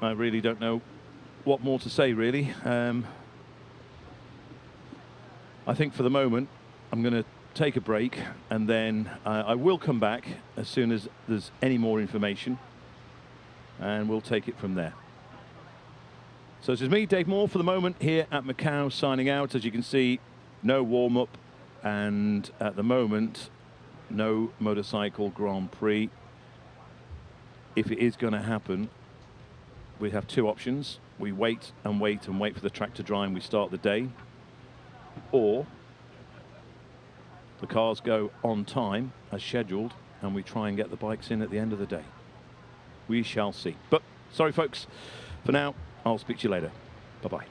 I really don't know what more to say, really. I think for the moment, I'm going to take a break, and then I will come back as soon as there's any more information, and we'll take it from there. So this is me, Dave Moore, for the moment here at Macau, signing out. As you can see, no warm-up, and at the moment, no motorcycle Grand Prix. If it is going to happen, we have two options. We wait and wait and wait for the track to dry and we start the day, or the cars go on time as scheduled and we try and get the bikes in at the end of the day. We shall see. But sorry folks, for now I'll speak to you later. Bye-bye.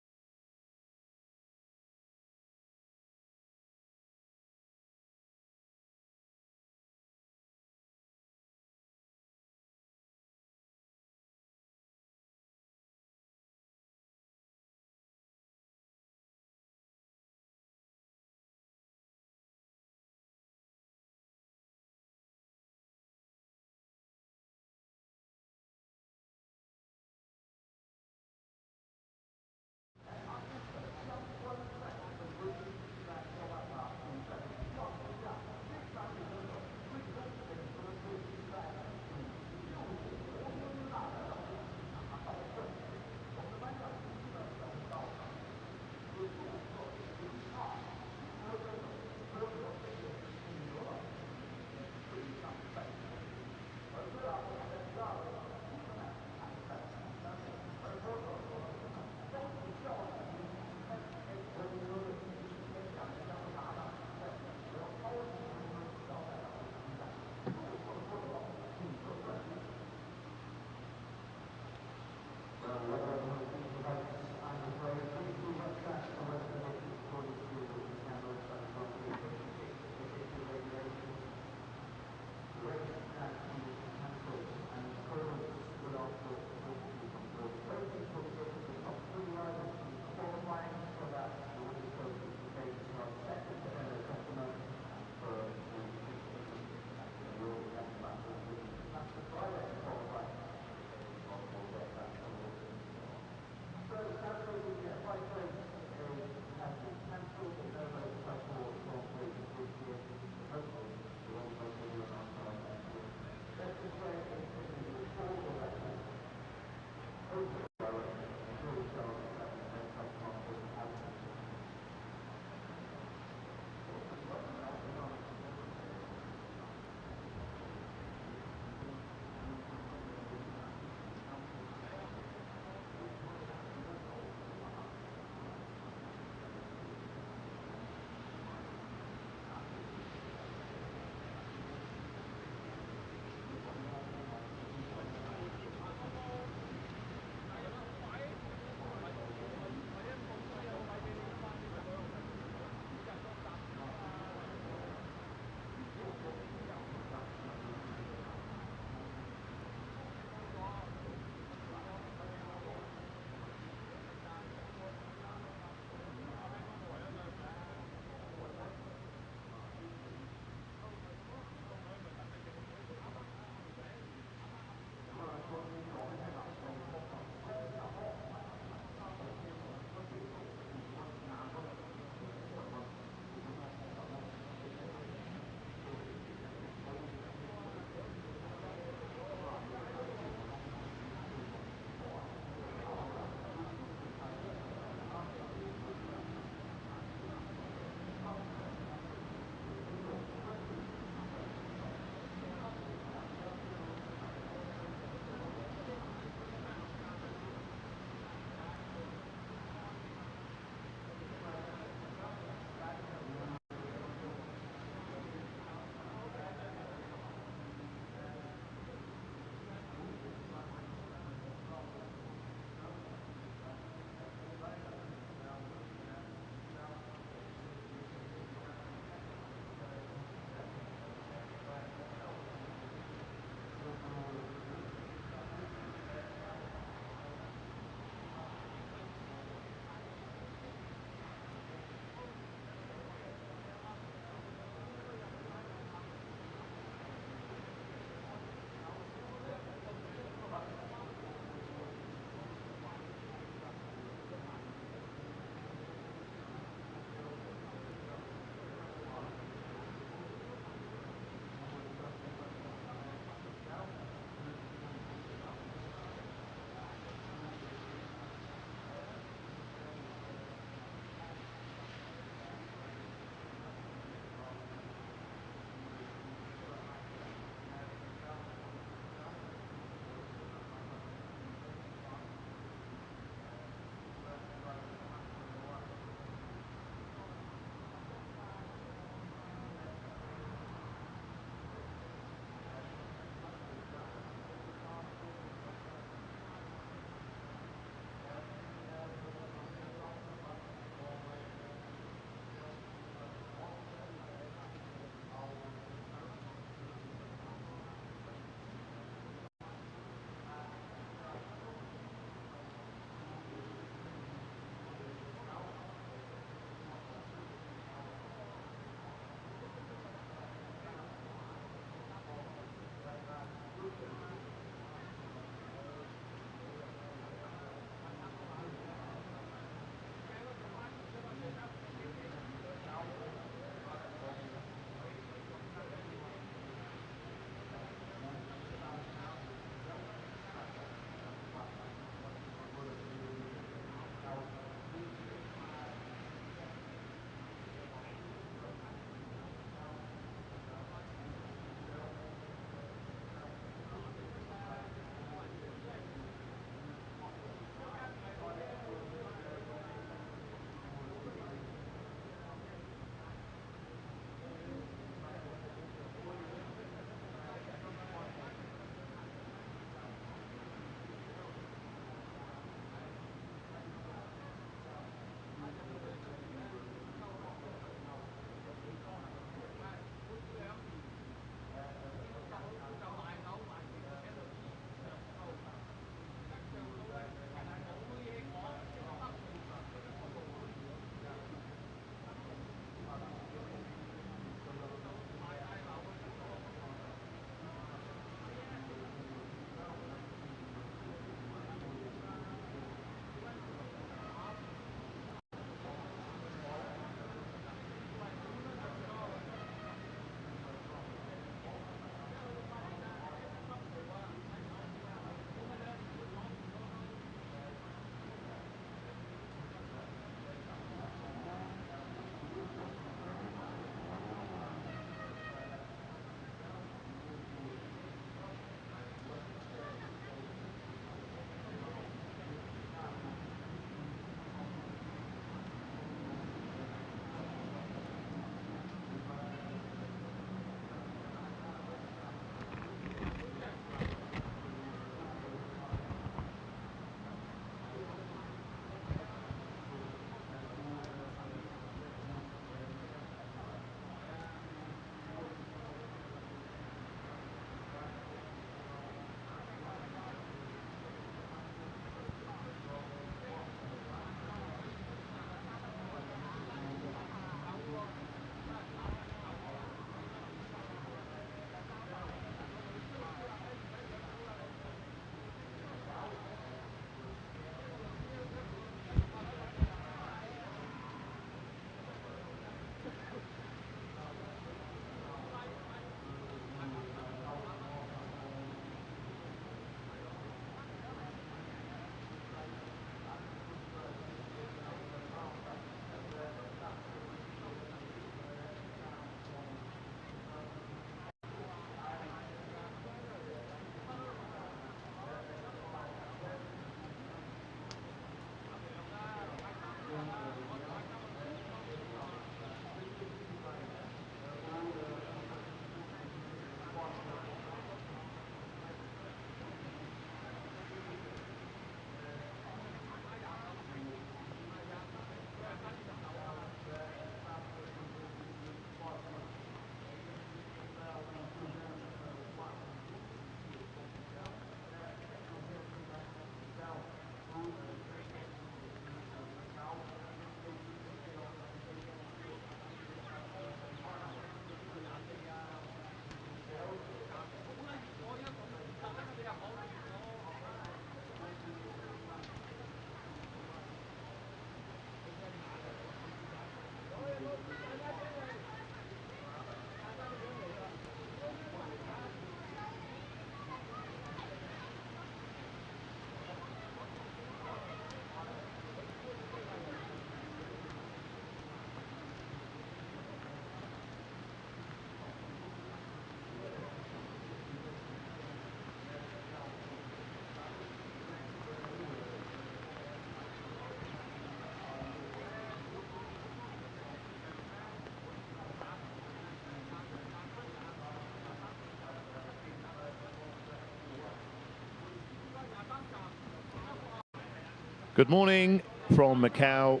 Good morning from Macau,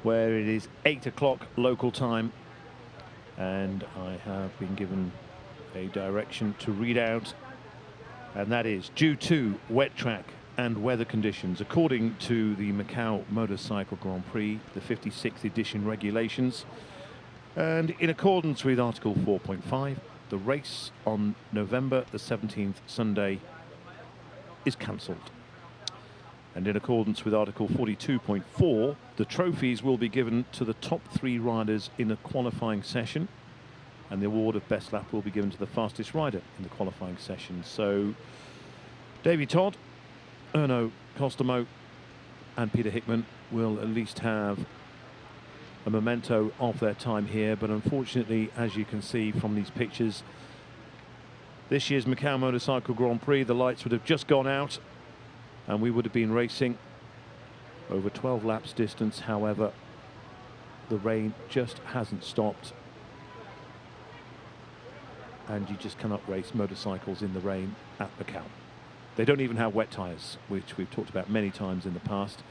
where it is 8 o'clock local time, and I have been given a direction to read out, and that is due to wet track and weather conditions, according to the Macau Motorcycle Grand Prix, the 56th edition regulations, and in accordance with Article 4.5, the race on November the 17th, Sunday, is cancelled. And in accordance with Article 42.4, the trophies will be given to the top 3 riders in a qualifying session, and the award of best lap will be given to the fastest rider in the qualifying session. So Davey Todd, Erno Costomo and Peter Hickman will at least have a memento of their time here, but unfortunately, as you can see from these pictures, this year's Macau Motorcycle Grand Prix, the lights would have just gone out and we would have been racing over 12 laps distance. However, the rain just hasn't stopped, and you just cannot race motorcycles in the rain at Macau. They don't even have wet tyres, which we've talked about many times in the past.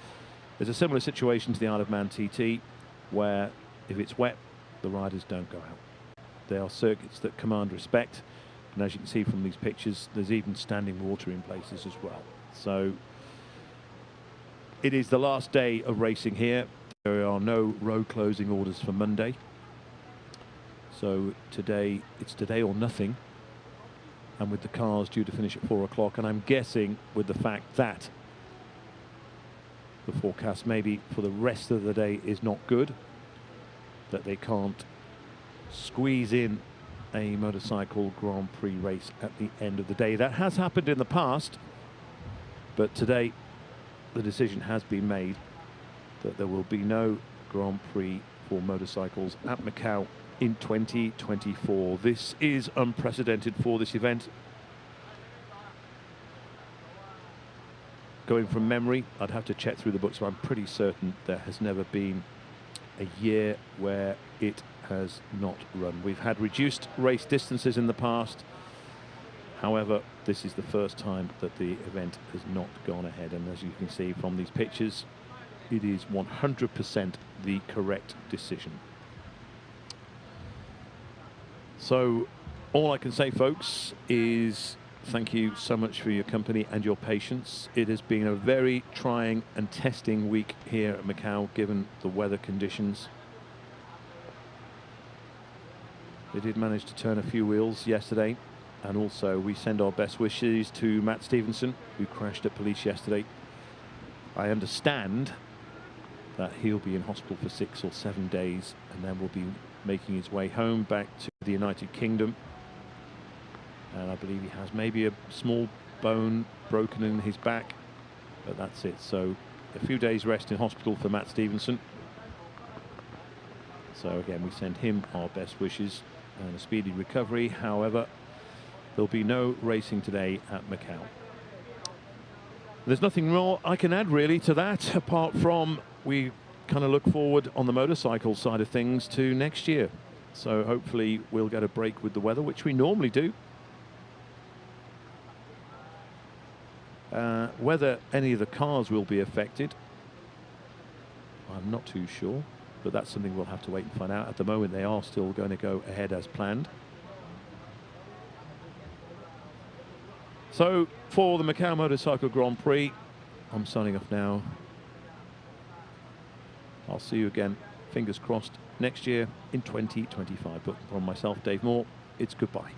There's a similar situation to the Isle of Man TT, where if it's wet, the riders don't go out. They are circuits that command respect, and as you can see from these pictures, there's even standing water in places as well. So it is the last day of racing here. There are no road closing orders for Monday. So today, it's today or nothing. And with the cars due to finish at 4 o'clock, and I'm guessing with the fact that the forecast maybe for the rest of the day is not good, that they can't squeeze in a motorcycle Grand Prix race at the end of the day. That has happened in the past, but today the decision has been made that there will be no Grand Prix for motorcycles at Macau in 2024. This is unprecedented for this event. Going from memory, I'd have to check through the books, but I'm pretty certain there has never been a year where it has not run. We've had reduced race distances in the past. However, this is the first time that the event has not gone ahead, and as you can see from these pictures, it is 100% the correct decision. So all I can say, folks, is thank you so much for your company and your patience. It has been a very trying and testing week here at Macau, given the weather conditions. They did manage to turn a few wheels yesterday, and also we send our best wishes to Matt Stevenson, who crashed at police yesterday. I understand that he'll be in hospital for 6 or 7 days, and then will be making his way home back to the United Kingdom. And I believe he has maybe a small bone broken in his back, but that's it. So a few days rest in hospital for Matt Stevenson. So again, we send him our best wishes and a speedy recovery. However, there'll be no racing today at Macau. There's nothing more I can add really to that, apart from we kind of look forward on the motorcycle side of things to next year. So hopefully we'll get a break with the weather, which we normally do. Whether any of the cars will be affected, I'm not too sure, but that's something we'll have to wait and find out. At the moment, they are still going to go ahead as planned. So for the Macau Motorcycle Grand Prix, I'm signing off now. I'll see you again, fingers crossed, next year in 2025. But from myself, Dave Moore, it's goodbye.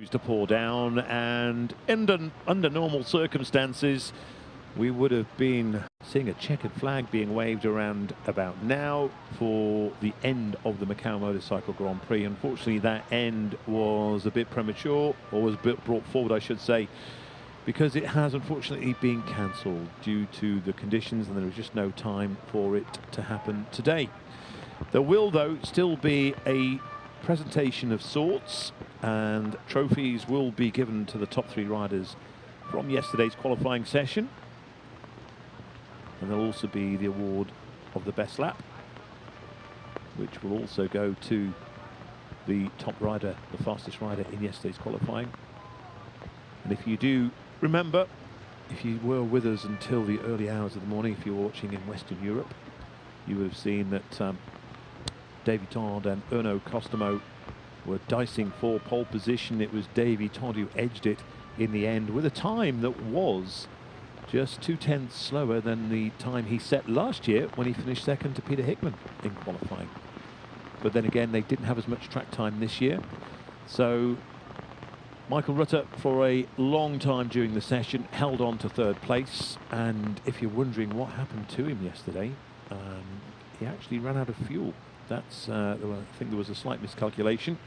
To pour down, and under normal circumstances we would have been seeing a checkered flag being waved around about now for the end of the Macau Motorcycle Grand Prix. Unfortunately, that end was a bit premature, or was a bit brought forward, I should say, because it has unfortunately been cancelled due to the conditions, and there was just no time for it to happen today. There will, though, still be a presentation of sorts, and trophies will be given to the top 3 riders from yesterday's qualifying session, and there'll also be the award of the best lap, which will also go to the top rider, the fastest rider in yesterday's qualifying. And if you do remember, if you were with us until the early hours of the morning, if you were watching in Western Europe, you would have seen that Davy Todd and Erno Costomo were dicing for pole position. It was Davy Todd who edged it in the end with a time that was just 0.2 slower than the time he set last year when he finished second to Peter Hickman in qualifying. But then again, they didn't have as much track time this year. So Michael Rutter, for a long time during the session, held on to 3rd place. And if you're wondering what happened to him yesterday, he actually ran out of fuel. That's I think there was a slight miscalculation,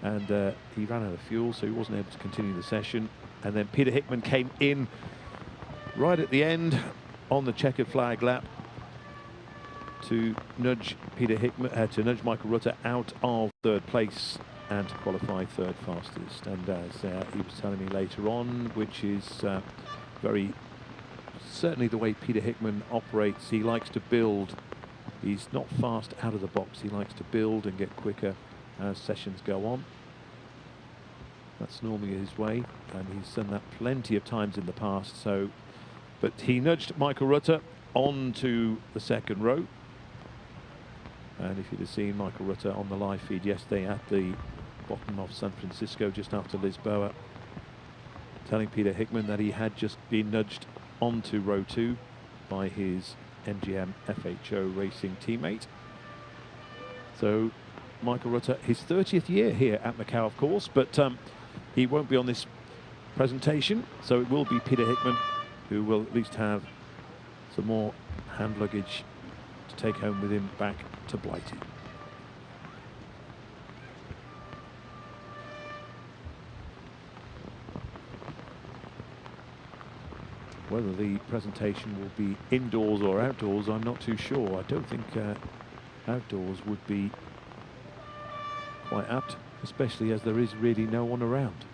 and he ran out of fuel, so he wasn't able to continue the session. And then Peter Hickman came in right at the end on the checkered flag lap to nudge Peter Hickman, to nudge Michael Rutter out of 3rd place and to qualify 3rd fastest. And as he was telling me later on, which is very certainly the way Peter Hickman operates, he likes to build. He's not fast out of the box. He likes to build and get quicker as sessions go on. That's normally his way, and he's done that plenty of times in the past. So, but he nudged Michael Rutter onto the 2nd row. And if you'd have seen Michael Rutter on the live feed yesterday at the bottom of San Francisco, just after Lisboa, telling Peter Hickman that he had just been nudged onto row 2 by his MGM FHO Racing teammate. So Michael Rutter, his 30th year here at Macau, of course, but he won't be on this presentation, so it will be Peter Hickman who will at least have some more hand luggage to take home with him back to Blighty. Whether the presentation will be indoors or outdoors, I'm not too sure. I don't think outdoors would be quite apt, especially as there is really no one around.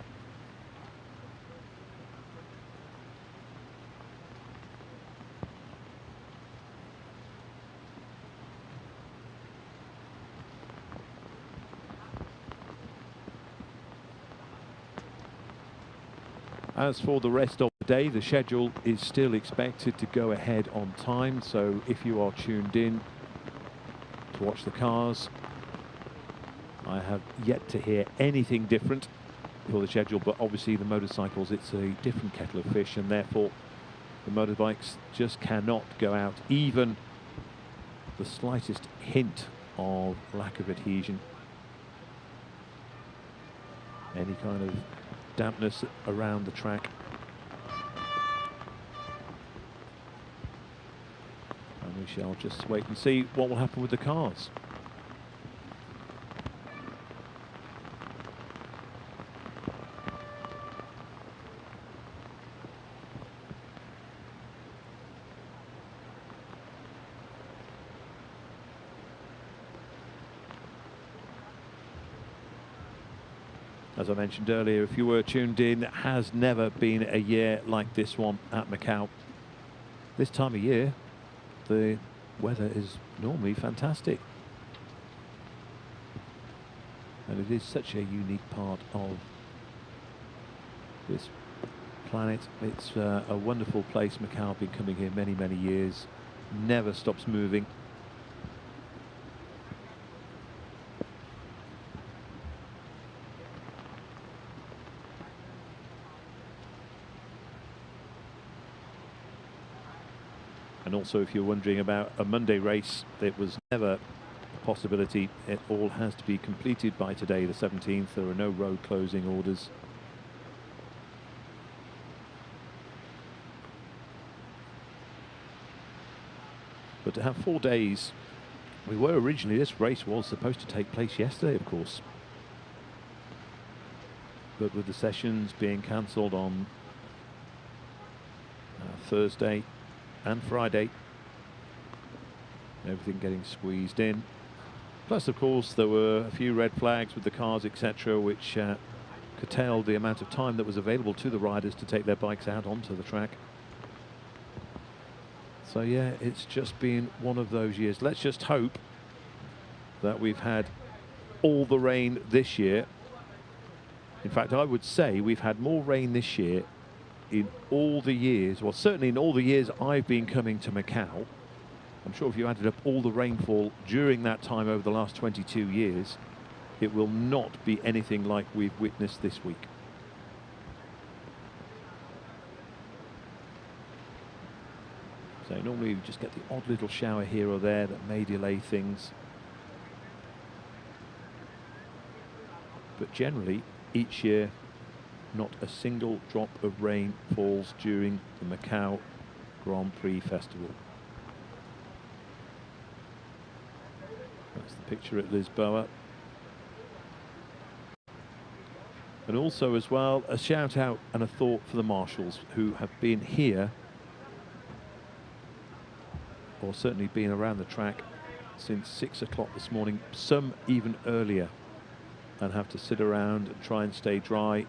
As for the rest of the day, the schedule is still expected to go ahead on time. So if you are tuned in to watch the cars, I have yet to hear anything different for the schedule. But obviously the motorcycles, it's a different kettle of fish, and therefore the motorbikes just cannot go out even the slightest hint of lack of adhesion. Any kind of dampness around the track. And we shall just wait and see what will happen with the cars. As I mentioned earlier, if you were tuned in, it has never been a year like this one at Macau. This time of year, the weather is normally fantastic. And it is such a unique part of this planet. It's a wonderful place. Macau, I've been coming here many, many years. Never stops moving. And also, if you're wondering about a Monday race, it was never a possibility. It all has to be completed by today, the 17th. There are no road closing orders. But to have 4 days, we were originally, this race was supposed to take place yesterday, of course. But with the sessions being cancelled on Thursday and Friday, everything getting squeezed in. Plus, of course, there were a few red flags with the cars, etc., which curtailed the amount of time that was available to the riders to take their bikes out onto the track. So yeah, it's just been one of those years. Let's just hope that we've had all the rain this year. In fact, I would say we've had more rain this year in all the years, well, certainly in all the years I've been coming to Macau. I'm sure if you added up all the rainfall during that time over the last 22 years, it will not be anything like we've witnessed this week. So normally you just get the odd little shower here or there that may delay things. But generally, each year, not a single drop of rain falls during the Macau Grand Prix Festival. That's the picture at Lisboa. And also as well, a shout out and a thought for the marshals who have been here, or certainly been around the track since 6 o'clock this morning, some even earlier, and have to sit around and try and stay dry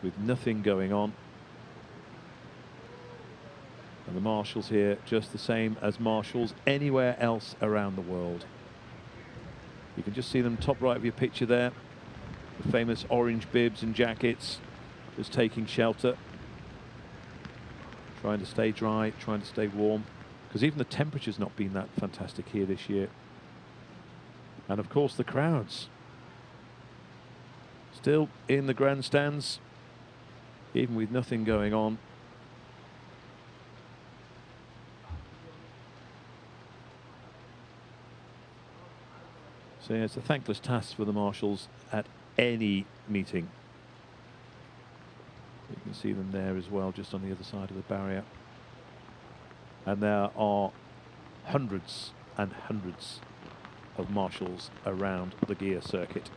with nothing going on. And the marshals here just the same as marshals anywhere else around the world. You can just see them top right of your picture there, the famous orange bibs and jackets, just taking shelter, trying to stay dry, trying to stay warm, because even the temperature's not been that fantastic here this year. And of course the crowds still in the grandstands, even with nothing going on. So yeah, it's a thankless task for the marshals at any meeting. You can see them there as well, just on the other side of the barrier. And there are hundreds and hundreds of marshals around the gear circuit.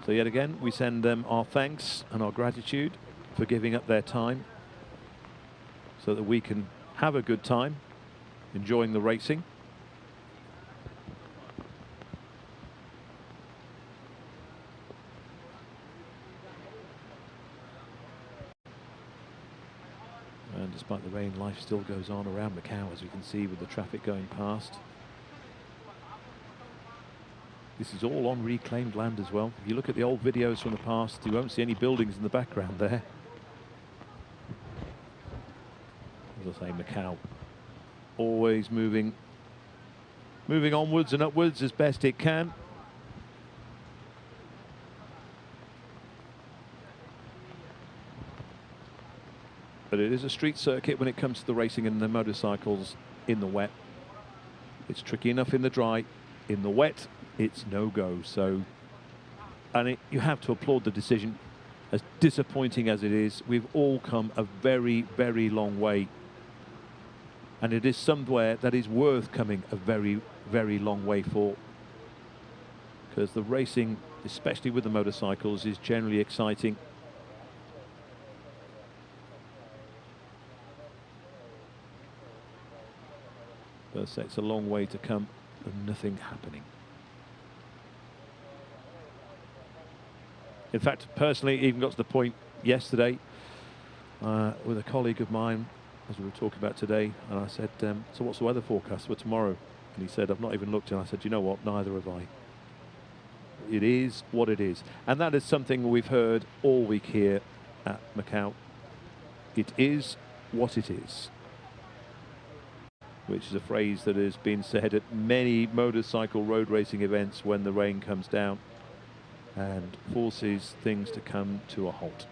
So yet again, we send them our thanks and our gratitude for giving up their time so that we can have a good time enjoying the racing. And despite the rain, life still goes on around Macau, as we can see with the traffic going past. This is all on reclaimed land as well. If you look at the old videos from the past, you won't see any buildings in the background there. As I say, Macau always moving onwards and upwards as best it can. But it is a street circuit when it comes to the racing and the motorcycles in the wet. It's tricky enough in the dry. In the wet, it's no-go. So, and you have to applaud the decision. As disappointing as it is, we've all come a very, very long way. And it is somewhere that is worth coming a very, very long way for. Because the racing, especially with the motorcycles, is generally exciting. But it's a long way to come and nothing happening. In fact, personally, it even got to the point yesterday with a colleague of mine, as we were talking about today, and I said, so what's the weather forecast for tomorrow? And he said, I've not even looked. And I said, you know what, neither have I. It is what it is. And that is something we've heard all week here at Macau. It is what it is. Which is a phrase that has been said at many motorcycle road racing events when the rain comes down and forces things to come to a halt.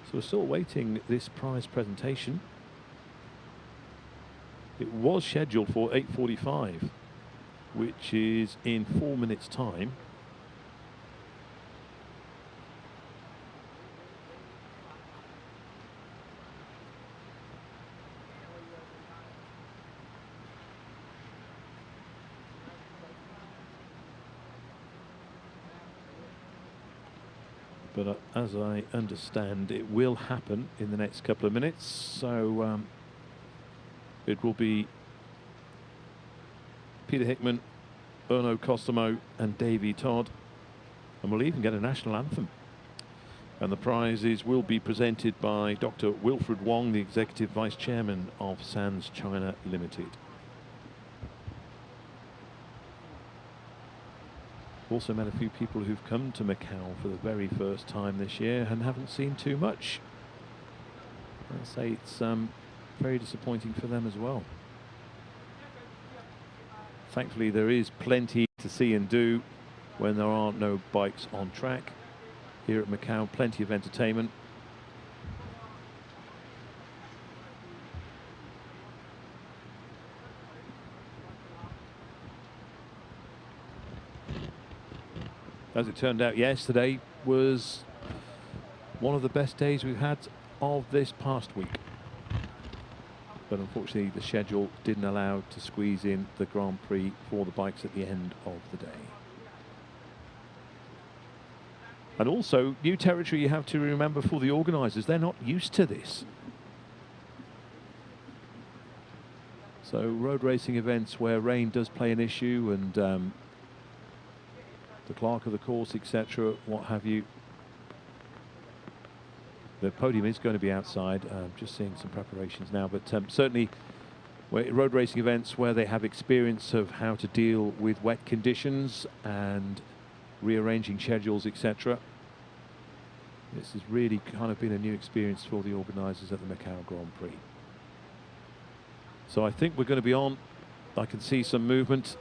So we're still waiting this prize presentation. It was scheduled for 8:45, which is in 4 minutes' time. But as I understand, it will happen in the next couple of minutes. So it will be Peter Hickman, Erno Costomo and Davy Todd. And we'll even get a national anthem. And the prizes will be presented by Dr. Wilfred Wong, the Executive Vice Chairman of Sands China Limited. Also met a few people who've come to Macau for the very first time this year and haven't seen too much. I'll say it's very disappointing for them as well. Thankfully, there is plenty to see and do when there are no bikes on track. Here at Macau, plenty of entertainment. As it turned out, yesterday was one of the best days we've had of this past week. But unfortunately, the schedule didn't allow to squeeze in the Grand Prix for the bikes at the end of the day. And also, new territory you have to remember for the organisers. They're not used to this. So road racing events where rain does play an issue and the clerk of the course, etc., what have you. The podium is going to be outside. Just seeing some preparations now, but certainly road racing events where they have experience of how to deal with wet conditions and rearranging schedules, etc. This has really kind of been a new experience for the organisers at the Macau Grand Prix. So I think we're going to be on. I can see some movement.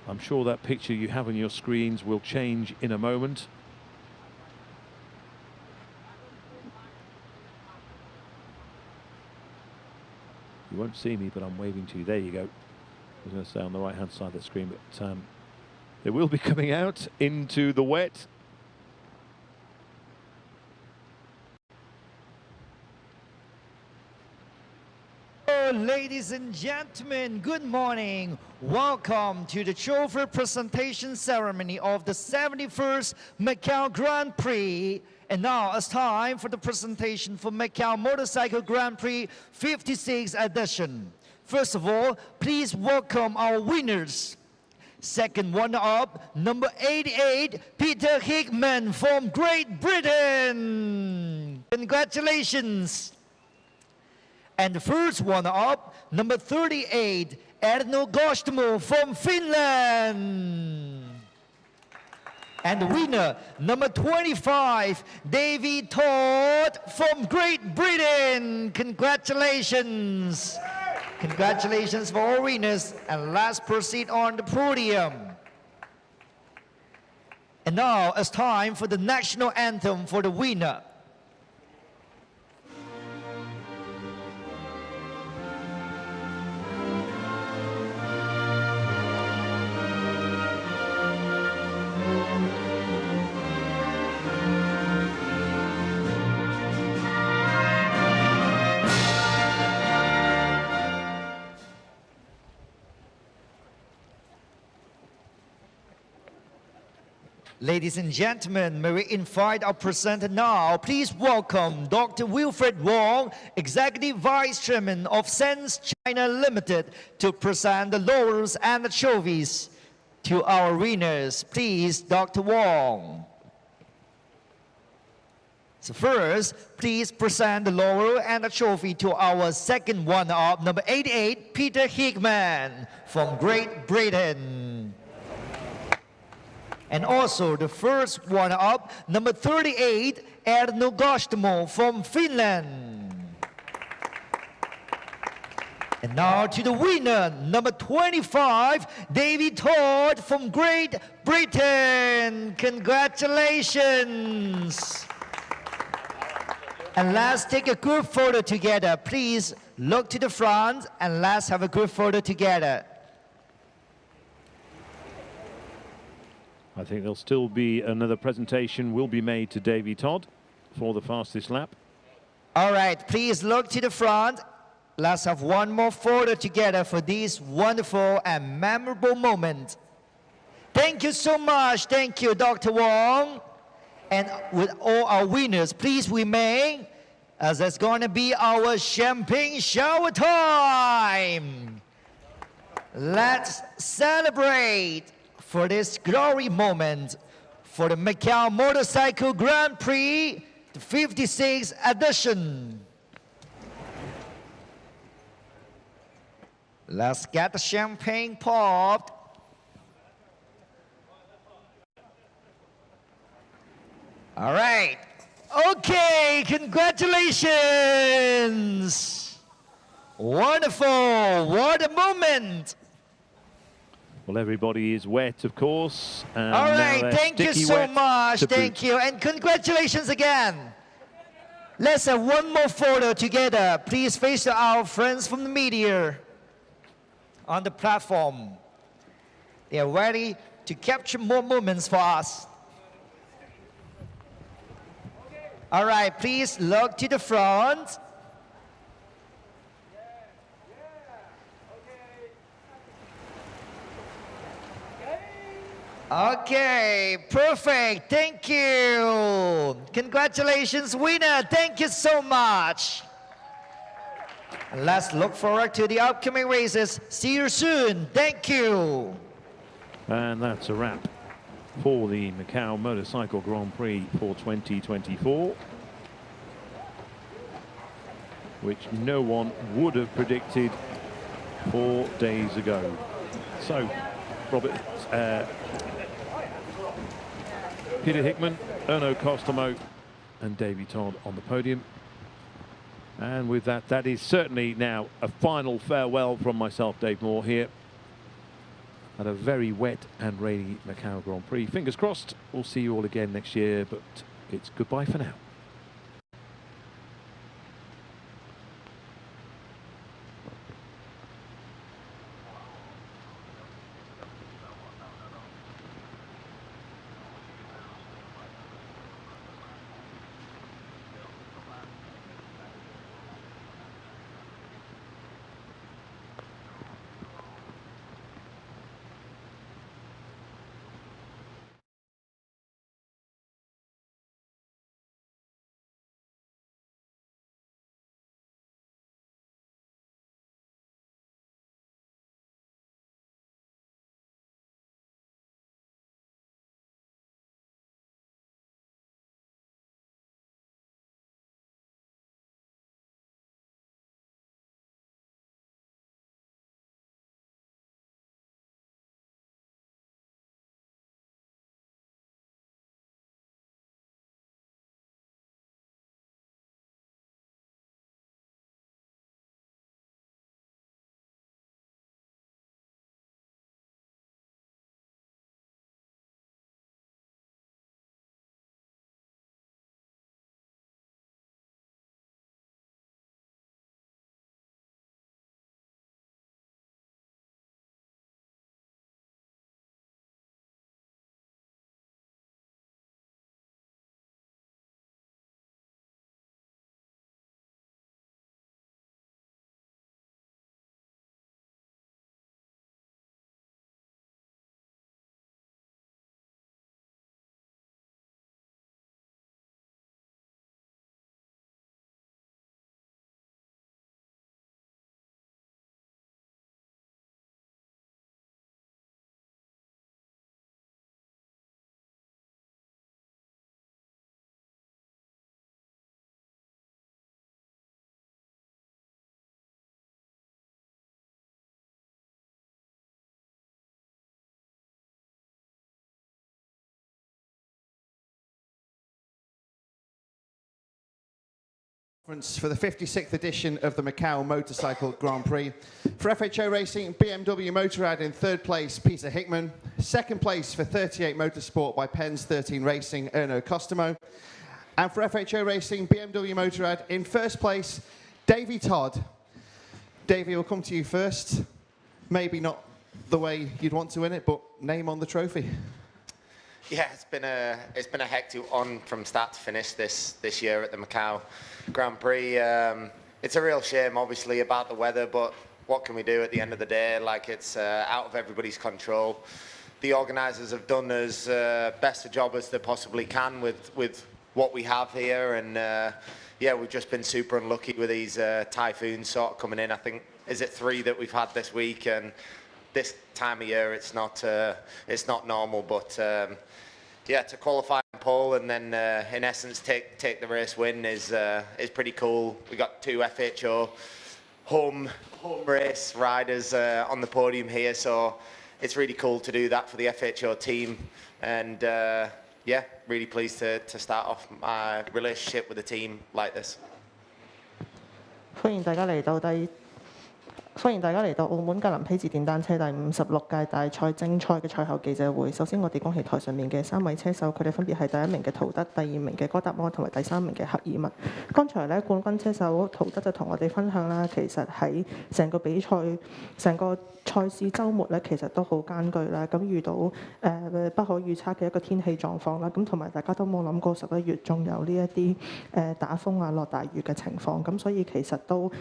I'm sure that picture you have on your screens will change in a moment. You won't see me, but I'm waving to you. There you go. I was going to say on the right-hand side of the screen, but they will be coming out into the wet. Ladies and gentlemen, good morning. Welcome to the trophy presentation ceremony of the 71st Macau Grand Prix. And now it's time for the presentation for Macau Motorcycle Grand Prix 56th edition. First of all, please welcome our winners. Second runner-up, number 88, Peter Hickman from Great Britain. Congratulations. And the first runner-up, number 38, Erno Costomo from Finland. And the winner, number 25, Davy Todd from Great Britain. Congratulations. Congratulations for all winners. And let's proceed on the podium. And now it's time for the national anthem for the winner. Ladies and gentlemen, may we invite our presenter now. Please welcome Dr. Wilfred Wong, Executive Vice Chairman of Sands China Limited, to present the laurels and the trophies to our winners. Please, Dr. Wong. So first, please present the laurel and the trophy to our second runner-up, number 88, Peter Hickman from Great Britain. And also the first runner-up, number 38, Erno Costomo from Finland. And now to the winner, number 25, Davy Todd from Great Britain. Congratulations. And let's take a group photo together. Please look to the front and let's have a good photo together. I think there'll still be another presentation will be made to Davy Todd for the fastest lap. All right, please look to the front. Let's have one more photo together for this wonderful and memorable moment. Thank you so much. Thank you, Dr. Wong. And with all our winners, please remain, as it's going to be our champagne shower time. Let's celebrate for this glory moment for the Macau Motorcycle Grand Prix, the 56th edition. Let's get the champagne popped. All right. Okay, congratulations. Wonderful. What a moment. Well, everybody is wet, of course. And all right, thank you so much. Thank you. And congratulations again. Let's have one more photo together. Please face our friends from the media on the platform. They are ready to capture more moments for us. All right, please look to the front. Okay, perfect. Thank you. Congratulations, winner. Thank you so much. Let's look forward to the upcoming races. See you soon. Thank you. And that's a wrap for the Macau Motorcycle Grand Prix for 2024, which no one would have predicted 4 days ago. So, Peter Hickman, Erno Costomo and Davy Todd on the podium. And with that, that is certainly now a final farewell from myself, Dave Moore, here at a very wet and rainy Macau Grand Prix. Fingers crossed, we'll see you all again next year, but it's goodbye for now. For the 56th edition of the Macau Motorcycle Grand Prix. For FHO Racing, BMW Motorrad in third place, Peter Hickman. Second place for 38 Motorsport by Penn's 13 Racing, Erno Costomo. And for FHO Racing, BMW Motorrad in first place, Davy Todd. Davey, we'll come to you first. Maybe not the way you'd want to win it, but name on the trophy. Yeah, it's been a hectic one from start to finish this year at the Macau Grand Prix. It's a real shame, obviously, about the weather, but what can we do at the end of the day? Like, it's out of everybody's control. The organisers have done as best a job as they possibly can with what we have here, and yeah, we've just been super unlucky with these typhoons sort of coming in. I think, is it 3 that we've had this week? And this time of year, it's not normal. But yeah, to qualify on pole and then in essence take the race win is pretty cool. We got 2 FHO home race riders on the podium here, so it's really cool to do that for the FHO team. And yeah, really pleased to start off my relationship with the team like this. 歡迎大家嚟到澳門格蘭披治電單車第56屆大賽精賽嘅賽後記者會。首先，我哋恭喜台上面嘅3位車手，佢哋分別係第1名嘅陶德、第2名嘅哥達摩同埋第3名嘅克爾文。剛才咧冠軍車手陶德就同我哋分享啦，其實喺成個比賽、成個賽事週末咧，其實都好艱巨啦。咁遇到不可預測嘅一個天氣狀況啦，咁同埋大家都冇諗過11月仲有呢一啲打風啊、落大雨嘅情況，咁所以其實都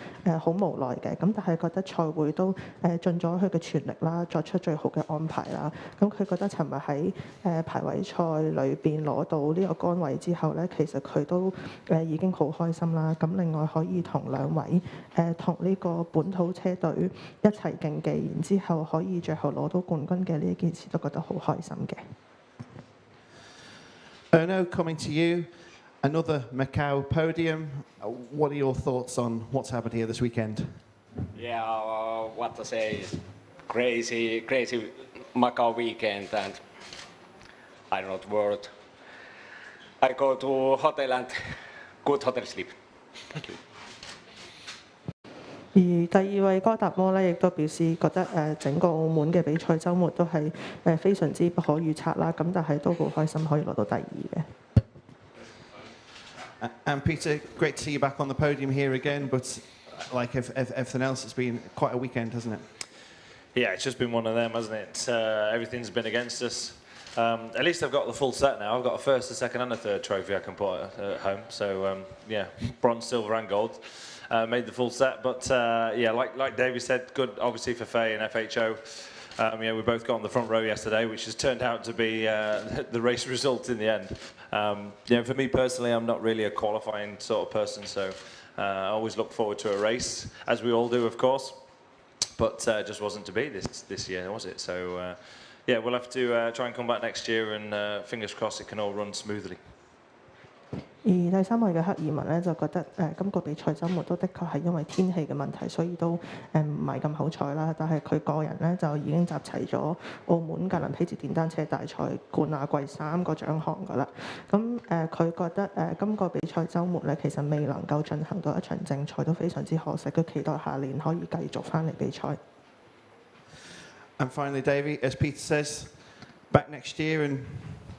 好無奈嘅。咁但係覺得賽會都盡咗佢嘅全力啦，作出最好嘅安排啦。咁佢覺得尋日喺排位賽裏邊攞到呢個杆位之後咧，其實佢都已經好開心啦。咁另外可以同2位同呢個本土車隊一齊競技，然之後可以最後攞到冠軍嘅呢一件事，都覺得好開心嘅。Erno, coming to you, another Macau podium. What are your thoughts on what's happened here this weekend? Yeah, what to say is crazy Macau weekend, and I don't know the word. I go to hotel and good hotel sleep. Thank you. 而第2位哥達摩咧，亦都表示覺得整個澳門嘅比賽週末都係非常之不可預測啦。咁但係都好開心可以攞到第2嘅。And Peter, great to see you back on the podium here again, but like everything else, it's been quite a weekend, hasn't it? Yeah, it's just been one of them, hasn't it? Everything's been against us. At least I've got the full set now. I've got a first, a second and a third trophy I can put at home. So yeah, bronze, silver and gold. Made the full set, but yeah, like David said, good obviously for Faye and FHO. Yeah, we both got on the front row yesterday, which has turned out to be the race result in the end. Yeah, for me personally, I'm not really a qualifying sort of person, so I always look forward to a race, as we all do, of course. But just wasn't to be this year, was it? So yeah, we'll have to try and come back next year, and fingers crossed it can all run smoothly. 而第3位嘅克爾文咧就覺得今個比賽週末都的確係因為天氣嘅問題，所以都唔係咁好彩啦。但係佢個人咧就已經集齊咗澳門格蘭披治電單車大賽冠亞季3個獎項㗎啦。咁佢覺得今個比賽週末咧其實未能夠進行到一場正賽都非常之可惜，佢期待下年可以繼續翻嚟比賽。And finally, Davey, as Peter says, back next year and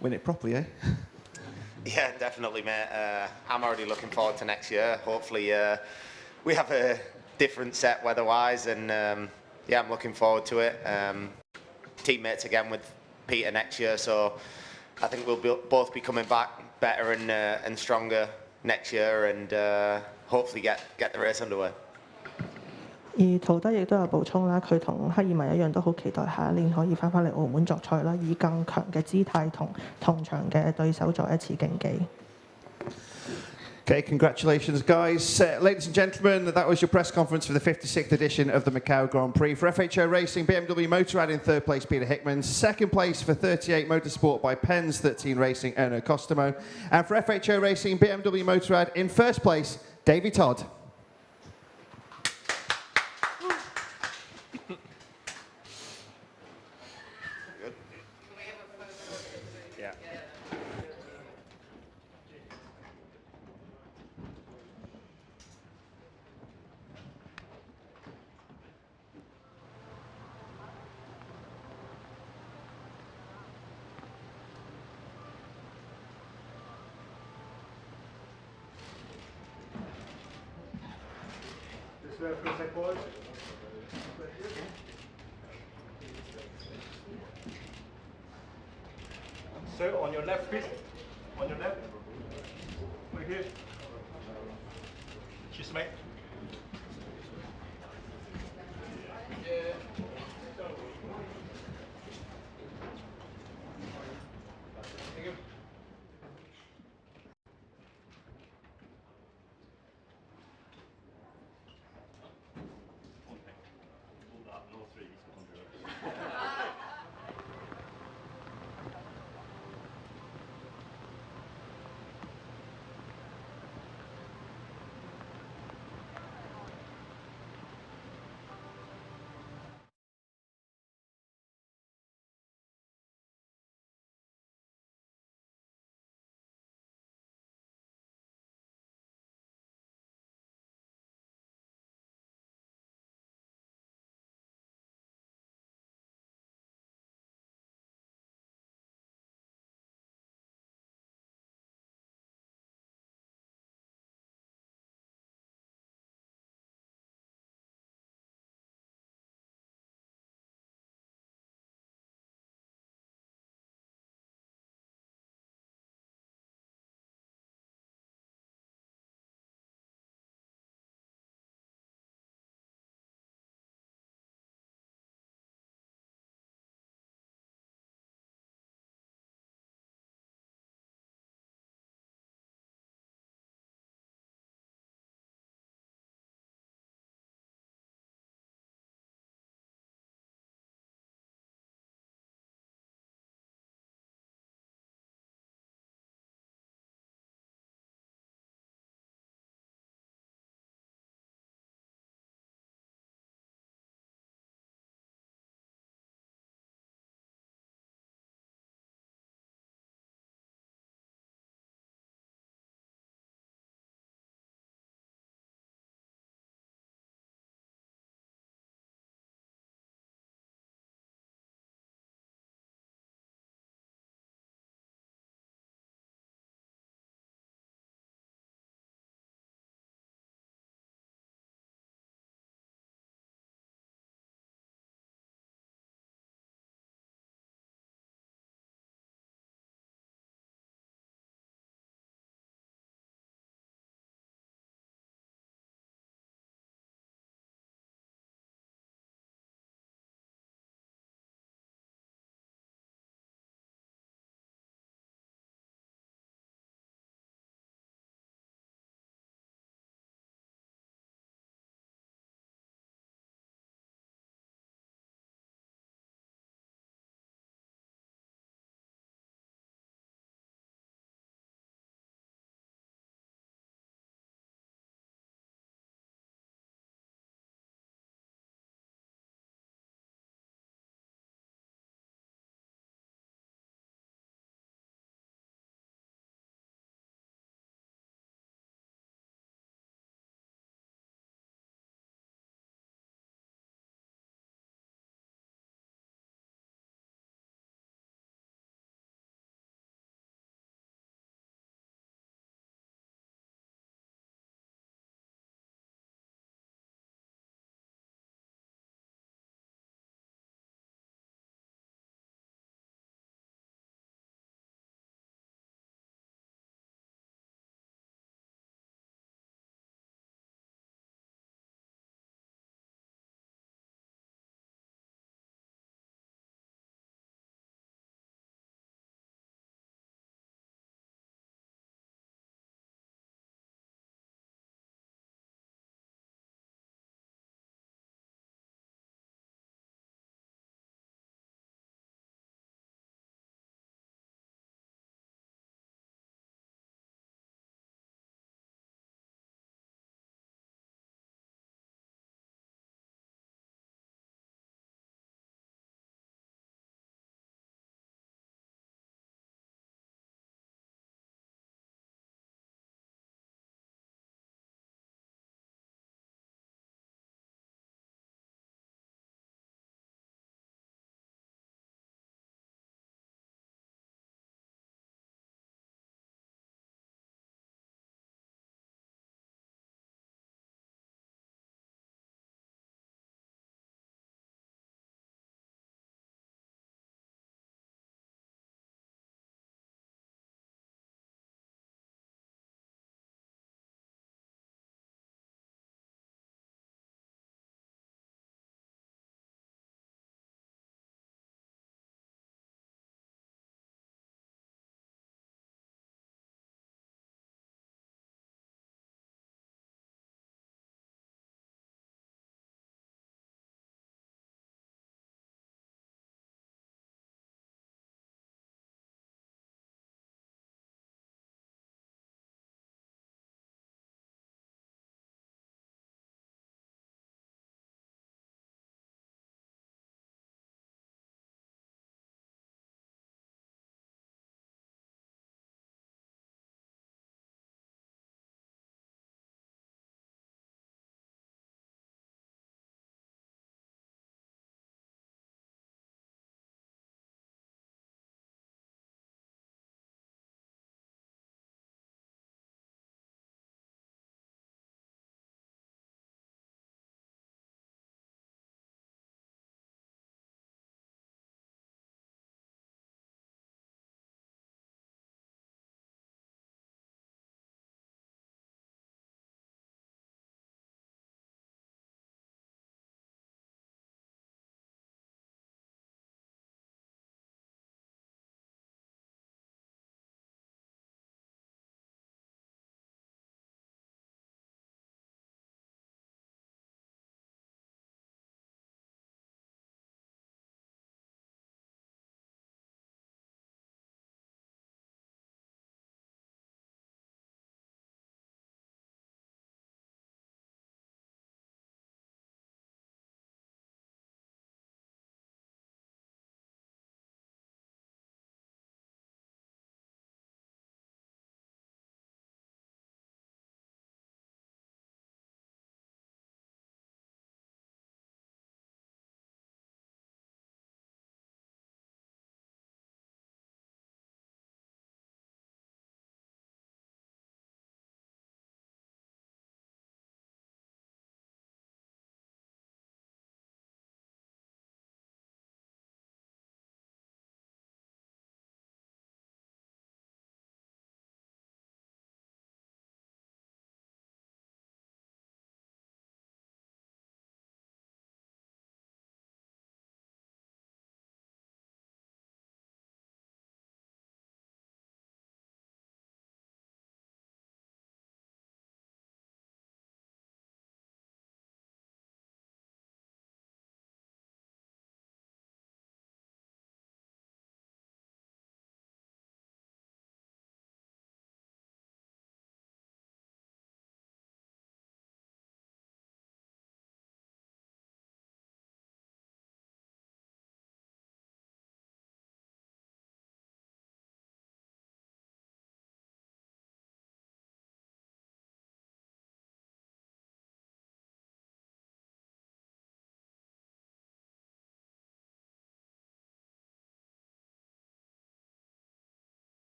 win it properly, eh? Yeah, definitely, mate. I'm already looking forward to next year. Hopefully, we have a different set weather-wise, and yeah, I'm looking forward to it. Teammates again with Peter next year, so I think we'll both be coming back better and stronger next year, and hopefully get the race underway. 而陶德亦都有補充啦，佢同克爾文一樣都好期待下一年可以翻返嚟澳門作賽啦，以更強嘅姿態同同場嘅對手再一次競技。Okay, congratulations, guys. Ladies and gentlemen, that was your press conference for the 56th edition of the Macau Grand Prix. For FHO Racing, BMW Motorrad in 3rd place, Peter Hickman. 2nd place for 38 Motorsport by Pens 13 Racing, Erno Costomo. And for FHO Racing, BMW Motorrad in 1st place, Davey Todd. So on your left, please. On your left. Right here. Cheers, mate. Yeah. Thank you.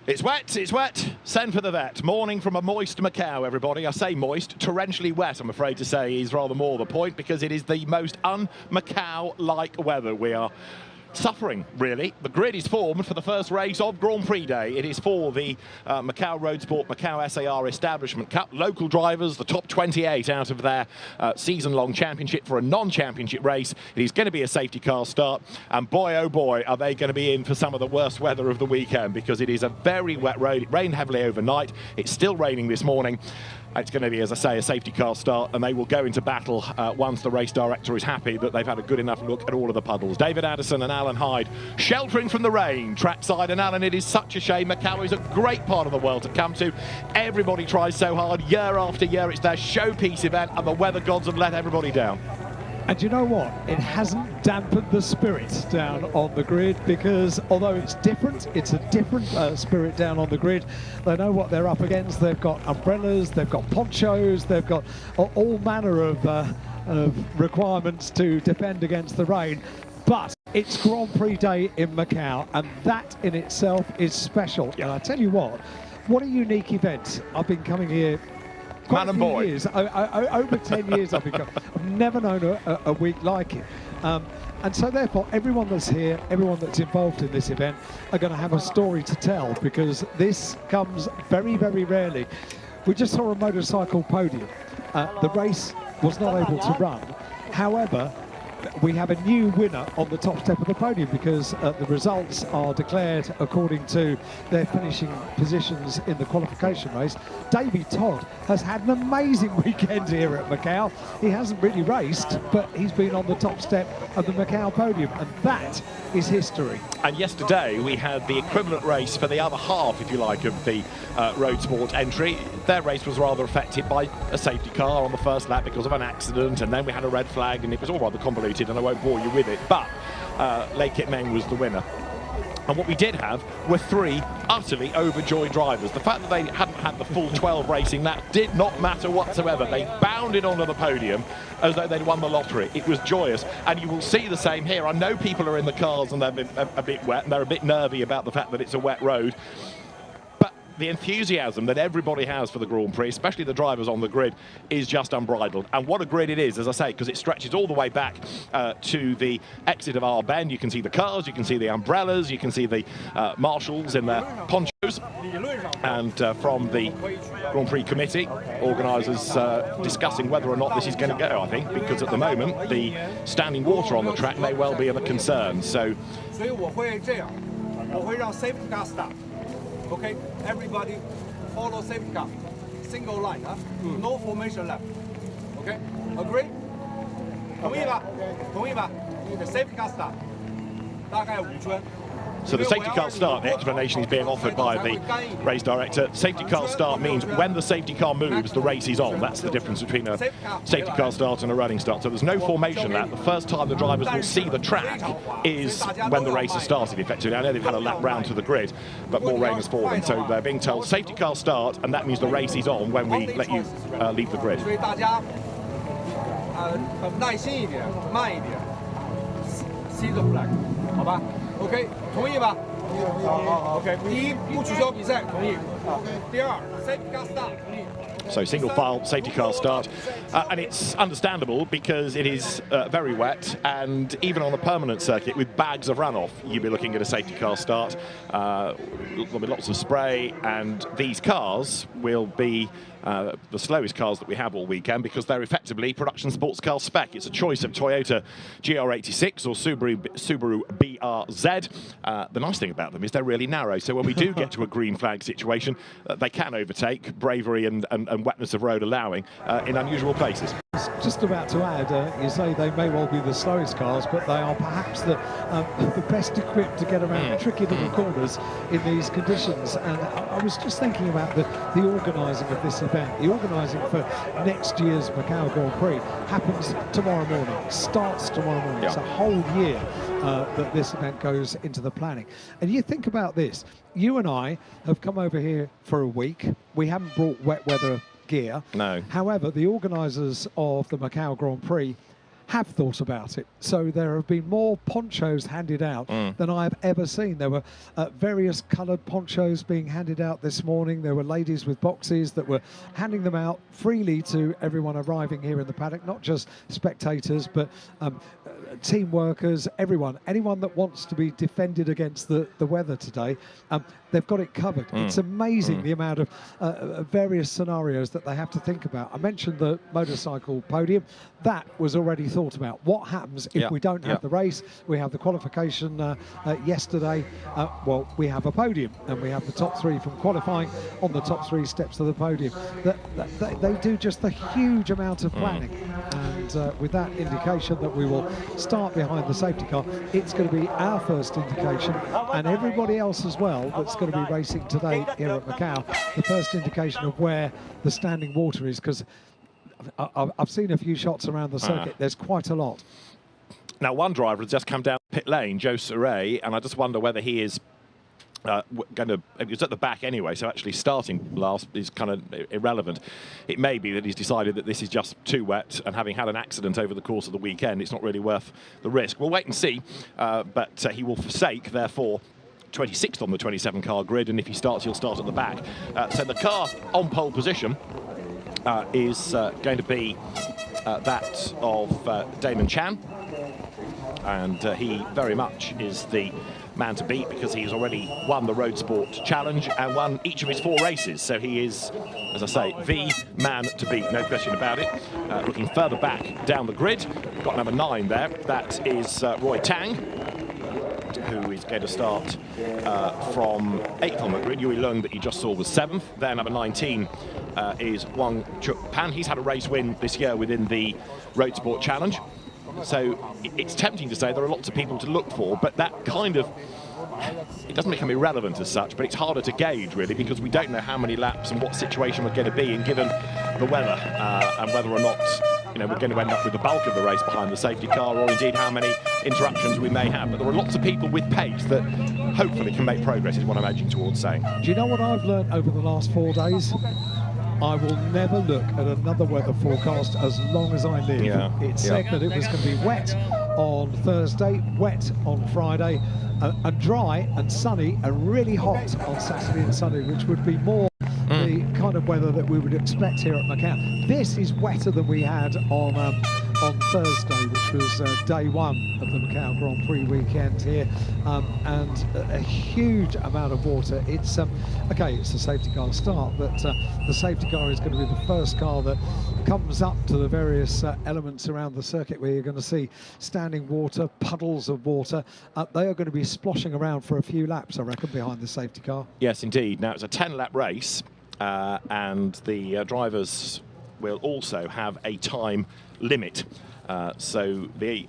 It's wet, send for the vet. Morning from a moist Macau, everybody. I say moist, torrentially wet, I'm afraid to say, is rather more the point, because it is the most un-Macau-like weather. We are suffering, really. The grid is formed for the first race of Grand Prix Day. It is for the Macau Road Sport Macau SAR Establishment Cup. Local drivers, the top 28 out of their season-long championship for a non-championship race. It is going to be a safety car start, and boy, oh boy, are they going to be in for some of the worst weather of the weekend, because it is a very wet road. It rained heavily overnight. It's still raining this morning. It's going to be, as I say, a safety car start, and they will go into battle once the race director is happy that they've had a good enough look at all of the puddles. David Addison and Alan Hyde sheltering from the rain trackside. And Alan, it is such a shame. Macau is a great part of the world to come to. Everybody tries so hard year after year. It's their showpiece event, and the weather gods have let everybody down. And you know what? It hasn't dampened the spirit down on the grid, because although it's different, it's a different spirit down on the grid. They know what they're up against. They've got umbrellas, they've got ponchos, they've got all manner of requirements to defend against the rain. But it's Grand Prix Day in Macau, and that in itself is special. And I tell you what a unique event. I've been coming here man and boy. Years, over 10 years I've never known a week like it. And so therefore everyone that's here, everyone that's involved in this event are going to have a story to tell, because this comes very, very rarely. We just saw a motorcycle podium. The race was not able to run. However, we have a new winner on the top step of the podium, because the results are declared according to their finishing positions in the qualification race. Davey Todd has had an amazing weekend here at Macau. He hasn't really raced, but he's been on the top step of the Macau podium, and that is history. And yesterday we had the equivalent race for the other half, if you like, of the road sport entry. Their race was rather affected by a safety car on the first lap because of an accident, and then we had a red flag, and it was all rather convoluted, and I won't bore you with it. But Lei Kit Meng was the winner. And what we did have were three utterly overjoyed drivers. The fact that they hadn't had the full 12 racing, that did not matter whatsoever. They bounded onto the podium as though they'd won the lottery. It was joyous, and you will see the same here. I know people are in the cars and they're a bit wet, and they're a bit nervy about the fact that it's a wet road. The enthusiasm that everybody has for the Grand Prix, especially the drivers on the grid, is just unbridled. And what a grid it is, as I say, because it stretches all the way back to the exit of our bend. You can see the cars, you can see the umbrellas, you can see the marshals in their ponchos. And from the Grand Prix committee, organisers discussing whether or not this is going to go, I think, because at the moment the standing water on the track may well be of a concern. So Okay, everybody follow safety car. Single line, no formation left. Okay, agree? 同意吧？同意吧？ The safety car start. 大概5圈。 So the safety car start, the explanation is being offered by the race director. Safety car start means when the safety car moves, the race is on. That's the difference between a safety car start and a running start. So there's no formation lap. The first time the drivers will see the track is when the race has started, effectively. I know they've had a lap round to the grid, but more rain has fallen. So they're being told safety car start, and that means the race is on when we let you leave the grid. 耐心一点，慢一点。See the flag， 好吧 ？OK， 同意吧？好 ，OK。第一，不取消比赛，同意。第二 ，safety car start， 同意。 So single file safety car start, and it's understandable because it is very wet, and even on a permanent circuit with bags of runoff, you'll be looking at a safety car start. There'll be lots of spray, and these cars will be the slowest cars that we have all weekend, because they're effectively production sports car spec. It's a choice of Toyota GR86 or Subaru BRZ. The nice thing about them is they're really narrow, so when we do get to a green flag situation, they can overtake, bravery and wetness of road allowing, in unusual places. Just about to add, you say they may well be the slowest cars, but they are perhaps the best equipped to get around tricky little corners in these conditions. And I was just thinking about the organising of this event. The organising for next year's Macau Grand Prix happens tomorrow morning, starts tomorrow morning. It's a whole year that this event goes into the planning. And you think about this, you and I have come over here for a week. We haven't brought wet weather gear. No. However, the organisers of the Macau Grand Prix have thought about it. So there have been more ponchos handed out than I've ever seen. There were various coloured ponchos being handed out this morning. There were ladies with boxes that were handing them out freely to everyone arriving here in the paddock, not just spectators, but team workers, anyone that wants to be defended against the weather today. They've got it covered. It's amazing the amount of various scenarios that they have to think about. I mentioned the motorcycle podium. That was already thought about. What happens if we don't have the race? We have the qualification yesterday. Well, we have a podium, and we have the top three from qualifying on the top three steps of the podium. They do just a huge amount of planning. And with that indication that we will start behind the safety car, it's going to be our first indication, and everybody else as well that's going to be racing today here at Macau, the first indication of where the standing water is, because I've seen a few shots around the circuit. There's quite a lot. Now, one driver has just come down pit lane, Joe Saray, and I just wonder whether he is going to, he was at the back anyway, so actually starting last is kind of irrelevant. It may be that he's decided that this is just too wet, and having had an accident over the course of the weekend, it's not really worth the risk. We'll wait and see, but he will forsake, therefore, 26th on the 27 car grid, and if he starts, he'll start at the back. So the car on pole position is going to be that of Damon Chan, and he very much is the man to beat, because he's already won the Road Sport Challenge and won each of his 4 races. So he is, as I say, the man to beat, no question about it. Looking further back down the grid, we've got number 9 there. That is Roy Tang, who is going to start from 8th on the grid. Yui Lung, that you just saw, was 7th. There, number 19 is Wang Chuk Pan. He's had a race win this year within the Road Sport Challenge. So it's tempting to say there are lots of people to look for, but that kind of, it doesn't become irrelevant as such, but it's harder to gauge really, because we don't know how many laps and what situation we're going to be in given the weather, and whether or not, you know, we're going to end up with the bulk of the race behind the safety car, or indeed how many interruptions we may have. But there are lots of people with pace that hopefully can make progress, is what I'm edging towards saying. Do you know what I've learned over the last 4 days? I will never look at another weather forecast as long as I live. It said that it was going to be wet on Thursday, wet on Friday, and dry and sunny and really hot on Saturday and Sunday, which would be more the kind of weather that we would expect here at Macau. This is wetter than we had on Thursday, which was day 1 of the Macau Grand Prix weekend here, and a huge amount of water. It's okay, it's a safety car start, but the safety car is going to be the first car that comes up to the various elements around the circuit where you're going to see standing water, puddles of water. They are going to be splashing around for a few laps, I reckon, behind the safety car. Yes, indeed. Now, it's a 10-lap race, and the drivers will also have a time limit. So the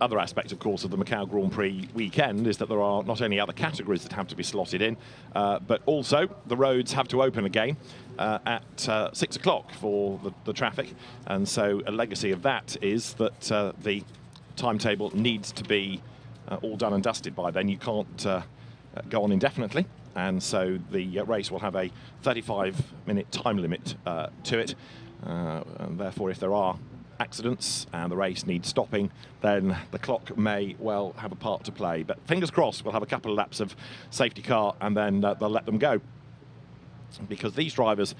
other aspect, of course, of the Macau Grand Prix weekend is that there are not only other categories that have to be slotted in, but also the roads have to open again at 6 o'clock for the traffic. And so a legacy of that is that the timetable needs to be all done and dusted by then. You can't go on indefinitely. And so the race will have a 35-minute time limit to it. And therefore, if there are accidents and the race needs stopping, then the clock may well have a part to play. But fingers crossed, we'll have a couple of laps of safety car, and then they'll let them go. Because these drivers,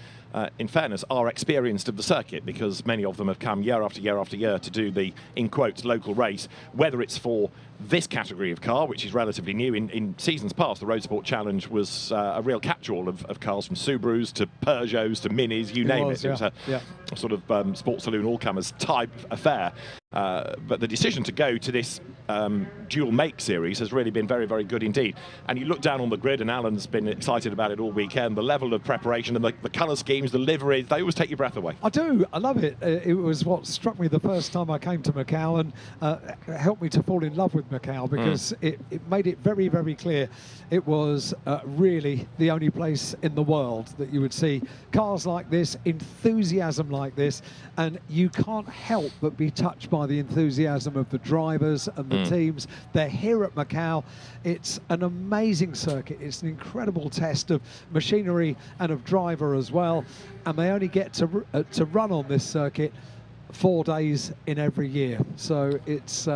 in fairness, are experienced of the circuit, because many of them have come year after year after year to do the, in quotes, local race, whether it's for this category of car, which is relatively new. In seasons past, the Road Sport Challenge was a real catch-all of cars, from Subarus to Peugeots to Minis, you name it. It was a sort of sports saloon all-comers type affair. But the decision to go to this dual make series has really been very, very good indeed. And you look down on the grid, and Alan's been excited about it all weekend. The level of preparation and the colour schemes, the liveries, they always take your breath away. I do. I love it. It was what struck me the first time I came to Macau, and helped me to fall in love with Macau, because it made it very, very clear it was really the only place in the world that you would see cars like this, enthusiasm like this, and you can't help but be touched by the enthusiasm of the drivers and the teams. They're here at Macau. It's an amazing circuit. It's an incredible test of machinery and of driver as well, and they only get to run on this circuit 4 days in every year. So it's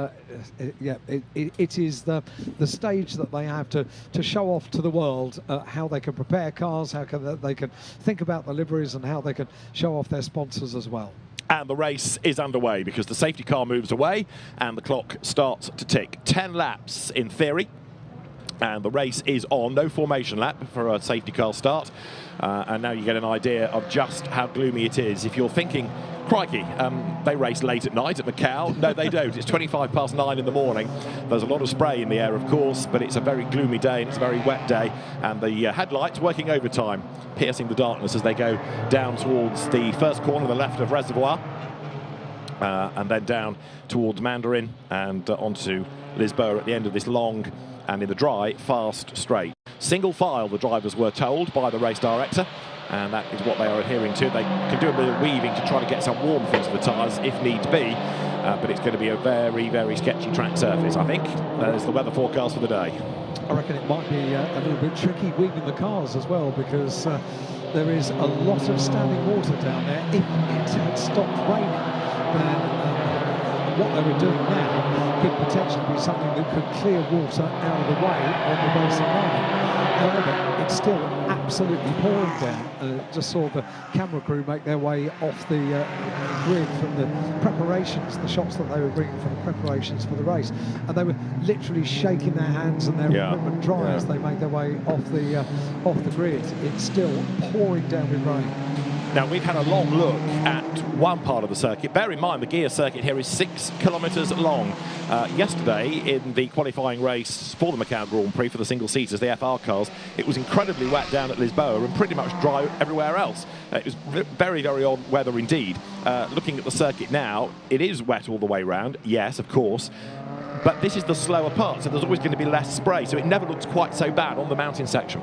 it is the stage that they have to show off to the world how they can prepare cars, how they can think about the liveries, and how they can show off their sponsors as well. And the race is underway because the safety car moves away and the clock starts to tick. 10 laps in theory. And the race is on. No formation lap for a safety car start. And now you get an idea of just how gloomy it is. If you're thinking, crikey, they race late at night at Macau. No, they don't. It's 9:25 in the morning. There's a lot of spray in the air, of course, but it's a very gloomy day and it's a very wet day. And the headlights working overtime, piercing the darkness as they go down towards the first corner on the left of Reservoir. And then down towards Mandarin and onto Lisboa at the end of this long and in the dry, fast straight. Single file, the drivers were told by the race director, and that is what they are adhering to. They can do a bit of weaving to try to get some warmth into the tyres if need be, but it's going to be a very, very sketchy track surface, I think. There's the weather forecast for the day. I reckon it might be a little bit tricky weaving the cars as well, because there is a lot of standing water down there. If it had stopped raining, then what they were doing now could potentially be something that could clear water out of the way on the racing line. However, it's still absolutely pouring down. Just saw the camera crew make their way off the grid from the preparations, the shots that they were bringing from the preparations for the race, and they were literally shaking their hands and their equipment dry as they made their way off the grid. It's still pouring down with rain. Now, we've had a long look at one part of the circuit. Bear in mind, the gear circuit here is 6 kilometres long. Yesterday, in the qualifying race for the Macau Grand Prix for the single-seaters, the FR cars, it was incredibly wet down at Lisboa and pretty much dry everywhere else. It was very, very odd weather indeed. Looking at the circuit now, it is wet all the way round, yes, of course. But this is the slower part, so there's always going to be less spray, so it never looks quite so bad on the mountain section.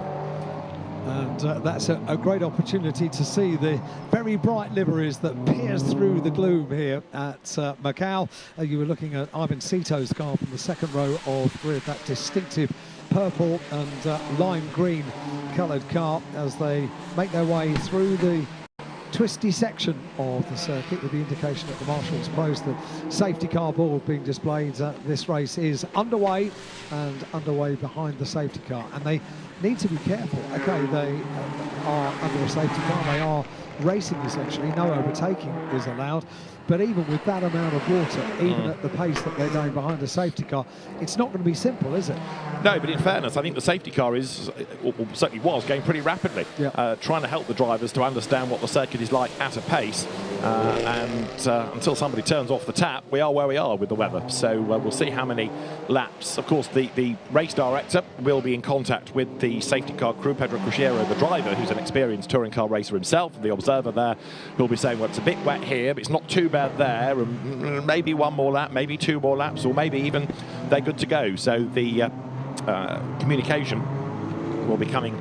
And that's a great opportunity to see the very bright liveries that pierce through the gloom here at Macau. You were looking at Ivan Cito's car from the second row of grid, that distinctive purple and lime green coloured car as they make their way through the twisty section of the circuit, with the indication at the marshal's post, the safety car board being displayed. This race is underway and underway behind the safety car, and they need to be careful. Okay, they are under a safety car, they are racing essentially, no overtaking is allowed, but even with that amount of water, even at the pace that they're going behind a safety car, it's not going to be simple, is it? No, but in fairness, I think the safety car is, or certainly was, going pretty rapidly, trying to help the drivers to understand what the circuit is like at a pace, and until somebody turns off the tap, we are where we are with the weather, so we'll see how many laps. Of course, the race director will be in contact with the safety car crew, Pedro Cruciero, the driver, who's an experienced touring car racer himself, and the observer there, who'll be saying, well, it's a bit wet here, but it's not too bad there, and maybe one more lap, maybe 2 more laps, or maybe even they're good to go. So the communication will be coming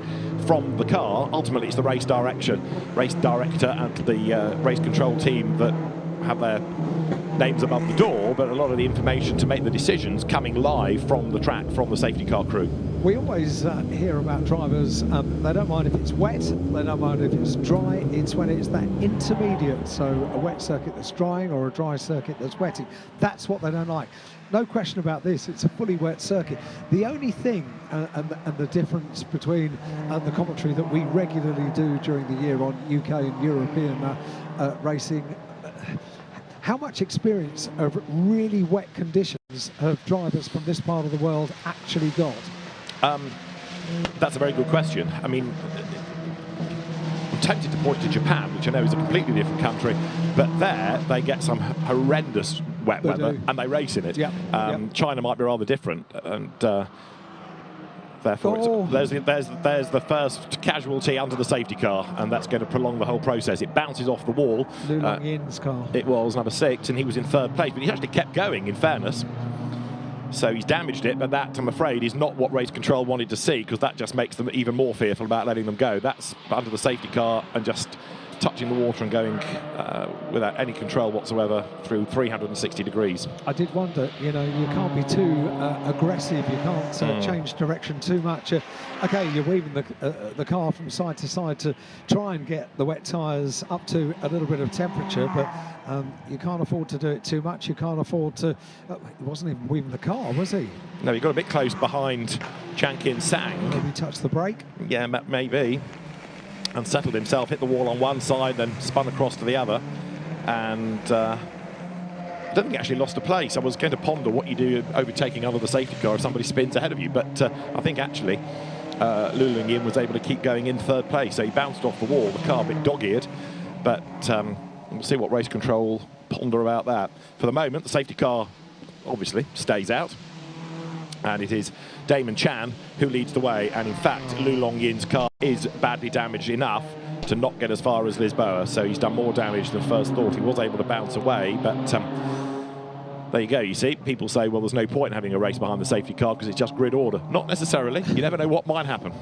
from the car. Ultimately, it's the race director and the race control team that have their names above the door, but a lot of the information to make the decisions coming live from the track, from the safety car crew. We always hear about drivers, they don't mind if it's wet, they don't mind if it's dry, it's when it's that intermediate, so a wet circuit that's drying or a dry circuit that's wetting, that's what they don't like. No question about this, it's a fully wet circuit. The only thing, and the difference between the commentary that we regularly do during the year on UK and European racing, how much experience of really wet conditions have drivers from this part of the world actually got? That's a very good question. I mean, I'm tempted to point to Japan, which I know is a completely different country, but there they get some horrendous wet weather and they race in it. China might be rather different, and therefore there's the first casualty under the safety car, and that's going to prolong the whole process. It bounces off the wall. Lu Longyin's car. It was number 6, and he was in 3rd place, but he actually kept going, in fairness. So he's damaged it, but that, I'm afraid, is not what race control wanted to see, because that just makes them even more fearful about letting them go. That's under the safety car and just touching the water and going without any control whatsoever through 360 degrees. I did wonder, you know, you can't be too aggressive, you can't change direction too much. Okay, you're weaving the car from side to side to try and get the wet tyres up to a little bit of temperature, but you can't afford to do it too much. You can't afford to... he wasn't even weaving the car, was he? No, he got a bit close behind Chankin Sang. Maybe touched the brake? Yeah, maybe. And settled himself, hit the wall on one side, then spun across to the other. And I don't think he actually lost a place. I was going to ponder what you do overtaking under the safety car if somebody spins ahead of you, but I think actually Lu Lingyin was able to keep going in third place. So he bounced off the wall, the car a bit dog-eared, but we'll see what race control ponder about that. For the moment, the safety car obviously stays out, and it is Damon Chan who leads the way, and in fact Lu Longyin's car is badly damaged enough to not get as far as Lisboa, so he's done more damage than first thought. He was able to bounce away, but there you go. You see, people say, well, there's no point in having a race behind the safety car because it's just grid order. Not necessarily. You never know what might happen.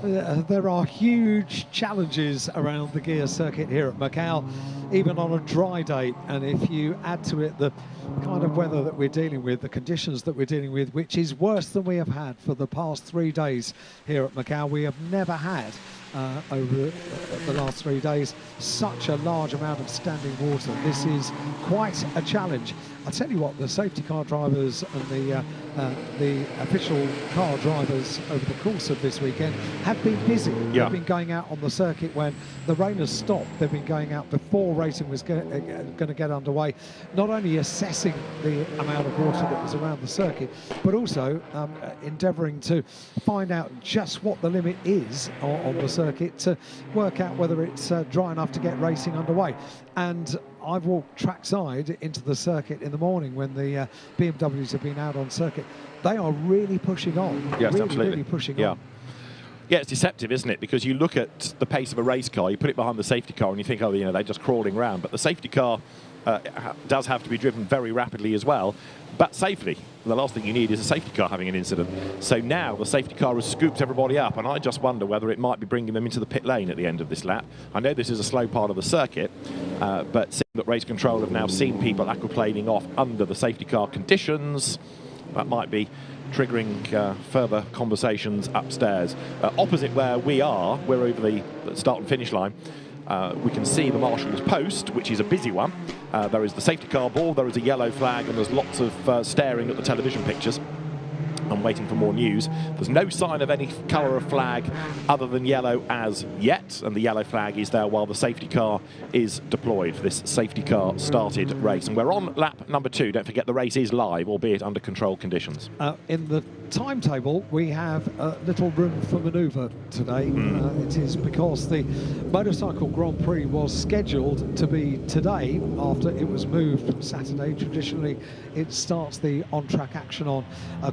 There are huge challenges around the gear circuit here at Macau, even on a dry day. And if you add to it the kind of weather that we're dealing with, the conditions that we're dealing with, which is worse than we have had for the past 3 days here at Macau. We have never had over the last 3 days such a large amount of standing water. This is quite a challenge. I'll tell you what, the safety car drivers and the official car drivers over the course of this weekend have been busy. Yeah. They've been going out on the circuit when the rain has stopped. They've been going out before racing was going to get underway, not only assessing the amount of water that was around the circuit, but also endeavouring to find out just what the limit is on the circuit to work out whether it's dry enough to get racing underway. And I've walked trackside into the circuit in the morning when the BMWs have been out on circuit. They are really pushing on. Yes, absolutely. Really pushing on. Yeah, it's deceptive, isn't it? Because you look at the pace of a race car, you put it behind the safety car, and you think, oh, you know, they're just crawling around. But the safety car does have to be driven very rapidly as well, but safely. The last thing you need is a safety car having an incident. So now the safety car has scooped everybody up, and I just wonder whether it might be bringing them into the pit lane at the end of this lap. I know this is a slow part of the circuit, but seeing that race control have now seen people aquaplaning off under the safety car conditions, that might be triggering further conversations upstairs. Opposite where we are, we're over the start and finish line. We can see the marshal's post, which is a busy one. There is the safety car board, there is a yellow flag, and there's lots of staring at the television pictures and waiting for more news. There's no sign of any colour of flag other than yellow as yet, and the yellow flag is there while the safety car is deployed for this safety car started race. And we're on lap number 2. Don't forget the race is live, albeit under controlled conditions. In the timetable, we have little room for manoeuvre today. It is because the Motorcycle Grand Prix was scheduled to be today after it was moved from Saturday. Traditionally, it starts the on-track action on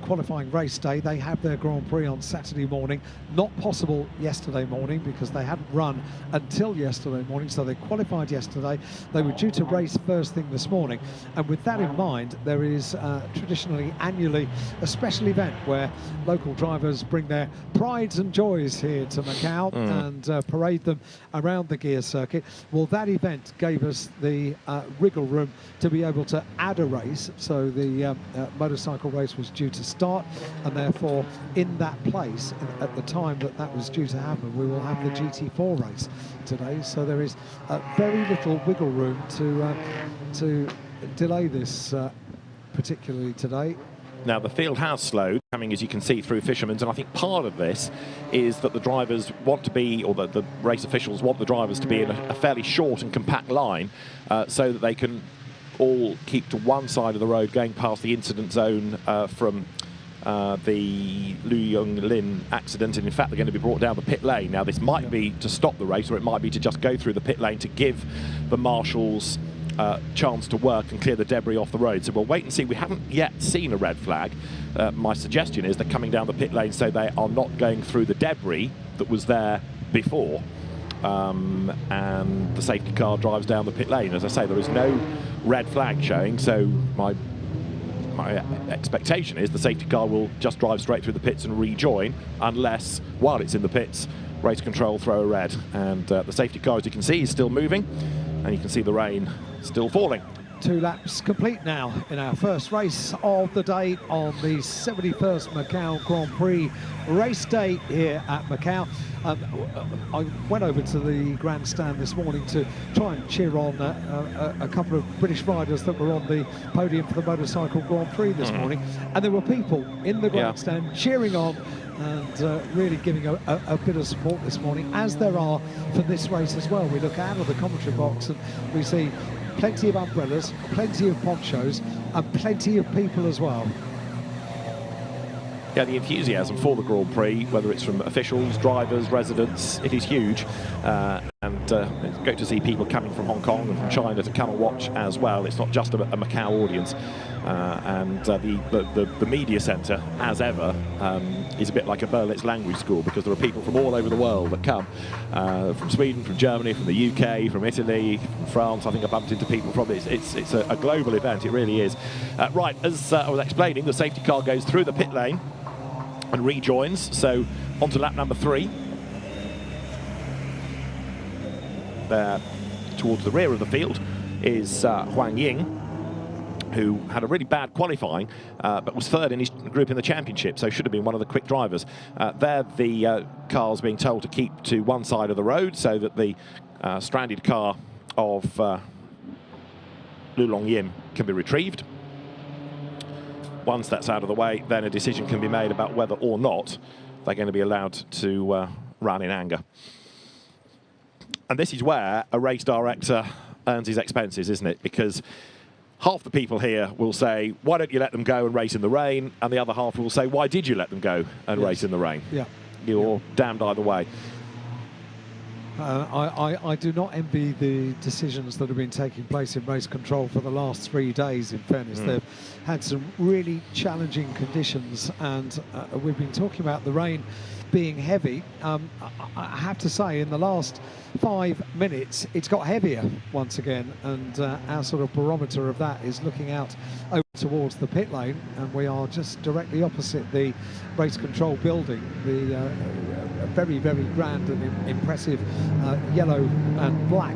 qualifying race day. They have their Grand Prix on Saturday morning. Not possible yesterday morning because they hadn't run until yesterday morning, so they qualified yesterday. They were due to race first thing this morning, and with that in mind, there is traditionally annually a special event where local drivers bring their prides and joys here to Macau and parade them around the gear circuit. Well, that event gave us the wriggle room to be able to add a race, so the motorcycle race was due to start, and therefore in that place at the time that was due to happen, we will have the GT4 race today. So there is very little wiggle room to delay this particularly today. Now, the field has slowed, coming, as you can see, through Fisherman's, and I think part of this is that the drivers want to be, or the race officials want the drivers to be in a fairly short and compact line so that they can all keep to one side of the road going past the incident zone from the Lu Yonglin accident, and in fact they're going to be brought down the pit lane. Now, this might be to stop the race, or it might be to just go through the pit lane to give the marshals chance to work and clear the debris off the road. So we'll wait and see. We haven't yet seen a red flag. My suggestion is they're coming down the pit lane so they are not going through the debris that was there before. And the safety car drives down the pit lane. As I say, there is no red flag showing, so my expectation is the safety car will just drive straight through the pits and rejoin, unless, while it's in the pits, race control throw a red. And the safety car, as you can see, is still moving, and you can see the rain still falling. 2 laps complete now in our first race of the day on the 71st Macau Grand Prix race day here at Macau. I went over to the grandstand this morning to try and cheer on a couple of British riders that were on the podium for the Motorcycle Grand Prix this morning, and there were people in the grandstand cheering on and really giving a bit of support this morning, as there are for this race as well. We look out of the commentary box and we see plenty of umbrellas, plenty of ponchos, and plenty of people as well. Yeah, the enthusiasm for the Grand Prix, whether it's from officials, drivers, residents, it is huge. And it's great to see people coming from Hong Kong and from China to come and watch as well. It's not just a Macau audience. And the media centre, as ever, is a bit like a Berlitz language school, because there are people from all over the world that come, from Sweden, from Germany, from the UK, from Italy, from France. I think I bumped into people from it. It's a global event, it really is. Right, as I was explaining, the safety car goes through the pit lane and rejoins, so onto lap number 3. There, towards the rear of the field, is Huang Ying, who had a really bad qualifying, but was third in his group in the championship, so should have been one of the quick drivers. There, the car's being told to keep to one side of the road so that the stranded car of Lu Longyim can be retrieved. Once that's out of the way, then a decision can be made about whether or not they're going to be allowed to run in anger. And this is where a race director earns his expenses, isn't it? Because half the people here will say, why don't you let them go and race in the rain? And the other half will say, why did you let them go and race in the rain? Yeah. You're damned either way. I do not envy the decisions that have been taking place in race control for the last 3 days, in fairness. They've had some really challenging conditions, and we've been talking about the rain being heavy. I have to say, in the last 5 minutes, it's got heavier once again, and our sort of barometer of that is looking out over towards the pit lane, and we are just directly opposite the race control building, the very, very grand and impressive yellow and black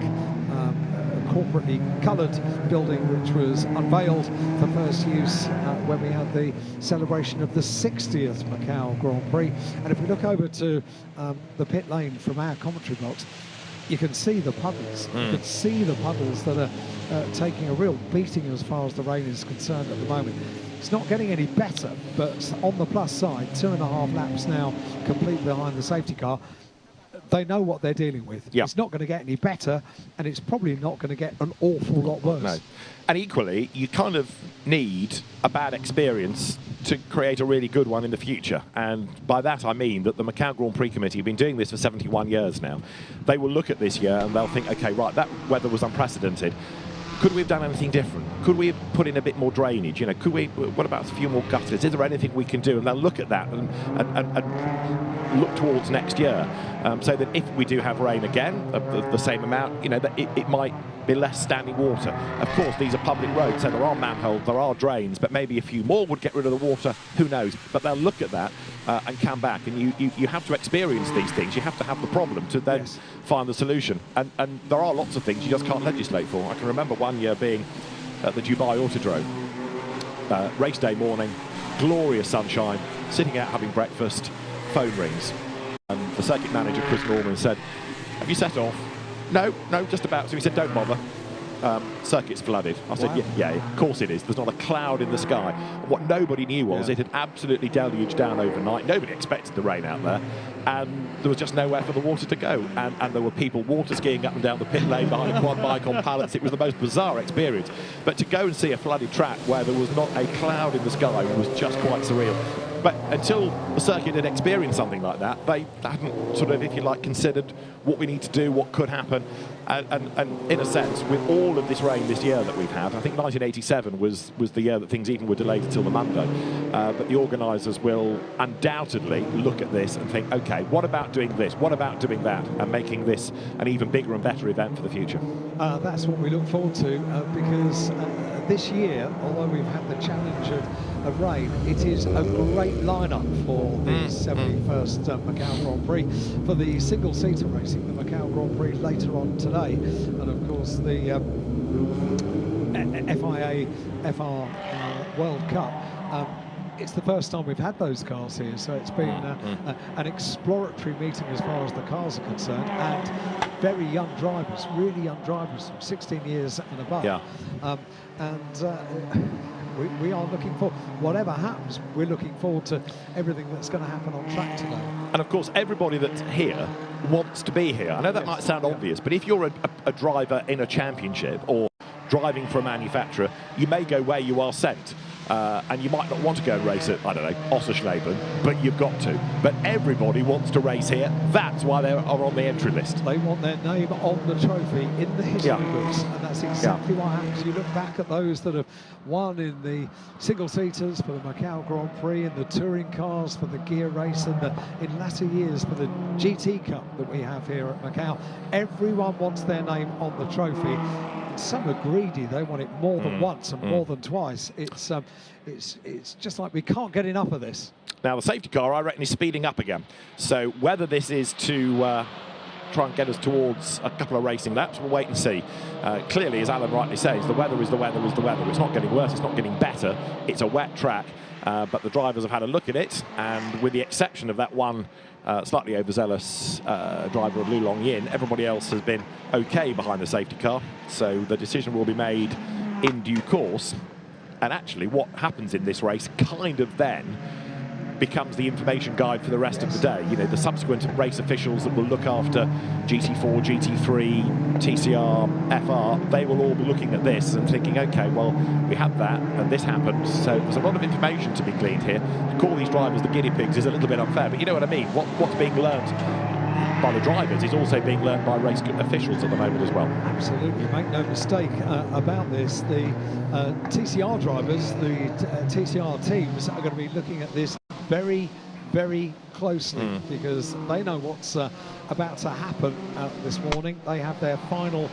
corporately coloured building, which was unveiled for first use when we had the celebration of the 60th Macau Grand Prix. And if we look over to the pit lane from our commentary box, you can see the puddles. You can see the puddles that are taking a real beating as far as the rain is concerned at the moment. It's not getting any better, but on the plus side, 2.5 laps now complete behind the safety car. They know what they're dealing with. Yep. It's not going to get any better, and it's probably not going to get an awful lot worse. No. And equally, you kind of need a bad experience to create a really good one in the future. And by that I mean that the Macau Grand Prix Committee have been doing this for 71 years now. They will look at this year and they'll think, okay, right, that weather was unprecedented. Could we have done anything different? Could we have put in a bit more drainage? You know, could we? What about a few more gutters? Is there anything we can do? And they'll look at that and look towards next year, so that if we do have rain again of the same amount, you know, that it might be less standing water. Of course, these are public roads, so there are manholes, there are drains, but maybe a few more would get rid of the water. Who knows? But they'll look at that and come back. And you have to experience these things. You have to have the problem to then find the solution. And there are lots of things you just can't legislate for. I can remember one year being at the Dubai Autodrome, race day morning, glorious sunshine, sitting out having breakfast, phone rings, and the circuit manager Chris Norman said, "Have you set off?" No, just about. So he said, "Don't bother. Circuit's flooded." I said, yeah, of course it is. There's not a cloud in the sky. And what nobody knew was it had absolutely deluged down overnight. Nobody expected the rain out there, and there was just nowhere for the water to go. And there were people water skiing up and down the pit lane behind a quad bike on pallets. It was the most bizarre experience. But to go and see a flooded track where there was not a cloud in the sky was just quite surreal. But until the circuit had experienced something like that, they hadn't sort of, if you like, considered what we need to do, what could happen. And in a sense, with all of this rain this year that we've had, I think 1987 was the year that things even were delayed until the Monday. But the organisers will undoubtedly look at this and think, OK, what about doing this? What about doing that? And making this an even bigger and better event for the future. That's what we look forward to, because this year, although we've had the challenge of rain, it is a great lineup for the 71st Macau Grand Prix. For the single-seater racing, the Macau Grand Prix later on today, and of course the FIA FR World Cup. It's the first time we've had those cars here, so it's been an exploratory meeting as far as the cars are concerned, and very young drivers, really young drivers from 16 years and above. Yeah. We are looking for, whatever happens, we're looking forward to everything that's going to happen on track today. And of course, everybody that's here wants to be here. I know that might sound obvious, but if you're a driver in a championship or driving for a manufacturer, you may go where you are sent. And you might not want to go and race at, I don't know, Ossersleben, but you've got to. But everybody wants to race here. That's why they are on the entry list. They want their name on the trophy in the history books, and that's exactly what happens. You look back at those that have won in the single-seaters for the Macau Grand Prix, in the touring cars for the gear race, and in latter years for the GT Cup that we have here at Macau. Everyone wants their name on the trophy. Some are greedy; they want it more than once and more than twice. It's just like we can't get enough of this. Now the safety car, I reckon, is speeding up again. So whether this is to try and get us towards a couple of racing laps, we'll wait and see. Clearly, as Alan rightly says, the weather is the weather is the weather. It's not getting worse. It's not getting better. It's a wet track, but the drivers have had a look at it, and with the exception of that one slightly overzealous driver of Lu Long Yin, everybody else has been okay behind the safety car. So the decision will be made in due course. And actually, what happens in this race kind of then becomes the information guide for the rest of the day. You know, the subsequent race officials that will look after GT4, GT3, TCR, FR, they will all be looking at this and thinking, okay, well, we had that and this happened. So there's a lot of information to be gleaned here. To call these drivers the guinea pigs is a little bit unfair, but you know what I mean. What's being learned by the drivers is also being learned by race officials at the moment as well. Absolutely, make no mistake about this. The TCR drivers, the TCR teams are going to be looking at this very, very closely because they know what's about to happen this morning. They have their final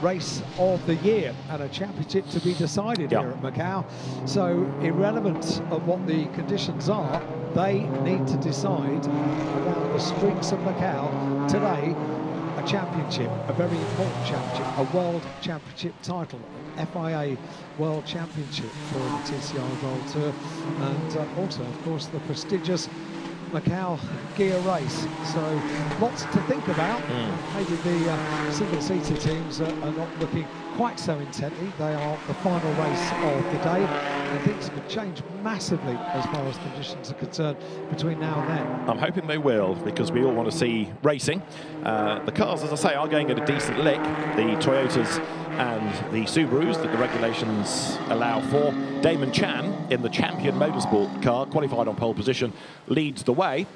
race of the year and a championship to be decided here at Macau. So irrelevant of what the conditions are, they need to decide around the streets of Macau today a championship, a very important championship, a world championship title, FIA World Championship for the TCR World Tour, and also, of course, the prestigious Macau gear race. So lots to think about. Maybe the single-seater teams are not looking quite so intently. They are the final race of the day, and things could change massively as far as conditions are concerned between now and then. I'm hoping they will, because we all want to see racing. The cars, as I say, are going at a decent lick. The Toyotas and the Subarus that the regulations allow for. Damon Chan, in the Champion Motorsport car, qualified on pole position, leads the way,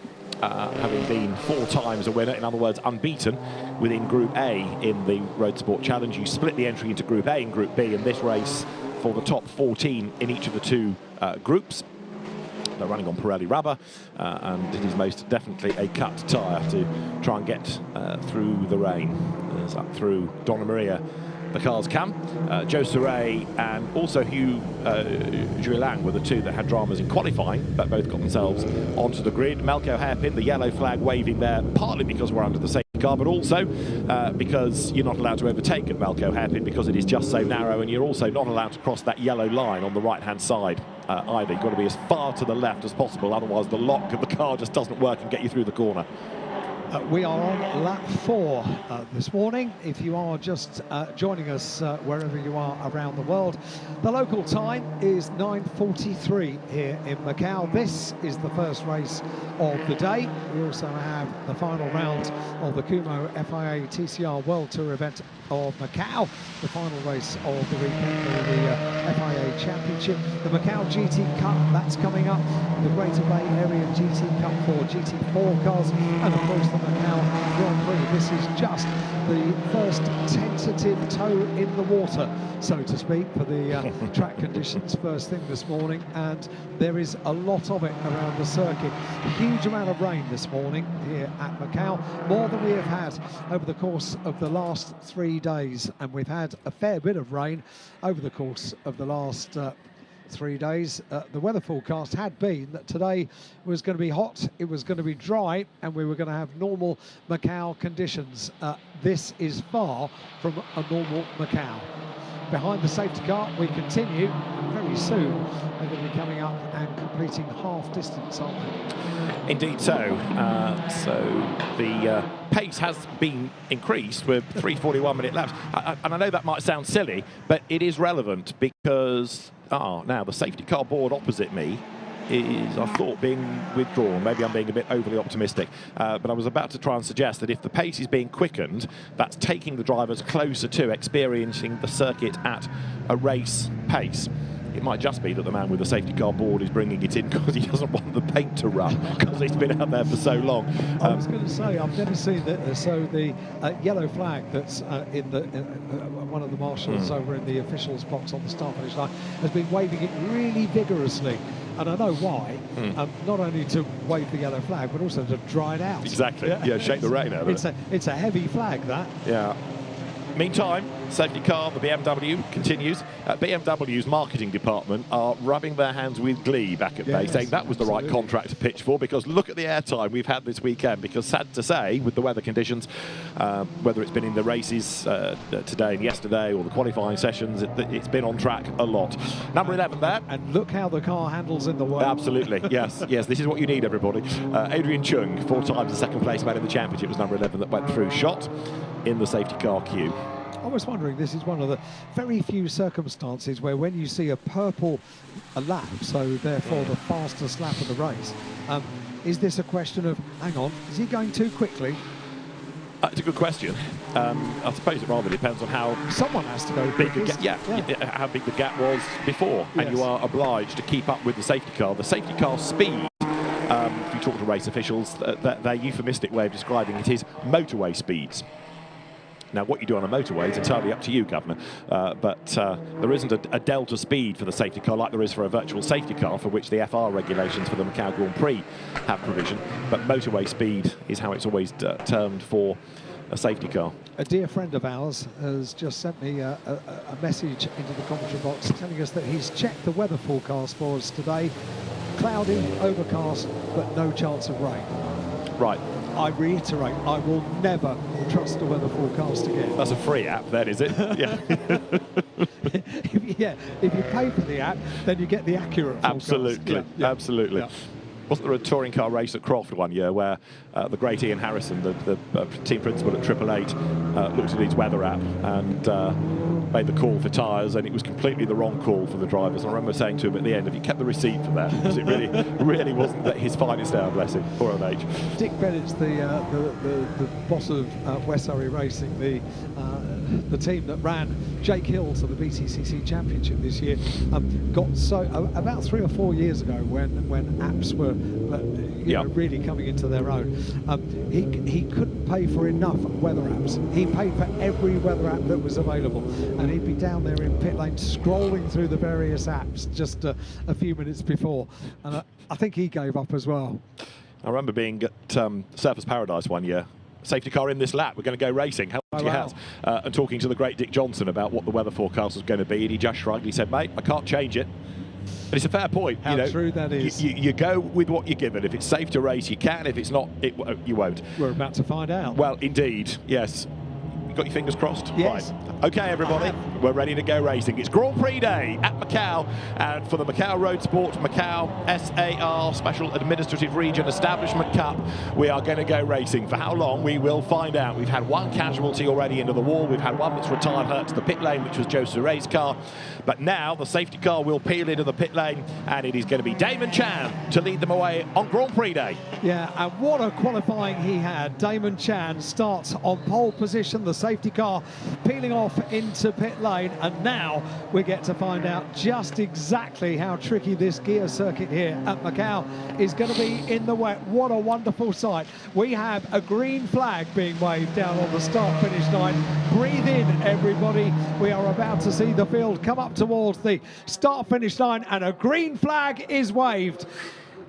having been 4 times a winner, in other words, unbeaten within Group A in the Road Sport Challenge. You split the entry into Group A and Group B in this race for the top 14 in each of the 2 groups. They're running on Pirelli rubber, and it is most definitely a cut tyre to try and get through the rain. There's up through Donna Maria. The cars come. Joe Suray and also Hugh Juelang were the 2 that had dramas in qualifying, but both got themselves onto the grid. Malco Hairpin, the yellow flag waving there, partly because we're under the safety car, but also because you're not allowed to overtake at Malco Hairpin because it is just so narrow, and you're also not allowed to cross that yellow line on the right-hand side either. You've got to be as far to the left as possible, otherwise the lock of the car just doesn't work and get you through the corner. We are on lap 4 this morning. If you are just joining us wherever you are around the world, the local time is 9:43 here in Macau. This is the first race of the day. We also have the final round of the Kumo FIA TCR World Tour event of Macau, the final race of the weekend for the FIA Championship. The Macau GT Cup, that's coming up. The Greater Bay Area GT Cup for GT4 cars, and of course the Macau Grand Prix. This is just the first tentative toe in the water, so to speak, for the track conditions first thing this morning, and there is a lot of it around the circuit. A huge amount of rain this morning here at Macau, more than we have had over the course of the last 3 days, and we've had a fair bit of rain over the course of the last 3 days. The weather forecast had been that today was going to be hot, it was going to be dry, and we were going to have normal Macau conditions. This is far from a normal Macau. Behind the safety car we continue, and very soon they're going to be coming up and completing half distance, aren't they? Indeed so. So the pace has been increased with 3:41 minute laps. And I know that might sound silly, but it is relevant because now the safety car board opposite me is, I thought, being withdrawn. Maybe I'm being a bit overly optimistic, but I was about to try and suggest that if the pace is being quickened, that's taking the drivers closer to experiencing the circuit at a race pace. It might just be that the man with the safety car board is bringing it in because he doesn't want the paint to run because it's been out there for so long. I was going to say, I've never seen that. So the yellow flag that's in the one of the marshals over in the officials box on the start finish line has been waving it really vigorously. And I know why, not only to wave the yellow flag, but also to dry it out. Exactly, yeah, shake the rain out of it. It's a heavy flag, that. Yeah. Meantime, safety car, the BMW, continues. BMW's marketing department are rubbing their hands with glee back at base, saying that was the right contract to pitch for, because look at the airtime we've had this weekend, because sad to say, with the weather conditions, whether it's been in the races today and yesterday or the qualifying sessions, it's been on track a lot. Number 11 there. And look how the car handles in the way. Absolutely, yes, yes, this is what you need, everybody. Adrian Chung, 4 times the second place man in the championship, was number 11 that went through shot in the safety car queue. I was wondering, this is one of the very few circumstances where when you see a purple lap, so therefore the fastest lap of the race, is this a question of, hang on, is he going too quickly? It's a good question. I suppose it rather depends on how someone has to go big how big the gap was before, and you are obliged to keep up with the safety car. The safety car speed, if you talk to race officials, their euphemistic way of describing it is motorway speeds. Now, what you do on a motorway is entirely up to you, Governor, but there isn't a delta speed for the safety car like there is for a virtual safety car, for which the FR regulations for the Macau Grand Prix have provision. But motorway speed is how it's always termed for a safety car. A dear friend of ours has just sent me a message into the commentary box telling us that he's checked the weather forecast for us today. Cloudy, overcast, but no chance of rain. Right. I reiterate, I will never trust the weather forecast again. That's a free app then, is it? Yeah. If you pay for the app, then you get the accurate forecast. Absolutely, absolutely. Yeah. Wasn't there a touring car race at Croft one year where the great Ian Harrison, the team principal at 888, looked at his weather app and made the call for tyres, and it was completely the wrong call for the drivers. And I remember saying to him at the end, have you kept the receipt for that? Because it really wasn't his finest hour, bless him, poor old age. Dick Bennett's the boss of West Surrey Racing, the team that ran Jake Hill to the BTCC Championship this year, got so about 3 or 4 years ago when apps were really coming into their own. He couldn't pay for enough weather apps. He paid for every weather app that was available, and he'd be down there in pit lane scrolling through the various apps just a few minutes before, and I think he gave up as well. I remember being at Surfers Paradise one year. Safety car in this lap, we're going to go racing. How much he has? And talking to the great Dick Johnson about what the weather forecast was going to be, and he just shrugged. He said, mate, I can't change it. And it's a fair point. How true that is. You go with what you're given. If it's safe to race, you can. If it's not, you won't. We're about to find out. Well, indeed, yes. You got your fingers crossed? Yes. Right. OK, everybody, we're ready to go racing. It's Grand Prix Day at Macau, and for the Macau Road Sport Macau SAR Special Administrative Region Establishment Cup, we are going to go racing. For how long, we will find out. We've had one casualty already into the wall. We've had one that's retired hurt to the pit lane, which was Joe Suray's car. But now the safety car will peel into the pit lane, and it is going to be Damon Chan to lead them away on Grand Prix Day. Yeah, and what a qualifying he had. Damon Chan starts on pole position. The safety car peeling off into pit lane, and now we get to find out just exactly how tricky this gear circuit here at Macau is going to be in the wet. What a wonderful sight. We have a green flag being waved down on the start-finish line. Breathe in, everybody. We are about to see the field come up towards the start-finish line, and a green flag is waved.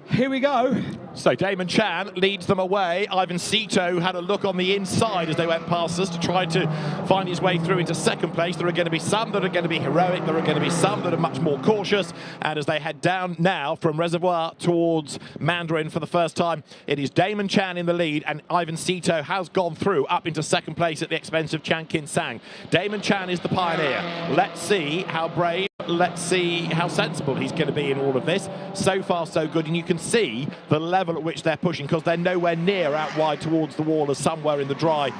Here we go. So Damon Chan leads them away. Ivan Sito had a look on the inside as they went past us to try to find his way through into second place. There are going to be some that are going to be heroic. There are going to be some that are much more cautious. And as they head down now from Reservoir towards Mandarin for the first time, it is Damon Chan in the lead, and Ivan Sito has gone through up into second place at the expense of Chan Kin Sang. Damon Chan is the pioneer. Let's see how brave, let's see how sensible he's going to be in all of this. So far, so good. And you can see the level at which they're pushing, because they're nowhere near out wide towards the wall as somewhere in the dry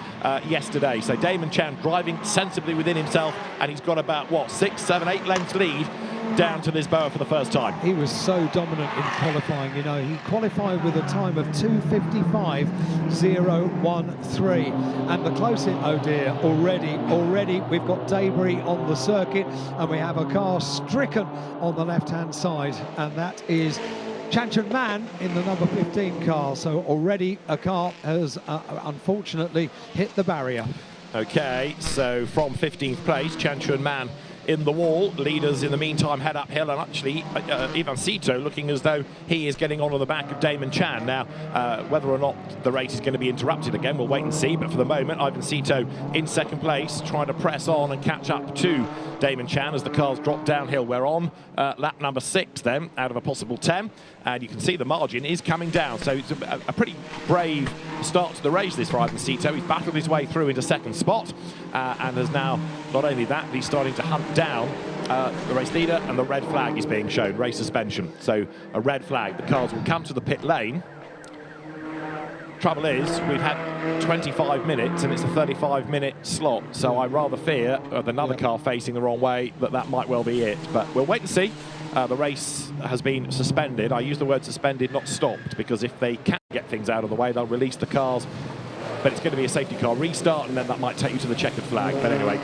yesterday. So Damon Chan driving sensibly within himself, and he's got about, what, 6, 7, 8 lengths lead down to Lisboa for the first time. He was so dominant in qualifying, you know. He qualified with a time of 2:55.013, and the close-in, oh dear, already we've got debris on the circuit, and we have a car stricken on the left-hand side, and that is Chanchan Man in the number 15 car. So already a car has unfortunately hit the barrier. Okay, so from 15th place, Chanchan Man in the wall. Leaders in the meantime head uphill, and actually Ivan Sito looking as though he is getting on the back of Damon Chan. Now, whether or not the race is going to be interrupted again, we'll wait and see, but for the moment, Ivan Sito in second place, trying to press on and catch up to Damon Chan as the cars drop downhill. We're on lap number 6 then, out of a possible 10, and you can see the margin is coming down, so it's a pretty brave start to the race this for Ivan Sito. He's battled his way through into second spot, and has now, not only that, he's starting to hunt down the race leader, and the red flag is being shown, race suspension. So a red flag, the cars will come to the pit lane. Trouble is, we've had 25 minutes and it's a 35-minute slot, so I rather fear with another car facing the wrong way that might well be it, but we'll wait and see. The race has been suspended. I use the word suspended, not stopped, because if they can get things out of the way, they'll release the cars, but it's going to be a safety car restart, and then that might take you to the checkered flag. But anyway,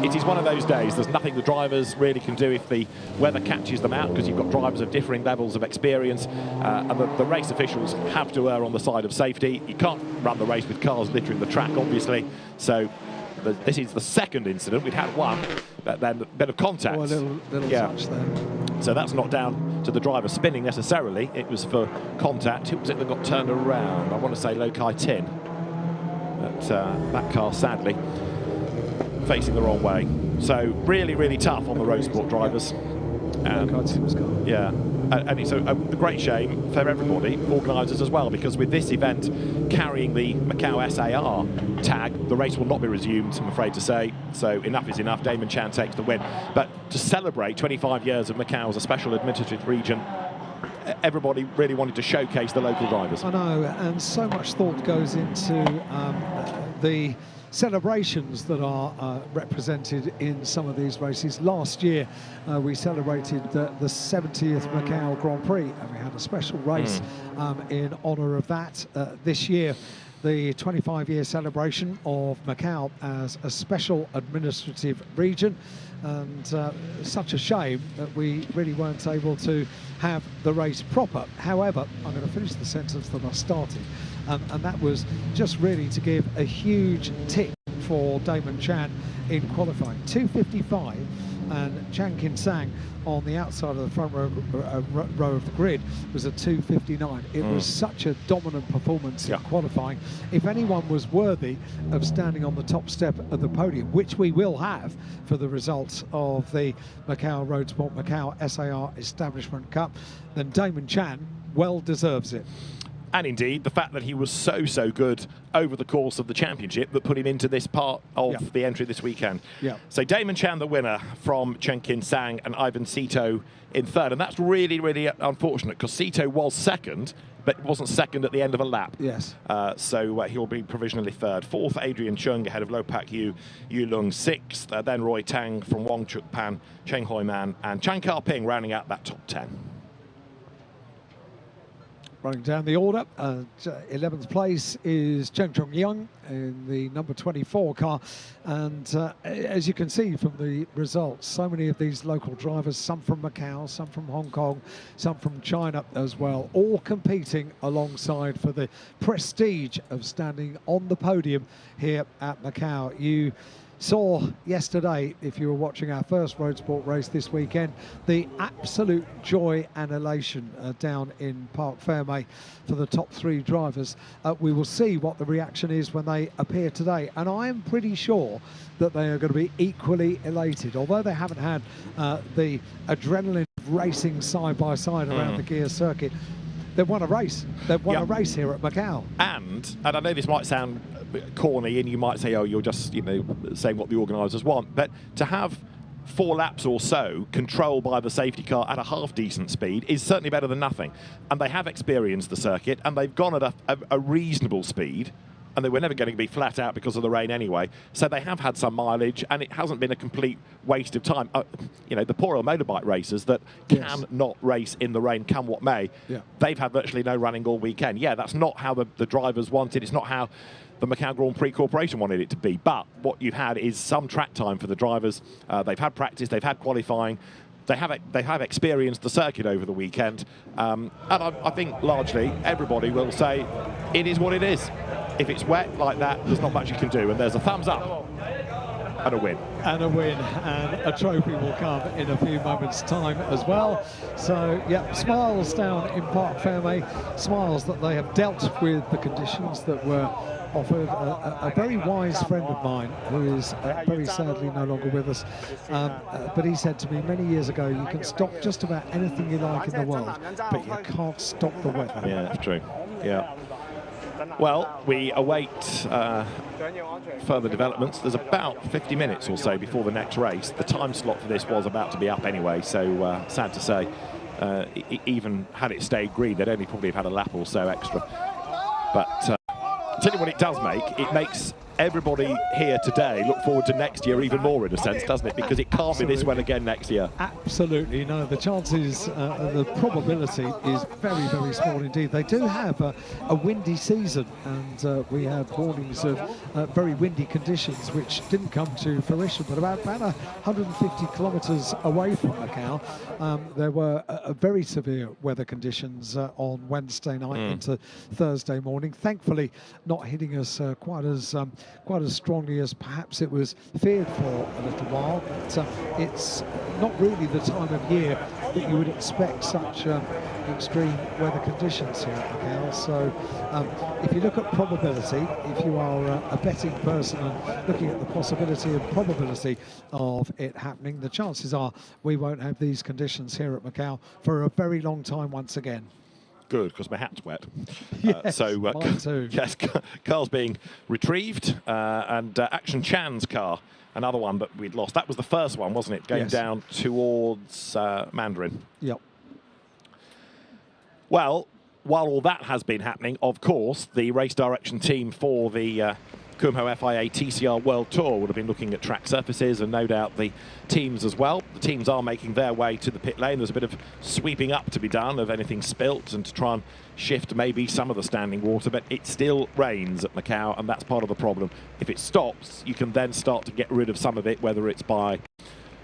it is one of those days. There's nothing the drivers really can do if the weather catches them out, because you've got drivers of differing levels of experience, and the race officials have to err on the side of safety. You can't run the race with cars littering the track, obviously, so this is the second incident. We'd had one, but then a bit of contact. Oh, a little touch there. So that's not down to the driver spinning necessarily. It was for contact. Who was it that got turned around? I want to say Lokai Tin. But that car, sadly, facing the wrong way. So really tough on the road sport drivers. And, yeah, and it's a great shame for everybody, organisers as well, because with this event carrying the Macau SAR tag, the race will not be resumed, I'm afraid to say. So enough is enough. Damon Chan takes the win. But to celebrate 25 years of Macau as a special administrative region, everybody really wanted to showcase the local drivers. I know, and so much thought goes into the celebrations that are represented in some of these races. Last year we celebrated the 70th Macau Grand Prix, and we had a special race in honour of that. This year, the 25-year celebration of Macau as a special administrative region, and such a shame that we really weren't able to have the race proper. However, I'm going to finish the sentence that I started, and that was just really to give a huge tick for Damon Chan in qualifying. 2:55, and Chan Kin Sang on the outside of the front row of the grid was a 2:59. It was such a dominant performance in qualifying. If anyone was worthy of standing on the top step of the podium, which we will have for the results of the Macau Road Sport Macau SAR Establishment Cup, then Damon Chan well deserves it. And indeed, the fact that he was so good over the course of the championship that put him into this part of the entry this weekend. So Damon Chan, the winner, from Chen Kin Sang, and Ivan Sito in third. And that's really unfortunate, because Sito was second, but wasn't second at the end of a lap. So he'll be provisionally third. Fourth, Adrian Chung ahead of Lopak Yu Lung. Sixth, then Roy Tang from Wong Chuk Pan, Cheng Hoi Man, and Chan Kao Ping rounding out that top 10. running down the order. 11th place is Cheng Chong Young in the number 24 car. And as you can see from the results, so many of these local drivers, some from Macau, some from Hong Kong, some from China as well, all competing alongside for the prestige of standing on the podium here at Macau. You saw yesterday, if you were watching our first road sport race this weekend, the absolute joy and elation down in Parc Fermé for the top 3 drivers. We will see what the reaction is when they appear today, and I am pretty sure that they are going to be equally elated, although they haven't had the adrenaline of racing side by side around the gear circuit. They've won a race. They've won a race here at Macau. And I know this might sound corny, and you might say, oh, you're just, you know, saying what the organisers want, but to have 4 laps or so controlled by the safety car at a half-decent speed is certainly better than nothing. And they have experienced the circuit, and they've gone at a reasonable speed, and they were never going to be flat out because of the rain anyway. So they have had some mileage, and it hasn't been a complete waste of time. You know, the poor old motorbike racers that cannot race in the rain, come what may, they've had virtually no running all weekend. Yeah, that's not how the drivers wanted. It's not how the Macau Grand Prix Corporation wanted it to be. But what you've had is some track time for the drivers. They've had practice, they've had qualifying. They have experienced the circuit over the weekend. And I think largely everybody will say it is what it is. If it's wet like that, there's not much you can do. And there's a thumbs up and a win. And a win, and a trophy will come in a few moments' time as well. So, yeah, smiles down in Parc Fermé, smiles that they have dealt with the conditions that were offered. A very wise friend of mine, who is very sadly no longer with us, but he said to me many years ago, you can stop just about anything you like in the world, but you can't stop the weather. Yeah, that's true. Yeah. Well, we await further developments. There's about 50 minutes or so before the next race. The time slot for this was about to be up anyway, so sad to say, even had it stayed green, they'd only probably have had a lap or so extra. But I'll tell you what it does make. It makes everybody here today look forward to next year even more, in a sense, doesn't it? Because it can't be this well again next year. Absolutely. No, the chances, the probability is very, very small indeed. They do have a windy season, and we had warnings of very windy conditions, which didn't come to fruition. But about 150 kilometres away from Macau, there were very severe weather conditions on Wednesday night into Thursday morning. Thankfully, not hitting us quite as strongly as perhaps it was feared for a little while, but it's not really the time of year that you would expect such extreme weather conditions here at Macau. So if you look at probability, if you are a betting person and looking at the possibility and probability of it happening, the chances are we won't have these conditions here at Macau for a very long time once again. Good, because my hat's wet. Yes, so mine too. Yes, car's being retrieved, and Action Chan's car, another one that we'd lost. That was the first one, wasn't it? Going down towards Mandarin. Yep. Well, while all that has been happening, of course, the race direction team for the Kumho FIA TCR World Tour would have been looking at track surfaces, and no doubt the teams as well. The teams are making their way to the pit lane. There's a bit of sweeping up to be done of anything spilt, and to try and shift maybe some of the standing water, but it still rains at Macau, and that's part of the problem. If it stops, you can then start to get rid of some of it, whether it's by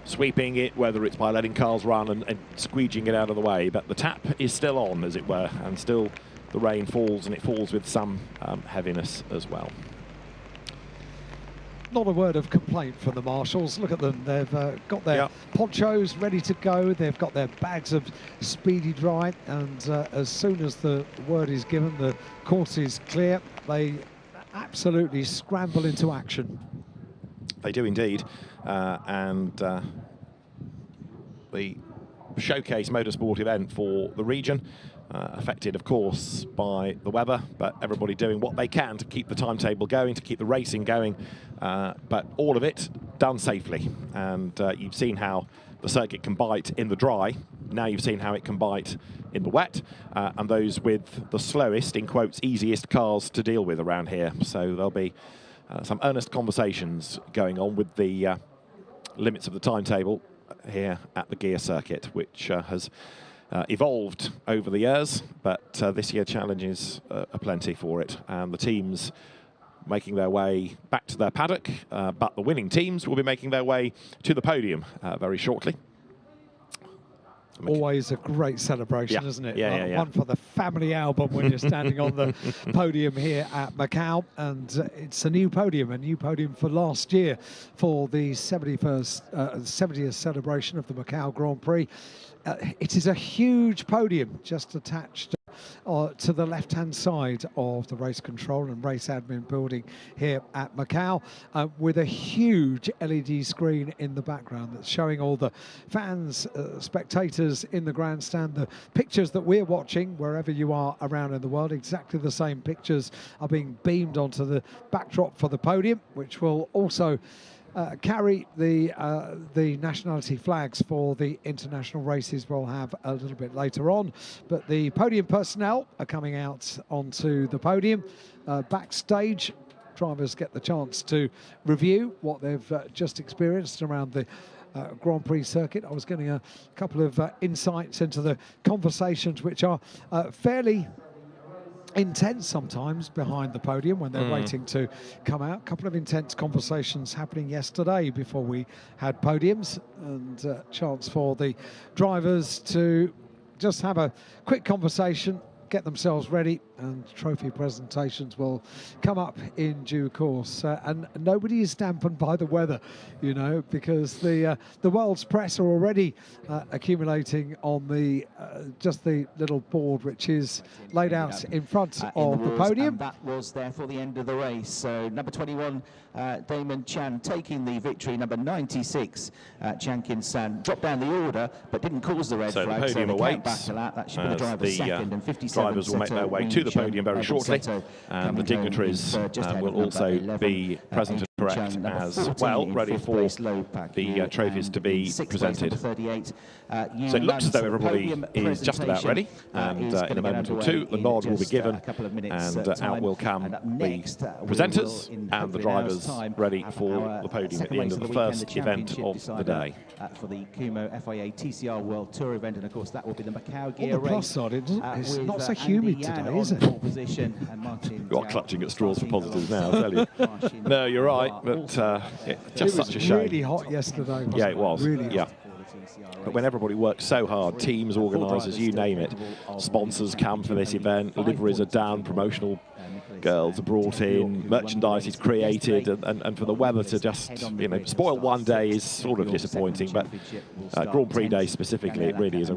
sweeping it, whether it's by letting cars run and squeegeeing it out of the way. But the tap is still on, as it were, and still the rain falls, and it falls with some heaviness as well. Not a word of complaint from the marshals. Look at them. They've got their ponchos ready to go. They've got their bags of speedy dry. And as soon as the word is given, the course is clear, they absolutely scramble into action. They do indeed. And the showcase motorsport event for the region, affected, of course, by the weather, but everybody doing what they can to keep the timetable going, to keep the racing going, but all of it done safely. And you've seen how the circuit can bite in the dry. Now you've seen how it can bite in the wet, and those with the slowest, in quotes, easiest cars to deal with around here. So there'll be some earnest conversations going on with the limits of the timetable here at the gear circuit, which has evolved over the years, but this year challenges are plenty for it, and the teams making their way back to their paddock, but the winning teams will be making their way to the podium very shortly. Always a great celebration, isn't it? Yeah. One for the family album when you're standing on the podium here at Macau, and it's a new podium for last year for the 70th celebration of the Macau Grand Prix. It is a huge podium just attached to the left-hand side of the race control and race admin building here at Macau, with a huge LED screen in the background that's showing all the fans, spectators in the grandstand. The pictures that we're watching, wherever you are around in the world, exactly the same pictures are being beamed onto the backdrop for the podium, which will also carry the nationality flags for the international races we'll have a little bit later on. But the podium personnel are coming out onto the podium. Backstage, drivers get the chance to review what they've just experienced around the Grand Prix circuit. I was getting a couple of insights into the conversations, which are fairly intense sometimes behind the podium when they're waiting to come out. A couple of intense conversations happening yesterday before we had podiums, and chance for the drivers to just have a quick conversation, get themselves ready, and trophy presentations will come up in due course. And nobody is dampened by the weather, you know, because the world's press are already accumulating on the just the little board which is laid out in front of the podium. And that was there for the end of the race. So number 21, Damon Chan taking the victory. Number 96, Chan Kin San dropped down the order but didn't cause the red so flag. The podium so awaits. That should be the driver's second, and 57 drivers will make their way to the podium very shortly, and the dignitaries will also be present and correct as well, ready for the trophies to be presented. So it looks as though everybody is just about ready, and in a moment or two the nod will be given, and out will come the presenters and the drivers ready for the podium at the end of the first event of the day. For the Kumo FIA TCR World Tour event, and of course that will be the Macau gear race. On the plus side, it's not so humid today, is it? You are clutching at straws for positives now, I tell you. No, you're right, but just such a shame. It was really hot yesterday, wasn't Yeah, it was. Really hot. But when everybody works so hard, teams, organisers, you name it, sponsors come for this event, liveries are done, promotional girls are brought in, merchandise is created, and for the weather to just, you know, spoil one day is sort of disappointing, but Grand Prix Day specifically, it really is a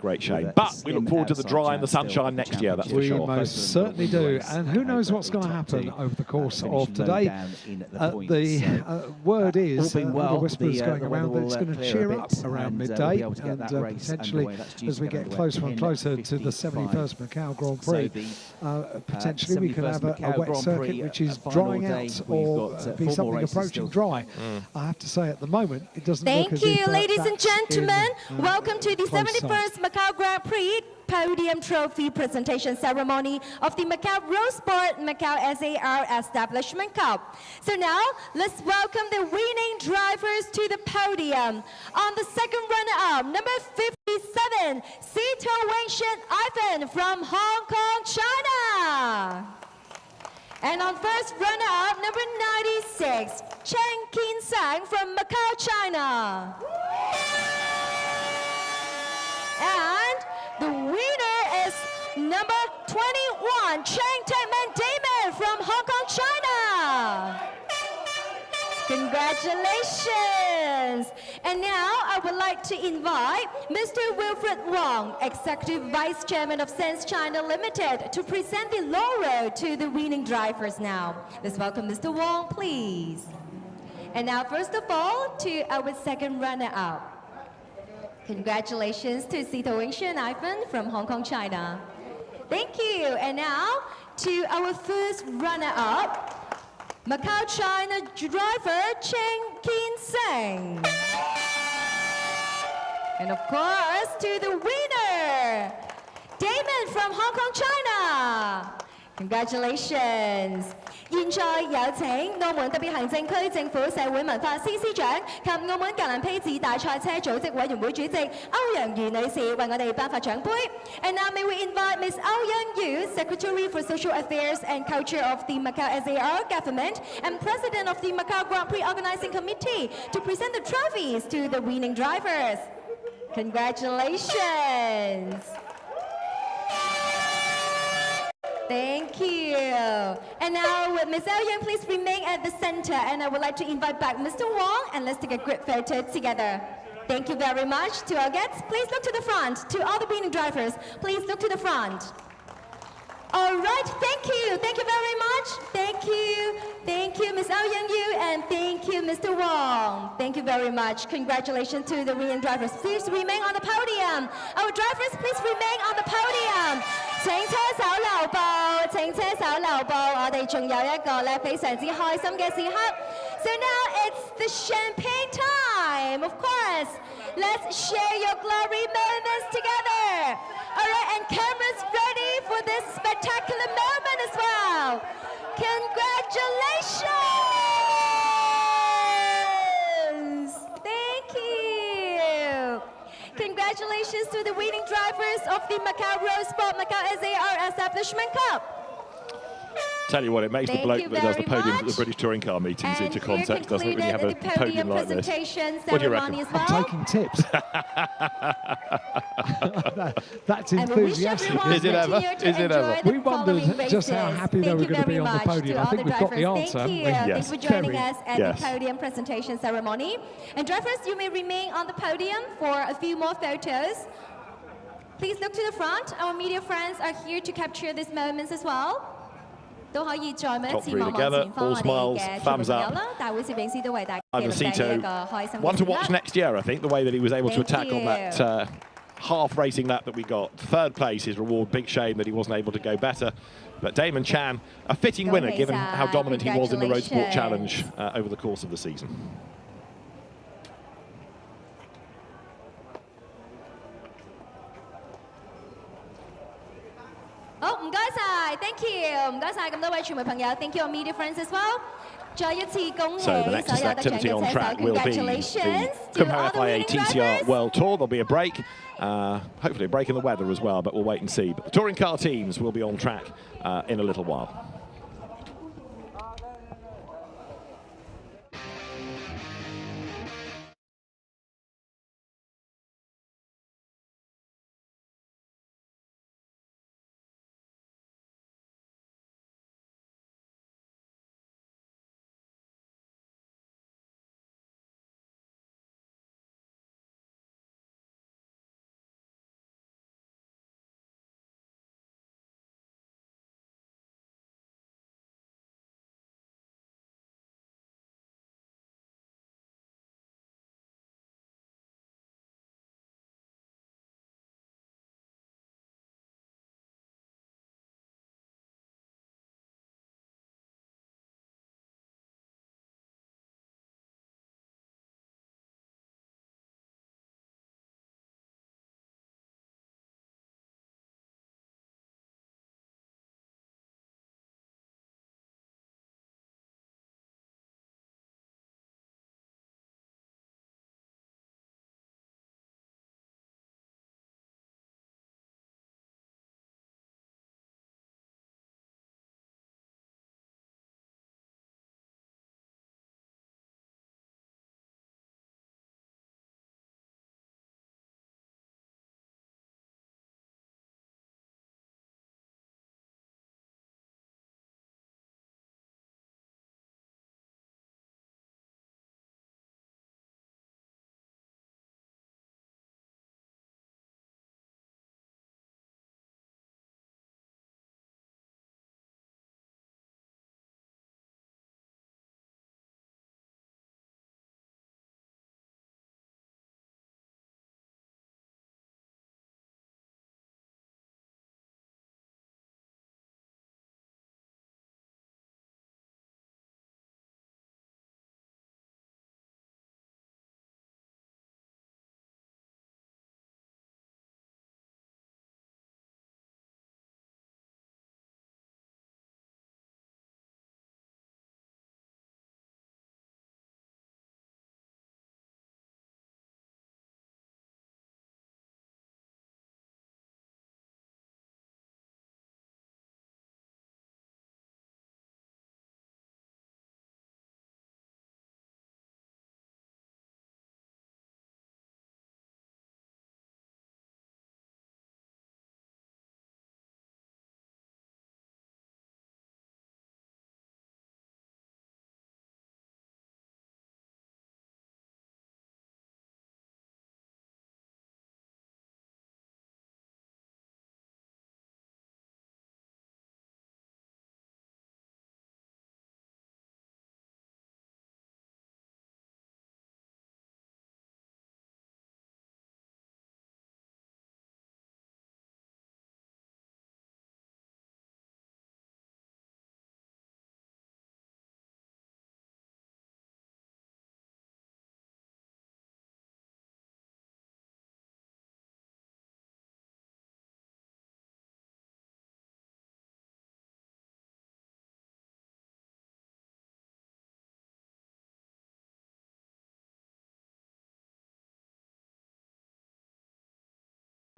great shame. But we look forward to the dry and the sunshine next year, that's for sure. We most certainly do, and who knows what's going to happen over the course of today. The word is, the whispers going around, that it's going to cheer up around midday, and potentially as we get closer and closer to the 71st Macau Grand Prix, potentially we could have a wet circuit which is drying out, or be something approaching dry. I have to say at the moment it doesn't look as if Thank you, ladies and gentlemen. Welcome to the 71st Macau Grand Prix Podium Trophy Presentation Ceremony of the Macau Road Sport Macau SAR Establishment Cup. So now, let's welcome the winning drivers to the podium. On the second runner-up, number 57, Sito Wengshen Ivan from Hong Kong, China. And on first runner-up, number 96, Chen Kin Sang from Macau, China. And the winner is number 21, Cheng Tenman Damon from Hong Kong, China. Congratulations. And now I would like to invite Mr. Wilfred Wong, Executive Vice Chairman of Sense China Limited, to present the laurel to the winning drivers now. Let's welcome Mr. Wong, please. And now, first of all, to our second runner-up. Congratulations to Sito Wengshen Ivan from Hong Kong, China. Thank you. And now to our first runner-up, Macau, China driver Chen Kin Sang. And of course, to the winner, Damon from Hong Kong, China. Congratulations！ 現在有請澳門特別行政區政府社會文化司司長及澳門格蘭披治大賽車組織委員會主席歐陽瑜女士為我哋頒發獎杯。And now may we invite Ms. Ao Yang Yu, Secretary for Social Affairs and Culture of the Macau SAR Government and President of the Macau Grand Prix Organizing Committee, to present the trophies to the winning drivers. Congratulations! Thank you. And now, Ms. Ao Yang, please remain at the center, and I would like to invite back Mr. Wong, and let's take a group photo together. Thank you very much to our guests. Please look to the front. To all the winning drivers, please look to the front. All right, thank you. Thank you very much. Thank you. Thank you, Ms. Ao Yang Yu, and thank you, Mr. Wong. Thank you very much. Congratulations to the winning drivers. Please remain on the podium. Our drivers, please remain on the podium. 請車手留步，請車手留步。我哋仲有一個咧非常之開心嘅時刻。So now it's the champagne time, of course. Let's share your glory moments together. All right, and cameras ready for this spectacular moment as well. Congratulations! Thank you. Congratulations to the winning drivers of the Macau Road Sport Macau SAR Establishment Cup. Tell you what, it makes the bloke that does the podiums at the British Touring Car meetings And into context, doesn't it, when you have a the podium like this? What do you reckon? As well. I'm taking tips. That's enthusiastic. Is it ever? Is it ever? We wondered just how happy they were going to be on the podium. I think we've got the answer, haven't we? Thanks for joining us at the podium presentation ceremony. And drivers, you may remain on the podium for a few more photos. Please look to the front. Our media friends are here to capture these moments as well. 都可以再一次望望前方我哋嘅全部朋友啦，大會攝影師都為大家記錄低呢一個開心嘅時刻。One to watch next year, I think, the way that he was able to attack on that half racing lap that we got. Third place, his reward. Big shame that he wasn't able to go better. But Damon Chan, a fitting winner given how dominant he was in the Road Sport Challenge over the course of the season. 好，唔該晒 ，Thank you， 唔該晒咁多位傳媒朋友 ，Thank you our media friends as well。再一次恭喜所有得獎嘅車手 ，Congratulations to all the winning TCR World Tour. There'll be a break, hopefully a break in the weather as well, but we'll wait and see. But the touring car teams will be on track in a little while.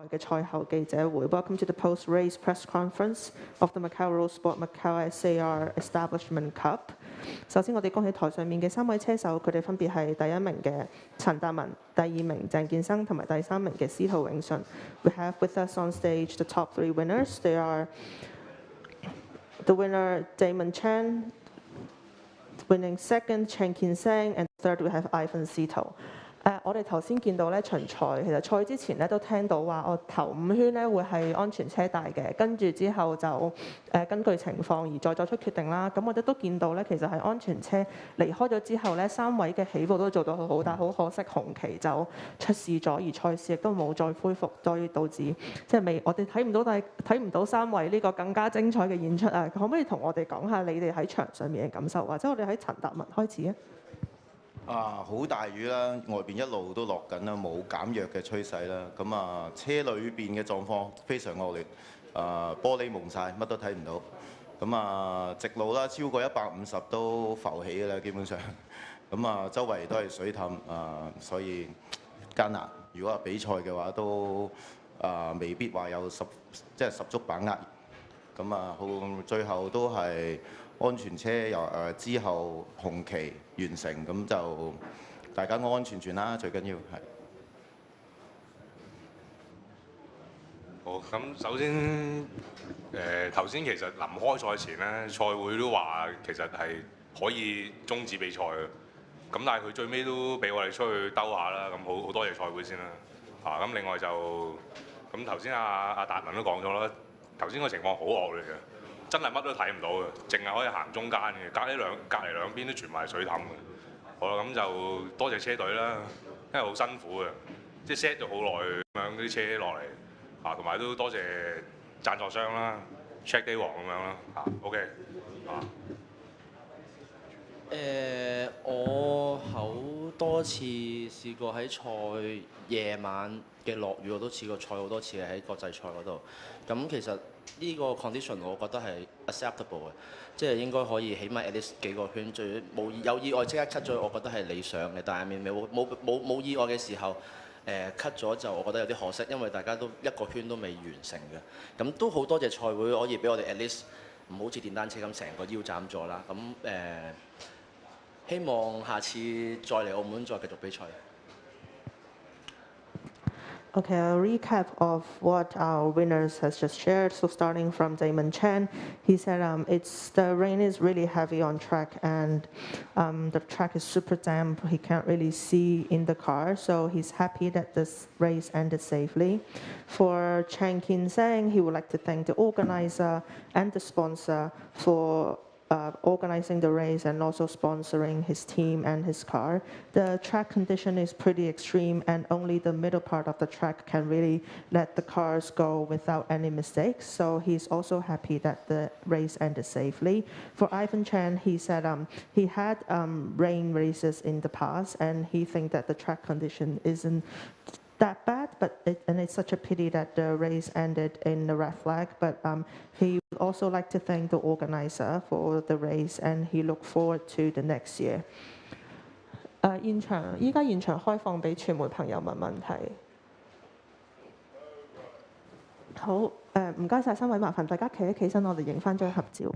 嘅賽後記者會 Welcome to the post-race press conference of the Macau Road Sport Macau SAR Establishment Cup。首先，我哋恭喜台上面嘅3位車手，佢哋分別係第1名嘅陳達文、第2名鄭健生同埋第3名嘅司徒永順。We have with us on stage the top 3 winners. They are the winner Damon Chan, winning second Chen Qinseng, and third we have Ivan Sito。我哋頭先見到咧巡賽，其實賽之前咧都聽到話，我頭5圈咧會係安全車帶嘅，跟住之後就根據情況而再作出決定啦。咁我哋都見到咧，其實係安全車離開咗之後咧，3位嘅起步都做到好好，但係好可惜紅旗就出事咗，而賽事亦都冇再恢復，所以導致即係我哋睇唔到3位呢個更加精彩嘅演出啊！可唔可以同我哋講下你哋喺場上面嘅感受，或者我哋喺陳達文開始啊？好大雨啦，外邊一路都落緊啦，冇減弱嘅趨勢啦。咁車裏邊嘅狀況非常惡劣，玻璃蒙晒，乜都睇唔到。咁直路啦，超過150都浮起㗎啦，基本上。咁周圍都係水氹，所以艱難。如果係比賽嘅話，都未必話有十足把握。咁最後都係安全車之後紅旗完成，咁就大家安安全全啦，最緊要係。好，咁首先頭先其實臨開賽前咧，賽會都話其實係可以終止比賽嘅，咁但係佢最尾都俾我哋出去兜下啦，咁好多謝賽會先啦。咁另外就咁頭先阿達文都講咗啦，頭先個情況好惡劣嘅。真係乜都睇唔到嘅，淨係可以行中間嘅，隔離兩邊都全部係水氹嘅。好啦，咁就多謝車隊啦，因為好辛苦嘅，即係 set 咗好耐咁樣啲車落嚟，同埋都多謝贊助商啦 ，Check Day 王咁樣啦，OK，我好多次試過喺賽夜晚嘅落雨，我都試過賽好多次嘅喺國際賽嗰度。咁其實呢個 condition 我覺得係 acceptable 嘅，即係應該可以起碼 at least 幾個圈，最有意外即刻 cut 咗，我覺得係理想嘅。但係冇意外嘅時候，cut 咗就我覺得有啲可惜，因為大家都一個圈都未完成嘅。咁都好多謝賽會可以俾我哋 at least 唔好似電單車咁成個腰斬咗啦。咁希望下次再嚟澳門再繼續比賽。Okay, a recap of what our winners has just shared. So starting from Damon Chan, he said the rain is really heavy on track and the track is super damp. He can't really see in the car, so he's happy that this race ended safely. For Chen Qinseng, he would like to thank the organizer and the sponsor for organizing the race and also sponsoring his team and his car. The track condition is pretty extreme and only the middle part of the track can really let the cars go without any mistakes. So he's also happy that the race ended safely. For Ivan Chan, he said he had rain races in the past and he thinks that the track condition isn't that bad, and it's such a pity that the race ended in the red flag. But he would also like to thank the organizer for the race, and he look forward to the next year. 依家現場開放俾傳媒朋友問問題。好，唔該晒3位，麻煩大家企一企身，我哋影翻張合照。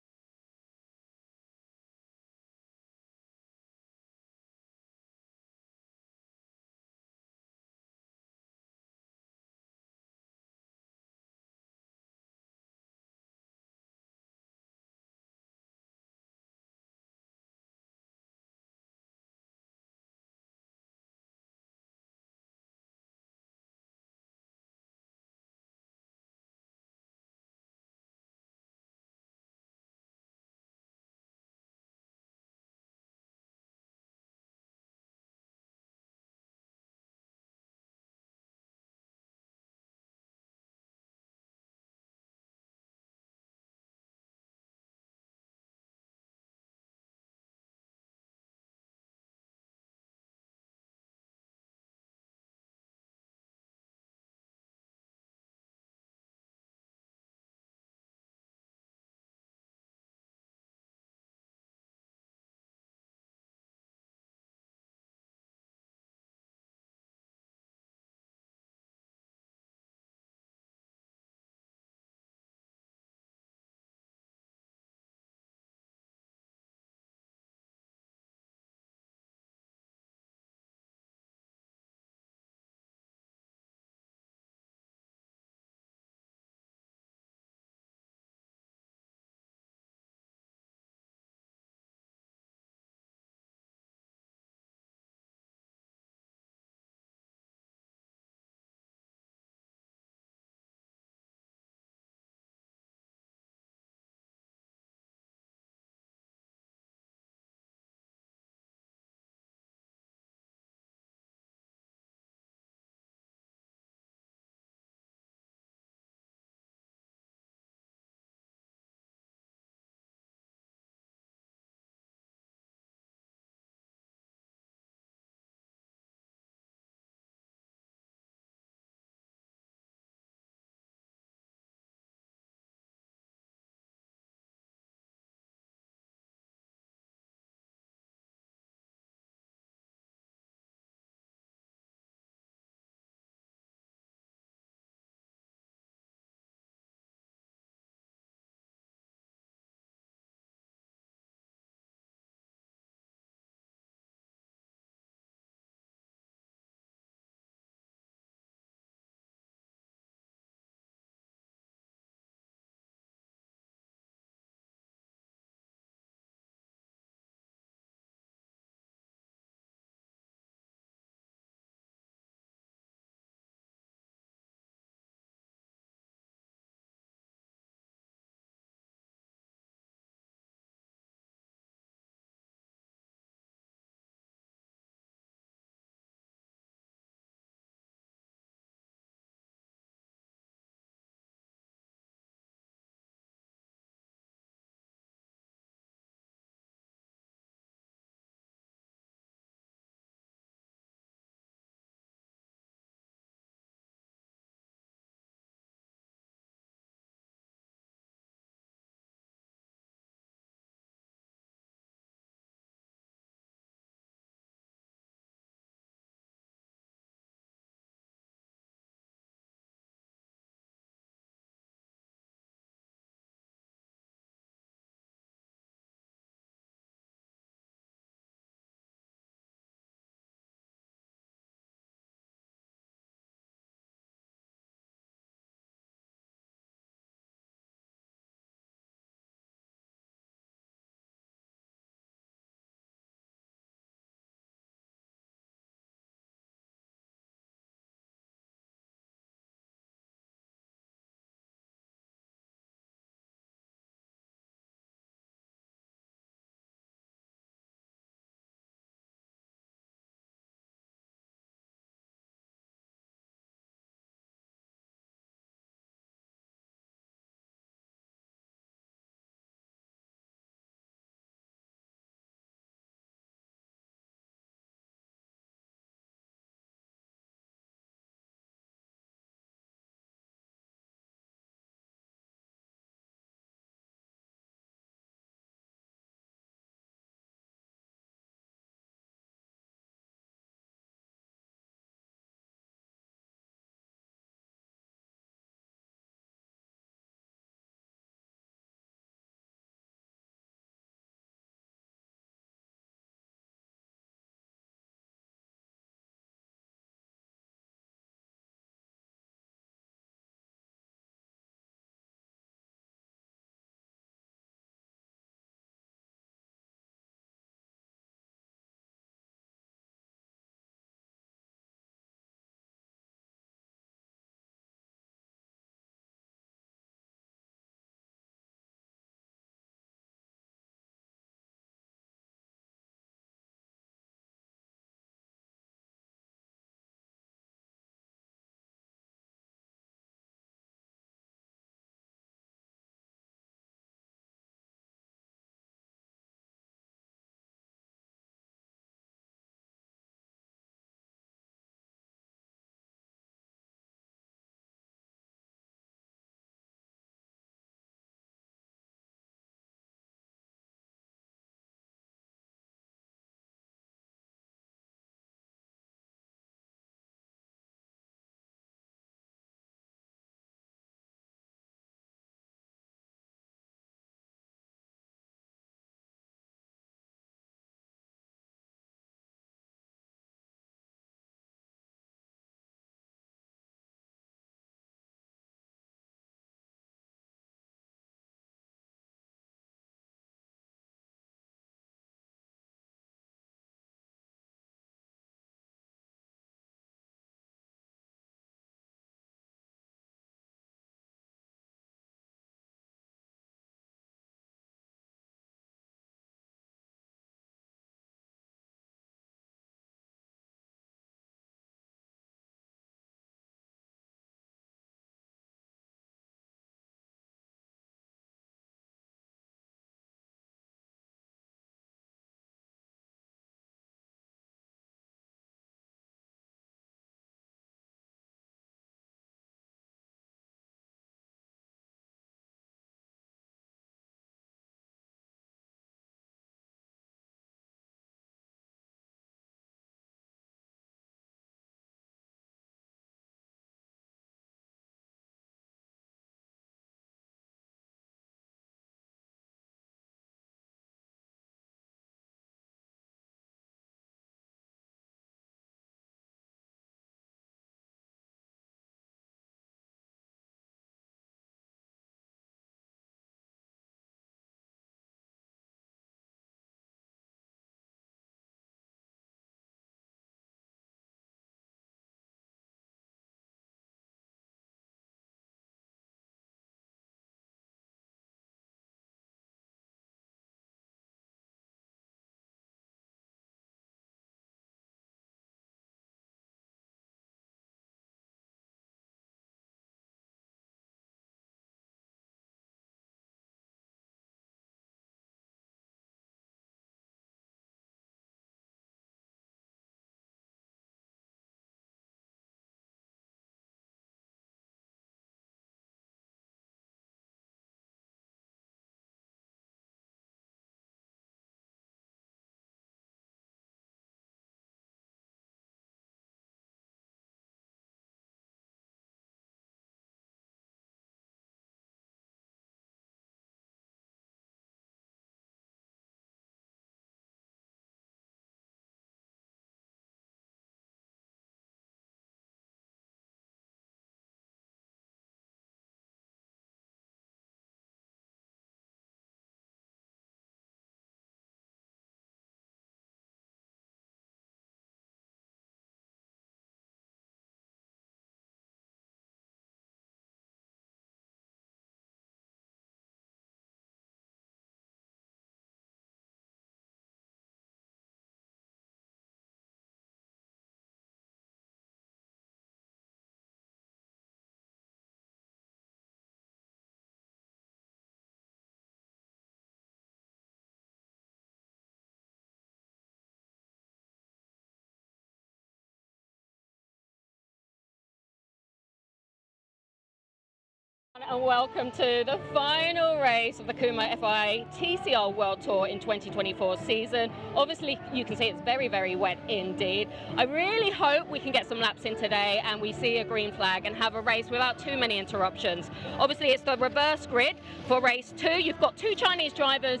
and welcome to the final race of the Kuma FIA TCR World Tour in 2024 season. Obviously, you can see it's very, very wet indeed. I really hope we can get some laps in today and we see a green flag and have a race without too many interruptions. Obviously, it's the reverse grid for race 2. You've got 2 Chinese drivers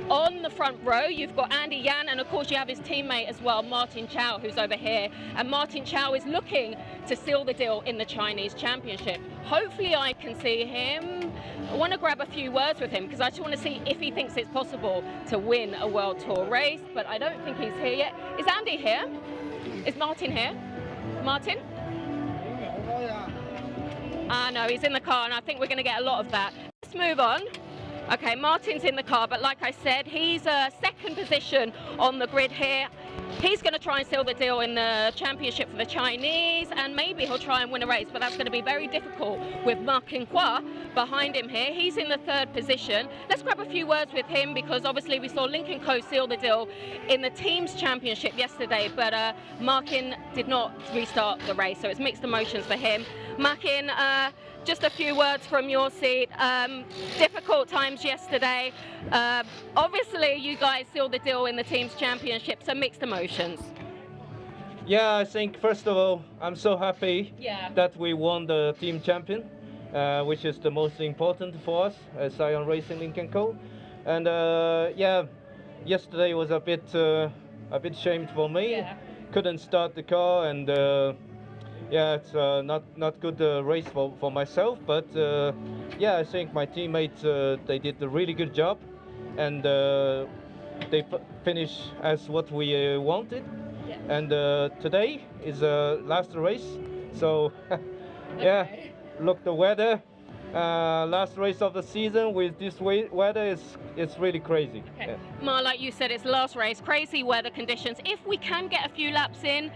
on the front row. You've got Andy Yan, and of course you have his teammate as well, Martin Chow, who's over here. And Martin Chow is looking to seal the deal in the Chinese Championship. Hopefully I can see him. I want to grab a few words with him because I just want to see if he thinks it's possible to win a World Tour race, but I don't think he's here yet. Is Andy here? Is Martin here? Martin? No, he's in the car, and I think we're going to get a lot of that. Let's move on. Okay, Martin's in the car, but like I said, he's second position on the grid here. He's going to try and seal the deal in the championship for the Chinese, and maybe he'll try and win a race, but that's going to be very difficult with Ma Qinghua behind him here. He's in the third position. Let's grab a few words with him because obviously we saw Lincoln Co seal the deal in the teams championship yesterday, but Ma Qin did not restart the race, so it's mixed emotions for him. Ma Qin, just a few words from your seat. Difficult times yesterday. Obviously, you guys sealed the deal in the team's championship, so mixed emotions. Yeah, I think first of all, I'm so happy that we won the team champion, which is the most important for us as Scion Racing Lincoln Co. And yeah, yesterday was a bit shamed for me. Yeah. Couldn't start the car, and yeah, it's not good race for myself, but yeah, I think my teammates, they did a really good job, and they finished as what we wanted. Yeah. And today is the last race, so yeah, look, the weather, last race of the season with this weather is really crazy. Okay. Yeah. Ma, like you said, it's the last race, crazy weather conditions. If we can get a few laps in,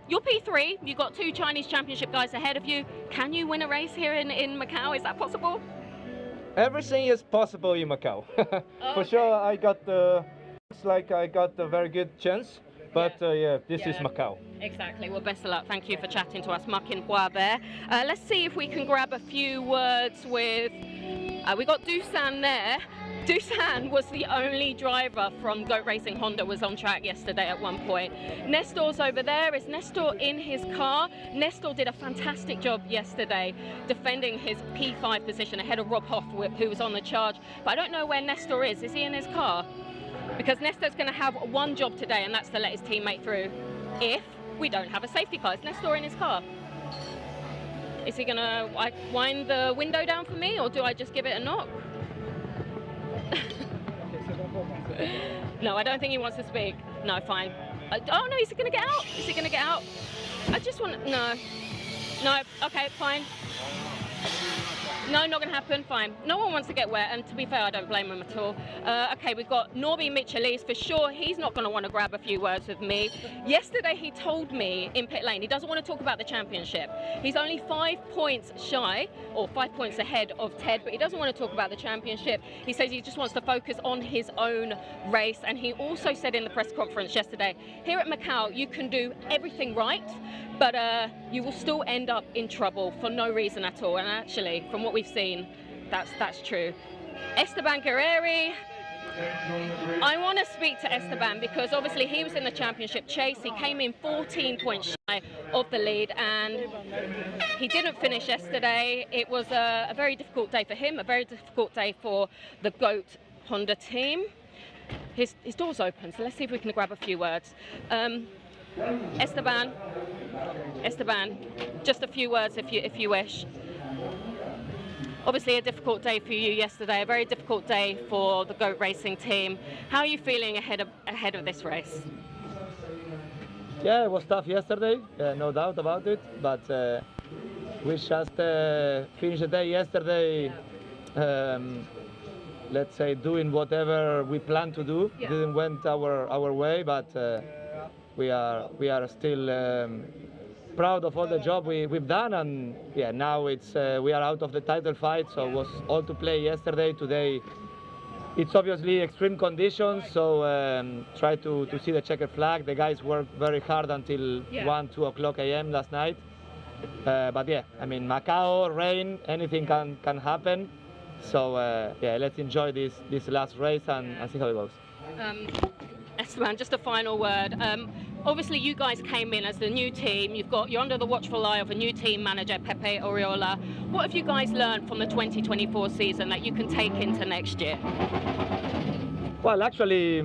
you're P3, you've got 2 Chinese Championship guys ahead of you. Can you win a race here in Macau? Is that possible? Everything is possible in Macau. For sure, looks like I got a very good chance. But yeah, this is Macau. Exactly. Well, best of luck. Thank you for chatting to us, Ma Qinghua there. Let's see if we can grab a few words with... we got Dusan there. Dusan was the only driver from Goat Racing Honda was on track yesterday at one point. Nestor's over there. Is Nestor in his car? Nestor did a fantastic job yesterday defending his P5 position ahead of Rob Hoff, who was on the charge. But I don't know where Nestor is. Is he in his car? Because Nestor's going to have one job today, and that's to let his teammate through if we don't have a safety car. Is Nestor in his car? Is he going to wind the window down for me, or do I just give it a knock? No, I don't think he wants to speak. No, fine. Oh, no, is he going to get out? Is he going to get out? I just want to... No. No, okay, fine. No, not going to happen, fine. No one wants to get wet, and to be fair, I don't blame him at all. Okay, we've got Norby Michelis. For sure, he's not going to want to grab a few words with me. Yesterday, he told me in pit lane he doesn't want to talk about the championship. He's only 5 points shy, or 5 points ahead of Ted, but he doesn't want to talk about the championship. He says he just wants to focus on his own race, and he also said in the press conference yesterday, here at Macau, you can do everything right, but you will still end up in trouble for no reason at all. And actually, from what we've seen, that's true. Esteban Guerreri, I want to speak to Esteban because obviously he was in the championship chase. He came in 14 points shy of the lead, and he didn't finish yesterday. It was a very difficult day for him, a very difficult day for the GOAT Honda team. His door's open, so let's see if we can grab a few words. Esteban, just a few words if you wish. Obviously a difficult day for you yesterday, a very difficult day for the GOAT Racing team. How are you feeling ahead of this race? Yeah, it was tough yesterday, no doubt about it, but we just finished the day yesterday, let's say, doing whatever we planned to do. Yeah. Didn't went our way, but we are still proud of all the job we've done, and yeah, now it's we are out of the title fight, so it was all to play yesterday. Today it's obviously extreme conditions, so try to see the checkered flag. The guys worked very hard until 1-2 o'clock a.m. last night, But yeah, I mean, Macau, rain, anything can happen. So yeah, let's enjoy this last race and see how it goes. Esteban, just a final word. Obviously, you guys came in as the new team. You're under the watchful eye of a new team manager, Pepe Oriola. What have you guys learned from the 2024 season that you can take into next year? Well, actually,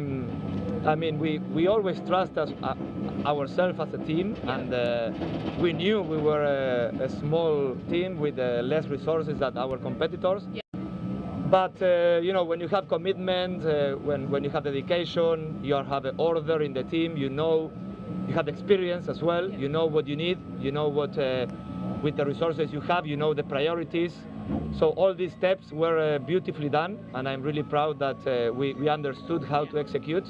I mean, we always trust ourselves as a team, and we knew we were a small team with less resources than our competitors. Yeah. But you know, when you have commitment, when you have dedication, you have an order in the team. You know, you have experience as well. You know what you need. You know what, with the resources you have, you know the priorities. So all these steps were beautifully done, and I'm really proud that we understood how to execute.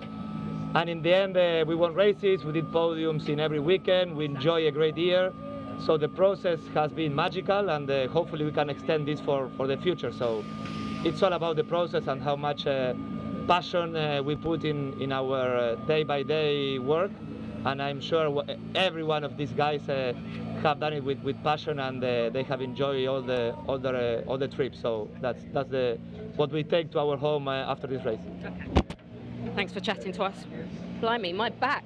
And in the end, we won races. We did podiums in every weekend. We enjoy a great year. So the process has been magical, and hopefully we can extend this for the future. So it's all about the process and how much passion we put in our day-by-day work. And I'm sure every one of these guys have done it with passion, and they have enjoyed all the trips. So that's what we take to our home after this race. Okay. Thanks for chatting to us. Blimey, my back.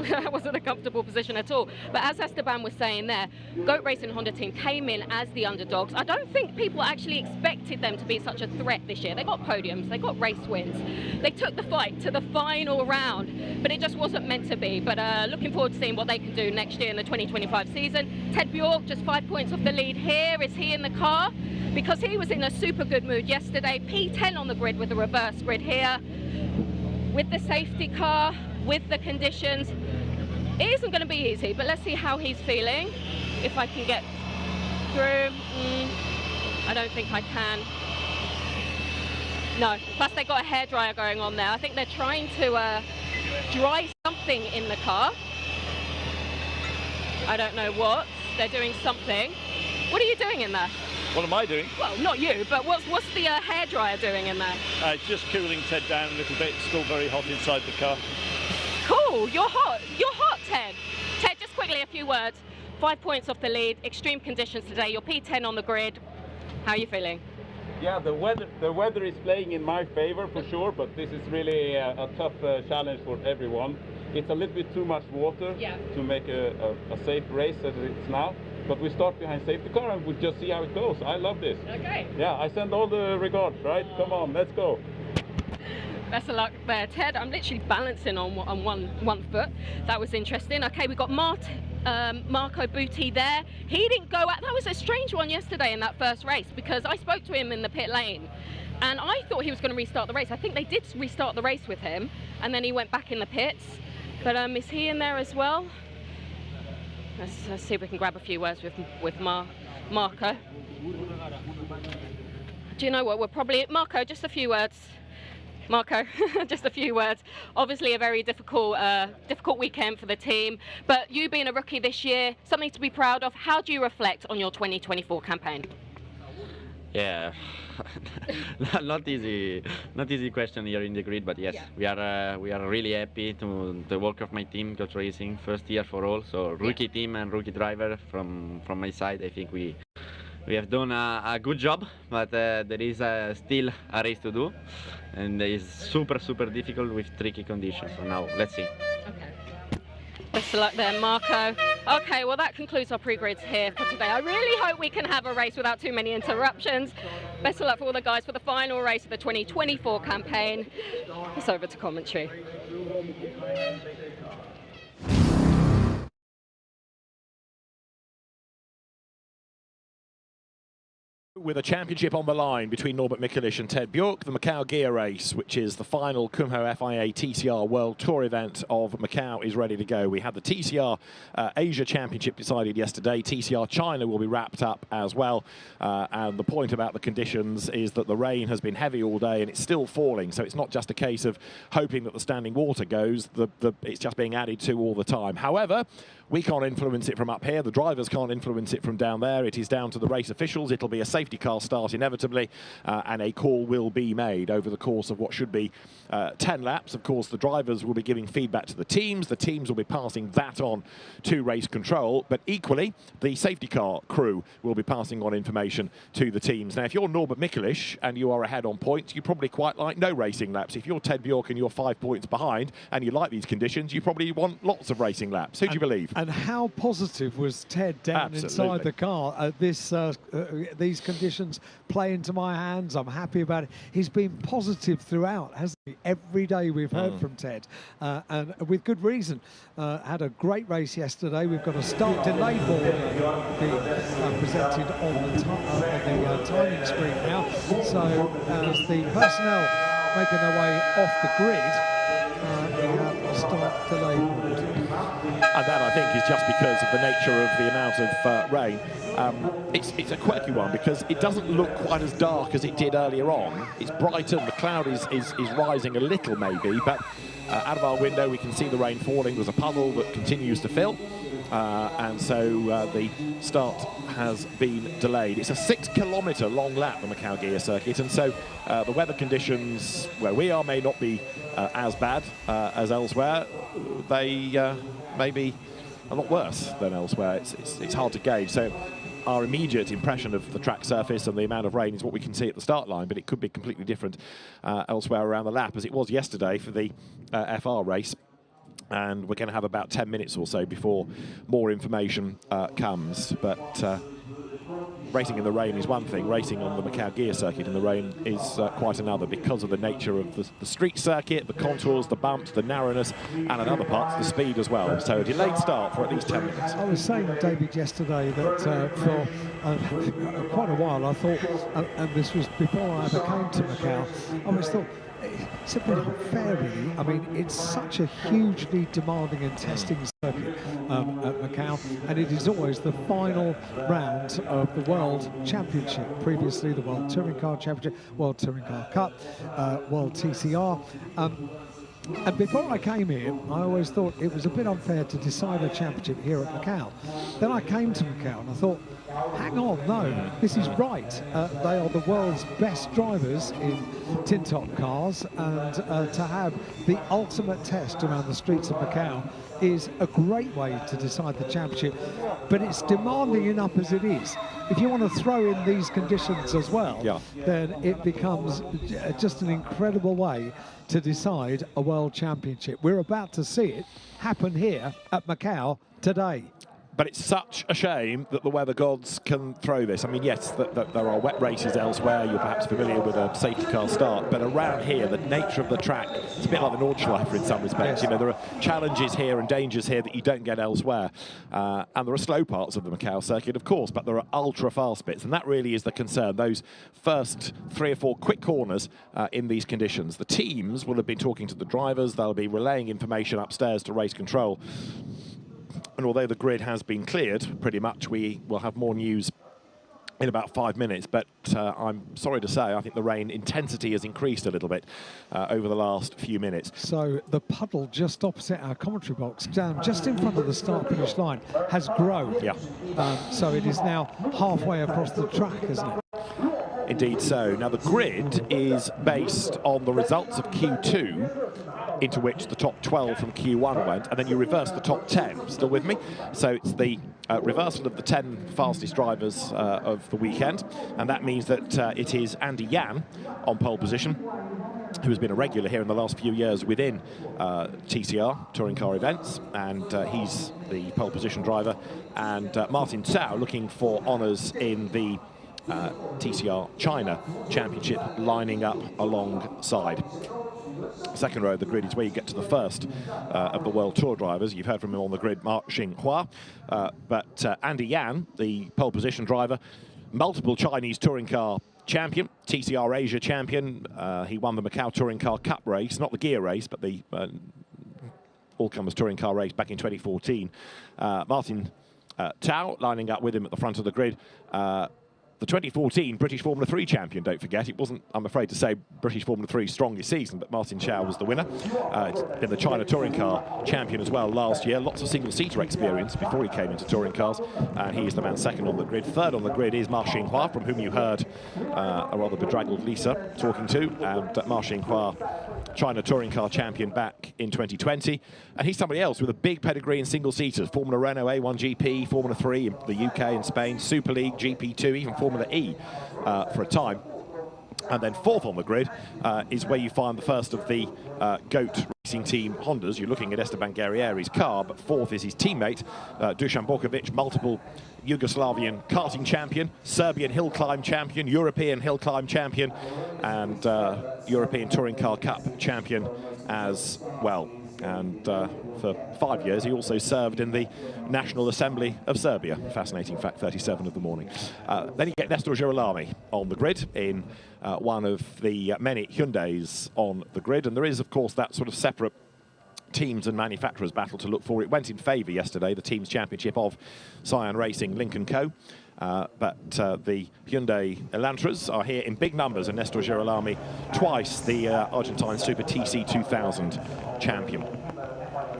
That wasn't a comfortable position at all. But as Esteban was saying there, Goat Racing Honda team came in as the underdogs. I don't think people actually expected them to be such a threat this year. They got podiums, they got race wins. They took the fight to the final round, but it just wasn't meant to be. But looking forward to seeing what they can do next year in the 2025 season. Ted Bjork just 5 points off the lead here. Is he in the car? Because he was in a super good mood yesterday. P10 on the grid with the reverse grid here. With the safety car, with the conditions. It isn't going to be easy, but let's see how he's feeling. If I can get through. I don't think I can. No, plus they got a hairdryer going on there. I think they're trying to dry something in the car. I don't know what. They're doing something. What are you doing in there? What am I doing? Well, not you, but what's the hairdryer doing in there? It's just cooling Ted down a little bit. It's still very hot inside the car. Cool, you're hot. You're hot, Ted. Ted, just quickly, a few words. 5 points off the lead, extreme conditions today. You're P10 on the grid. How are you feeling? Yeah, the weather is playing in my favor for sure, but this is really a tough challenge for everyone. It's a little bit too much water to make a safe race as it's now. But we start behind safety car and we'll just see how it goes. I love this. Okay. Yeah, I send all the regards, right? Come on, let's go. Best of luck there, Ted. I'm literally balancing on one foot. That was interesting. Okay, we got Marco Butti there. He didn't go out. That was a strange one yesterday in that first race, because I spoke to him in the pit lane and I thought he was going to restart the race. I think they did restart the race with him and then he went back in the pits. But is he in there as well? Let's see if we can grab a few words with Marco. Do you know what? We're probably... Marco, just a few words. Marco, just a few words. Obviously a very difficult weekend for the team, but you being a rookie this year, something to be proud of. How do you reflect on your 2024 campaign? Yeah, not easy question here in the grid, but yes, we are really happy to the work of my team, Goat Racing, first year for all. So rookie team and rookie driver from my side. I think we have done a good job, but there is still a race to do, and it's super difficult with tricky conditions. So now let's see. Okay. Best of luck there, Marco. Okay, well that concludes our pre-grids here for today. I really hope we can have a race without too many interruptions. Best of luck for all the guys for the final race of the 2024 campaign. It's over to commentary. With a championship on the line between Norbert Mikulich and Ted Bjork, the Macau Gear Race, which is the final Kumho FIA TCR World Tour event of Macau, is ready to go. We had the TCR Asia Championship decided yesterday. TCR China will be wrapped up as well. And the point about the conditions is that the rain has been heavy all day and it's still falling. So it's not just a case of hoping that the standing water goes. It's just being added to all the time. However, we can't influence it from up here. The drivers can't influence it from down there. It is down to the race officials. It'll be a safety safety car start inevitably, and a call will be made over the course of what should be 10 laps. Of course, the drivers will be giving feedback to the teams will be passing that on to race control, but equally the safety car crew will be passing on information to the teams. Now, if you're Norbert Mikelish and you are ahead on points, you probably quite like no racing laps. If you're Ted Bjork and you're 5 points behind and you like these conditions, you probably want lots of racing laps. Who do you believe? And how positive was Ted down inside the car? These conditions play into my hands. I'm happy about it. He's been positive throughout, hasn't he? Every day we've heard from Ted, and with good reason. Had a great race yesterday. We've got a start delay board being presented on the timing screen now. So as the personnel making their way off the grid, we have a start delay board. And that, I think, is just because of the nature of the amount of rain. It's a quirky one because it doesn't look quite as dark as it did earlier on. It's brighter, the cloud is rising a little maybe, but out of our window we can see the rain falling. There's a puddle that continues to fill, and so the start has been delayed. It's a 6-kilometre long lap, the Macau gear circuit, and so the weather conditions where we are may not be as bad as elsewhere. They may be a lot worse than elsewhere. It's hard to gauge. So our immediate impression of the track surface and the amount of rain is what we can see at the start line, but it could be completely different elsewhere around the lap, as it was yesterday for the FR race. And we're going to have about 10 minutes or so before more information comes. But racing in the rain is one thing. Racing on the Macau gear circuit in the rain is quite another, because of the nature of the street circuit, the contours, the bumps, the narrowness, and in other parts, the speed as well. So a delayed start for at least 10 minutes. I was saying, David, yesterday that for quite a while I thought, and this was before I ever came to Macau, I always thought, it's a bit unfair, really. I mean, it's such a hugely demanding and testing circuit at Macau, and it is always the final round of the World Championship. Previously, the World Touring Car Championship, World Touring Car Cup, World TCR. And before I came here, I always thought it was a bit unfair to decide a championship here at Macau. Then I came to Macau and I thought, hang on, no, this is right. They are the world's best drivers in tin-top cars, and to have the ultimate test around the streets of Macau is a great way to decide the championship, but it's demanding enough as it is. If you want to throw in these conditions as well, then it becomes just an incredible way to decide a world championship. We're about to see it happen here at Macau today. But it's such a shame that the weather gods can throw this. I mean, yes, that there are wet races elsewhere. You're perhaps familiar with a safety car start, but around here, the nature of the track, it's a bit like the Nordschleife in some respects. Yes. You know, there are challenges here and dangers here that you don't get elsewhere. And there are slow parts of the Macau circuit, of course, but there are ultra-fast bits, and that really is the concern, those first 3 or 4 quick corners in these conditions. The teams will have been talking to the drivers. They'll be relaying information upstairs to race control. And although the grid has been cleared, pretty much, we will have more news in about 5 minutes. But I'm sorry to say, I think the rain intensity has increased a little bit over the last few minutes. So the puddle just opposite our commentary box, down just in front of the start-finish line, has grown. Yeah. So it is now halfway across the track, isn't it? Indeed so. Now, the grid is based on the results of Q2, into which the top 12 from Q1 went, and then you reverse the top 10. Still with me? So it's the reversal of the 10 fastest drivers of the weekend, and that means that it is Andy Yan on pole position, who has been a regular here in the last few years within TCR, touring car events, and he's the pole position driver, and Martin Tsao looking for honours in the TCR China Championship, lining up alongside. Second row of the grid is where you get to the first of the World Tour drivers. You've heard from him on the grid, Mark Xinghua. But Andy Yan, the pole position driver, multiple Chinese touring car champion, TCR Asia champion. He won the Macau Touring Car Cup race, not the gear race, but the all-comers touring car race back in 2014. Martin Tsao lining up with him at the front of the grid. the 2014 British Formula 3 champion, don't forget. It wasn't, I'm afraid to say, British Formula 3's strongest season, but Martin Chow was the winner. It's been the China Touring Car champion as well last year. Lots of single-seater experience before he came into touring cars, and he is the man second on the grid. Third on the grid is Ma Xinghua, from whom you heard a rather bedraggled Lisa talking to, and Ma Xinghua, China Touring Car champion back in 2020. And he's somebody else with a big pedigree in single-seaters. Formula Renault, A1 GP, Formula 3 in the UK and Spain, Super League, GP2, even Formula E for a time. And then fourth on the grid is where you find the first of the GOAT racing team Hondas. You're looking at Esteban Guerrieri's car, but fourth is his teammate, Dusan Borkovic, multiple Yugoslavian karting champion, Serbian hill climb champion, European hill climb champion, and European Touring Car Cup champion as well. And for 5 years, he also served in the National Assembly of Serbia. Fascinating fact, 37 of the morning. Then you get Nestor Girolami on the grid in one of the many Hyundais on the grid. And there is, of course, that sort of separate teams and manufacturers battle to look for. It went in favour yesterday, the teams championship of Scion Racing, Lynk & Co. But the Hyundai Elantras are here in big numbers, and Nestor Girolami, twice the Argentine Super TC 2000 champion.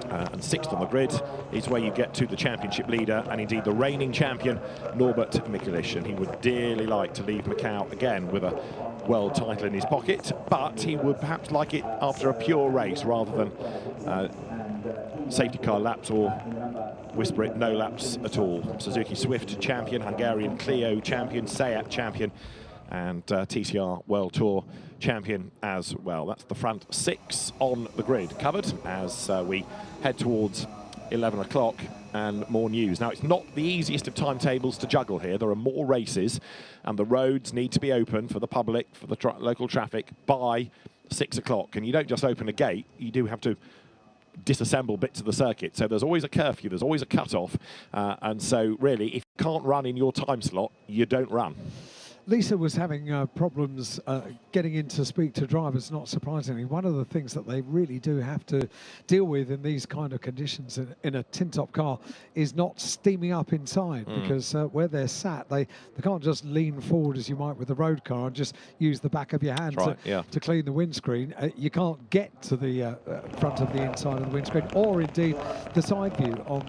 And sixth on the grid is where you get to the championship leader, and indeed the reigning champion, Norbert Mikulich. And he would dearly like to leave Macau again with a world title in his pocket, but he would perhaps like it after a pure race rather than safety car laps, or whisper it, no laps at all. Suzuki Swift champion, Hungarian Clio champion, Seat champion, and TCR World Tour champion as well. That's the front six on the grid covered as we head towards 11 o'clock and more news. Now, it's not the easiest of timetables to juggle here. There are more races, and the roads need to be open for the public, for the local traffic, by 6 o'clock. And you don't just open a gate, you do have to disassemble bits of the circuit. So there's always a curfew, there's always a cut-off. And so, really, if you can't run in your time slot, you don't run. Lisa was having problems getting in to speak to drivers, not surprisingly. One of the things that they really do have to deal with in these kind of conditions in a tin-top car is not steaming up inside, because where they're sat, they can't just lean forward as you might with a road car and just use the back of your hand to clean the windscreen. You can't get to the front of the inside of the windscreen, or indeed the side view on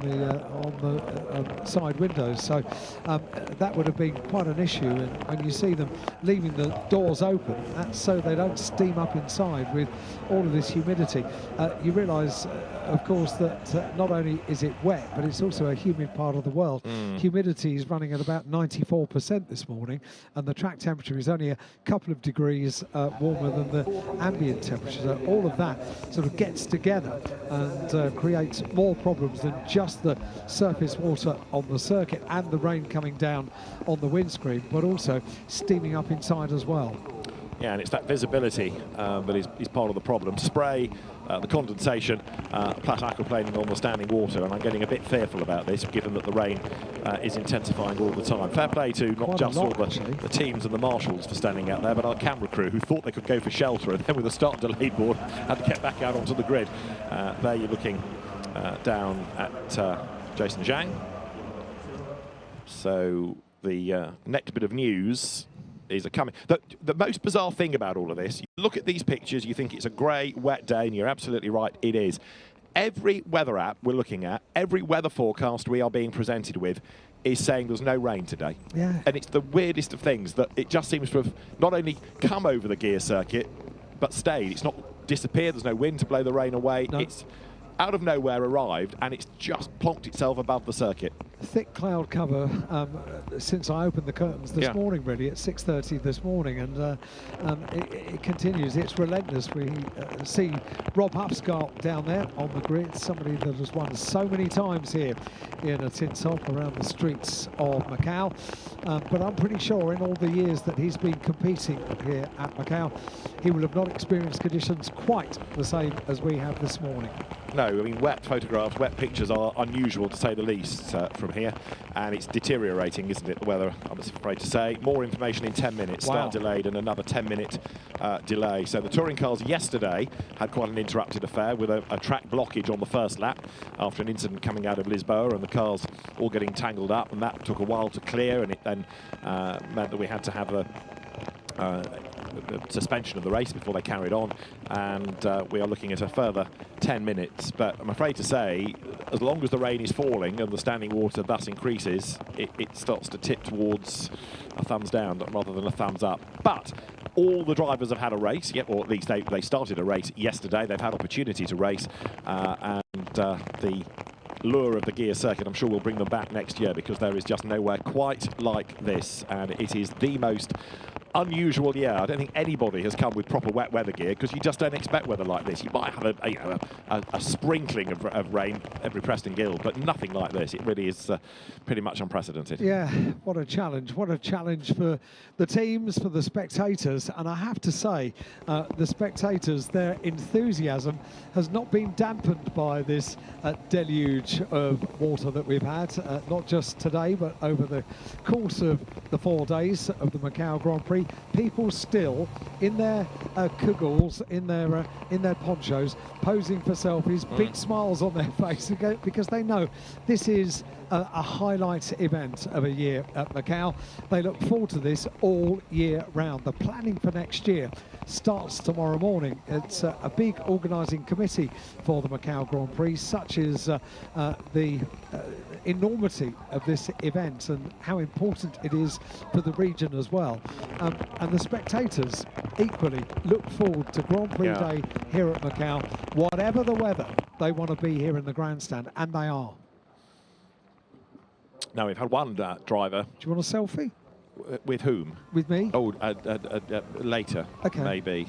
the side windows. So that would have been quite an issue. And when you see them leaving the doors open, that's so they don't steam up inside with all of this humidity. You realise, of course, that not only is it wet, but it's also a humid part of the world. Humidity is running at about 94% this morning, and the track temperature is only a couple of degrees warmer than the ambient temperature. So all of that sort of gets together and creates more problems than just the surface water on the circuit and the rain coming down on the windscreen, but also steaming up inside as well. Yeah, and it's that visibility that is part of the problem. Spray, the condensation, plus aquaplaning on the standing water, and I'm getting a bit fearful about this, given that the rain is intensifying all the time. Fair play to not just all the teams and the marshals for standing out there, but our camera crew, who thought they could go for shelter, and then with a start delay board, had to get back out onto the grid. There you're looking down at Jason Zhang. So the next bit of news is coming. The most bizarre thing about all of this, you look at these pictures, you think it's a grey, wet day, and you're absolutely right, it is. Every weather app we're looking at, every weather forecast we are being presented with, is saying there's no rain today. Yeah. And it's the weirdest of things that it just seems to have not only come over the gear circuit, but stayed. It's not disappeared, there's no wind to blow the rain away. No. It's out of nowhere arrived, and it's just plonked itself above the circuit. Thick cloud cover since I opened the curtains this morning, really, at 6:30 this morning, and it continues. It's relentless. We see Rob Hupscott down there on the grid, somebody that has won so many times here in a tin top around the streets of Macau. But I'm pretty sure in all the years that he's been competing here at Macau, he will have not experienced conditions quite the same as we have this morning. No, I mean, wet photographs, wet pictures are unusual to say the least from here, and it's deteriorating, isn't it, the weather, I'm afraid to say. More information in 10 minutes, start delayed, and another 10-minute delay. So the touring cars yesterday had quite an interrupted affair with a track blockage on the first lap after an incident coming out of Lisboa, and the cars all getting tangled up, and that took a while to clear, and it then meant that we had to have a suspension of the race before they carried on, and we are looking at a further 10 minutes. But I'm afraid to say, as long as the rain is falling and the standing water thus increases, it starts to tip towards a thumbs down rather than a thumbs up. But all the drivers have had a race, or at least they started a race yesterday. They've had opportunity to race, and the lure of the gear circuit, I'm sure, will bring them back next year, because there is just nowhere quite like this, and it is the most unusual year. I don't think anybody has come with proper wet weather gear, because you just don't expect weather like this. You might have a sprinkling of rain every Preston Guild, but nothing like this. It really is pretty much unprecedented. Yeah, what a challenge. What a challenge for the teams, for the spectators. And I have to say, the spectators, their enthusiasm has not been dampened by this deluge of water that we've had, not just today, but over the course of the 4 days of the Macau Grand Prix. People still in their kugels, in their ponchos, posing for selfies, big smiles on their face, because they know this is a highlight event of a year at Macau. They look forward to this all year round. The planning for next year starts tomorrow morning. It's a big organising committee for the Macau Grand Prix, such is the enormity of this event and how important it is for the region as well. And the spectators equally look forward to Grand Prix Day here at Macau. Whatever the weather, they want to be here in the grandstand, and they are. Now, we've had one driver. Do you want a selfie? With whom? With me. Oh, later, maybe.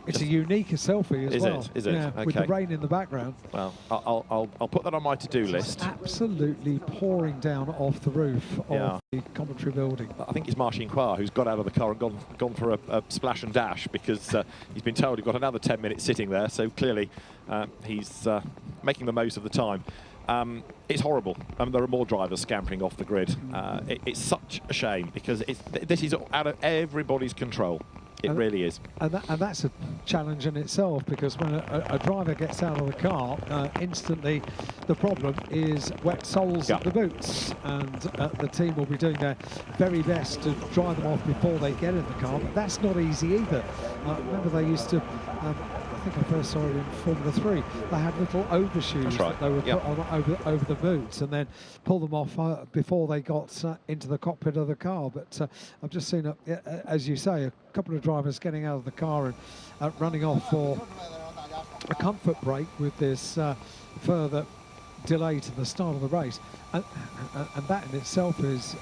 It's a unique selfie as well. Is it? Yeah, okay. With the rain in the background. Well, I'll put that on my to-do list. Absolutely pouring down off the roof of the commentary building. I think it's Marcin Qua who's got out of the car and gone for a splash and dash, because he's been told he's got another 10 minutes sitting there. So clearly he's making the most of the time. It's horrible. There are more drivers scampering off the grid. It's such a shame, because this is out of everybody's control. It really is. And that's a challenge in itself, because when a driver gets out of the car, instantly the problem is wet soles of the boots. And the team will be doing their very best to dry them off before they get in the car. But that's not easy either. Remember, they used to... I think I first saw it in Formula 3. They had little overshoes that they would put on over the boots and then pull them off before they got into the cockpit of the car. But I've just seen, as you say, a couple of drivers getting out of the car and running off for a comfort break with this further delay to the start of the race. And that in itself is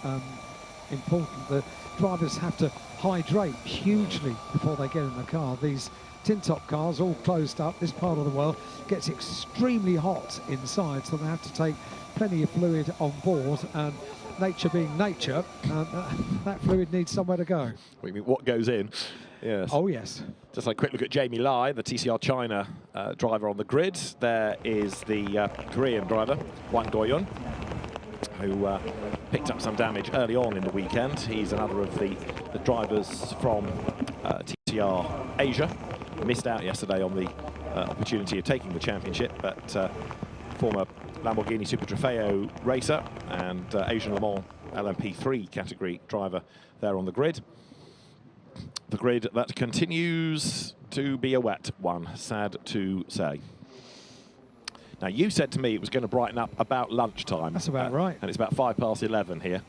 important. The drivers have to hydrate hugely before they get in the car. These tin-top cars all closed up. This part of the world gets extremely hot inside, so they have to take plenty of fluid on board, and nature being nature, that fluid needs somewhere to go. What do you mean, what goes in? Yes. Oh, yes. Just like a quick look at Jamie Lai, the TCR China driver on the grid. There is the Korean driver, Hwang Do-yeon, who picked up some damage early on in the weekend. He's another of the drivers from TCR Asia. Missed out yesterday on the opportunity of taking the championship, but former Lamborghini Super Trofeo racer and Asian Le Mans LMP3 category driver there on the grid. The grid that continues to be a wet one, sad to say. Now, you said to me it was going to brighten up about lunchtime. That's about right. And it's about 11:05 here.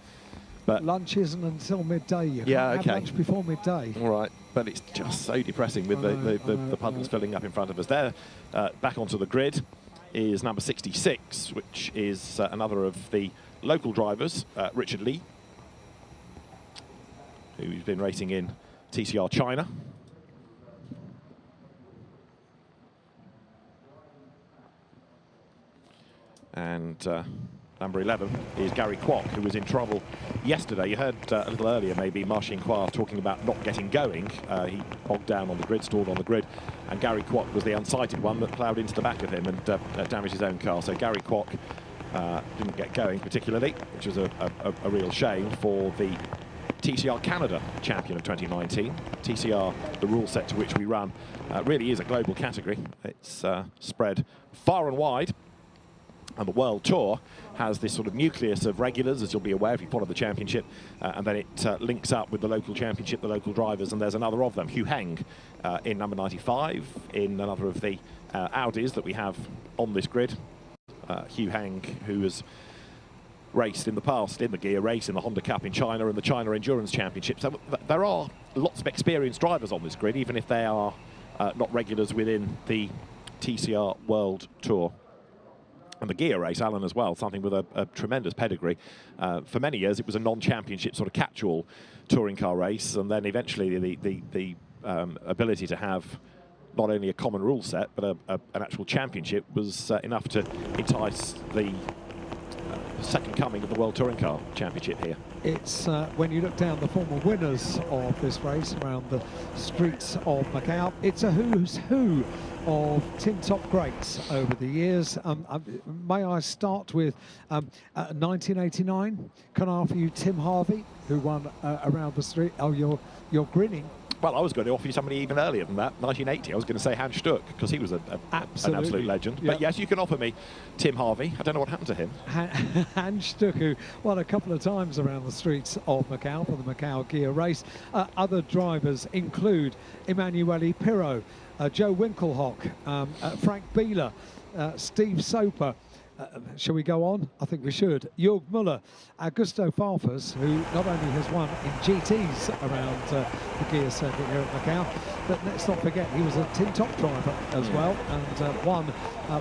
But lunch isn't until midday. You can't have lunch before midday. All right, but it's just so depressing with the puddles filling up in front of us. There, back onto the grid, is number 66, which is another of the local drivers, Richard Lee, who's been racing in TCR China. And number 11, is Gary Kwok, who was in trouble yesterday. You heard a little earlier maybe Marcin Kwa talking about not getting going. He bogged down on the grid, stalled on the grid, and Gary Kwok was the unsighted one that ploughed into the back of him and damaged his own car. So Gary Kwok didn't get going particularly, which was a real shame for the TCR Canada champion of 2019. TCR, the rule set to which we run, really is a global category. It's spread far and wide. And the World Tour has this sort of nucleus of regulars, as you'll be aware if you follow the championship, and then it links up with the local championship, the local drivers, and there's another of them, Hugh Heng, in number 95, in another of the Audis that we have on this grid. Hugh Heng, who has raced in the past in the gear race, in the Honda Cup in China, and the China Endurance Championship. So there are lots of experienced drivers on this grid, even if they are not regulars within the TCR World Tour. And the gear race, Alan, as well, something with a tremendous pedigree. For many years, it was a non-championship sort of catch-all touring car race, and then eventually the ability to have not only a common rule set, but an actual championship was enough to entice the second coming of the World Touring Car Championship here. It's when you look down the former winners of this race around the streets of Macau, it's a who's who of tin top greats over the years. May I start with 1989? Can I offer you Tim Harvey, who won around the street? Oh, you're grinning. Well, I was going to offer you somebody even earlier than that, 1980. I was going to say Hans Stuck, because he was an absolute legend. Yep. But yes, you can offer me Tim Harvey. I don't know what happened to him. Hans Stuck, who won a couple of times around the streets of Macau for the Macau gear race. Other drivers include Emanuele Pirro, Joe Winkelhock, Frank Bieler, Steve Soper. Shall we go on? I think we should. Jörg Müller, Augusto Farfus, who not only has won in GTs around the gear circuit here at Macau, but let's not forget he was a tin top driver as well, and won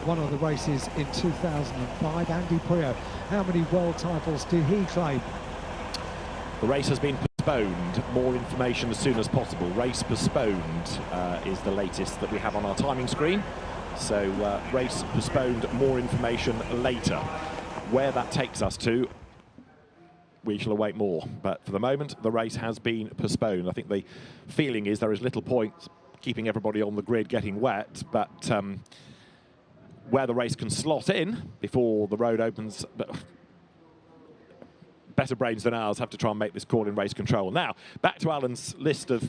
one of the races in 2005. Andy Prio, how many world titles did he claim? The race has been postponed. More information as soon as possible. Race postponed is the latest that we have on our timing screen. So race postponed, more information later. Where that takes us to, we shall await more. But for the moment, the race has been postponed. I think the feeling is there is little point keeping everybody on the grid getting wet, but where the race can slot in before the road opens, better brains than ours have to try and make this call in race control. Now, back to Alan's list of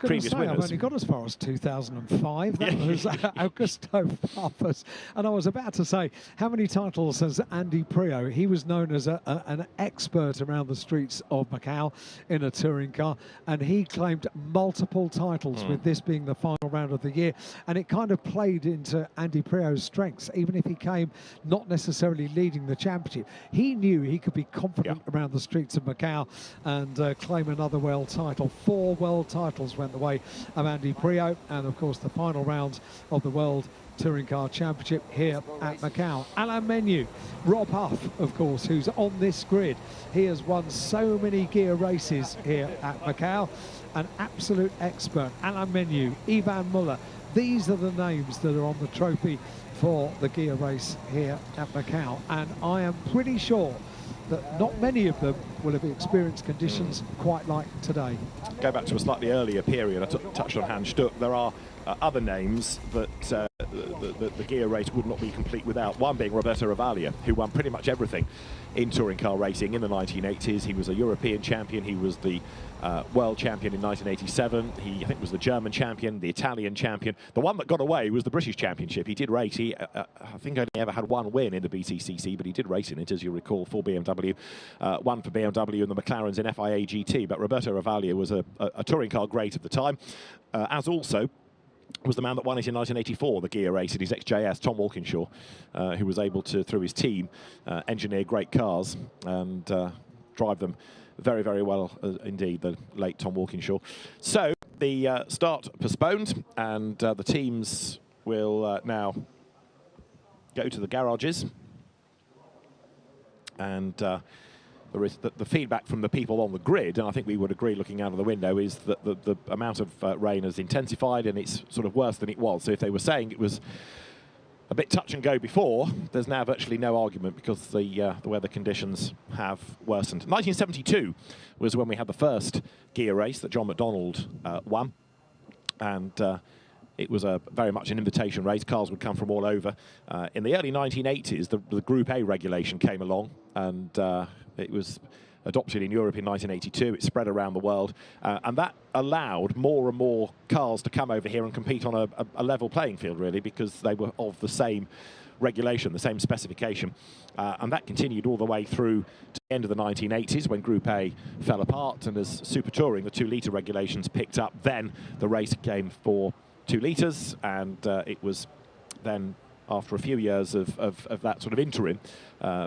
previous winners. I've only got as far as 2005. That was Augusto Farfus. And I was about to say, how many titles has Andy Prio? He was known as an expert around the streets of Macau in a touring car, and he claimed multiple titles, with this being the final round of the year. And it kind of played into Andy Prio's strengths, even if he came not necessarily leading the championship. He knew he could be confident around the streets of Macau and claim another world title. 4 world titles went the way of Andy Prio, and of course the final round of the World Touring Car Championship here at Macau. Alain Menu, Rob Huff, of course, who's on this grid. He has won so many gear races here at Macau. An absolute expert. Alain Menu, Ivan Muller. These are the names that are on the trophy for the gear race here at Macau, and I am pretty sure that not many of them will have experienced conditions quite like today. Go back to a slightly earlier period. I touched on Hans Stuck. There are other names that the gear race would not be complete without. One being Roberto Ravaglia, who won pretty much everything in touring car racing in the 1980s. He was a European champion. He was the world champion in 1987. He, I think, was the German champion, the Italian champion. The one that got away was the British Championship. He did race. He, I think, only ever had 1 win in the BTCC, but he did race in it, as you recall, for BMW. 1 for BMW and the McLarens in FIA GT. But Roberto Ravaglia was a touring car great at the time, as also was the man that won it in 1984, the gear race in his XJS, Tom Walkinshaw, who was able to, through his team, engineer great cars and drive them very, very well indeed, the late Tom Walkinshaw. So the start postponed, and the teams will now go to the garages. And there is the feedback from the people on the grid, and I think we would agree looking out of the window, is that the amount of rain has intensified and it's sort of worse than it was. So if they were saying it was a bit touch and go before, there's now virtually no argument because the weather conditions have worsened. 1972 was when we had the first gear race that John McDonald won, and it was very much an invitation race. Cars would come from all over. In the early 1980s, the Group A regulation came along, and it was adopted in Europe in 1982. It spread around the world, and that allowed more and more cars to come over here and compete on a level playing field, really, because they were of the same regulation, the same specification. And that continued all the way through to the end of the 1980s when Group A fell apart, and as Super Touring, the 2-litre regulations picked up, then the race came for 2 litres, and it was then, after a few years of that sort of interim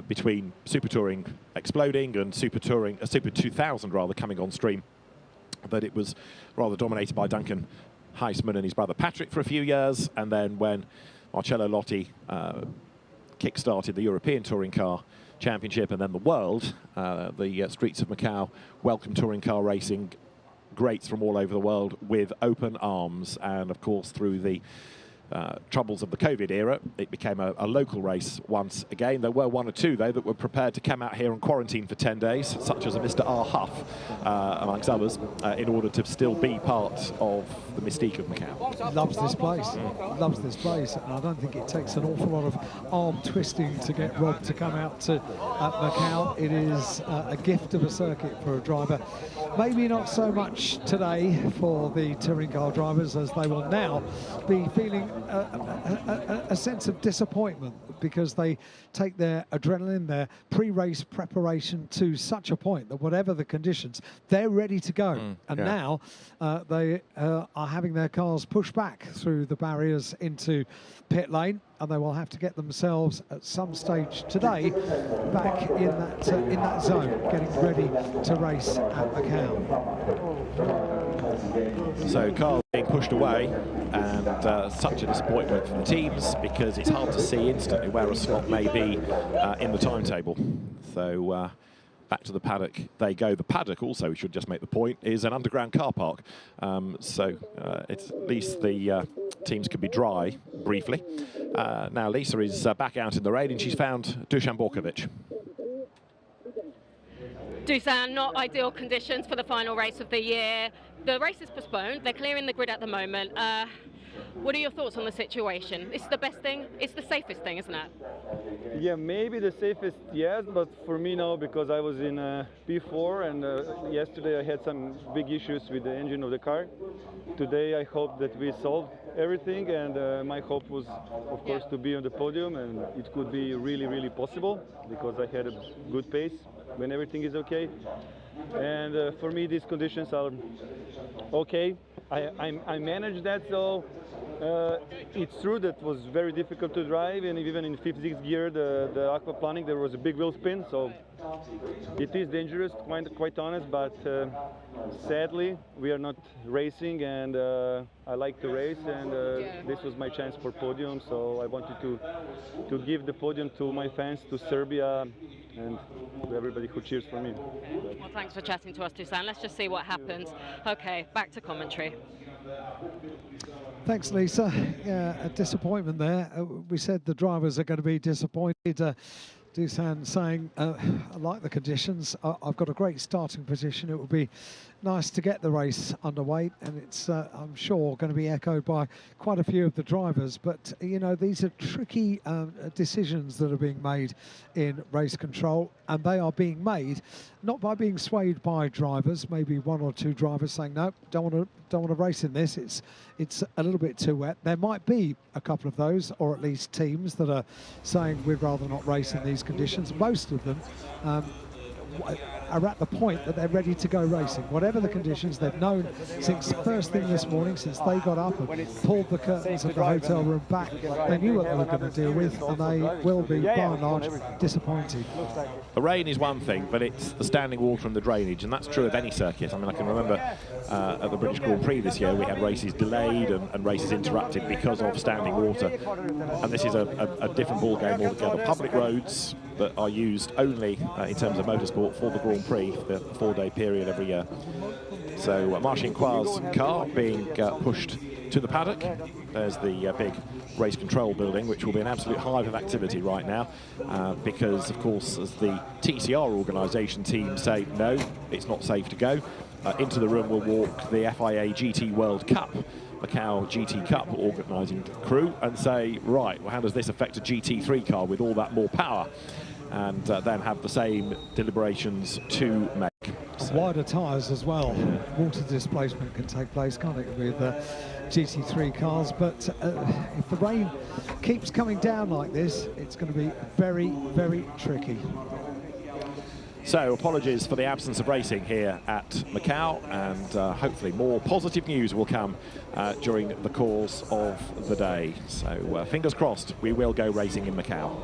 between Super Touring exploding and Super 2000 rather coming on stream, but it was rather dominated by Duncan Heisman and his brother Patrick for a few years, and then when Marcello Lotti kick-started the European Touring Car Championship and then the World, the Streets of Macau welcomed touring car racing greats from all over the world with open arms, and of course through the troubles of the COVID era, it became a local race once again. There were 1 or 2, though, that were prepared to come out here and quarantine for 10 days, such as a Mr. R. Huff, amongst others, in order to still be part of the mystique of Macau. Loves this place, loves this place, and I don't think it takes an awful lot of arm twisting to get Rob to come out to Macau. It is a gift of a circuit for a driver. Maybe not so much today for the touring car drivers, as they will now be feeling a sense of disappointment because they take their adrenaline, their pre-race preparation to such a point that whatever the conditions, they're ready to go. And now they are having their cars pushed back through the barriers into pit lane, and they will have to get themselves at some stage today back in that zone, getting ready to race at Macau. So cars being pushed away, and such a disappointment for the teams because it's hard to see instantly where a slot may be in the timetable. So back to the paddock they go. The paddock also, we should just make the point, is an underground car park. So it's at least the teams can be dry briefly. Now Lisa is back out in the rain, and she's found Dusan Borkovic. Dusan, not ideal conditions for the final race of the year. The race is postponed. They're clearing the grid at the moment. What are your thoughts on the situation? It's the best thing. It's the safest thing, isn't it? Yeah, maybe the safest, yes, but for me no, because I was in P4 and yesterday I had some big issues with the engine of the car. Today I hope that we solved everything, and my hope was, of course, to be on the podium, and it could be really possible because I had a good pace when everything is okay. And for me these conditions are okay. I managed that, so it's true that it was very difficult to drive, and even in 5th, 6th gear, the aquaplaning, there was a big wheel spin, so it is dangerous, quite honest, but sadly we are not racing, and I like to race, and this was my chance for podium, so I wanted to give the podium to my fans, to Serbia, and to everybody who cheers for me. Well, thanks for chatting to us, Dusan. Let's just see what happens. Okay, back to commentary. Thanks, Lisa. Yeah, a disappointment there. We said the drivers are going to be disappointed. Dusan saying, I like the conditions. I've got a great starting position. It would be nice to get the race underway, and it's, I'm sure, going to be echoed by quite a few of the drivers. But, you know, these are tricky decisions that are being made in race control, and they are being made not by being swayed by drivers, maybe 1 or 2 drivers saying, no, don't want to race in this. It's a little bit too wet. There might be a couple of those, or at least teams that are saying we'd rather not race in these conditions. Most of them are at the point that they're ready to go racing. Whatever the conditions, they've known since first thing this morning, since they got up and pulled the curtains of the hotel room back, they knew what they were going to deal with, and they will be, by and large, disappointed. The rain is one thing, but it's the standing water and the drainage, and that's true of any circuit. I mean, I can remember at the British Grand Prix this year, we had races delayed and races interrupted because of standing water, and this is a different ball game altogether. Public roads, that are used only in terms of motorsport for the Grand Prix, the 4-day period every year. So Marcin Kwar's car being pushed to the paddock. There's the big race control building, which will be an absolute hive of activity right now, because, of course, as the TCR organisation team say, no, it's not safe to go. Into the room will walk the FIA GT World Cup, Macau GT Cup organising crew, and say, right, well, how does this affect a GT3 car with all that more power? And then have the same deliberations to make. So. Wider tyres as well. Water displacement can take place, can't it, with GT3 cars? But if the rain keeps coming down like this, it's going to be very, very tricky. So apologies for the absence of racing here at Macau, and hopefully more positive news will come during the course of the day. So fingers crossed, we will go racing in Macau.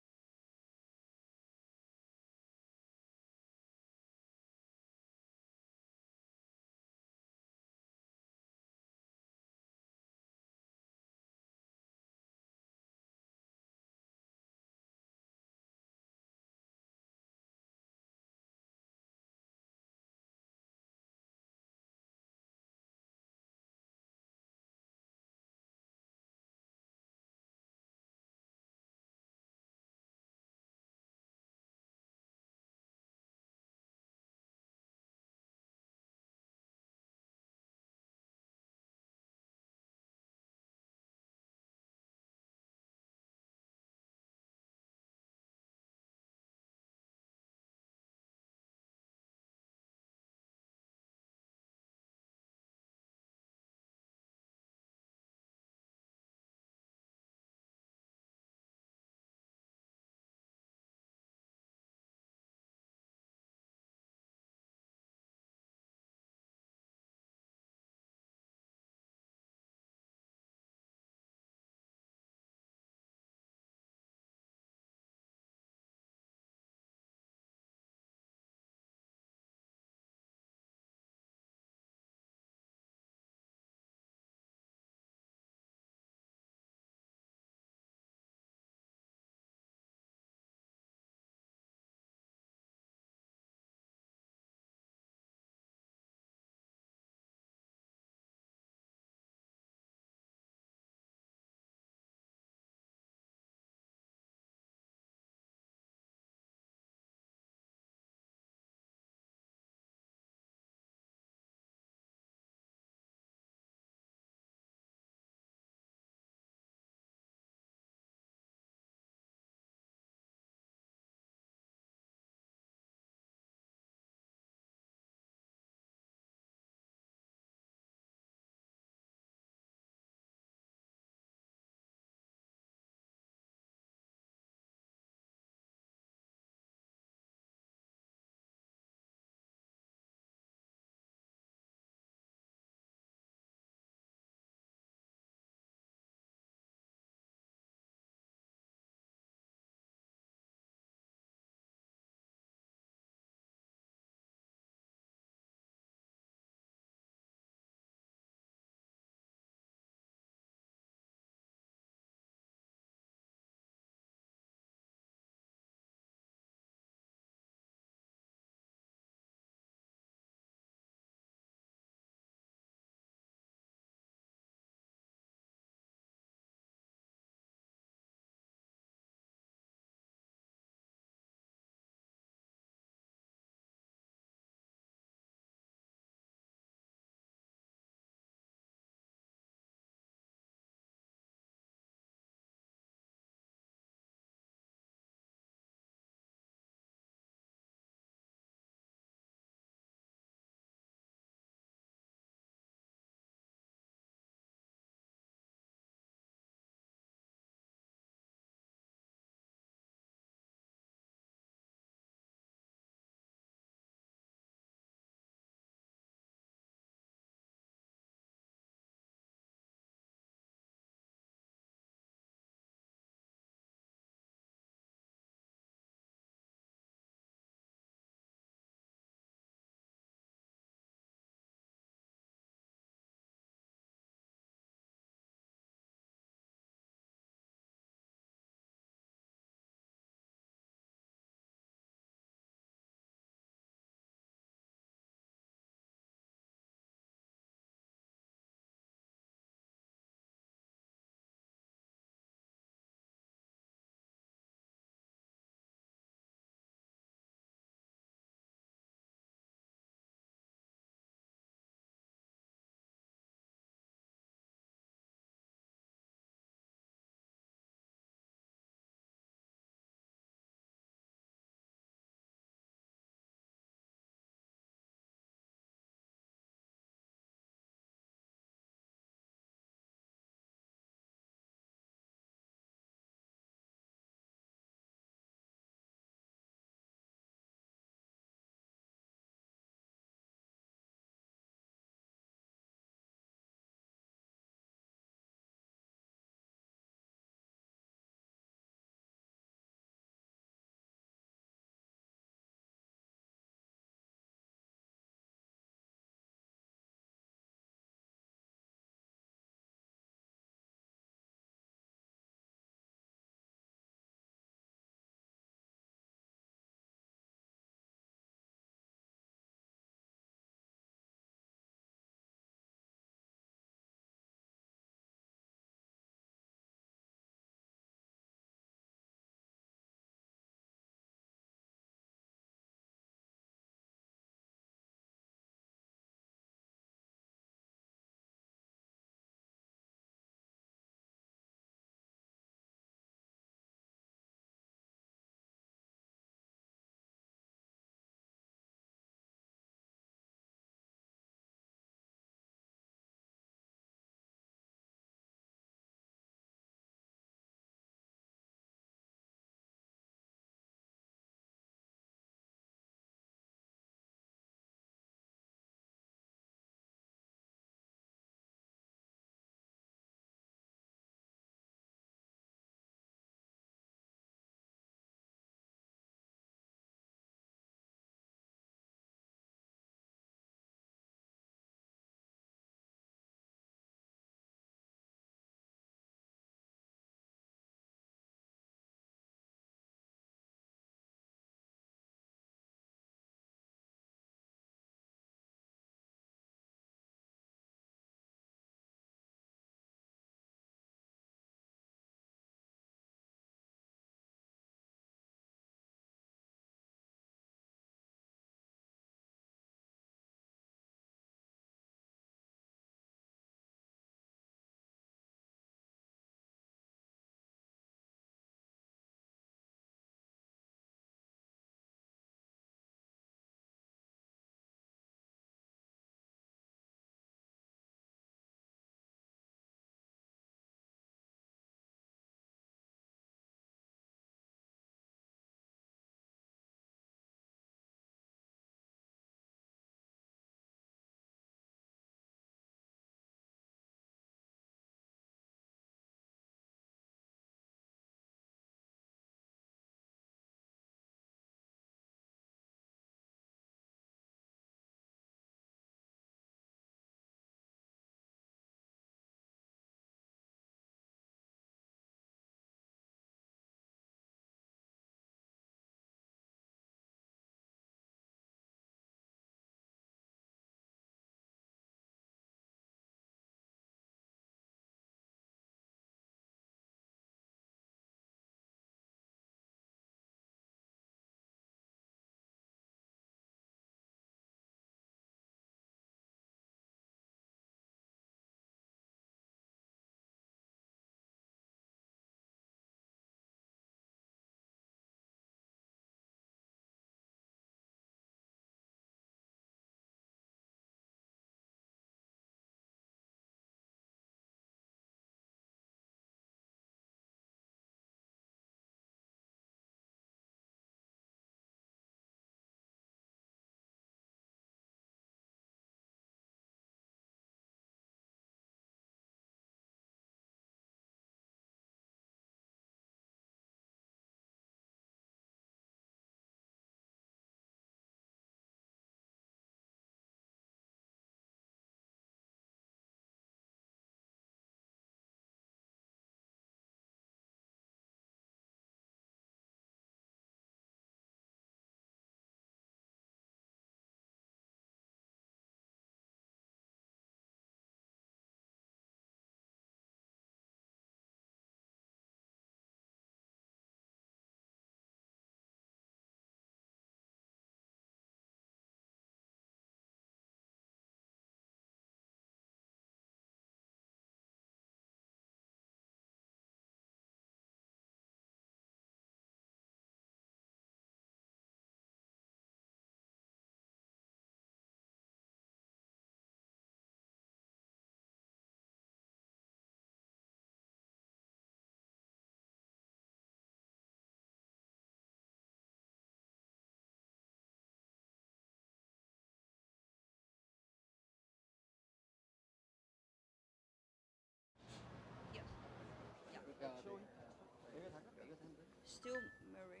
Stuart Murray,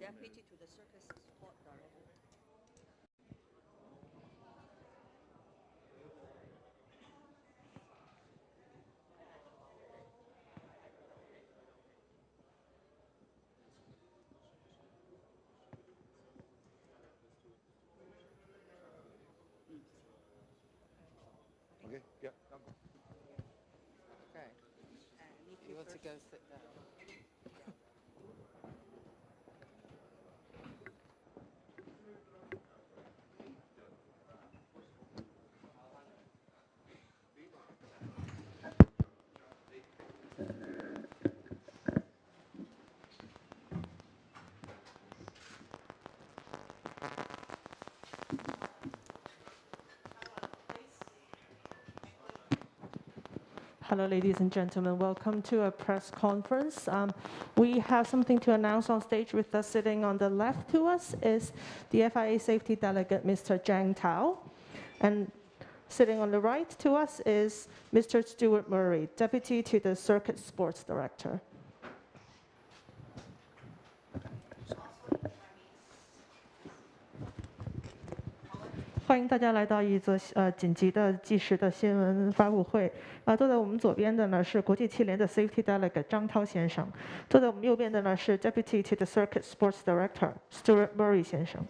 Deputy to the Circus Sport Director. Okay, yeah. Okay. You want to go sit down? Hello, ladies and gentlemen. Welcome to a press conference. We have something to announce on stage. With us sitting on the left to us is the FIA safety delegate, Mr. Zhang Tao. And sitting on the right to us is Mr. Stuart Murray, Deputy to the Circuit Sports Director. 欢迎大家来到一则紧急的即时的新闻发布会。坐在我们左边的呢是国际汽联的 Safety Delegate 张涛先生，坐在我们右边的呢是 Deputy to the Circuit Sports Director Stuart Murray 先生。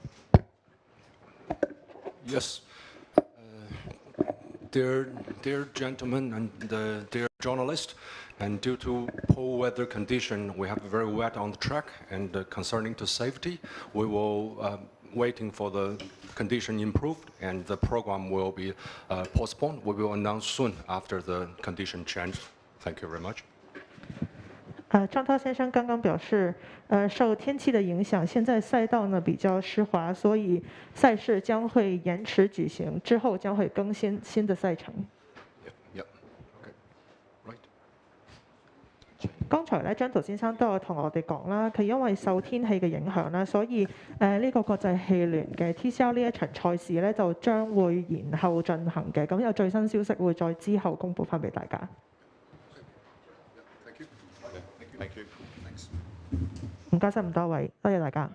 Yes, dear gentlemen and dear journalists, and due to poor weather condition, we have very wet on the track, and concerning to safety, we will waiting for the condition improved, and the program will be postponed. We will announce soon after the condition change. Thank you very much. 张涛先生刚刚表示，受天气的影响，现在赛道呢比较湿滑，所以赛事将会延迟举行，之后将会更新新的赛程。剛才咧張圖先生都有同我哋講啦，佢因為受天氣嘅影響啦，所以呢個國際汽聯嘅 TCR 呢一場賽事咧就將會延後進行嘅，咁有最新消息會在之後公佈翻俾大家。唔該曬咁多位，多謝大家。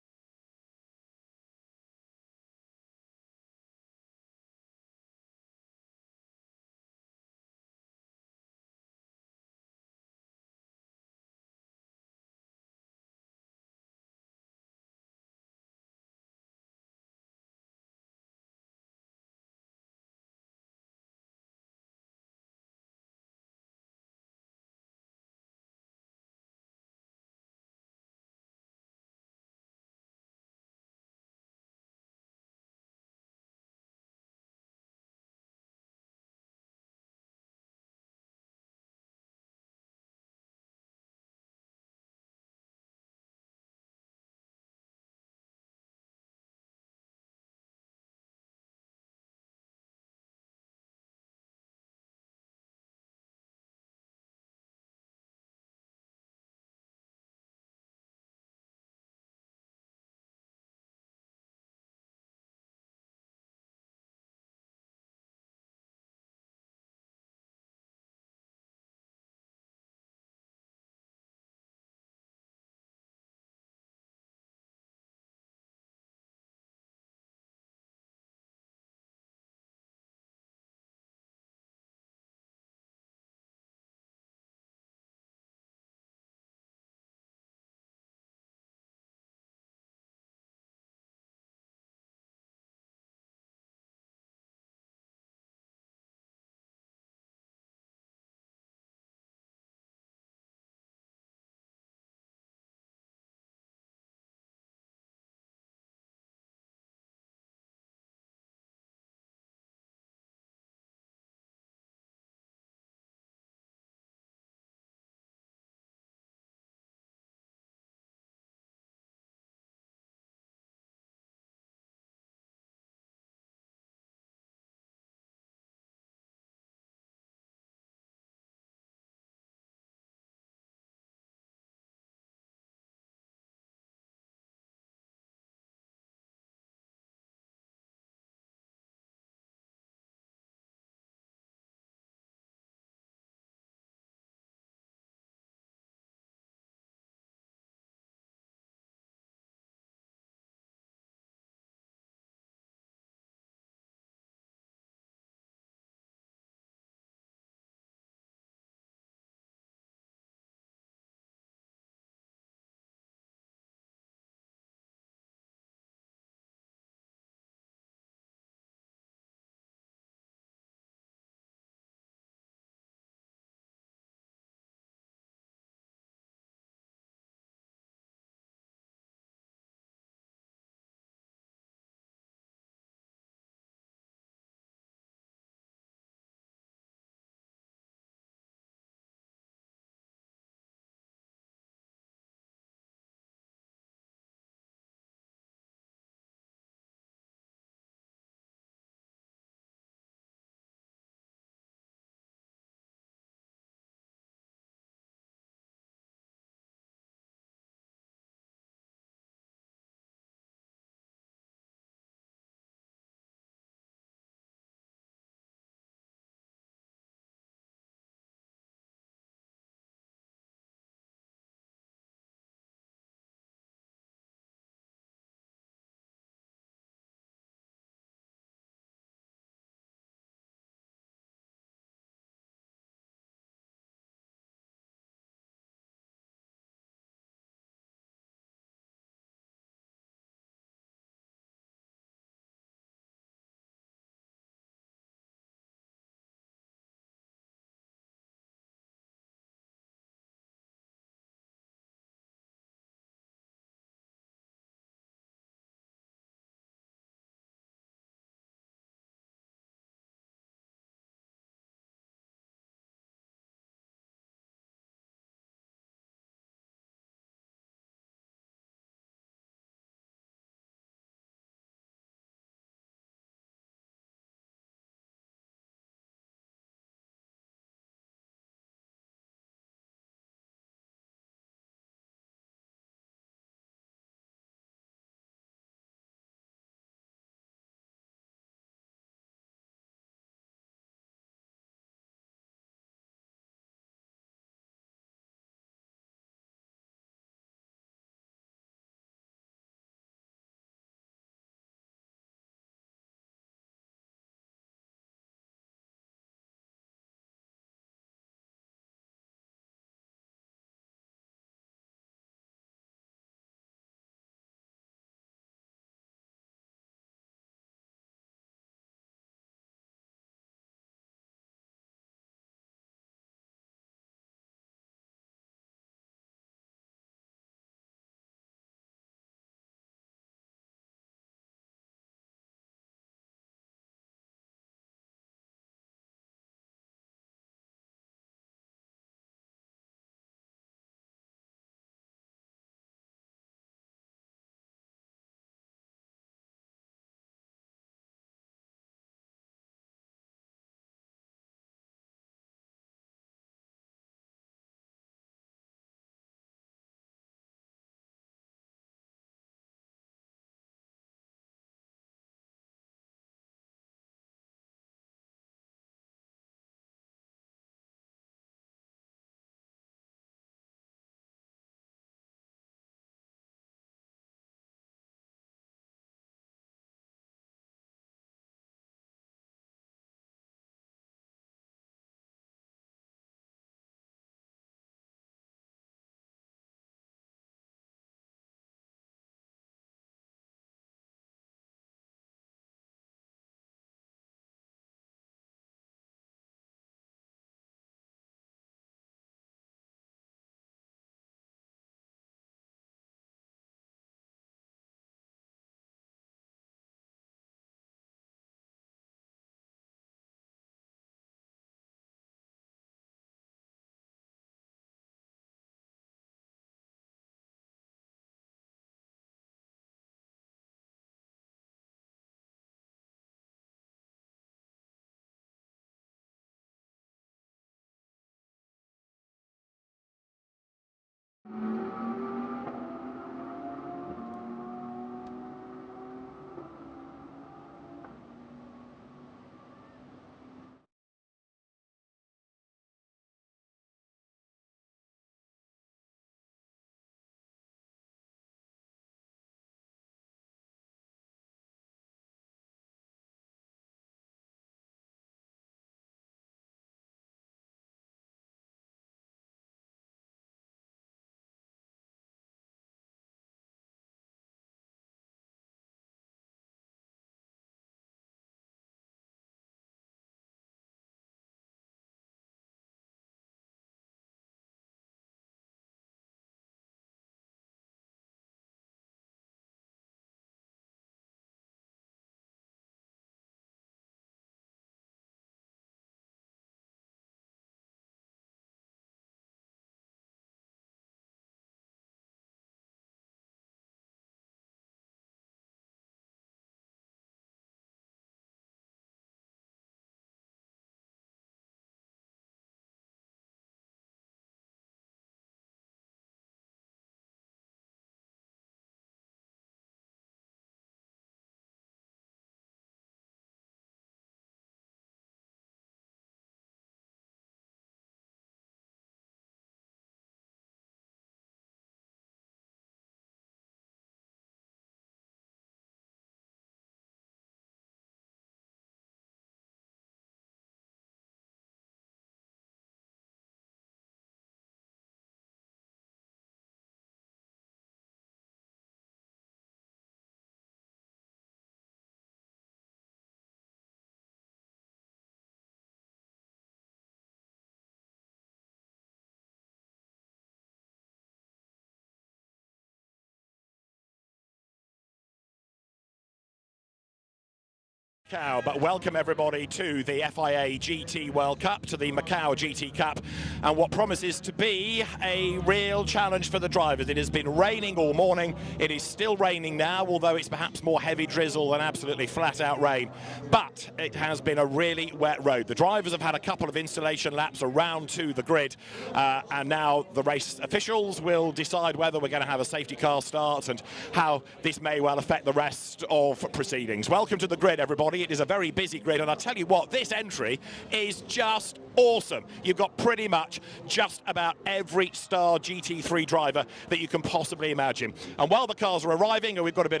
Macau, but welcome everybody to the FIA GT World Cup, to the Macau GT Cup, and what promises to be a real challenge for the drivers. It has been raining all morning. It is still raining now, although it's perhaps more heavy drizzle than absolutely flat out rain, but it has been a really wet road. The drivers have had a couple of installation laps around to the grid, and now the race officials will decide whether we're going to have a safety car start and how this may well affect the rest of proceedings. Welcome to the grid, everybody. It is a very busy grid, and I tell you what, this entry is just awesome. You've got pretty much just about every star GT3 driver that you can possibly imagine. And while the cars are arriving, and we've got a bit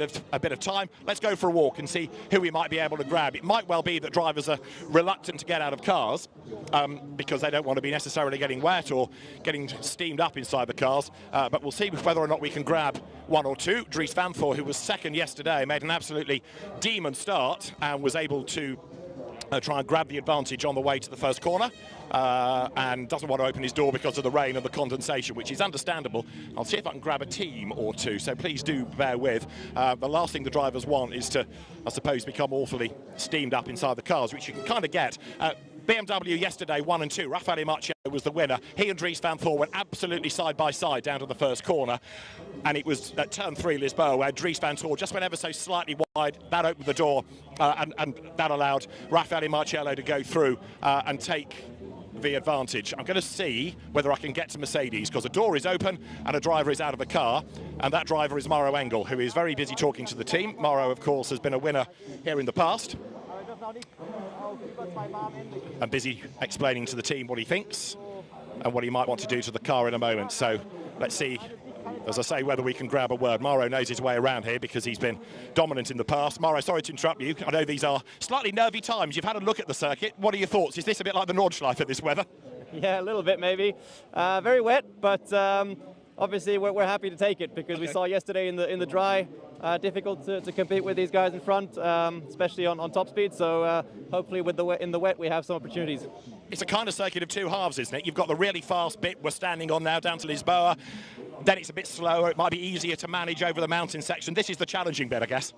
of time, let's go for a walk and see who we might be able to grab. It might well be that drivers are reluctant to get out of cars because they don't want to be necessarily getting wet or getting steamed up inside the cars, but we'll see whether or not we can grab one or two. Dries Van Voor, who was second yesterday, made an absolutely demon start and was able to try and grab the advantage on the way to the first corner, and doesn't want to open his door because of the rain and the condensation, which is understandable. I'll see if I can grab a team or two, so please do bear with. The last thing the drivers want is to, I suppose, become awfully steamed up inside the cars, which you can kind of get. BMW yesterday, 1 and 2. Raffaele Marciello was the winner. He and Dries Van Voor went absolutely side by side down to the first corner, and it was at turn 3 Lisboa where Dries Van Voor just went ever so slightly wide. That opened the door, and that allowed Raffaele Marciello to go through and take the advantage. I'm going to see whether I can get to Mercedes, because a door is open and a driver is out of the car, and that driver is Mauro Engel, who is very busy talking to the team. Mauro, of course, has been a winner here in the past, and busy explaining to the team what he thinks and what he might want to do to the car in a moment. So let's see, as I say, whether we can grab a word. Mauro knows his way around here because he's been dominant in the past. Mauro, sorry to interrupt you. I know these are slightly nervy times. You've had a look at the circuit. What are your thoughts? Is this a bit like the Nordschleife at this weather? Yeah, a little bit maybe. Very wet, but obviously we're happy to take it because we saw yesterday in the dry, difficult to compete with these guys in front, especially on top speed. So hopefully in the wet we have some opportunities. It's a kind of circuit of two halves, isn't it? You've got the really fast bit we're standing on now down to Lisboa. Then it's a bit slower. It might be easier to manage over the mountain section. This is the challenging bit, I guess.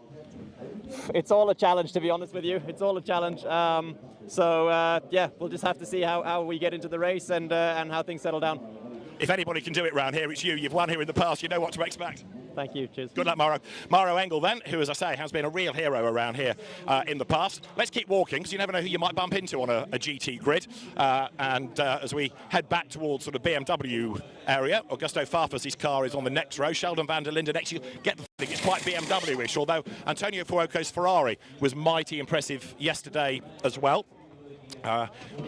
It's all a challenge, to be honest with you. It's all a challenge. Yeah, we'll just have to see how we get into the race and how things settle down. If anybody can do it round here, it's you. You've won here in the past. You know what to expect. Thank you. Cheers. Good luck, Mauro. Mauro Engel, then, who, as I say, has been a real hero around here in the past. Let's keep walking, because you never know who you might bump into on a GT grid. As we head back towards sort of BMW area, Augusto Farfus's car is on the next row. Sheldon van der Linden next. You get the feeling it's quite BMW-ish, although Antonio Fuoco's Ferrari was mighty impressive yesterday as well.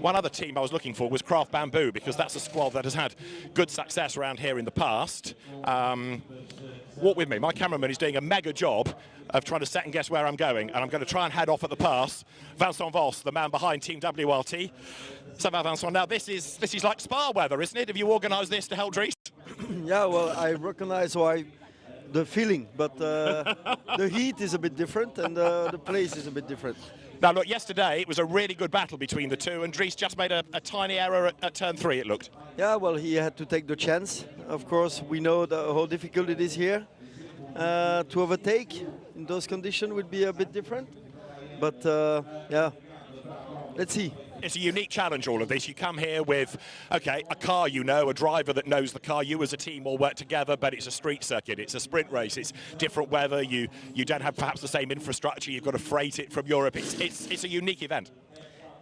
One other team I was looking for was Craft Bamboo, because that's a squad that has had good success around here in the past. Walk with me. My cameraman is doing a mega job of trying to second guess where I'm going, and I'm going to try and head off at the pass. Vincent Vos, the man behind Team WRT. Ça va, Vincent? Now this is like Spa weather, isn't it? Have you organised this to help Dries? Yeah, well, I recognise why the feeling, but the heat is a bit different, and the place is a bit different. Now, look, yesterday it was a really good battle between the two, and Dries just made a tiny error at turn 3, it looked. Yeah, well, he had to take the chance. Of course, we know how difficult it is here. To overtake in those conditions would be a bit different. But, yeah, let's see. It's a unique challenge, all of this. You come here with, OK, a car you know, a driver that knows the car. You as a team all work together, but it's a street circuit. It's a sprint race. It's different weather. You don't have perhaps the same infrastructure. You've got to freight it from Europe. It's a unique event.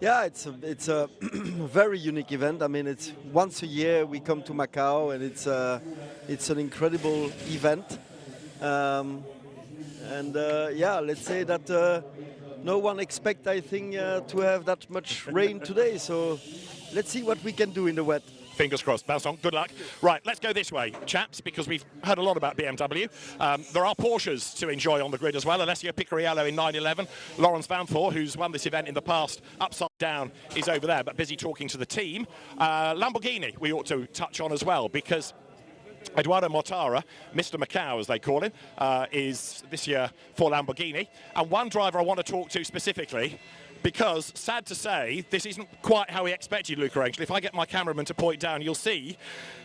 Yeah, it's a very unique event. I mean, it's once a year we come to Macau, and it's an incredible event. Yeah, let's say that no one expects, I think, to have that much rain today. So let's see what we can do in the wet. Fingers crossed. Vincent, good luck. Right, let's go this way, chaps, because we've heard a lot about BMW. There are Porsches to enjoy on the grid as well. Alessio Picariello in 911. Laurens Van Voor, who's won this event in the past, upside down, is over there, but busy talking to the team. Lamborghini we ought to touch on as well, because Eduardo Mortara, Mr. Macau as they call him, is this year for Lamborghini. And one driver I want to talk to specifically because, sad to say, this isn't quite how we expected, Luca, actually. If I get my cameraman to point down, you'll see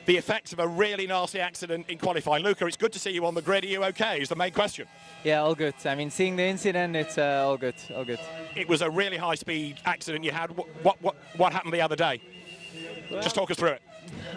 the effects of a really nasty accident in qualifying. Luca, it's good to see you on the grid. Are you okay, is the main question. Yeah, all good. I mean, seeing the incident, it's all good, all good. It was a really high-speed accident you had. What happened the other day? Well, just talk us through it.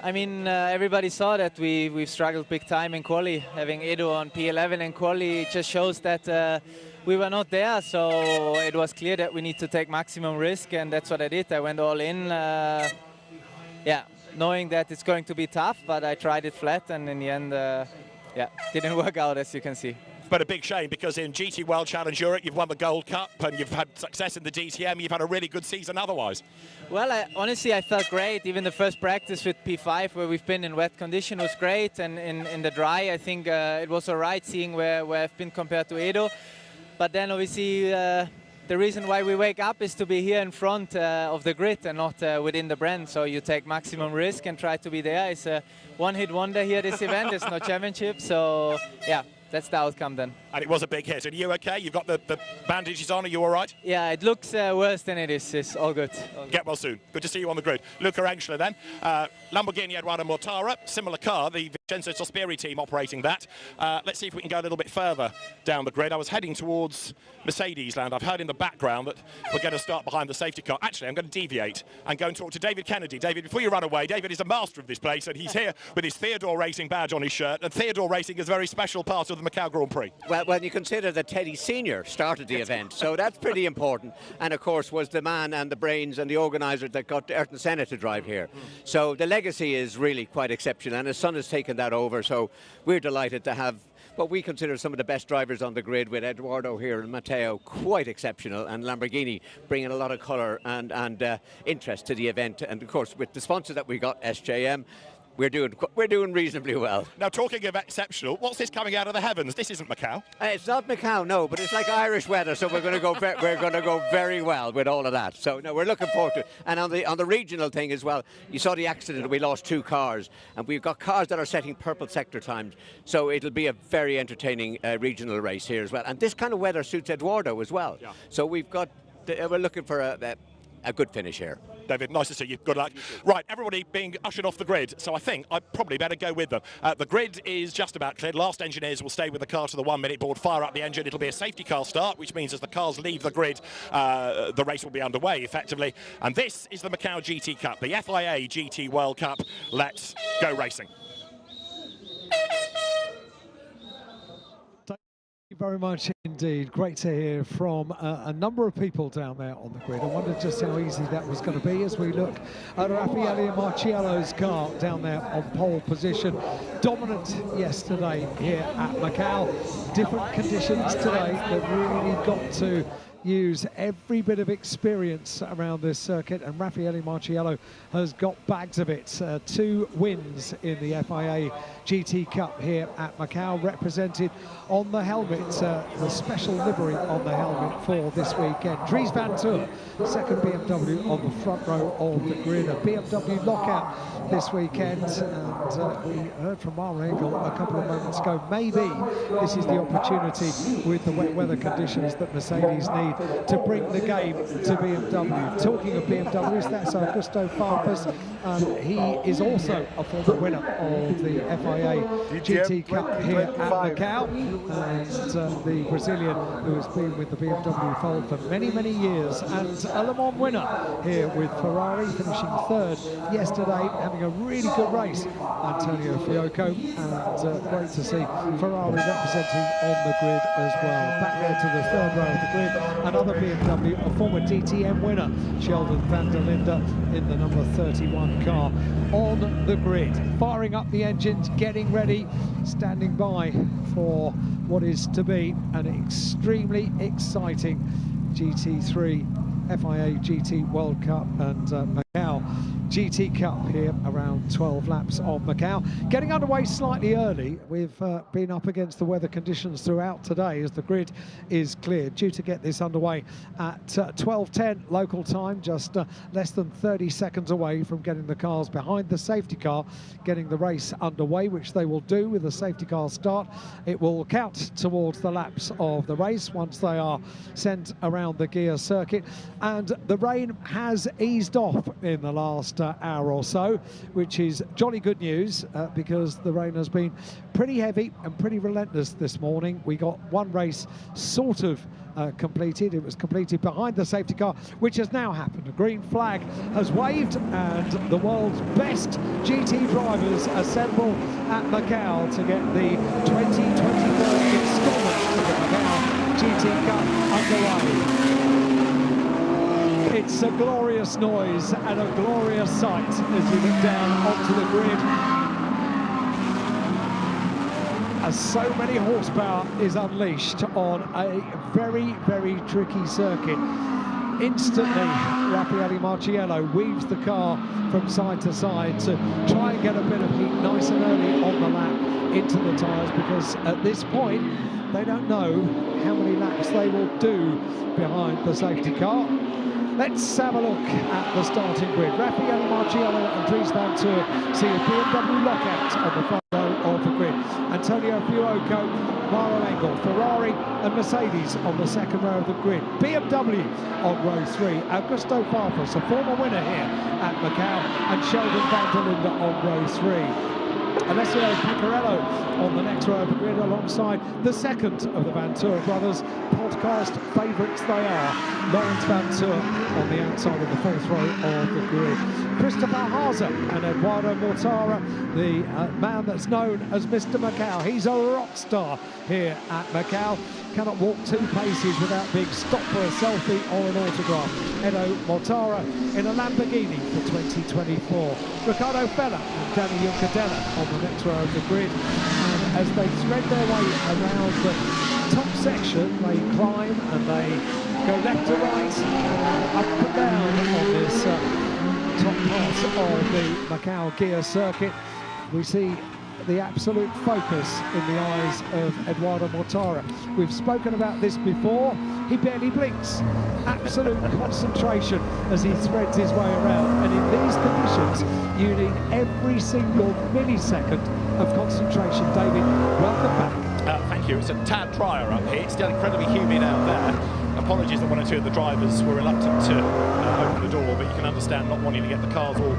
I mean, everybody saw that we've struggled big time in quali. Having Edo on P11 in quali just shows that we were not there, so it was clear that we need to take maximum risk, and that's what I did. I went all in, yeah, knowing that it's going to be tough, but I tried it flat, and in the end, yeah, didn't work out, as you can see. But a big shame, because in GT World Challenge Europe, you've won the Gold Cup and you've had success in the DTM. You've had a really good season otherwise. Well, honestly, I felt great. Even the first practice with P5, where we've been in wet condition, was great. And in the dry, I think it was all right, seeing where I've been compared to Edo. But then, obviously, the reason why we wake up is to be here in front of the grid and not within the brand. So you take maximum risk and try to be there. It's a one-hit wonder here, this event. There's no championship. So, yeah. That's the outcome then. And it was a big hit. And are you okay? You've got the bandages on. Are you all right? Yeah, it looks worse than it is. It's all good. Get well soon. Good to see you on the grid. Luca Angela then. Lamborghini Eduardo Mortara, similar car, the Vincenzo Sospiri team operating that. Let's see if we can go a little bit further down the grid. I was heading towards Mercedes land. I've heard in the background that we're going to start behind the safety car. Actually, I'm going to deviate and go and talk to David Kennedy. David, before you run away, David is a master of this place, and he's here with his Theodore Racing badge on his shirt. And Theodore Racing is a very special part of the Macau Grand Prix. Well, when you consider that Teddy Senior started the event, so that's pretty important. And of course was the man and the brains and the organiser that got Ayrton Senna to drive here. So the legacy is really quite exceptional, and his son has taken that over. So we're delighted to have what we consider some of the best drivers on the grid, with Eduardo here and Matteo, quite exceptional, and Lamborghini bringing a lot of colour and interest to the event. And of course, with the sponsor that we got, SJM, we're doing reasonably well. Now, talking of exceptional, what's this coming out of the heavens? This isn't Macau. It's not Macau, no, but it's like Irish weather, so we're going to go very well with all of that. So no, we're looking forward to it. And on the regional thing as well, you saw the accident. We lost 2 cars, and we've got cars that are setting purple sector times. So it'll be a very entertaining regional race here as well. And this kind of weather suits Eduardo as well. Yeah. So we're looking for a good finish here. David, nice to see you. Good luck. Right, everybody being ushered off the grid, so I think I probably better go with them. The grid is just about cleared. Last engineers will stay with the car to the 1-minute board, fire up the engine. It'll be a safety car start, which means as the cars leave the grid, the race will be underway, effectively. And this is the Macau GT Cup, the FIA GT World Cup. Let's go racing. Thank you very much indeed. Great to hear from a number of people down there on the grid. I wondered just how easy that was going to be as we look at Raffaele Marciello's car down there on pole position. Dominant yesterday here at Macau. Different conditions today that really got to use every bit of experience around this circuit, and Raffaele Marciello has got bags of it. 2 wins in the FIA GT Cup here at Macau, represented on the helmet, the special livery on the helmet for this weekend. Dries Van Tour, second BMW on the front row of the grid, a BMW lockout this weekend, and we heard from our angle a couple of moments ago, maybe this is the opportunity with the wet weather conditions that Mercedes need to bring the game to BMW. Talking of BMWs, that's Augusto Farfus. He is also a former winner of the FIA GT Cup here at Macau, and the Brazilian who has been with the BMW fold for many, many years, and a Le Mans winner here with Ferrari, finishing 3rd yesterday, having a really good race, Antonio Fiocco, and great to see Ferrari representing on the grid as well. Back there to the 3rd row of the grid, another BMW, a former DTM winner, Sheldon van der Linde, in the number 31 car on the grid, firing up the engines, getting ready, standing by for what is to be an extremely exciting GT3 FIA GT World Cup. And Macau GT Cup here around 12 laps of Macau. Getting underway slightly early. We've been up against the weather conditions throughout today as the grid is cleared. Due to get this underway at 12:10 local time, just less than 30 seconds away from getting the cars behind the safety car, getting the race underway, which they will do with the safety car start. It will count towards the laps of the race once they are sent around the gear circuit. And the rain has eased off in the last hour or so, which is jolly good news because the rain has been pretty heavy and pretty relentless this morning. We got one race sort of completed. It was completed behind the safety car, which has now happened. A green flag has waved and the world's best GT drivers assemble at Macau to get the 2024 installment of the Macau GT Cup underway. It's a glorious noise and a glorious sight as you look down onto the grid. As so many horsepower is unleashed on a very, very tricky circuit. Instantly, Raffaele Marciello weaves the car from side to side to try and get a bit of heat nice and early on the lap into the tyres, because at this point they don't know how many laps they will do behind the safety car. Let's have a look at the starting grid. Raffaele Marciello and Dries van Toor see a BMW lockout on the front row of the grid. Antonio Fuoco, Maro Engel, Ferrari and Mercedes on the second row of the grid. BMW on row 3. Augusto Farfus, a former winner here at Macau, and Sheldon van der Linde on row 3. Alessio Piccarello on the next row of the grid alongside the second of the Van Toor brothers. Podcast favourites they are. Lawrence Van Toor on the outside of the fourth row of the grid. Christopher Haase and Eduardo Mortara, the man that's known as Mr. Macau. He's a rock star here at Macau. Cannot walk 2 paces without being stopped for a selfie or an autograph. Edo Mortara in a Lamborghini for 2024. Ricardo Fella and Danny Juncadella on the next row of the grid. And as they thread their way around the top section, they climb and they go left to right, up and down on this top part of the Macau gear circuit. We see the absolute focus in the eyes of Eduardo Mortara. We've spoken about this before. He barely blinks. Absolute concentration as he threads his way around. And in these conditions, you need every single millisecond of concentration. David, welcome back. Thank you. It's a tad drier up here. It's still incredibly humid out there. Apologies that 1 or 2 of the drivers were reluctant to open the door, but you can understand not wanting to get the cars all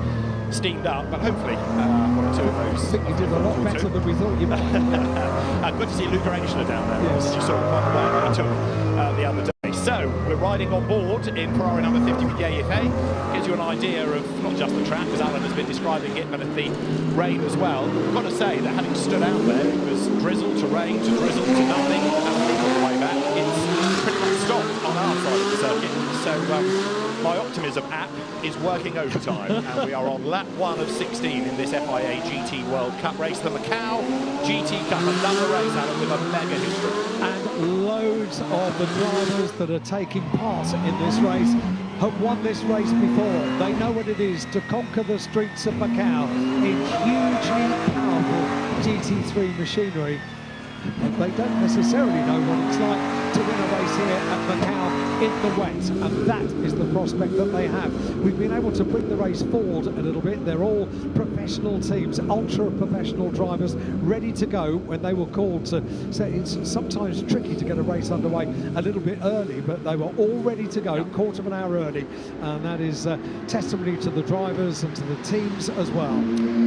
steamed up, but hopefully 1 or 2 of those. I think you did a lot better than we thought you might. Good to see Luca Angela down there, yes. As you saw quite the way I took the other day. So we're riding on board in Ferrari number 50 with Yefe. Gives you an idea of not just the track, as Alan has been describing it, but of the rain as well. I've got to say that having stood out there, it was drizzle to rain to drizzle to nothing, and I think on the way back it's pretty much stopped on our side of the circuit. So my optimism app is working overtime, and we are on lap 1 of 16 in this FIA GT World Cup race. The Macau GT Cup, another race out with a mega history. And loads of the drivers that are taking part in this race have won this race before. They know what it is to conquer the streets of Macau in hugely powerful GT3 machinery. They don't necessarily know what it's like to win a race here at Macau in the wet, and that is the prospect that they have. We've been able to bring the race forward a little bit. They're all professional teams, ultra-professional drivers, ready to go when they were called to say. It's sometimes tricky to get a race underway a little bit early, but they were all ready to go, quarter of an hour early, and that is testimony to the drivers and to the teams as well.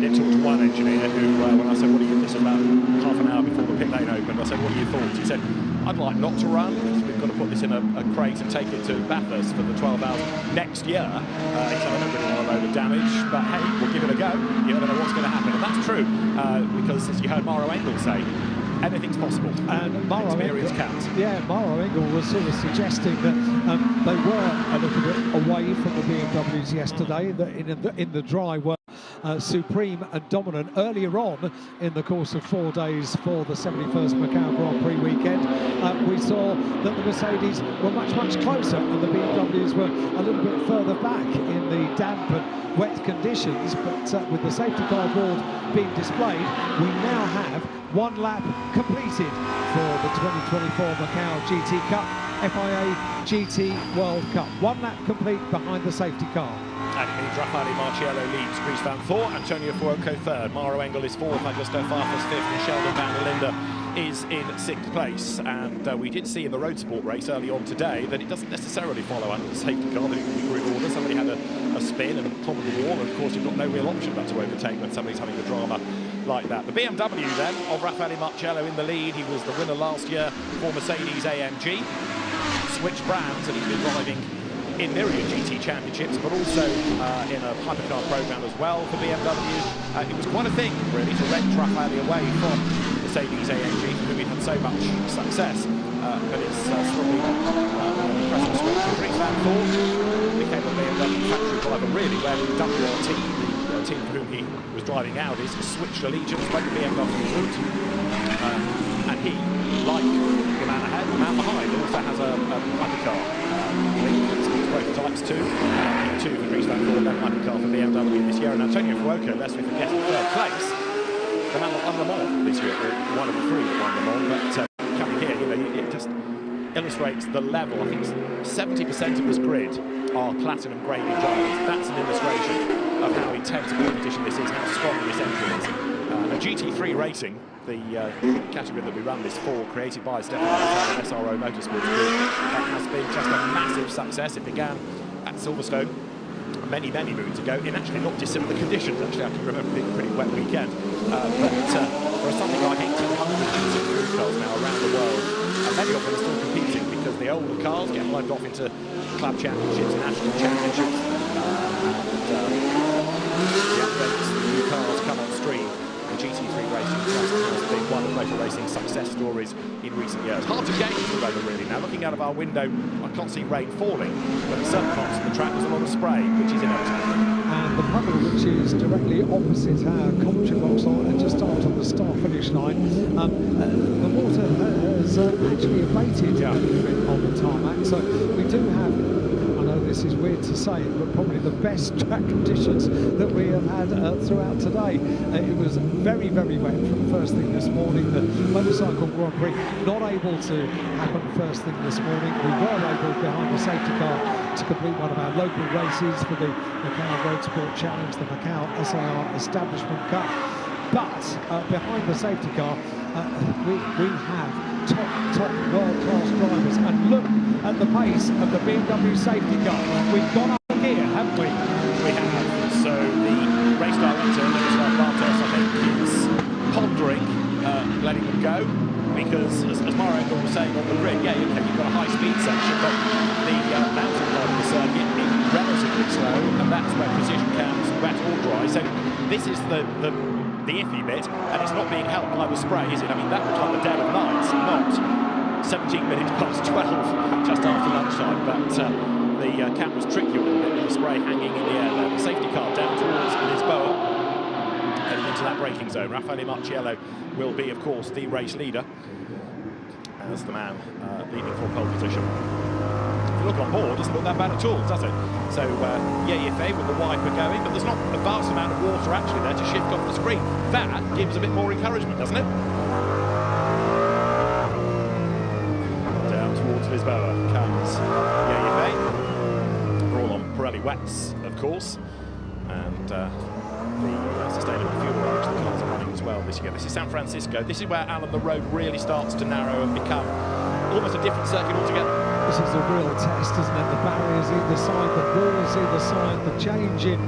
It talked to one engineer who, when I said, what do you think, this was about half an hour before the pit lane opened, I said, what are your thoughts? He said, I'd like not to run, because we've got to put this in a crate and take it to Bathurst for the 12 hours next year. So I don't really want a load of damage, but hey, we'll give it a go. You never know what's going to happen. And that's true, because as you heard Maro Engel say, anything's possible. And Maro experience counts. Yeah, Maro Engel was sort of suggesting that they were a little bit away from the BMWs yesterday in the dry weather. supreme and dominant earlier on in the course of 4 days for the 71st Macau Grand Prix weekend. We saw that the Mercedes were much closer and the BMWs were a little bit further back in the damp and wet conditions, but with the safety car board being displayed, we now have 1 lap completed for the 2024 Macau GT Cup, FIA GT World Cup. 1 lap complete behind the safety car. And it means Raffaele Marciello leads, Dries van Voort, Antonio Fuoco third, Mauro Engel is fourth, Augusto Farfus fifth, and Sheldon van der Linde is in 6th place. And we did see in the road sport race early on today that it doesn't necessarily follow under the safety car, that it can be grid order. Somebody had a spin and clobbered the wall, and of course you've got no real option but to overtake when somebody's having a drama like that. The BMW then of Raffaele Marciello in the lead. He was the winner last year for Mercedes AMG. Switched brands, and he's been driving in myriad GT championships, but also in a hypercar program as well for BMW. It was quite a thing, really, to wrench Raffaele away from Mercedes AMG, for whom he'd had so much success. But it's probably an impressive switch. Dries van Voort became a BMW factory driver really when WRT, the team for whom he was driving Audis, switched allegiance, went the BMW route. And he, like the man ahead, the man behind, also has a hypercar prototypes too. Two for Dries van Voort, then hypercar for BMW this year. And Antonio Fuoco, lest we forget, in 3rd place. The man that won Le Mans this year, or one of the 3 that won Le Mans. But coming here, you know, it just illustrates the level. I think 70% of this grid are platinum graded drivers. That's an illustration of how intense a competition this is, how strong this entry is. GT3 racing, the category that we run this for, created by Stefan Montana, SRO Motorsports Group, has been just a massive success. It began at Silverstone many moons ago in actually not dissimilar conditions. Actually, I can remember being a pretty wet weekend. But there are something like 1,800 GT3 cars now around the world, and many of them are still competing because the older cars get hived off into club championships, national championships, the updates, the new cars come on stream. GT3 racing just has been one of motor racing success stories in recent years. Hard to gauge the weather really now. Looking out of our window, I can't see rain falling, but in certain parts of the track there's a lot of spray, which is inevitable. And the puddle, which is directly opposite our commentary box line and just after the start-finish line, the water has actually abated a little bit on the tarmac, so we do have, I know this is weird to say it, but probably the best track conditions that we have had throughout today. It was very wet from first thing this morning. The Motorcycle Grand Prix not able to happen first thing this morning. We were able, behind the safety car, to complete one of our local races for the Macau Road Sport Challenge, the Macau SAR Establishment Cup. But behind the safety car, we have top world-class drivers. And look at the pace of the BMW safety car. We've gone up here, haven't we? We have. So the race director, Miroslav Bartos, I think, is pondering letting them go, because as Mauro Engel was saying on the grid, yeah, okay, you've got a high-speed section, but the mountain part of the circuit is relatively slow, and that's where precision counts, wet or dry. So this is the iffy bit, and it's not being helped by the spray, is it? I mean, that was like the dead of night, not 17 minutes past 12, just after lunchtime, but the cameras tricked you a little bit with the spray hanging in the air there. The safety car down towards Lisboa, heading into that braking zone. Raffaele Marciello will be, of course, the race leader, as the man leading for pole position. If you look on board, it doesn't look that bad at all, does it? So, Yefe with the wiper going, but there's not a vast amount of water actually there to shift off the screen. That gives a bit more encouragement, doesn't it? Down towards Lisboa comes Yefe. We're all on Pirelli wets, of course, and the sustainable fuel range the cars are running as well this year. This is San Francisco. This is where, Alan, the road really starts to narrow and become almost a different circuit altogether. This is a real test, isn't it? The barriers either side, the walls either side, the change in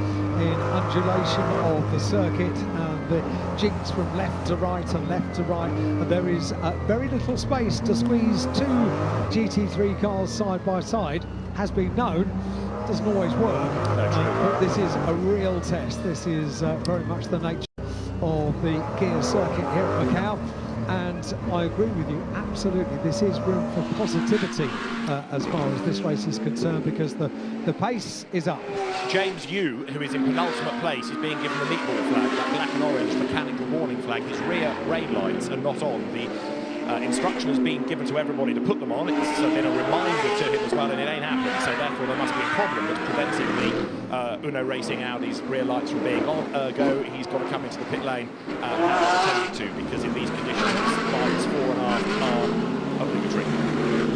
undulation of the circuit, and the jigs from left to right and left to right. And there is very little space to squeeze two GT3 cars side by side, has been known. Doesn't always work, but this is a real test. This is very much the nature of the gear circuit here at Macau. and I agree with you, absolutely, this is room for positivity as far as this race is concerned, because the pace is up. James Yu, who is in penultimate place, is being given the meatball flag, that black and orange mechanical warning flag. His rear rain lights are not on. The instruction has been given to everybody to put them on. It's been a reminder to him as well, and it ain't happened, so therefore there must be a problem that's preventing the Uno Racing Audi's rear lights from being on. Ergo, he's got to come into the pit lane and attempt to, because in these conditions, lights 4.5 are obligatory.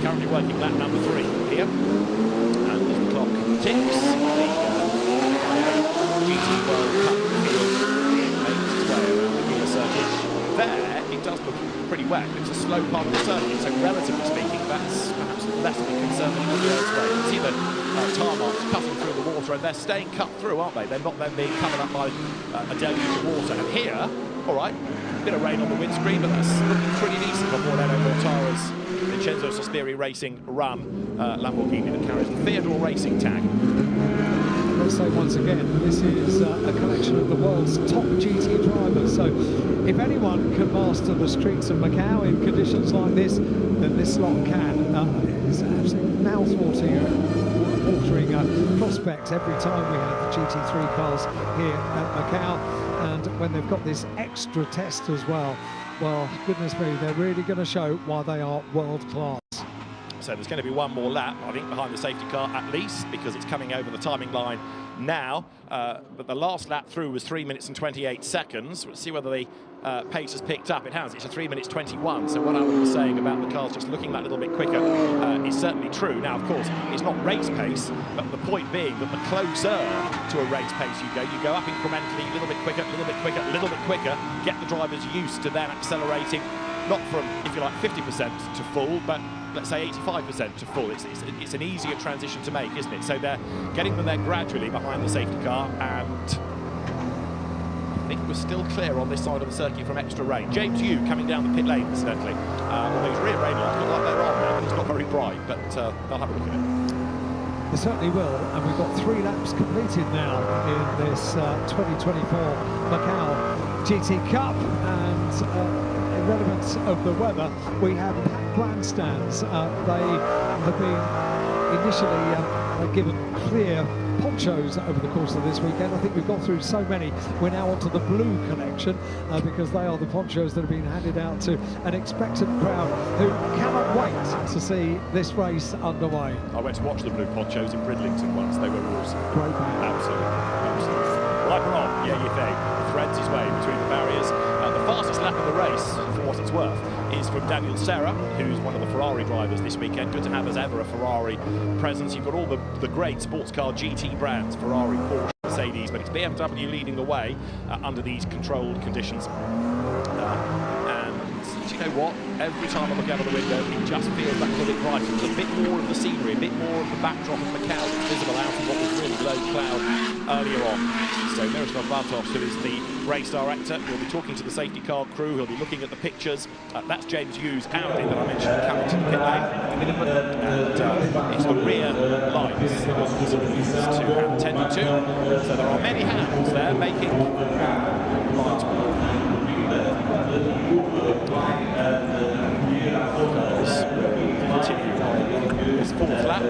Currently working lap number 3 here, and as the clock ticks, the GT World Cup field makes its way around the Gila circuit. There, it does look pretty wet. It's a slow part of the circuit, so relatively speaking, that's perhaps less of a concern than it would be elsewhere. You can see the tar marks cutting through the water, and they're staying cut through, aren't they? They're not then being covered up by a deluge of water. And here, all right, a bit of rain on the windscreen, but that's looking pretty decent on board Mortara's Vincenzo Sospiri Racing Run Lamborghini that carries the Theodore Racing tag. Let's say once again, this is a collection of the world's top GT drivers, so if anyone can master the streets of Macau in conditions like this, then this lot can. It's an absolute mouth-watering prospect every time we have the GT3 cars here at Macau, and when they've got this extra test as well, well, goodness me, they're really going to show why they are world-class. So there's going to be one more lap, I think, behind the safety car at least, because it's coming over the timing line now. But the last lap through was 3 minutes and 28 seconds. We'll see whether the pace has picked up. It has. It's a 3 minutes 21. So what Alan was saying about the cars just looking that little bit quicker is certainly true. Now, of course, it's not race pace, but the point being that the closer to a race pace you go up incrementally, a little bit quicker, a little bit quicker, a little bit quicker, get the drivers used to then accelerating, not from, if you like, 50% to full, but let's say 85% to full. It's an easier transition to make, isn't it? So they're getting them there gradually behind the safety car, and I think we're still clear on this side of the circuit from extra rain. James Yu coming down the pit lane, incidentally. Although his rear rain lights look like they're on now, but it's not very bright, but they'll have a look at it. They certainly will, and we've got 3 laps completed now in this 2024 Macau GT Cup, and relevance of the weather, we have packed grandstands. They have been initially given clear ponchos over the course of this weekend. I think we've gone through so many. We're now onto the blue collection because they are the ponchos that have been handed out to an expectant crowd who cannot wait to see this race underway. I went to watch the blue ponchos in Bridlington once. They were awesome. Great band. Absolutely. Right, we're on. Yeah, you think. Threads his way between the barriers. The fastest lap of the race, for what it's worth, is from Daniel Serra, who's one of the Ferrari drivers this weekend. Good to have, as ever, a Ferrari presence. You've got all the great sports car GT brands, Ferrari, Porsche, Mercedes, but it's BMW leading the way under these controlled conditions. And do you know what? Every time I look out of the window, it just feels that little bit brighter. There's a bit more of the scenery, a bit more of the backdrop of Macau that's visible out of what was really low cloud earlier on. So Miroslav Bartos, who is the race director, will be talking to the safety car crew. He'll be looking at the pictures. That's James Yu's Audi that I mentioned coming to the pit lane. And it's the rear lights that to have attended to. So there are many hands there making lights. Continue on this 4th lap.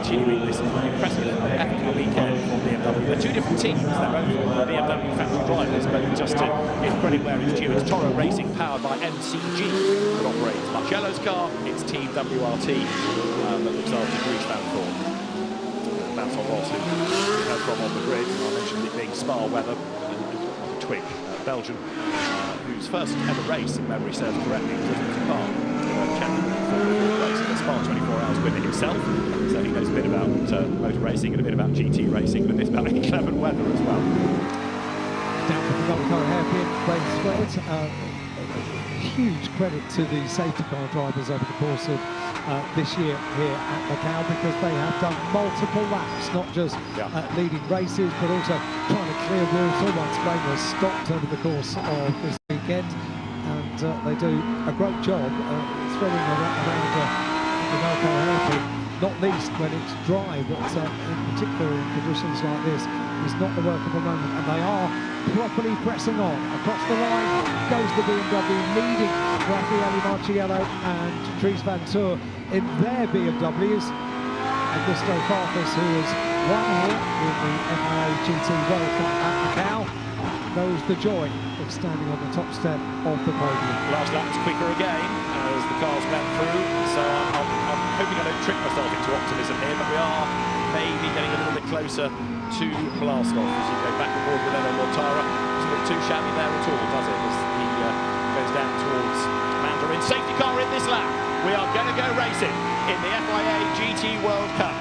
Continuing this impressive epic weekend for BMW. They're 2 different teams. They're both BMW factory drivers, but just to give credit where it's due, it's Toro Racing powered by MCG that operates Marcello's car. It's Team WRT that looks after Greece Vanthorpe. Vincent Ross, who we heard from on the grid. I mentioned it being spa weather. Twig, Belgian, whose first ever race, if memory serves correctly, was at Spa. Champion racing at Spa 24 hours with it himself. So he knows a bit about motor racing and a bit about GT racing, but a bit about inclement weather as well. Down for the Macau hairpin, they spread. Huge credit to the safety car drivers over the course of this year here at Macau, because they have done multiple laps, not just leading races, but also trying to clear routes. All once rain was stopped over the course of this weekend, and they do a great job threading around the Macau hairpin, not least when it's dry, but in particular in conditions like this, is not the work of a moment, and they are properly pressing on. Across the line goes the BMW, leading Raffaele Marciello and Dries van Toor in their BMWs. Augusto Farfus, who has won here in the FIA GT World Cup at Macau, knows the joy of standing on the top step of the podium. Last lap was quicker again as the cars went through, so I'm hoping I don't trick myself into optimism here, but we are maybe getting a little bit closer to blast off as you go back aboard with Eno Mortara. Doesn't look too shabby there at all, does it, as he goes down towards Mandarin. Safety car in this lap. We are going to go racing in the FIA GT World Cup.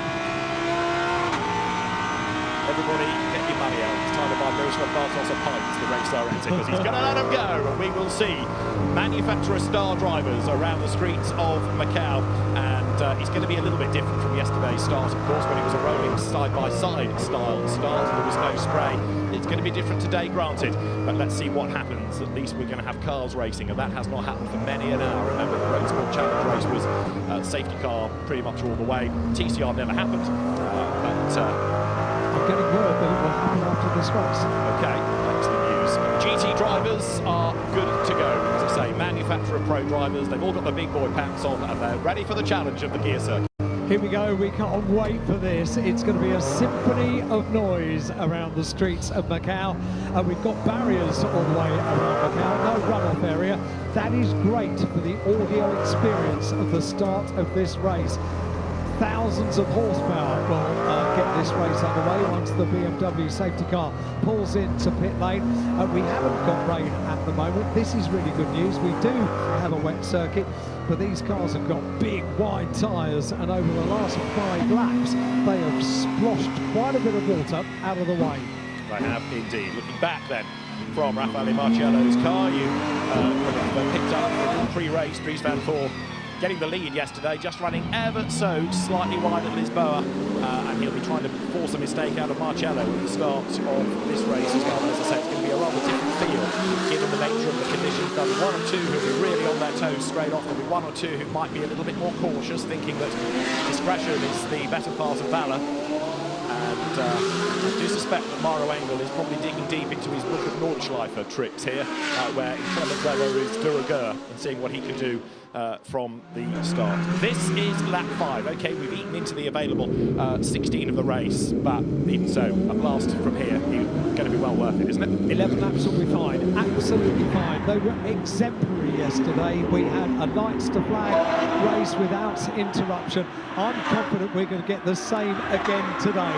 Everybody, get your money out. It's time to buy Miroslav Bartos a pint, the race director, because he's going to let them go. And we will see manufacturer star drivers around the streets of Macau. And it's going to be a little bit different from yesterday's start, of course, when it was a rolling side-by-side style start and there was no spray. It's going to be different today, granted, but let's see what happens. At least we're going to have cars racing, and that has not happened for many an hour. Remember, the Road Sport Challenge race was safety car pretty much all the way. TCR never happened, but I'm getting word that it will happen after this race. Okay, excellent news. GT drivers are good to go. As I say, manufacturer pro drivers, they've all got the big boy pants on and they're ready for the challenge of the gear circuit. Here we go, we can't wait for this. It's going to be a symphony of noise around the streets of Macau. And we've got barriers all the way around Macau, no runoff area. That is great for the audio experience of the start of this race. Thousands of horsepower will get this race underway once the BMW safety car pulls into pit lane. We haven't got rain at the moment. This is really good news. We do have a wet circuit, but these cars have got big, wide tyres, and over the last 5 laps, they have sploshed quite a bit of water out of the way. They have indeed. Looking back then from Raffaele Marciello's car, you picked up from pre-race Dries van Toor getting the lead yesterday, just running ever so slightly wide at Lisboa, and he'll be trying to force a mistake out of Marciello at the start of this race as well. As I say, it's going to be a rather different feel given the nature of the conditions. There'll be 1 or 2 who'll be really on their toes straight off. There'll be 1 or 2 who might be a little bit more cautious, thinking that discretion is the better part of valour. And I do suspect that Maro Engel is probably digging deep into his book of Nordschleifer tricks here, where inclement weather is de rigueur, and seeing what he can do from the start. This is lap 5. Okay, we've eaten into the available 16 of the race, but even so, a blast from here is going to be well worth it, isn't it? 11 laps will be fine, absolutely fine. They were exemplary yesterday. We had a lights to flag race without interruption. I'm confident we're going to get the same again today.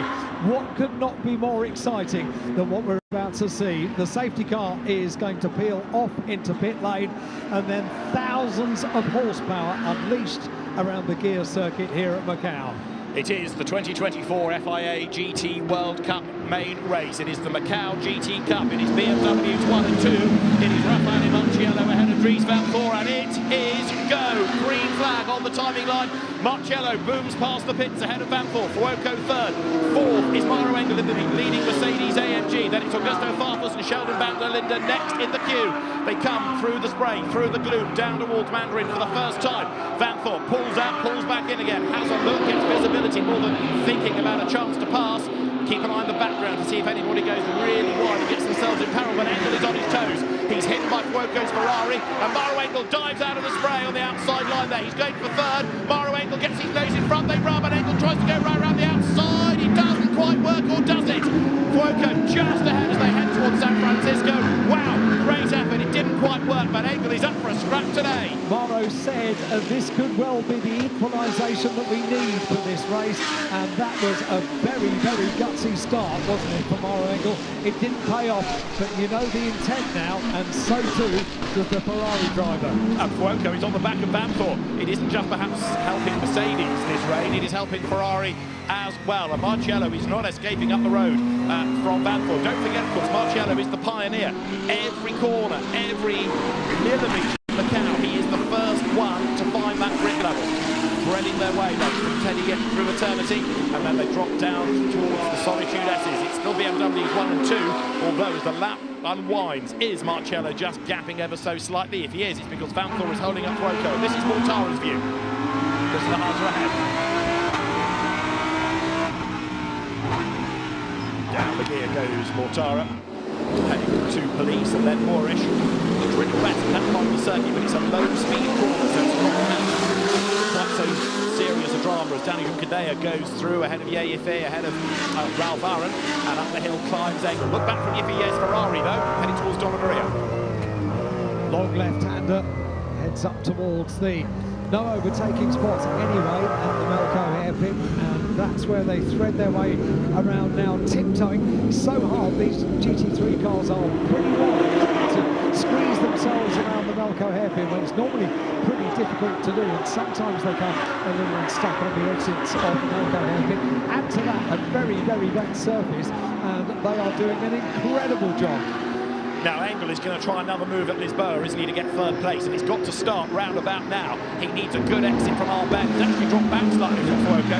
What could not be more exciting than what we're about to see? The safety car is going to peel off into pit lane, and then thousands of horsepower unleashed around the gear circuit here at Macau. It is the 2024 FIA GT World Cup main race. It is the Macau GT Cup. It is BMWs 1 and 2. It is Raffaele Marciello ahead of Dries van Toor, and it is go. Green flag on the timing line. Marciello booms past the pits ahead of Van Toor. Fuoco third. Fourth is Maro Engel in the leading Mercedes AMG. Then it's Augusto Farfus and Sheldon van der Linde next in the queue. They come through the spray, through the gloom, down towards Mandarin for the first time. Van Toor pulls out, pulls back in again. Has a look, gets visibility more than thinking about a chance to pass. Keep an eye on the background to see if anybody goes really wide and gets themselves in peril, but Engel is on his toes. He's hit by Fuoco's Ferrari, and Maro Engel dives out of the spray on the outside line there. He's going for third. Maro Engel gets his nose in front, they rub, and Engel tries to go right around the outside. He doesn't quite work, or does it? Fuoco just ahead as they head towards San Francisco. Wow, great effort. It didn't quite work, but Engel is up for a scrap today. Maro said this could well be the equalisation that we need for this race, and that was a very, very gutsy start, wasn't it, for Maro Engel? It didn't pay off, but you know the intent now, and so too does the Ferrari driver. And Fuoco is on the back of Van Toor. It isn't just perhaps helping Mercedes this rain, it is helping Ferrari as well. And Marciello is not escaping up the road from Van Toor. Don't forget, of course, Marciello is the pioneer. Every corner, every millimetre of Macau, he is the first one to find that grip level. Threading their way, though, from Teddy getting through eternity, and then they drop down towards the Solitude S's. It's still BMWs 1 and 2, although as the lap unwinds, is Marciello just gapping ever so slightly? If he is, it's because Van Toor is holding up Fuoco. This is Mortara's view. Just the harder ahead. Down the gear goes Mortara. to Police and then Moorish. Really wet at that part of the circuit, but it's a low-speed corner, so it's not quite so serious a drama as Danny Juncadella goes through ahead of Yefe, ahead of Ralph Aaron, and up the hill climbs Engel. Look back from Yefe's Ferrari, though, heading towards Donna Maria. Long left-hander heads up towards the no overtaking spots anyway at the Macau hairpin, and that's where they thread their way around now, tiptoeing so hard. These GT3 cars are pretty wide to squeeze themselves around the Macau hairpin when it's normally pretty difficult to do, and sometimes they come a little unstuck on the exits of the Macau hairpin. Add to that a very, very wet surface, and they are doing an incredible job. Now Engel is going to try another move at Lisboa, isn't he, to get third place, and he's got to start round about now. He needs a good exit from Albert. He's actually dropped back slightly from Fuoco.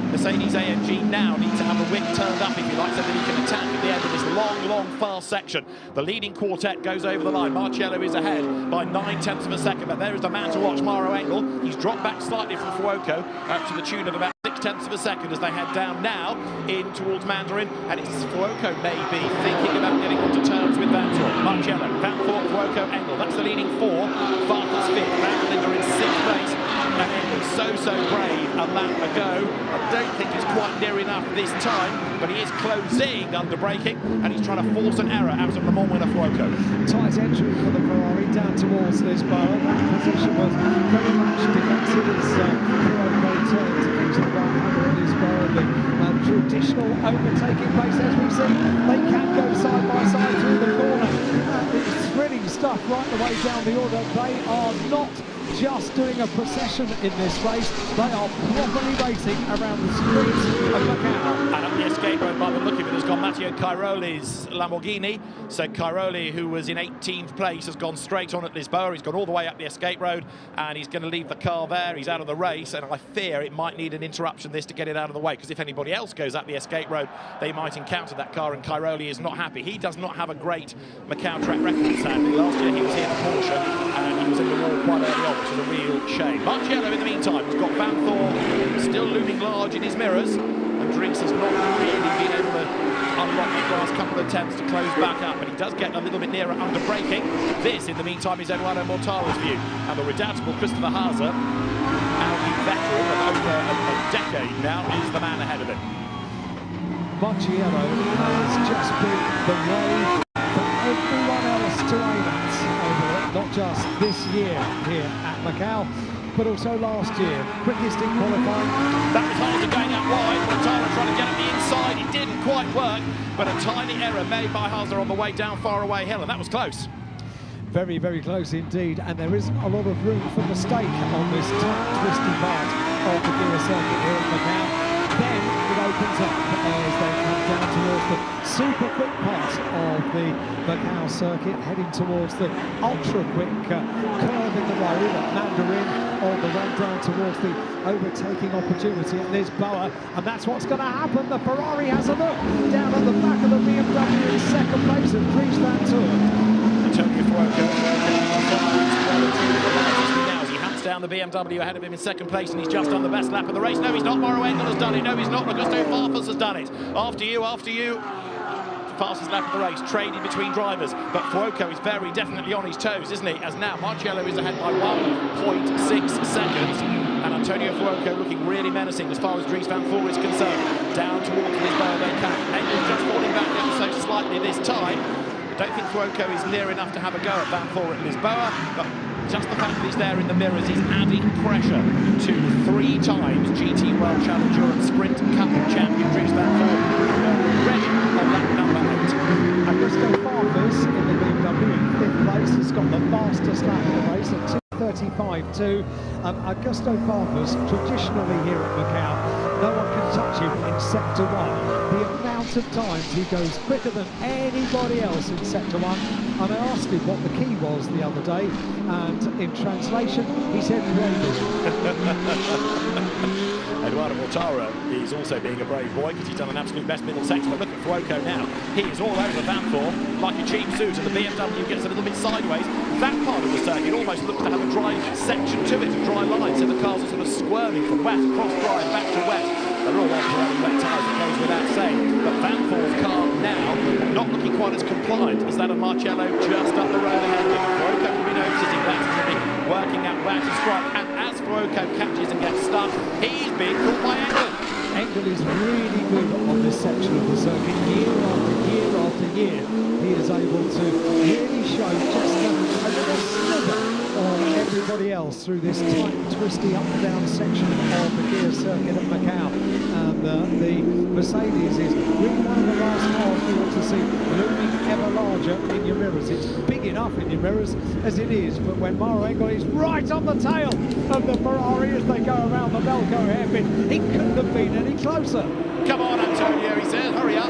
The Mercedes AMG now needs to have a wick turned up, if you like, so that he can attack at the end of this long, fast section. The leading quartet goes over the line. Marcello is ahead by 9/10 of a second, but there is the man to watch, Mauro Engel. He's dropped back slightly from Fuoco to the tune of about 0.6 of a second as they head down now in towards Mandarin, and it's Fuoco maybe thinking about getting onto terms with Van Thorp. Marcello, Van Thorp, Fuoco, Engel. That's the leading four. Farfus fifth, Van Linder in 6th place. And Engel's so brave a lap ago. I don't think he's quite near enough this time, but he is closing under braking, and he's trying to force an error out of Le Mans winner Fuoco. Tight entry for the Ferrari down towards Lisboa. That position was very much defensive as Fuoco turned into the right-hander at Lisboa. The traditional overtaking pace, as we've seen, they can go side by side through the corner. It's thrilling stuff right the way down the order. They are not just doing a procession in this race, they are properly racing around the streets of Macau. And up the escape road, by the look of it, has gone Matteo Cairoli's Lamborghini. So Cairoli, who was in 18th place, has gone straight on at Lisboa. He's gone all the way up the escape road, and he's going to leave the car there. He's out of the race, and I fear it might need an interruption this to get it out of the way, because if anybody else goes up the escape road, they might encounter that car, and Cairoli is not happy. He does not have a great Macau track record, sadly. Last year he was here for Porsche, and he was in the wall quite early on, which is a real shame. Marcello, in the meantime, has got Van Thorp still looming large in his mirrors, and Dries has not really been able to unlock the last couple of attempts to close back up, but he does get a little bit nearer under braking. This, in the meantime, is Eduardo Mortaro's view, and the redoubtable Christopher Haase, Audi veteran of over a decade now, is the man ahead of him. Marcello has just been the way for everyone else to aim at, not just this year here at Macau, but also last year. Quickest in qualifying. That was Haase going out wide. Mortaro trying to get at the inside. It didn't quite work, but a tiny error made by Haase on the way down far away hill, and that was close. Very, very close indeed, and there isn't a lot of room for mistake on this twisty part of the gear circuit here at Macau. Then it opens up as they come down towards the super quick part of the Macau circuit, heading towards the ultra quick curve in the road at Mandarin, on the run down towards the overtaking opportunity at Lisboa, and that's what's going to happen. The Ferrari has a look down at the back of the BMW in second place at Prix Van Tour. Antonio Fuoco down the BMW ahead of him in second place, and he's just done the best lap of the race. No, he's not. Mauro Engel has done it. No, he's not. Augusto Farfus has done it. After you. Fastest lap of the race, trading between drivers, but Fuoco is very definitely on his toes, isn't he? As now Marcello is ahead by 1.6 seconds, and Antonio Fuoco looking really menacing as far as Dries Van Voor is concerned. Down towards Lisboa they come. Engel's just falling back ever so slightly this time. I don't think Fuoco is near enough to have a go at Van Voor at Lisboa, but just the fact that he's there in the mirrors is adding pressure to 3 times GT World Challenger and Sprint Cup champion Dries Van Voor, already on lap number 8. Augusto Farfus in the BMW in 5th place has got the fastest lap of the race at 2:35.2. Augusto Farfus, traditionally here at Macau, no one can touch him in Sector 1. The amount of times he goes quicker than anybody else in Sector 1. And I asked him what the key was the other day, and in translation, he said ready. Eduardo Mortaro is also being a brave boy because he's done an absolute best middle section. But look at Fuoco now. He is all over Van Voor like a cheap suit, and the BMW gets a little bit sideways. That part of the circuit almost looks to have a dry section to it, a dry line, so the cars are sort of squirming from wet, cross dry, back to wet. They're all on Pirelli wet tyres, it goes without saying. But Van Voor's car now not looking quite as compliant as that of Marcello just up the road ahead of him. Fuoco will be noticing that, he's going to be working out where to strike, and as Fuoco catches and gets stuck, he's being caught by Engel. Engel is really good on this section of the circuit. Year after year after year, he is able to really show just a little sliver on everybody else through this tight, twisty, up-and-down section of the gear circuit at Macau. And the Mercedes is really one of the last cars we want to see looming ever larger in your mirrors. It's big enough in your mirrors as it is, but when Mauro Engel is right on the tail of the Ferrari as they go around the Belco hairpin, he couldn't have been any closer. Come on, Antonio, he says, hurry up.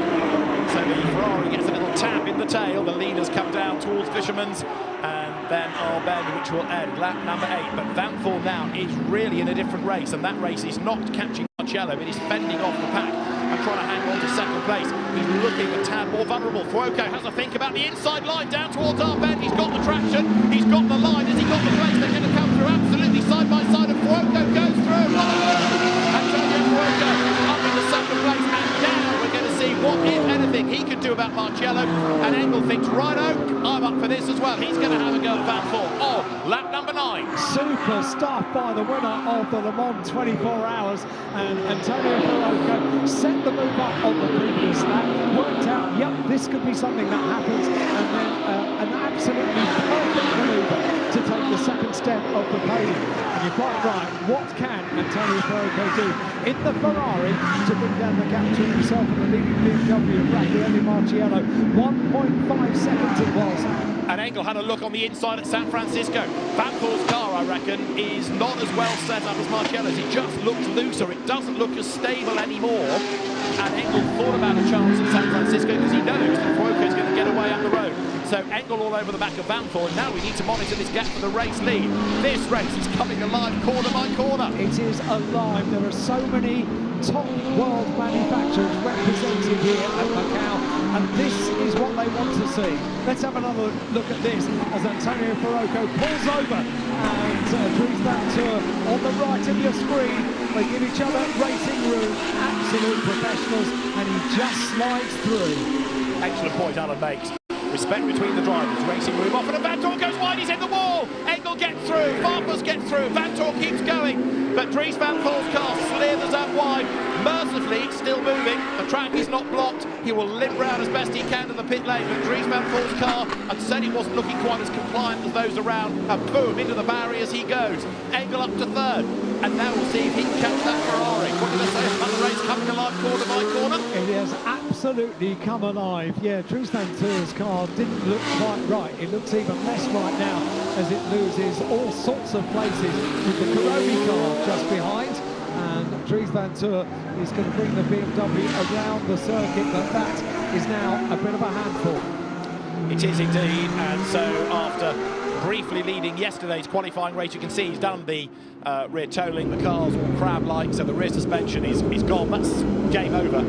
So the Ferrari gets a little tap in the tail. The leaders come down towards Fisherman's, and then Albed, which will end lap number 8. But Vanthor now is really in a different race, and that race is not catching Marcello. It is fending off the pack and trying to hang on to second place. He's looking a tad more vulnerable. Fuoco has a think about the inside line down towards Albed. He's got the traction, he's got the line. Has he got the place? They're going to come through absolutely side by side, and Fuoco goes through. Antonio Fuoco up in the second place, and now we're going to see what, if anything, he can do about Marcello. And Engel thinks, righto, I'm up for this as well. He's going to have a go at Vanthor on lap number 9. Super stuff by the winner of the Le Mans 24 Hours, and Antonio Fuoco set the move up on the previous lap, worked out, yep, this could be something that happens, and then an absolutely perfect manoeuvre to take the second step of the podium. And you're quite right, what can Antonio Fuoco do in the Ferrari to bring down the gap between himself and the leading BMW of Raffaele Marciello? 1.5 seconds it was. And Engel had a look on the inside at San Francisco. Vanthor's car, I reckon, is not as well set up as Marcello's. It just looks looser. It doesn't look as stable anymore. And Engel thought about a chance at San Francisco because he knows that Fuoco is going to get away up the road. So Engel all over the back of Vanthor, and now we need to monitor this gap for the race lead. This race is coming alive corner by corner. It is alive. There are so many top world manufacturers represented here at Macau, and this is what they want to see. Let's have another look at this as Antonio Fuoco pulls over, and Dries Vanthor on the right of your screen. They give each other racing room, absolute professionals, and he just slides through. Excellent point Alan makes. Respect between the drivers, racing room off, and Vanthor goes wide, he's in the wall! Engel gets through, Farfus gets through, Vanthor keeps going, but Dries Vanthor's car slithers out wide. Mercifully, it's still moving, the track is not blocked, he will limp round as best he can to the pit lane, but Dries Vanthor's car, and said he wasn't looking quite as compliant as those around, and boom, into the barrier as he goes. Engel up to third, and now we'll see if he can catch that Ferrari. What did I say about the race coming alive corner by corner? It has absolutely come alive. Yeah, Dries Vanthor's car didn't look quite right. It looks even less right now as it loses all sorts of places with the Kuromi car just behind. And Dries Vanthor is going to bring the BMW around the circuit, but that is now a bit of a handful. It is indeed, and so after briefly leading yesterday's qualifying race, you can see he's done the rear tolling, the car's all crab-like, so the rear suspension is gone. That's game over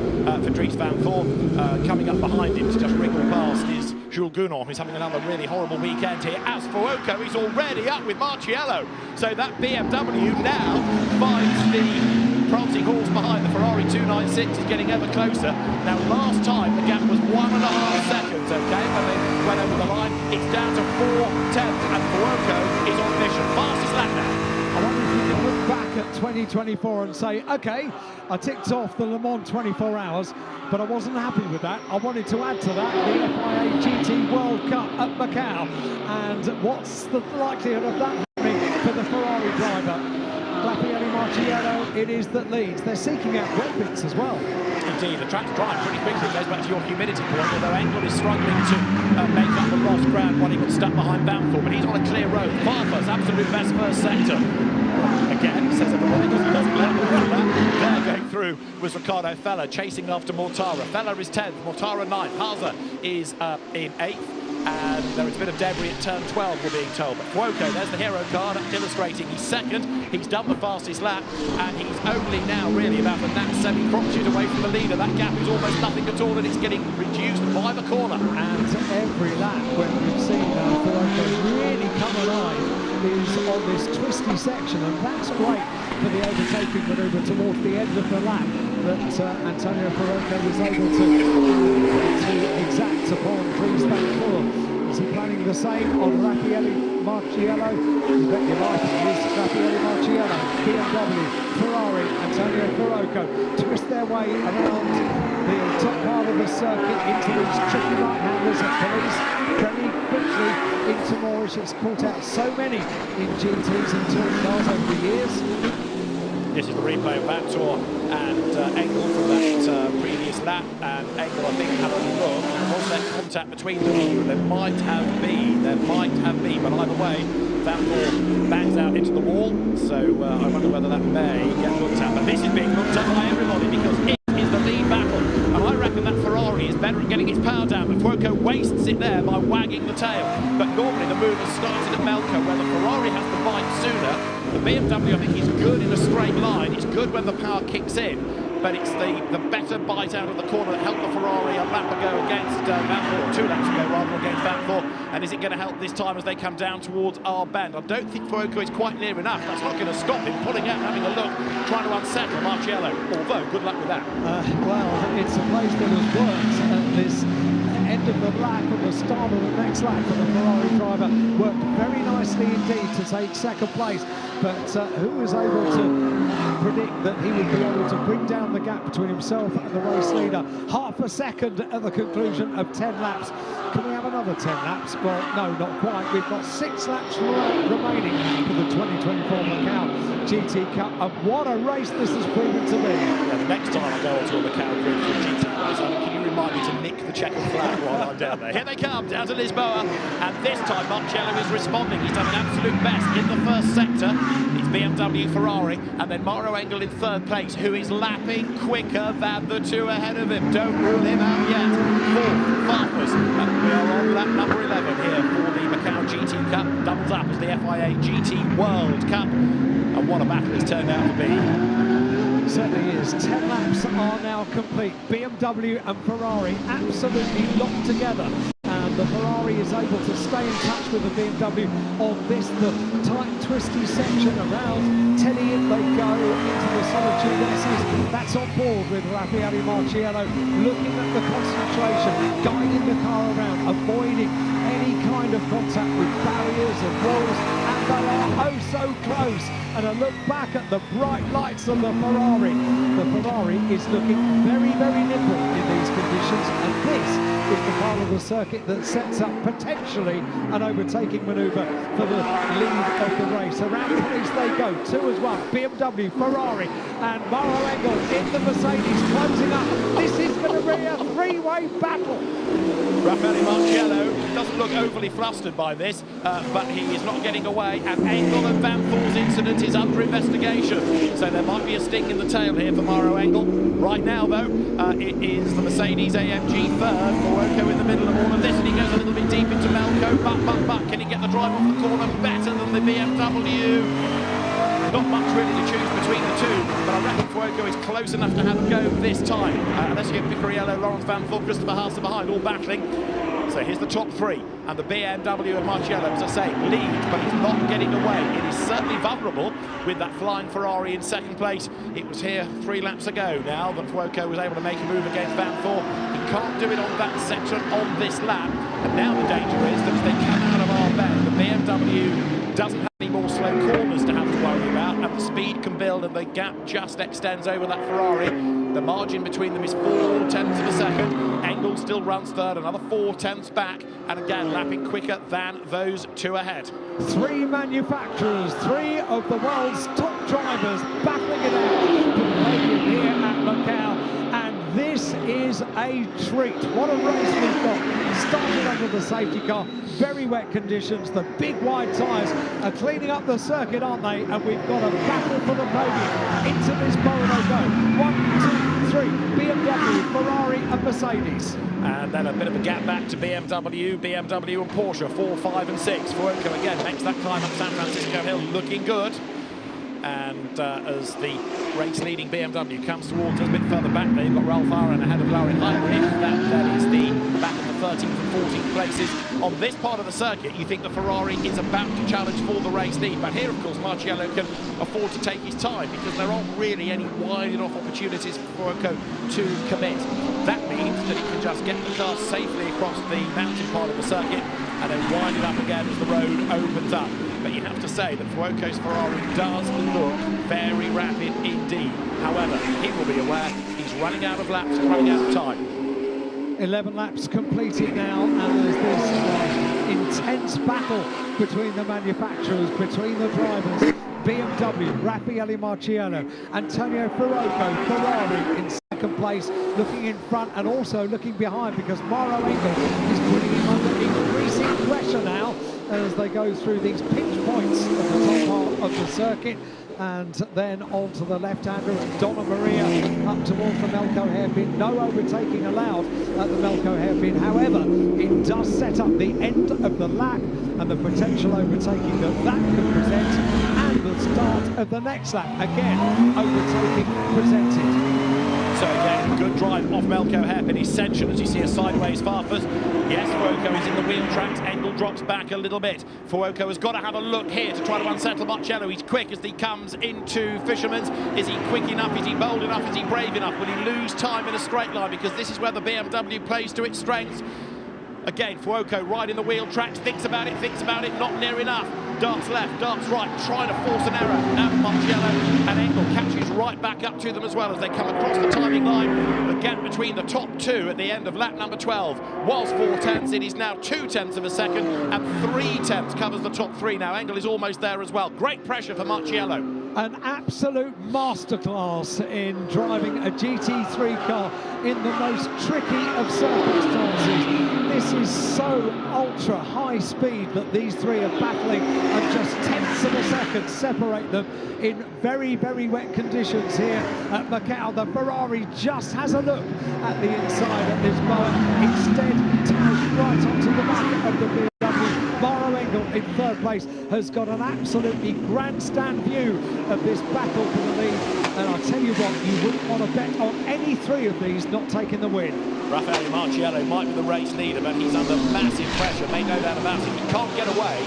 for Dries Vanthor. Coming up behind him to just wriggle past is Jules Gounon, who's having another really horrible weekend here. As Fuoco, he's already up with Marciello. So that BMW now finds the prancing horse behind the Ferrari 296 is getting ever closer. Now, last time the gap was 1.5 seconds, okay, when they went over the line. It's down to 4/10, and Fuoco is on mission. Fastest lap now. I wonder if you can look back at 2024 and say, OK, I ticked off the Le Mans 24 Hours, but I wasn't happy with that. I wanted to add to that the FIA GT World Cup at Macau. And what's the likelihood of that happening for the Ferrari driver? Raffaele Marciello, it is that leads. They're seeking out wet bits as well. Indeed, the track's dry pretty quickly. It goes back to your humidity point, although Engel is struggling to make up the lost ground when he got stuck behind Vanthor, but he's on a clear road. Farfus, absolute best first sector. Again, says everybody, doesn't let that. There going through was Ricardo Feller, chasing after Mortara. Feller is 10th, Mortara 9th, Haase is in 8th. And there is a bit of debris at turn 12, we're being told. But Fuoco, there's the hero card illustrating he's second. He's done the fastest lap, and he's only now really about a nap semi-prompted away from the leader. That gap is almost nothing at all, and it's getting reduced by the corner. And every lap when we've seen Fuoco really come alive is on this twisty section, and that's great for the overtaking manoeuvre towards the end of the lap. that Antonio Ferroco was able to exact upon Prix Bancourt. Is he planning the same on Raffaele Marciello? You bet your life he is. Raffaele Marciello, BMW, Ferrari, Antonio Ferroco twist their way around the top part of the circuit into these tricky right-handers at Police very quickly into Moorish. It's caught out so many in GTs and touring cars over the years. This is the replay of Vantour and Engel from that previous lap, and Engel, I think, had a look. Was there contact between them? There might have been, but either way, Vantour bangs out into the wall, so I wonder whether that may get looked at. But this is being looked at by everybody because it is the lead battle, and I reckon that Ferrari is better at getting its power down, but Fuoco wastes it there by wagging the tail. But normally the move has started at Melco, where the Ferrari has the bite sooner. The BMW, I think, is good in a straight line. It's good when the power kicks in, but it's the better bite out of the corner that helped the Ferrari a lap ago against Vantour, 2 laps ago rather, against Vantour. And is it going to help this time as they come down towards our bend? I don't think Fuoco is quite near enough. That's not going to stop him pulling out, having a look, trying to unsettle Marciello. Although, good luck with that. Well, it's a place that has worked at this end of the lap and the start of the next lap for the Ferrari driver. Worked very nicely indeed to take second place, but who was able to predict that he would be able to bring down the gap between himself and the race leader? Half a second at the conclusion of 10 laps. Can we have another 10 laps? Well, no, not quite. We've got 6 laps remaining for the 2024 Macau GT Cup, and what a race this has proven to be. Yeah, the next time I go onto a Macau grid for a GT race, can you remind me to nick the checkered flag while I'm down there? Here they come, down to Lisboa, and this time Marciello is responding. He's done an absolute best in the first sector. It's BMW, Ferrari, and then Mauro Engel in third place, who is lapping quicker than the 2 ahead of him. Don't rule him out yet. 4 Farfus, and we are on lap number 11 here for the Macau GT Cup. Doubles up as the FIA GT World Cup, and what a battle it's turned out to be. Certainly is. 10 laps are now complete. BMW and Ferrari absolutely locked together. And the Ferrari is able to stay in touch with the BMW on this, the tight, twisty section around Teddy. They go into the solitude S's. That's on board with Raffaele Marciello, looking at the concentration, guiding the car around, avoiding any kind of contact with barriers and walls, and they are oh so close. And a look back at the bright lights of the Ferrari. The Ferrari is looking very, very nimble in these conditions, and this is the part of the circuit that sets up potentially an overtaking manoeuvre for the lead of the race. Around Prix they go, 2 as 1, BMW, Ferrari, and Mauro Engel in the Mercedes closing up. This is going to be a 3-way battle. Raffaele Marciello doesn't look overly flustered by this, but he is not getting away, and Engel and Vantour's incident is under investigation. So there might be a sting in the tail here for Mauro Engel. Right now, though, it is the Mercedes AMG third, Fuoco in the middle of all of this, and he goes a little bit deep into Melco, but can he get the drive off the corner better than the BMW? Not much really to choose between the two, but I reckon Fuoco is close enough to have a go this time. Unless you get Picariello, Lawrence Vantour, Christopher Haas are behind, all battling. So here's the top 3, and the BMW and Marciello, as I say, lead, but he's not getting away. It is certainly vulnerable with that flying Ferrari in second place. It was here 3 laps ago now that Fuoco was able to make a move against Vantour. He can't do it on that section on this lap, and now the danger is that as they come out of our bend, the BMW doesn't have any more slow corners to have to worry about, and the speed can build and the gap just extends over that Ferrari. The margin between them is 4 tenths of a second. Engel still runs third, another 4 tenths back, and again lapping quicker than those 2 ahead. 3 manufacturers, 3 of the world's top drivers battling it out for the podium here at Macau. And this is a treat. What a race we've got. Started under the safety car, very wet conditions. The big wide tyres are cleaning up the circuit, aren't they? And we've got a battle for the podium. Into this pole they go. 1, 2, 3. BMW, Ferrari and Mercedes. And then a bit of a gap back to BMW and Porsche, 4, 5 and 6. Fuoco again makes that climb up San Francisco Hill looking good. And as the race-leading BMW comes towards us a bit further back, there you've got Ralph Aaron ahead of Laurin Heinrich. That is the back of the 13th and 14th places. On this part of the circuit, you think the Ferrari is about to challenge for the race lead. But here, of course, Marciello can afford to take his time because there aren't really any wide enough opportunities for Fuoco to commit. That means that he can just get the car safely across the mountain part of the circuit and then wind it up again as the road opens up. But you have to say that Fuoco's Ferrari does look very rapid indeed. However, he will be aware he's running out of laps, running out of time. 11 laps completed now, and there's this intense battle between the manufacturers, between the drivers. BMW, Raffaele Marciello, Antonio Fuoco, Ferrari in second place, looking in front and also looking behind because Mauro Engel is putting him under increasing pressure now as they go through these pinch points of the top part of the circuit. And then on to the left-hander, Donna Maria up towards the Melco hairpin. No overtaking allowed at the Melco hairpin. However, it does set up the end of the lap and the potential overtaking that could present, and the start of the next lap. Again, overtaking presented. So again, good drive off Melco hairpin, essential as you see a sideways Farfus. Yes, Fuoco is in the wheel tracks. Engel drops back a little bit. Fuoco has got to have a look here to try to unsettle Marciello. He's quick as he comes into Fisherman's. Is he quick enough? Is he bold enough? Is he brave enough? Will he lose time in a straight line? Because this is where the BMW plays to its strengths. Again, Fuoco right in the wheel tracks, thinks about it, not near enough. Darts left, darts right, trying to force an error. Now Marciello and Engel catches right back up to them as well as they come across the timing line. The gap between the top two at the end of lap number 12 was 4/10. It is now 2/10 of a second, and 3/10 covers the top three now. Engel is almost there as well. Great pressure for Marciello. An absolute masterclass in driving a GT3 car in the most tricky of circumstances. This is so ultra high speed that these three are battling, and just tenths of a second separate them in very, very wet conditions here at Macau. The Ferrari just has a look at the inside at this moment, instead ties right onto the back of the BMW. Mauro Engel in third place has got an absolutely grandstand view of this battle for the lead, and I'll tell you what, you wouldn't want to bet on any three of these not taking the win. Raffaele Marciello might be the race leader, but he's under massive pressure, make no doubt about it. He can't get away,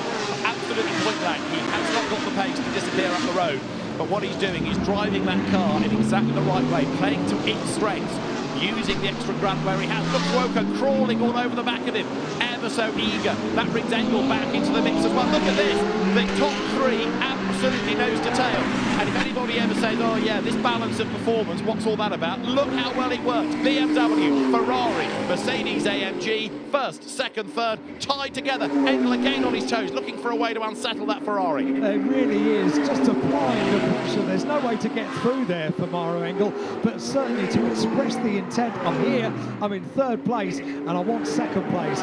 absolutely point blank. He has not got the pace to disappear up the road, but what he's doing is driving that car in exactly the right way, playing to its strengths, using the extra grunt where he has. Look, Fuoco crawling all over the back of him, ever so eager. That brings Engel back into the mix as well. Look at this, the top three absolutely nose to tail. And if anybody ever says, oh yeah, this balance of performance, what's all that about? Look how well it worked. BMW, Ferrari, Mercedes AMG, first, second, third, tied together. Engel again on his toes, looking for a way to unsettle that Ferrari. It really is, just applying the pressure. There's no way to get through there for Mauro Engel, but certainly to express the intent. I'm here, I'm in third place, and I want second place.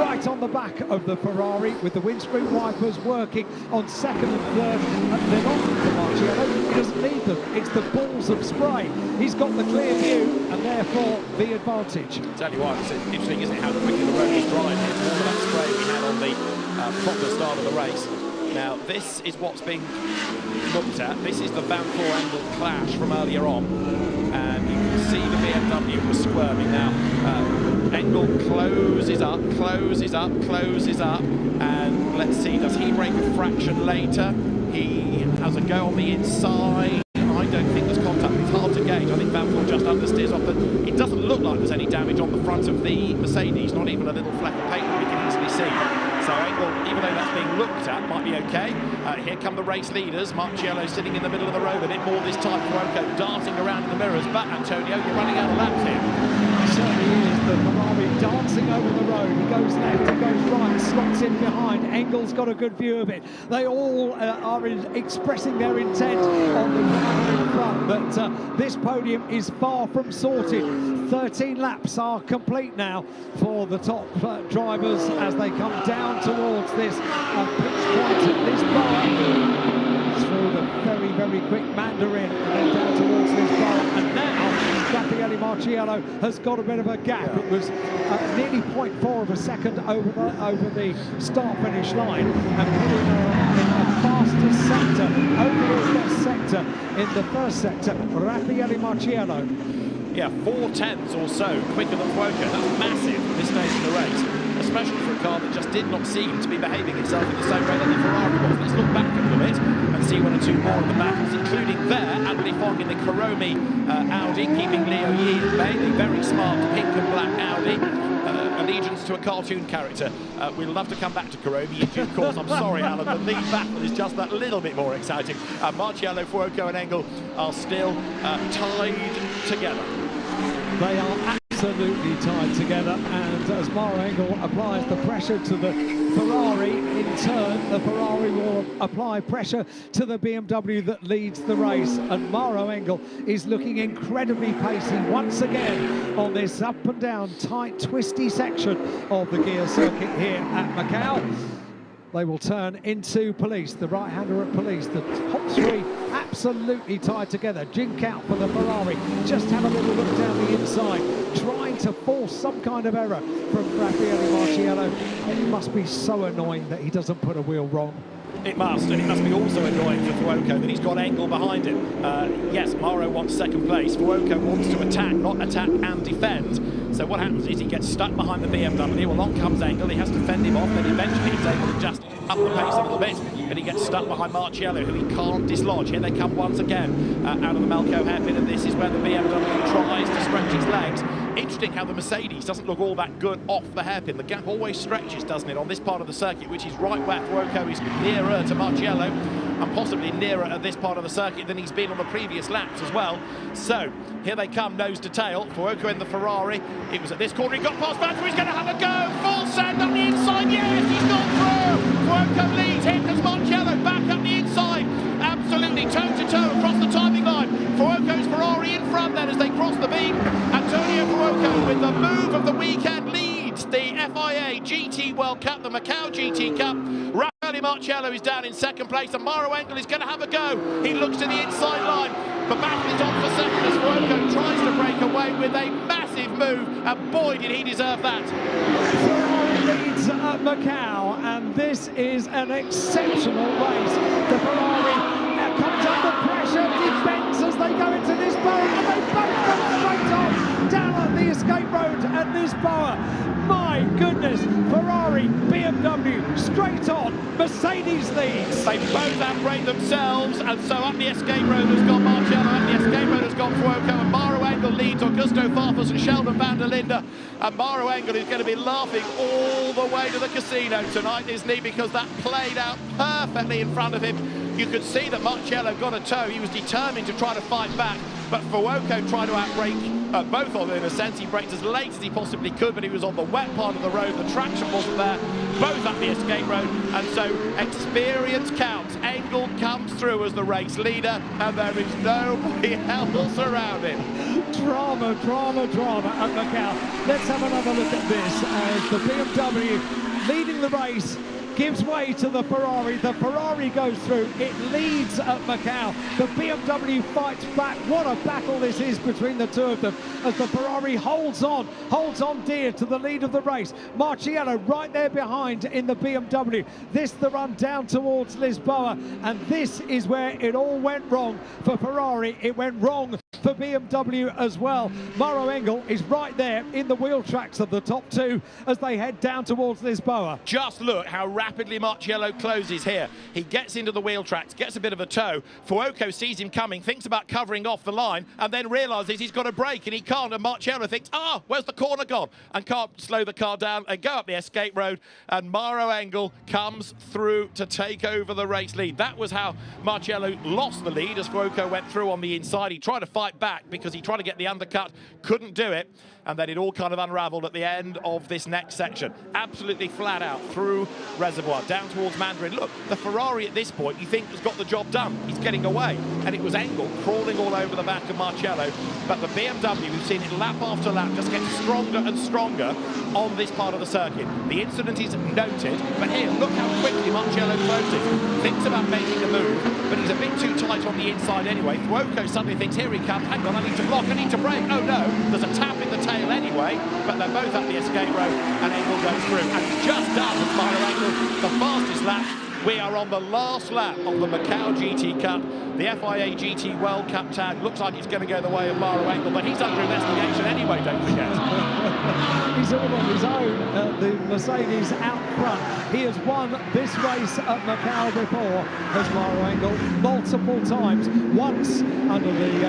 Right on the back of the Ferrari, with the windscreen wipers working on second and third. They're not for Marciello, he doesn't need them. It's the balls of spray. He's got the clear view, and therefore the advantage. Tell you what, it's interesting, isn't it, how quickly the road is driving. It's all of that spray we had on the proper start of the race. Now, this is what's being looked at. This is the Vanthor Engel clash from earlier on. And you can see the BMW was squirming now. Engel closes up, and let's see, does he break a fraction later? He has a go on the inside. I don't think there's contact. It's hard to gauge. I think Vanthor just understeers off, but it doesn't look like there's any damage on the front of the Mercedes, not even a little fleck of paint that we can easily see. So Engel, even though that's being looked at, might be okay. Here come the race leaders. Marciello sitting in the middle of the road a bit more this time. Fuoco darting around in the mirrors, but Antonio, you're running out of laps here. Certainly is. The Ferrari dancing over the road. He goes left, he goes right, slots in behind. Engel's got a good view of it. They all are expressing their intent on the driver in front, but this podium is far from sorted. 13 laps are complete now for the top drivers as they come down towards this pitch point at this bar. Through the very, very quick Mandarin and then down towards this bar. And now Raffaele Marciello has got a bit of a gap. It was nearly 0.4 of a second over the start-finish line, and putting in the fastest sector, overall best sector in the first sector, Raffaele Marciello. Yeah, 4/10 or so quicker than Fuoco. That's massive at this stage of the race. special for a car that just did not seem to be behaving itself in the same way that the Ferrari was. Let's look back a little bit and see one or two more of the battles, including there, Anthony Fong in the Kuromi Audi, keeping Leo Yi at bay, the very smart pink and black Audi. Allegiance to a cartoon character. We'd love to come back to Kuromi in due course. I'm sorry, Alan, the lead battle is just that little bit more exciting. Marciello, Fuoco and Engel are still tied together. They are absolutely tied together, and as Maro Engel applies the pressure to the Ferrari, in turn the Ferrari will apply pressure to the BMW that leads the race, and Maro Engel is looking incredibly pacey once again on this up and down tight twisty section of the gear circuit here at Macau. They will turn into Police, the right-hander at Police. The top three absolutely tied together. Jink out for the Ferrari. Just have a little look down the inside, trying to force some kind of error from Raffaele Marciello. It must be so annoying that he doesn't put a wheel wrong. It must, and it must be also annoying for Fuoco that he's got Engel behind him. Yes, Maro wants second place. Fuoco wants to attack, not attack and defend. So what happens is he gets stuck behind the BMW. Along comes Engel, he has to fend him off, but eventually he's able to just up the pace a little bit. But he gets stuck behind Marciello, who he can't dislodge. Here they come once again out of the Malco hairpin, and this is where the BMW tries to stretch its legs. Interesting how the Mercedes doesn't look all that good off the hairpin. The gap always stretches, doesn't it, on this part of the circuit, which is right where Fuoco is nearer to Marciello, and possibly nearer at this part of the circuit than he's been on the previous laps as well. So here they come, nose to tail. Fuoco in the Ferrari. It was at this corner he got past Van, he's going to have a go. Full send on the inside. Yes, he's gone through. Fuoco leads. Here comes Marciello back up the inside. Absolutely toe-to-toe across the timing line. Fuoco's Ferrari in front then as they cross the beam. Antonio Fuoco with the move of the weekend leads the FIA GT World Cup, the Macau GT Cup. Raffaele Marciello is down in second place, and Maro Engel is going to have a go. He looks to the inside line. The battle is on for second as Fuoco tries to break away with a massive move, and boy did he deserve that. Ferrari leads at Macau, and this is an exceptional race. The Ferrari comes under pressure, defends as they go into this boat, and they both go straight on down on the escape road at Lisboa. My goodness, Ferrari, BMW, straight on, Mercedes leads. They both outbrake themselves, and so up the escape road has gone Marciello, up the escape road has gone Fuoco, and Maro Engel leads Augusto Farfus and Sheldon van der Linde. And Maro Engel is going to be laughing all the way to the casino tonight, isn't he? Because that played out perfectly in front of him. You could see that Marciello got a toe. He was determined to try to fight back, but Fuoco tried to outbrake both of them in a sense. He braked as late as he possibly could, but he was on the wet part of the road. The traction wasn't there. Both up the escape road, and so experience counts. Engel comes through as the race leader, and there is nobody else around him. Drama, drama, drama at Macau. Let's have another look at this as the BMW leading the race gives way to the Ferrari. The Ferrari goes through. It leads at Macau. The BMW fights back. What a battle this is between the two of them as the Ferrari holds on dear to the lead of the race. Marciello right there behind in the BMW. This the run down towards Lisboa, and this is where it all went wrong for Ferrari. It went wrong for BMW as well. Maro Engel is right there in the wheel tracks of the top two as they head down towards Lisboa. Just look how rapidly Marciello closes here. He gets into the wheel tracks, gets a bit of a toe. Fuoco sees him coming, thinks about covering off the line, and then realises he's got a brake and he can't, and Marciello thinks, where's the corner gone? And can't slow the car down and go up the escape road, and Maro Engel comes through to take over the race lead. That was how Marciello lost the lead as Fuoco went through on the inside. He tried to fight back because he tried to get the undercut, couldn't do it, and then it all kind of unravelled at the end of this next section. Absolutely flat out through Reservoir, down towards Mandarin. Look, the Ferrari at this point, you think, has got the job done. He's getting away, and it was Engel crawling all over the back of Marciello, but the BMW, we've seen it lap after lap, just get stronger and stronger on this part of the circuit. The incident is noted, but here, look how quickly Marciello closes. Thinks about making a move, but he's a bit too tight on the inside anyway. Fuoco suddenly thinks, here he comes, hang on, I need to block, I need to brake. Oh no, there's a tap in the tail anyway, but they're both up the escape road, and Engel goes through. And just done with Mauro Engel, the fastest lap. We are on the last lap of the Macau GT Cup. The FIA GT World Cup tag looks like it's going to go the way of Mauro Engel, but he's under investigation anyway, don't forget. He's all on his own. The Mercedes out front. He has won this race at Macau before, as Mauro Engel, multiple times. Once under the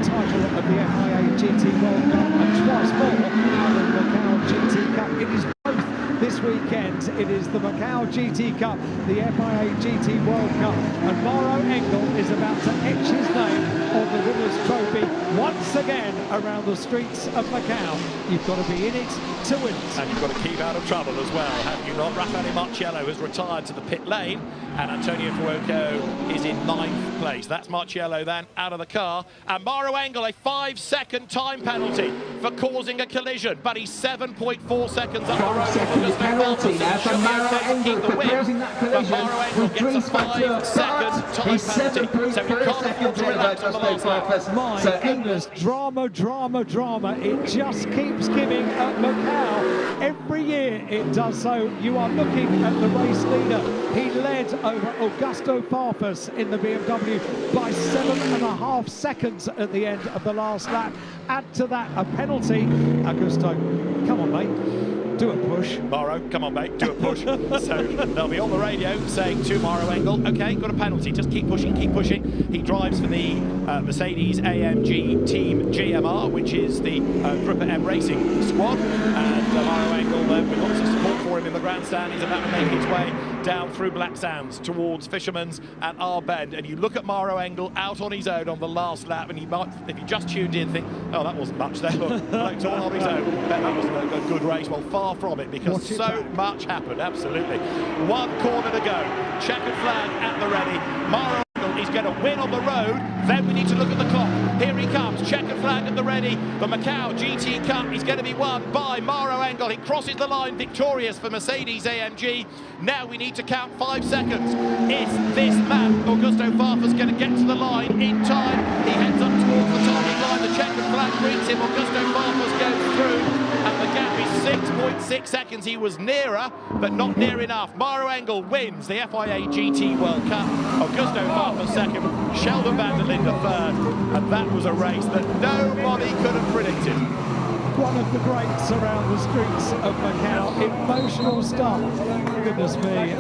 title of the FIA GT World Cup, and twice more under the Macau GT Cup. It is both this weekend. It is the Macau GT Cup, the FIA GT World Cup, and Mauro Engel is about to etch his name on the winner's trophy once again around the streets of Macau. You've got to be in it to win it. And you've got to keep out of trouble as well, have you not? Raffaele Marciello has retired to the pit lane, and Antonio Fuoco is in 9th place. That's Marciello then out of the car, and Mauro Engel, a 5-second time penalty for causing a collision, but he's 7.4 seconds up the road. 5 seconds penalty now for Mauro Engel for causing that collision with Dries Bakker. He's 7.3 seconds over just over. My goodness, drama. It just keeps giving at Macau. Every year it does so. You are looking at the race leader. He led over Augusto Farfus in the BMW by 7.5 seconds at the end of the last lap. Add to that a penalty. Augusto, come on, mate. Do a push. Mauro, come on, mate, do a push. So they'll be on the radio saying to Mauro Engel, OK, got a penalty, just keep pushing, keep pushing. He drives for the Mercedes-AMG Team GMR, which is the Gruppe M Racing squad. And Mauro Engel, with lots of support for him in the grandstand, he's about to make his way down through Black Sands towards Fisherman's and R Bend. And you look at Mauro Engel out on his own on the last lap, and he might, if you just tuned in, think, oh, that wasn't much there. Look, all on his own. That wasn't a good race. Well, far from it, because so much happened, absolutely. One corner to go, checkered flag at the ready. Mauro Engel is going to win on the road, then we need to look at the clock. Here he comes, checkered flag at the ready. The Macau GT Cup is going to be won by Mauro Engel. He crosses the line victorious for Mercedes-AMG. Now we need to count 5 seconds. Is this man, Augusto Farfus, going to get to the line in time? He heads up towards the target line, the checkered flag greets him, Augusto Farfus goes through, and the gap is 6.6 seconds. He was nearer, but not near enough. Mauro Engel wins the FIA GT World Cup. Augusto Farfus second, Sheldon van der Linde third, and that was a race that nobody could have predicted. One of the greats around the streets of Macau. Emotional stuff. Goodness me.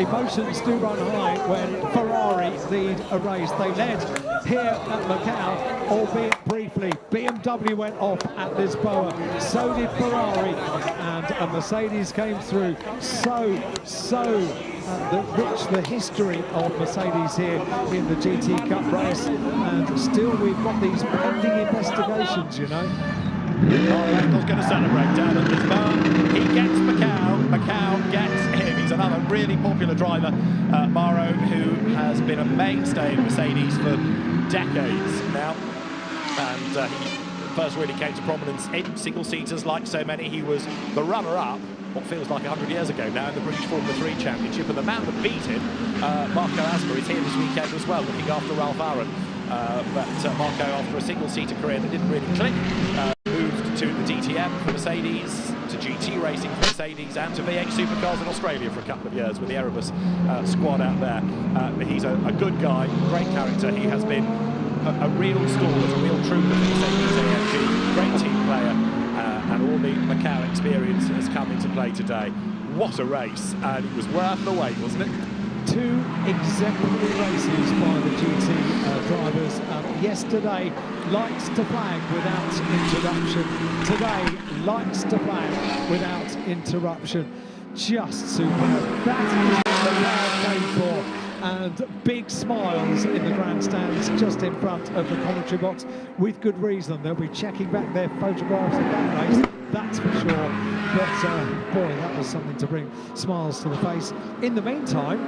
Emotions do run high when Ferrari lead a race. They led here at Macau, albeit briefly. BMW went off at Lisboa. So did Ferrari. And a Mercedes came through. Rich the history of Mercedes here in the GT Cup race. And still we've got these pending investigations, you know. Mauro Engel's going to celebrate down at Lisboa. He gets Macau, Macau gets him. He's another really popular driver, Mauro, who has been a mainstay in Mercedes for decades now. And he first really came to prominence in single-seaters like so many. He was the runner-up, what feels like 100 years ago now, in the British Formula 3 Championship. And the man that beat him, Marco Asper, is here this weekend as well, looking after Ralph Aaron. But Marco, after a single-seater career that didn't really click, moved to the DTM for Mercedes, to GT racing for Mercedes, and to V8 Supercars in Australia for a couple of years with the Erebus squad out there. But he's a good guy, great character. He has been a real stalwart, a real trooper for Mercedes-AMG, great team player, and all the Macau experience has come into play today. What a race, and it was worth the wait, wasn't it? 2 exemplary races by the GT drivers. Yesterday, lights to flag without interruption. Today, lights to flag without interruption. Just superb. That is what the crowd came for. And big smiles in the grandstands just in front of the commentary box, with good reason. They'll be checking back their photographs of that race, that's for sure. But boy, that was something to bring smiles to the face. In the meantime,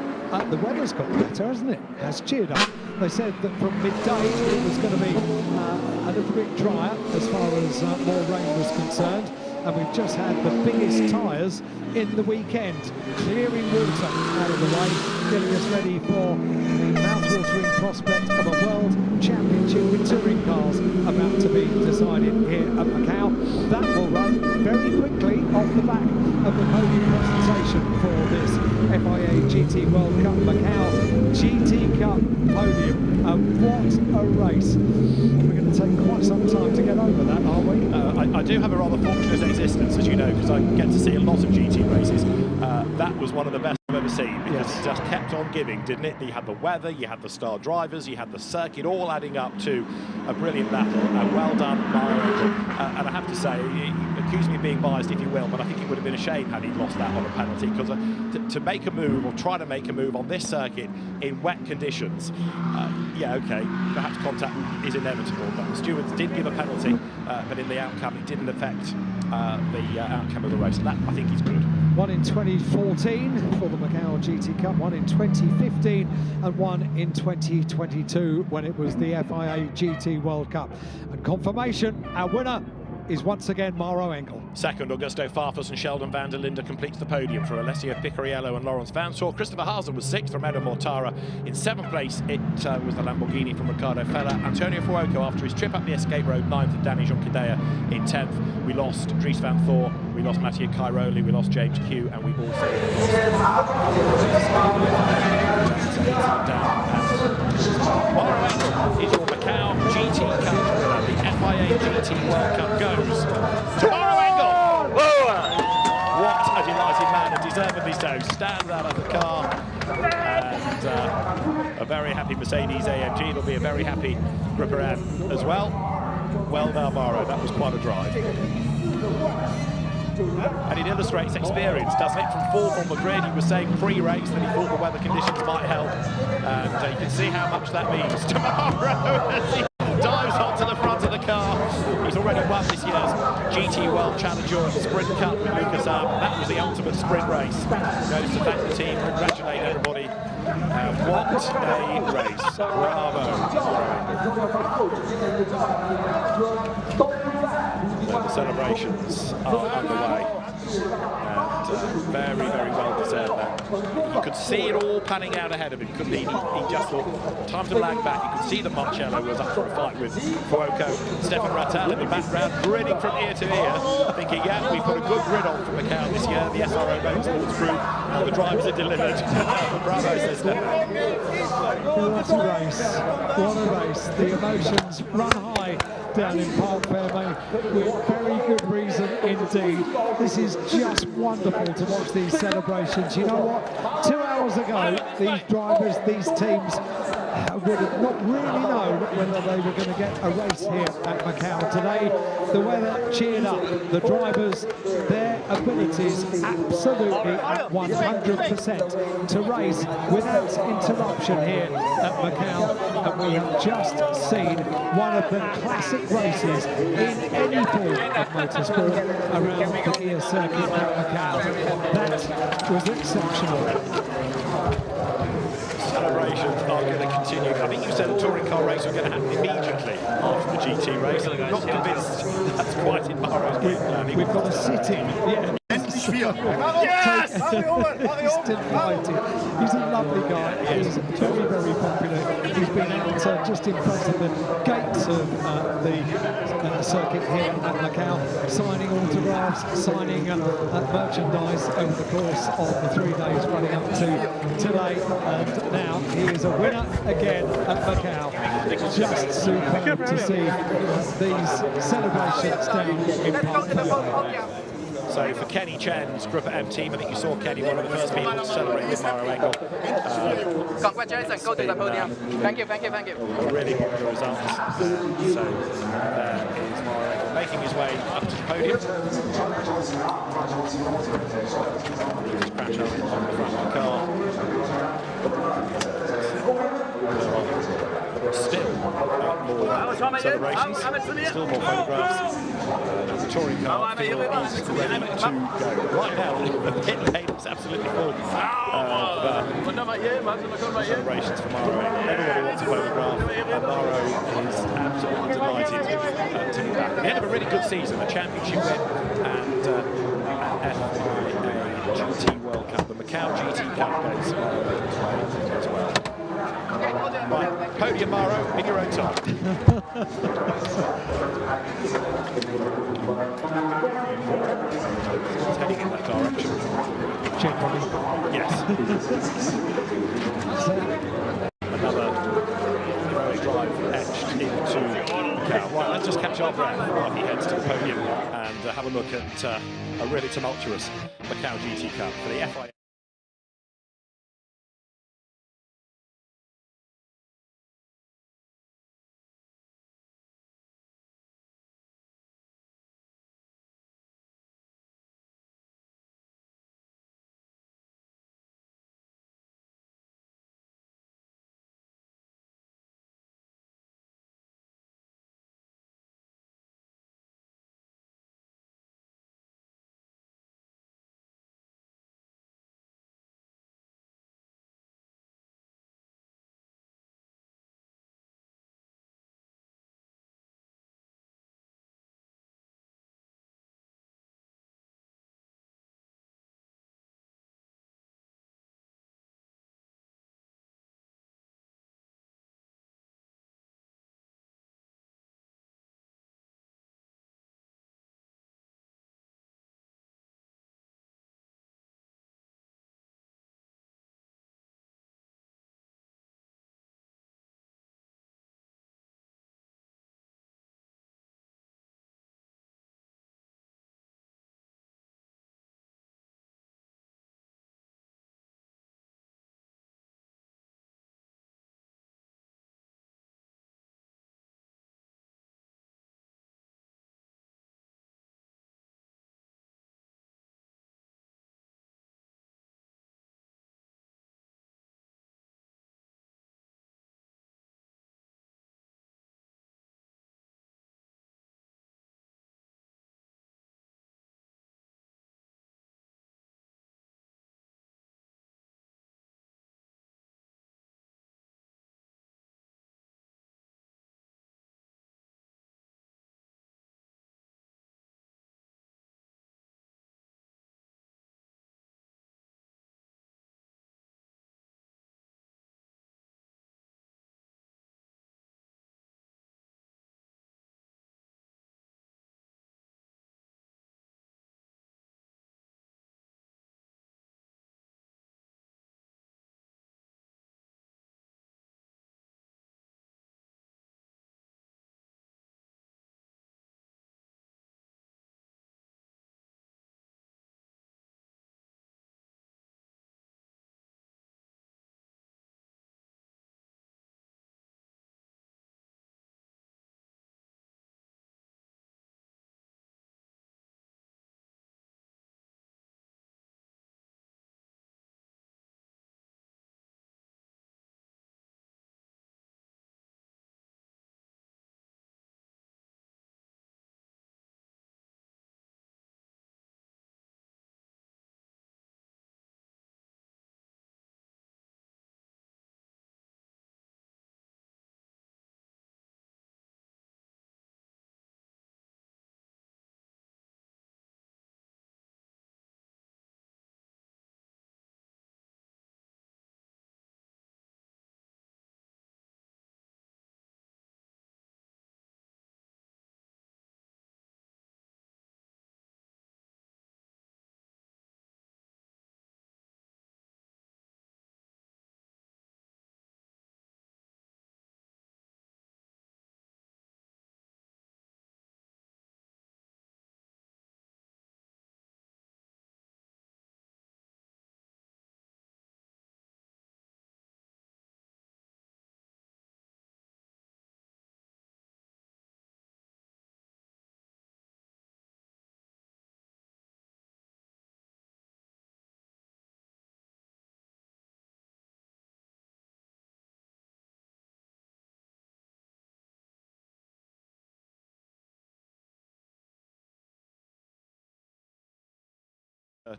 the weather's got better, hasn't it? Has cheered up. They said that from midday it was going to be a little bit drier as far as more rain was concerned. And we've just had the biggest tyres in the weekend, clearing water out of the way, getting us ready for the mouth-watering prospect of a World Championship championship with touring cars about to be decided here at Macau. That will run very quickly off the back of the podium presentation for this FIA GT World Cup Macau GT Cup podium. What a race. We're going to take quite some time to get over that, aren't we? I do have a rather fortunate existence, as you know, because I get to see a lot of GT races. That was one of the best I've ever seen, because it just kept on giving, didn't it? You had the weather, you had the star drivers, you had the circuit, all adding up to a brilliant battle. Well done, Mario. And I have to say, accuse me of being biased if you will, but I think it would have been a shame had he lost that on a penalty, because to make a move, or try to make a move on this circuit in wet conditions, yeah, okay, perhaps contact is inevitable, but the stewards did give a penalty, but in the outcome it didn't affect the outcome of the race. That, I think, is good. One in 2014 for the Macau GT Cup, one in 2015 and one in 2022 when it was the FIA GT World Cup. And confirmation, our winner is once again Mauro Engel. Second, Augusto Farfus and Sheldon van der Linde completes the podium for Alessio Picariello and Lawrence Vansor. Christopher Haase was sixth from Edo Mortara. In seventh place, it was the Lamborghini from Ricardo Fella. Antonio Fuoco, after his trip up the escape road, ninth, and Danny Jonquidea in 10th. We lost Dries van Thor, we lost Mattia Cairoli, we lost James Q, and we also Mauro Engel is your Macau GT Cup winner. The FIA GT World Cup goes to Mauro Engel. What a delighted man, and deservedly so. Stands out of the car, and a very happy Mercedes AMG. It'll be a very happy Gripperan as well. Well done, Mauro. That was quite a drive. And it illustrates experience, doesn't it? From fourth on the grid, he was saying pre-race that he thought the weather conditions might help, and you can see how much that means to Mauro as he dives onto the front of the car. He's already won this year's GT World Challenge Europe Sprint Cup with Lucas Arp. That was the ultimate sprint race. Goes to thank the team, congratulate everybody. What a race. Bravo. The celebrations are underway, and very, very well deserved that. You could see it all panning out ahead of him, couldn't he? He just thought, time to lag back. You could see that Marcello was up for a fight with Fuoco. Stefan Rattal in the background, grinning from ear to ear, thinking, yeah, we've got a good grid on for Macau this year. The SRO Motorsports Group, and the drivers are delivered. Bravo, says Stefan. What a race, what a race. The emotions run high down in Parc Ferme with very good reason indeed. This is just wonderful to watch these celebrations. You know what? 2 hours ago, these drivers, these teams would have not really known whether they were going to get a race here at Macau. Today, the weather cheered up the drivers, their abilities absolutely at 100% to race without interruption here at Macau. And we have just seen one of the classic races in any form of motorsport around the gear circuit at Macau. That was exceptional. Celebrations are going to continue. I think you said a touring car race was going to happen immediately after the GT race. I'm not convinced that's quite in Mauro's game plan. We've got a sit-in. Yeah. Yes! He's delighted. He's a lovely guy. He's very, very popular. He's been out just in front of the gates of the circuit here at Macau, signing autographs, signing merchandise over the course of the 3 days running up to today. And now he is a winner again at Macau. Just superb to see these celebrations down in Parc Ferme. So for Kenny Chen's Group M team, I think you saw Kenny, one of the first people to celebrate with Mauro Engel. Congratulations, go to the podium. Thank you. Really popular results. So there is Mauro Engel making his way up to the podium. Just crash up on the front of the car. Still more celebrations, still more photographs. The touring car is ready to go. Right now, the pit lane is absolutely full of celebrations for Mauro. Everybody wants a photograph, and Mauro is absolutely delighted to be back. At the end of a really good season, a championship win, and an FIA GT World Cup. The Macau GT Cup goes as well. Right. Podium, Maro, in your own time. It's heading in that direction. Generally. Yes. Another heroic drive etched into Macau. Right, let's just catch our breath while he heads to the podium and have a look at a really tumultuous Macau GT Cup for the FIA.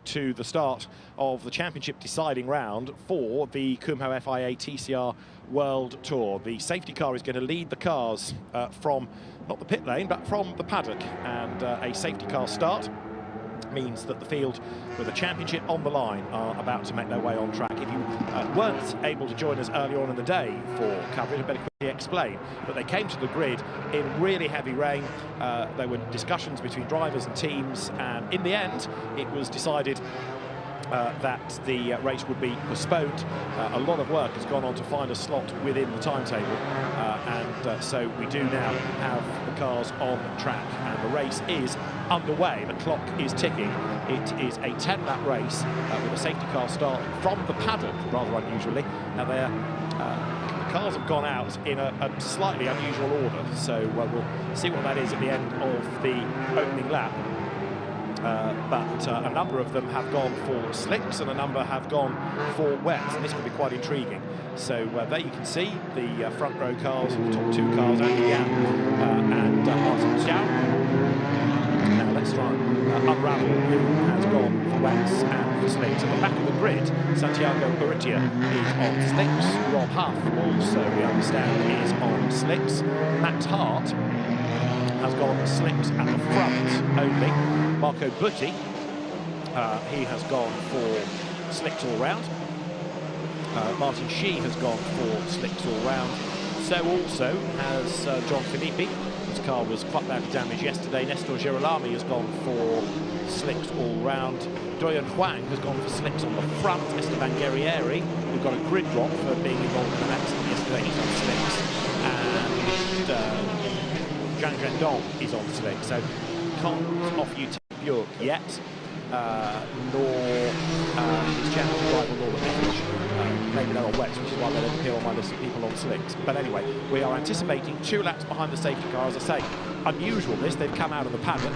To the start of the championship deciding round for the Kumho FIA TCR World Tour. The safety car is going to lead the cars from, not the pit lane, but from the paddock, and a safety car start means that the field with the championship on the line are about to make their way on track. If you weren't able to join us earlier on in the day for coverage, I better quickly explain that they came to the grid in really heavy rain. There were discussions between drivers and teams, and in the end it was decided that the race would be postponed. A lot of work has gone on to find a slot within the timetable, and so we do now have the cars on track, and the race is underway. The clock is ticking. It is a 10-lap race with a safety car start from the paddock, rather unusually. Now the cars have gone out in a slightly unusual order, so we'll see what that is at the end of the opening lap. But a number of them have gone for slicks and a number have gone for wets, and this could be quite intriguing. So there you can see the front row cars, the top two cars, Andy Yan and Martin Zhao. Now let's try and unravel who has gone for wets and for slicks. At the back of the grid, Santiago Urrutia is on slicks. Rob Huff also, we understand, is on slicks. Max Hart has gone slicks at the front only. Marco Butti, he has gone for slicks all round. Martin Shee has gone for slicks all round. So also has John Filippi. His car was quite badly damaged yesterday. Nestor Girolami has gone for slicks all round. Doyen Huang has gone for slicks on the front. Esteban Guerrieri, who got a grid drop for being involved in an accident yesterday, he's on slicks. And Zhang Zhendong is on slicks. So can't offer you Björk yet, nor his championship rival Norman Nicholas. Maybe they're on wets, which is why they don't appear on my list of people on slicks. But anyway, we are anticipating 2 laps behind the safety car. As I say, unusual this, they've come out of the paddock.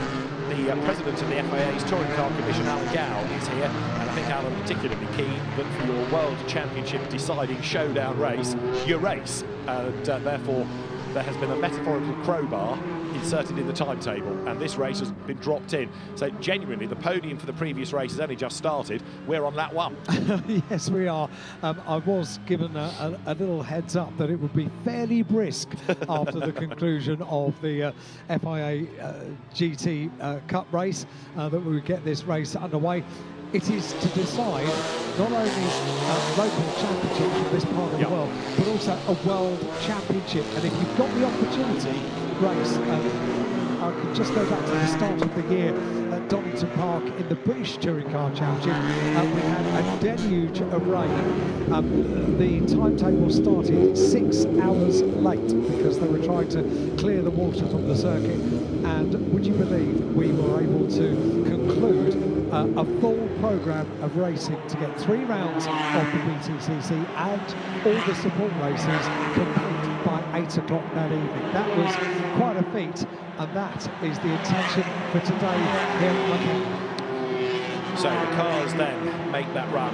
The president of the FIA's Touring Car Commission, Alan Gow, is here, and I think Alan particularly keen that for your World Championship deciding showdown race, you race. And therefore, there has been a metaphorical crowbar inserted in the timetable, and this race has been dropped in. So genuinely, the podium for the previous race has only just started. We're on lap 1. Yes, we are. I was given a little heads up that it would be fairly brisk after the conclusion of the FIA GT Cup race, that we would get this race underway. It is to decide not only local championships in this part of the world, but also a world championship. And if you've got the opportunity, race, I can just go back to the start of the year at Donington Park in the British Touring Car Championship. We had a deluge of rain. The timetable started 6 hours late because they were trying to clear the water from the circuit. And would you believe we were able to conclude a full programme of racing to get 3 rounds of the BTCC and all the support races complete by 8 o'clock that evening. That was quite a feat, and that is the intention for today here at Macau. So the cars then make that run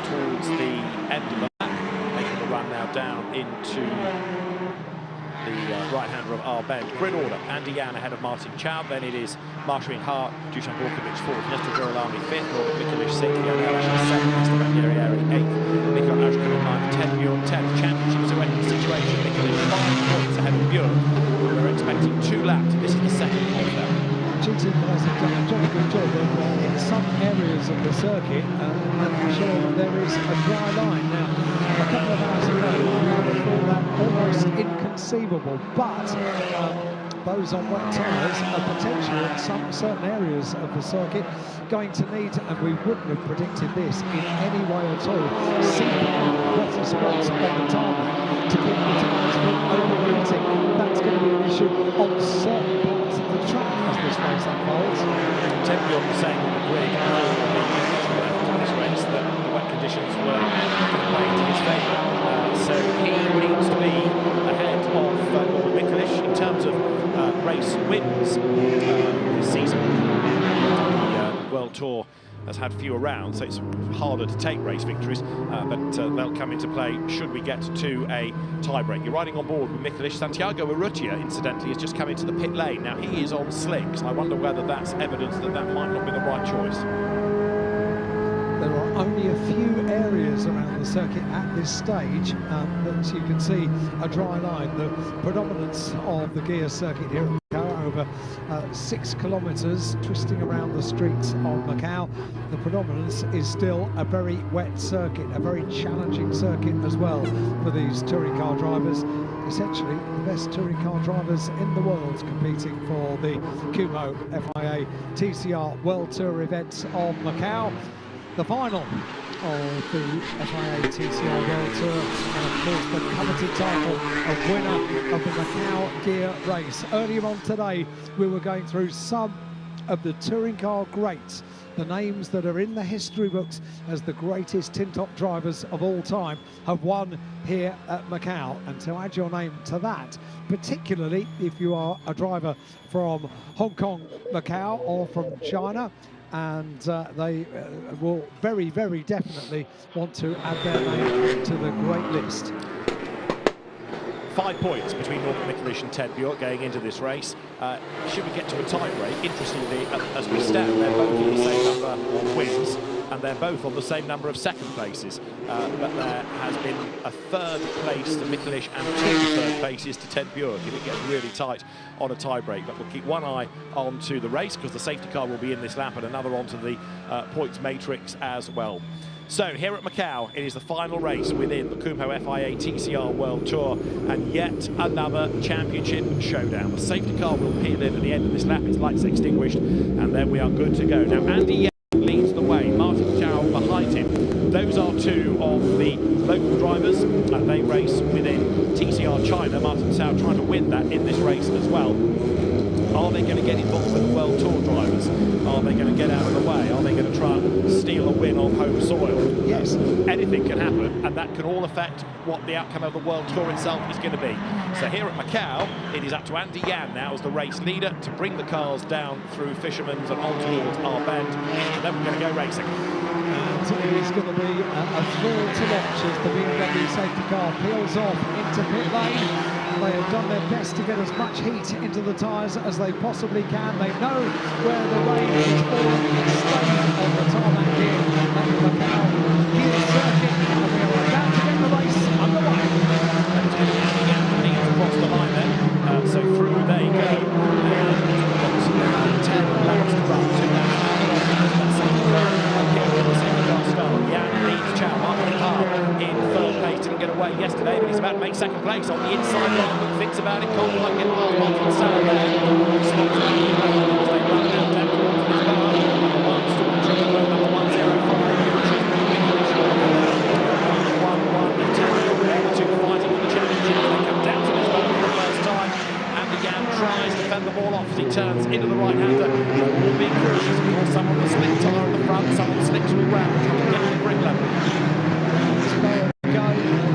towards the end of the lap, making the run now down into the right-hander of Arbent. Grid order: Andy Yan ahead of Martin Chow, then it is Martin Hart, Dusan Borkovic 4th, Nestor Girolami 5th, Norbert Mikulic 6th, Lionel Asher 7th, Esteban Guerrieri 8th, Nico Ashkin 9th, 10th, Björk 10th. Championship is a wet situation. Mikulic 5 points ahead of Björk. We're expecting 2 laps. This is the second of them. GT guys have done a good job in some areas of the circuit, making sure that there is a dry line. Now, a couple of hours ago, I would thought that almost inconceivable, but those on wet tyres are potentially in some certain areas of the circuit going to need, and we wouldn't have predicted this in any way at all, seeking wetter spots on the tarmac to keep the tyres from overheating. That's going to be an issue on certain parts of the track as this race unfolds. Ted Bjork was saying on the grid in this race that the wet conditions were playing to his favour. So he needs to be ahead of Norbert Mikulic in terms of race wins this season. The World Tour has had fewer rounds, so it's harder to take race victories, but they'll come into play should we get to a tie-break. You're riding on board with Mikulic. Santiago Urrutia, incidentally, has just come into the pit lane. Now, he is on slicks. I wonder whether that's evidence that that might not be the right choice. There are only a few areas around the circuit at this stage that you can see a dry line. The predominance of the gear circuit here at Macau over 6 kilometres, twisting around the streets of Macau. The predominance is still a very wet circuit, a very challenging circuit as well for these touring car drivers. Essentially, the best touring car drivers in the world competing for the Kumo FIA TCR World Tour event of Macau. The final of the FIA TCR World Tour, and of course the coveted title of winner of the Macau gear race. Earlier on today, we were going through some of the touring car greats, the names that are in the history books as the greatest tin-top drivers of all time have won here at Macau. And to add your name to that, particularly if you are a driver from Hong Kong, Macau, or from China, and they will very, very definitely want to add their name to the great list. 5 points between Norbert Mikelic and Ted Bjork going into this race. Should we get to a tie-break, interestingly, as we stand, they're both on the same number of wins, and they're both on the same number of second places. But there has been a third place to Mikelic and 2 third places to Ted Bjork if it gets really tight on a tie-break. But we'll keep one eye on to the race because the safety car will be in this lap, and another onto the points matrix as well. So here at Macau, it is the final race within the Kumo FIA TCR World Tour, and yet another championship showdown. The safety car will peel in at the end of this lap, its lights extinguished, and then we are good to go. Now Andy Yang leads the way, Martin Chow behind him. Those are 2 of the local drivers, and they race within TCR China. Martin Chow trying to win that in this race as well. Are they going to get involved with the World Tour drivers? Are they going to get out of the way? Are they going to try and steal a win on home soil? Yes. Anything can happen, and that can all affect what the outcome of the World Tour itself is going to be. So here at Macau, it is up to Andy Yan now as the race leader to bring the cars down through Fisherman's and on towards our bend, and then we're going to go racing. And it's going to be a thrill to watch as the BMW safety car peels off into pit lane. They have done their best to get as much heat into the tyres as they possibly can. They know where the range is already staying on the tarmac here at the Macau gear circuit, and we are about to get the race underway. Across the line then, so through they go. 10 laps to run. 2 laps Yan leads Chow, Martin Carr in third place, didn't get away yesterday, but he's about to make second place on the inside line. But thinks about it, can't quite get past Martin Sarah there. Slots back in as they run down towards this bar. Number 1 still tripping road, number 105, which is Mikelic. 1-1 Italian, the 2 fighting for the championship. They come down to this bar for the first time, and the Yan tries to fend the ball off as he turns into the right-hander. All being cautious, of course, some on the slick tyre at the front, some on the slick to the ground, trying to get to the grip level.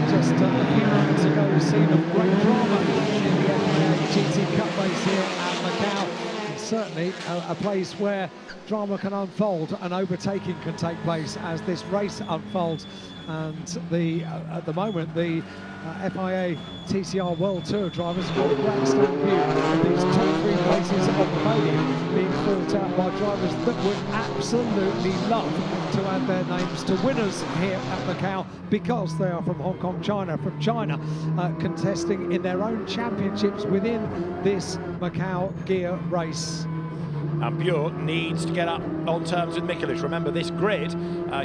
Just a few moments ago, we've seen a great drama in the FIA GT Cup race here at Macau. It's certainly a place where drama can unfold and overtaking can take place as this race unfolds. And at the moment, the FIA TCR World Tour drivers have got a grandstand view of these top 3 places on the podium being fought out by drivers that would absolutely love to add their names to winners here at Macau because they are from Hong Kong, China, contesting in their own championships within this Macau gear race. And Bjork needs to get up on terms with Mikelic. Remember, this grid,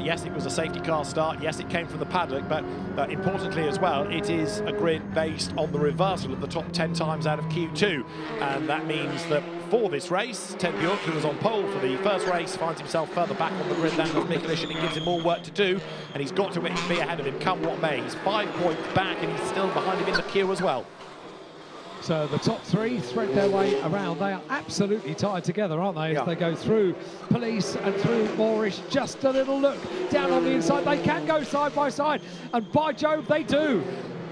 yes, it was a safety car start, yes, it came from the paddock, but importantly as well, it is a grid based on the reversal of the top 10 times out of Q2. And that means that for this race, Ted Bjork, who was on pole for the first race, finds himself further back on the grid than was Mikelic, and it gives him more work to do, and he's got to be ahead of him come what may. He's 5 points back, and he's still behind him in the queue as well. So the top 3 thread their way around. They are absolutely tied together, aren't they? As they go through Police and through Moorish. Just a little look down on the inside. They can go side by side, and by Jove, they do.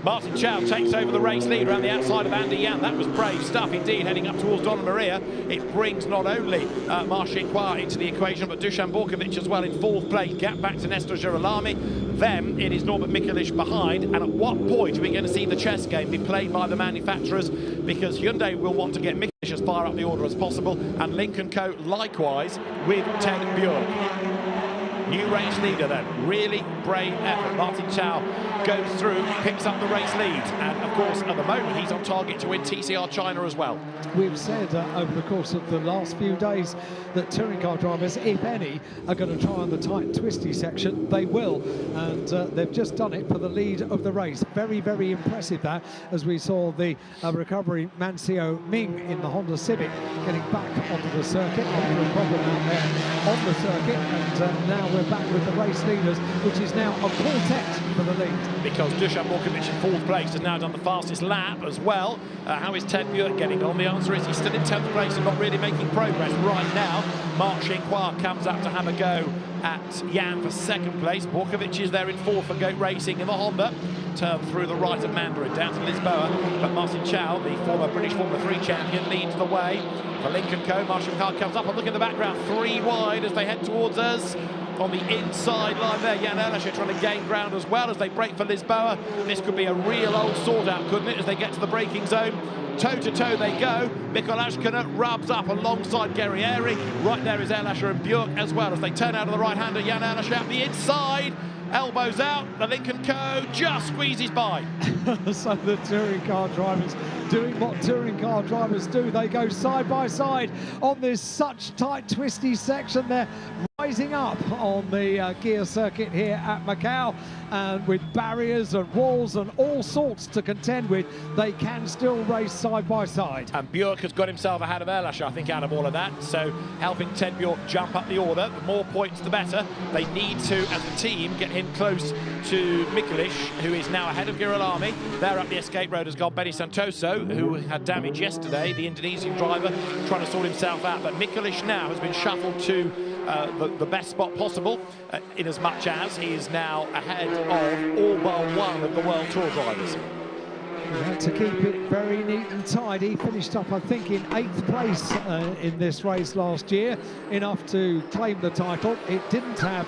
Martin Chow takes over the race lead around the outside of Andy Yan. That was brave stuff indeed, heading up towards Donna Maria. It brings not only Marcin Kwa into the equation, but Dusan Borkovic as well in 4th place. Gap back to Nestor Girolami. Then it is Norbert Mikelic behind. And at what point are we going to see the chess game be played by the manufacturers? Because Hyundai will want to get Mikelic as far up the order as possible, and Lynk & Co likewise with Ted Bjork. New race leader then, really brave effort. Martin Chow goes through, picks up the race lead, and of course at the moment he's on target to win TCR China as well. We've said over the course of the last few days that touring car drivers, if any, are going to try on the tight and twisty section. They will, and they've just done it for the lead of the race. Very, very impressive that, as we saw the recovery Mancio Ming in the Honda Civic getting back onto the circuit after a problem out there on the circuit, and now we're back with the race leaders, which is now a quartet for the lead. Because Dusan Morkovic in 4th place has now done the fastest lap as well. How is Ted Buick getting on? The answer is he's still in 10th place and not really making progress right now. Marc Chinquois comes up to have a go at Jan for 2nd place. Morkovic is there in 4th for Goat Racing in the Honda. Turn through the right of Mandarin down to Lisboa, but Martin Chow, the former British Formula 3 champion, leads the way. For Lincoln Co, Marshall Car comes up and look in the background, 3 wide as they head towards us. On the inside line there, Jan Erlacher trying to gain ground as well as they break for Lisboa. This could be a real old sort-out, couldn't it, as they get to the braking zone. Toe-to-toe they go. Mikkel Ashkener rubs up alongside Guerrieri. Right there is Erlacher and Buick as well as they turn out of the right-hander. Jan Erlacher out the inside. Elbows out, the Lincoln Co just squeezes by. So the touring car drivers doing what touring car drivers do. They go side by side on this such tight, twisty section. They're rising up on the gear circuit here at Macau, and with barriers and walls and all sorts to contend with, they can still race side by side. And Buick has got himself ahead of Erlacher, I think, out of all of that, so helping Ted Buick jump up the order. The more points, the better. They need to, as a team, get him close to Mikulic, who is now ahead of Girolami. There up the escape road has gone Benny Santoso, who had damage yesterday, the Indonesian driver, trying to sort himself out. But Mikulic now has been shuffled to the best spot possible, in as much as he is now ahead of all but one of the World Tour drivers. He had to keep it very neat and tidy. He finished up, I think, in 8th place in this race last year, enough to claim the title. It didn't have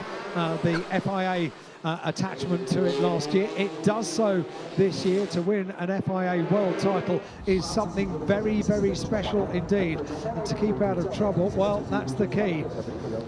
the FIA attachment to it last year. It does so this year. To win an FIA world title is something very, very special indeed. And to keep out of trouble, well, that's the key.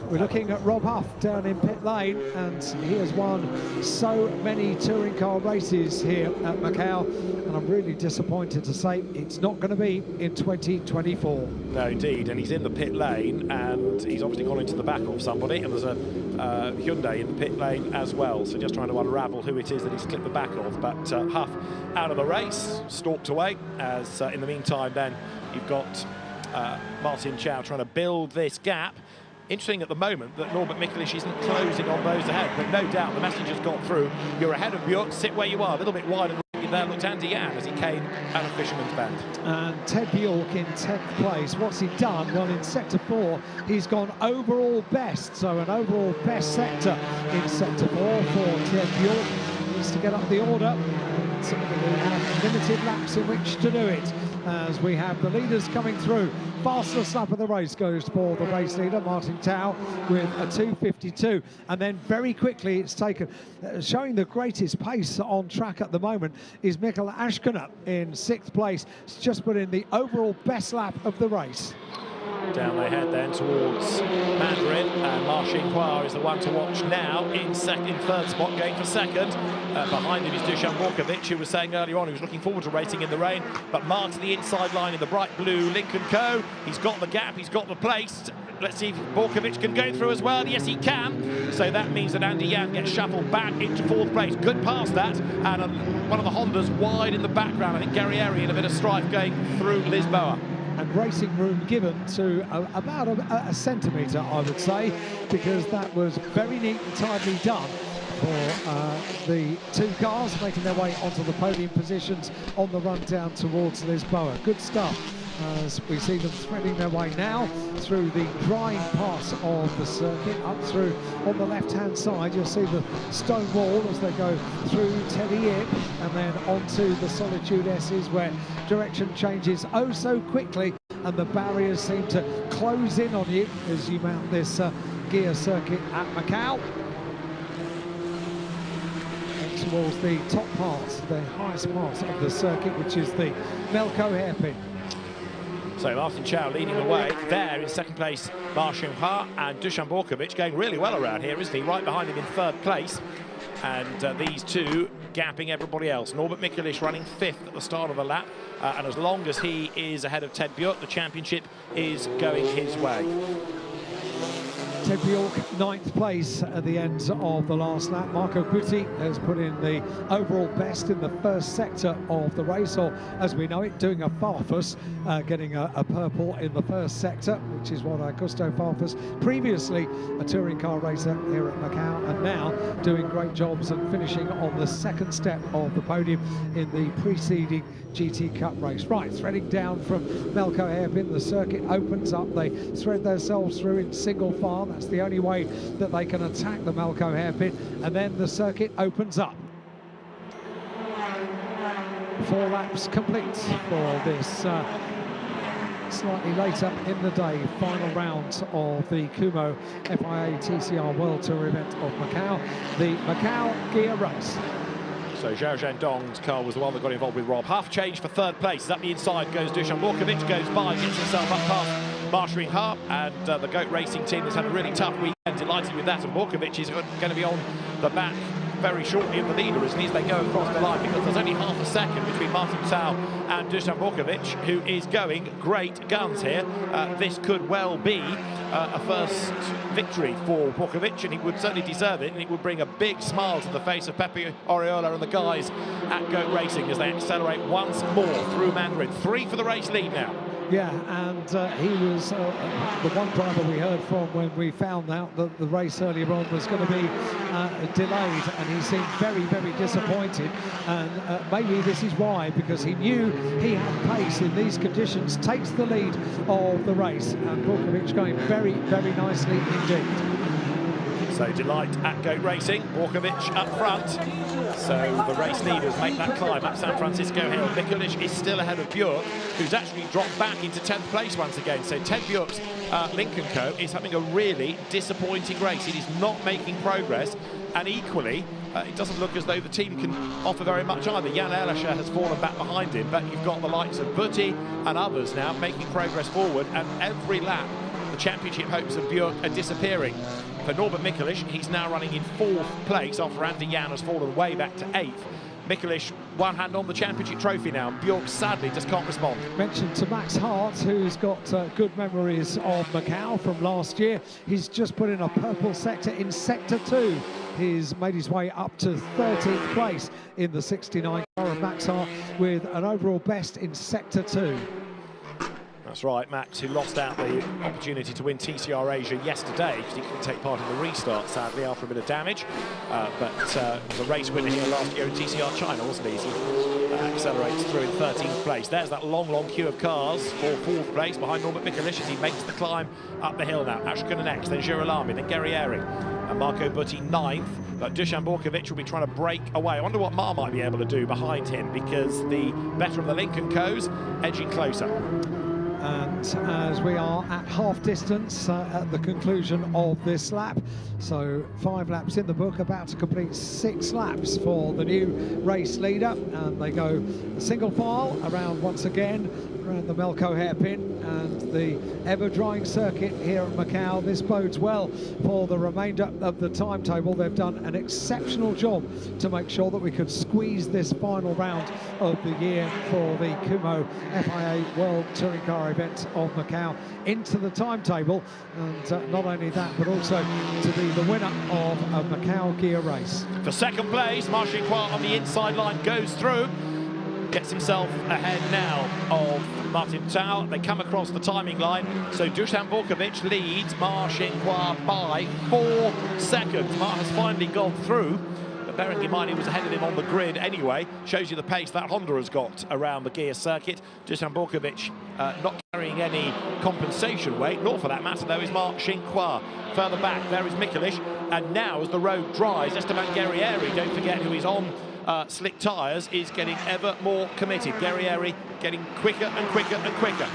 We're looking at Rob Huff down in pit lane, and he has won so many touring car races here at Macau, and I'm really disappointed to say it's not going to be in 2024. No, indeed, and he's in the pit lane, and he's obviously gone into the back of somebody, and there's a Hyundai in the pit lane as well, so just trying to unravel who it is that he's clipped the back of. But Huff out of the race, stalked away, as in the meantime then you've got Martin Chow trying to build this gap. Interesting at the moment that Norbert Mikulic isn't closing on those ahead, but no doubt the message has got through. You're ahead of Buick, sit where you are, a little bit wide and there looked Andy Yan as he came out of Fisherman's Bend. And Ted Buick in 10th place. What's he done? Well, in Sector 4, he's gone overall best, so an overall best sector in Sector 4 for Ted Buick. He needs to get up the order, and we have limited laps in which to do it, as we have the leaders coming through. Fastest lap of the race goes for the race leader, Martin Chow, with a 2:52. And then very quickly it's taken, showing the greatest pace on track at the moment, is Mikkel Ashkener in 6th place. It's just put in the overall best lap of the race. Down they head then towards Mandarin, and Marc Chinquois is the one to watch now in 3rd spot, going for 2nd. Behind him is Dusan Morkovic, who was saying earlier on he was looking forward to racing in the rain, but Marc to the inside line in the bright blue Lincoln Co. He's got the gap, he's got the place. Let's see if Morkovic can go through as well. Yes, he can. So that means that Andy Yan gets shuffled back into 4th place. Good pass that, and one of the Hondas wide in the background. I think Guerrieri in a bit of strife going through Lisboa. And racing room given to about a centimetre, I would say, because that was very neat and tidily done for the 2 cars making their way onto the podium positions on the run down towards Lisboa. Good stuff, as we see them threading their way now through the drying part of the circuit, up through on the left-hand side. You'll see the stone wall as they go through Teddy Yip and then onto the Solitude S's, where direction changes oh so quickly, and the barriers seem to close in on you as you mount this gear circuit at Macau. And towards the top part, the highest part of the circuit, which is the Melco hairpin. So Martin Chow leading the way. There in 2nd place Marcin Pah and Dusan Borkovic going really well around here, isn't he? Right behind him in third place. And these two gapping everybody else. Norbert Mikulich running 5th at the start of the lap. And as long as he is ahead of Ted Björk, the championship is going his way. Ted Björk, 9th place at the end of the last lap. Marco Butti has put in the overall best in the first sector of the race, or as we know it, doing a Farfus, getting a purple in the first sector, which is what Augusto Farfus, previously a touring car racer here at Macau, and now doing great jobs and finishing on the second step of the podium in the preceding GT Cup race. Right, threading down from Melco hairpin, the circuit opens up, they thread themselves through in single file. That's the only way that they can attack the Melco hairpin, and then the circuit opens up. 4 laps complete for this slightly later in the day final round of the Kumo FIA TCR World Tour event of Macau, the Macau gear race. So Zhao Zhendong's car was the one that got involved with Rob Huff. Change for third place. Up the inside goes Dusan Borkovic, goes by, gets himself up past Marcin Pah, and the GOAT Racing team has had a really tough weekend. Delighted with that, and Borkovic is going to be on the back very shortly of the leader as they go across the line, because there's only half a second between Martin Tau and Dusan Borkovic, who is going great guns here. This could well be a first victory for Borkovic, and he would certainly deserve it, and it would bring a big smile to the face of Pepe Oriola and the guys at GOAT Racing as they accelerate once more through Mandarin. 3 for the race lead now. Yeah, and he was the one driver we heard from when we found out that the race earlier on was going to be delayed, and he seemed very, very disappointed. And maybe this is why, because he knew he had pace in these conditions, takes the lead of the race, and Borkovic going very, very nicely indeed. So delight at GOAT Racing, Borkovic up front. So the race leaders make that climb up San Francisco Hill. Mikulich is still ahead of Björk, who's actually dropped back into 10th place once again. So Ted Björk's Lincoln Co is having a really disappointing race. It is not making progress, and equally, it doesn't look as though the team can offer very much either. Jan Elischer has fallen back behind him, but you've got the likes of Butti and others now making progress forward, and every lap the championship hopes of Björk are disappearing. For Norbert Mikulich, he's now running in 4th place after Andy Jan has fallen way back to 8th. Mikulich, one hand on the championship trophy now. Björk sadly just can't respond. Mentioned to Max Hart, who's got good memories of Macau from last year. He's just put in a purple sector in Sector 2. He's made his way up to 13th place in the 69 car, and Max Hart with an overall best in Sector 2. That's right, Max, who lost out the opportunity to win TCR Asia yesterday because he couldn't take part in the restart, sadly, after a bit of damage. But was a race winner here last year in TCR China, wasn't he? So accelerates through in 13th place. There's that long, long queue of cars for 4th place behind Norbert Mikulich as he makes the climb up the hill now. Ashkan next, then Girolami, then Guerrieri, and Marco Butti 9th. But Dusan Borkovic will be trying to break away. I wonder what Ma might be able to do behind him, because the better of the Lincoln Co's edging closer. And as we are at half distance at the conclusion of this lap, so 5 laps in the book, about to complete 6 laps for the new race leader, and they go single file around once again around the Melco hairpin and the ever-drying circuit here at Macau. This bodes well for the remainder of the timetable. They've done an exceptional job to make sure that we could squeeze this final round of the year for the Kumo FIA World Touring Car event of Macau into the timetable, and not only that, but also to be the winner of a Macau gear race. For second place, Marcin Pah on the inside line goes through, gets himself ahead now of Martin Tau. They come across the timing line, so Dusan Borkovic leads Marcin Pah by 4 seconds. Mark has finally gone through, but bearing in mind he was ahead of him on the grid anyway, shows you the pace that Honda has got around the gear circuit. Dusan Borkovic not carrying any compensation weight, nor for that matter though is Marcin Pah. Further back there is Mikulich, and now as the road dries, Esteban Guerrieri, don't forget, who is on slick tyres, is getting ever more committed. Guerrieri getting quicker and quicker and quicker.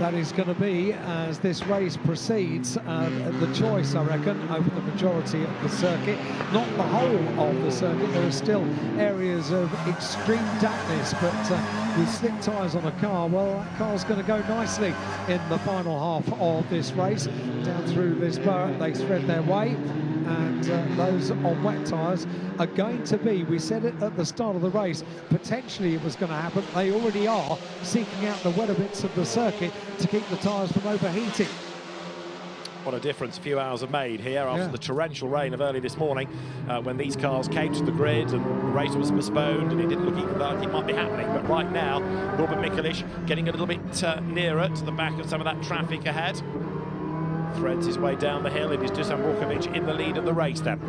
that is going to be, as this race proceeds, the choice, I reckon, over the majority of the circuit. Not the whole of the circuit. There are still areas of extreme dampness, but with slick tyres on a car, well, that car's going to go nicely in the final half of this race. Down through Lisboa, they thread their way. And those on wet tyres are going to be, we said it at the start of the race, potentially it was going to happen. They already are seeking out the wetter bits of the circuit to keep the tyres from overheating. What a difference a few hours have made here after the torrential rain of early this morning, when these cars came to the grid and the race was postponed and it didn't look even like it might be happening. But right now, Norbert Mikelic getting a little bit nearer to the back of some of that traffic ahead. Threads his way down the hill. It is Dusan Vukovic in the lead of the race then.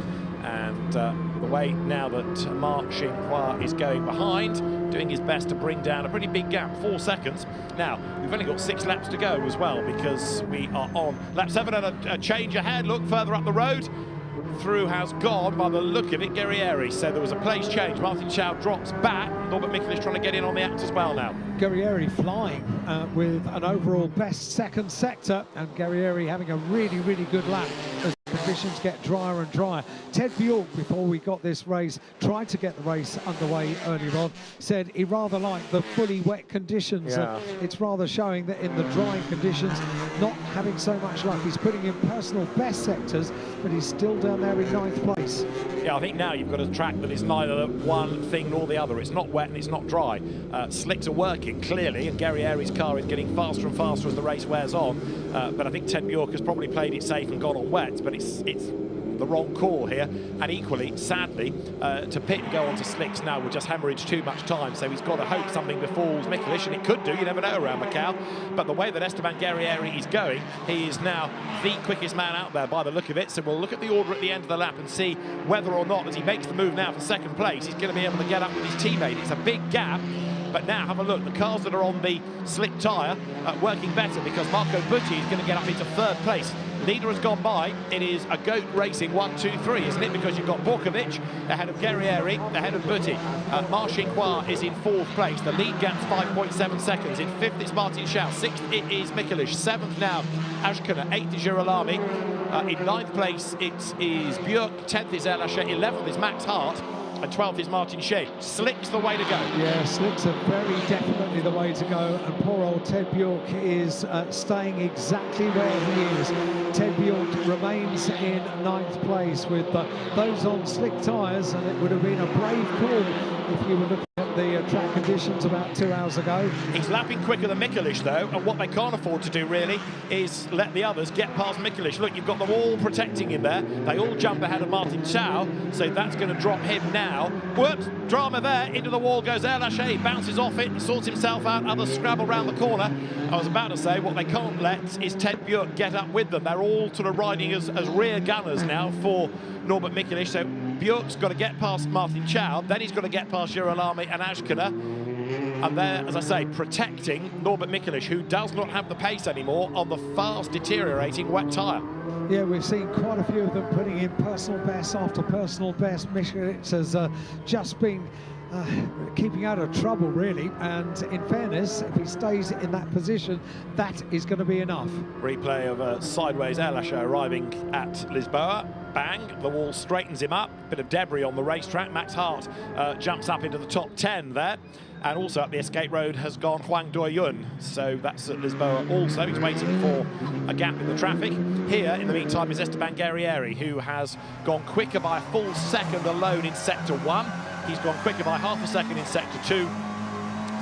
And the way now that Marc Xinhua is going behind, doing his best to bring down a pretty big gap, 4 seconds. Now, we've only got 6 laps to go as well, because we are on lap 7 and a change ahead. Look further up the road. Through has gone, by the look of it, Guerrieri. So there was a place change. Martin Chow drops back. Norbert Mikelic trying to get in on the act as well now. Guerrieri flying with an overall best second sector, and Guerrieri having a really, really good lap as conditions get drier and drier. Ted Bjork, before we got this race, tried to get the race underway earlier on, said he rather liked the fully wet conditions. It's rather showing that in the drying conditions, not having so much luck. He's putting in personal best sectors, but he's still down there in 9th place. Yeah, I think now you've got a track that is neither one thing nor the other. It's not wet and it's not dry. Slicks are working, clearly, and Guerrieri's car is getting faster and faster as the race wears on. But I think Ted Bjork has probably played it safe and gone on wet, but it's the wrong call here. And equally, sadly, to pit and go onto slicks now would just hemorrhage too much time. So he's got to hope something befalls Mikelic, and it could do, you never know around Macau. But the way that Esteban Guerrieri is going, he is now the quickest man out there by the look of it. So we'll look at the order at the end of the lap and see whether or not, as he makes the move now for second place, he's going to be able to get up with his teammate. It's a big gap. But now, have a look, the cars that are on the slick tyre are working better, because Marco Bucci is going to get up into 3rd place. Leader has gone by. It is a goat racing 1, 2, 3, isn't it? Because you've got Vukovic ahead of Guerrieri, ahead of Butti. Marc Xinhua is in 4th place. The lead gap's 5.7 seconds. In 5th is Martin Schau. 6th it is Mikelic. 7th now Ashkana. 8th is Girolami. In 9th place it is Björk. 10th is Elashe. 11th is Max Hart. And 12th is Martin Shea. Slick's the way to go. Yeah, slicks are very definitely the way to go. And poor old Ted Bjork is staying exactly where he is. Ted Bjork remains in 9th place with those on slick tyres, and it would have been a brave call if you were looking at the track conditions about 2 hours ago. He's lapping quicker than Mikelic, though, and what they can't afford to do, really, is let the others get past Mikelic. Look, you've got them all protecting him there. They all jump ahead of Martin Chow, so that's going to drop him now. Whoops, drama there. Into the wall goes Elashe, bounces off it, sorts himself out. Others scrabble round the corner. I was about to say, what they can't let is Ted Bjork get up with them. They're all sort of riding as rear gunners now for Norbert Mikelic. So Bjork's got to get past Martin Chow, then he's got to get past Girolami and Ashkana. And they're, as I say, protecting Norbert Mikelic, who does not have the pace anymore on the fast deteriorating wet tyre. Yeah, we've seen quite a few of them putting in personal best after personal best. Mikelic has just been keeping out of trouble, really, and in fairness, if he stays in that position, that is going to be enough. Replay of sideways Elashe arriving at Lisboa. Bang, the wall straightens him up. Bit of debris on the racetrack. Max Hart jumps up into the top 10 there. And also up the escape road has gone Huang Doyun. So that's at Lisboa also. He's waiting for a gap in the traffic. Here, in the meantime, is Esteban Guerrieri, who has gone quicker by a full second alone in Sector 1. He's gone quicker by half a second in Sector 2.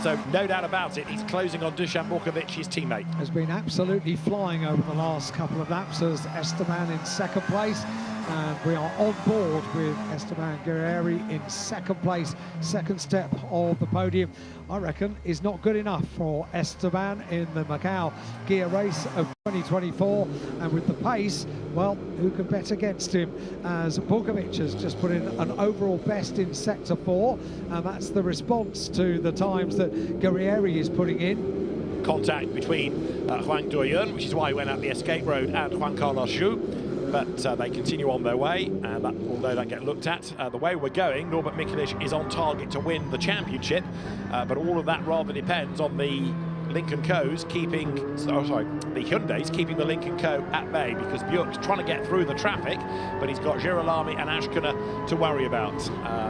So no doubt about it, he's closing on Dusan Vukovic, his teammate. Has been absolutely flying over the last couple of laps as Esteban in 2nd place. And we are on board with Esteban Guerrieri in 2nd place, 2nd step of the podium. I reckon is not good enough for Esteban in the Macau gear race of 2024. And with the pace, well, who can bet against him, as Vukovic has just put in an overall best in Sector 4. And that's the response to the times that Guerrieri is putting in. Contact between Huang Doyun, which is why he went up the escape road, and Juan Carlos Zhu. But they continue on their way, and although they get looked at, the way we're going, Norbert Mikelic is on target to win the championship, but all of that rather depends on the Lincoln Co's keeping, the Hyundai's keeping the Lincoln Co at bay because Björk's trying to get through the traffic, but he's got Girolami and Ashkana to worry about,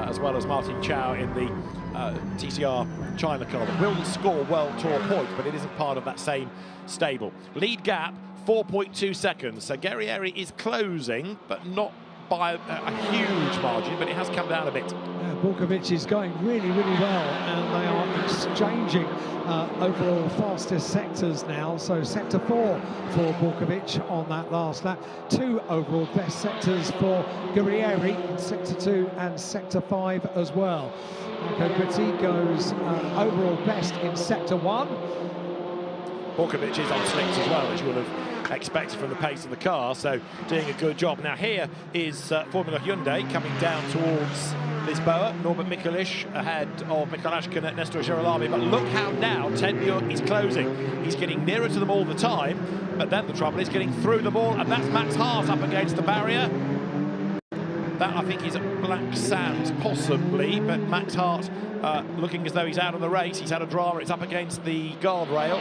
as well as Martin Chow in the TCR China car that will score World Tour points, but it isn't part of that same stable. Lead gap, 4.2 seconds. So Guerrieri is closing, but not by a huge margin, but it has come down a bit. Bulkovic is going really, really well, and they are exchanging overall fastest sectors now. So sector 4 for Bulkovic on that last lap. 2 overall best sectors for Guerrieri in sector 2 and sector 5 as well. Marco Guzzi goes overall best in sector 1. Bulkovic is on slicks as well, as you would have expected from the pace of the car, so doing a good job. Now here is Formula Hyundai coming down towards Lisboa. Norbert Mikelic ahead of Mikael Ashkana, Nestor Girolami, but look how now Ted Björk is closing. He's getting nearer to them all the time, but then the trouble is getting through them all, and that's Max Hart up against the barrier. That, I think, is at Black Sands, possibly, but Max Hart looking as though he's out of the race. He's had a drama, it's up against the guardrail,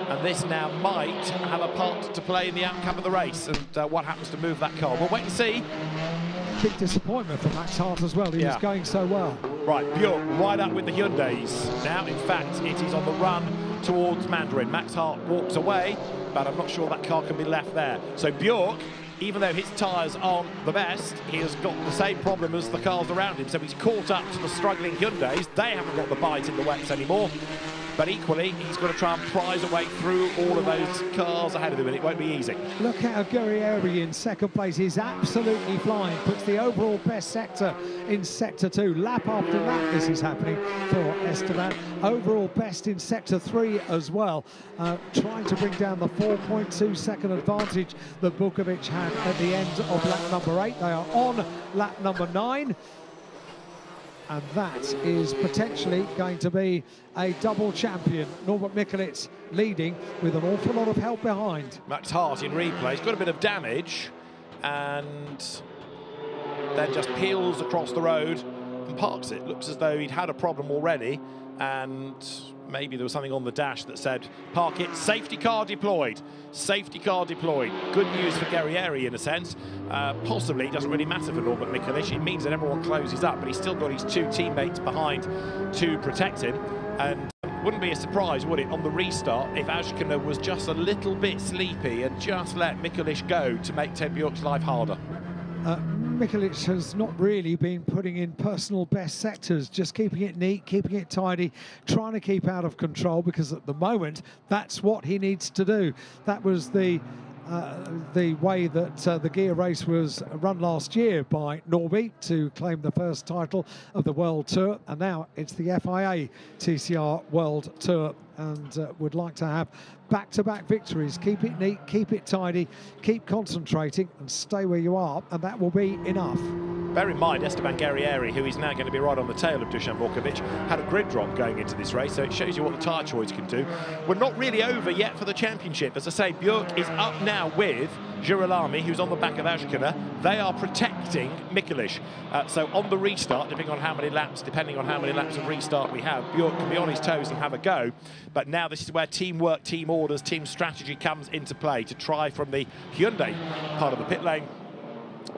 and this now might have a part to play in the outcome of the race, and what happens to move that car. We'll wait and see. Big disappointment for Max Hart as well. He was going so well. Right, Björk right up with the Hyundais. Now, in fact, it is on the run towards Mandarin. Max Hart walks away, but I'm not sure that car can be left there. So Björk, even though his tyres aren't the best, he has got the same problem as the cars around him. So he's caught up to the struggling Hyundais. They haven't got the bite in the wets anymore. But equally, he's got to try and prize a way through all of those cars ahead of him, and it won't be easy. Look how Guerrieri in second place. He's absolutely flying. Puts the overall best sector in sector 2. Lap after lap this is happening for Esteban. Overall best in sector 3 as well. Trying to bring down the 4.2 second advantage that Bulkovic had at the end of lap number 8. They are on lap number 9. And that is potentially going to be a double champion. Norbert Mikelic leading with an awful lot of help behind. Max Hart in replay. He's got a bit of damage and then just peels across the road and parks it. Looks as though he'd had a problem already, and maybe there was something on the dash that said park it. Safety car deployed. Safety car deployed. Good news for Guerrieri in a sense. Possibly it doesn't really matter for Norbert Mikelic. It means that everyone closes up, but he's still got his 2 teammates behind to protect him. And wouldn't be a surprise, would it, on the restart, if Ashkana was just a little bit sleepy and just let Mikelic go to make Ted Björk's life harder. Mikelic has not really been putting in personal best sectors, just keeping it neat, keeping it tidy, trying to keep out of control, because at the moment that's what he needs to do. That was the way that the gear race was run last year by Norby to claim the first title of the World Tour, and now it's the FIA TCR World Tour, and would like to have back-to-back victories. Keep it neat, keep it tidy, keep concentrating and stay where you are, and that will be enough. Bear in mind, Esteban Guerrieri, who is now going to be right on the tail of Dusan Bulkovic, had a grid drop going into this race, so it shows you what the tyre choice can do. We're not really over yet for the championship. As I say, Björk is up now with Girolami, who's on the back of Ashkana. They are protecting Mikelic. So on the restart, depending on how many laps of restart we have, Björk can be on his toes and have a go. But now this is where teamwork, team orders, team strategy comes into play to try from the Hyundai part of the pit lane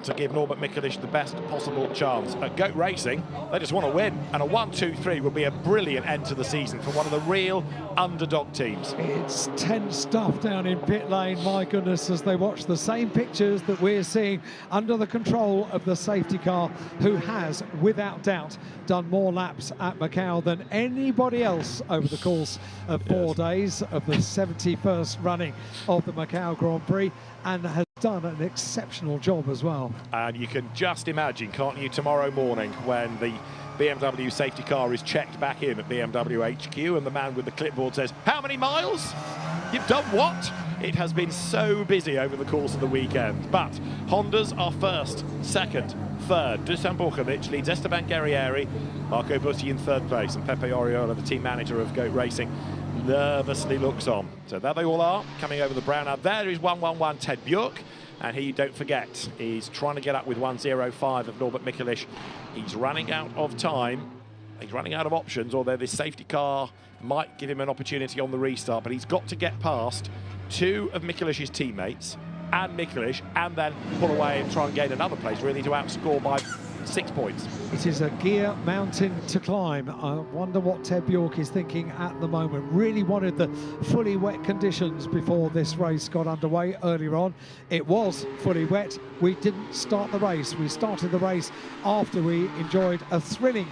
to give Norbert Mikelic the best possible chance. At Goat Racing, they just want to win, and a 1-2-3 would be a brilliant end to the season for one of the real underdog teams. It's tense stuff down in pit lane, my goodness, as they watch the same pictures that we're seeing under the control of the safety car, who has, without doubt, done more laps at Macau than anybody else over the course of 4 days of the 71st running of the Macau Grand Prix, and has done an exceptional job as well. And you can just imagine, can't you, tomorrow morning when the BMW safety car is checked back in at BMW HQ and the man with the clipboard says, "How many miles? You've done what?" It has been so busy over the course of the weekend. But Hondas are first, second, third. Dusan Bulkovic leads Esteban Guerrieri, Marco Butti in third place, and Pepe Oriola, the team manager of Goat Racing, nervously looks on. So there they all are, coming over the brow. Now there is 111 Ted Björk, and he, don't forget, is trying to get up with 105 of Norbert Mikelic. He's running out of time, he's running out of options, or this safety car might give him an opportunity on the restart, but he's got to get past two of Mikulish's teammates and Mikulish, and then pull away and try and gain another place, really, to outscore by 6 points. It is a gear mountain to climb. I wonder what Ted Bjork is thinking at the moment. Really wanted the fully wet conditions before this race got underway earlier on. It was fully wet. We didn't start the race. We started the race after we enjoyed a thrilling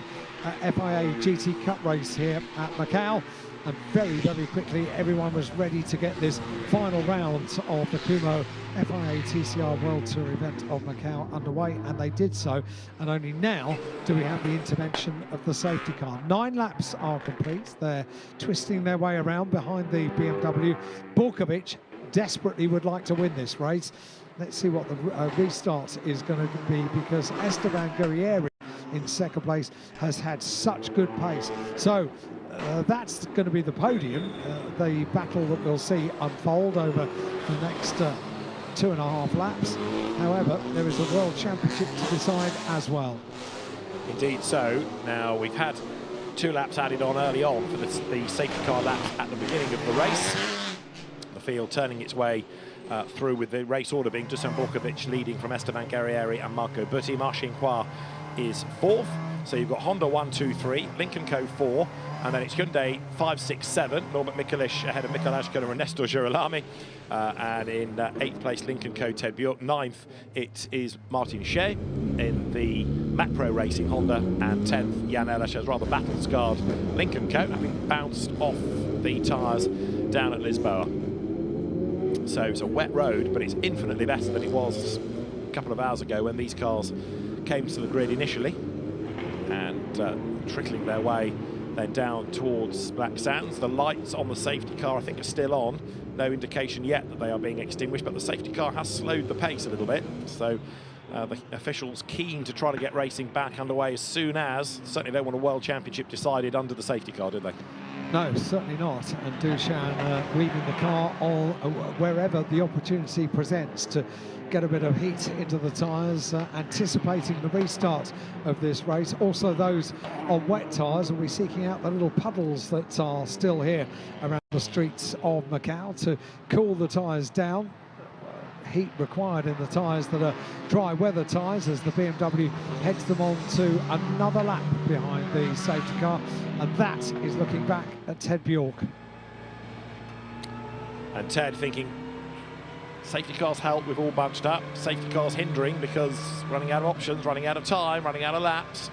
FIA GT Cup race here at Macau. And very, very quickly, everyone was ready to get this final round of the Kumo FIA TCR World Tour event of Macau underway, and they did so. And only now do we have the intervention of the safety car. 9 laps are complete. They're twisting their way around behind the BMW. Borkovic desperately would like to win this race. Let's see what the restart is going to be, because Esteban Guerrieri in second place has had such good pace. So that's going to be the podium, the battle that we'll see unfold over the next 2.5 laps. However, there is a World Championship to decide as well. Indeed so. Now, we've had 2 laps added on early on for the safety car laps at the beginning of the race. The field turning its way through, with the race order being Dusan Borkovic leading from Esteban Guerrieri and Marco Butti. Marcin Khoa is 4th. So you've got Honda 1, 2, 3, Lincoln Co 4, and then it's Hyundai 5, 6, 7. Norbert Mikulish ahead of Mikael Ashken and Ernesto Girolami. And in 8th place, Lincoln Co Ted Bjork. 9th, it is Martin Shea in the Macro Racing Honda. And 10th, Jan Elish has rather battle-scarred Lincoln Co, having bounced off the tyres down at Lisboa. So it's a wet road, but it's infinitely better than it was a couple of hours ago when these cars came to the grid initially, and trickling their way then down towards Black Sands. The lights on the safety car, I think, are still on. No indication yet that they are being extinguished, but the safety car has slowed the pace a little bit. So the officials keen to try to get racing back underway as soon as. Certainly don't want a World Championship decided under the safety car, do they? No, certainly not. And Dushan weaving the car on wherever the opportunity presents to get a bit of heat into the tyres, anticipating the restart of this race. Also those on wet tyres, and we're seeking out the little puddles that are still here around the streets of Macau to cool the tyres down. Heat required in the tyres that are dry weather tyres as the BMW heads them on to another lap behind the safety car, and that is looking back at Ted Bjork. And Ted thinking, safety cars help, we've all bunched up. Safety cars hindering because running out of options, running out of time, running out of laps.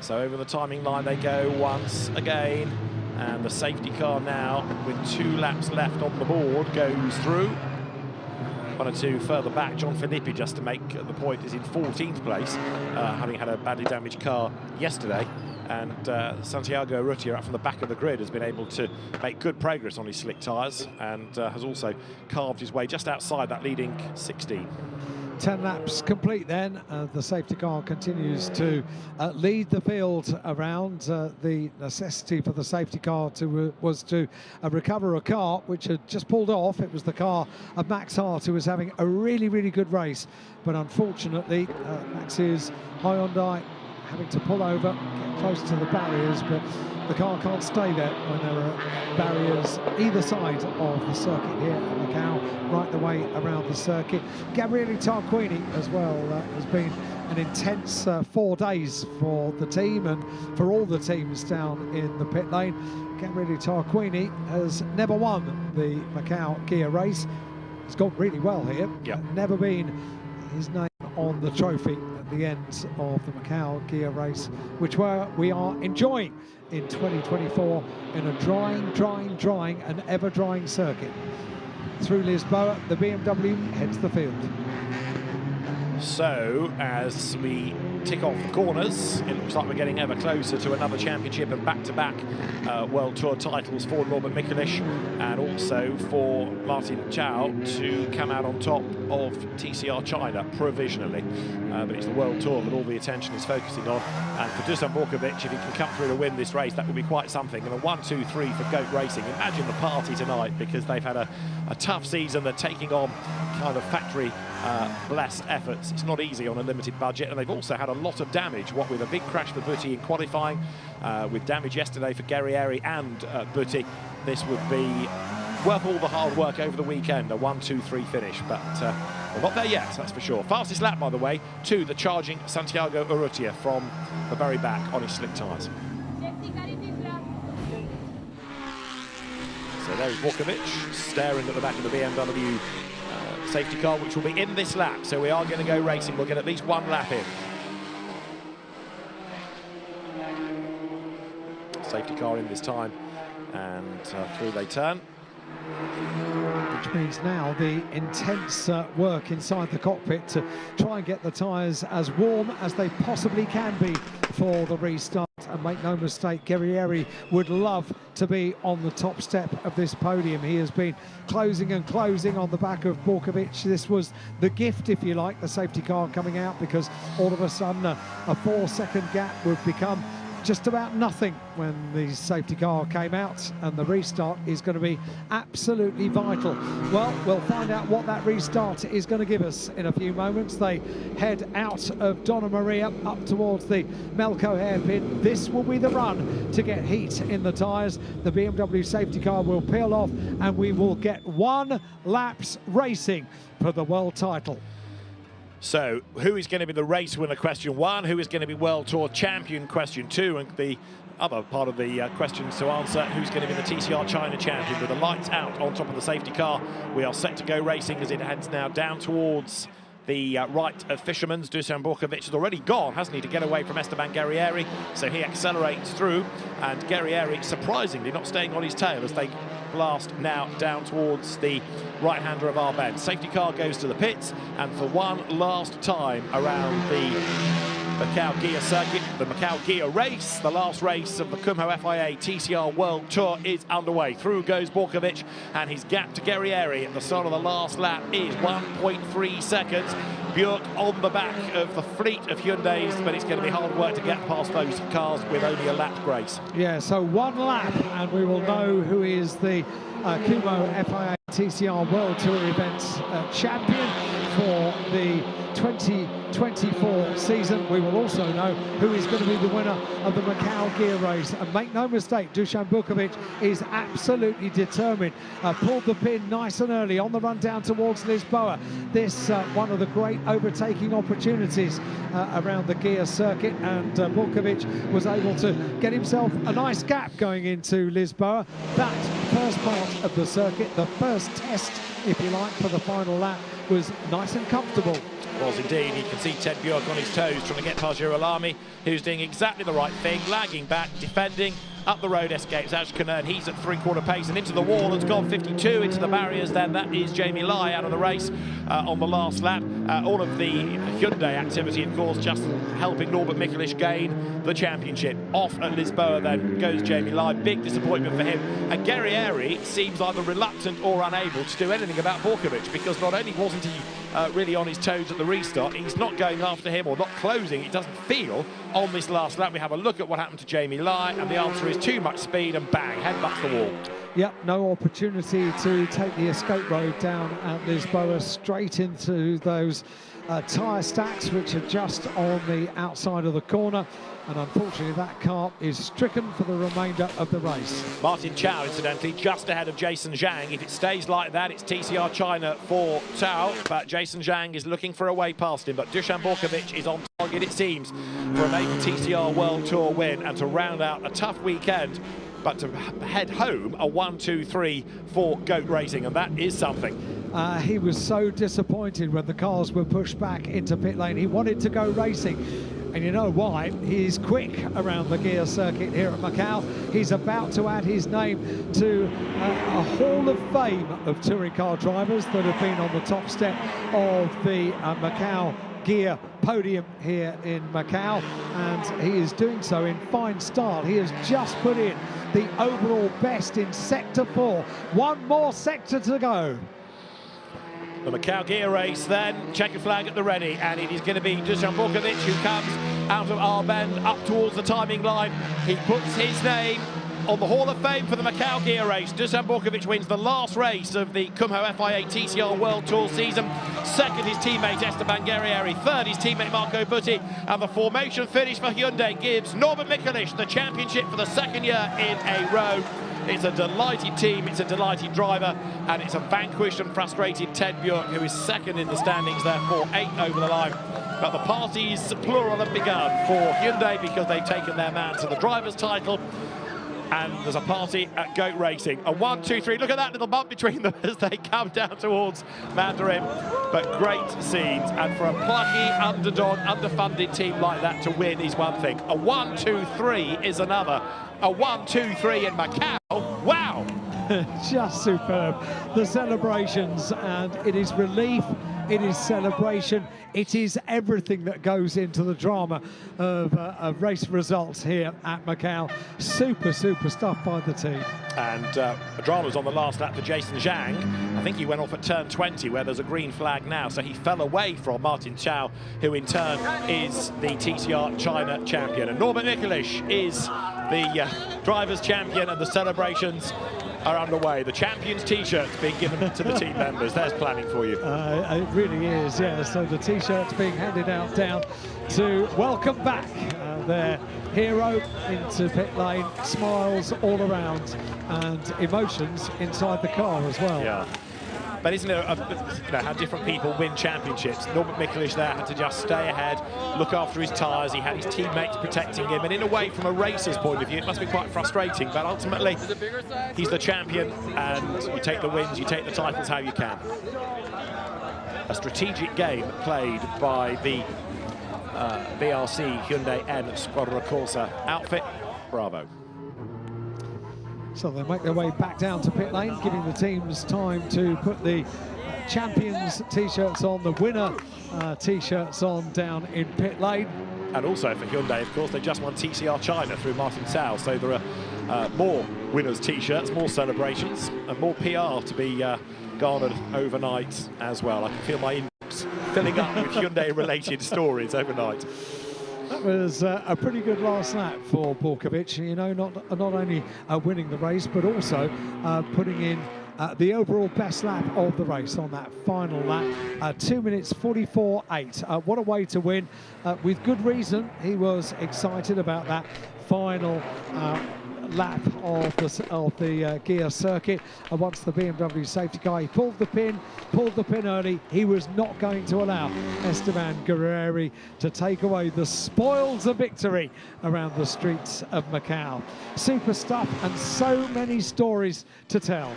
So over the timing line they go once again, and the safety car now with 2 laps left on the board goes through. 1 or 2 further back, John Filippi, just to make the point, is in 14th place, having had a badly damaged car yesterday. And Santiago Urrutia, up from the back of the grid, has been able to make good progress on his slick tyres, and has also carved his way just outside that leading 16. 10 laps complete then. The safety car continues to lead the field around. The necessity for the safety car was to recover a car which had just pulled off. It was the car of Max Hart, who was having a really, really good race. But unfortunately, Max's Hyundai having to pull over, get close to the barriers, but the car can't stay there when there are barriers either side of the circuit here at Macau, right the way around the circuit. Gabriele Tarquini as well has been an intense 4 days for the team and for all the teams down in the pit lane. Gabriele Tarquini has never won the Macau gear race. He's gone really well here. Yep. Never been his name on the trophy at the end of the Macau gear race, which we are enjoying in 2024 in a drying and ever-drying circuit. Through Lisboa, the BMW heads the field. So, as we tick off the corners, it looks like we're getting ever closer to another championship and back-to-back World Tour titles for Norbert Mikulish, and also for Martin Chow to come out on top of TCR China provisionally. But it's the World Tour that all the attention is focusing on. And for Dusan Borkovic, if he can come through to win this race, that would be quite something. And a 1-2-3 for Goat Racing. Imagine the party tonight, because they've had a tough season. They're taking on kind of factory blessed efforts. It's not easy on a limited budget, and they've also had a lot of damage, what with a big crash for Butti in qualifying, with damage yesterday for Guerrieri and Butti. This would be worth all the hard work over the weekend, a 1-2-3 finish, but we're not there yet, that's for sure. Fastest lap, by the way, to the charging Santiago Urrutia from the very back on his slick tyres. So there's Vukovic staring at the back of the BMW safety car, which will be in this lap, so we are going to go racing. We'll get at least one lap in. Safety car in this time, and through they turn. Which means now the intense work inside the cockpit to try and get the tyres as warm as they possibly can be for the restart. And make no mistake, Guerrieri would love to be on the top step of this podium. He has been closing and closing on the back of Borkovic. This was the gift, if you like, the safety car coming out, because all of a sudden a 4-second gap would become just about nothing when the safety car came out, and the restart is going to be absolutely vital. Well, we'll find out what that restart is going to give us in a few moments. They head out of Donna Maria up towards the Melco hairpin. This will be the run to get heat in the tyres. The BMW safety car will peel off, and we will get 1 lap's racing for the world title. So, who is going to be the race winner, question 1? Who is going to be World Tour champion, question 2? And the other part of the questions to answer, who's going to be the TCR China champion? With the lights out on top of the safety car, we are set to go racing as it heads now down towards the right of Fisherman's. Dusan Borkovic has already gone, hasn't he, to get away from Esteban Guerrieri, so he accelerates through, and Guerrieri, surprisingly, not staying on his tail as they blast now down towards the right-hander of Arben. Safety car goes to the pits, and for one last time around the Macau Gear circuit, the Macau Gear race, the last race of the Kumho FIA TCR World Tour is underway. Through goes Borkovic, and his gap to Guerrieri at the start of the last lap is 1.3 seconds. Björk on the back of the fleet of Hyundais, but it's going to be hard work to get past those cars with only a lap's grace. Yeah, so 1 lap, and we will know who is the Kumho FIA TCR World Tour events champion for the 2024 season. We will also know who is going to be the winner of the Macau Gear race. And make no mistake, Dusan Borkovic is absolutely determined. Pulled the pin nice and early on the run down towards Lisboa. This one of the great overtaking opportunities around the Gear circuit, and Borkovic was able to get himself a nice gap going into Lisboa. That first part of the circuit, the first test, if you like, for the final lap, was nice and comfortable. Was indeed. You can see Ted Björk on his toes trying to get past Girolami, who's doing exactly the right thing, lagging back, defending. Up the road escapes Ashkenair, and he's at 3/4 pace and into the wall. It's gone 52 into the barriers. Then that is Jamie Lai out of the race on the last lap. All of the Hyundai activity, of course, just helping Norbert Mikulich gain the championship. Off at Lisboa then goes Jamie Lai. Big disappointment for him. And Guerrieri seems either reluctant or unable to do anything about Borkovic, because not only wasn't he really on his toes at the restart, he's not going after him or not closing, it doesn't feel, on this last lap. We have a look at what happened to Jamie Lai, and the answer is too much speed, and bang, headbutts the wall. Yep, no opportunity to take the escape road down at Lisboa, straight into those tyre stacks, which are just on the outside of the corner. And unfortunately, that car is stricken for the remainder of the race. Martin Chow, incidentally, just ahead of Jason Zhang. If it stays like that, it's TCR China for Chow, but Jason Zhang is looking for a way past him. But Dusan Borkovic is on target, it seems, for a maybe TCR World Tour win, and to round out a tough weekend, but to head home a 1-2-3 for GOAT Racing, and that is something. He was so disappointed when the cars were pushed back into pit lane. He wanted to go racing. And you know why? He's quick around the Gear circuit here at Macau. He's about to add his name to a hall of fame of touring car drivers that have been on the top step of the Macau Gear podium here in Macau, and he is doing so in fine style. He has just put in the overall best in Sector 4. One more sector to go. The Macau Gear race then, checkered flag at the ready, and it is going to be Dusan Borkovic who comes out of Arben up towards the timing line. He puts his name on the Hall of Fame for the Macau Gear race. Dusan Borkovic wins the last race of the Kumho FIA TCR World Tour season. Second, his teammate Esteban Guerrieri. Third, his teammate Marco Butti. And the formation finish for Hyundai gives Norbert Mikelic the championship for the second year in a row. It's a delighted team, it's a delighted driver, and it's a vanquished and frustrated Ted Bjork, who is second in the standings, therefore 8 over the line. But the parties, plural, have begun for Hyundai because they've taken their man to the driver's title. And there's a party at Goat Racing. A 1, 2, 3. Look at that little bump between them as they come down towards Mandarin. But great scenes. And for a plucky, underdog, underfunded team like that to win is one thing. A 1, 2, 3 is another. A 1, 2, 3 in Macau. Wow! Just superb. The celebrations, and it is relief, it is celebration, it is everything that goes into the drama of race results here at Macau. Super stuff by the team. And the drama was on the last lap for Jason Zhang. I think he went off at turn 20 where there's a green flag now, so he fell away from Martin Chow, who in turn is the TCR China champion. And Norbert Mikelic is the drivers' champion, and the celebrations are underway. The champions' t-shirts being given to the team members. There's planning for you. It really is, yeah. So the t-shirts being handed out down to welcome back their hero into pit lane. Smiles all around and emotions inside the car as well. Yeah. But isn't it how different people win championships? Norbert Mikelic there had to just stay ahead, look after his tyres. He had his teammates protecting him, and in a way, from a racer's point of view, it must be quite frustrating. But ultimately, he's the champion, and you take the wins, you take the titles how you can. A strategic game played by the BRC Hyundai N Squadra Corsa outfit. Bravo. So they make their way back down to pit lane, giving the teams time to put the champions t-shirts on, the winner t-shirts on down in pit lane. And also for Hyundai, of course, they just won TCR China through Martin Cao, so there are more winners t-shirts, more celebrations, and more PR to be garnered overnight as well. I can feel my inbox filling up with Hyundai-related stories overnight. That was a pretty good last lap for Borkovic, you know, not only winning the race, but also putting in the overall best lap of the race on that final lap. 2 minutes 44.8. What a way to win. With good reason, he was excited about that final lap of the gear circuit. Once the BMW safety car, he pulled the pin early. He was not going to allow Esteban Guerrieri to take away the spoils of victory around the streets of Macau. Super stuff and so many stories to tell.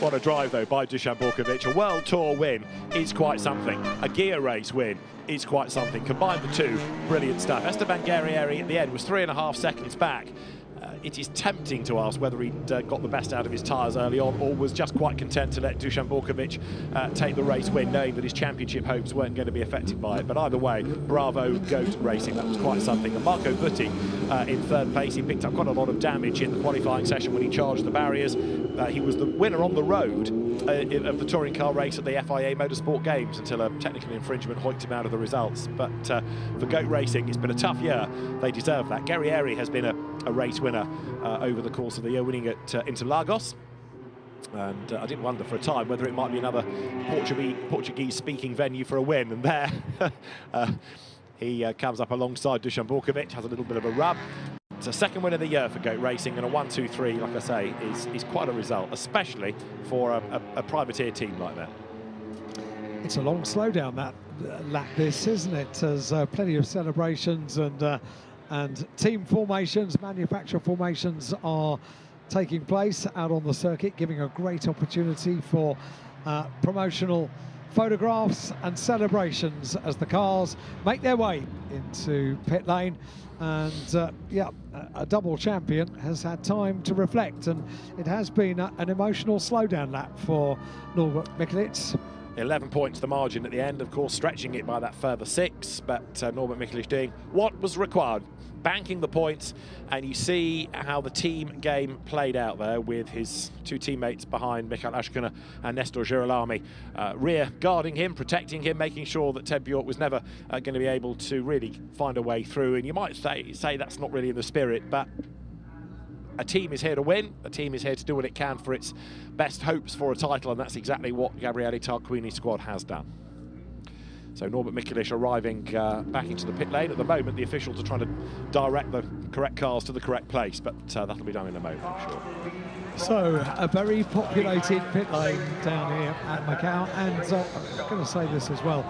What a drive, though, by Dusan Borkovic. A World Tour win is quite something. A gear race win is quite something. Combine the two, brilliant stuff. Esteban Guerrieri at the end was 3.5 seconds back. It is tempting to ask whether he'd got the best out of his tyres early on, or was just quite content to let Dusan Borkovic take the race win, knowing that his championship hopes weren't going to be affected by it. But either way, bravo, Goat Racing. That was quite something. And Marco Butti in third place. He picked up quite a lot of damage in the qualifying session when he charged the barriers. He was the winner on the road of the touring car race at the FIA Motorsport Games until a technical infringement hoiked him out of the results. But for Goat Racing, it's been a tough year. They deserve that. Guerrieri has been a race winner over the course of the year, winning at Interlagos. And I did wonder for a time whether it might be another Portuguese-speaking venue for a win. And there, he comes up alongside Dusan Borkovic, has a little bit of a rub. It's a second win of the year for Goat Racing, and a 1, 2, 3, like I say, is quite a result, especially for a privateer team like that. It's a long slowdown, that lap, this, isn't it? There's plenty of celebrations and team formations, manufacturer formations are taking place out on the circuit, giving a great opportunity for promotional photographs and celebrations as the cars make their way into pit lane. And yeah, a double champion has had time to reflect, and it has been an emotional slowdown lap for Norbert Mikelic. 11 points the margin at the end, of course, stretching it by that further 6, but Norbert Mikelic doing what was required, banking the points. And you see how the team game played out there with his two teammates behind, Michael Ashkiner and Nestor Girolami, rear guarding him, protecting him, making sure that Ted Bjork was never going to be able to really find a way through. And you might say that's not really in the spirit, but a team is here to win, a team is here to do what it can for its best hopes for a title, and that's exactly what Gabriele Tarquini's squad has done. So Norbert Mikulic arriving back into the pit lane. At the moment, the officials are trying to direct the correct cars to the correct place, but that'll be done in a moment, I'm sure. So, a very populated pit lane down here at Macau, and I'm going to say this as well.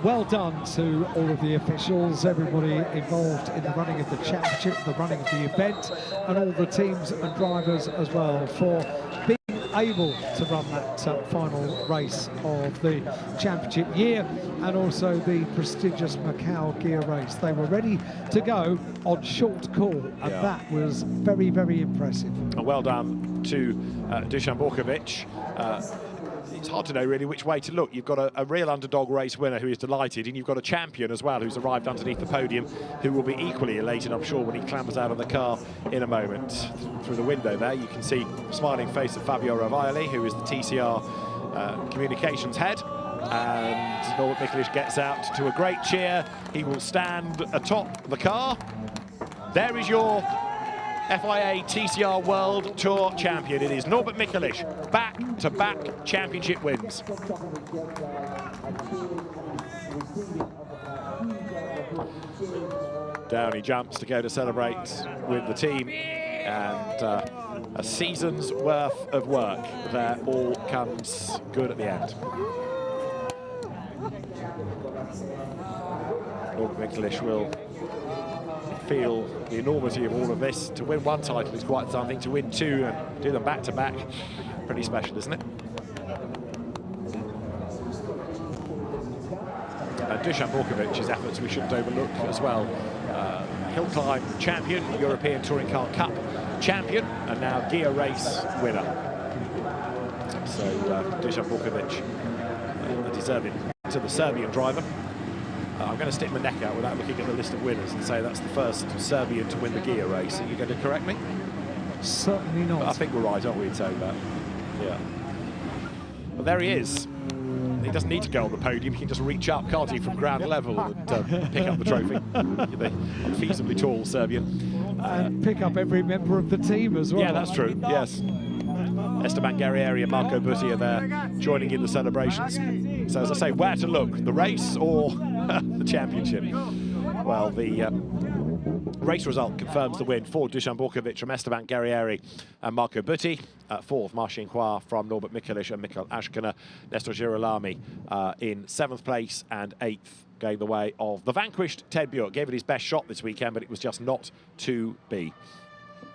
Well done to all of the officials, everybody involved in the running of the championship, the running of the event, and all the teams and drivers as well for being able to run that final race of the championship year, and also the prestigious Macau gear race. They were ready to go on short call, and that was very, very impressive. And well done to Dusan Borkovic. It's hard to know really which way to look. You've got a real underdog race winner who is delighted, and you've got a champion as well who's arrived underneath the podium, who will be equally elated, I'm sure, when he clambers out of the car in a moment. Through the window there, you can see the smiling face of Fabio Rovaili, who is the TCR communications head. And Norbert Mikulic gets out to a great cheer. He will stand atop the car. There is your FIA TCR World Tour champion. It is Norbert Mikulic, back-to-back championship wins. Down he jumps to go to celebrate with the team, and a season's worth of work there all comes good at the end. Norbert Mikulic will feel the enormity of all of this. To win one title is quite something. To win two and do them back to back, pretty special, isn't it? And Dusan Borkovic's efforts we shouldn't overlook as well. Hill climb champion, European Touring Car Cup champion, and now gear race winner. So Dusan Borkovic, a deserving to the Serbian driver. I'm going to stick my neck out without looking at the list of winners and say that's the first Serbian to win the gear race. Are you going to correct me? Certainly not. I think we're right, aren't we, in saying that? Yeah. Well, there he is. He doesn't need to go on the podium. He can just reach up, can't he, from ground level and pick up the trophy. The unfeasibly tall Serbian. And pick up every member of the team as well. Yeah, that's true, yes. Esteban Guerrieri and Marco Butti are there joining in the celebrations. So as I say, where to look, the race or the championship? Well, the race result confirms the win for Dusan Borkovic from Esteban Guerrieri and Marco Butti. Fourth, Marcin Hua from Norbert Mikulic and Mikael Ashkener. Nestor Girolami in 7th place, and 8th going the way of the vanquished Ted Björk. Gave it his best shot this weekend, but it was just not to be.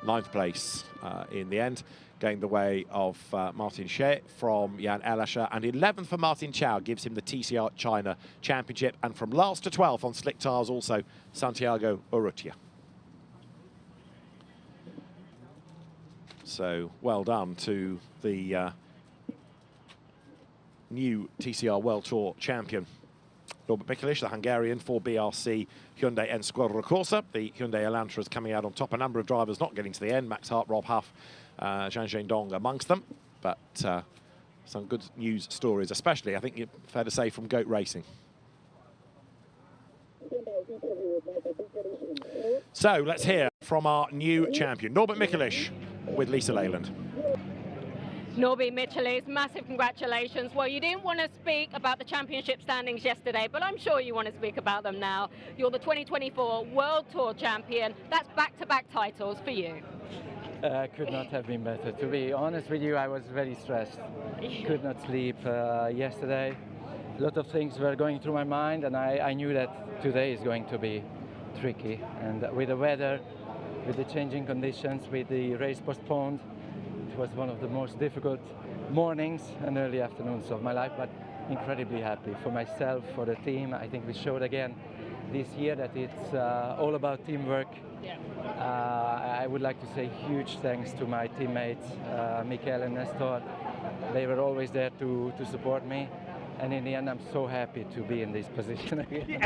9th place in the end, going the way of Martin Xie from Jan Elasher, and 11th for Martin Chow gives him the TCR China Championship, and from last to 12th on slick tires also Santiago Urrutia. So well done to the new TCR World Tour champion Norbert Mikulic, the Hungarian for BRC Hyundai and Squadra Corsa. The Hyundai Elantra is coming out on top. A number of drivers not getting to the end. Max Hart, Rob Huff, Zhang Zhendong amongst them. But some good news stories, especially, I think, fair to say, from Goat Racing. So let's hear from our new champion, Norbert Mikulic, with Lisa Leyland. Norbert Mikulic, massive congratulations. Well, you didn't want to speak about the championship standings yesterday, but I'm sure you want to speak about them now. You're the 2024 World Tour champion. That's back-to-back titles for you. Could not have been better. To be honest with you, I was very stressed. Could not sleep yesterday. A lot of things were going through my mind, and I knew that today is going to be tricky. And with the weather, with the changing conditions, with the race postponed, it was one of the most difficult mornings and early afternoons of my life, but incredibly happy for myself, for the team. I think we showed again this year that it's all about teamwork. I would like to say huge thanks to my teammates, Mikael and Nestor. They were always there to support me, and in the end I'm so happy to be in this position again.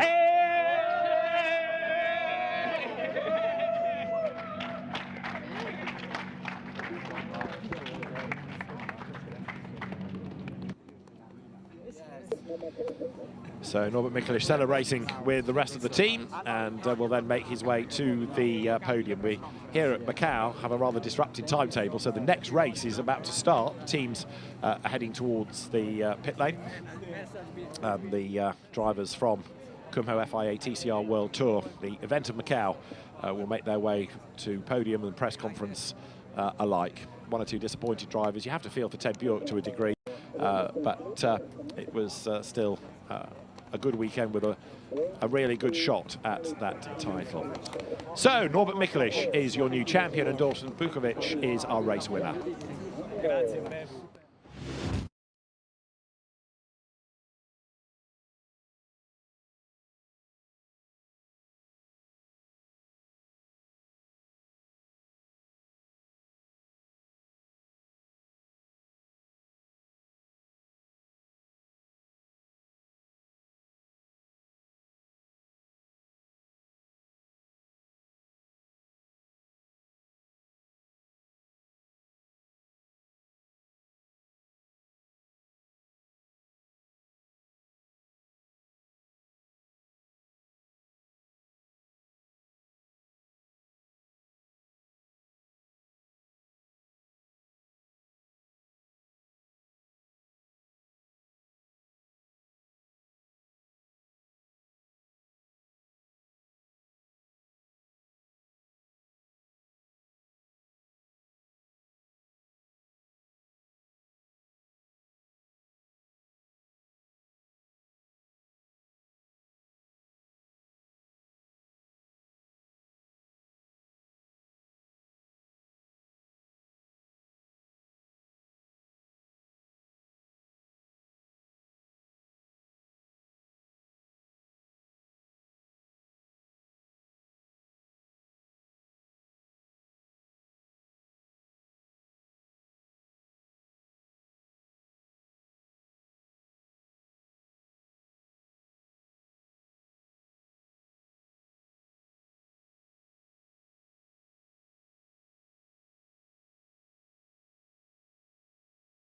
So Norbert Mikelic celebrating with the rest of the team, and will then make his way to the podium. We here at Macau have a rather disrupted timetable, so the next race is about to start. Teams are heading towards the pit lane. The drivers from Kumho FIA TCR World Tour, the event of Macau, will make their way to podium and press conference alike. One or two disappointed drivers. You have to feel for Ted Bjork to a degree, but it was still a good weekend with a really good shot at that title. So Norbert Mikelic is your new champion and Dalton Bukovic is our race winner.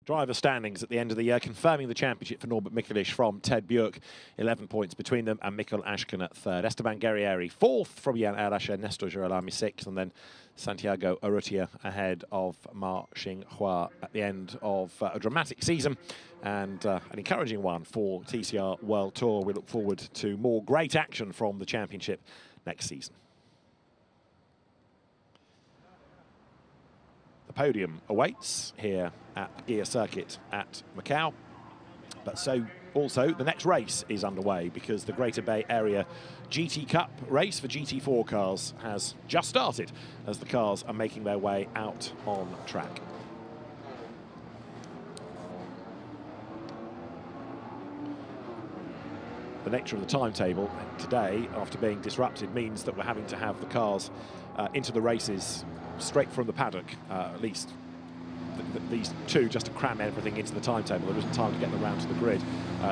Driver standings at the end of the year, confirming the championship for Norbert Mikelic from Ted Bjork, 11 points between them, and Mikkel Ashken at third. Esteban Guerrieri fourth from Jan Arache, Nestor Girolami sixth, and then Santiago Urrutia ahead of Ma Xinghua at the end of a dramatic season and an encouraging one for TCR World Tour. We look forward to more great action from the championship next season. The podium awaits here at the Gear Circuit at Macau, but so also the next race is underway because the Greater Bay Area GT Cup race for GT4 cars has just started as the cars are making their way out on track. The nature of the timetable today, after being disrupted, means that we're having to have the cars into the races straight from the paddock, at least these two, just to cram everything into the timetable. There isn't time to get them round to the grid.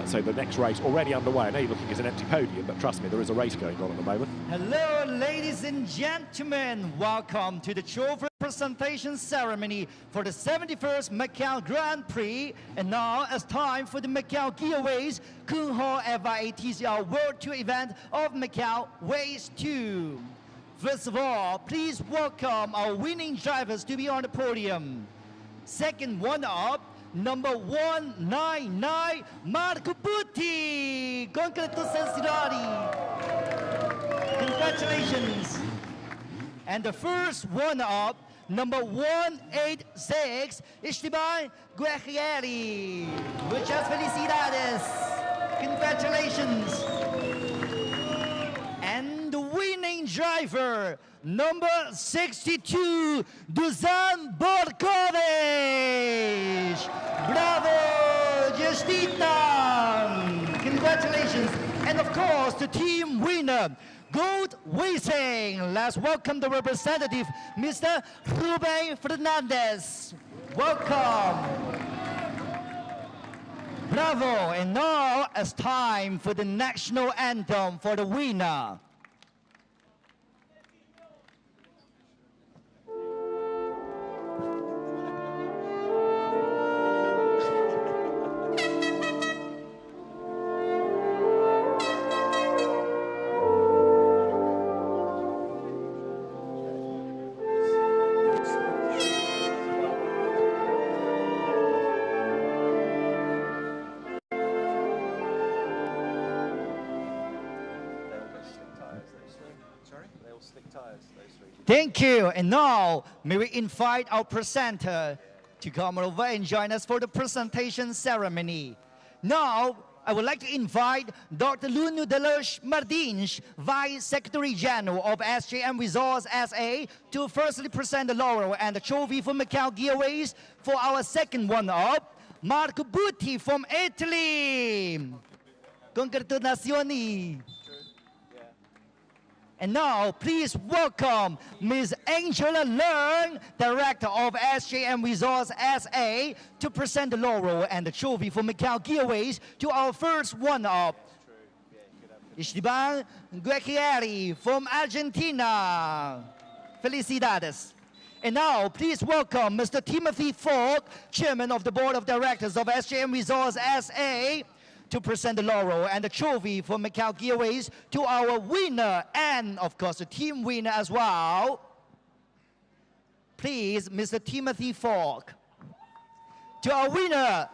So the next race already underway. I know you're looking at an empty podium, but trust me, there is a race going on at the moment. Hello, ladies and gentlemen. Welcome to the trophy presentation ceremony for the 71st Macau Grand Prix. And now it's time for the Macau Giveaways Kumho FIA TCR World Tour event of Macau Race 2. First of all, please welcome our winning drivers to be on the podium. Second one-up, number 199, Marco Butti. Congratulations. And the first one-up, number 186, Esteban Guerrieri. Muchas felicidades. Congratulations. And the winning driver, number 62, Dusan Borkovic. Bravo, Justita. Congratulations. And of course, the team winner, Gold Racing. Let's welcome the representative, Mr. Ruben Fernandez. Welcome. Bravo. And now it's time for the national anthem for the winner. Thank you. And now, may we invite our presenter to come over and join us for the presentation ceremony. Now, I would like to invite Dr. Luno Deloche Martins, Vice Secretary General of SJM Resorts SA, to firstly present the laurel and the trophy for Macau Giveaways for our second one-up, Marco Butti from Italy. Congratulazioni. And now, please welcome Ms. Angela Leung, Director of SJM Resorts SA, to present the laurel and the trophy for Macau Giveaways to our first one-up. Esteban Guerrieri from Argentina. Felicidades. And now, please welcome Mr. Timothy Falk, Chairman of the Board of Directors of SJM Resorts SA, to present the laurel and the trophy for Macau Giveaways to our winner and, of course, the team winner as well. Please, Mr. Timothy Falk. To our winner,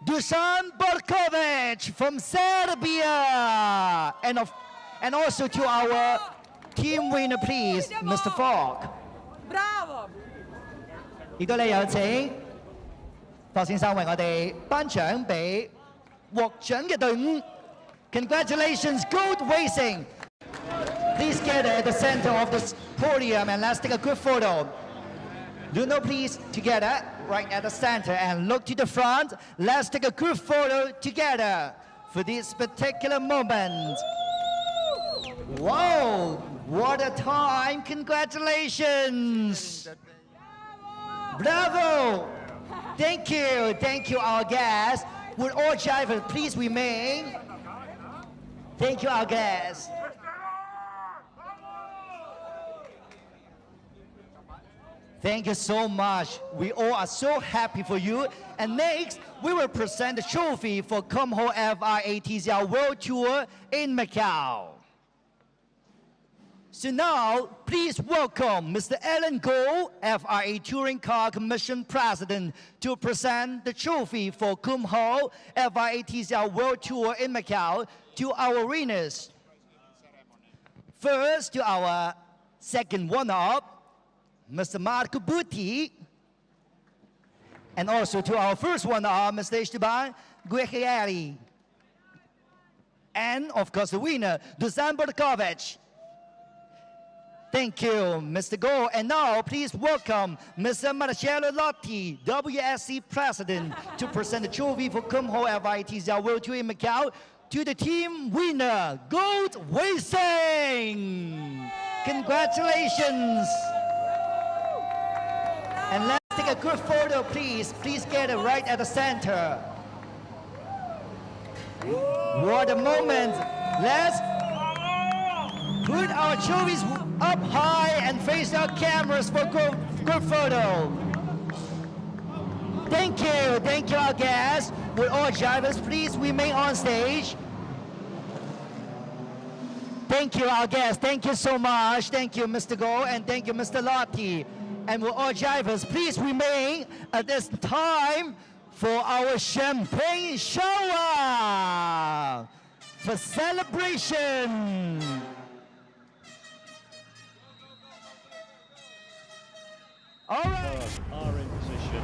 Dusan Borkovic from Serbia. And also to our team winner, please, Mr. Falk. Bravo! 亦都咧有請霍先生為我哋頒獎俾獲獎嘅隊伍。Congratulations, Gold Racing! Please gather at the center of the podium and let's take a good photo. Luno, please, together, right at the center, and look to the front. Let's take a good photo together for this particular moment. Wow, what a time! Congratulations! Bravo! Thank you, our guests. Would all drivers please remain? Thank you, our guests. Thank you so much. We all are so happy for you. And next, we will present the trophy for Come Home FIA TCR World Tour in Macau. So now, please welcome Mr. Alan Goh, FIA Touring Car Commission President, to present the trophy for Kum Ho FIA TCR World Tour in Macau to our winners. First, to our second one-up, Mr. Marco Butti, and also to our first one-up, Mr. Esteban Guerrieri. And, of course, the winner, Dusan Borkovic. Thank you, Mr. Go. And now, please welcome Mr. Marcello Lotti, WSC President, to present the trophy for Kum Ho FIA TCR World Tour in Macau to the team winner, Gold Racing. Congratulations. And let's take a good photo, please. Please get it right at the center. What a moment. Let's put our trophies up high and face our cameras for good photo. Thank you, our guests. Would all drivers please remain on stage? Thank you, our guests. Thank you so much. Thank you, Mr. Go, and thank you, Mr. Lotti. And will all drivers please remain at this time for our champagne shower for celebration. All right. Are in position.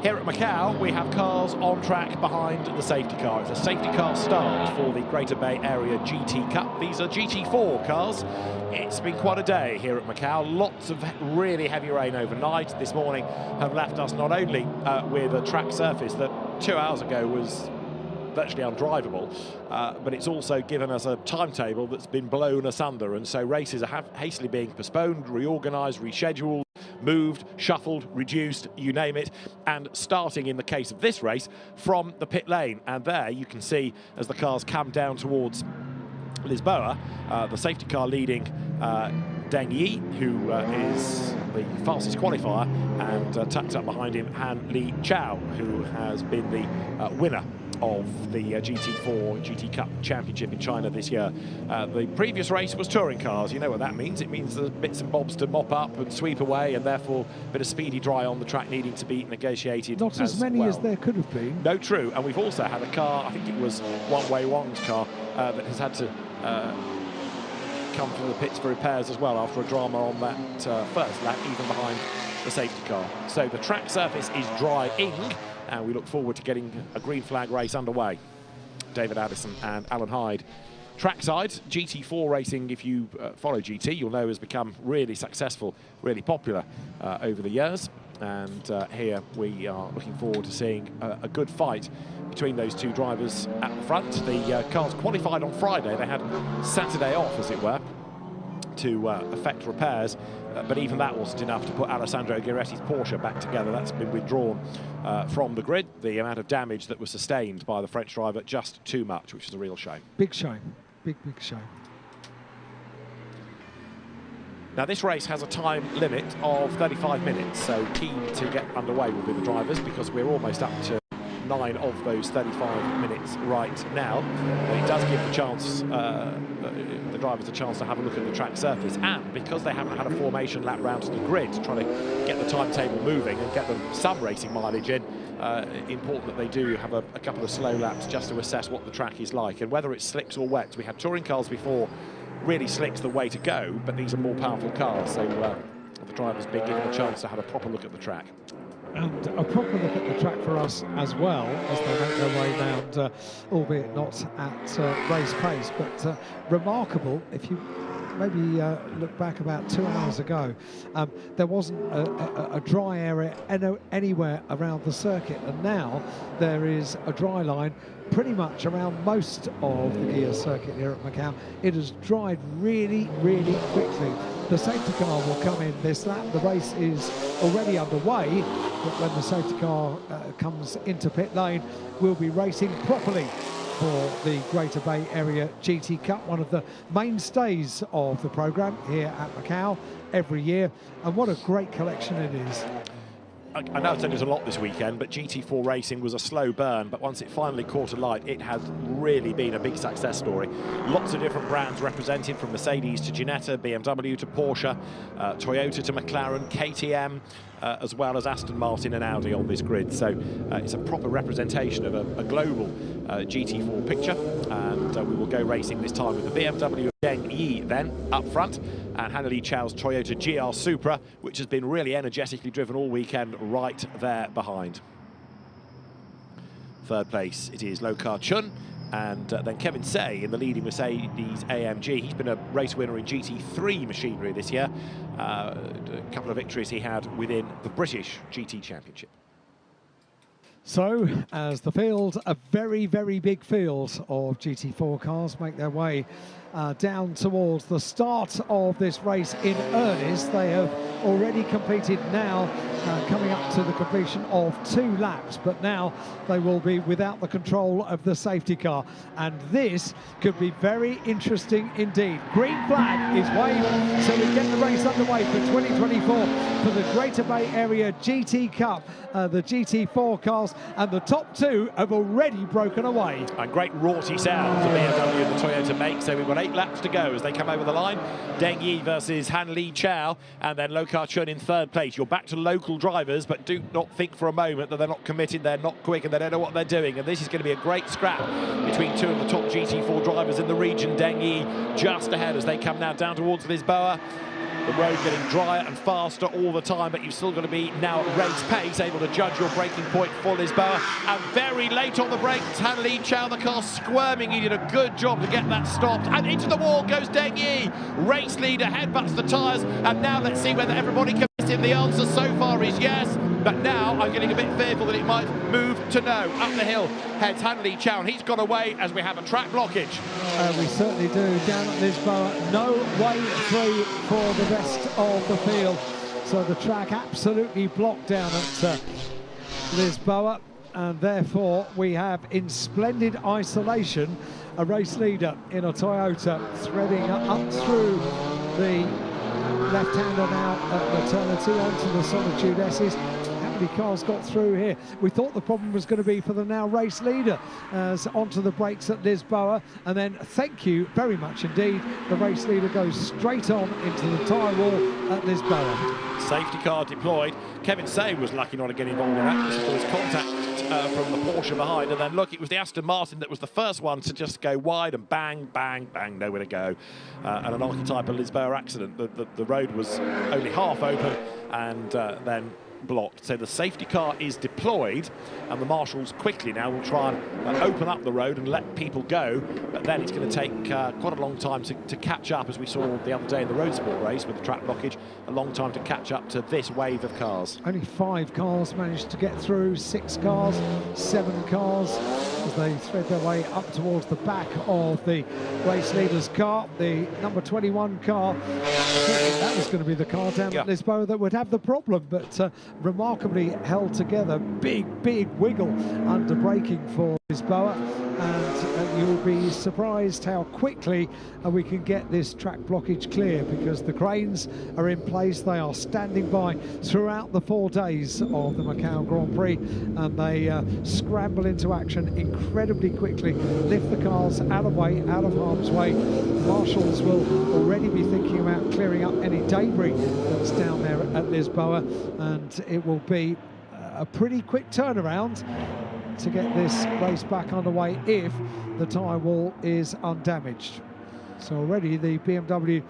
Here at Macau, we have cars on track behind the safety car. It's a safety car start for the Greater Bay Area GT Cup. These are GT4 cars. It's been quite a day here at Macau. Lots of really heavy rain overnight. This morning have left us not only with a track surface that 2 hours ago was virtually undrivable, but it's also given us a timetable that's been blown asunder, and so races are hastily being postponed, reorganised, rescheduled, moved, shuffled, reduced, you name it, and starting in the case of this race from the pit lane. And there you can see, as the cars come down towards Lisboa, the safety car leading Deng Yi, who is the fastest qualifier, and tucked up behind him Han Li Chao, who has been the winner of the GT4 GT Cup Championship in China this year. The previous race was touring cars. You know what that means. It means there's bits and bobs to mop up and sweep away, and therefore a bit of speedy dry on the track needing to be negotiated. Not as many as there could have been. No, true. And we've also had a car, I think it was Wei Wang's car, that has had to come from the pits for repairs as well after a drama on that first lap, even behind the safety car. So the track surface is drying, and we look forward to getting a green flag race underway. David Addison and Alan Hyde. Trackside, GT4 racing, if you follow GT, you'll know has become really successful, really popular over the years. And here we are looking forward to seeing a good fight between those two drivers at the front. The cars qualified on Friday. They had Saturday off, as it were, to effect repairs. But even that wasn't enough to put Alessandro Guerretti's Porsche back together. That's been withdrawn from the grid. The amount of damage that was sustained by the French driver, just too much, which is a real shame. Big shame. Big shame. Now, this race has a time limit of 35 minutes, so keen to get underway will be the drivers, because we're almost up to 9 of those 35 minutes right now. But it does give the drivers a chance to have a look at the track surface, and because they haven't had a formation lap round to the grid to try to get the timetable moving and get them some racing mileage in, important that they do have a couple of slow laps just to assess what the track is like and whether it's slicks or wets. We had touring cars before. Really slick's the way to go, but these are more powerful cars, so the drivers being given a chance to have a proper look at the track. And a proper look at the track for us as well, as they make their way round, albeit not at race pace, but remarkable. If you maybe look back about 2 hours ago, there wasn't a dry area anywhere around the circuit, and now there is a dry line pretty much around most of the gear circuit here at Macau. It has dried really, really quickly. The safety car will come in this lap. The race is already underway, but when the safety car comes into pit lane, we'll be racing properly for the Greater Bay Area GT Cup, one of the mainstays of the programme here at Macau every year. And what a great collection it is. I know it's only a lot this weekend, but GT4 racing was a slow burn, but once it finally caught a light, it has really been a big success story. Lots of different brands represented, from Mercedes to Ginetta, BMW to Porsche, Toyota to McLaren, KTM, as well as Aston Martin and Audi on this grid. So it's a proper representation of a global GT4 picture, and we will go racing this time with the BMW Deng Yi then up front, and Hannah Lee Chow's Toyota GR Supra, which has been really energetically driven all weekend, right there behind. Third place, it is Lokar Chun, and then Kevin Say in the leading Mercedes AMG. He's been a race winner in GT3 machinery this year. A couple of victories he had within the British GT Championship. So, as the field, a very, very big field of GT4 cars make their way down towards the start of this race in earnest. They have already completed now, coming up to the completion of 2 laps, but now they will be without the control of the safety car, and this could be very interesting indeed. Green flag is waved, so we get the race underway for 2024 for the Greater Bay Area GT Cup. The GT4 cars, and the top 2 have already broken away. And great raughty sounds the BMW and the Toyota make. So we've got 8 laps to go as they come over the line. Deng Yi versus Han Li Chao, and then Lokar Chun in 3rd place. You're back to local drivers, but do not think for a moment that they're not committed, they're not quick, and they don't know what they're doing. And this is going to be a great scrap between 2 of the top GT4 drivers in the region. Deng Yi just ahead as they come now down towards Lisboa. The road getting drier and faster all the time, but you've still got to be now at race pace, able to judge your braking point for Lisboa. And very late on the brakes, Han Li Chao, the car squirming. He did a good job to get that stopped. And into the wall goes Deng Yi. Race leader headbutts the tyres. And now let's see whether everybody commits him. The answer so far is yes. But now I'm getting a bit fearful that it might move to no. Up the hill heads Han Li Chao, and he's gone away as we have a track blockage. We certainly do. Down at Lisboa, no way through for the rest of the field. So the track absolutely blocked down at Lisboa, and therefore we have, in splendid isolation, a race leader in a Toyota threading up through the left-hander now at the turn 2 onto the Solitude S's. many cars got through here. We thought the problem was going to be for the now race leader as onto the brakes at Lisboa, and then thank you very much indeed, the race leader goes straight on into the tyre wall at Lisboa. Safety car deployed. Kevin Say was lucky not to get involved in that. There was contact from the Porsche behind, and then look, it was the Aston Martin that was the first one to just go wide, and bang, bang, bang, nowhere to go. And an archetype of Lisboa accident. The road was only half open, and then blocked. So the safety car is deployed, and the marshals quickly now will try and open up the road and let people go, but then it's going to take quite a long time to catch up, as we saw the other day in the road sport race with the track blockage, a long time to catch up to this wave of cars. Only 5 cars managed to get through, 6 cars, 7 cars as they thread their way up towards the back of the race leader's car. The number 21 car, that was going to be the car down at Lisboa that would have the problem, but remarkably held together. Big wiggle under braking for Lisboa, and you'll be surprised how quickly we can get this track blockage clear, because the cranes are in place. They are standing by throughout the 4 days of the Macau Grand Prix, and they scramble into action incredibly quickly, lift the cars out of harm's way. Marshals will already be thinking about clearing up any debris that's down there at Lisboa, and it will be a pretty quick turnaround to get this race back underway if the tyre wall is undamaged. So already the BMW,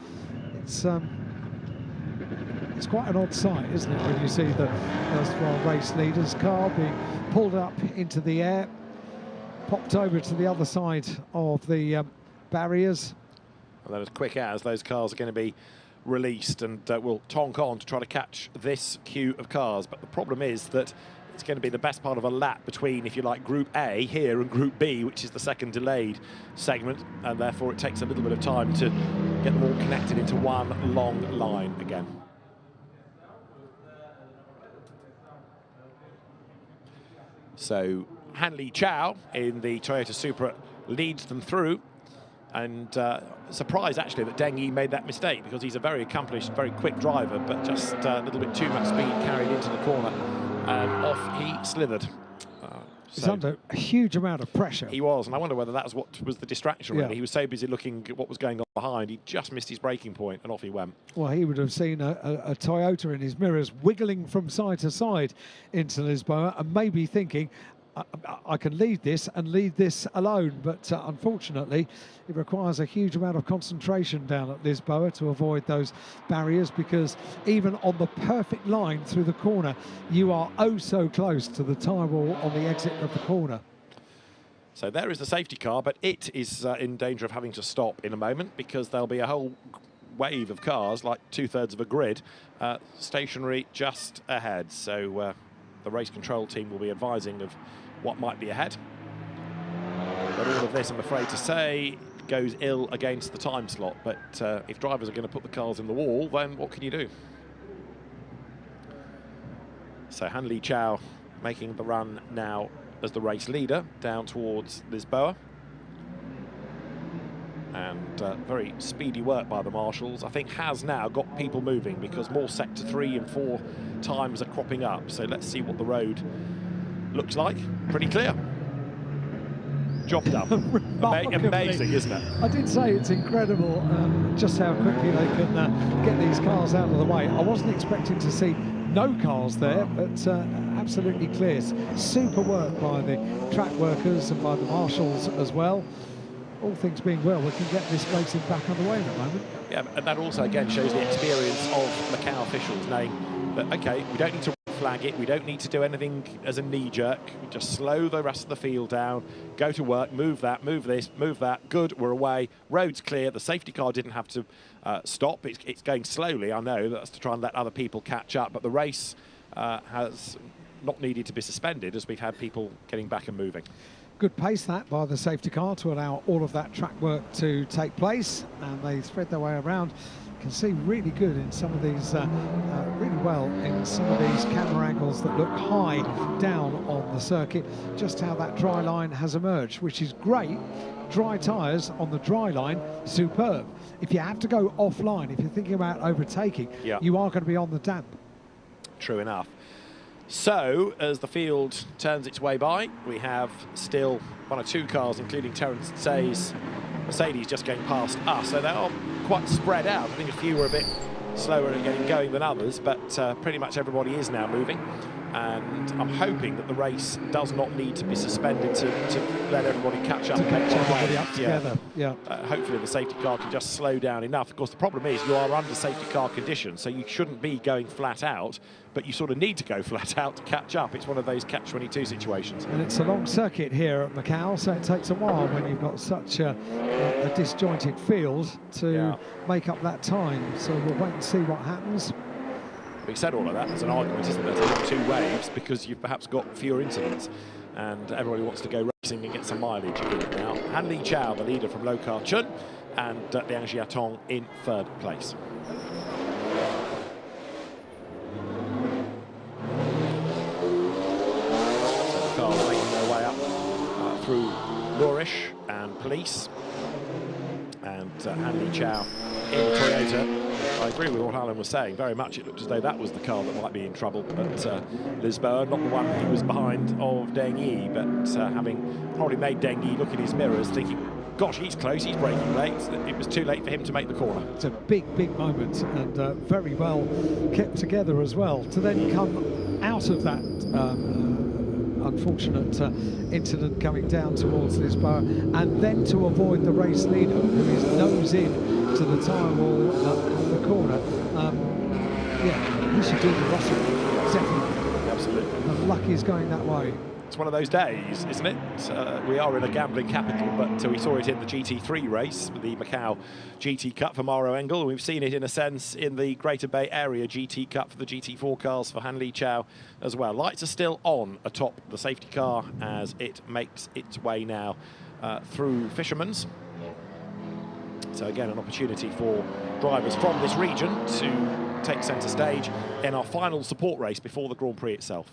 it's quite an odd sight, isn't it, when you see the erstwhile race leader's car being pulled up into the air, popped over to the other side of the barriers. And then as quick as those cars are going to be released, and will tonk on to try to catch this queue of cars. But the problem is that it's going to be the best part of a lap between, if you like, Group A here and Group B, which is the second delayed segment, and therefore it takes a little bit of time to get them all connected into one long line again. So Hanley Chow in the Toyota Supra leads them through, and surprised actually that Deng Yi made that mistake, because he's a very accomplished, very quick driver, but just a little bit too much speed carried into the corner, and off he slithered. He's under a huge amount of pressure. He was, and I wonder whether that's what was the distraction, really. Yeah. He was so busy looking at what was going on behind, he just missed his braking point, and off he went. Well, he would have seen a Toyota in his mirrors wiggling from side to side into Lisboa, and maybe thinking, I can lead this and lead this alone, but unfortunately it requires a huge amount of concentration down at Lisboa to avoid those barriers, because even on the perfect line through the corner, you are oh so close to the tyre wall on the exit of the corner. So there is the safety car, but it is in danger of having to stop in a moment, because there'll be a whole wave of cars, like 2/3 of a grid, stationary just ahead. So the race control team will be advising of what might be ahead. But all of this, I'm afraid to say, goes ill against the time slot. But if drivers are going to put the cars in the wall, then what can you do? So Hanley Chow making the run now as the race leader down towards Lisboa. And very speedy work by the marshals. I think has now got people moving, because more sector 3 and 4 times are cropping up. So let's see what the road looks like. Pretty clear. Job done. Amazing, isn't it? I did say it's incredible just how quickly they can get these cars out of the way. I wasn't expecting to see no cars there, but absolutely clear. Super work by the track workers and by the marshals as well. All things being well, we can get this racing back underway in a moment. Yeah, and that also again shows the experience of Macau officials, knowing that, okay, we don't need to flag it, we don't need to do anything as a knee-jerk, we just slow the rest of the field down, go to work, move that, move this, move that, good, we're away, road's clear, the safety car didn't have to stop, it's going slowly, I know, that's to try and let other people catch up, but the race has not needed to be suspended, as we've had people getting back and moving. Good pace that by the safety car to allow all of that track work to take place, and they spread their way around. You can see really good in some of these, really well in some of these camera angles that look high down on the circuit, just how that dry line has emerged, which is great. Dry tyres on the dry line, superb. If you have to go offline, if you're thinking about overtaking, you are going to be on the damp. True enough. So, as the field turns its way by, we have still one or two cars, including Terence Say's Mercedes, just going past us. So they are quite spread out. I think a few were a bit slower at getting going than others, but pretty much everybody is now moving. And I'm hoping that the race does not need to be suspended to let everybody catch up. To catch everybody up together, yeah. Hopefully the safety car can just slow down enough. Of course, the problem is you are under safety car conditions, so you shouldn't be going flat out, but you sort of need to go flat out to catch up. It's one of those catch-22 situations. And it's a long circuit here at Macau, so it takes a while when you've got such a disjointed field to make up that time. So we'll wait and see what happens. Having said all of that, there's an argument, isn't there, to have two waves because you've perhaps got fewer incidents and everybody wants to go racing and get some mileage in it now. Han Li Chao, the leader from Lo Ka Chun, and Liang Jiatong in third place. So the cars making their way up through Nourish and Police, and Han Li Chao in the Toyota. I agree with what Alan was saying. Very much it looked as though that was the car that might be in trouble, but Lisboa, not the one who was behind of Deng Yi, but having probably made Deng Yi look in his mirrors thinking, gosh, he's close, he's braking late. It was too late for him to make the corner. It's a big, big moment, and very well kept together as well. To then come out of that unfortunate incident coming down towards Lisboa, and then to avoid the race leader with his nose in to the tyre wall on the corner. Yeah, he should do the Russell, definitely. Absolutely. And luck is going that way. It's one of those days, isn't it? We are in a gambling capital, but we saw it in the GT3 race, the Macau GT Cup for Mauro Engel. We've seen it, in a sense, in the Greater Bay Area GT Cup for the GT4 cars for Han Li Chao as well. Lights are still on atop the safety car as it makes its way now through Fisherman's. So again, an opportunity for drivers from this region to take centre stage in our final support race before the Grand Prix itself.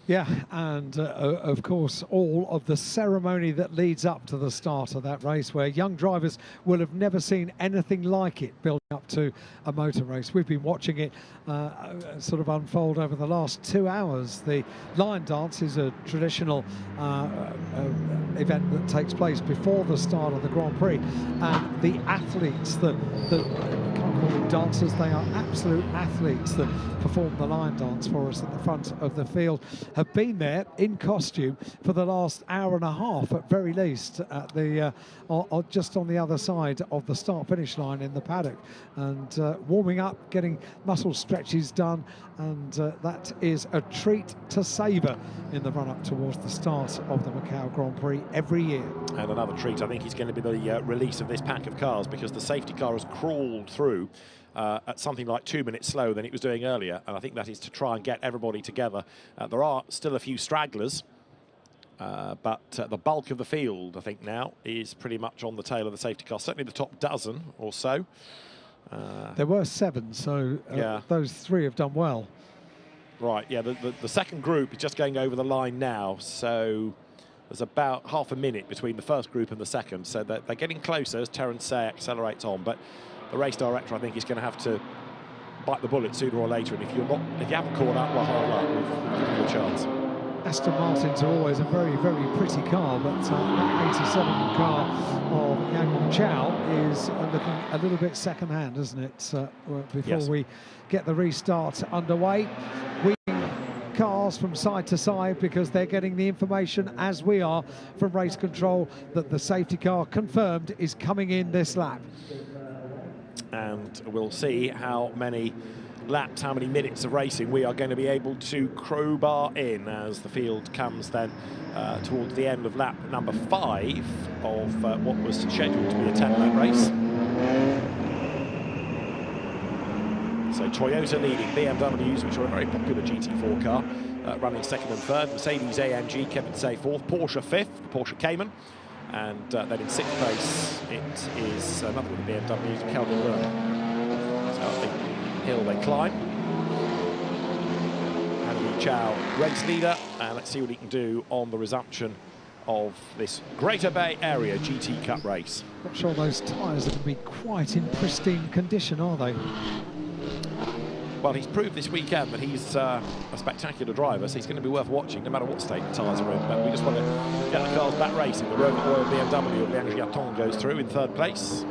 Yeah, and of course, all of the ceremony that leads up to the start of that race, where young drivers will have never seen anything like it building up to a motor race. We've been watching it sort of unfold over the last 2 hours. The Lion Dance is a traditional event that takes place before the start of the Grand Prix, and the athletes, the can't call them dancers, they are absolute athletes that perform the Lion Dance for us at the front of the field, have been there in costume for the last hour and a half at very least at the just on the other side of the start-finish line in the paddock, and warming up, getting muscle stretches done, and that is a treat to savour in the run-up towards the start of the Macau Grand Prix every year. And another treat, I think, is going to be the release of this pack of cars, because the safety car has crawled through at something like 2 minutes slower than it was doing earlier, and I think that is to try and get everybody together. There are still a few stragglers, but the bulk of the field, I think, now is pretty much on the tail of the safety car, certainly the top dozen or so. There were 7, so yeah, those 3 have done well. Right, yeah, the second group is just going over the line now, so there's about half a minute between the first group and the second, so they're getting closer as Terence Say accelerates on, but the race director, I think, is going to have to bite the bullet sooner or later, and if you haven't caught up, well, hard luck, we'll give you a chance. Aston Martins are always a very, very pretty car, but that 87 car of Yang Chao is looking a little bit second-hand, isn't it? Before we get the restart underway, weaving cars from side to side, because they're getting the information, as we are, from race control, that the safety car confirmed is coming in this lap. And we'll see how many laps, how many minutes of racing we are going to be able to crowbar in as the field comes then towards the end of lap number 5 of what was scheduled to be a 10-lap race. So Toyota leading, BMWs, which are a very popular GT4 car, running second and third, Mercedes-AMG, Kevin Say fourth, Porsche fifth, Porsche Cayman, and then in 6th place it is another one of the BMWs, Kelvin Gruen. So up the hill they climb. Han Li Chao, race leader, and let's see what he can do on the resumption of this Greater Bay Area GT Cup race. Not sure those tyres are going to be quite in pristine condition, are they? well, he's proved this weekend that he's a spectacular driver, so he's going to be worth watching no matter what state the tyres are in. But we just want to get the cars back racing. The Rover Oil BMW of Liang Jiatong goes through in 3rd place.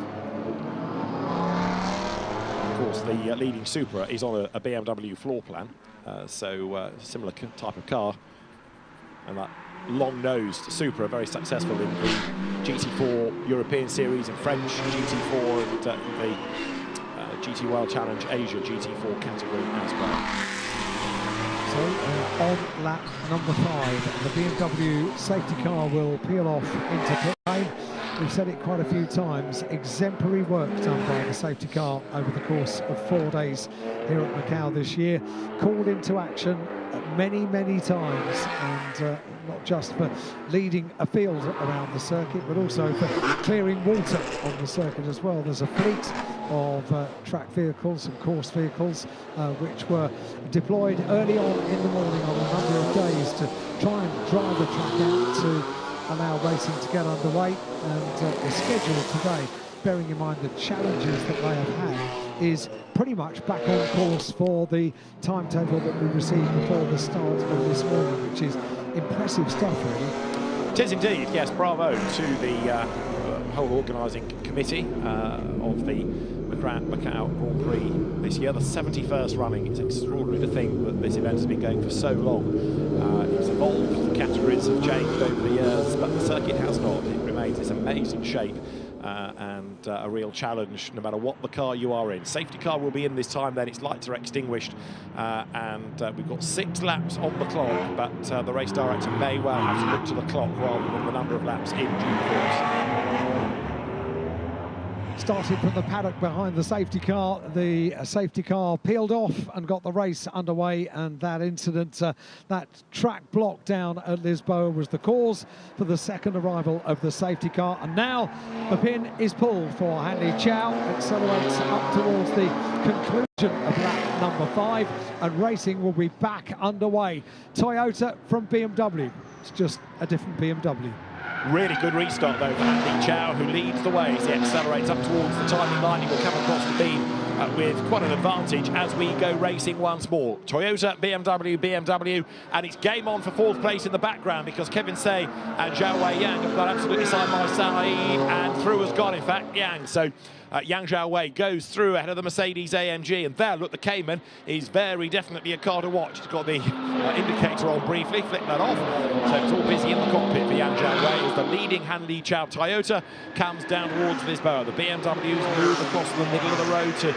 Of course, the leading Supra is on a BMW floor plan, so similar type of car. And that long-nosed Supra, very successful in the GT4 European Series and French GT4 and the GT World Challenge Asia GT4 category as well. So on lap number 5, the BMW safety car will peel off into pit lane. We've said it quite a few times, exemplary work done by the safety car over the course of 4 days here at Macau this year. Called into action many, many times, and not just for leading a field around the circuit, but also for clearing water on the circuit as well. There's a fleet of track vehicles and course vehicles which were deployed early on in the morning on a number of days to try and dry the track out to allow racing to get underway. And the schedule today, bearing in mind the challenges that they have had, is pretty much back on course for the timetable that we received before the start of this morning, which is impressive stuff, really. It is indeed, yes. Bravo to the whole organising committee of the Macau Grand Prix this year, the 71st running. It's extraordinary to think that this event has been going for so long. It's evolved, the categories have changed over the years, but the circuit has not. It remains this amazing shape and a real challenge no matter what the car you are in. Safety car will be in this time then, its lights are extinguished, and we've got 6 laps on the clock, but the race director may well have to look to the clock rather than the number of laps in due course. Started from the paddock behind the safety car peeled off and got the race underway, and that incident, that track block down at Lisboa was the cause for the second arrival of the safety car. And now the pin is pulled for Hanley Chow, accelerates up towards the conclusion of lap number 5, and racing will be back underway. Toyota from BMW, it's just a different BMW. Really good restart though for Andy Chow, who leads the way as he accelerates up towards the timing line. He will come across the beam with quite an advantage as we go racing once more. Toyota, BMW, and it's game on for 4th place in the background because Kevin Say and Zhao Wei Yang have got absolutely side by side, and through has gone, in fact, Yang. So Yang Zhaowei goes through ahead of the Mercedes AMG, and there, look, the Cayman is very definitely a car to watch. It's got the indicator on briefly, flick that off. So it's all busy in the cockpit for Yang Zhaowei as the leading Hanley Chow Toyota comes down towards Lisboa. The BMWs move across the middle of the road to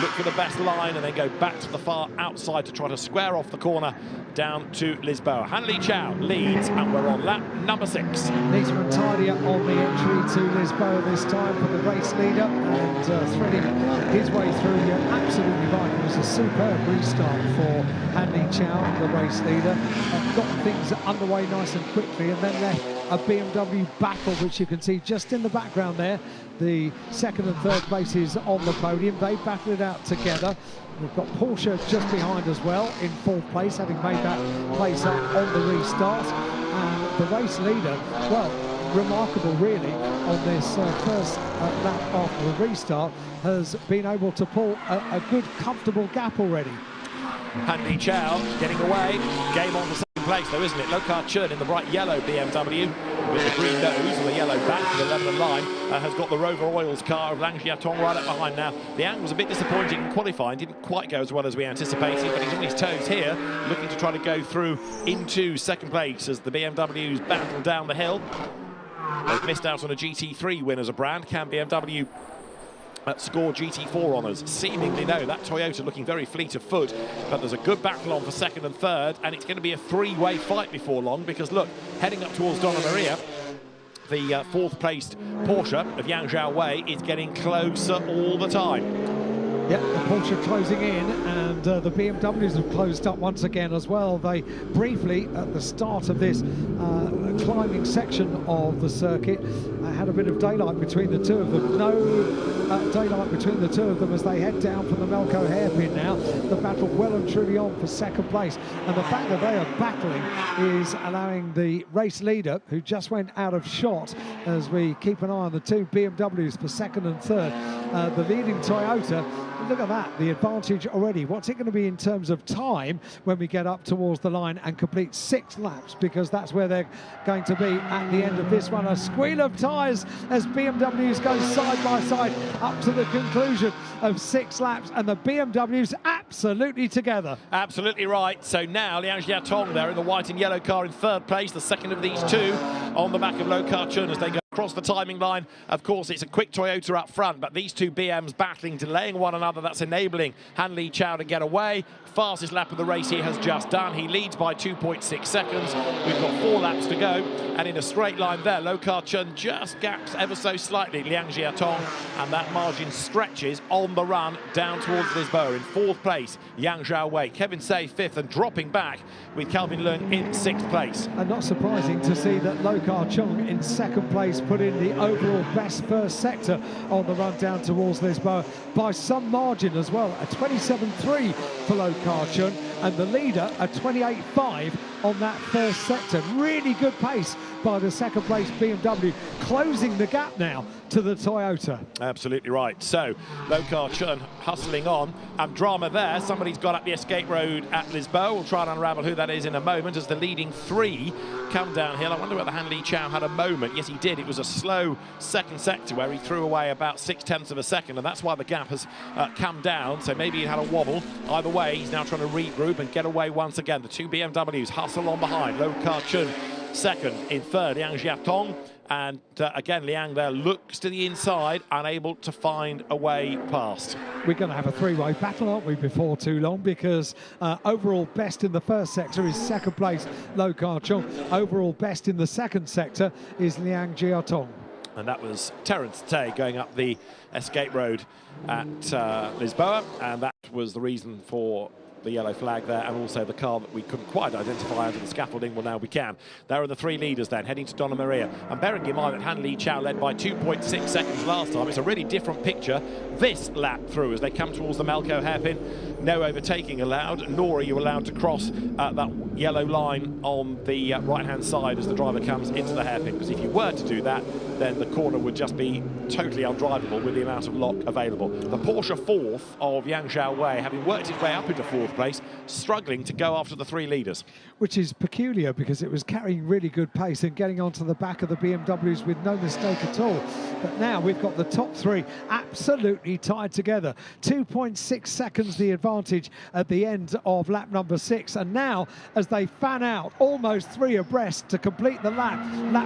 look for the best line and then go back to the far outside to try to square off the corner down to Lisboa. Hanley Chow leads, and we're on lap number 6. Neater and tidier on the entry to Lisboa this time for the race leader, and threading his way through. You're absolutely right, it was a superb restart for Hanley Chow, the race leader. Got things underway nice and quickly, and then left a BMW battle, which you can see just in the background there. The 2nd and 3rd places on the podium, they battled it out together. We've got Porsche just behind as well in 4th place, having made that place up on the restart. And the race leader, well, remarkable really on this first lap after the restart, has been able to pull a good comfortable gap already. Hanley Chow getting away, game on for 2nd place though, isn't it? Lokar Chun in the bright yellow BMW with the green nose and the yellow back, the Lebanon line, has got the Rover Oils car of Liang Jiatong right up behind now. The Yang was a bit disappointing in qualifying, didn't quite go as well as we anticipated, but he's on his toes here, looking to try to go through into 2nd place as the BMWs battle down the hill. They've missed out on a GT3 win as a brand. Can BMW score GT4 honours? Seemingly no. That Toyota looking very fleet of foot, but there's a good battle on for 2nd and 3rd, and it's going to be a 3-way fight before long, because look, heading up towards Donna Maria, the 4th placed Porsche of Yang Zhaowei is getting closer all the time. Yep, the Porsche closing in, and the BMWs have closed up once again as well. They briefly, at the start of this climbing section of the circuit, had a bit of daylight between the two of them. No daylight between the two of them as they head down from the Melco hairpin now. The battle well and truly on for second place. And the fact that they are battling is allowing the race leader, who just went out of shot, as we keep an eye on the two BMWs for second and third, the leading Toyota. Look at that, the advantage already. What's it going to be in terms of time when we get up towards the line and complete 6 laps, because that's where they're going to be at the end of this one. A squeal of tyres as BMWs go side by side up to the conclusion of 6 laps, and the BMWs absolutely together. Absolutely right. So now Liang Jiatong there in the white and yellow car in third place, the second of these two on the back of Lo Ka-chun as they go across the timing line. Of course, it's a quick Toyota up front, but these two BMs battling, delaying one another. That's enabling Han Li Chao to get away. Fastest lap of the race he has just done. He leads by 2.6 seconds. We've got 4 laps to go, and in a straight line there, Lo Ka-chun just gaps ever so slightly Liang Jiatong, and that margin stretches on the run down towards Lisboa. In 4th place, Yang Zhaowei. Kevin Say 5th, and dropping back with Calvin Leung in 6th place. And not surprising to see that Lo Ka-chun in 2nd place put in the overall best first sector on the run down towards Lisboa by some margin as well. A 27.3 for Lo Ka-chun, and the leader a 28.5 on that first sector. Really good pace by the 2nd place BMW, closing the gap now to the Toyota. Absolutely right. So Lo Ka-chun hustling on, and drama there. Somebody's got up the escape road at Lisboa. We'll try and unravel who that is in a moment as the leading 3 come downhill. I wonder whether Han Li Chao had a moment. Yes, he did. It was a slow 2nd sector where he threw away about 0.6 of a second, and that's why the gap has come down. So maybe he had a wobble. Either way, he's now trying to regroup and get away once again. The two BMWs hustle on behind. Lo Ka-chun 2nd, in 3rd Liang Jiatong, and again Liang there looks to the inside, unable to find a way past. We're going to have a 3-way battle, aren't we, before too long, because overall best in the first sector is 2nd place Lo Ka-chun. Overall best in the 2nd sector is Liang Jiatong. And that was Terence Tay going up the escape road at Lisboa, and that was the reason for the yellow flag there, and also the car that we couldn't quite identify under the scaffolding. Well, now we can. There are the 3 leaders then, heading to Donna Maria. And bearing in mind that Han Li Chao led by 2.6 seconds last time, it's a really different picture this lap through as they come towards the Melco hairpin. No overtaking allowed, nor are you allowed to cross that yellow line on the right-hand side as the driver comes into the hairpin, because if you were to do that, then the corner would just be totally undrivable with the amount of lock available. The Porsche 4th of Yang Zhaowei, having worked his way up into 4th place, struggling to go after the 3 leaders. Which is peculiar, because it was carrying really good pace and getting onto the back of the BMWs with no mistake at all. But now we've got the top 3 absolutely tied together. 2.6 seconds the advantage at the end of lap number 6. And now, as they fan out almost 3 abreast to complete the lap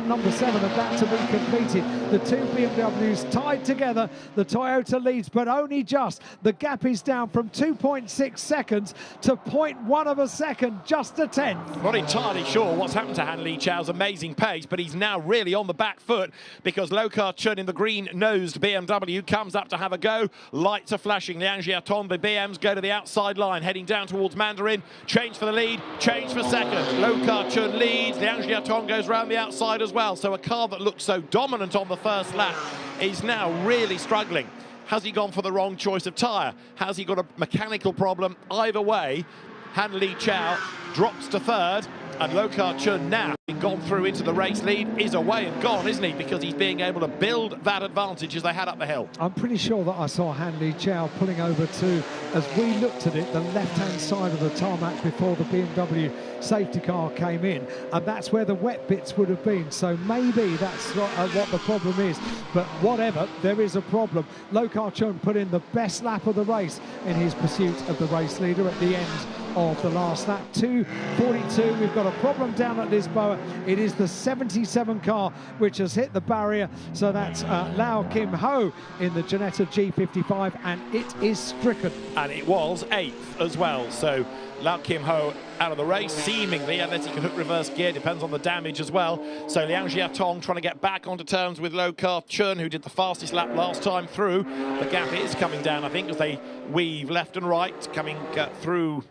number 7 about to be completed, the 2 BMWs tied together. The Toyota leads, but only just. The gap is down from 2.6 seconds to 0.1 of a second, just a tenth. Not entirely sure what's happened to Han Li Chao's amazing pace, but he's now really on the back foot, because Lo Ka-chun in the green-nosed BMW comes up to have a go. Lights are flashing. Liang Jiatong, the BMs go to the outside line, heading down towards Mandarin. Change for the lead, change for second. Lo Ka-chun leads. Liang Jiatong goes round the outside as well. So a car that looked so dominant on the first lap is now really struggling. Has he gone for the wrong choice of tyre? Has he got a mechanical problem? Either way, Han Li Chao drops to 3rd, and Lo Ka-chun now, gone through into the race lead, is away and gone, isn't he? Because he's being able to build that advantage as they head up the hill. I'm pretty sure that I saw Han Li Chao pulling over to, as we looked at it, the left-hand side of the tarmac before the BMW safety car came in, and that's where the wet bits would have been. So maybe that's what the problem is. But whatever, there is a problem. Lo Ka-chun put in the best lap of the race in his pursuit of the race leader at the end of the last lap. 2:42. We've got a problem down at Lisboa. It is the 77 car which has hit the barrier. So that's Lau Kim Ho in the Ginetta G55, and it is stricken. And it was 8th as well. So Lau Kim Ho out of the race, seemingly, unless he can hook reverse gear, depends on the damage as well. So Liang Jiatong trying to get back onto terms with Lo Ka-chun, who did the fastest lap last time through. The gap is coming down, I think, as they weave left and right, coming through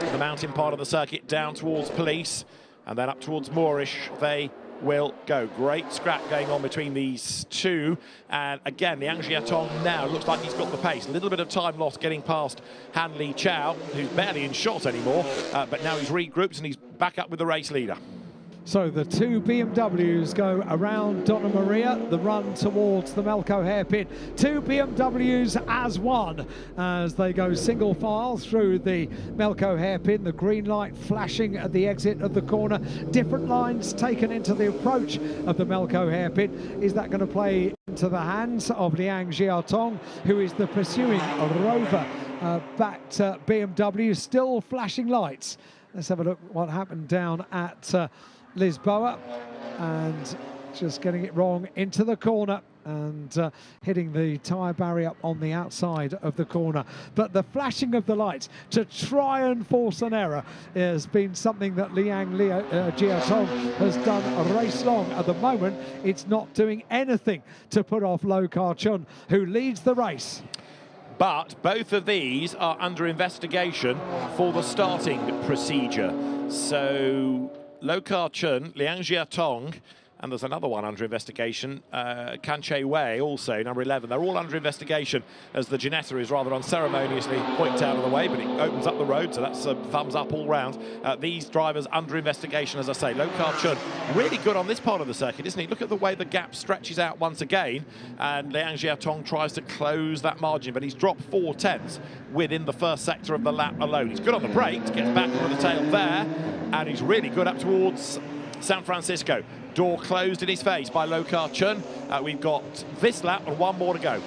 the mountain part of the circuit down towards Police, and then up towards Moorish they will go. Great scrap going on between these two, and again Liang Jiatong now looks like he's got the pace. A little bit of time lost getting past Han Li Chao, who's barely in shot anymore, but now he's regrouped and he's back up with the race leader. So the two BMWs go around Donna Maria, the run towards the Melco hairpin. Two BMWs as one as they go single file through the Melco hairpin, the green light flashing at the exit of the corner. Different lines taken into the approach of the Melco hairpin. Is that going to play into the hands of Liang Jiatong, who is the pursuing rover backed BMW? Still flashing lights. Let's have a look what happened down at Lisboa, and just getting it wrong into the corner and hitting the tyre barrier on the outside of the corner. But the flashing of the lights to try and force an error has been something that Liang Jiatong has done race long. At the moment, it's not doing anything to put off Lo Ka-chun, who leads the race. But both of these are under investigation for the starting procedure. So Lo Ka-chun, Liang Jiatong, and there's another one under investigation, Can Wei, also number 11. They're all under investigation as the Ginetta is rather unceremoniously pointed out of the way, but it opens up the road, so that's a thumbs up all round. These drivers under investigation, as I say. Lo Ka-chun really good on this part of the circuit, isn't he? Look at the way the gap stretches out once again, and Liang Jiatong tries to close that margin, but he's dropped 4 tenths within the first sector of the lap alone. He's good on the brakes, gets back with the tail there, and he's really good up towards San Francisco. Door closed in his face by Lo Ka-chun. We've got this lap and one more to go.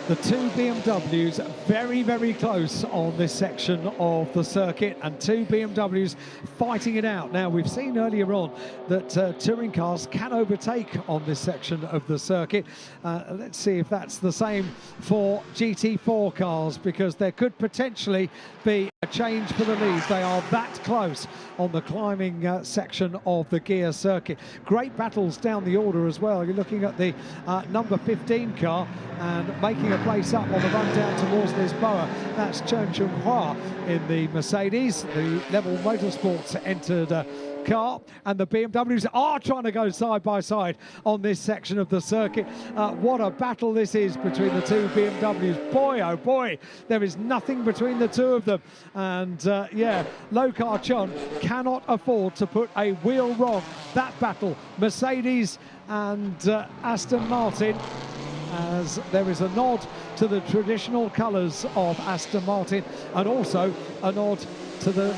The two BMWs very, very close on this section of the circuit, and two BMWs fighting it out. Now, we've seen earlier on that touring cars can overtake on this section of the circuit. Let's see if that's the same for GT4 cars, because there could potentially be a change for the lead. They are that close on the climbing section of the gear circuit. Great battles down the order as well. You're looking at the number 15 car and making a place up on the run down towards Lisboa. That's Chen Chung-hua in the Mercedes. The Level Motorsports entered car, and the BMWs are trying to go side by side on this section of the circuit. What a battle this is between the two BMWs. Boy, oh boy, there is nothing between the two of them. And yeah, Lo Ka-chun cannot afford to put a wheel wrong. That battle, Mercedes and Aston Martin, as there is a nod to the traditional colours of Aston Martin, and also a nod to the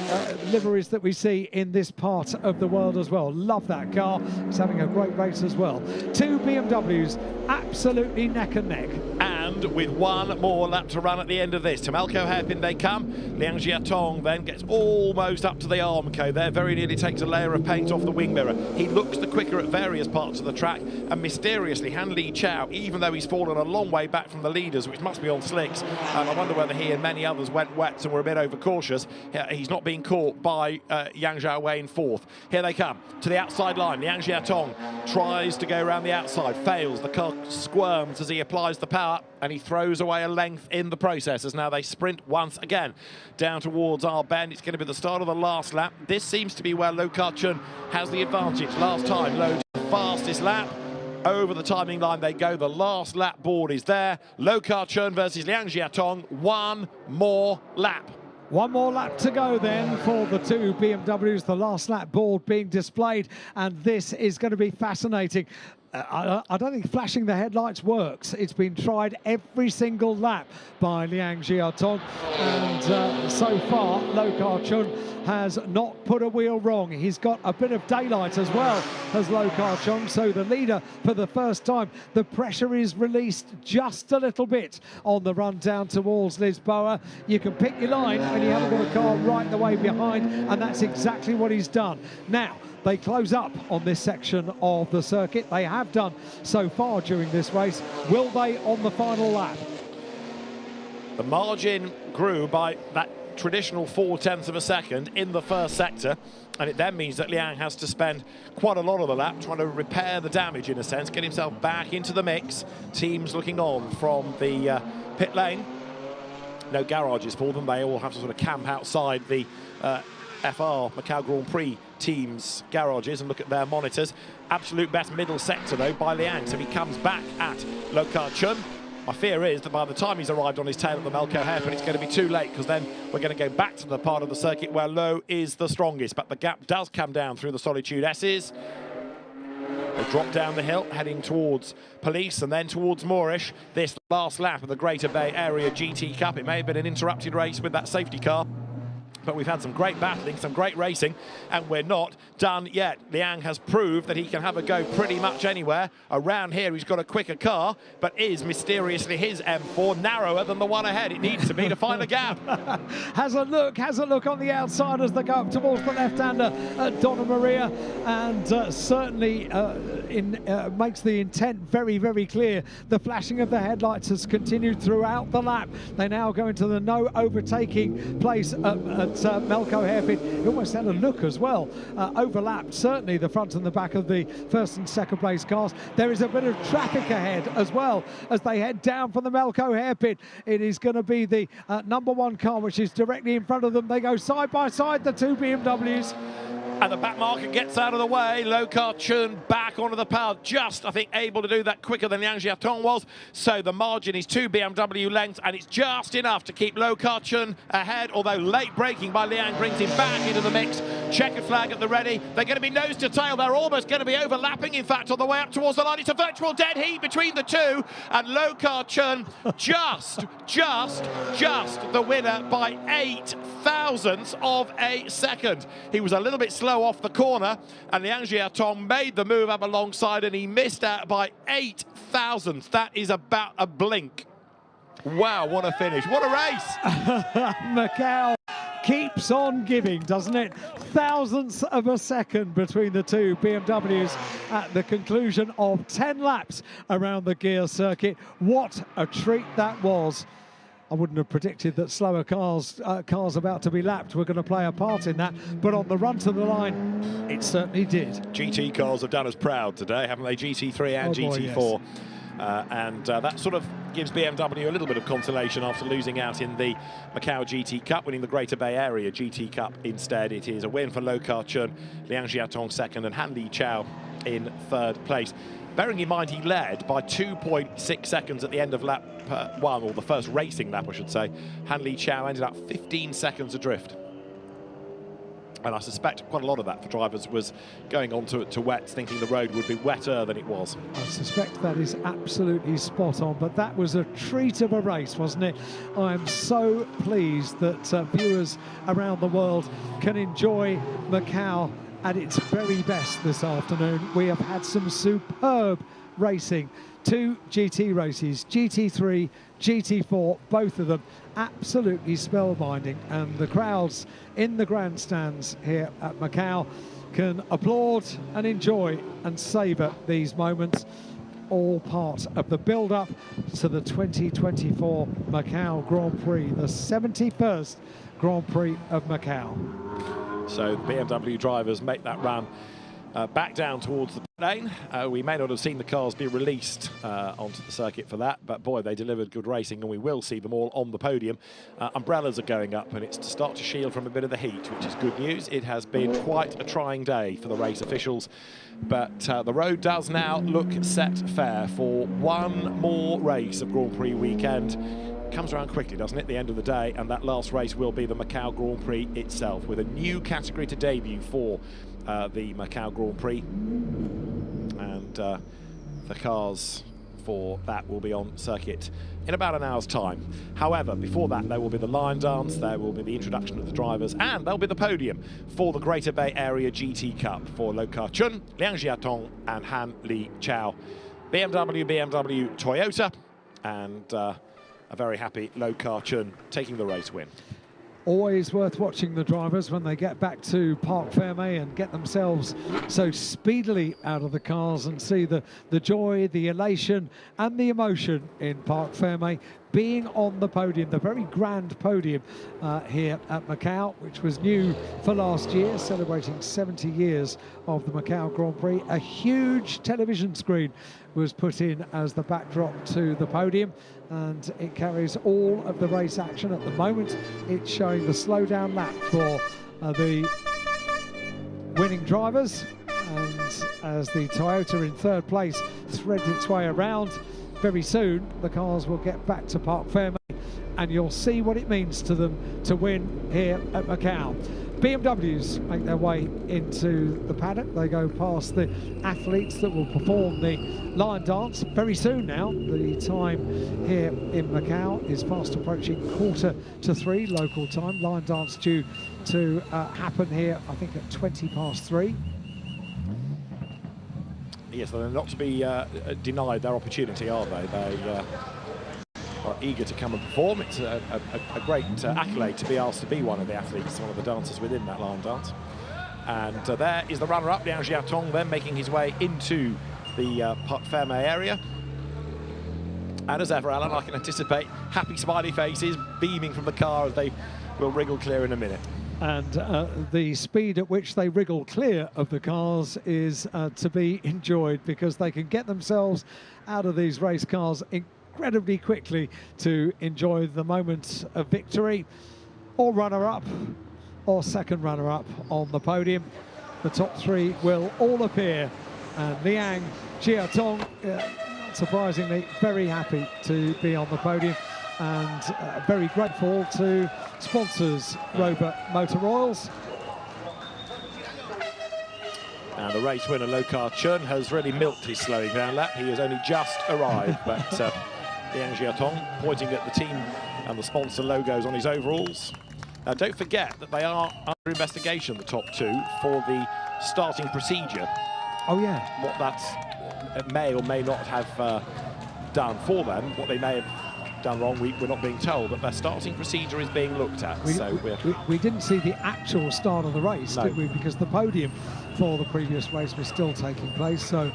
liveries that we see in this part of the world as well. Love that car. It's having a great race as well. Two BMWs absolutely neck and neck. And with one more lap to run at the end of this, to Melco hairpin they come. Liang Jiatong then gets almost up to the Armco there, very nearly takes a layer of paint off the wing mirror. He looks the quicker at various parts of the track, and mysteriously Han Li Chao, even though he's fallen a long way back from the leaders, which must be on slicks, I wonder whether he and many others went wet and were a bit overcautious. He's not being caught by Yang Zhaowei in fourth. Here they come to the outside line. Liang Jiatong tries to go around the outside, fails. The car squirms as he applies the power, and he throws away a length in the process as now they sprint once again down towards our bend. It's going to be the start of the last lap. This seems to be where Lo Ka-chun has the advantage. Last time, Lo did the fastest lap. Over the timing line they go. The last lap board is there. Lo Ka-chun versus Liang Jiatong. One more lap. One more lap to go then for the two BMWs, the last lap board being displayed, and this is going to be fascinating. I don't think flashing the headlights works. It's been tried every single lap by Liang Jiatong, and so far Lo Ka-chun has not put a wheel wrong. He's got a bit of daylight as well as Lo Ka-chun, so the leader for the first time. The pressure is released just a little bit on the run down towards Lisboa. You can pick your line and you haven't got a car right the way behind, and that's exactly what he's done. Now, they close up on this section of the circuit. They have done so far during this race. Will they on the final lap? The margin grew by that traditional 4 tenths of a second in the first sector, and it then means that Liang has to spend quite a lot of the lap trying to repair the damage, in a sense, get himself back into the mix. Teams looking on from the pit lane. No garages for them. They all have to sort of camp outside the FR Macau Grand Prix team's garages and look at their monitors. Absolute best middle sector, though, by Liang. So he comes back at Lo Ka-chun. My fear is that by the time he's arrived on his tail at the Macau hairpin, it's going to be too late, because then we're going to go back to the part of the circuit where Lo is the strongest. But the gap does come down through the Solitude S's. They drop down the hill, heading towards Police and then towards Moorish. This last lap of the Greater Bay Area GT Cup. It may have been an interrupted race with that safety car, but we've had some great battling, some great racing, and we're not done yet. Liang has proved that he can have a go pretty much anywhere. Around here, he's got a quicker car, but is mysteriously his M4 narrower than the one ahead. It needs to be to find a gap. Has a look on the outside as they go up towards the left-hander, Donna Maria, and certainly makes the intent very, very clear. The flashing of the headlights has continued throughout the lap. They now go into the no overtaking place at Macau hairpin. He almost had a look as well. Overlapped certainly the front and the back of the first and second place cars. There is a bit of traffic ahead as well as they head down from the Macau hairpin. It is going to be the #1 car, which is directly in front of them. They go side by side, the two BMWs. And the back marker gets out of the way. Lo Ka-chun back onto the pile, just, I think, able to do that quicker than Liang Jiatong was. So the margin is 2 BMW lengths, and it's just enough to keep Lo Ka-chun ahead, although late braking by Liang brings him back into the mix. Checker flag at the ready. They're going to be nose to tail. They're almost going to be overlapping, in fact, on the way up towards the line. It's a virtual dead heat between the two, and Lo Ka-chun just the winner by 8 thousandths of a second. He was a little bit slow off the corner, and Liang Jiatong made the move up alongside, and he missed out by 8 thousandths. That is about a blink. Wow, what a finish. What a race. Macau keeps on giving, doesn't it? Thousandths of a second between the two BMWs at the conclusion of 10 laps around the gear circuit. What a treat that was. I wouldn't have predicted that slower cars about to be lapped were going to play a part in that, but on the run to the line, it certainly did. GT cars have done us proud today, haven't they? GT3 and GT4. Yes. That sort of gives BMW a little bit of consolation after losing out in the Macau GT Cup, winning the Greater Bay Area GT Cup instead. It is a win for Lo Ka-chun, Liang Jiatong second, and Han Li Chao in third place. Bearing in mind he led by 2.6 seconds at the end of lap 1, or the first racing lap, I should say. Han Li Chao ended up 15 seconds adrift. And I suspect quite a lot of that for drivers was going on to wets, thinking the road would be wetter than it was. I suspect that is absolutely spot on, but that was a treat of a race, wasn't it? I am so pleased that viewers around the world can enjoy Macau at its very best this afternoon. We have had some superb racing. 2 GT races, GT3, GT4, both of them absolutely spellbinding, and the crowds in the grandstands here at Macau can applaud and enjoy and savour these moments, all part of the build-up to the 2024 Macau Grand Prix, the 71st Grand Prix of Macau. So the BMW drivers make that run back down towards the lane. We may not have seen the cars be released onto the circuit for that, but boy, they delivered good racing, and we will see them all on the podium. Umbrellas are going up, and it's to start to shield from a bit of the heat, which is good news. It has been quite a trying day for the race officials, but the road does now look set fair for one more race of Grand Prix weekend. Comes around quickly, doesn't it, the end of the day, and that last race will be the Macau Grand Prix itself, with a new category to debut for the Macau Grand Prix, and the cars for that will be on circuit in about an hour's time. However, before that, there will be the line dance, there will be the introduction of the drivers, and there'll be the podium for the Greater Bay Area GT Cup for Lo Ka-chun, Liang Jiatong and Han Li Chao. BMW, Toyota, and a very happy Lo Ka-chun taking the race win. Always worth watching the drivers when they get back to Parc Fermé and get themselves so speedily out of the cars and see the joy, the elation and the emotion in Parc Fermé, being on the podium, the very grand podium here at Macau, which was new for last year, celebrating 70 years of the Macau Grand Prix. A huge television screen was put in as the backdrop to the podium, and it carries all of the race action. At the moment, it's showing the slowdown lap for the winning drivers, and as the Toyota in third place threads its way around, very soon the cars will get back to Parc Fermé and you'll see what it means to them to win here at Macau. BMWs make their way into the paddock. They go past the athletes that will perform the line dance very soon now. The time here in Macau is fast approaching 2:45 local time. Line dance due to happen here, I think, at 3:20. Yes, they're not to be denied their opportunity, are they? They are eager to come and perform. It's a great accolade to be asked to be one of the athletes, one of the dancers within that line dance. And there is the runner-up, Liang Jiatong, then making his way into the Parc Fermé area. And as ever, Alan, I can anticipate happy smiley faces beaming from the car as they will wriggle clear in a minute. And the speed at which they wriggle clear of the cars is to be enjoyed, because they can get themselves out of these race cars incredibly quickly to enjoy the moment of victory, or runner-up, or second runner-up on the podium. The top three will all appear, and Liang Jiatong, surprisingly, very happy to be on the podium, and very grateful to sponsors Robert Motor Oils. And the race winner, Lokar Chun, has really milked his slowing down lap. He has only just arrived, but Liang Jiatong pointing at the team and the sponsor logos on his overalls. Now, don't forget that they are under investigation, the top two, for the starting procedure. Oh, yeah. What that may or may not have done for them, what they may have done wrong, we're not being told, but their starting procedure is being looked at. We didn't see the actual start of the race, No. did we? Because the podium for the previous race was still taking place. So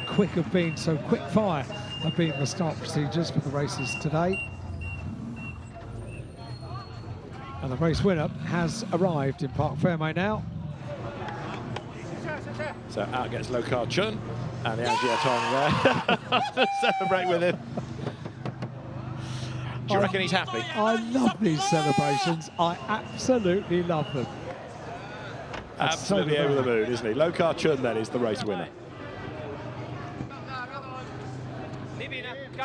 quick fire have been the start procedures for the races today. And the race winner has arrived in Parc Fermé now. So out gets Lokar Chun, and Liang Jiatong there to celebrate with him. Do you reckon he's happy? I love these celebrations. I absolutely love them. Absolutely over the moon, isn't he? Lokar Chun then is the race winner.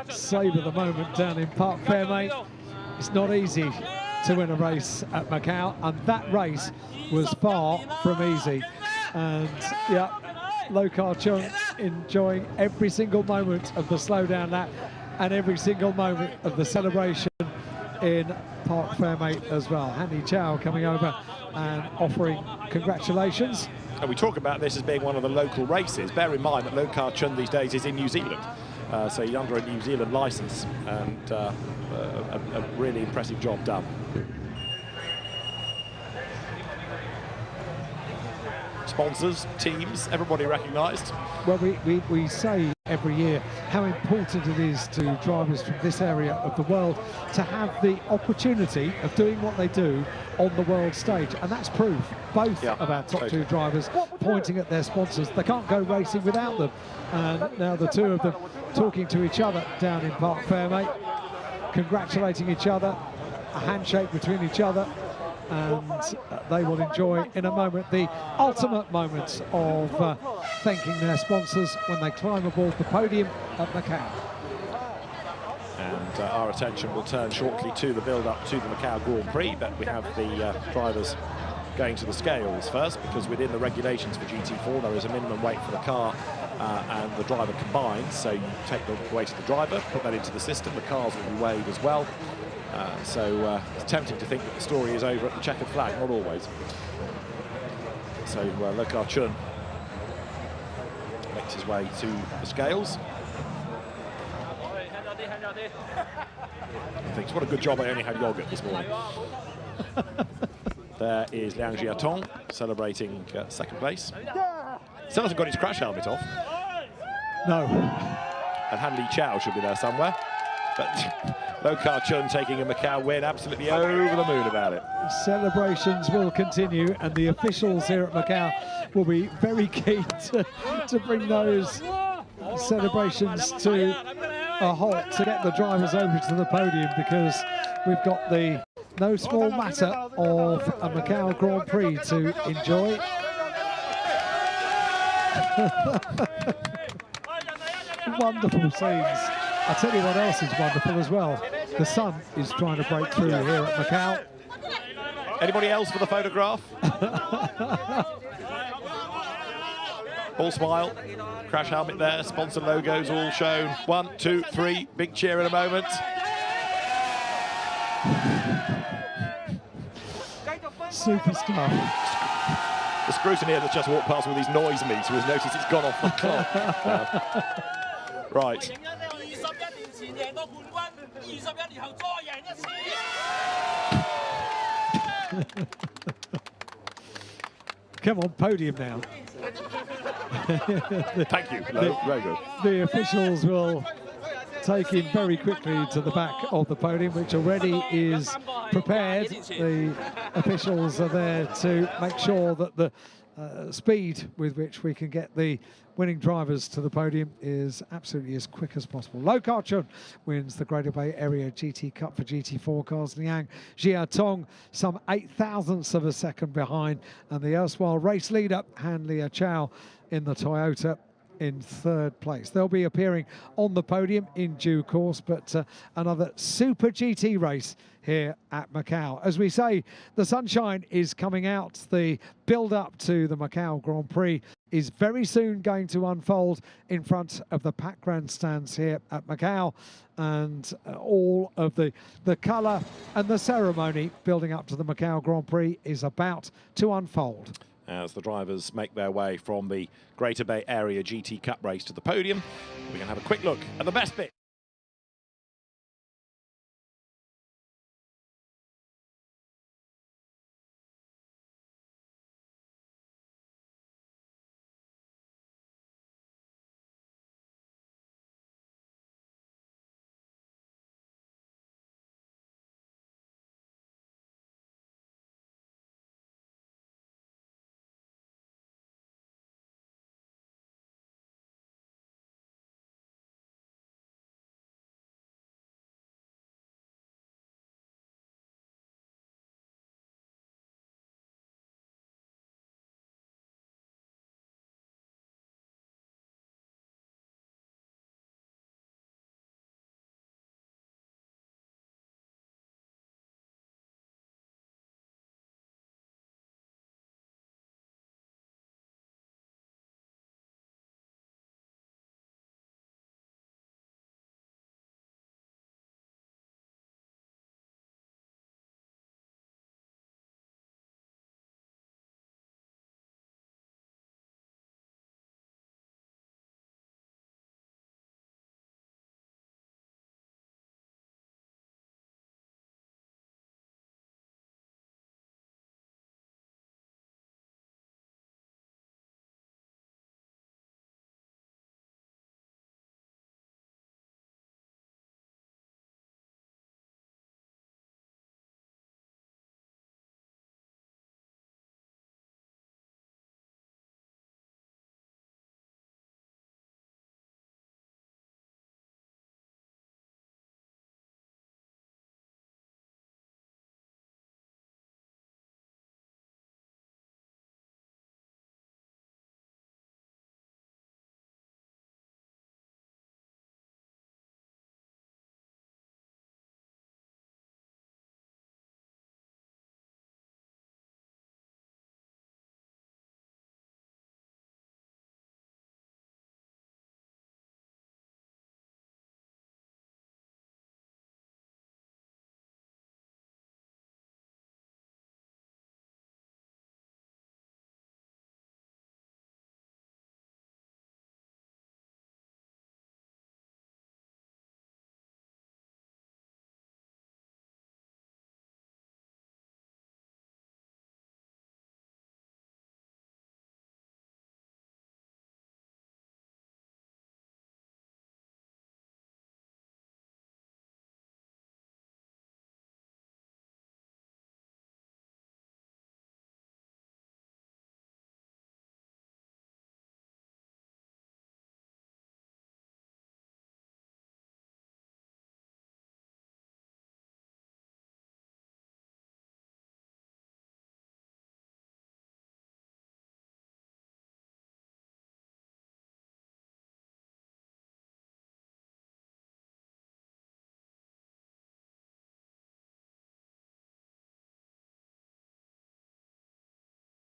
Savour the moment down in Parc Fermé. It's not easy to win a race at Macau, and that race was far from easy. And yeah, Lokar Chun enjoying every single moment of the slowdown lap and every single moment of the celebration in Parc Fermé as well. Handy Chow coming over and offering congratulations. And we talk about this as being one of the local races. Bear in mind that Lokar Chun these days is in New Zealand. So he's under a New Zealand licence, and a really impressive job done. Sponsors, teams, everybody recognised. Well, we say every year how important it is to drivers from this area of the world to have the opportunity of doing what they do on the world stage, and that's proof. Both of our top two drivers pointing at their sponsors. They can't go racing without them, and now the two of them talking to each other down in Parc Fermé, congratulating each other, a handshake between each other, and they will enjoy in a moment the ultimate moment of thanking their sponsors when they climb aboard the podium at Macau. And our attention will turn shortly to the build-up to the Macau Grand Prix, but we have the drivers going to the scales first, because within the regulations for GT4 there is a minimum weight for the car and the driver combined. So you take the weight of the driver, put that into the system, the cars will be weighed as well. So it's tempting to think that the story is over at the checkered flag, not always. So Lokar Chun makes his way to the scales. He thinks, what a good job I only had yogurt this morning. There is Liang Jiatong celebrating second place. Still hasn't got his crash helmet off. No. And Han Li Chao should be there somewhere. But Lokar Chun taking a Macau win, absolutely over the moon about it. Celebrations will continue, and the officials here at Macau will be very keen to bring those celebrations to a halt, to get the drivers over to the podium, because we've got the no small matter of a Macau Grand Prix to enjoy. Wonderful scenes. I tell you what else is wonderful as well. The sun is trying to break through here at Macau. Anybody else for the photograph? All smile. Crash helmet there. Sponsor logos all shown. 1, 2, 3. Big cheer in a moment. Superstar. The scrutineer that just walked past with his noise meter has noticed it's gone off the clock. Right. Come on, podium now. Thank you. No, very good. The officials will take him very quickly to the back of the podium, which already is prepared. The officials are there to make sure that the speed with which we can get the winning drivers to the podium is absolutely as quick as possible. Lo Ka-chun wins the Greater Bay Area GT Cup for GT4 cars. Liang Jiatong some 0.08 of a second behind, and the erstwhile race leader Han Lia Chow in the Toyota in third place. They'll be appearing on the podium in due course, but another super GT race here at Macau. As we say, the sunshine is coming out. The build-up to the Macau Grand Prix is very soon going to unfold in front of the packed grandstands here at Macau, and all of the colour and the ceremony building up to the Macau Grand Prix is about to unfold. As the drivers make their way from the Greater Bay Area GT Cup race to the podium, we can have a quick look at the best bit.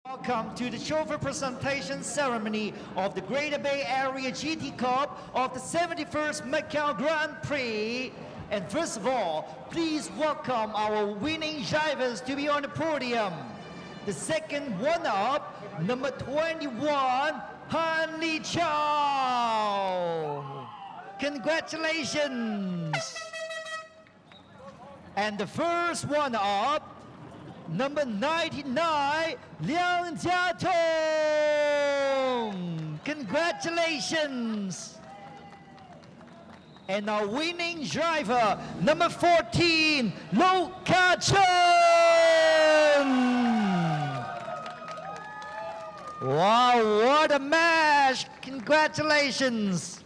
Welcome to the chauffeur presentation ceremony of the Greater Bay Area GT Cup of the 71st Macau Grand Prix. And first of all, please welcome our winning drivers to be on the podium. The second one-up, number 21, Han Li Chao. Congratulations. And the first one-up, number 99, Liang Jiatong. Congratulations. And our winning driver, number 14, Lo Ka-chen. Wow, what a match. Congratulations.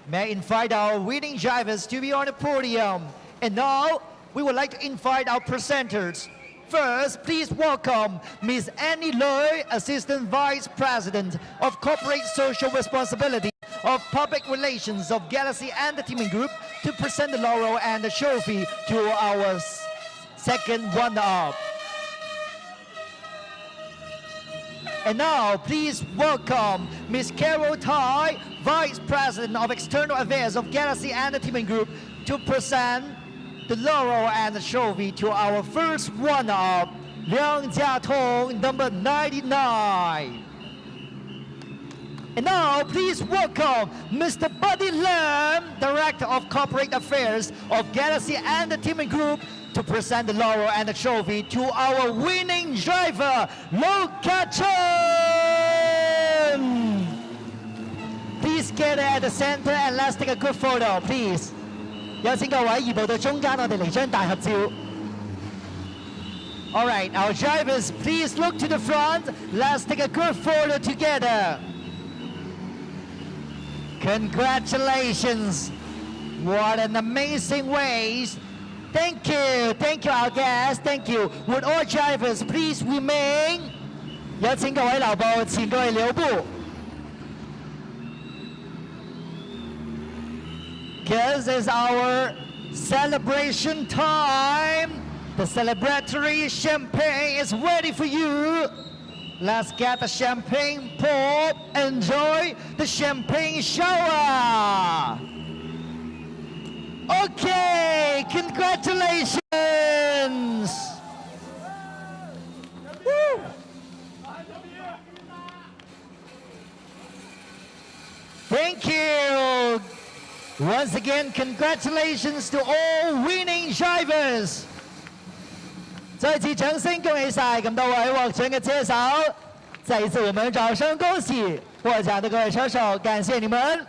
May I invite our winning drivers to be on the podium. And now, we would like to invite our presenters. First, please welcome Ms. Annie Loy, Assistant Vice President of Corporate Social Responsibility of Public Relations of Galaxy Entertainment Group, to present the laurel and the trophy to our second runner-up. And now, please welcome Ms. Carol Tai, Vice President of External Affairs of Galaxy Entertainment Group, to present the laurel and the trophy to our first runner-up, Liang Jiatong, number 99. And now, please welcome Mr. Buddy Lam, Director of Corporate Affairs of Galaxy Entertainment Group, to present the laurel and the trophy to our winning driver, Lo Ka-chen. Please get at the center and let's take a good photo, please. 有請各位移步到中間，我哋嚟張大合照。All right, our drivers, please look to the front. Let's take a good photo together. Congratulations. What an amazing race. Thank you, our guests. Thank you. Would all drivers please remain? 有請各位留步，前各位留步。Because it's our celebration time. The celebratory champagne is ready for you. Let's get the champagne pop. Enjoy the champagne shower. Okay, congratulations. Woo. Thank you. Once again, congratulations to all winning drivers. 再次掌聲恭喜晒咁多位獲獎嘅車手，再一次我們掌聲恭喜獲獎的各位車手，感謝你們。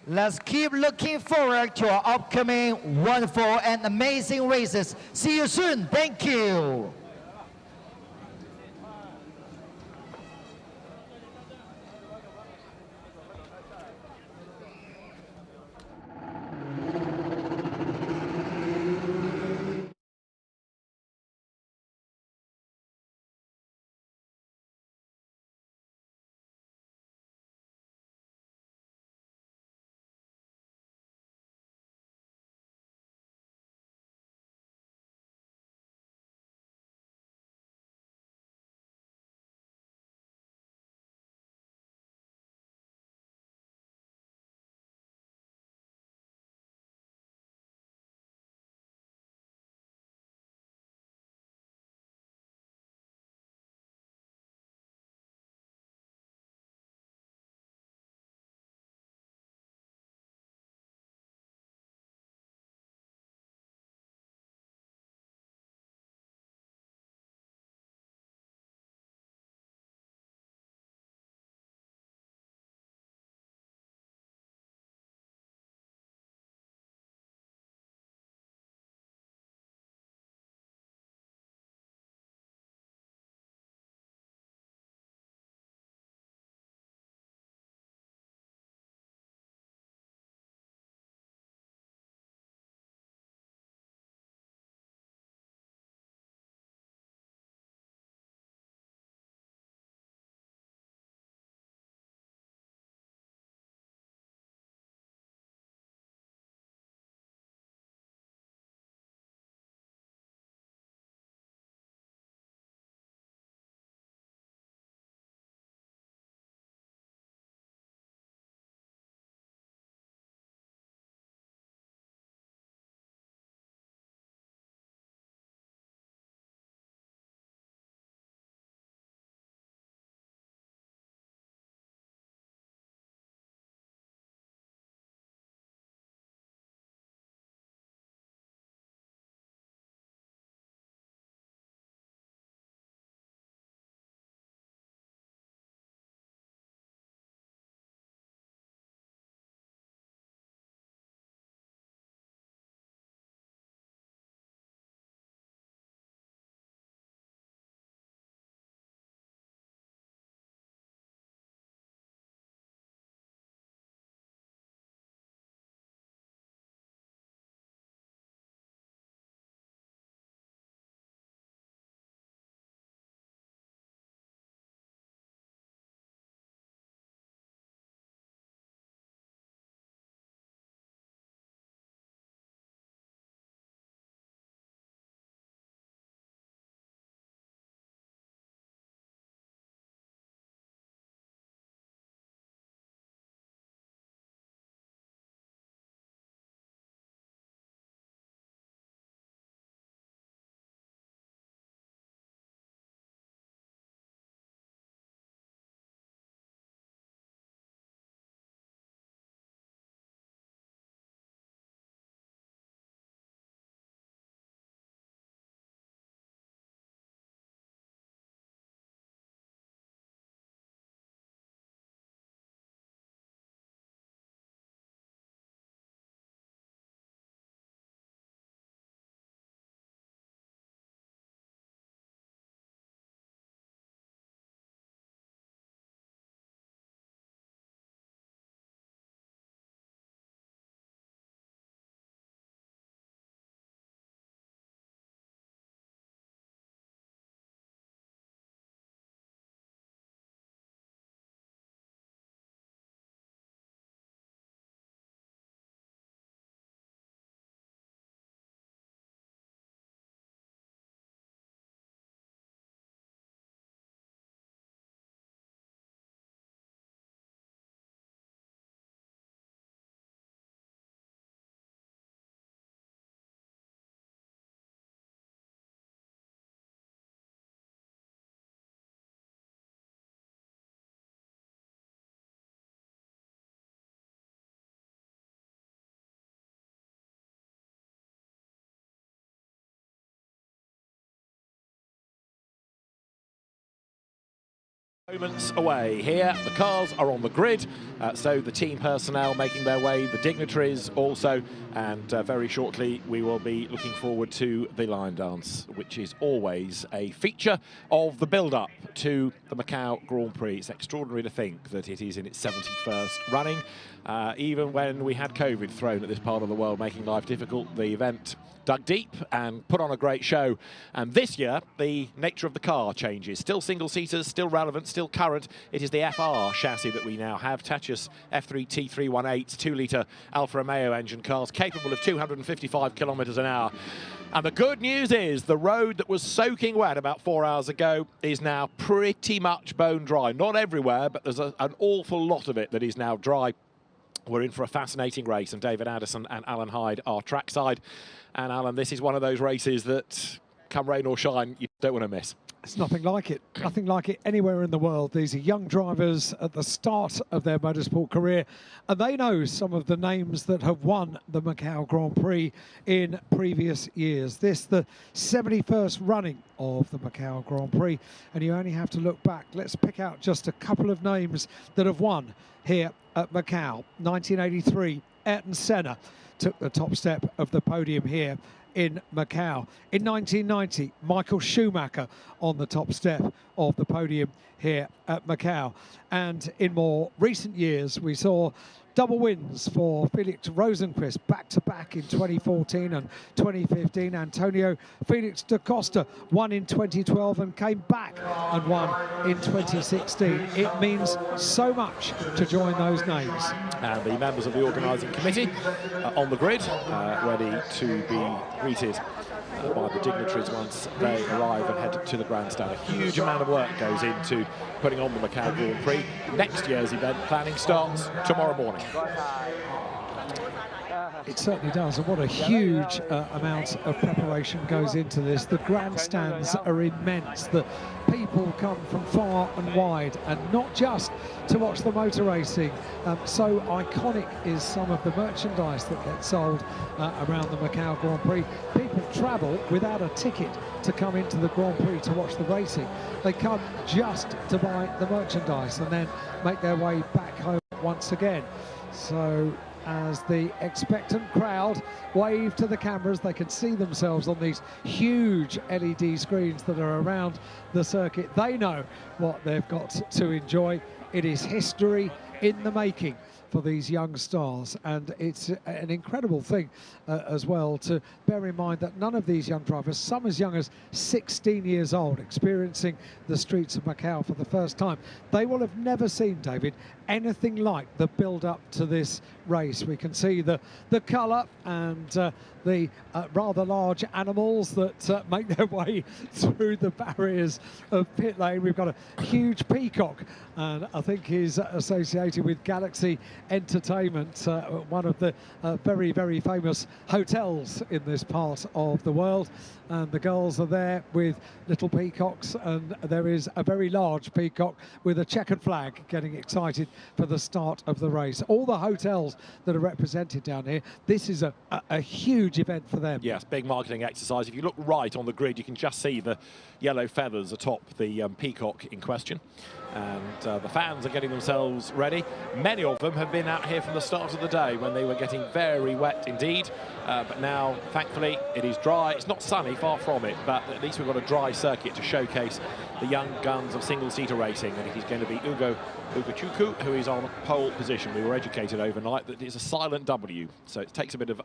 Let's keep looking forward to our upcoming wonderful and amazing races. See you soon. Thank you. Moments away here. The cars are on the grid, so the team personnel making their way, the dignitaries also, and very shortly we will be looking forward to the line dance, which is always a feature of the build-up to the Macau Grand Prix. It's extraordinary to think that it is in its 71st running. Even when we had COVID thrown at this part of the world, making life difficult, the event dug deep and put on a great show. And this year, the nature of the car changes. Still single-seaters, still relevant, still current. It is the FR chassis that we now have. Tachus F3 T318 2-litre Alfa Romeo engine cars capable of 255 kilometres an hour. And the good news is the road that was soaking wet about 4 hours ago is now pretty much bone dry. Not everywhere, but there's an awful lot of it that is now dry. We're in for a fascinating race, and David Addison and Alan Hyde are trackside. And Alan, this is one of those races that, come rain or shine, you don't want to miss. It's nothing like it. Nothing like it anywhere in the world. These are young drivers at the start of their motorsport career, and they know some of the names that have won the Macau Grand Prix in previous years. This, the 71st running of the Macau Grand Prix, and you only have to look back. Let's pick out just a couple of names that have won here at Macau. 1983, Ayrton Senna took the top step of the podium here in Macau. In 1990, Michael Schumacher on the top step of the podium here at Macau. And in more recent years, we saw double wins for Felix Rosenqvist back-to-back in 2014 and 2015. Antonio Felix da Costa won in 2012 and came back and won in 2016. It means so much to join those names. And the members of the organising committee on the grid, ready to be greeted by the dignitaries once they arrive and head to the grandstand. A huge amount of work goes into putting on the Macau Grand Prix. Next year's event planning starts tomorrow morning. It certainly does, and what a huge amount of preparation goes into this. The grandstands are immense. The people come from far and wide, and not just to watch the motor racing. So iconic is some of the merchandise that gets sold around the Macau Grand Prix. People travel without a ticket to come into the Grand Prix to watch the racing. They come just to buy the merchandise and then make their way back home once again. So as the expectant crowd wave to the cameras, they can see themselves on these huge LED screens that are around the circuit. They know what they've got to enjoy. It is history in the making for these young stars, and it's an incredible thing as well to bear in mind that none of these young drivers, some as young as 16 years old, experiencing the streets of Macau for the first time, they will have never seen, David, anything like the build-up to this race. We can see the colour and the rather large animals that make their way through the barriers of pit lane. We've got a huge peacock, and I think he's associated with Galaxy Entertainment, one of the very, very famous hotels in this part of the world. And the girls are there with little peacocks, and there is a very large peacock with a checkered flag getting excited for the start of the race. All the hotels that are represented down here, this is a huge event for them. Yes, big marketing exercise. If you look right on the grid, you can just see the yellow feathers atop the peacock in question. And the fans are getting themselves ready. Many of them have been out here from the start of the day when they were getting very wet indeed. But now, thankfully, it is dry. It's not sunny, far from it, but at least we've got a dry circuit to showcase the young guns of single-seater racing. And it is going to be Ugo Chuku, who is on pole position. We were educated overnight that it's a silent W, so it takes a bit of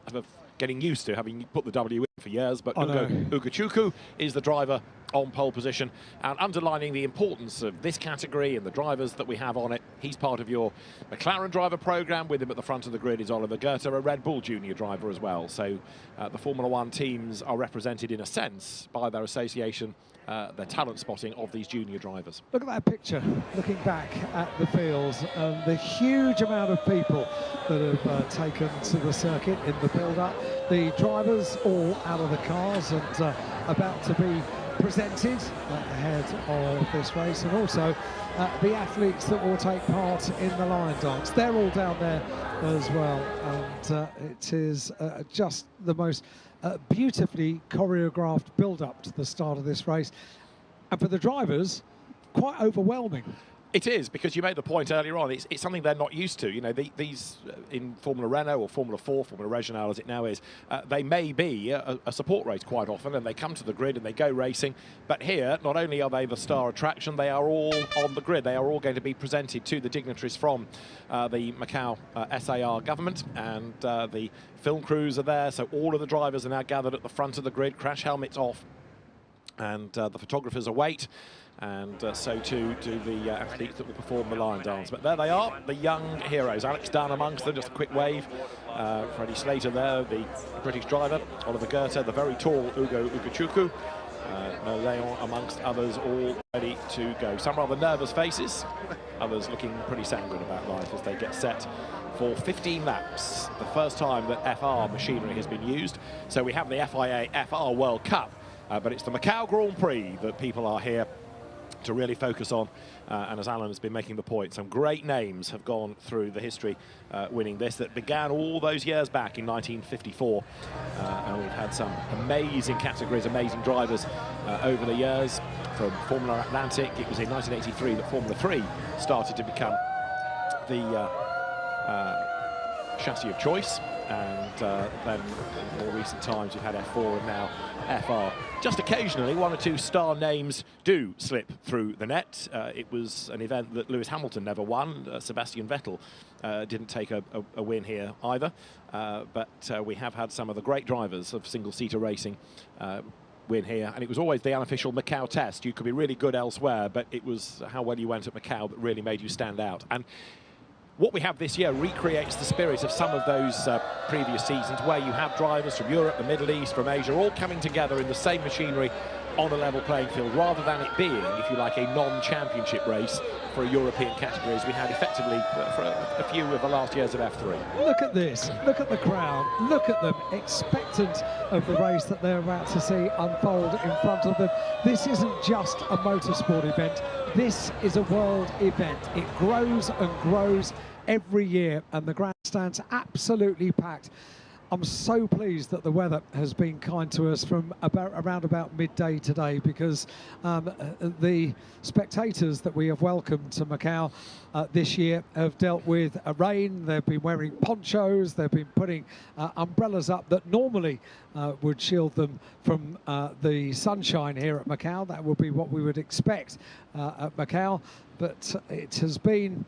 getting used to having put the W in for years. But Ugo Chuku is the driver on pole position, and underlining the importance of this category and the drivers that we have on it. He's part of your McLaren driver program. With him at the front of the grid is Oliver Goethe, a Red Bull junior driver as well. So the Formula One teams are represented in a sense by their association, their talent spotting of these junior drivers. Look at that picture, looking back at the fields, and the huge amount of people that have taken to the circuit in the build-up. The drivers all out of the cars and about to be presented ahead of this race, and also the athletes that will take part in the line dance. They're all down there as well, and it is just the most beautifully choreographed build-up to the start of this race, and for the drivers, quite overwhelming. It is, because you made the point earlier on, it's something they're not used to. You know, these in Formula Renault or Formula 4, Formula Regional as it now is, they may be a support race quite often, and they come to the grid and they go racing. But here, not only are they the star attraction, they are all on the grid. They are all going to be presented to the dignitaries from the Macau SAR government, and the film crews are there. So all of the drivers are now gathered at the front of the grid, crash helmets off, and the photographers await. And so too do the athletes that will perform the line dance. But there they are, the young heroes. Alex Dunn amongst them, just a quick wave. Freddie Slater there, the British driver. Oliver Goethe, the very tall Ugo Ugochukwu. Leon amongst others, all ready to go. Some rather nervous faces, others looking pretty sanguine about life as they get set for 15 laps. The first time that FR machinery has been used. So we have the FIA FR World Cup, but it's the Macau Grand Prix that people are here to really focus on, and as Alan has been making the point, some great names have gone through the history winning this, that began all those years back in 1954, and we've had some amazing categories, amazing drivers over the years. From Formula Atlantic, it was in 1983 that Formula 3 started to become the chassis of choice, and then in more recent times you've had F4 and now FR. Just occasionally one or two star names do slip through the net. It was an event that Lewis Hamilton never won. Sebastian Vettel didn't take a win here either, but we have had some of the great drivers of single-seater racing win here, and it was always the unofficial Macau test. You could be really good elsewhere, but it was how well you went at Macau that really made you stand out. And what we have this year recreates the spirit of some of those previous seasons, where you have drivers from Europe, the Middle East, from Asia, all coming together in the same machinery on a level playing field, rather than it being, if you like, a non-championship race for a European category, as we had effectively for a few of the last years of F3. Look at this, look at the crowd, look at them, expectant of the race that they're about to see unfold in front of them. This isn't just a motorsport event, this is a world event. It grows and grows every year, and the grandstand's absolutely packed. I'm so pleased that the weather has been kind to us from around about midday today, because the spectators that we have welcomed to Macau this year have dealt with rain. They've been wearing ponchos, they've been putting umbrellas up that normally would shield them from the sunshine here at Macau. That would be what we would expect at Macau, but it has been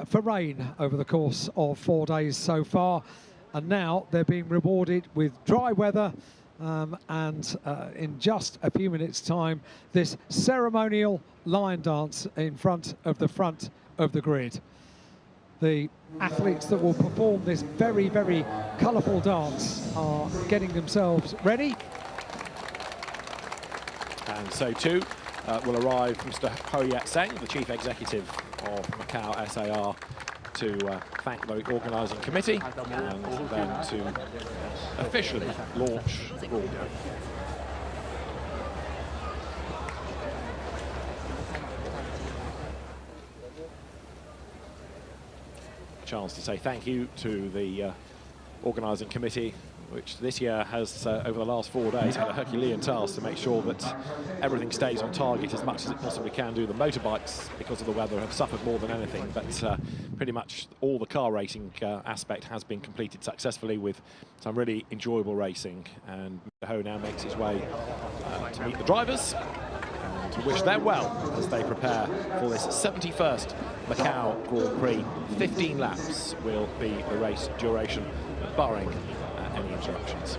for rain over the course of 4 days so far. And now they're being rewarded with dry weather, and in just a few minutes' time, this ceremonial line dance in front of the grid. The athletes that will perform this very, very colourful dance are getting themselves ready. And so too will arrive Mr. Ho Yat-seng, the Chief Executive of Macau SAR, to thank the organising committee and then to officially launch the Grand Prix. Chance to say thank you to the organising committee, which this year has, over the last 4 days, had a Herculean task to make sure that everything stays on target as much as it possibly can do. The motorbikes, because of the weather, have suffered more than anything, but pretty much all the car racing aspect has been completed successfully with some really enjoyable racing. And Mr. Ho now makes his way to meet the drivers and to wish them well as they prepare for this 71st Macau Grand Prix. 15 laps will be the race duration, barring any interruptions.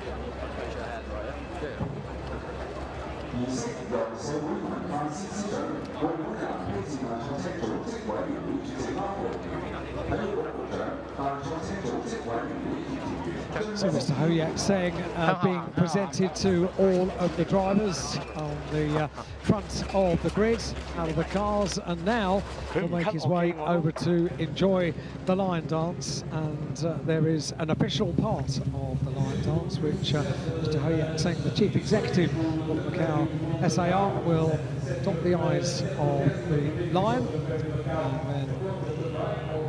So Mr. Ho Yat-seng being presented to all of the drivers on the front of the grid, out of the cars, and now will make his way over to enjoy the line dance. And there is an official part of the line dance which Mr. Ho Yat-seng, the Chief Executive of Macau SAR, will dot the I's of the line, and then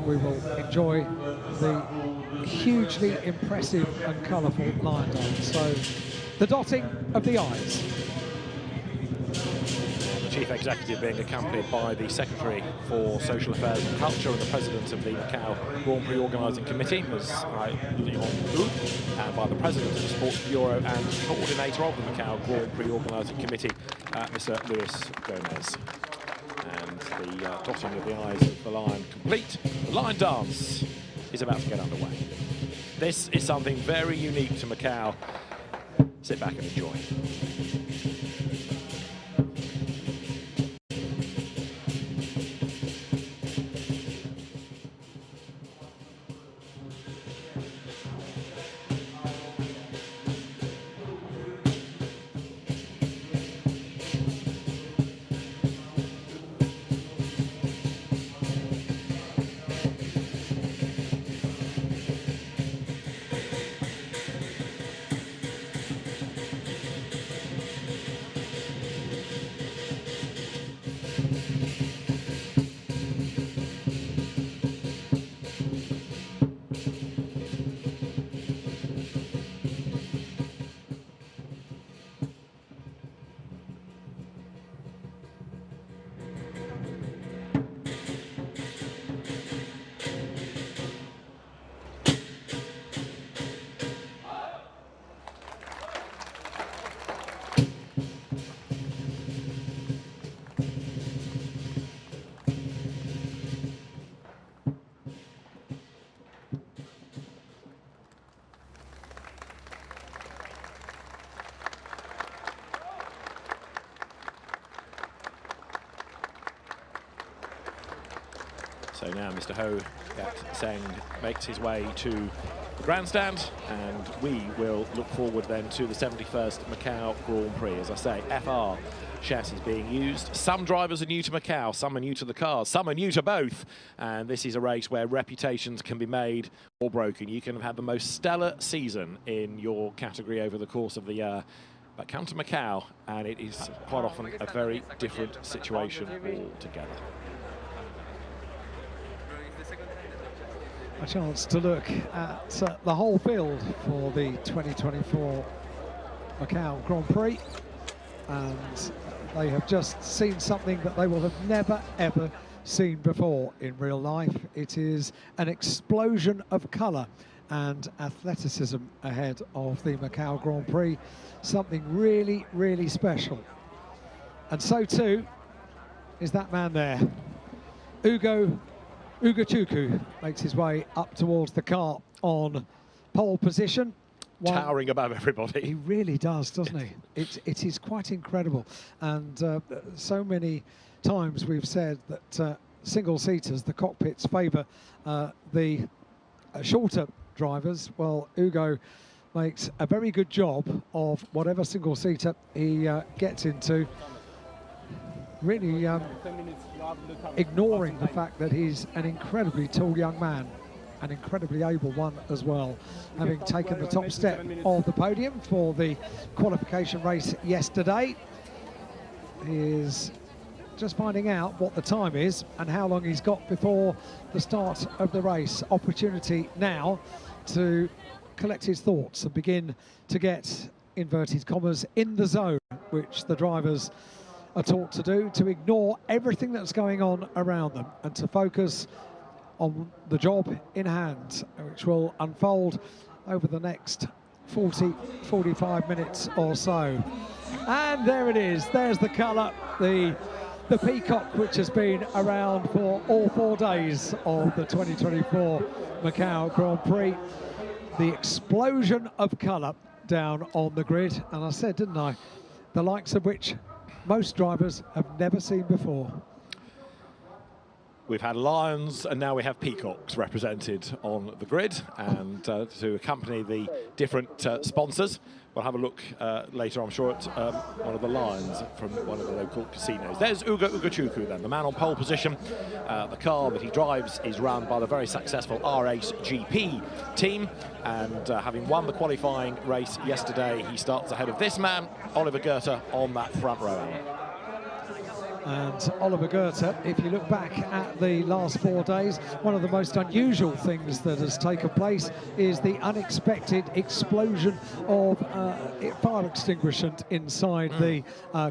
we will enjoy the hugely impressive and colourful line dance. So the dotting of the I's. The Chief Executive being accompanied by the Secretary for Social Affairs and Culture and the President of the Macau Grand Prix Organising Committee, Ms. Leon Hu, and by the President of the Sports Bureau and Coordinator of the Macau Grand Prix Organising Committee, Mr. Luis Gomez. And the dotting of the I's of the line complete. The line dance is about to get underway. This is something very unique to Macau. Sit back and enjoy. So now Mr. Ho Seng makes his way to the grandstand, and we will look forward then to the 71st Macau Grand Prix. As I say, FR chassis being used. Some drivers are new to Macau, some are new to the cars, some are new to both, and this is a race where reputations can be made or broken. You can have had the most stellar season in your category over the course of the year, but come to Macau and it is quite often a very different situation altogether. A chance to look at the whole field for the 2024 Macau Grand Prix, and they have just seen something that they will have never ever seen before in real life. It is an explosion of colour and athleticism ahead of the Macau Grand Prix, something really, really special. And so too is that man there, Ugochukwu makes his way up towards the car on pole position. Towering above everybody. He really does, doesn't he? It is quite incredible. And so many times we've said that single-seaters, the cockpits favour the shorter drivers. Well, Ugo makes a very good job of whatever single-seater he gets into. Really ignoring the fact that he's an incredibly tall young man, an incredibly able one as well, having taken the top step of the podium for the qualification race yesterday. He is just finding out what the time is and how long he's got before the start of the race. Opportunity now to collect his thoughts and begin to get, inverted commas, in the zone, which the drivers are taught to do, to ignore everything that's going on around them and to focus on the job in hand, which will unfold over the next 45 minutes or so. And there it is, there's the colour, the peacock, which has been around for all 4 days of the 2024 Macau Grand Prix. The explosion of colour down on the grid, and I said, didn't I, the likes of which most drivers have never seen before. We've had lions and now we have peacocks represented on the grid, and to accompany the different sponsors. We'll have a look later, I'm sure, at one of the lions from one of the local casinos. There's Ugochukwu then, the man on pole position. The car that he drives is run by the very successful R-Ace GP team, and having won the qualifying race yesterday, he starts ahead of this man, Oliver Goethe, on that front row. And Oliver Goethe, if you look back at the last 4 days, one of the most unusual things that has taken place is the unexpected explosion of fire extinguishant inside the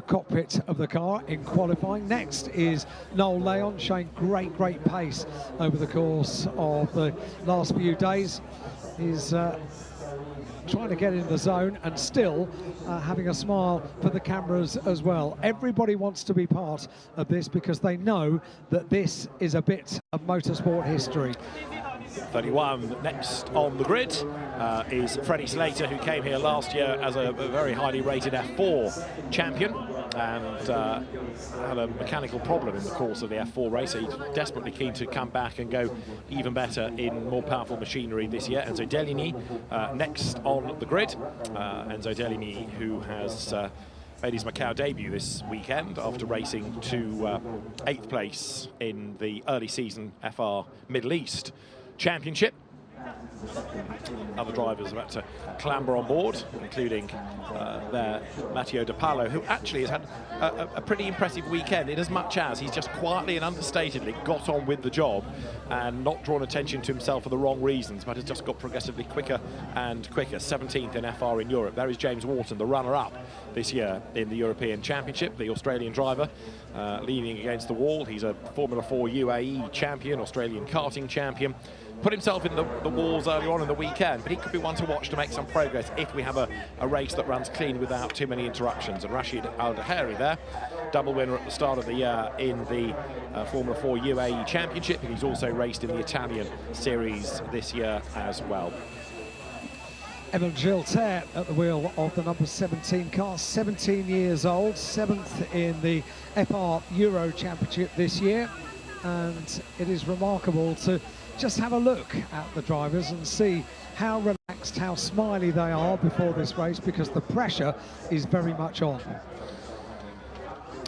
cockpit of the car in qualifying. Next is Noel Leon, showing great pace over the course of the last few days. He's trying to get in the zone and still having a smile for the cameras as well. Everybody wants to be part of this because they know that this is a bit of motorsport history. 31 next on the grid is Freddie Slater, who came here last year as a very highly rated F4 champion and had a mechanical problem in the course of the F4 race. So he's desperately keen to come back and go even better in more powerful machinery this year. Enzo Deligny next on the grid. Enzo Deligny, who has made his Macau debut this weekend after racing to 8th place in the early season FR Middle East Championship. Other drivers about to clamber on board, including their Matteo De Palo, who actually has had a pretty impressive weekend, in as much as he's just quietly and understatedly got on with the job and not drawn attention to himself for the wrong reasons, but has just got progressively quicker and quicker. 17th in FR in Europe. There is James Wharton, the runner-up this year in the European Championship, the Australian driver, leaning against the wall. He's a Formula 4 UAE champion, Australian karting champion. Put himself in the walls earlier on in the weekend, but he could be one to watch to make some progress if we have a race that runs clean without too many interruptions. And Rashid Al-Daheri there, double winner at the start of the year in the Formula 4 UAE Championship, and he's also raced in the Italian Series this year as well. Evan Gilter at the wheel of the number 17 car, 17 years old, 7th in the FR Euro Championship this year. And it is remarkable to just have a look at the drivers and see how relaxed, how smiley they are before this race, because the pressure is very much on.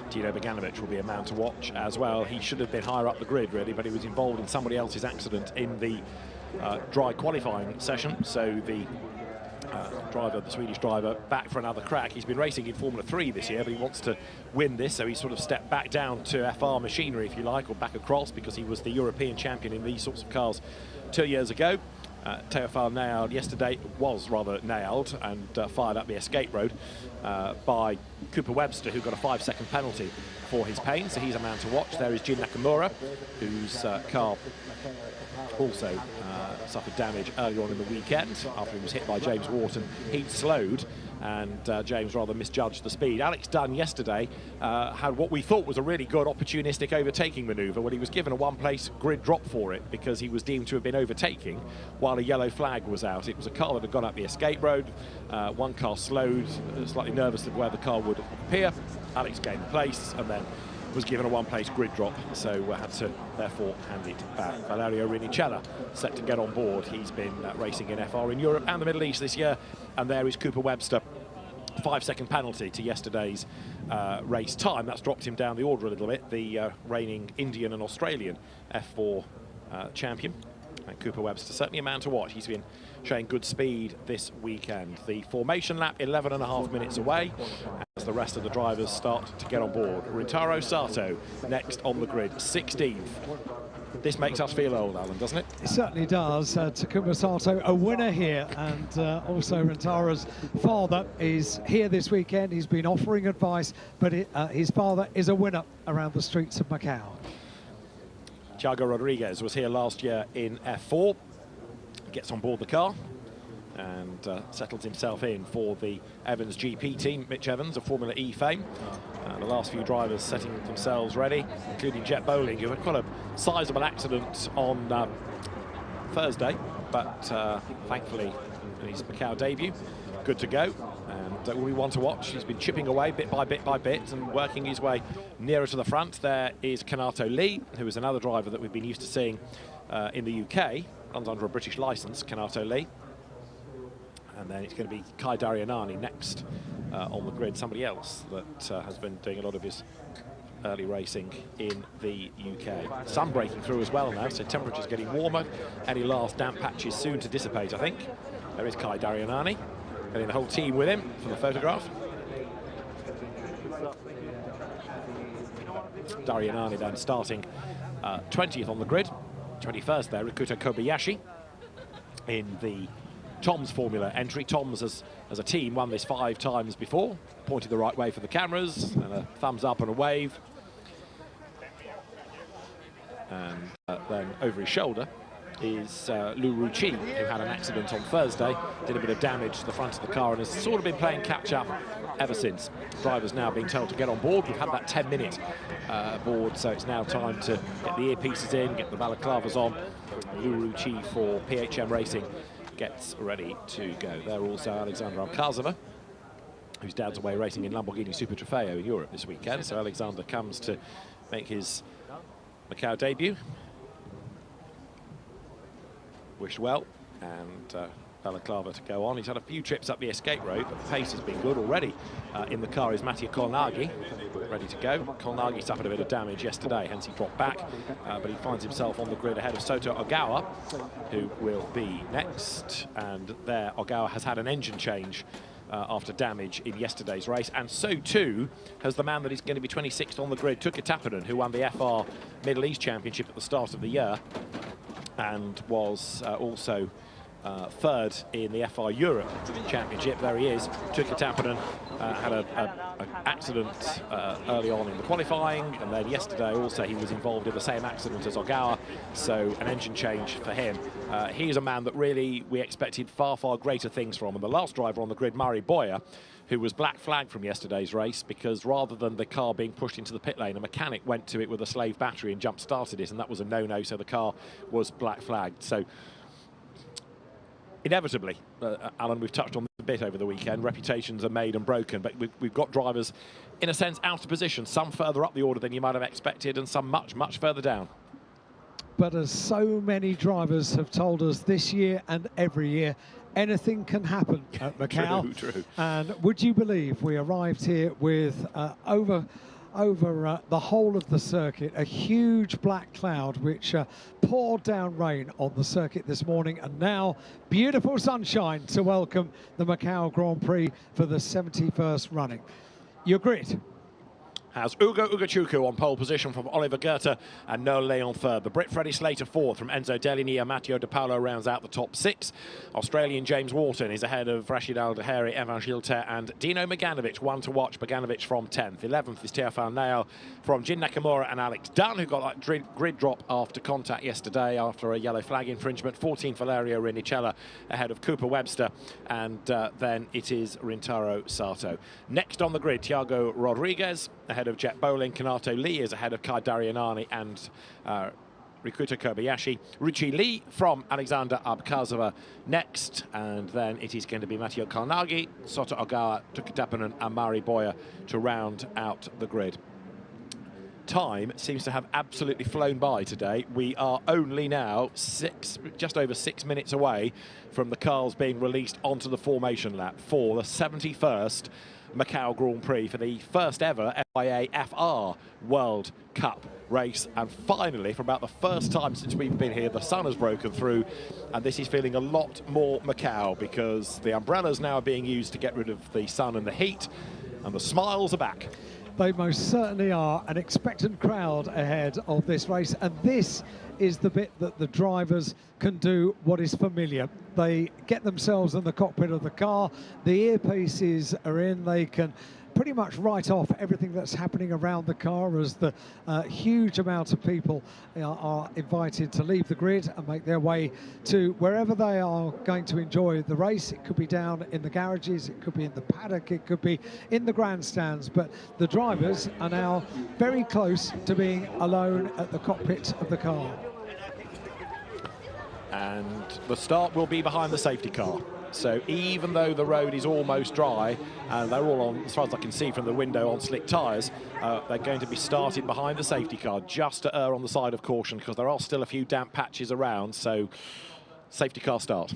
Dino Beganovic will be a man to watch as well. He should have been higher up the grid, really, but he was involved in somebody else's accident in the dry qualifying session. So the driver, the Swedish driver, back for another crack. He's been racing in Formula 3 this year, but he wants to win this, so he's sort of stepped back down to FR machinery, if you like, or back across, because he was the European champion in these sorts of cars 2 years ago. Teofil nailed yesterday, was rather nailed and fired up the escape road by Cooper Webster, who got a 5-second penalty for his pain, so he's a man to watch. There is Jin Nakamura, whose car also suffered damage earlier on in the weekend after he was hit by James Wharton. He'd slowed and James rather misjudged the speed. Alex Dunn yesterday had what we thought was a really good opportunistic overtaking manoeuvre when he was given a one-place grid drop for it because he was deemed to have been overtaking while a yellow flag was out. It was a car that had gone up the escape road. One car slowed, slightly nervous of where the car would appear. Alex gained place and then was given a one-place grid drop, so had to therefore hand it back. Valerio Rinicella set to get on board. He's been racing in FR in Europe and the Middle East this year, and there is Cooper Webster. 5-second penalty to yesterday's race time. That's dropped him down the order a little bit. The reigning Indian and Australian F4 champion. And Cooper Webster, certainly a man to watch. He's been showing good speed this weekend. The formation lap 11.5 minutes away as the rest of the drivers start to get on board. Rintaro Sato next on the grid, 16th. This makes us feel old, Alan, doesn't it? It certainly does. Takuma Sato, a winner here, and also Rintaro's father is here this weekend. He's been offering advice, but his father is a winner around the streets of Macau. Thiago Rodriguez was here last year in F4, gets on board the car and settles himself in for the Evans GP team. Mitch Evans of Formula E fame. The last few drivers setting themselves ready, including Jet Bowling, who had quite a sizable accident on Thursday, but thankfully in his Macau debut, good to go. And will be one to watch. He's been chipping away bit by bit and working his way nearer to the front. There is Kanato Lee, who is another driver that we've been used to seeing in the UK. Runs under a British licence, Kanato Lee. And then it's going to be Kai Darianani next on the grid, somebody else that has been doing a lot of his early racing in the UK. Sun breaking through as well now, so temperatures getting warmer. Any last damp patches soon to dissipate, I think. There is Kai Darianani, getting the whole team with him for the photograph. Darianani then starting 20th on the grid. 21st there, Rikuta Kobayashi in the Tom's Formula entry. Tom's, as a team, won this 5 times before. Pointed the right way for the cameras, and a thumbs up and a wave. And then over his shoulder is Lu Ruqi, who had an accident on Thursday, did a bit of damage to the front of the car and has sort of been playing catch-up ever since. Drivers now being told to get on board. We've had that 10-minute board, so it's now time to get the earpieces in, get the balaclavas on. Lu Ruqi for PHM Racing gets ready to go. There also Alexander Alcázava, whose dad's away racing in Lamborghini Super Trofeo in Europe this weekend. So Alexander comes to make his Macau debut. Wish well, and Balaclava to go on. He's had a few trips up the escape road, but the pace has been good already. In the car is Mattia Colnaghi, ready to go. Colnaghi suffered a bit of damage yesterday, hence he dropped back, but he finds himself on the grid ahead of Soto Ogawa, who will be next. And there, Ogawa has had an engine change after damage in yesterday's race, and so too has the man that is going to be 26th on the grid, Tuukka Tappinen, who won the FR Middle East Championship at the start of the year, and was also third in the FR Europe Championship. There he is. Tuukka Tappinen had an accident early on in the qualifying, and then yesterday also he was involved in the same accident as Ogawa, so an engine change for him. He is a man that really we expected far, far greater things from, and the last driver on the grid, Mari Boyer, who was black flagged from yesterday's race because rather than the car being pushed into the pit lane, a mechanic went to it with a slave battery and jump-started it, and that was a no-no, so the car was black flagged. So inevitably, Alan, we've touched on this a bit over the weekend, reputations are made and broken, but we've got drivers, in a sense, out of position, some further up the order than you might have expected and some much, much further down. But as so many drivers have told us this year and every year, anything can happen at Macau. True. And would you believe we arrived here with over the whole of the circuit, a huge black cloud which poured down rain on the circuit this morning, and now beautiful sunshine to welcome the Macau Grand Prix for the 71st running. Your grid has Ugo Ugochukwu on pole position from Oliver Goethe and Noel Leon third. The Brit Freddie Slater fourth from Enzo Deligny and Matteo De Paolo rounds out the top 6. Australian James Wharton is ahead of Rashid Al-Daheri, Evan Gilter and Dino Meganovic, one to watch. Meganovic from 10th. 11th is Teofan Nao from Jin Nakamura and Alex Dunn, who got that grid drop after contact yesterday after a yellow flag infringement. 14th Valerio Rinicella ahead of Cooper Webster, and then it is Rintaro Sato. Next on the grid, Thiago Rodriguez ahead of Jet Bowling. Kanato Lee is ahead of Kai Darianani and Rikuta Kobayashi. Ruchi Lee from Alexander Alcázava next, and then it is going to be Matteo Colnaghi, Soto Ogawa, Tuukka Tappinen and Mari Boyer to round out the grid. Time seems to have absolutely flown by today. We are only now just over 6 minutes away from the cars being released onto the formation lap for the 71st Macau Grand Prix, for the first ever FIA FR World Cup race. And finally, for about the first time since we've been here, the sun has broken through, and this is feeling a lot more Macau because the umbrellas now are being used to get rid of the sun and the heat, and the smiles are back. They most certainly are. An expectant crowd ahead of this race, and this is the bit that the drivers can do what is familiar. They get themselves in the cockpit of the car, the earpieces are in, they can pretty much write off everything that's happening around the car as the huge amount of people are invited to leave the grid and make their way to wherever they are going to enjoy the race. It could be down in the garages, it could be in the paddock, it could be in the grandstands, but the drivers are now very close to being alone at the cockpit of the car. And the start will be behind the safety car. So even though the road is almost dry, and they're all on, as far as I can see from the window, on slick tyres, they're going to be started behind the safety car just to err on the side of caution because there are still a few damp patches around, so safety car start.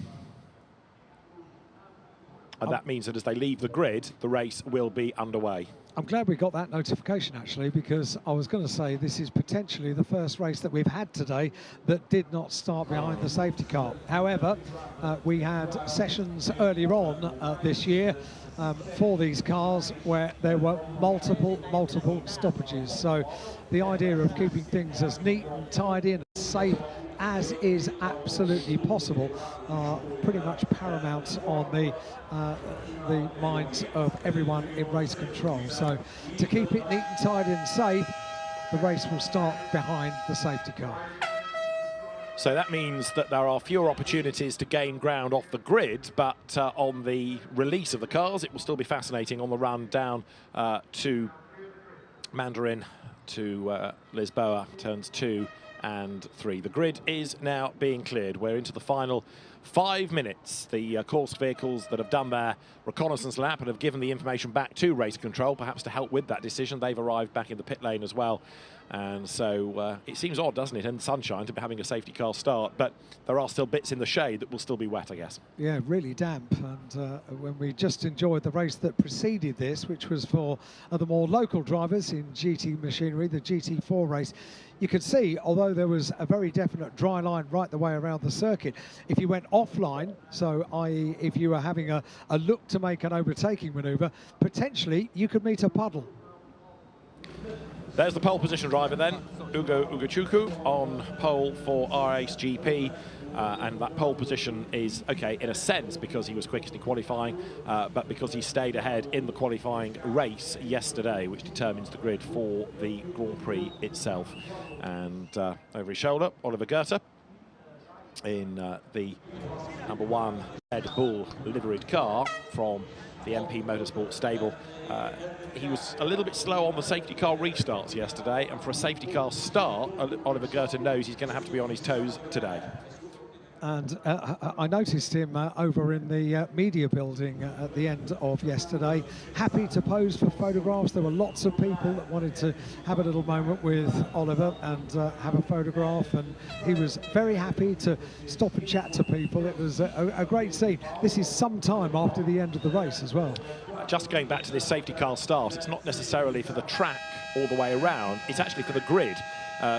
And that means that as they leave the grid, the race will be underway. I'm glad we got that notification, actually, because I was going to say this is potentially the first race that we've had today that did not start behind the safety car. However, we had sessions earlier on this year for these cars where there were multiple stoppages. So the idea of keeping things as neat and tidy and safe as is absolutely possible are pretty much paramount on the minds of everyone in race control. So to keep it neat and tidy and safe, the race will start behind the safety car. So that means that there are fewer opportunities to gain ground off the grid, but on the release of the cars, it will still be fascinating on the run down to Mandarin, to Lisboa, turns 2 and 3. The grid is now being cleared. We're into the final 5 minutes. The course vehicles that have done their reconnaissance lap and have given the information back to race control, perhaps to help with that decision, they've arrived back in the pit lane as well. And so it seems odd, doesn't it, in the sunshine to be having a safety car start, but there are still bits in the shade that will still be wet, I guess. Yeah, really damp. And when we just enjoyed the race that preceded this, which was for the more local drivers in GT machinery, the GT4 race, you could see, although there was a very definite dry line right the way around the circuit, if you went offline, so i.e. if you were having a look to make an overtaking manoeuvre, potentially you could meet a puddle. There's the pole position driver then, Ugo Ugochukwu on pole for RACE GP. And that pole position is okay in a sense because he was quickest in qualifying, but because he stayed ahead in the qualifying race yesterday, which determines the grid for the Grand Prix itself. And over his shoulder, Oliver Goethe in the #1 Red Bull liveried car from the MP Motorsport stable. He was a little bit slow on the safety car restarts yesterday, and for a safety car start, Oliver Goethe knows he's going to have to be on his toes today. And I noticed him over in the media building at the end of yesterday, happy to pose for photographs. There were lots of people that wanted to have a little moment with Oliver and have a photograph, and he was very happy to stop and chat to people. It was a great scene. This is some time after the end of the race as well. Just going back to this safety car start, it's not necessarily for the track all the way around, it's actually for the grid.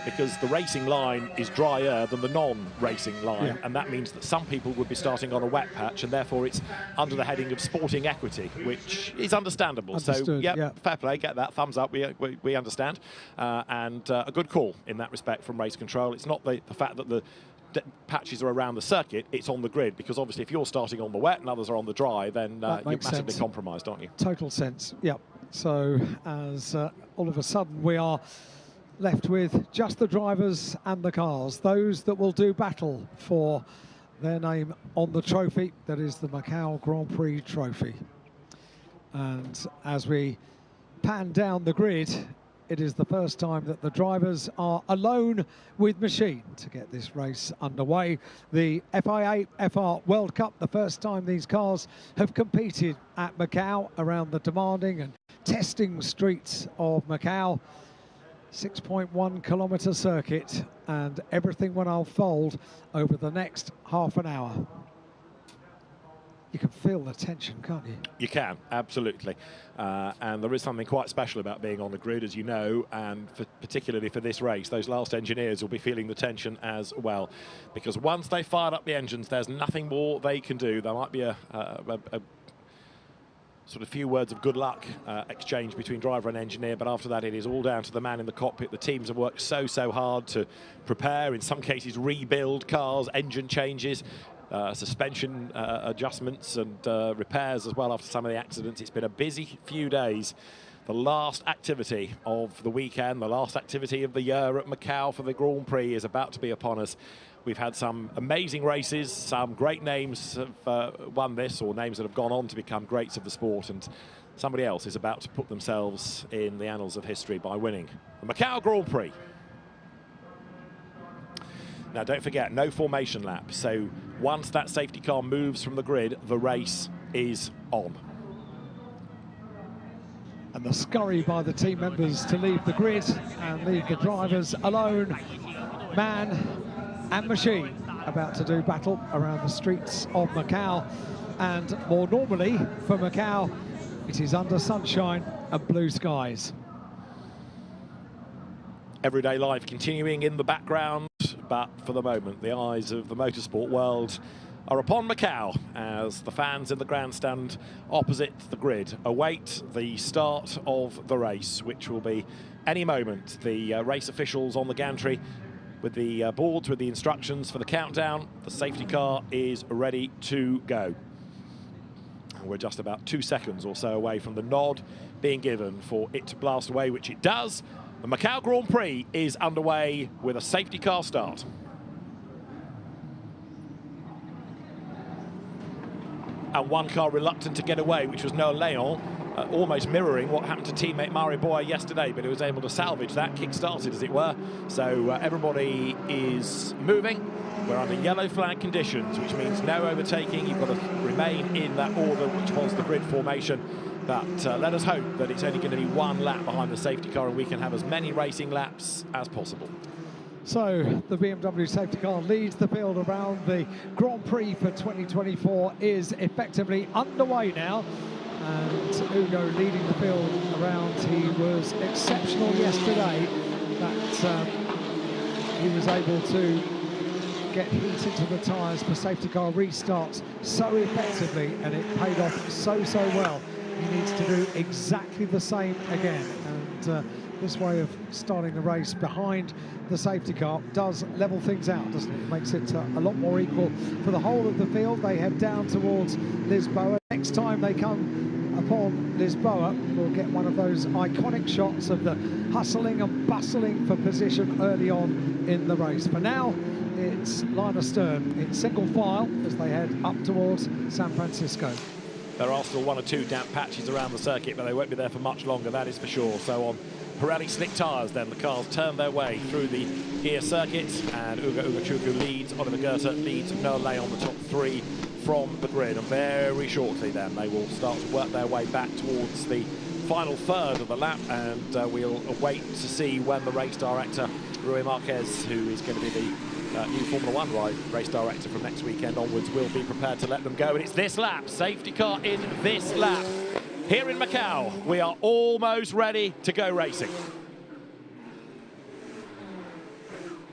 Because the racing line is drier than the non-racing line, and that means that some people would be starting on a wet patch, and therefore it's under the heading of sporting equity, which is understandable. Understood, so, yeah, fair play, get that, thumbs up, we understand. And a good call in that respect from race control. It's not the fact that the patches are around the circuit, it's on the grid, because obviously if you're starting on the wet and others are on the dry, then you're massively compromised, aren't you? Total sense, yeah. So as all of a sudden we are left with just the drivers and the cars, those that will do battle for their name on the trophy, that is the Macau Grand Prix trophy. And as we pan down the grid, it is the first time that the drivers are alone with machine to get this race underway. The FIA FR World Cup, the first time these cars have competed at Macau around the demanding and testing streets of Macau. 6.1 kilometre circuit, and everything will unfold over the next half an hour. You can feel the tension, can't you? You can, absolutely. And there is something quite special about being on the grid, as you know, and particularly for this race, those last engineers will be feeling the tension as well. Because once they fired up the engines, there's nothing more they can do. There might be a sort of few words of good luck exchange between driver and engineer, but after that it is all down to the man in the cockpit. The teams have worked so hard to prepare, in some cases rebuild cars, engine changes, suspension adjustments and repairs as well after some of the accidents. It's been a busy few days. The last activity of the weekend, the last activity of the year at Macau for the Grand Prix is about to be upon us. We've had some amazing races, some great names have won this, or names that have gone on to become greats of the sport, and somebody else is about to put themselves in the annals of history by winning the Macau Grand Prix. Now, don't forget, no formation lap, so once that safety car moves from the grid, the race is on. And the scurry by the team members to leave the grid and leave the drivers alone, man and machine, about to do battle around the streets of Macau. and more normally for Macau, it is under sunshine and blue skies. Everyday life continuing in the background, but for the moment, the eyes of the motorsport world are upon Macau as the fans in the grandstand opposite the grid await the start of the race, which will be any moment. The race officials on the gantry with the boards with the instructions for the countdown. The safety car is ready to go. And we're just about 2 seconds or so away from the nod being given for it to blast away, which it does. The Macau Grand Prix is underway with a safety car start. And one car reluctant to get away, which was Noah Leon, almost mirroring what happened to teammate Mario Boyer yesterday, but he was able to salvage that, kick-started as it were. So everybody is moving. We're under yellow flag conditions, which means no overtaking. You've got to remain in that order, which was the grid formation. But let us hope that it's only going to be one lap behind the safety car and we can have as many racing laps as possible. So the BMW safety car leads the field around. The Grand Prix for 2024 is effectively underway now. And Ugo leading the field around. He was exceptional yesterday that he was able to get heat into the tyres for safety car restarts so effectively, and it paid off so well. He needs to do exactly the same again, and this way of starting the race behind the safety car does level things out, doesn't it? It makes it a lot more equal for the whole of the field. They head down towards Lisboa. Next time they come upon Lisboa, we'll get one of those iconic shots of the hustling and bustling for position early on in the race. For now, it's line astern in single file as they head up towards San Francisco. There are still one or two damp patches around the circuit, but they won't be there for much longer, that is for sure. So on Pirelli slick tyres, then the cars turn their way through the gear circuit, and Ugo Ugochukwu leads, Oliver Goethe leads Noah Lay on the top three from the grid. And very shortly then they will start to work their way back towards the final third of the lap, and we'll wait to see when the race director, Rui Marquez, who is going to be the new Formula One race director from next weekend onwards, will be prepared to let them go. And it's this lap, safety car in this lap. Here in Macau, we are almost ready to go racing.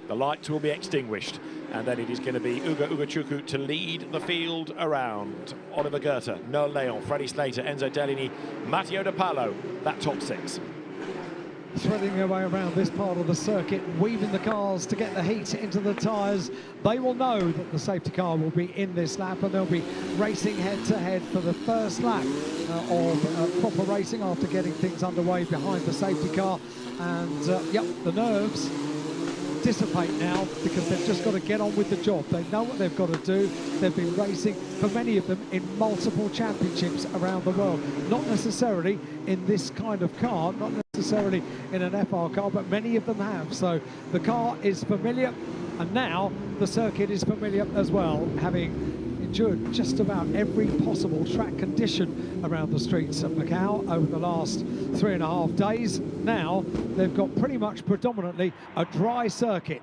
The lights will be extinguished, and then it is going to be Ugo Ugochukwu to lead the field around. Oliver Goethe, Noah Leon, Freddie Slater, Enzo Dellini, Matteo De Palo, that top six. Threading their way around this part of the circuit, weaving the cars to get the heat into the tyres. They will know that the safety car will be in this lap, and they'll be racing head-to-head for the first lap of proper racing after getting things underway behind the safety car. And, yep, the nerves dissipate now because they've just got to get on with the job. They know what they've got to do. They've been racing, for many of them, in multiple championships around the world. Not necessarily in this kind of car, not necessarily in an FR car, but many of them have. So the car is familiar, and now the circuit is familiar as well, having endured just about every possible track condition around the streets of Macau over the last 3.5 days. Now they've got pretty much predominantly a dry circuit.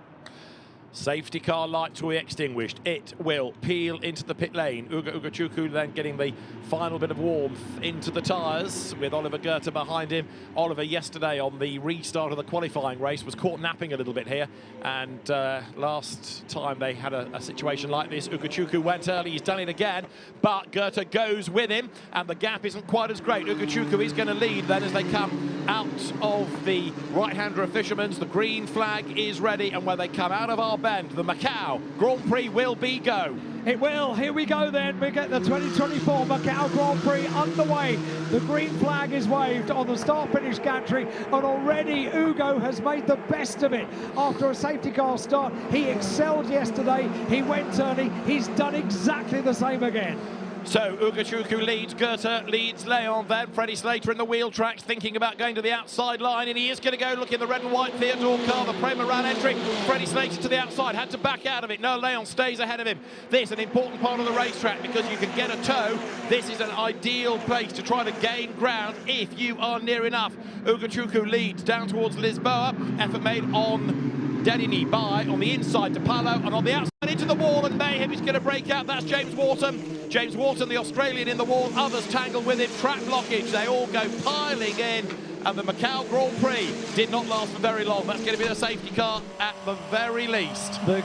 Safety car lights will be extinguished. It will peel into the pit lane. Ugo Ugochukwu then getting the final bit of warmth into the tyres with Oliver Goethe behind him. Oliver yesterday on the restart of the qualifying race was caught napping a little bit here, and last time they had a situation like this, Ugochukwu went early. He's done it again, but Goethe goes with him, and the gap isn't quite as great. Ugochukwu is going to lead then as they come out of the right-hand row of Fisherman's. The green flag is ready, and when they come out of our bend, the Macau Grand Prix will be go. It will. Here we go then. We get the 2024 Macau Grand Prix underway. The green flag is waved on the start-finish gantry, and already Ugo has made the best of it. After a safety car start, he excelled yesterday. He went early. He's done exactly the same again. So Ugochukwu leads, Goethe leads Leon, then Freddie Slater in the wheel tracks, thinking about going to the outside line, and he is going to go. Look in the red and white Theodore car, the Prema ran entry. Freddie Slater to the outside, had to back out of it. No, Leon stays ahead of him. This is an important part of the racetrack because you can get a tow. This is an ideal place to try to gain ground if you are near enough. Ugochukwu leads down towards Lisboa. Effort made on Dellini on the inside to Palo, and on the outside into the wall, and Mayhem is going to break out. That's James Wharton. James Wharton, the Australian, in the wall. Others tangled with him. Track blockage. They all go piling in. And the Macau Grand Prix did not last for very long. That's going to be a safety car at the very least. The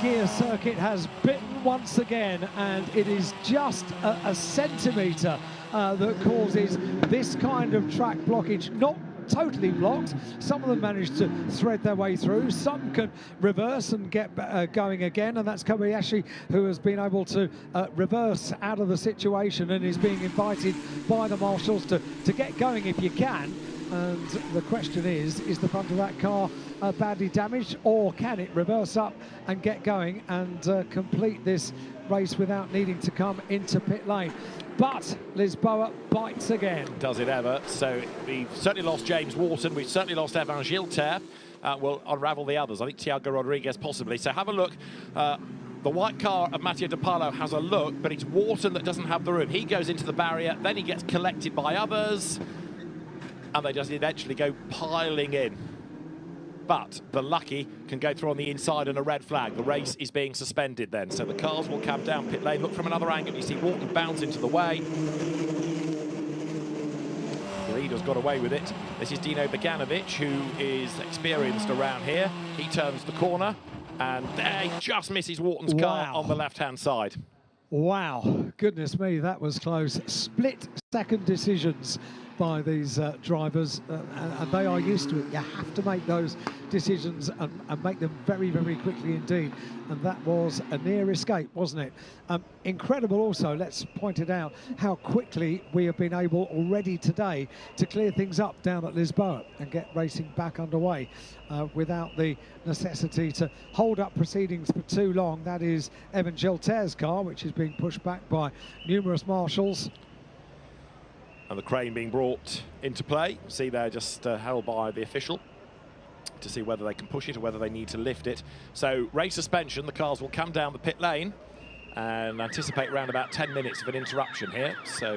gear circuit has bitten once again, and it is just a centimetre that causes this kind of track blockage. Not totally blocked. Some of them managed to thread their way through. Some can reverse and get going again, and that's Kobayashi, who has been able to reverse out of the situation and is being invited by the marshals to get going if you can. And the question is the front of that car badly damaged, or can it reverse up and get going and complete this race without needing to come into pit lane? But Lisboa bites again. Does it ever? So we've certainly lost James Wharton. We've certainly lost Evan Gilter. We'll unravel the others. I think Thiago Rodriguez possibly. So have a look. The white car of Matteo De Paulo has a look, but it's Wharton that doesn't have the room. He goes into the barrier, then he gets collected by others, and they just eventually go piling in. But the lucky can go through on the inside and a red flag. The race is being suspended then. So the cars will come down pit lane. Look from another angle. You see Wharton bounce into the way. The leader's got away with it. This is Dino Beganovic, who is experienced around here. He turns the corner, and there he just misses Wharton's car on the left-hand side. Wow, goodness me, that was close. Split-second decisions by these drivers, and they are used to it. You have to make those decisions and make them very, very quickly indeed. And that was a near escape, wasn't it? Incredible also, let's point it out, how quickly we have been able already today to clear things up down at Lisboa and get racing back underway without the necessity to hold up proceedings for too long. That is Evan Gilter's car, which is being pushed back by numerous marshals. And the crane being brought into play. See, they're just held by the official to see whether they can push it or whether they need to lift it. So race suspension, the cars will come down the pit lane and anticipate around about 10 minutes of an interruption here. So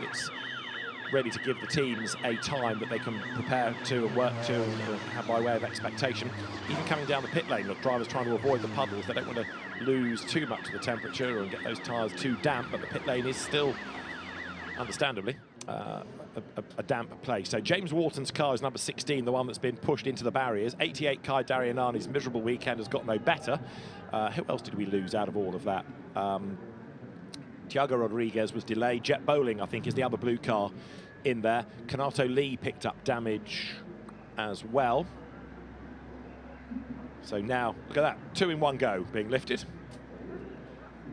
it's ready to give the teams a time that they can prepare to and work to have by way of expectation. Even coming down the pit lane, look, drivers trying to avoid the puddles. They don't want to lose too much of the temperature and get those tyres too damp, but the pit lane is still, understandably, a damp place. So James Wharton's car is number 16, the one that's been pushed into the barriers. 88 Kai Darianani's miserable weekend has got no better. Who else did we lose out of all of that? Thiago Rodriguez was delayed. Jet Bowling, I think, is the other blue car in there. Kanato Lee picked up damage as well. So now, look at that, 2 in 1 go being lifted.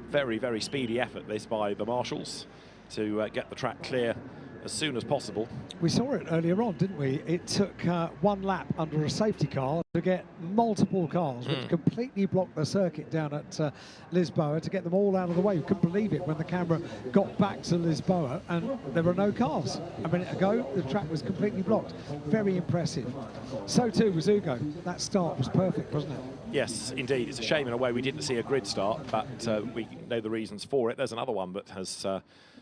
Very, very speedy effort this by the marshals to get the track clear as soon as possible. We saw it earlier on, didn't we? It took 1 lap under a safety car to get multiple cars, which completely blocked the circuit down at Lisboa, to get them all out of the way. We couldn't believe it when the camera got back to Lisboa and there were no cars. A minute ago, the track was completely blocked. Very impressive. So too was Ugo. That start was perfect, wasn't it? Yes, indeed. It's a shame in a way we didn't see a grid start, but we know the reasons for it. There's another one that has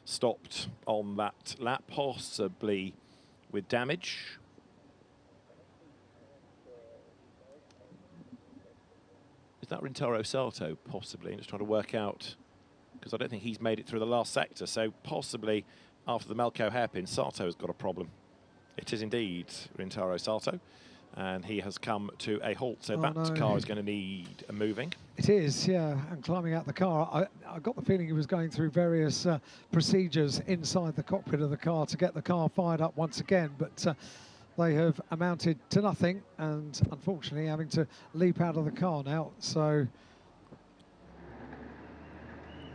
stopped on that lap, possibly with damage. Is that Rintaro Sato, possibly? I'm just trying to work out, because I don't think he's made it through the last sector, so possibly after the Melco hairpin, Sato has got a problem. It is indeed Rintaro Sato, and he has come to a halt, so that car is going to need a moving. It is, yeah, and climbing out the car. I got the feeling he was going through various procedures inside the cockpit of the car to get the car fired up once again, but they have amounted to nothing, and unfortunately having to leap out of the car now. So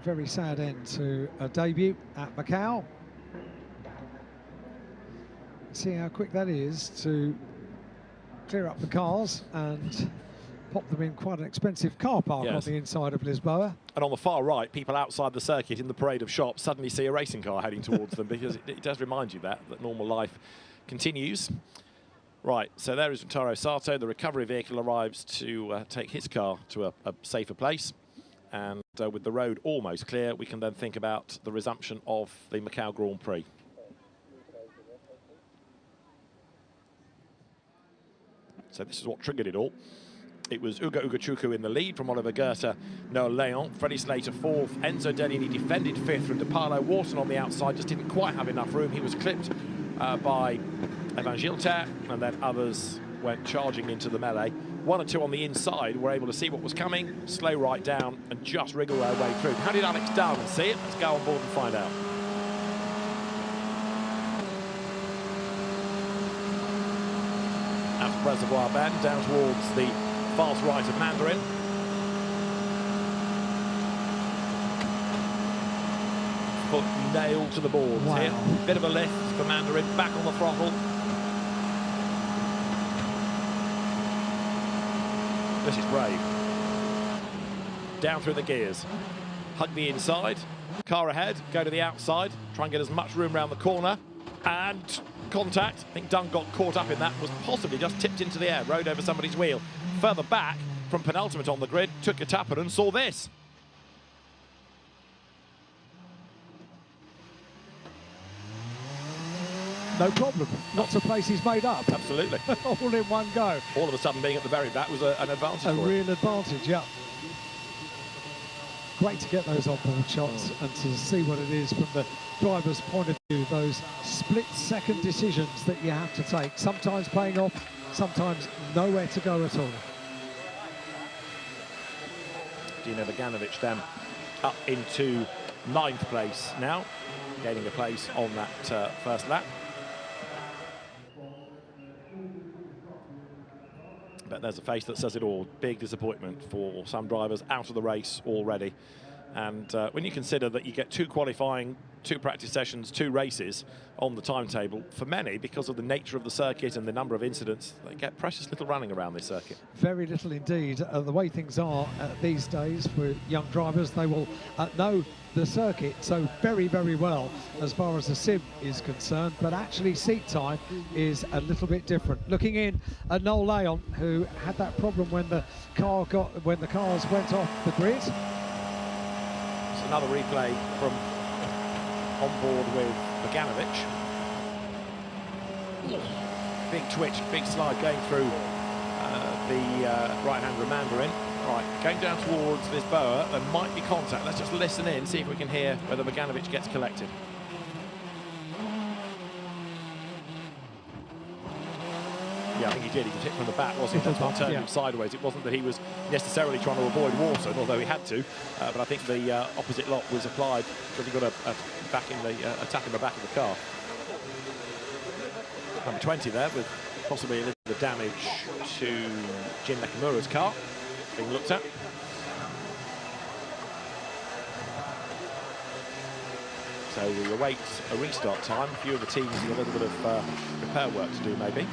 very sad end to a debut at Macau. See how quick that is to clear up the cars and pop them in quite an expensive car park on the inside of Lisboa. And on the far right, people outside the circuit in the parade of shops suddenly see a racing car heading towards them, because it does remind you that normal life continues. Right, so there is Rintaro Sato. The recovery vehicle arrives to take his car to a safer place. And with the road almost clear, we can then think about the resumption of the Macau Grand Prix. So this is what triggered it all. It was Ugo Ugochukwu in the lead from Oliver Goethe, Noah Leon, Freddie Slater fourth, Enzo Dellini defended fifth from DeParlo. Wharton on the outside just didn't quite have enough room. He was clipped by Evan Gilter, and then others went charging into the melee. One or two on the inside were able to see what was coming, slow right down, and just wriggle their way through. How did Alex Darwin see it? Let's go on board and find out. Out of Reservoir Bend, down towards the fast right of Mandarin. Foot nailed to the boards here. Bit of a lift for Mandarin, back on the throttle. This is brave. Down through the gears. Hug the inside. Car ahead, go to the outside. Try and get as much room around the corner. And contact. I think Dunn got caught up in that. Was possibly just tipped into the air. Rode over somebody's wheel. Further back, from penultimate on the grid, took a tapper and saw this. No problem. Lots of places made up. Absolutely. All in one go. All of a sudden being at the very back was an advantage. A real advantage, yeah. Great to get those on-board shots and to see what it is from the driver's point of view, those split-second decisions that you have to take, sometimes paying off, sometimes nowhere to go at all. Dino Vaganovic then up into 9th place now, gaining a place on that first lap. But there's a face that says it all. Big disappointment for some drivers out of the race already. And when you consider that you get 2 qualifying, 2 practice sessions, 2 races on the timetable, for many, because of the nature of the circuit and the number of incidents, they get precious little running around this circuit. Very little indeed. The way things are these days for young drivers, they will know the circuit so very, very well as far as the sim is concerned, but actually seat time is a little bit different. Looking in at Noel Leon, who had that problem when the cars went off the grid. It's another replay from on board with Vaganovic. Big twitch, big slide going through the right-hander Mandarin. Right, going down towards this boa, there might be contact. Let's just listen in, see if we can hear whether Vaganovic gets collected. Yeah, I think he did. He was hit from the back, wasn't he? That's what turned him sideways. It wasn't that he was necessarily trying to avoid Wharton, although he had to. But I think the opposite lock was applied because he got a back in the tap in the back of the car. Number 20 there, with possibly a little bit of damage to Jin Nakamura's car being looked at. So we await a restart time. A few of the teams with a little bit of repair work to do, maybe.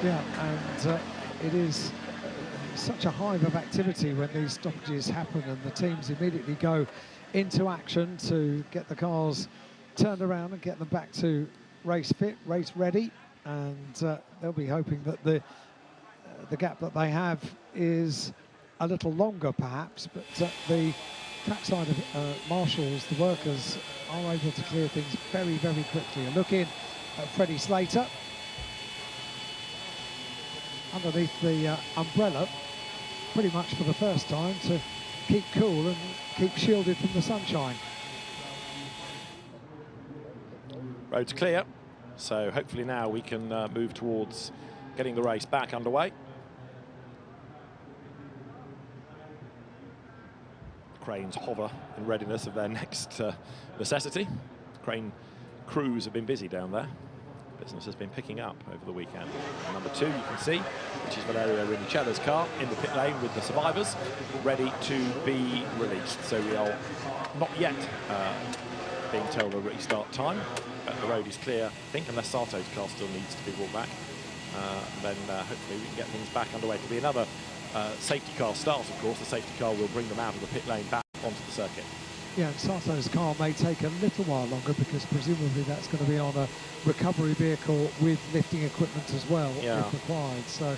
Yeah, and it is such a hive of activity when these stoppages happen and the teams immediately go into action to get the cars turned around and get them back to race fit, race ready, and they'll be hoping that the gap that they have is a little longer perhaps, but the trackside of marshals, the workers, are able to clear things very, very quickly. A look in at Freddie Slater underneath the umbrella, pretty much for the first time, to keep cool and keep shielded from the sunshine. Road's clear, so hopefully now we can move towards getting the race back underway. Cranes hover in readiness of their next necessity. Crane crews have been busy down there. Business has been picking up over the weekend. Number 2, you can see, which is Valerio Rinicella's car in the pit lane with the survivors, ready to be released. So we are not yet being told a restart time, but the road is clear, I think, unless Sato's car still needs to be brought back. Then hopefully we can get things back underway. It'll be another safety car start, of course. The safety car will bring them out of the pit lane back onto the circuit. Yeah, and Sato's car may take a little while longer because presumably that's going to be on a recovery vehicle with lifting equipment as well, if required. So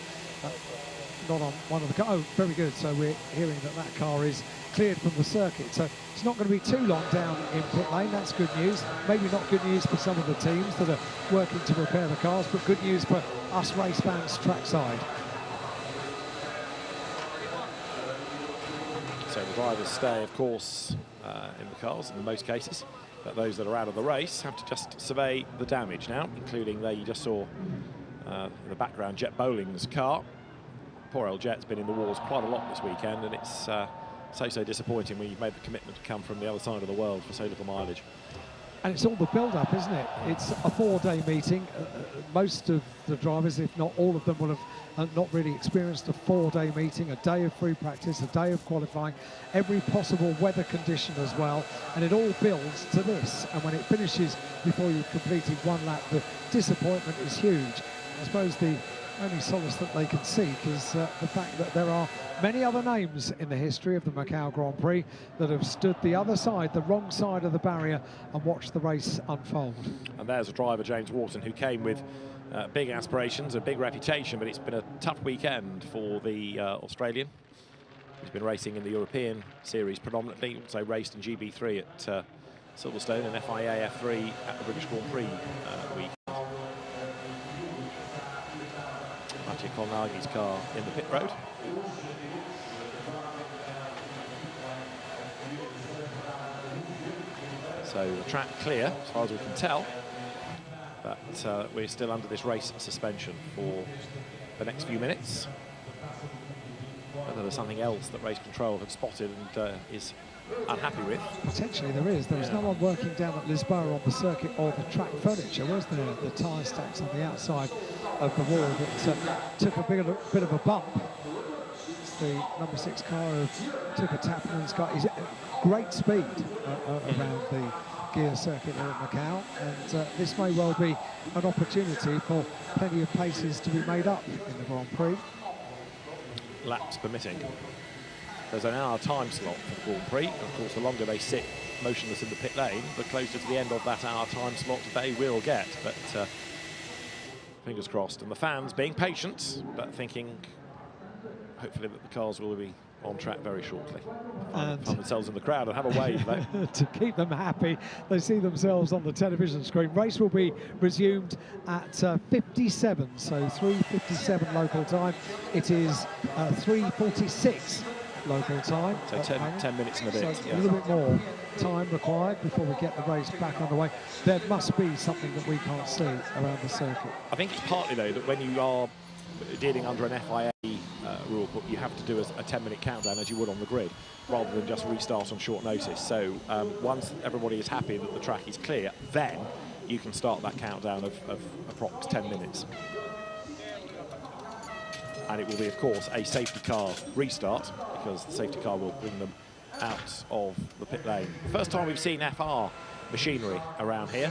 not on one of the cars. Oh, very good. So we're hearing that that car is cleared from the circuit. So it's not going to be too long down in pit lane. That's good news. Maybe not good news for some of the teams that are working to repair the cars, but good news for us race fans trackside. The drivers stay, of course, in the cars in most cases, but those that are out of the race have to just survey the damage now, including there you just saw in the background Jet Bowling's car. Poor old Jet's been in the wars quite a lot this weekend, and it's so disappointing when you've made the commitment to come from the other side of the world for so little mileage. And it's all the build-up, isn't it? It's a 4-day meeting. Most of the drivers, if not all of them, will have not really experienced a 4-day meeting, a day of free practice, a day of qualifying, every possible weather condition as well. And it all builds to this. And when it finishes before you've completed one lap, the disappointment is huge. I suppose the only solace that they can seek is the fact that there are many other names in the history of the Macau Grand Prix that have stood the other side, the wrong side of the barrier, and watched the race unfold. And there's a driver, James Wharton, who came with big aspirations, a big reputation, but it's been a tough weekend for the Australian. He's been racing in the European Series predominantly, also raced in GB3 at Silverstone and FIA F3 at the British Grand Prix week. Mattia Colnagi's car in the pit road. So the track clear, as far as we can tell, but we're still under this race suspension for the next few minutes. Whether there's something else that race control have spotted and is unhappy with. Potentially there is. There was no one working down at Lisboa on the circuit or the track furniture, was there? The tyre stacks on the outside of the wall that took a bit of a bump. It's the number 6 car of Tuka Tappanen's car. He's great speed around the gear circuit here at Macau, and this may well be an opportunity for plenty of paces to be made up in the Grand Prix. Laps permitting. There's an hour time slot for Grand Prix. Of course, the longer they sit motionless in the pit lane, the closer to the end of that hour time slot they will get. But fingers crossed. And the fans being patient, but thinking hopefully that the cars will be on track very shortly. Find themselves in the crowd and have a wave though. To keep them happy, they see themselves on the television screen. Race will be resumed at 57, so 3:57 local time. It is 3:46 local time. So 10 minutes and a bit. So a little bit more time required before we get the race back underway. There must be something that we can't see around the circuit. I think it's partly though that when you are dealing under an FIA rule book, you have to do a 10-minute countdown as you would on the grid, rather than just restart on short notice. So once everybody is happy that the track is clear, then you can start that countdown of approx 10 minutes. And it will be, of course, a safety car restart, because the safety car will bring them out of the pit lane. First time we've seen FR machinery around here,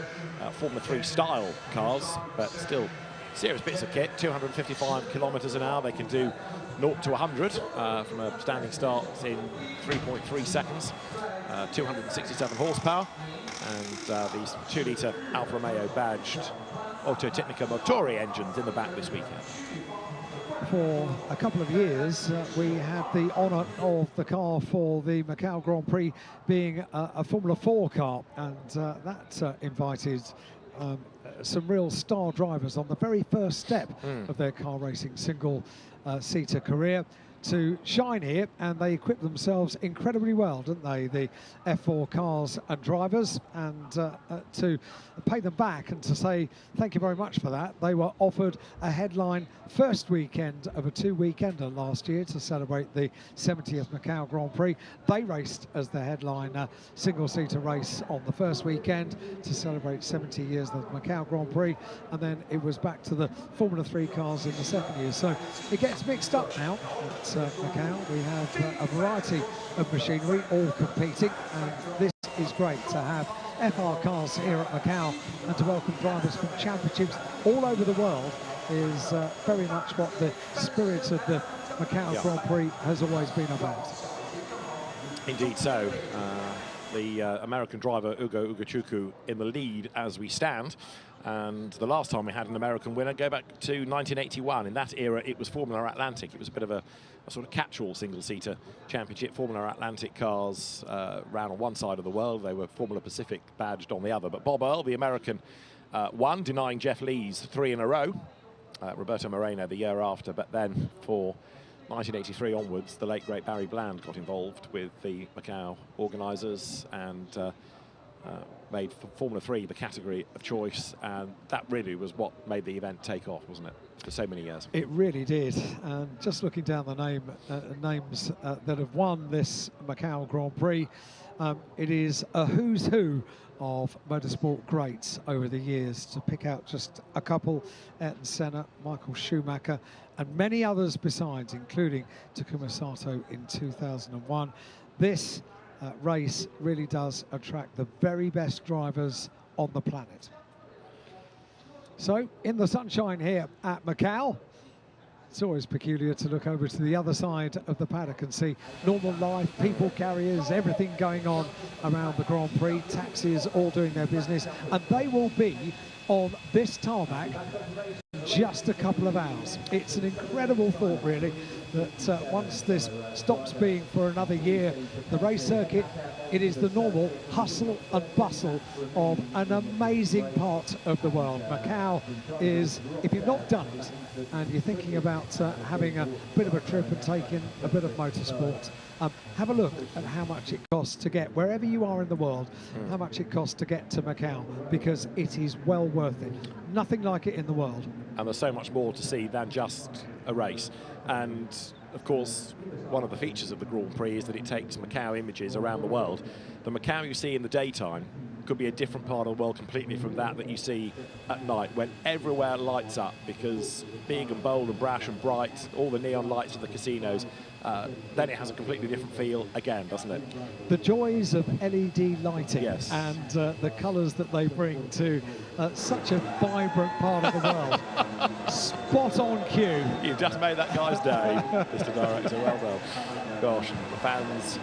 Formula 3 style cars, but still serious bits of kit. 255 kilometers an hour. They can do 0 to 100 from a standing start in 3.3 seconds. 267 horsepower, and these 2-litre Alfa Romeo badged Autotecnica Motori engines in the back this weekend. For a couple of years, we had the honour of the car for the Macau Grand Prix being a Formula 4 car, and that invited some real star drivers on the very first step of their car racing single-seater career to shine here, and they equipped themselves incredibly well, didn't they, the F4 cars and drivers, and to pay them back and to say thank you very much for that. They were offered a headline first weekend of a 2-weekender last year to celebrate the 70th Macau Grand Prix. They raced as the headline single-seater race on the first weekend to celebrate 70 years of the Macau Grand Prix, and then it was back to the Formula 3 cars in the second year. So it gets mixed up now at Macau. We have a variety of machinery all competing, and this is great to have FR cars here at Macau, and to welcome drivers from championships all over the world is very much what the spirit of the Macau Grand Prix has always been about. Indeed so. The American driver Ugo Ugochukwu in the lead as we stand. And the last time we had an American winner, go back to 1981. In that era, it was Formula Atlantic. It was a bit of a sort of catch-all single-seater championship. Formula Atlantic cars ran on one side of the world. They were Formula Pacific badged on the other. But Bob Earl, the American, won, denying Jeff Lee's 3 in a row. Roberto Moreno the year after. But then for 1983 onwards, the late great Barry Bland got involved with the Macau organisers and made Formula 3 the category of choice, and that really was what made the event take off, wasn't it, for so many years? It really did. And just looking down the names that have won this Macau Grand Prix, it is a who's who of motorsport greats over the years. To pick out just a couple: Ayrton Senna, Michael Schumacher, and many others besides, including Takuma Sato in 2001. This race really does attract the very best drivers on the planet. So, in the sunshine here at Macau, it's always peculiar to look over to the other side of the paddock and see normal life, people carriers, everything going on around the Grand Prix, taxis all doing their business, and they will be on this tarmac in just a couple of hours. It's an incredible thought, really, that once this stops being for another year, the race circuit, it is the normal hustle and bustle of an amazing part of the world. Macau is, if you've not done it and you're thinking about having a bit of a trip and taking a bit of motorsport, have a look at how much it costs to get, wherever you are in the world, how much it costs to get to Macau, because it is well worth it. Nothing like it in the world. And there's so much more to see than just a race. And of course, one of the features of the Grand Prix is that it takes Macau images around the world. The Macau you see in the daytime could be a different part of the world completely from that you see at night, when everywhere lights up, because big and bold and brash and bright, all the neon lights of the casinos, then it has a completely different feel again, doesn't it? The joys of LED lighting, yes, and the colours that they bring to such a vibrant part of the world. Spot on cue. You've just made that guy's day, Mr. Director, well done. Gosh, the fans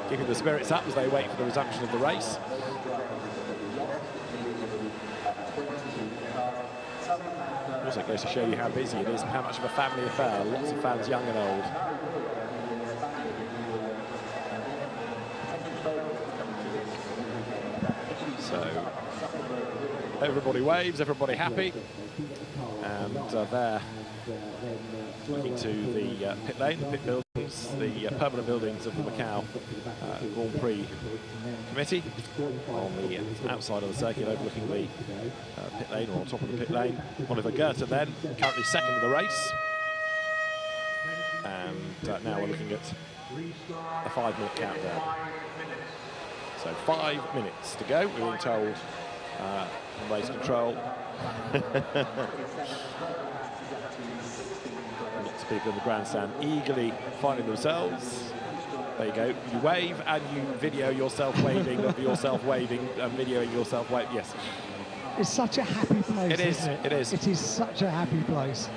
keeping the spirits up as they wait for the resumption of the race. Also goes to show you how busy it is and how much of a family affair. Lots of fans, young and old. So everybody waves, everybody happy, and they're looking to the pit lane, the pit buildings, the permanent buildings of the Macau Grand Prix Committee on the outside of the circuit, overlooking the pit lane, or on top of the pit lane. Oliver Goethe then, currently second in the race. And now we're looking at a 5-minute countdown. So 5 minutes to go, we're being told from race control. Lots of people in the grandstand eagerly finding themselves. There you go. You wave and you video yourself waving, of yourself waving and videoing yourself waving. Yes. It's such a happy place. It is. Isn't it? It is. It is such a happy place.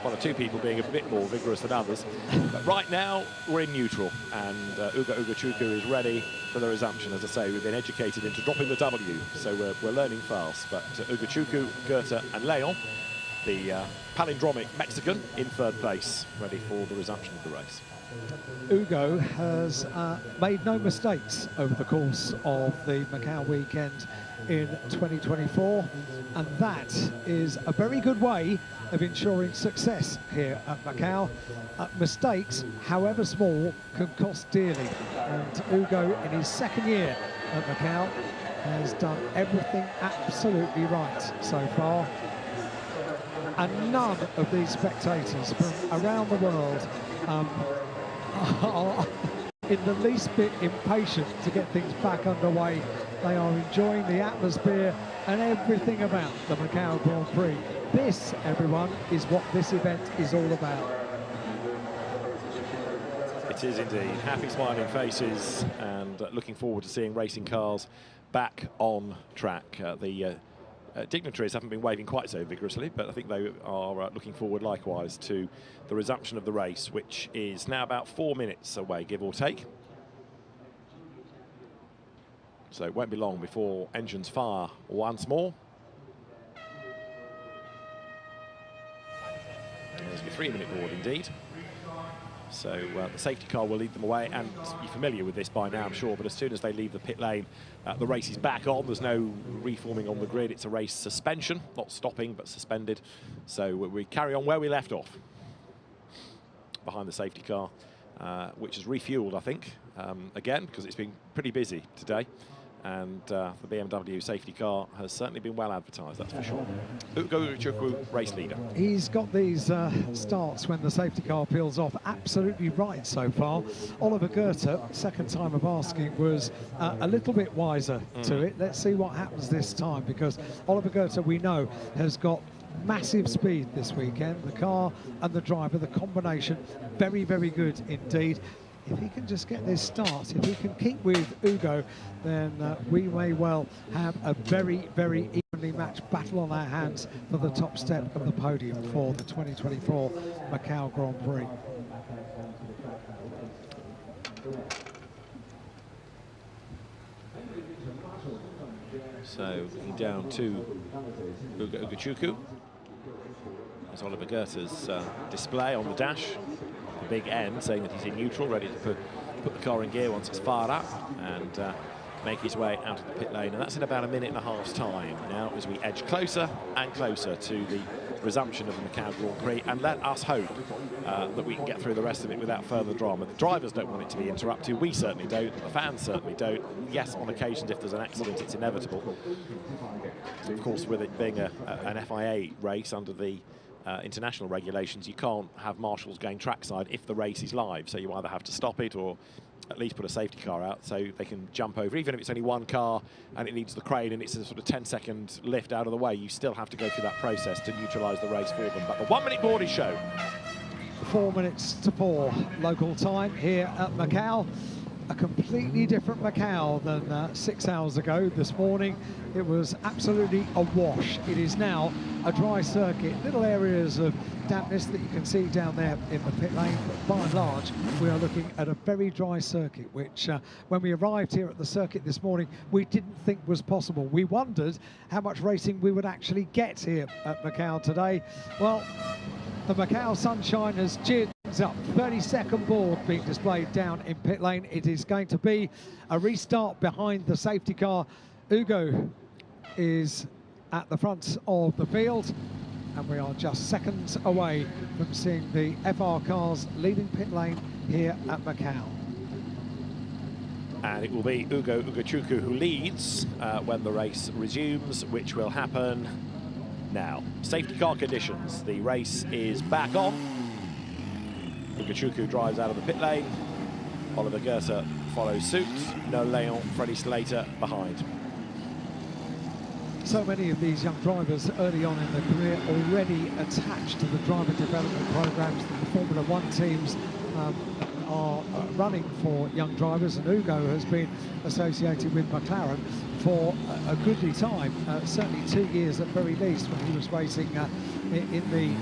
One or two people being a bit more vigorous than others. But right now, we're in neutral, and Ugo Ugochukwu is ready for the resumption. As I say, we've been educated into dropping the W, so we're learning fast. But Ugochukwu, Goethe and Leon, the palindromic Mexican, in third place, ready for the resumption of the race. Ugo has made no mistakes over the course of the Macau weekend in 2024, and that is a very good way of ensuring success here at Macau. Mistakes, however small, can cost dearly, and Ugo, in his second year at Macau, has done everything absolutely right so far. And none of these spectators from around the world are in the least bit impatient to get things back underway. They are enjoying the atmosphere and everything about the Macau Grand Prix. This, everyone, is what this event is all about. It is indeed. Happy, smiling faces, and looking forward to seeing racing cars back on track. The dignitaries haven't been waving quite so vigorously, but I think they are looking forward likewise to the resumption of the race, which is now about 4 minutes away, give or take. So it won't be long before engines fire once more. There's your 3-minute board indeed. So the safety car will lead them away, and you're familiar with this by now, I'm sure, but as soon as they leave the pit lane, the race is back on. There's no reforming on the grid. It's a race suspension, not stopping, but suspended. So we carry on where we left off, behind the safety car, which is refueled, I think, again, because it's been pretty busy today. And the BMW safety car has certainly been well advertised, that's for sure. Ugo Ugochukwu, race leader. He's got these starts when the safety car peels off absolutely right so far. Oliver Goethe, second time of asking, was a little bit wiser to it. Let's see what happens this time, because Oliver Goethe, we know, has got massive speed this weekend. The car and the driver, the combination, very, very good indeed. If he can just get this start, if he can keep with Ugo, then we may well have a very, very evenly matched battle on our hands for the top step of the podium for the 2024 Macau Grand Prix. So looking down to Ugo Ugochukwu. There's Oliver Goethe's display on the dash. The big N saying that he's in neutral, ready to put the car in gear once it's fired up and make his way out of the pit lane. And that's in about a minute and a half's time now, as we edge closer and closer to the resumption of the Macau Grand Prix. And let us hope that we can get through the rest of it without further drama. The drivers don't want it to be interrupted. We certainly don't. The fans certainly don't. Yes, on occasions, if there's an accident, it's inevitable. Of course, with it being an FIA race under the international regulations, you can't have marshals going trackside if the race is live. So you either have to stop it or at least put a safety car out so they can jump over. Even if it's only one car and it needs the crane and it's a sort of 10-second lift out of the way, you still have to go through that process to neutralise the race for them. But the 1 minute board is shown. 4 minutes to 4 local time here at Macau. A completely different Macau than 6 hours ago. This morning it was absolutely awash. It is now a dry circuit, little areas of dampness that you can see down there in the pit lane, but by and large we are looking at a very dry circuit, which when we arrived here at the circuit this morning we didn't think was possible. We wondered how much racing we would actually get here at Macau today. Well, the Macau sunshine has cheered things up. 32nd board being displayed down in pit lane. It is going to be a restart behind the safety car. Ugo is at the front of the field, and we are just seconds away from seeing the FR cars leaving pit lane here at Macau. And it will be Ugo Ugochukwu who leads when the race resumes, which will happen now. Safety car conditions. The race is back on. Ugochukwu drives out of the pit lane. Oliver Goethe follows suit. No Leon, Freddie Slater behind. So many of these young drivers early on in their career already attached to the driver development programs that the Formula One teams are running for young drivers, and Ugo has been associated with McLaren for a goodly time, certainly 2 years at very least, when he was racing in the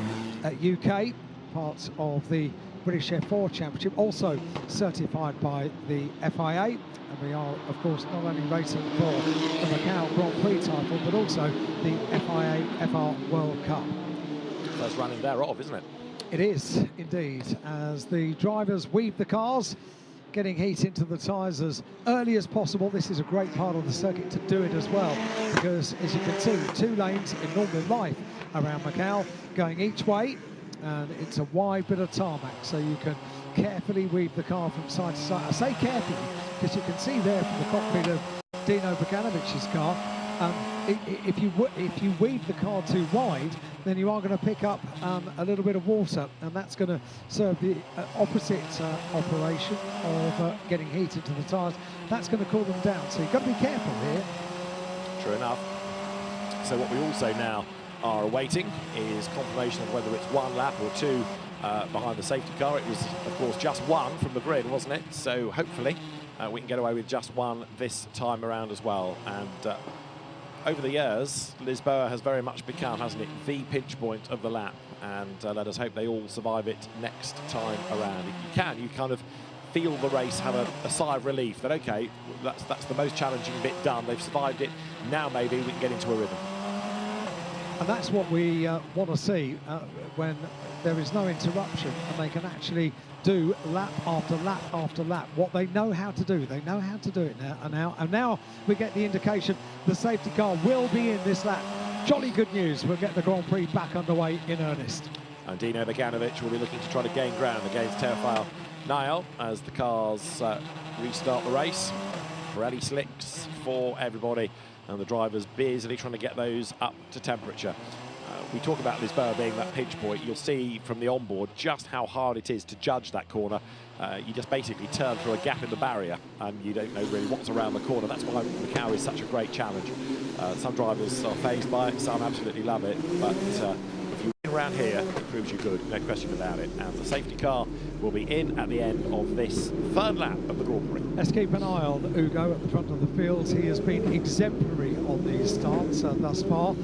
UK, part of the British F4 Championship, also certified by the FIA. And we are, of course, not only racing for the Macau Grand Prix title, but also the FIA FR World Cup. First running thereof, isn't it? It is, indeed, as the drivers weave the cars, getting heat into the tyres as early as possible. This is a great part of the circuit to do it as well, because, as you can see, 2 lanes in normal life around Macau, going each way, and it's a wide bit of tarmac, so you can carefully weave the car from side to side. I say carefully because you can see there from the cockpit of Dino Boganovic's car, if you weave the car too wide, then you are going to pick up a little bit of water, and that's going to serve the opposite operation of getting heat into the tyres. That's going to cool them down, so you've got to be careful here. True enough. So what we also now are awaiting is confirmation of whether it's 1 lap or 2 behind the safety car. It was, of course, just 1 from the grid, wasn't it? So hopefully we can get away with just 1 this time around as well. And over the years, Lisboa has very much become, hasn't it, the pinch point of the lap. And let us hope they all survive it next time around. If you kind of feel the race have a sigh of relief that, OK, that's the most challenging bit done. They've survived it. Now maybe we can get into a rhythm. And that's what we want to see when there is no interruption and they can actually do lap after lap after lap what they know how to do. They know how to do it now. And now we get the indication the safety car will be in this lap. Jolly good news. We'll get the Grand Prix back underway in earnest. And Dino Beganovic will be looking to try to gain ground against Teofile Niall as the cars restart the race. Pirelli slicks for everybody, and the drivers busily trying to get those up to temperature. We talk about Lisboa being that pinch point. You'll see from the onboard just how hard it is to judge that corner. You just basically turn through a gap in the barrier and you don't know really what's around the corner. That's why Macau is such a great challenge. Some drivers are fazed by it, some absolutely love it, but if you win around here, it proves you good, no question about it. And the safety car will be in at the end of this third lap of the Grand Prix. Let's keep an eye on Ugo at the front of the field. He has been exemplary on these starts thus far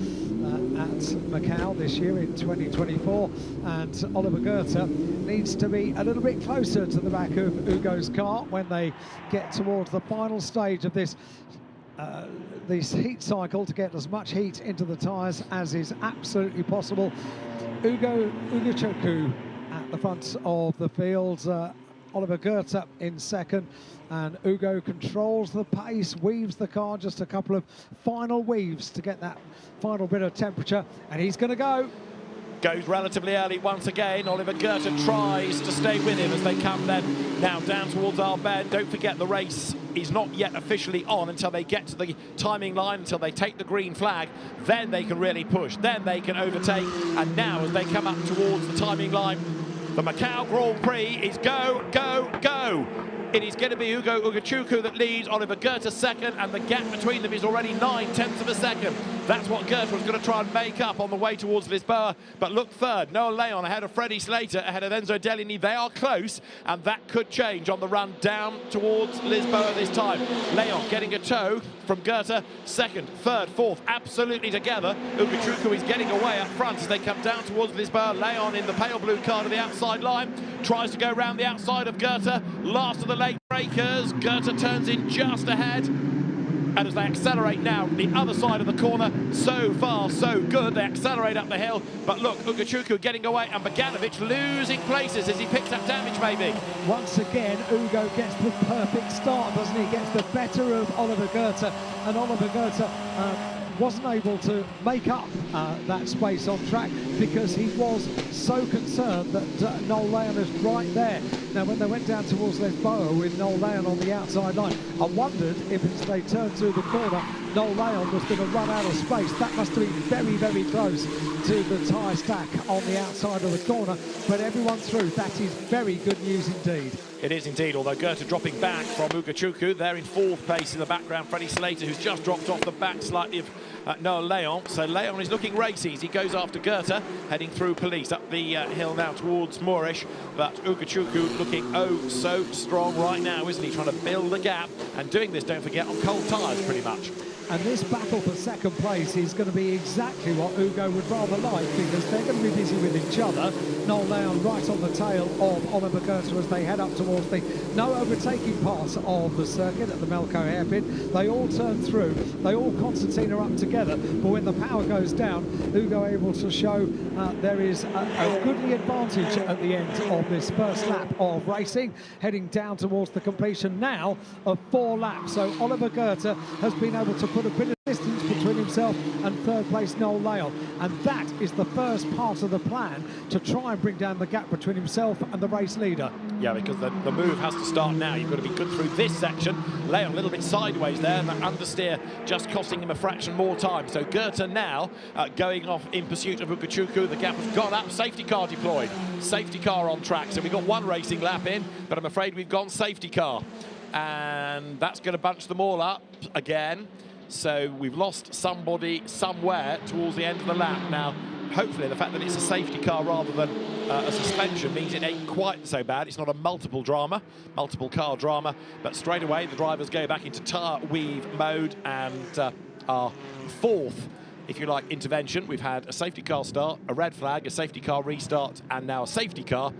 at Macau this year in 2024, and Oliver Goethe needs to be a little bit closer to the back of Ugo's car when they get towards the final stage of this heat cycle to get as much heat into the tyres as is absolutely possible. Ugo Ugochukwu at the front of the field, Oliver Goethe in second, and Ugo controls the pace, weaves the car, just a couple of final weaves to get that final bit of temperature, and he's going to go. Goes relatively early once again. Oliver Goethe tries to stay with him as they come then now down towards our bend. Don't forget the race is not yet officially on until they get to the timing line, until they take the green flag. Then they can really push, then they can overtake. And now as they come up towards the timing line, the Macau Grand Prix is go, go, go. It is going to be Ugo Ugochukwu that leads, Oliver Goethe second, and the gap between them is already 9/10 of a second. That's what Goethe was going to try and make up on the way towards Lisboa. But look third, Noah Leon ahead of Freddie Slater, ahead of Enzo Deligny. They are close, and that could change on the run down towards Lisboa this time. Leon getting a tow from Goethe, second, third, fourth, absolutely together. Ugochukwu is getting away up front as they come down towards Lisboa. Leon in the pale blue car to the outside line, tries to go round the outside of Goethe. Last of the late breakers, Goethe turns in just ahead. And as they accelerate now, the other side of the corner, so far so good. They accelerate up the hill, but look, Ugochukwu getting away, and Beganovic losing places as he picks up damage maybe. Once again, Ugo gets the perfect start, doesn't he? Gets the better of Oliver Goethe, and Oliver Goethe wasn't able to make up that space on track because he was so concerned that Noel Leon is right there. Now, when they went down towards Lisboa with Noel Leon on the outside line, I wondered if as they turned through the corner, Noel Leon was going to run out of space. That must have been very, very close to the tyre stack on the outside of the corner, but everyone's through. That is very good news indeed. It is indeed, although Goethe dropping back from Ugochukwu. They're in fourth place in the background. Freddie Slater, who's just dropped off the back slightly of Noah Leon. So Leon is looking racy as he goes after Goethe, heading through police up the hill now towards Moorish. But Ugochukwu looking oh so strong right now, isn't he? Trying to build a gap and doing this, don't forget, on cold tyres pretty much. And this battle for second place is going to be exactly what Ugo would rather like, because they're going to be busy with each other. Noel Leon right on the tail of Oliver Goethe as they head up towards the no overtaking part of the circuit at the Melco hairpin. They all turn through, they all concertina up together, but when the power goes down, Ugo able to show there is a goodly advantage at the end of this first lap of racing, heading down towards the completion now of 4 laps. So Oliver Goethe has been able to put a bit of distance between himself and third place Noel Leon, and that is the first part of the plan to try and bring down the gap between himself and the race leader. Yeah, because the move has to start now. You've got to be good through this section. Leon a little bit sideways there, and that understeer just costing him a fraction more time. So Goethe now going off in pursuit of Ugochukwu. The gap has gone up, safety car deployed, safety car on track. So we've got 1 racing lap in, but I'm afraid we've gone safety car, and that's going to bunch them all up again. So we've lost somebody somewhere towards the end of the lap. Now, hopefully the fact that it's a safety car rather than a suspension means it ain't quite so bad. It's not a multiple car drama, but straight away the drivers go back into tyre weave mode, and our 4th, if you like, intervention. We've had a safety car start, a red flag, a safety car restart, and now a safety car.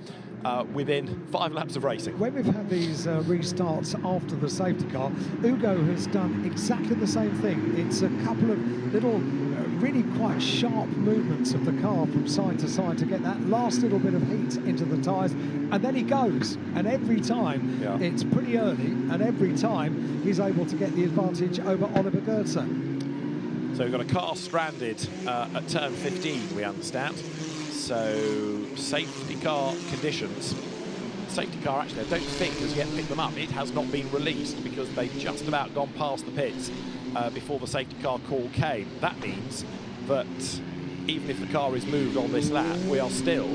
within 5 laps of racing. When we've had these restarts after the safety car, Ugo has done exactly the same thing. It's a couple of little really quite sharp movements of the car from side to side to get that last little bit of heat into the tyres, and then he goes, and every time it's pretty early, and every time he's able to get the advantage over Oliver Goetze. So we've got a car stranded at turn 15, we understand. So safety car conditions. Safety car actually, I don't think has yet picked them up. It has not been released because they've just about gone past the pits before the safety car call came. That means that even if the car is moved on this lap, we are still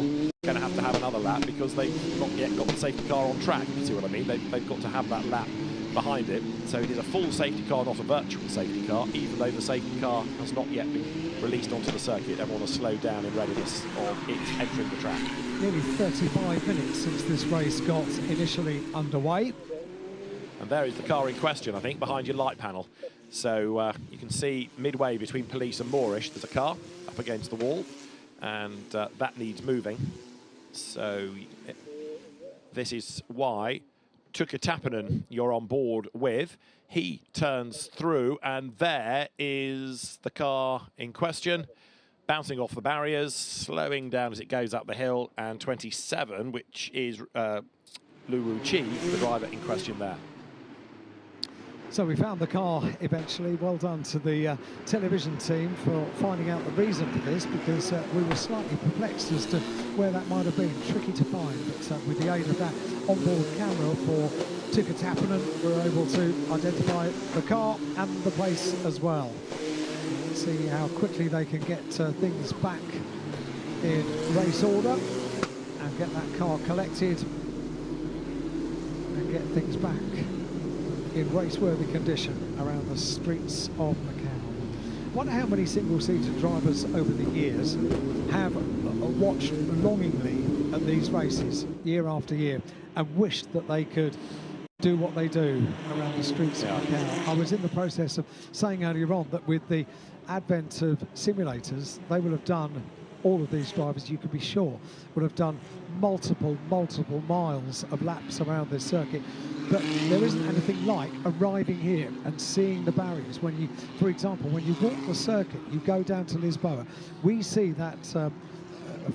going to have another lap because they've not yet got the safety car on track, if you see what I mean. They've got to have that lap behind it. So it is a full safety car, not a virtual safety car, even though the safety car has not yet been released onto the circuit. Everyone has slowed down in readiness of it entering the track. Nearly 35 minutes since this race got initially underway. And there is the car in question, I think, behind your light panel. So you can see midway between Police and Moorish, there's a car up against the wall, and that needs moving. So this is why Tuukka Tappinen you're on board with. He turns through, and there is the car in question, bouncing off the barriers, slowing down as it goes up the hill, and 27, which is Lu Chi, the driver in question there. So we found the car eventually. Well done to the television team for finding out the reason for this, because we were slightly perplexed as to where that might have been. Tricky to find, but with the aid of that onboard camera for Tuukka Tappinen, we were able to identify the car and the place as well. See how quickly they can get things back in race order and get that car collected and get things back in race-worthy condition around the streets of Macau. I wonder how many single-seater drivers over the years have watched longingly at these races year after year and wished that they could do what they do around the streets of Macau. I was in the process of saying earlier on that with the advent of simulators, they will have done, all of these drivers, you can be sure, will have done multiple miles of laps around this circuit. But there isn't anything like arriving here and seeing the barriers. When you, for example, when you walk the circuit, you go down to Lisboa, we see that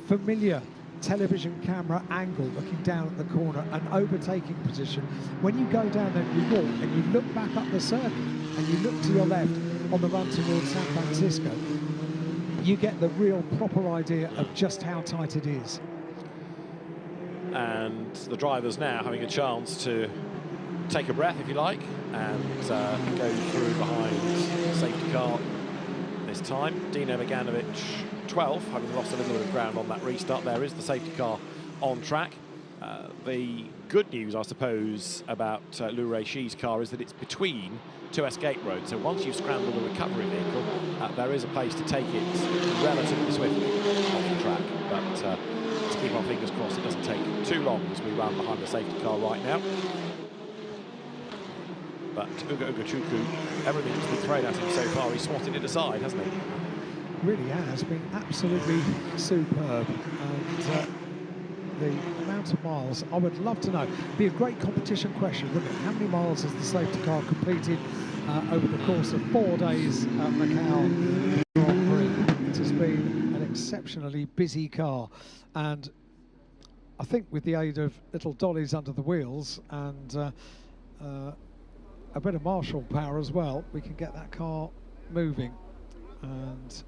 familiar television camera angle looking down at the corner, an overtaking position. When you go down there and you walk and you look back up the circuit and you look to your left on the run towards San Francisco, you get the real proper idea of just how tight it is. And the drivers now having a chance to take a breath, if you like, and go through behind the safety car this time. Dino Beganovic, 12, having lost a little bit of ground on that restart. There is the safety car on track. The good news, I suppose, about Lu Reixi's car is that it's between two escape roads. So once you've scrambled a recovery vehicle, there is a place to take it relatively swiftly off the track. But let's keep our fingers crossed it doesn't take too long as we run behind the safety car right now. But Ugo Ugochukwu, everything that's been thrown at him so far, he's swatted it aside, hasn't he? Really has been absolutely superb. And the amount of miles, I would love to know. It'd be a great competition question, wouldn't it? How many miles has the safety car completed over the course of 4 days at Macau Grand Prix? It has been an exceptionally busy car, and I think with the aid of little dollies under the wheels and a bit of marshal power as well, we can get that car moving. And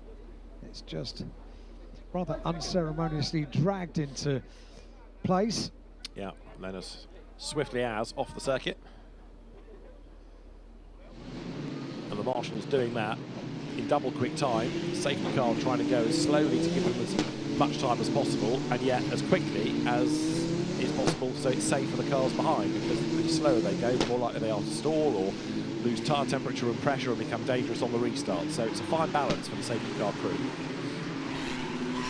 it's just rather unceremoniously dragged into place. Yeah, and then as swiftly as off the circuit. And the marshal's doing that in double quick time. The safety car trying to go as slowly to give them as much time as possible, and yet as quickly as is possible, so it's safe for the cars behind, because the slower they go, the more likely they are to stall or lose tyre temperature and pressure and become dangerous on the restart. So it's a fine balance for the safety car crew.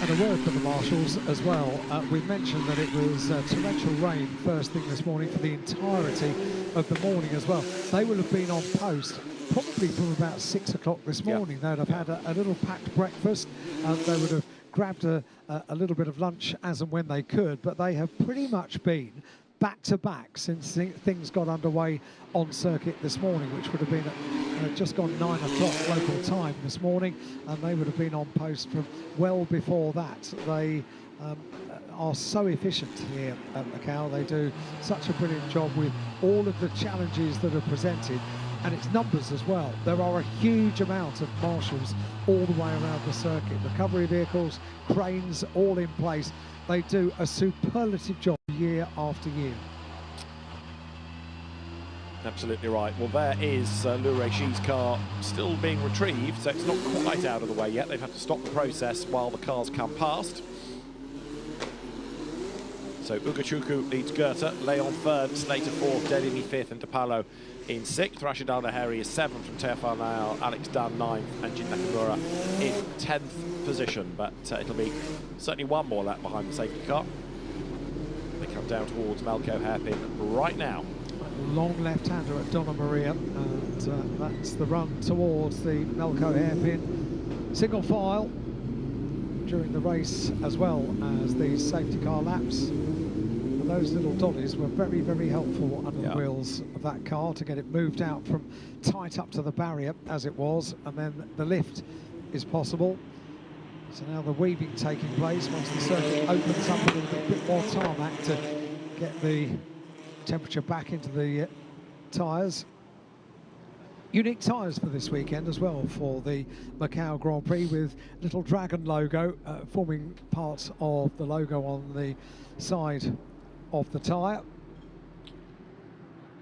And a word for the marshals as well. We mentioned that it was torrential rain first thing this morning for the entirety of the morning as well. They will have been on post probably from about 6 o'clock this morning. They'd have had a little packed breakfast. They would have grabbed a little bit of lunch as and when they could, but they have pretty much been back-to-back since things got underway on circuit this morning, which would have been at just gone 9 o'clock local time this morning, and they would have been on post from well before that. They are so efficient here at Macau. They do such a brilliant job with all of the challenges that are presented, and its numbers as well. There are a huge amount of marshals all the way around the circuit. Recovery vehicles, cranes, all in place. They do a superlative job year after year. Absolutely right. Well, there is Liu Reixi's car still being retrieved, so it's not quite out of the way yet. They've had to stop the process while the cars come past. So Ugochukwu leads Goethe, Leon third, Slater fourth, Delini fifth, and DePaulo in sixth. Rashid Al-Nahari is seventh from Teofan Now, Alex Dunn ninth, and Jin Nakamura in 10th position. But it'll be certainly one more lap behind the safety car. They come down towards Melco hairpin right now. Long left-hander at Donna Maria, and that's the run towards the Melco hairpin. Single file during the race, as well as the safety car laps. And those little dollies were very, very helpful under the wheels of that car to get it moved out from tight up to the barrier as it was, and then the lift is possible. So now the weaving taking place once the circuit opens up a little bit more tarmac to get the temperature back into the tyres. Unique tyres for this weekend as well for the Macau Grand Prix, with little dragon logo forming part of the logo on the side of the tyre.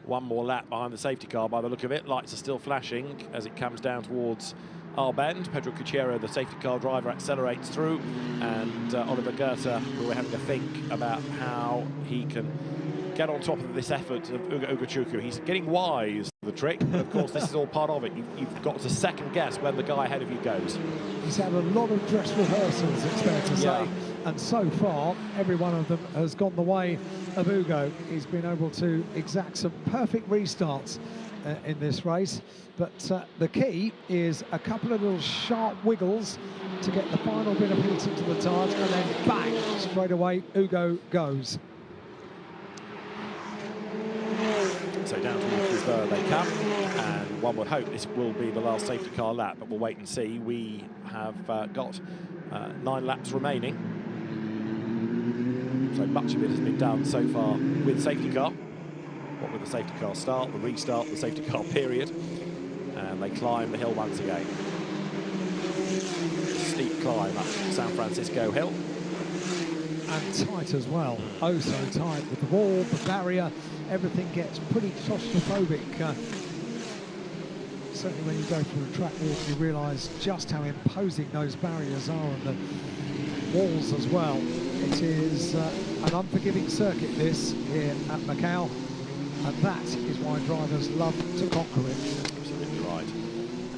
One more lap behind the safety car by the look of it. Lights are still flashing as it comes down towards our bend. Pedro Cuchero, the safety car driver, accelerates through, and Oliver Goethe, who we're having to think about how he can get on top of this effort of Ugochukwu. He's getting wise to the trick, but of course this is all part of it. You've got to second guess when the guy ahead of you goes. He's had a lot of dress rehearsals, it's fair to say, and so far every one of them has gone the way of Ugo. He's been able to exact some perfect restarts in this race, but the key is a couple of little sharp wiggles to get the final bit of heat into the tyres, and then bang, straight away Ugo goes. So down towards Lisboa they come, and one would hope this will be the last safety car lap, but we'll wait and see. We have got 9 laps remaining, so much of it has been done so far with safety car. What with the safety car start, the restart, the safety car period, and they climb the hill once again. Steep climb up San Francisco Hill. And tight as well, oh so tight, with the wall, the barrier, everything gets pretty claustrophobic. Certainly when you go through a track walk, you realise just how imposing those barriers are, and the walls as well. It is an unforgiving circuit, this, here at Macau, and that is why drivers love to conquer it. Absolutely right.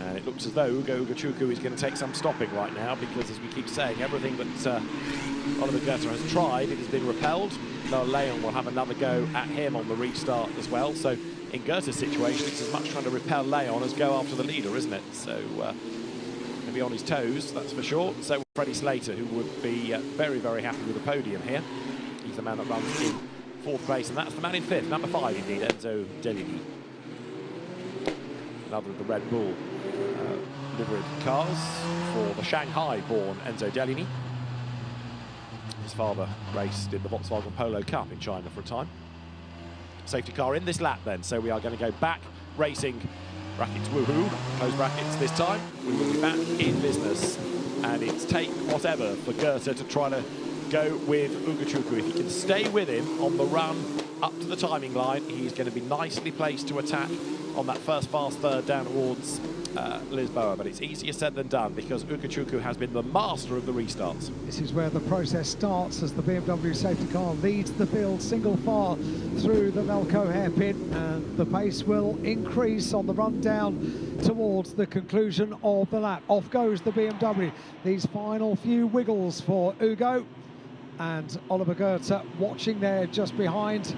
And it looks as though Ugochukwu is going to take some stopping right now, because as we keep saying, everything that Oliver Goethe has tried, it has been repelled. Now Leon will have another go at him on the restart as well. So in Goethe's situation, it's as much trying to repel Leon as go after the leader, isn't it? So maybe on his toes, that's for sure. So Freddie Slater, who would be very, very happy with the podium here. He's the man that runs in 4th place, and that's the man in 5th, number 5 indeed, Enzo Delini. Another of the Red Bull liveried cars for the Shanghai-born Enzo Delini. His father raced in the Volkswagen Polo Cup in China for a time. Safety car in this lap then, so we are going to go back racing, brackets woohoo, close brackets this time. We will be back in business, and it's take whatever for Goethe to try to go with Ugochukwu. If he can stay with him on the run up to the timing line, he's going to be nicely placed to attack on that first fast third down towards Lisboa, but it's easier said than done, because Ugochukwu has been the master of the restarts. This is where the process starts, as the BMW safety car leads the field single file through the Melco hairpin, and the pace will increase on the run down towards the conclusion of the lap. Off goes the BMW. These final few wiggles for Ugo, and Oliver Goethe watching there just behind.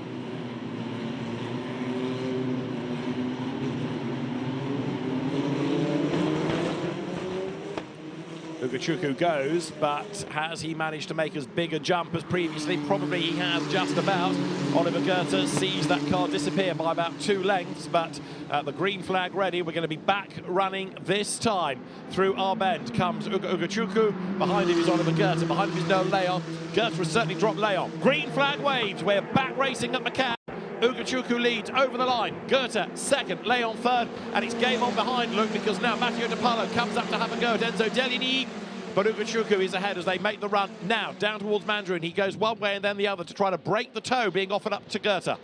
Ugochukwu goes, but has he managed to make as big a jump as previously? Probably he has, just about. Oliver Goethe sees that car disappear by about 2 lengths, but the green flag ready. We're going to be back running this time. Through our bend comes Ugochukwu. Behind him is Oliver Goethe. Behind him is Noel Leon. Goethe has certainly dropped Leon. Green flag waves. We're back racing at Macau. Ugochukwu leads over the line. Goethe second, Leon third, and it's game on behind, look, because now Matteo De Palo comes up to have a go at Enzo Deligny. But Ugochukwu is ahead as they make the run now down towards Mandarin. He goes one way and then the other to try to break the toe being offered up to Goethe.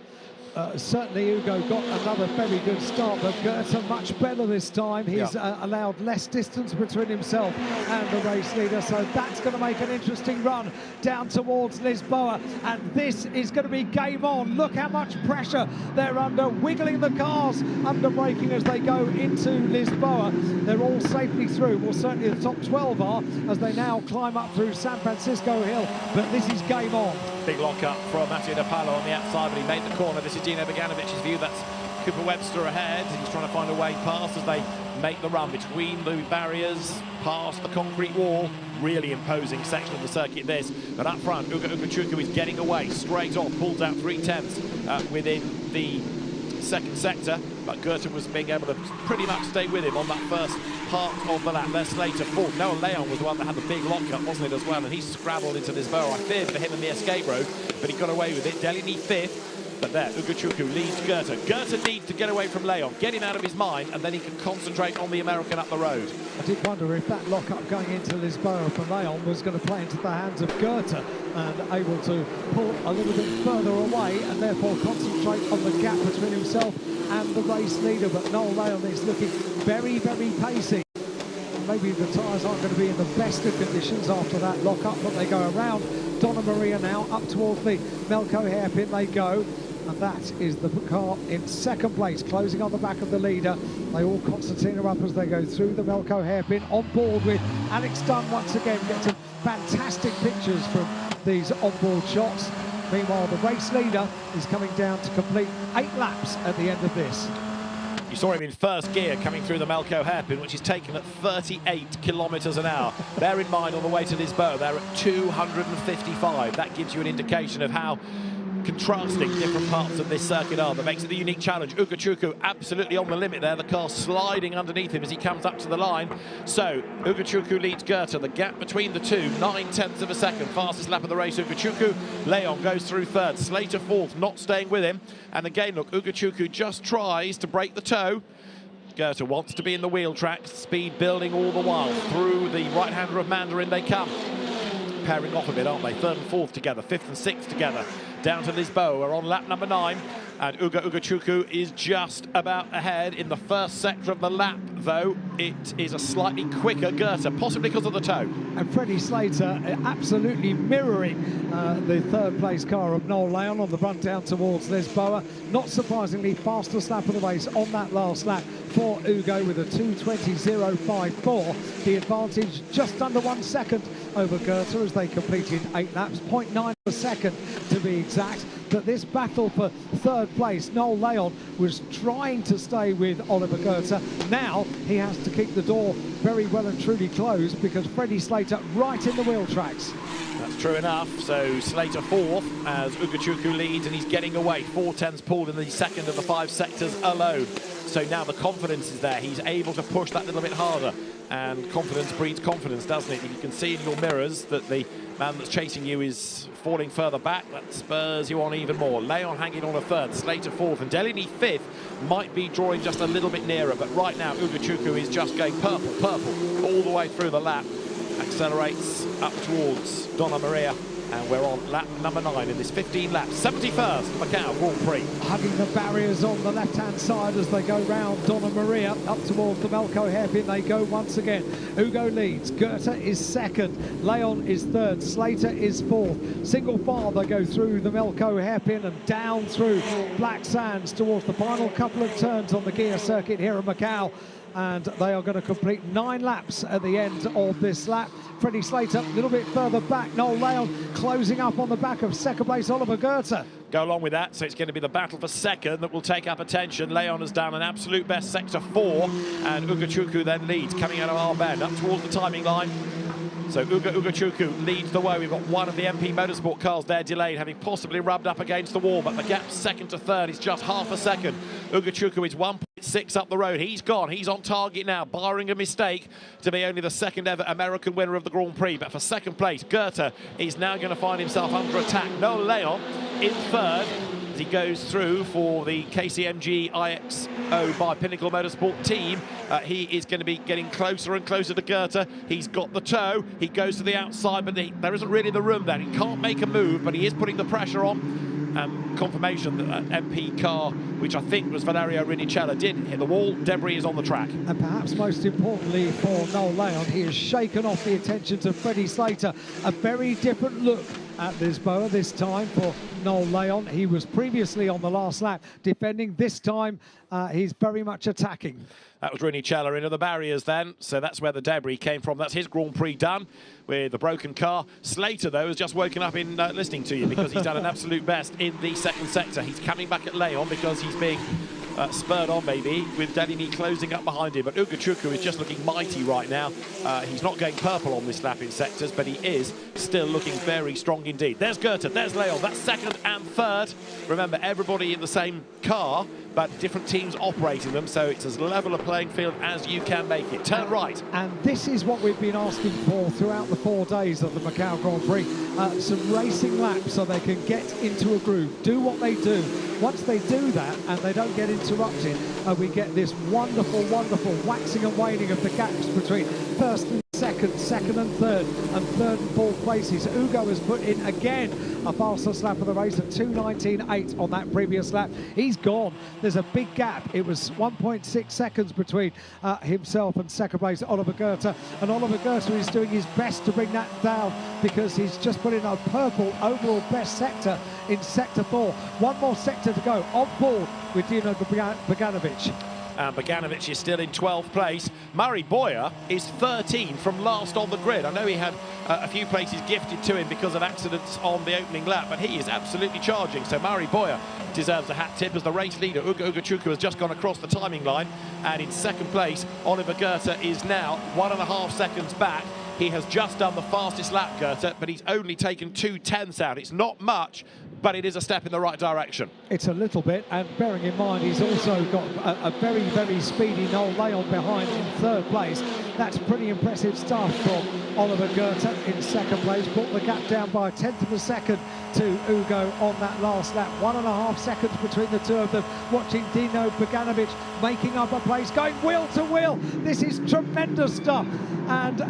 Certainly Ugo got another very good start, but Goethe much better this time. He's allowed less distance between himself and the race leader, so that's going to make an interesting run down towards Lisboa, and this is going to be game on. Look how much pressure they're under, wiggling the cars under braking as they go into Lisboa. They're all safely through. Well, certainly the top 12 are, as they now climb up through San Francisco Hill, but this is game on. Big lock-up from Matteo De Palo on the outside, but he made the corner. This is Dino Boganovic's view. That's Cooper Webster ahead. He's trying to find a way past as they make the run between the barriers, past the concrete wall. Really imposing section of the circuit, this. But up front, Ugochukwu is getting away straight on, pulls out 3/10 within the second sector, but Goethe was being able to pretty much stay with him on that first part of the lap. There's Slater fourth. Noel Leon was the one that had the big lock-up, wasn't it, as well, and he scrabbled into Lisboa. I feared for him in the escape road, but he got away with it. Deligny fifth. But there, Ugochukwu leads Goethe. Goethe needs to get away from Leon, get him out of his mind, and then he can concentrate on the American up the road. I did wonder if that lock-up going into Lisboa from Leon was going to play into the hands of Goethe and able to pull a little bit further away and therefore concentrate on the gap between himself and the race leader. But Noel Leon is looking very, very pacey. Maybe the tyres aren't going to be in the best of conditions after that lock-up, but they go around Donna Maria now, up towards the Melco hairpin they go. And that is the car in second place, closing on the back of the leader. They all concertina up as they go through the Melco hairpin. On board with Alex Dunn once again. Get some fantastic pictures from these onboard shots. Meanwhile, the race leader is coming down to complete 8 laps at the end of this. You saw him in first gear coming through the Melco hairpin, which is taken at 38 kilometres an hour. Bear in mind, on the way to Lisboa, they're at 255. That gives you an indication of how contrasting different parts of this circuit are. That makes it the unique challenge. Ugochukwu absolutely on the limit there. The car sliding underneath him as he comes up to the line. So Ugochukwu leads Goethe. The gap between the two, 9/10 of a second. Fastest lap of the race, Ugochukwu. Leon goes through third. Slater fourth, not staying with him. And again, look, Ugochukwu just tries to break the toe. Goethe wants to be in the wheel track. Speed building all the while. Through the right-hander of Mandarin they come. Pairing off a bit, aren't they? Third and fourth together, fifth and sixth together. Down to Lisboa. We're on lap number 9, and Ugochukwu is just about ahead in the first sector of the lap, though it is a slightly quicker Goethe, possibly because of the toe. And Freddie Slater absolutely mirroring the third place car of Noel Leon on the run down towards Lisboa. Not surprisingly, fastest lap of the race on that last lap for Ugo with a 2:20.054. The advantage just under 1 second over Goethe as they completed 8 laps, 0.9 of a second to be exact. But this battle for third place, Noel Leon was trying to stay with Oliver Goethe. Now he has to keep the door very well and truly closed because Freddie Slater right in the wheel tracks. That's true enough. So Slater fourth as Ugochukwu leads, and he's getting away. 4/10s pulled in the second of the 5 sectors alone. So now the confidence is there. He's able to push that little bit harder. And confidence breeds confidence, doesn't it? You can see in your mirrors that the man that's chasing you is falling further back. That spurs you on even more. Leon hanging on a third, Slater fourth, and Deligny fifth might be drawing just a little bit nearer. But right now, Ugochukwu is just going purple, purple, all the way through the lap. Accelerates up towards Donna Maria. And we're on lap number 9 in this 15 laps, 71st Macau Grand Prix. Hugging the barriers on the left-hand side as they go round Donna Maria. Up towards the Melco hairpin they go once again. Ugo leads, Goethe is second, Leon is third, Slater is fourth. Single file they go through the Melco hairpin and down through Black Sands towards the final couple of turns on the gear circuit here in Macau. And they are going to complete 9 laps at the end of this lap. Freddie Slater a little bit further back. Noel Leon closing up on the back of second place Oliver Goethe. Go along with that, so it's going to be the battle for second that will take up attention. Leon has done an absolute best sector 4, and Ugochukwu then leads, coming out of our bend, up towards the timing line. So Ugochukwu leads the way. We've got one of the MP Motorsport cars there delayed, having possibly rubbed up against the wall, but the gap second to third is just half a second. Ugochukwu is 1.6 up the road. He's gone. He's on target now, barring a mistake, to be only the second ever American winner of the Grand Prix. But for second place, Goethe is now going to find himself under attack. Noel Leon in third, as he goes through for the KCMG IXO by Pinnacle Motorsport team. He is going to be getting closer and closer to Goethe. He's got the toe. He goes to the outside, but there isn't really the room there. He can't make a move, but he is putting the pressure on. Confirmation that MP car, which I think was Valerio Rinicella, did hit the wall. Debris is on the track. And perhaps most importantly for Noel Leon, he has shaken off the attention to Freddie Slater. A very different look at Lisboa this time for Noel Leon. He was previously on the last lap defending. This time he's very much attacking. That was Rinicella into the barriers then, so that's where the debris came from. That's his Grand Prix done with the broken car. Slater, though, has just woken up in listening to you because he's done an absolute best in the second sector. He's coming back at Leon because he's being spurred on, maybe, with Danini closing up behind him. But Ugochukwu is just looking mighty right now. He's not going purple on this lap in sectors, but he is still looking very strong indeed. There's Goethe, there's Leon, that's second and third. Remember, everybody in the same car, but different teams operating them, so it's as level a playing field as you can make it. Turn right. And this is what we've been asking for throughout the 4 days of the Macau Grand Prix. Some racing laps so they can get into a groove, do what they do. Once they do that and they don't get interrupted, we get this wonderful, wonderful waxing and waning of the gaps between first and second and third and fourth places. Ugo has put in again a fastest lap of the race at 2:19.8 on that previous lap. He's gone. There's a big gap. It was 1.6 seconds between himself and second place Oliver Goethe, and Oliver Goethe is doing his best to bring that down because he's just put in a purple overall best sector in sector 4. One more sector to go, on board with Dino Boganovic. Boganovic is still in 12th place. Murray Boyer is 13 from last on the grid. I know he had a few places gifted to him because of accidents on the opening lap, but he is absolutely charging. So Murray Boyer deserves a hat tip as the race leader. Ugochukwu has just gone across the timing line, and in second place, Oliver Goethe is now 1.5 seconds back. He has just done the fastest lap, Goethe, but he's only taken 2/10 out. It's not much, but it is a step in the right direction. It's a little bit, and bearing in mind he's also got a very, very speedy Noel Leon behind in third place. That's pretty impressive stuff from Oliver Goethe in second place. Brought the gap down by 1/10 of a second to Ugo on that last lap. 1.5 seconds between the two of them. Watching Dino Boganovic making up a place, going wheel to wheel. This is tremendous stuff. And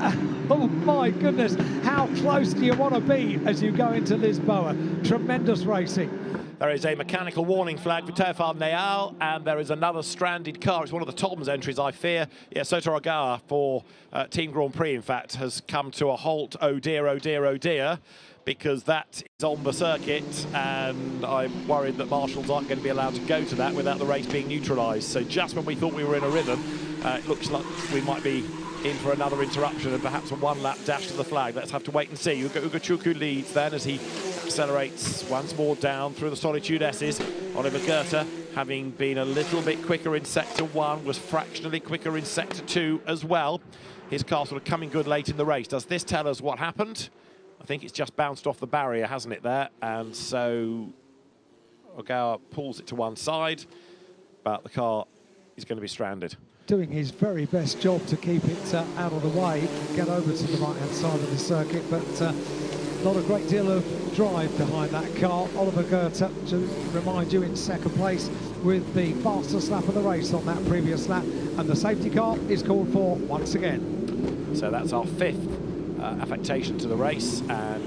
oh my goodness, how close do you want to be as you go into Lisboa? Tremendous racing. There is a mechanical warning flag for Teofan Leal, and there is another stranded car. It's one of the Tom's entries, I fear. Yeah, Soto Ogawa for Team Grand Prix, in fact, has come to a halt. Oh dear, oh dear, oh dear, because that is on the circuit, and I'm worried that marshals aren't going to be allowed to go to that without the race being neutralised. So just when we thought we were in a rhythm, it looks like we might be in for another interruption and perhaps a one-lap dash to the flag. Let's have to wait and see. Ugochukwu leads then as he accelerates once more down through the Solitude S's. Oliver Goethe, having been a little bit quicker in sector 1, was fractionally quicker in sector 2 as well. His car sort of coming good late in the race. Does this tell us what happened? I think it's just bounced off the barrier, hasn't it, there? And so Ogawa pulls it to one side, but the car is going to be stranded. Doing his very best job to keep it out of the way, get over to the right-hand side of the circuit, but not a great deal of drive behind that car. Oliver Goethe, to remind you, in second place with the fastest lap of the race on that previous lap, and the safety car is called for once again. So that's our 5th affectation to the race, and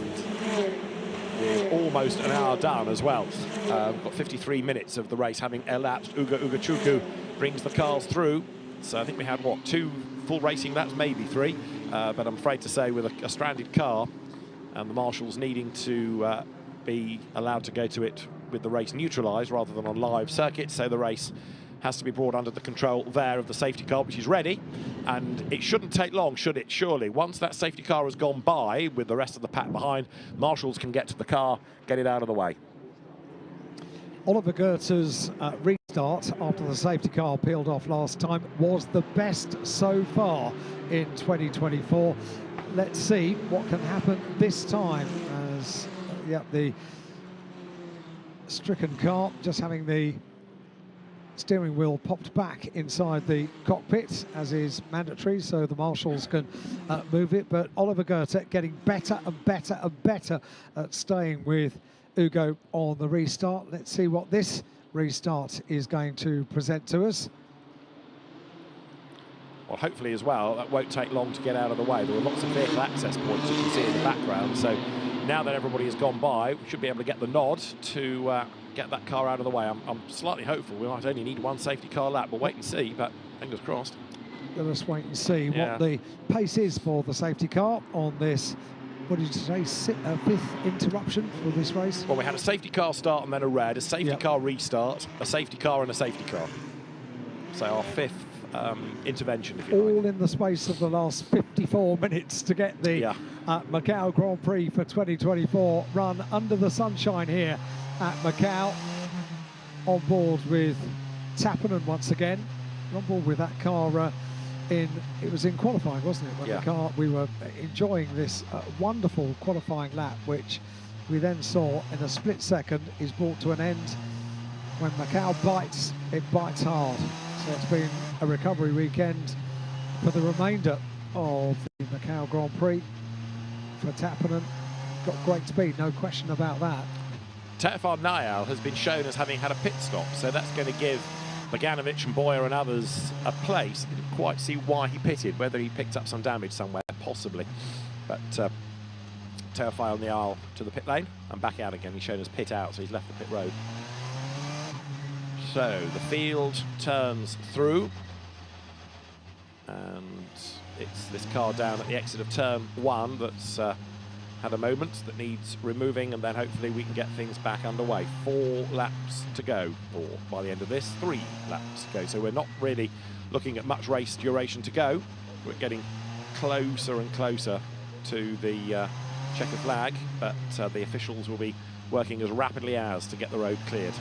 we're almost an hour done as well. We've got 53 minutes of the race having elapsed. Ugochukwu brings the cars through. So I think we had, what, 2 full racing laps, maybe 3. But I'm afraid to say with a stranded car and the marshals needing to be allowed to go to it with the race neutralised rather than on live circuit. So the race has to be brought under the control there of the safety car, which is ready. And it shouldn't take long, should it? Surely. Once that safety car has gone by with the rest of the pack behind, marshals can get to the car, get it out of the way. Oliver Goethe's reached restart after the safety car peeled off last time was the best so far in 2024. Let's see what can happen this time as, the stricken car just having the steering wheel popped back inside the cockpit, as is mandatory, so the marshals can move it. But Oliver Goethe getting better and better and better at staying with Ugo on the restart. Let's see what this restart is going to present to us. Well, hopefully as well, that won't take long to get out of the way. There are lots of vehicle access points you can see in the background, so now that everybody has gone by, we should be able to get the nod to get that car out of the way. I'm slightly hopeful we might only need one safety car lap. We'll wait and see, but fingers crossed. Let us wait and see what the pace is for the safety car on this, what did you say, fifth interruption for this race? Well, we had a safety car start and then a red, a safety car restart, a safety car and a safety car. So our fifth intervention, if you like. All in the space of the last 54 minutes to get the Macau Grand Prix for 2024 run under the sunshine here at Macau. On board with Tappanen once again. On board with that car it was in qualifying, wasn't it? When the car, we were enjoying this wonderful qualifying lap, which we then saw in a split second is brought to an end. When Macau bites, it bites hard. So it's been a recovery weekend for the remainder of the Macau Grand Prix for Tappanen. Got great speed, no question about that. Tefar Nayal has been shown as having had a pit stop, so that's going to give Boganovic and Boyer and others a place. I didn't quite see why he pitted, whether he picked up some damage somewhere, possibly. But Tefar Nayal to the pit lane and back out again. He's shown as pit out, so he's left the pit road. So the field turns through, and it's this car down at the exit of turn 1 that's had a moment that needs removing, and then hopefully we can get things back underway. 4 laps to go, or by the end of this, 3 laps to go. So we're not really looking at much race duration to go. We're getting closer and closer to the checker flag, but the officials will be working as rapidly as to get the road cleared.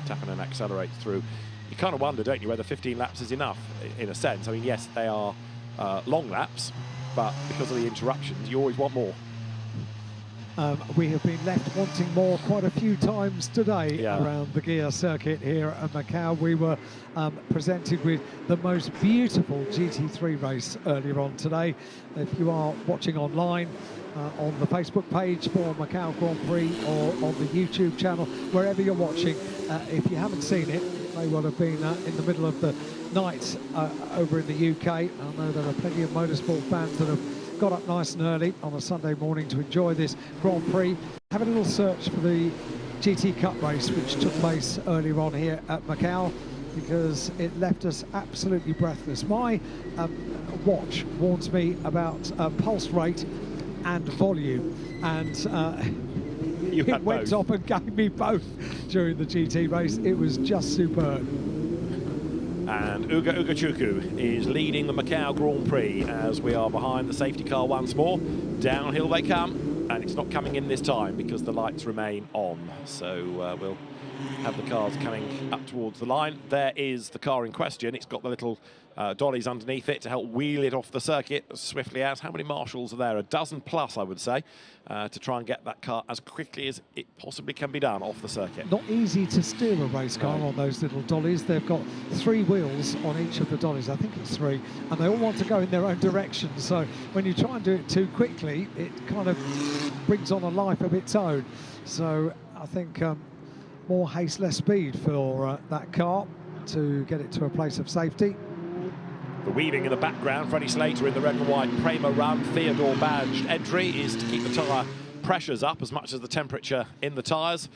Tappanen accelerates through. You kind of wonder, don't you, whether 15 laps is enough, in a sense. I mean, yes, they are long laps, but because of the interruptions, you always want more. We have been left wanting more quite a few times today around the gear circuit here at Macau. We were presented with the most beautiful GT3 race earlier on today. If you are watching online, on the Facebook page for Macau Grand Prix or on the YouTube channel, wherever you're watching, if you haven't seen it, it may well have been in the middle of the night over in the UK. I know there are plenty of motorsport fans that have got up nice and early on a Sunday morning to enjoy this Grand Prix. Have a little search for the GT Cup race, which took place earlier on here at Macau, because it left us absolutely breathless. My watch warns me about pulse rate and volume, and it went off and gave me both during the GT race. It was just superb. And Ugo Ugochukwu is leading the Macau Grand Prix as we are behind the safety car once more. Downhill they come, and it's not coming in this time because the lights remain on. So we'll have the cars coming up towards the line. There is the car in question. It's got the little dollies underneath it to help wheel it off the circuit as swiftly as. How many marshals are there? A dozen plus, I would say, to try and get that car as quickly as it possibly can be done off the circuit. Not easy to steer a race car on those little dollies. They've got 3 wheels on each of the dollies. I think it's 3, and they all want to go in their own direction. So when you try and do it too quickly, it kind of brings on a life of its own. So I think more haste, less speed for that car to get it to a place of safety. The weaving in the background, Freddie Slater in the red and white Prema run, Theodore badged entry is to keep the tyre pressures up as much as the temperature in the tyres.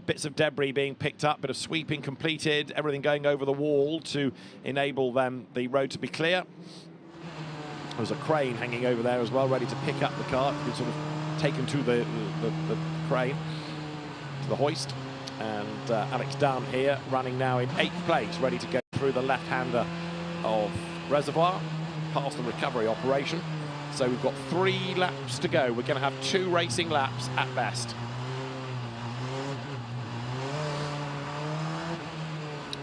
Bits of debris being picked up, bit of sweeping completed, everything going over the wall to enable then the road to be clear. There's a crane hanging over there as well, ready to pick up the car. It's been sort of taken to the crane, to the hoist. And Alex Dunn here running now in 8th place, ready to go through the left-hander of Reservoir, past the recovery operation. So we've got 3 laps to go. We're going to have 2 racing laps at best.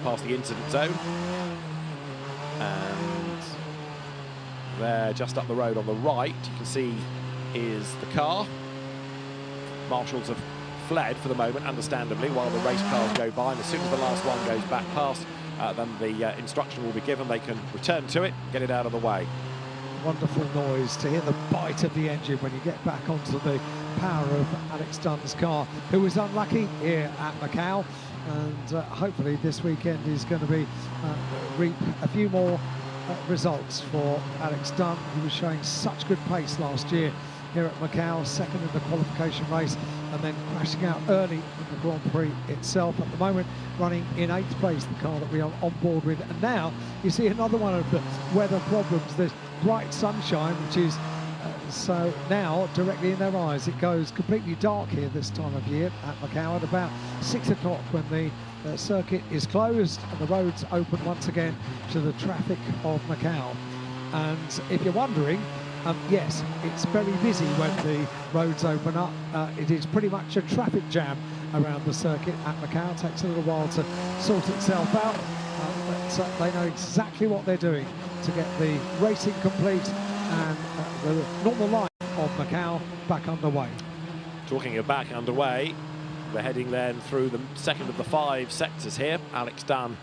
past the incident zone. And there, just up the road on the right, you can see is the car. Marshals have fled for the moment, understandably, while the race cars go by, and as soon as the last one goes back past, then the instruction will be given. They can return to it, get it out of the way. Wonderful noise to hear the bite of the engine when you get back onto the power of Alex Dunn's car, who was unlucky here at Macau, and hopefully this weekend is going to be reap a few more results for Alex Dunn. He was showing such good pace last year here at Macau, second in the qualification race, and then crashing out early in the Grand Prix itself. At the moment, running in 8th place, the car that we are on board with. And now you see another one of the weather problems, the bright sunshine, which is so now directly in their eyes. It goes completely dark here this time of year at Macau at about 6 o'clock when the circuit is closed and the roads open once again to the traffic of Macau. And if you're wondering, yes, it's very busy when the roads open up. It is pretty much a traffic jam around the circuit at Macau. It takes a little while to sort itself out, but they know exactly what they're doing to get the racing complete and the normal life of Macau back underway. Talking of back underway, we're heading then through the second of the 5 sectors here. Alex Dunn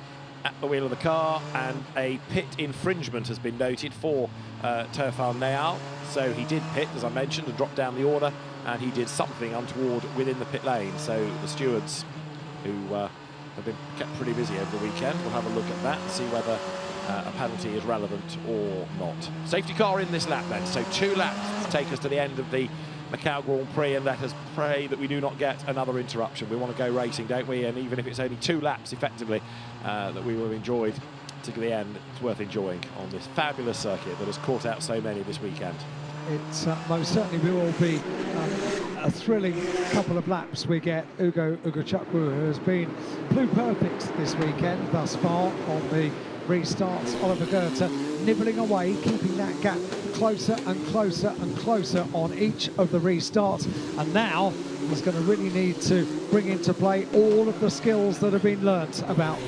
at the wheel of the car, and a pit infringement has been noted for Teofan Neal. So he did pit, as I mentioned, and dropped down the order, and he did something untoward within the pit lane. So the stewards, who have been kept pretty busy over the weekend, will have a look at that and see whether a penalty is relevant or not. Safety car in this lap then, so 2 laps to take us to the end of the Macau Grand Prix, and let us pray that we do not get another interruption. We want to go racing, don't we? And even if it's only 2 laps, effectively, that we will have enjoyed to the end, it's worth enjoying on this fabulous circuit that has caught out so many this weekend. It most certainly will be a thrilling couple of laps. We get Ugo Ugachukwu, who has been pluperfect this weekend thus far on the restarts. Oliver Goethe nibbling away, keeping that gap closer and closer and closer on each of the restarts, and now he's going to really need to bring into play all of the skills that have been learnt about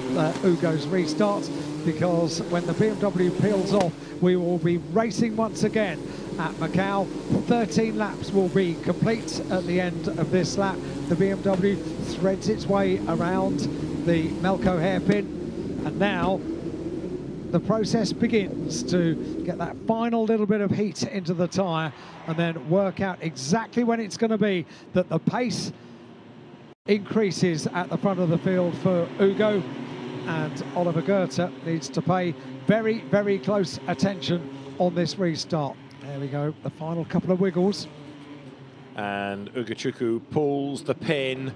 Ugo's restarts, because when the BMW peels off, we will be racing once again at Macau. 13 laps will be complete at the end of this lap. The BMW threads its way around the Melco hairpin, and now the process begins to get that final little bit of heat into the tyre, and then work out exactly when it's going to be that the pace increases at the front of the field for Ugo, and Oliver Goethe needs to pay very, very close attention on this restart. There we go, the final couple of wiggles. And Ugachukwu pulls the pin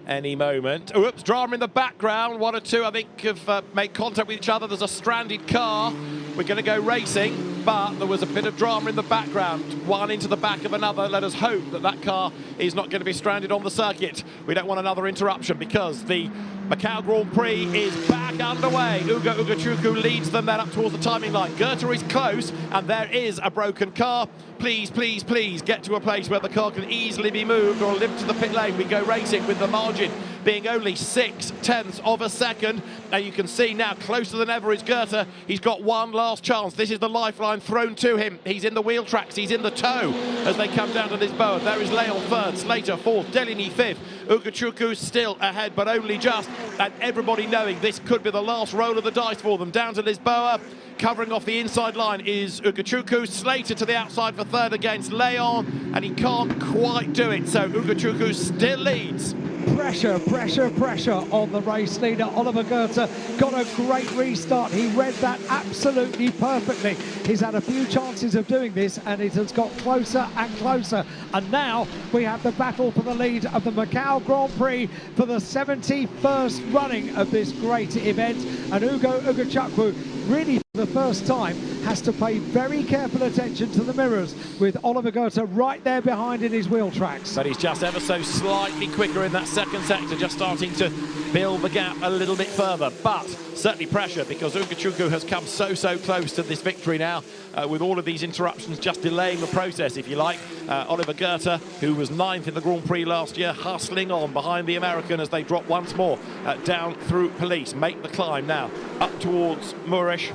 any moment. Oops, drama in the background. 1 or 2, I think, have made contact with each other. There's a stranded car. We're going to go racing, but there was a bit of drama in the background. One into the back of another. Let us hope that that car is not going to be stranded on the circuit. We don't want another interruption, because the Macau Grand Prix is back underway. Ugo Ugachukwu leads them then up towards the timing line. Goethe is close, and there is a broken car. Please, please, please get to a place where the car can easily be moved or limp to the pit lane. We go racing with the margin being only 0.6 of a second. And you can see now, closer than ever is Goethe. He's got one last chance. This is the lifeline thrown to him. He's in the wheel tracks. He's in the tow as they come down to Lisboa. There is Leon third, Slater fourth, Deligny fifth. Ugachukwu still ahead, but only just. And everybody knowing this could be the last roll of the dice for them. Down to Lisboa. Covering off the inside line is Ugachukwu. Slater to the outside for third against Leon, and he can't quite do it, so Ugachukwu still leads. Pressure, pressure, pressure on the race leader. Oliver Goethe got a great restart. He read that absolutely perfectly. He's had a few chances of doing this, and it has got closer and closer. And now we have the battle for the lead of the Macau Grand Prix for the 71st running of this great event. And Ugo Ugachukwu, really for the first time, has to pay very careful attention to the mirrors with Oliver Goethe right there behind in his wheel tracks. But he's just ever so slightly quicker in that second sector, just starting to build the gap a little bit further. But certainly pressure, because Ugochukwu has come so close to this victory now, with all of these interruptions just delaying the process, if you like. Oliver Goethe, who was 9th in the Grand Prix last year, hustling on behind the American as they drop once more down through Police, make the climb now up towards Murish.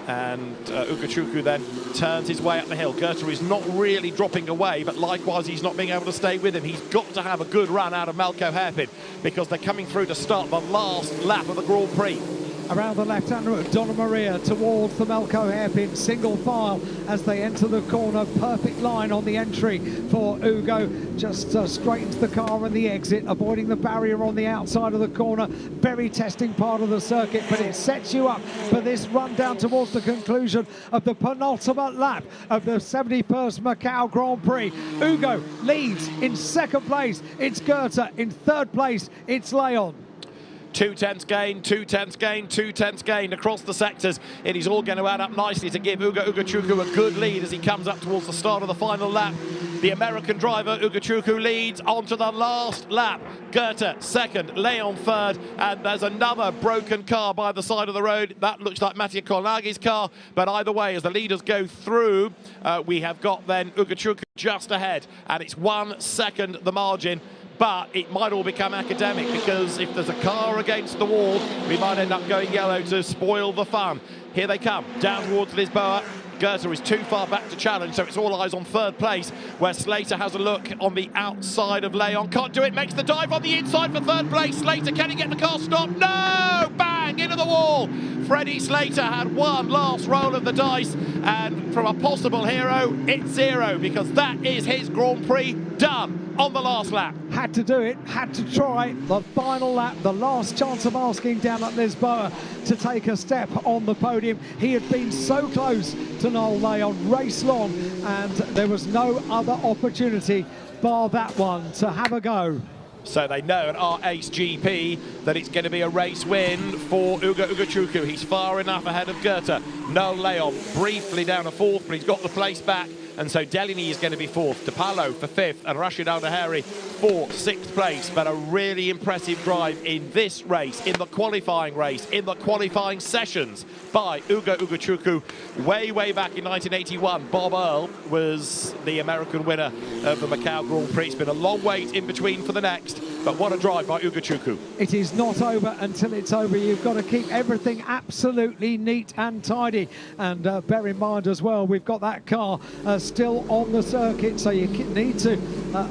And Ugochukwu then turns his way up the hill. Goethe is not really dropping away, but likewise he's not being able to stay with him. He's got to have a good run out of Malco Hairpin, because they're coming through to start the last lap of the Grand Prix. Around the left-hand route, Donna Maria towards the Malco Hairpin, single file as they enter the corner. Perfect line on the entry for Ugo. Just straightens the car and the exit, avoiding the barrier on the outside of the corner. Very testing part of the circuit, but it sets you up for this run down towards the conclusion of the penultimate lap of the 71st Macau Grand Prix. Ugo leads in second place. It's Goethe. In third place, it's Leon. 2 tenths gain, 2 tenths gain, 2 tenths gain across the sectors. It is all going to add up nicely to give Ugochukwu a good lead as he comes up towards the start of the final lap. The American driver, Ugochukwu, leads onto the last lap. Goethe second, Leon third, and there's another broken car by the side of the road. That looks like Mattia Colnagi's car, but either way, as the leaders go through, we have got then Ugochukwu just ahead, and it's 1 second the margin. But it might all become academic, because if there's a car against the wall, we might end up going yellow to spoil the fun. Here they come, down towards Lisboa. Goethe is too far back to challenge, so it's all eyes on third place, where Slater has a look on the outside of Leon. Can't do it, makes the dive on the inside for third place. Slater, can he get the car stopped? No! Bang! Into the wall! Freddie Slater had one last roll of the dice, and from a possible hero, it's 0, because that is his Grand Prix done on the last lap. Had to do it, had to try. The final lap, the last chance of asking down at Lisboa to take a step on the podium. He had been so close to Noel Leon race long, and there was no other opportunity bar that one to have a go. So they know at our Ace GP that it's going to be a race win for Ugochukwu. He's far enough ahead of Goethe. Noel Leon briefly down to 4th, but he's got the place back. And so Deligny is going to be 4th, DePalo for 5th, and Rashid Al-Nahari for 6th place. But a really impressive drive in this race, in the qualifying race, in the qualifying sessions by Ugochukwu. Way back in 1981, Bob Earl was the American winner of the Macau Grand Prix. It's been a long wait in between for the next, but what a drive by Ugochukwu. It is not over until it's over. You've got to keep everything absolutely neat and tidy. And bear in mind as well, we've got that car still on the circuit, so you need to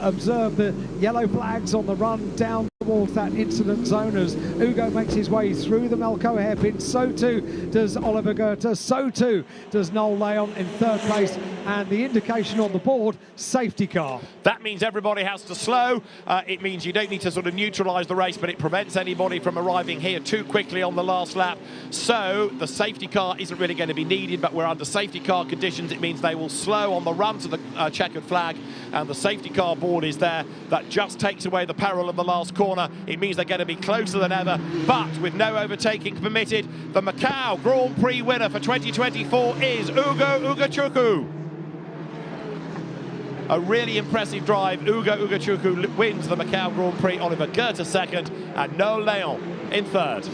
observe the yellow flags on the run down towards that incident zone as Ugo makes his way through the Malco hairpin. So too does Oliver Goethe, so too does Noel Leon in third place, and the indication on the board, safety car. That means everybody has to slow. It means you don't need to sort of neutralise the race, but it prevents anybody from arriving here too quickly on the last lap. So the safety car isn't really going to be needed, but we're under safety car conditions. It means they will slow on the run to the checkered flag, and the safety car board is there. That just takes away the peril of the last corner. It means they're going to be closer than ever, but with no overtaking permitted. The Macau Grand Prix winner for 2024 is Ugochukwu. A really impressive drive. Ugochukwu wins the Macau Grand Prix. Oliver Goethe second, and Noel Leon in third.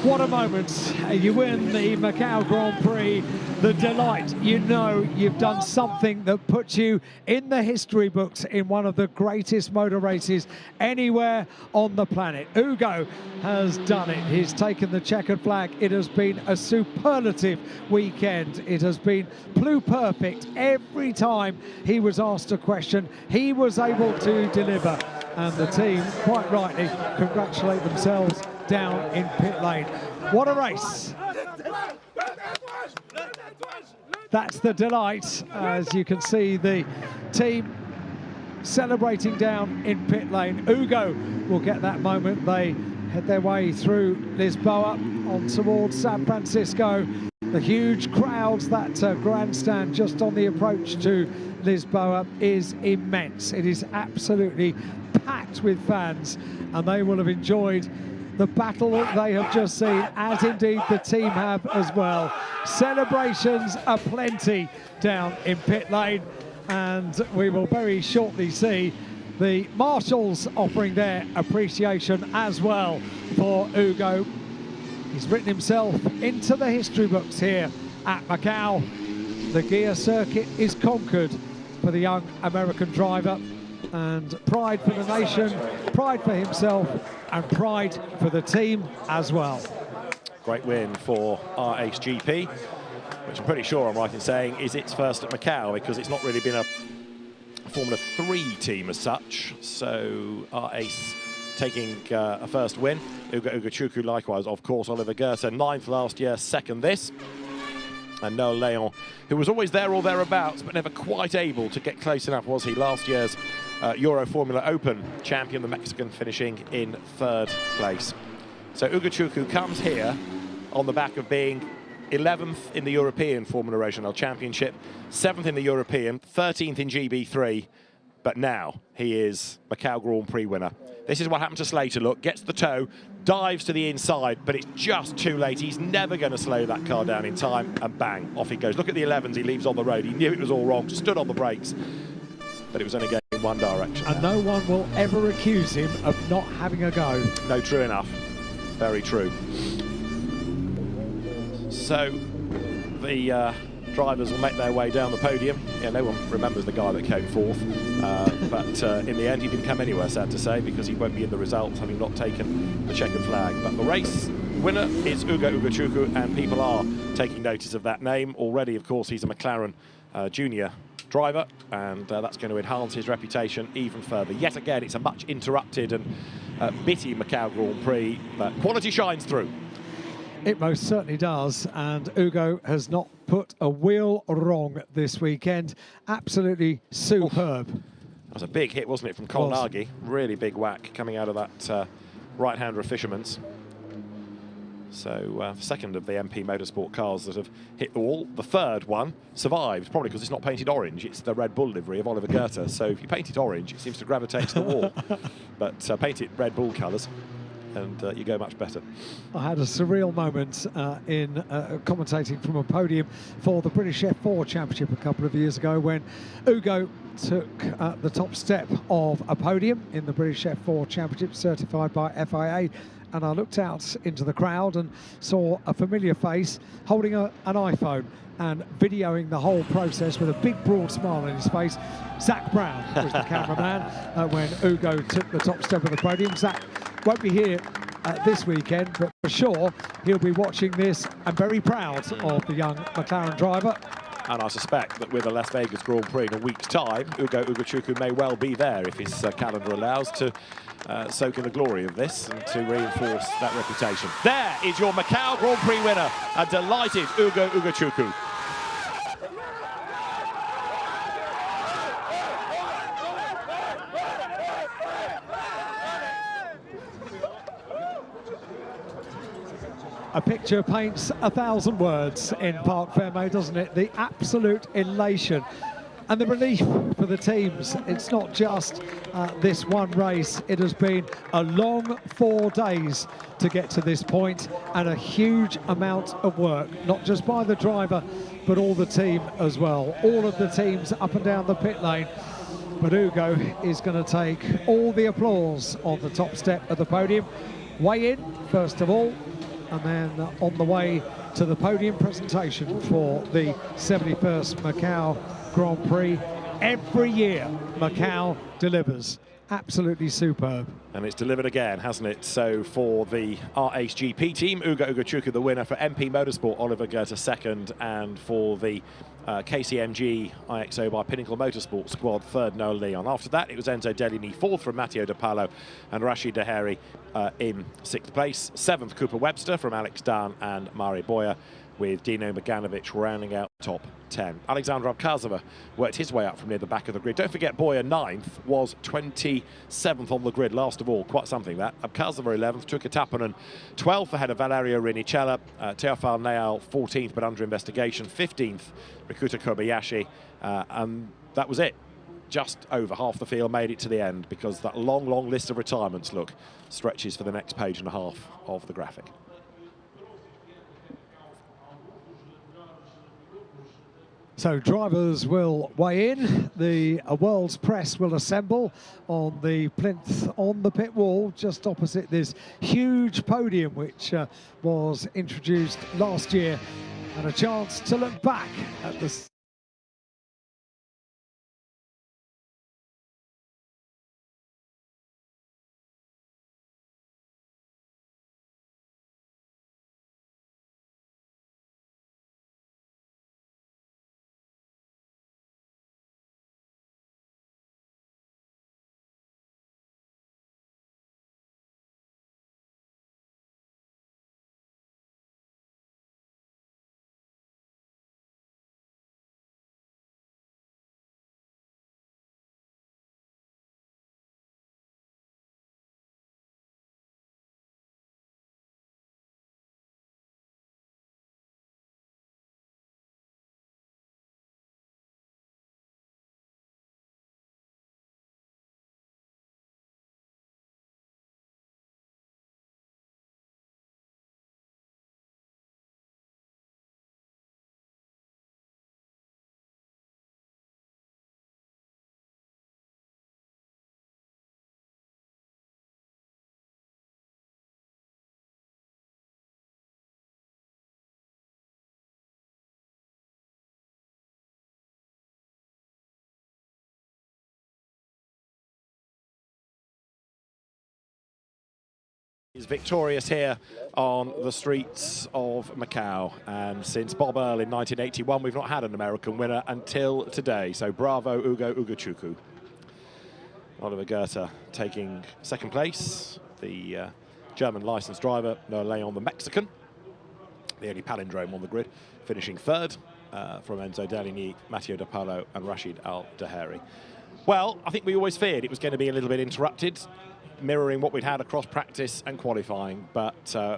What a moment. You win the Macau Grand Prix. The delight, you know you've done something that puts you in the history books in one of the greatest motor races anywhere on the planet. Ugo has done it. He's taken the checkered flag. It has been a superlative weekend. It has been pluperfect. Every time he was asked a question, he was able to deliver. And the team, quite rightly, congratulate themselves down in pit lane. What a race. That's the delight, as you can see the team celebrating down in pit lane. Ugo will get that moment. They head their way through Lisboa on towards San Francisco. The huge crowds, that grandstand just on the approach to Lisboa is immense. It is absolutely packed with fans, and they will have enjoyed the battle that they have just seen, as indeed the team have as well. Celebrations aplenty down in pit lane, and we will very shortly see the marshals offering their appreciation as well for Ugo. He's written himself into the history books here at Macau. The gear circuit is conquered for the young American driver, and pride for the nation, pride for himself, and pride for the team as well. Great win for RHGP, which I'm pretty sure I'm right in saying is its first at Macau, because it's not really been a Formula 3 team as such. So RACE taking a first win. Ugo Ugochukwu likewise, of course. Oliver Goethe, 9th last year, 2nd this. And Noel Leon, who was always there or thereabouts, but never quite able to get close enough, was he? Last year's Euro Formula Open champion, the Mexican, finishing in 3rd place. So Ugochukwu comes here on the back of being 11th in the European Formula Regional Championship, 7th in the European, 13th in GB3, but now he is Macau Grand Prix winner. This is what happened to Slater, look, gets the toe, dives to the inside, but it's just too late. He's never going to slow that car down in time, and bang, off he goes. Look at the 11s he leaves on the road. He knew it was all wrong, stood on the brakes, but it was only going in one direction. And no one will ever accuse him of not having a go. No, true enough. Very true. So the drivers will make their way down the podium. Yeah, no one remembers the guy that came 4th, but in the end he didn't come anywhere, sad to say, because he won't be in the results, having not taken the checkered flag. But the race winner is Ugo Ugochukwu, and people are taking notice of that name already. Of course, he's a McLaren junior driver, and that's going to enhance his reputation even further. Yet again, it's a much interrupted and bitty Macau Grand Prix, but quality shines through. It most certainly does, and Ugo has not put a wheel wrong this weekend. Absolutely superb. That was a big hit, wasn't it, from Colnaghi? Really big whack coming out of that right-hander of Fisherman's. So, second of the MP Motorsport cars that have hit the wall. The third one survived, probably because it's not painted orange. It's the Red Bull livery of Oliver Goethe. So if you paint it orange, it seems to gravitate to the wall. But paint it Red Bull colours, and you go much better. I had a surreal moment in commentating from a podium for the British F4 Championship a couple of years ago, when Ugo took the top step of a podium in the British F4 Championship, certified by FIA. And I looked out into the crowd and saw a familiar face holding an iPhone and videoing the whole process with a big broad smile on his face. Zach Brown was the cameraman when Ugo took the top step of the podium. Zach won't be here this weekend, but for sure he'll be watching this and very proud of the young McLaren driver. And I suspect that with the Las Vegas Grand Prix in a week's time, Ugo Ugochukwu may well be there, if his calendar allows, to soak in the glory of this and to reinforce that reputation. There is your Macau Grand Prix winner, a delighted Ugo Ugochukwu. A picture paints 1,000 words in Parc Fermé, doesn't it? The absolute elation and the relief for the teams. It's not just this one race. It has been a long 4 days to get to this point, and a huge amount of work, not just by the driver, but all the team as well. All of the teams up and down the pit lane. But Ugo is going to take all the applause on the top step of the podium. Weigh in, first of all, and then on the way to the podium presentation for the 71st Macau Grand Prix. Every year, Macau delivers. Absolutely superb. And it's delivered again, hasn't it? So for the RHGP team, Ugo Ugochukwu the winner. For MP Motorsport, Oliver Goethe second. And for the KCMG IXO by Pinnacle Motorsport squad, third Noel Leon. After that, it was Enzo Deligny, fourth from Matteo De Palo, and Rashid Deheri in 6th place. 7th, Cooper Webster from Alex Dunn and Mari Boyer, with Dino Maganovic rounding out top 10. Alexander Abkazova worked his way up from near the back of the grid. Don't forget, Boyer 9th was 27th on the grid, last of all. Quite something, that. Abkazova 11th, Tuka Tappanen 12th ahead of Valerio Rinicella. Teofil Neal 14th, but under investigation. 15th, Rikuta Kobayashi. And that was it. just over half the field made it to the end, because that long, long list of retirements, look, stretches for the next page and a half of the graphic. So drivers will weigh in, the world's press will assemble on the plinth on the pit wall just opposite this huge podium which was introduced last year, and a chance to look back at the is victorious here on the streets of Macau, and since Bob Earl in 1981 we've not had an American winner until today, so bravo Ugo Ugochukwu. Oliver Goethe taking second place, the German licensed driver, Noah Leon the Mexican, the only palindrome on the grid, finishing third from Enzo Deligny, Matteo De Paolo and Rashid Al-Daheri. Well, I think we always feared it was going to be a little bit interrupted, mirroring what we'd had across practice and qualifying, but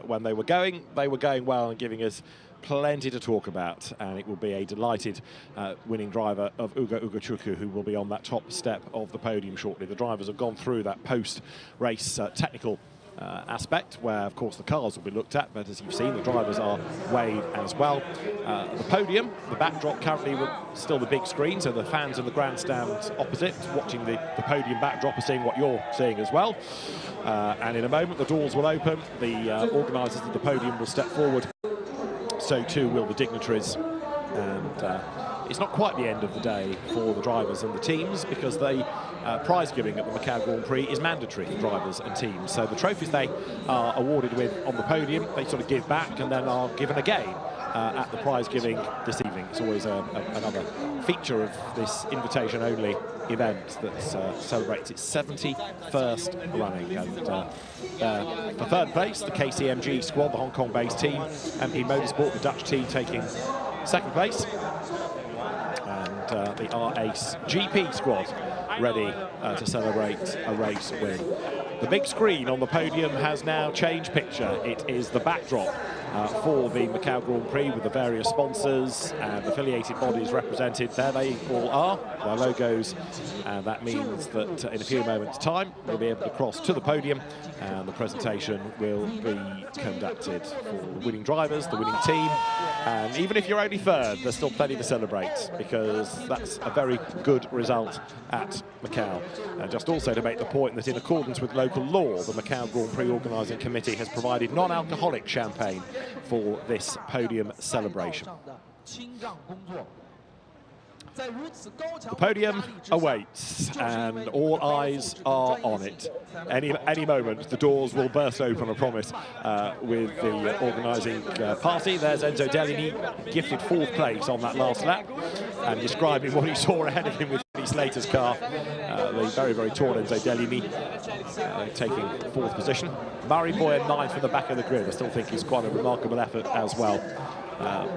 when they were going well and giving us plenty to talk about, and it will be a delighted winning driver of Ugo Ugochukwu who will be on that top step of the podium shortly. The drivers have gone through that post-race technical aspect, where of course the cars will be looked at, but as you've seen, the drivers are weighed as well. The podium, the backdrop currently still the big screen, so the fans in the grandstand opposite watching the podium backdrop are seeing what you're seeing as well. And in a moment the doors will open, the organisers of the podium will step forward, so too will the dignitaries, and it's not quite the end of the day for the drivers and the teams, because the prize giving at the Macau Grand Prix is mandatory for drivers and teams. So the trophies they are awarded with on the podium, they sort of give back and then are given again at the prize giving this evening. It's always another feature of this invitation-only event that celebrates its 71st running. And for third place, the KCMG squad, the Hong Kong-based team, MP Motorsport, the Dutch team, taking second place. And the R-Ace GP squad ready to celebrate a race win. The big screen on the podium has now changed picture. It is the backdrop for the Macau Grand Prix, with the various sponsors and affiliated bodies represented. There they all are, their logos, and that means that in a few moments' time we'll be able to cross to the podium, and the presentation will be conducted for the winning drivers, the winning team, and even if you're only third, there's still plenty to celebrate, because that's a very good result at Macau. And just also to make the point that in accordance with local law, the Macau Grand Prix Organising Committee has provided non-alcoholic champagne for this podium celebration. The podium awaits, and all eyes are on it. Any moment, the doors will burst open, I promise, with the organising party. There's Enzo Deligny, gifted fourth place on that last lap, and describing what he saw ahead of him with Slater's car. The very, very tall Enzo Deligny taking fourth position. Murray Boyer ninth from the back of the grid. I still think he's quite a remarkable effort as well.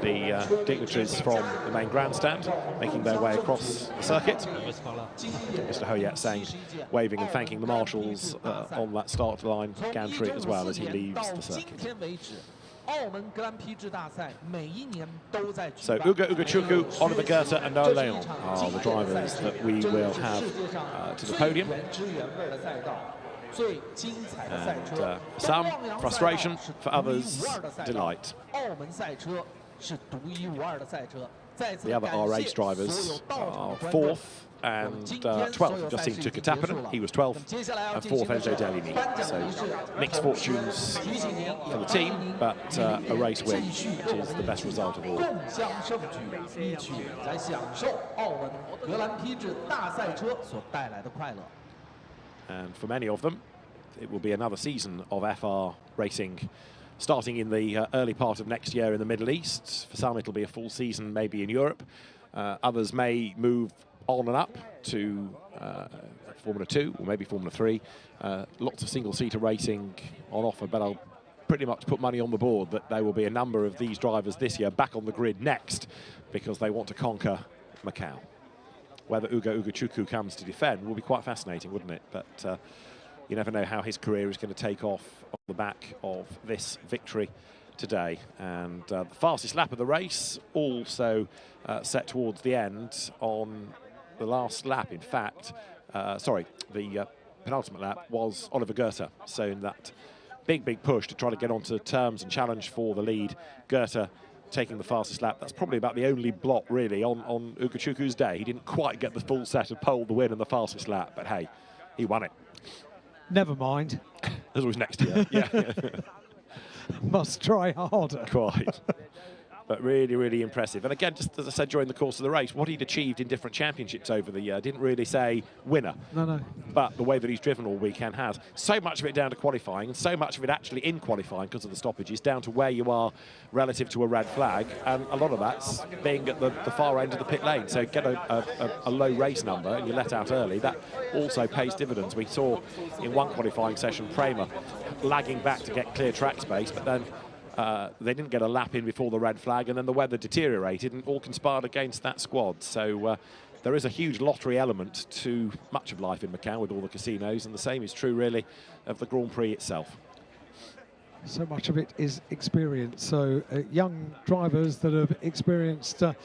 The dignitaries from the main grandstand making their way across the circuit. Mr. Hoyat saying, waving and thanking the marshals on that start line gantry as well as he leaves the circuit. So Ugo Ugochukwu, Oliver Goethe and Noah Leon are the drivers that we will have to the podium. And some frustration, for others delight. The other R-Race drivers are 4th and 12th. Justine Tukatapinen, he was 12th, and 4th Enzo Delini. So mixed fortunes for the team, but a race win, which is the best result of all. And for many of them, it will be another season of FR racing, starting in the early part of next year in the Middle East. For some, it'll be a full season, maybe in Europe. Others may move on and up to Formula 2 or maybe Formula 3. Lots of single-seater racing on offer, but I'll pretty much put money on the board that there will be a number of these drivers this year back on the grid next because they want to conquer Macau. Whether Ugo Ugochukwu comes to defend will be quite fascinating, wouldn't it? But you never know how his career is going to take off on the back of this victory today. And the fastest lap of the race also set towards the end on the last lap, in fact. The penultimate lap was Oliver Goethe. So in that big push to try to get onto terms and challenge for the lead, Goethe taking the fastest lap. That's probably about the only blot, really, on Ugochukwu's day. He didn't quite get the full set of pole, the win and the fastest lap, but hey, he won it. Never mind. There's always next year. Yeah. Must try harder. Quite. But really, really impressive. And again, just as I said during the course of the race, what he'd achieved in different championships over the year, didn't really say winner. No. But the way that he's driven all weekend has. So much of it down to qualifying, and so much of it actually in qualifying because of the stoppages, down to where you are relative to a red flag. And a lot of that's being at the far end of the pit lane. So get a low race number and you let out early. That also pays dividends. We saw in one qualifying session, Prema lagging back to get clear track space, but then they didn't get a lap in before the red flag, and then the weather deteriorated and all conspired against that squad. So there is a huge lottery element to much of life in Macau with all the casinos, and the same is true really of the Grand Prix itself. So much of it is experience. So young drivers that have experienced the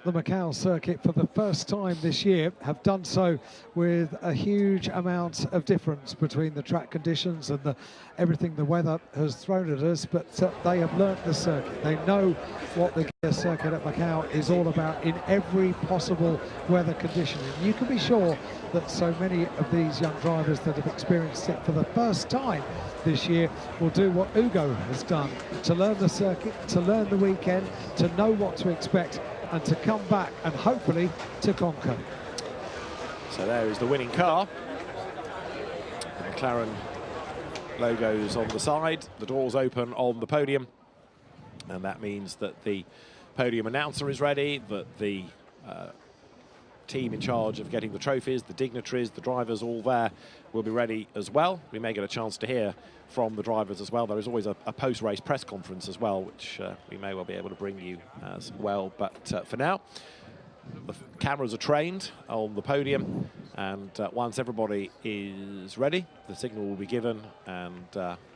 Macau circuit for the first time this year have done so with a huge amount of difference between the track conditions and everything the weather has thrown at us, but they have learnt the circuit. They know what the gear circuit at Macau is all about in every possible weather condition. And you can be sure that so many of these young drivers that have experienced it for the first time this year will do what Ugo has done, to learn the circuit, to learn the weekend, to know what to expect, and to come back and hopefully to conquer. So there is the winning car. The McLaren logos on the side, the doors open on the podium, and that means that the podium announcer is ready, that the team in charge of getting the trophies, the dignitaries, the drivers, all there will be ready as well. We may get a chance to hear from the drivers as well. There is always a post-race press conference as well, which we may well be able to bring you as well. But for now, the cameras are trained on the podium, and once everybody is ready, the signal will be given, and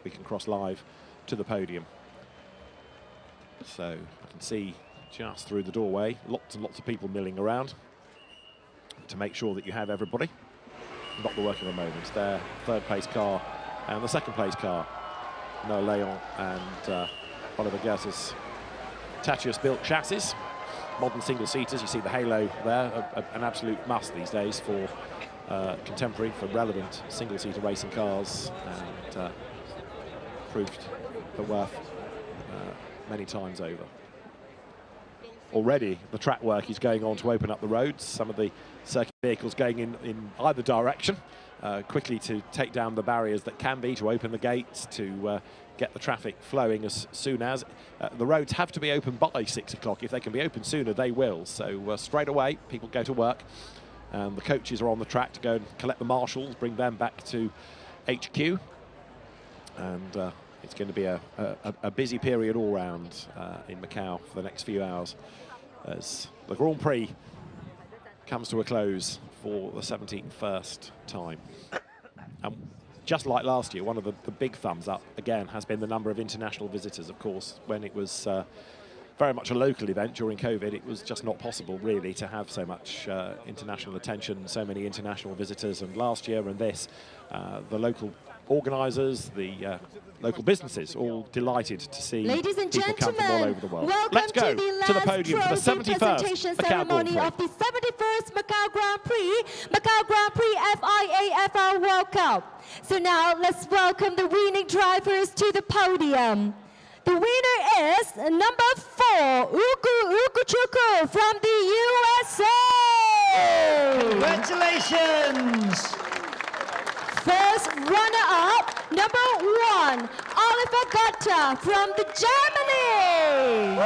we can cross live to the podium. So I can see just through the doorway, lots and lots of people milling around to make sure that you have everybody. Not the work of a moment. Their third place car and the second place car, Noah Leon and Oliver Goethe's Tatius built chassis, modern single seaters. You see the halo there, an absolute must these days for contemporary, for relevant single seater racing cars, and proved the worth many times over. Already the track work is going on to open up the roads. Some of the circuit vehicles going in either direction, quickly to take down the barriers that can be, to open the gates, to get the traffic flowing as soon as. The roads have to be open by 6 o'clock. If they can be open sooner, they will. So straight away, people go to work. The coaches are on the track to go and collect the marshals, bring them back to HQ. And it's going to be a busy period all round in Macau for the next few hours as the Grand Prix comes to a close for the 71st time. just like last year, one of the big thumbs up, again, has been the number of international visitors, of course. When it was very much a local event during COVID, it was just not possible, really, to have so much international attention, so many international visitors. And last year and this, the local organisers, the local businesses, all delighted to see Ladies and people come from all over the world. Let's go to the podium for the 71st presentation ceremony of the 71st Macau Grand Prix, FIA FR World Cup. So now let's welcome the winning drivers to the podium. The winner is number 4, Ukuchuku from the USA. Congratulations. First runner-up, number 1, Oliver Gotta from the Germany.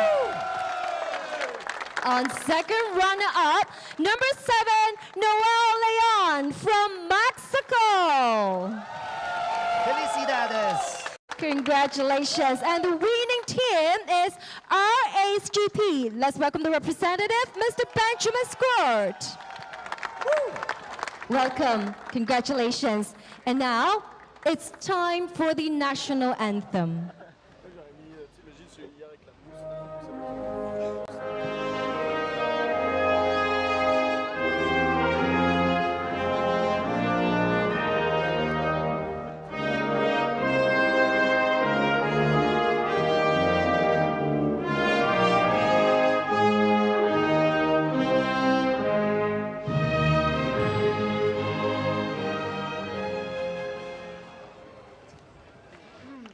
On second runner-up, number 7, Noel Leon from Mexico. Felicidades. Congratulations. And the winning team is RHGP. Let's welcome the representative, Mr. Benjamin Squirt. Welcome. Congratulations. And now it's time for the national anthem.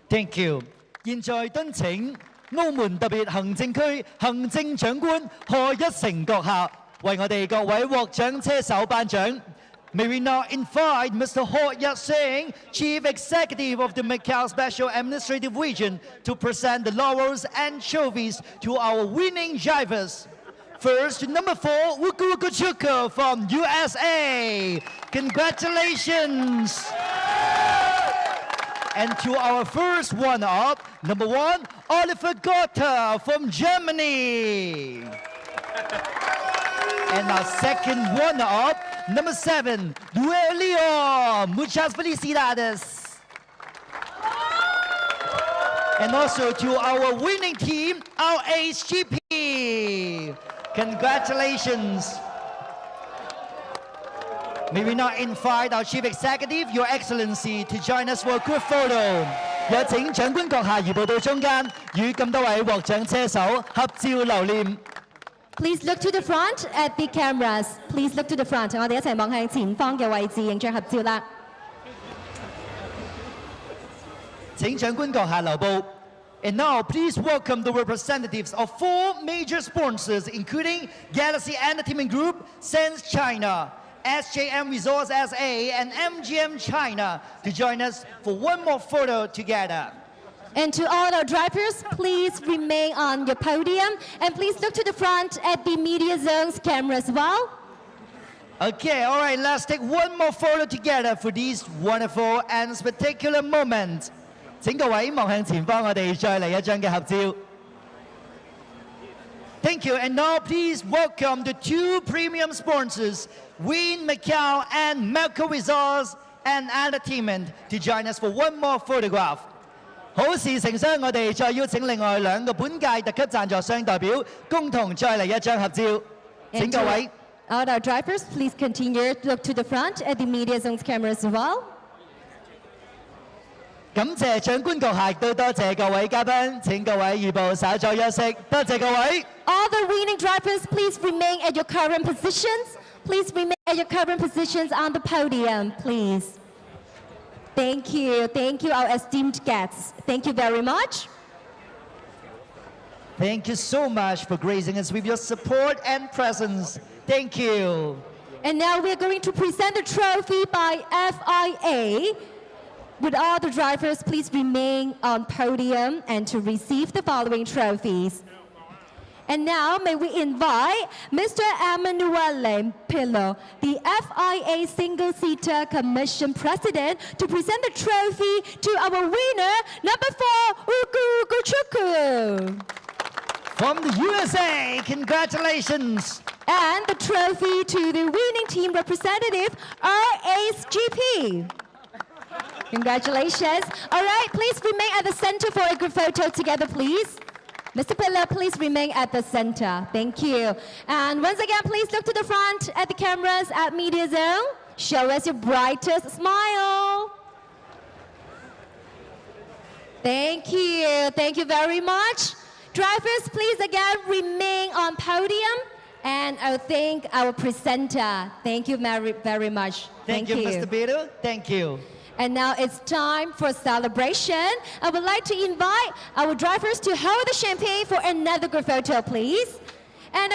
Thank you。現在敦請澳門特別行政區行政長官賀一誠閣下為我哋各位獲獎車手頒獎。May we now invite Mr. Ho Yat-seng, Chief Executive of the Macau Special Administrative Region, to present the laurels and trophies to our winning drivers. First, number 4, Ukuchuku from USA. Congratulations. And to our first runner-up, number 1, Oliver Gotta from Germany. And our second runner-up, number 7, Noel Leon. Muchas felicidades. And also to our winning team, RHGP. Congratulations. May we now invite our Chief Executive, Your Excellency, to join us for a group photo. 有請長官閣下移步到中間，與咁多位獲獎車手合照留念。Please look to the front at the cameras. Please look to the front. 我哋一齊望向前方嘅位置影張合照啦。請長官閣下留步。And now, please welcome the representatives of 4 major sponsors, including Galaxy Entertainment Group, Sense China, SJM Resorts SA, and MGM China, to join us for one more photo together. And to all our drivers, please remain on your podium, and please look to the front at the media zone's camera as well. Okay, all right, let's take one more photo together for these wonderful and spectacular moments. 請各位望向前方，我哋再嚟一張嘅合照。Thank you, and now please welcome the 2 premium sponsors, Wynn Macau and Macau Resorts and Entertainment, to join us for one more photograph. 好事成雙，我哋再邀請另外2個本屆特級贊助商代表，共同再嚟一張合照。請各位。All our drivers, please continue to look to the front at the media zone's cameras as well. 感謝長官閣下，亦都多謝各位嘉賓，請各位移步稍作休息。多謝各位。All the winning drivers, please remain at your current positions. Please remain at your current positions on the podium, please. Thank you, our esteemed guests. Thank you very much. Thank you so much for gracing us with your support and presence. Thank you. And now we're going to present the trophy by FIA. Would all the drivers please remain on podium and to receive the following trophies. And now may we invite Mr. Emanuele Pillo, the FIA Single-Seater Commission President, to present the trophy to our winner, number 4, Ukuchuku. From the USA, congratulations. And the trophy to the winning team representative, RHGP. Congratulations. All right, please remain at the center for a group photo together, please. Mr. Pillar, please remain at the center. Thank you. And once again, please look to the front at the cameras at Media Zone. Show us your brightest smile. Thank you. Thank you very much. Drivers, please again remain on podium. And I thank our presenter. Thank you very much. Thank you, Mr. Biru. Thank you. And now it's time for celebration. I would like to invite our drivers to hold the champagne for another group photo, please. And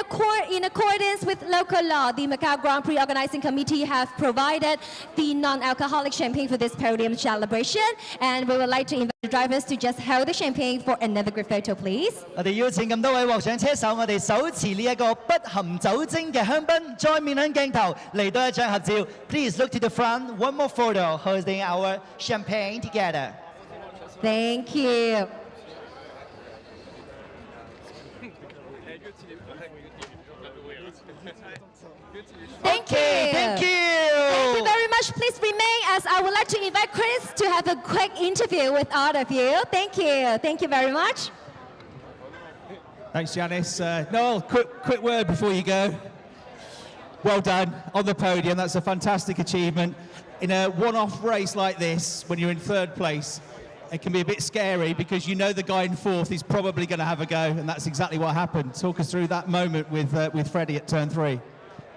in accordance with local law, the Macau Grand Prix Organizing Committee have provided the non-alcoholic champagne for this podium celebration. And we would like to invite the drivers to just hold the champagne for another group photo, please. 我哋邀請咁多位獲獎車手，我哋手持呢一個不含酒精嘅香檳，再面向鏡頭嚟到一張合照。Please look to the front. One more photo holding our champagne together. Thank you. Thank you. Thank you. Thank you very much. Please remain as I would like to invite Chris to have a quick interview with all of you. Thank you. Thank you very much. Thanks, Janice. Noel, quick word before you go. Well done on the podium. That's a fantastic achievement. In a one-off race like this, when you're in third place, it can be a bit scary because you know the guy in fourth is probably going to have a go, and that's exactly what happened. Talk us through that moment with Freddie at turn 3.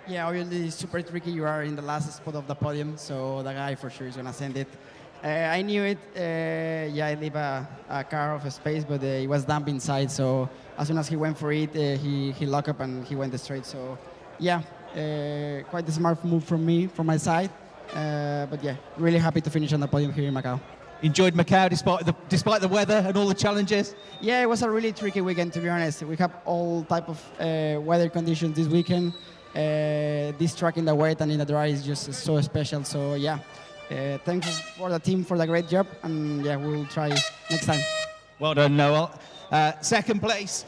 Yeah, obviously super tricky. You are in the last spot of the podium, so the guy for sure is gonna send it. I knew it. Yeah, I leave a car of space, but it was damp inside. So as soon as he went for it, he locked up and he went straight. So yeah, quite a smart move from my side. But yeah, really happy to finish on the podium here in Macau. Enjoyed Macau despite the weather and all the challenges? Yeah, it was a really tricky weekend, to be honest. We have all type of weather conditions this weekend. This track in the wet and in the dry is just so special. So yeah, thanks for the team for the great job, and yeah, we'll try next time. Well done, Noel. Second place,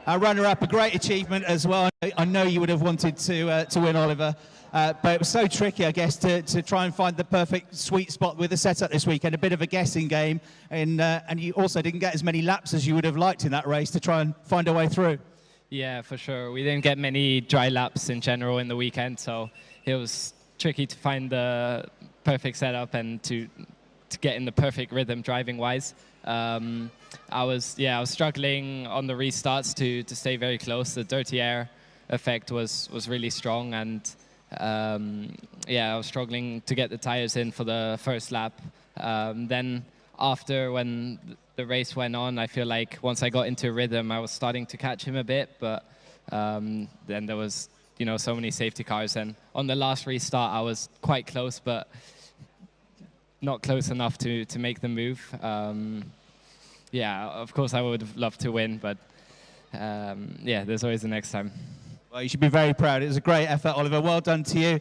runner-up, a great achievement as well. I know you would have wanted to win, Oliver, but it was so tricky, I guess, to try and find the perfect sweet spot with the setup this weekend. A bit of a guessing game, and you also didn't get as many laps as you would have liked in that race to try and find a way through. Yeah, for sure. We didn't get many dry laps in general in the weekend, so it was tricky to find the perfect setup and to get in the perfect rhythm driving-wise. I was struggling on the restarts to stay very close. The dirty air effect was really strong, and I was struggling to get the tires in for the first lap. Then after, when the race went on, I feel like once I got into rhythm, I was starting to catch him a bit, but then there was, so many safety cars, and on the last restart, I was quite close, but not close enough to make the move. Of course, I would have loved to win, but there's always the next time. Well, you should be very proud. It was a great effort, Oliver. Well done to you.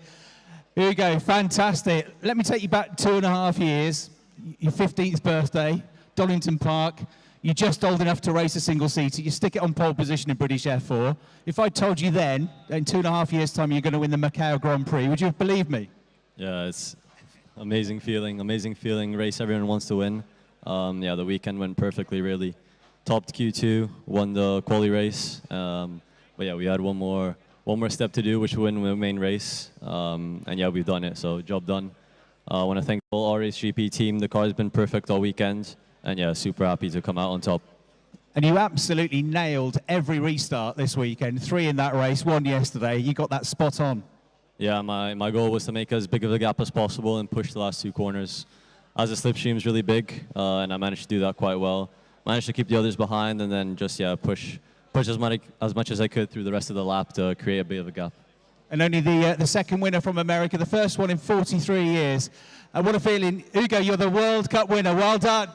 Here we go. Fantastic. Let me take you back 2.5 years. Your 15th birthday, Donington Park. You're just old enough to race a single-seater. You stick it on pole position in British F4. If I told you then, in 2.5 years' time, you're going to win the Macau Grand Prix, would you have believed me? Yeah, it's amazing feeling, race everyone wants to win. The weekend went perfectly, really. Topped Q2, won the quali race. But yeah, we had one more step to do, which win the main race. And yeah, we've done it, so job done. I want to thank the whole RHGP team. The car's been perfect all weekend. And yeah, super happy to come out on top. And you absolutely nailed every restart this weekend. 3 in that race, 1 yesterday. You got that spot on. Yeah, my goal was to make as big of a gap as possible and push the last 2 corners. As the slipstream is really big, and I managed to do that quite well. Managed to keep the others behind, and then just push as much as I could through the rest of the lap to create a bit of a gap. And only the second winner from America, the first one in 43 years. What a feeling. Hugo, you're the World Cup winner. Well done.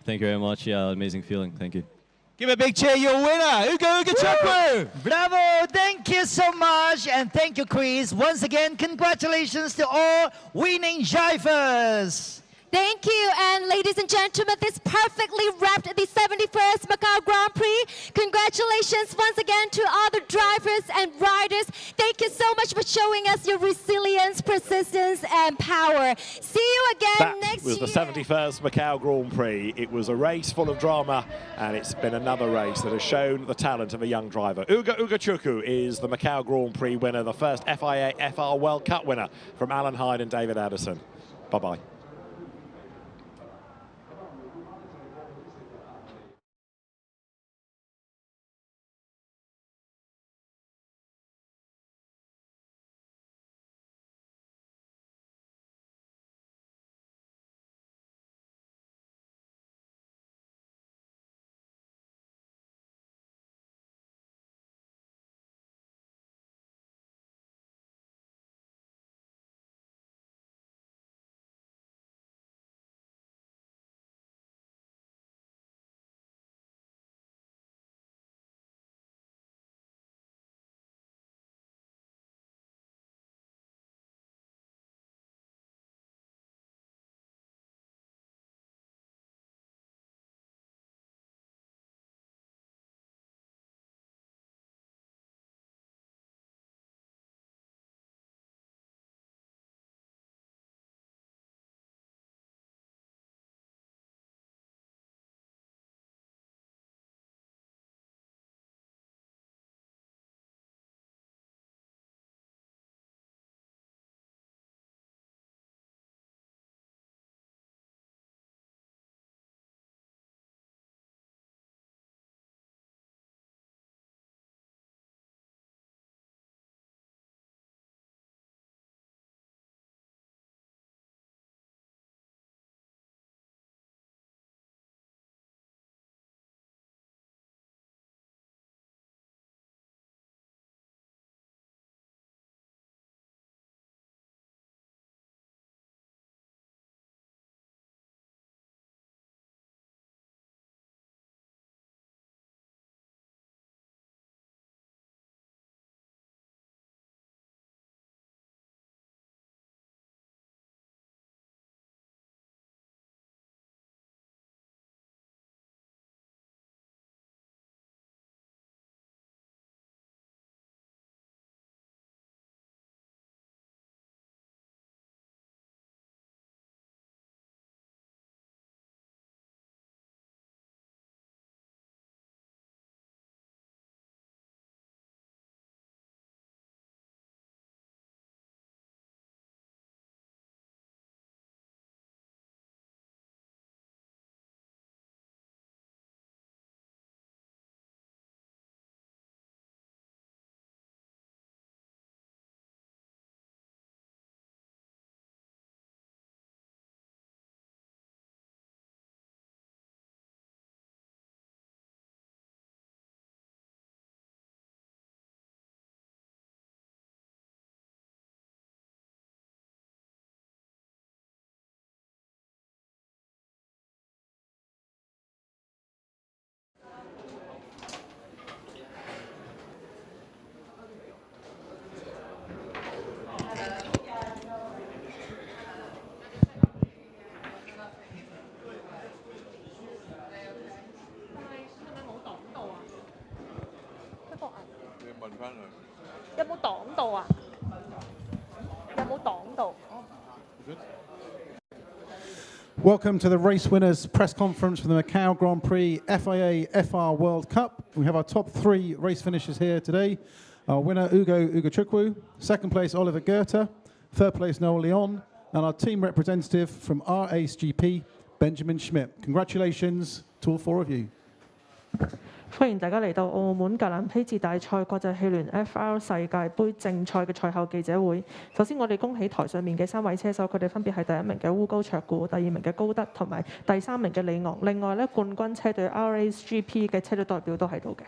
Thank you very much. Yeah, amazing feeling. Thank you. Give a big cheer, your winner, Hugo Chakwu. Bravo, thank you so much, and thank you, Chris. Once again, congratulations to all winning drivers. Thank you, and ladies and gentlemen, this perfectly wrapped the 71st Macau Grand Prix. Congratulations once again to all the drivers and riders. Thank you so much for showing us your resilience, persistence, and power. See you again next year. That was the 71st Macau Grand Prix. It was a race full of drama, and it's been another race that has shown the talent of a young driver. Ugo Ugachukwu is the Macau Grand Prix winner, the first FIA FR World Cup winner from Alan Hyde and David Addison. Bye-bye.有冇擋到啊？有冇擋到？ Welcome to the race winners press conference for the Macau Grand Prix FIA FR World Cup. We have our top 3 race finishers here today. Our winner, Ugo Ugachukwu. Second place, Oliver Goethe. Third place, Noel Leon. And our team representative from RACGP, Benjamin Schmidt. Congratulations to all 4 of you. 歡迎大家嚟到澳門格蘭披治大賽國際汽聯 FR 世界盃正賽嘅賽後記者會。首先，我哋恭喜台上面嘅3位車手，佢哋分別係第1名嘅烏高卓固、第2名嘅高德同埋第3名嘅李昂。另外咧，冠軍車隊 RACGP 嘅車隊代表都喺度嘅。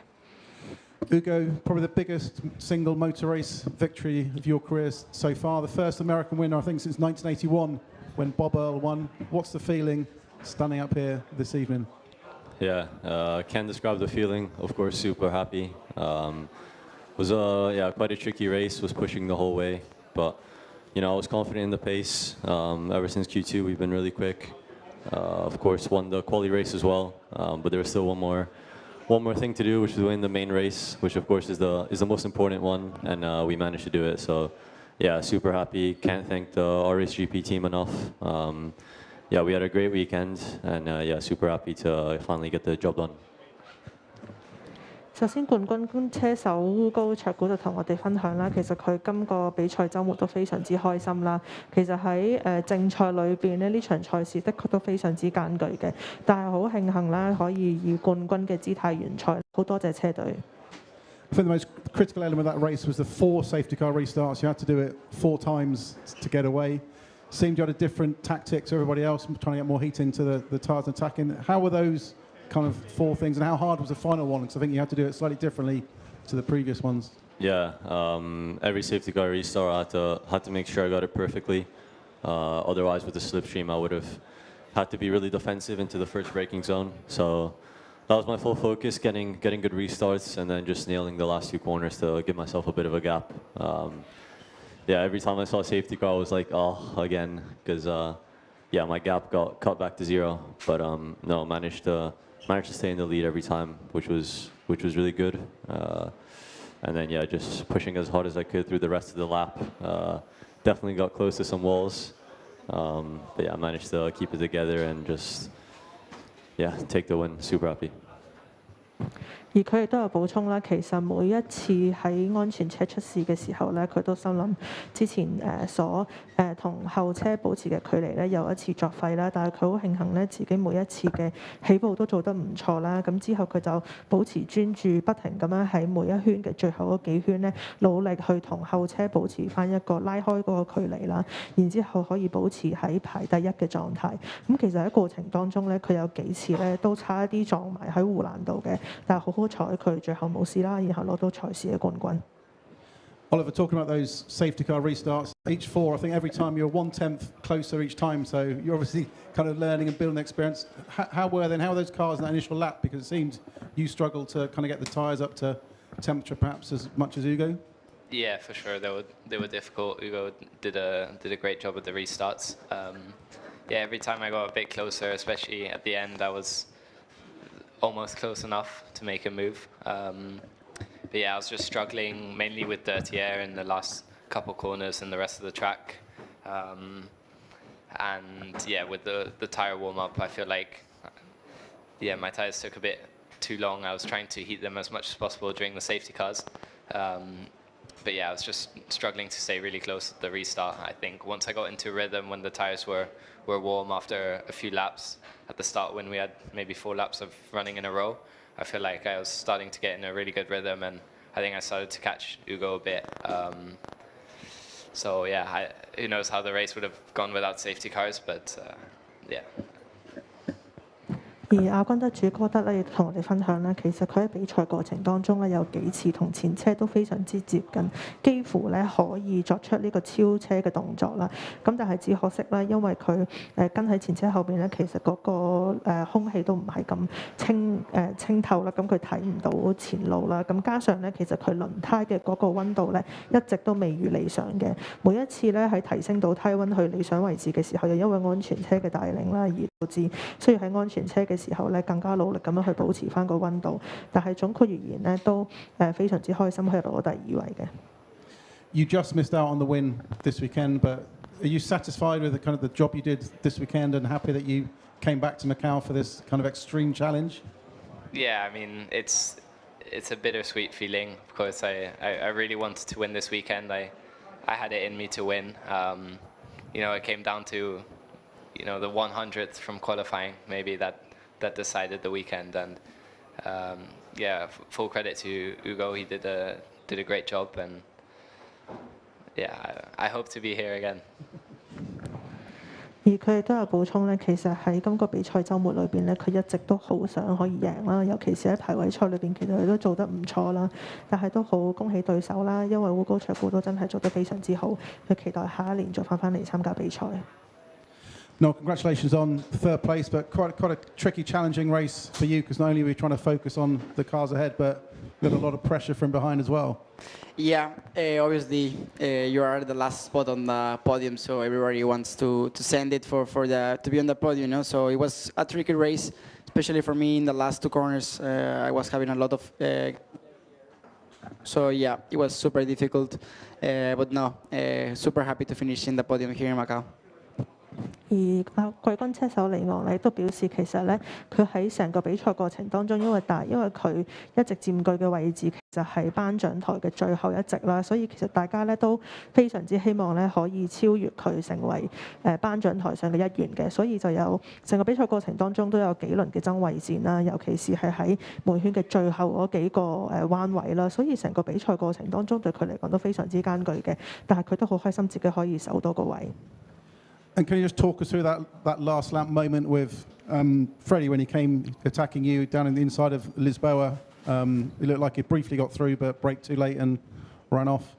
Ugo, probably the biggest single motor race victory of your career so far. The first American winner, I think, since 1981 when Bob Earl won. What's the feeling standing up here this evening? Yeah, can't describe the feeling. Of course, super happy. Was quite a tricky race. Was pushing the whole way, but I was confident in the pace. Ever since Q2, we've been really quick. Of course, won the quali race as well, but there was still one more thing to do, which was win the main race, which of course is the most important one, and we managed to do it. So, yeah, super happy. Can't thank the RSGP team enough. Yeah, we had a great weekend, and yeah, super happy to finally get the job done. 首先，冠軍車手烏高卓古就同我哋分享啦，其實佢今個比賽週末都非常之開心啦。其實喺正賽裏邊呢場賽事的確都非常之艱巨嘅，但係好慶幸啦，可以以冠軍嘅姿態完賽，好多謝車隊。I think the most critical element of that race was the 4 safety car restarts. You had to do it 4 times to get away. Seemed you had a different tactic to everybody else, trying to get more heat into the tyres and attacking. How were those kind of 4 things, and how hard was the final one? Because I think you had to do it slightly differently to the previous ones. Yeah, every safety car restart I had to make sure I got it perfectly. Otherwise, with the slipstream, I would have had to be really defensive into the first braking zone. So that was my full focus, getting good restarts, and then just nailing the last 2 corners to give myself a bit of a gap. Yeah, every time I saw a safety car, I was like, oh, again, because yeah, my gap got cut back to 0. But no, managed to stay in the lead every time, which was really good. And then yeah, just pushing as hard as I could through the rest of the lap. Definitely got close to some walls, but yeah, I managed to keep it together and just yeah, take the win. Super happy. 而佢亦都有補充啦，其實每一次喺安全車出事嘅時候咧，佢都心諗之前同後車保持嘅距離咧有一次作廢啦，但係佢好慶幸咧自己每一次嘅起步都做得唔錯啦。咁之後佢就保持專注，不停咁樣喺每一圈嘅最後嗰幾圈咧，努力去同後車保持翻一個拉開嗰個距離啦，然之後可以保持喺排第一嘅狀態。咁其實喺過程當中咧，佢有幾次咧都差一啲撞埋喺護欄度嘅，但係好彩佢最後冇事啦，然後攞到賽事嘅冠軍。Oliver, talking about those safety car restarts, each 4, I think every time you're 1/10 closer each time, so you're obviously kind of learning and building experience. How were those cars in that initial lap? Because it seemed you struggled to kind of get the tyres up to temperature perhaps as much as Ugo. Yeah, for sure. They were difficult. Ugo did a great job with the restarts. Yeah, every time I got a bit closer, especially at the end, I was almost close enough to make a move. But yeah, I was just struggling mainly with dirty air in the last couple corners and the rest of the track. And yeah, with the tire warm-up, I feel like yeah, my tires took a bit too long. I was trying to heat them as much as possible during the safety cars. But yeah, I was just struggling to stay really close at the restart. I think once I got into rhythm, when the tires were warm after a few laps at the start, when we had maybe 4 laps of running in a row, I feel like I was starting to get in a really good rhythm, and I think I started to catch Ugo a bit. So yeah, who knows how the race would have gone without safety cars, but yeah. 而亞軍得主哥德咧，亦同我哋分享啦，其實佢喺比賽過程當中咧，有幾次同前車都非常之接近，幾乎咧可以作出呢個超車嘅動作啦。咁但係只可惜啦，因為佢跟喺前車後邊咧，其實嗰個空氣都唔係咁清透啦，咁佢睇唔到前路啦。咁加上咧，其實佢輪胎嘅嗰個溫度咧，一直都未如理想嘅。每一次咧喺提升到胎溫去理想位置嘅時候，又因為安全車嘅帶領啦，而導致需要喺安全車嘅時候咧更加努力咁樣去保持翻個溫度，但係總括而言咧都非常之開心可以攞第2位嘅。You just missed out on the win this weekend, but are you satisfied with the kind of the job you did this weekend and happy that you came back to Macau for this kind of extreme challenge? Yeah, I mean it's a bittersweet feeling. Of course, I really wanted to win this weekend. I had it in me to win. It came down to the 100th from qualifying, maybe that decided the weekend, and yeah, full credit to Ugo. He did a great job, and yeah, I hope to be here again. 而佢亦都有補充咧，其實喺今個比賽週末裏邊咧，佢一直都好想可以贏啦，尤其是喺排位賽裏邊，其實佢都做得唔錯啦。但係都好恭喜對手啦，因為烏高卓古都真係做得非常之好，佢期待下一年再翻嚟參加比賽。No, congratulations on third place, but quite a tricky, challenging race for you because not only were you trying to focus on the cars ahead, but you had a lot of pressure from behind as well. Yeah, obviously you are the last spot on the podium, so everybody wants to send it to be on the podium, you know. So it was a tricky race, especially for me in the last two corners. I was having a lot of so yeah, it was super difficult, but no, super happy to finish in the podium here in Macau. 而季軍車手李昂咧都表示，其實咧佢喺成個比賽過程當中，因為佢一直佔據嘅位置其實係頒獎台嘅最後一席啦，所以其實大家咧都非常之希望咧可以超越佢成為頒獎台上嘅一員嘅，所以就有成個比賽過程當中都有幾輪嘅爭位戰啦，尤其是係喺每圈嘅最後嗰幾個彎位啦，所以成個比賽過程當中對佢嚟講都非常之艱巨嘅，但係佢都好開心自己可以守到個位。And can you just talk us through that last lap moment with Freddie when he came attacking you down in the inside of Lisboa? It looked like he briefly got through, but braked too late and ran off.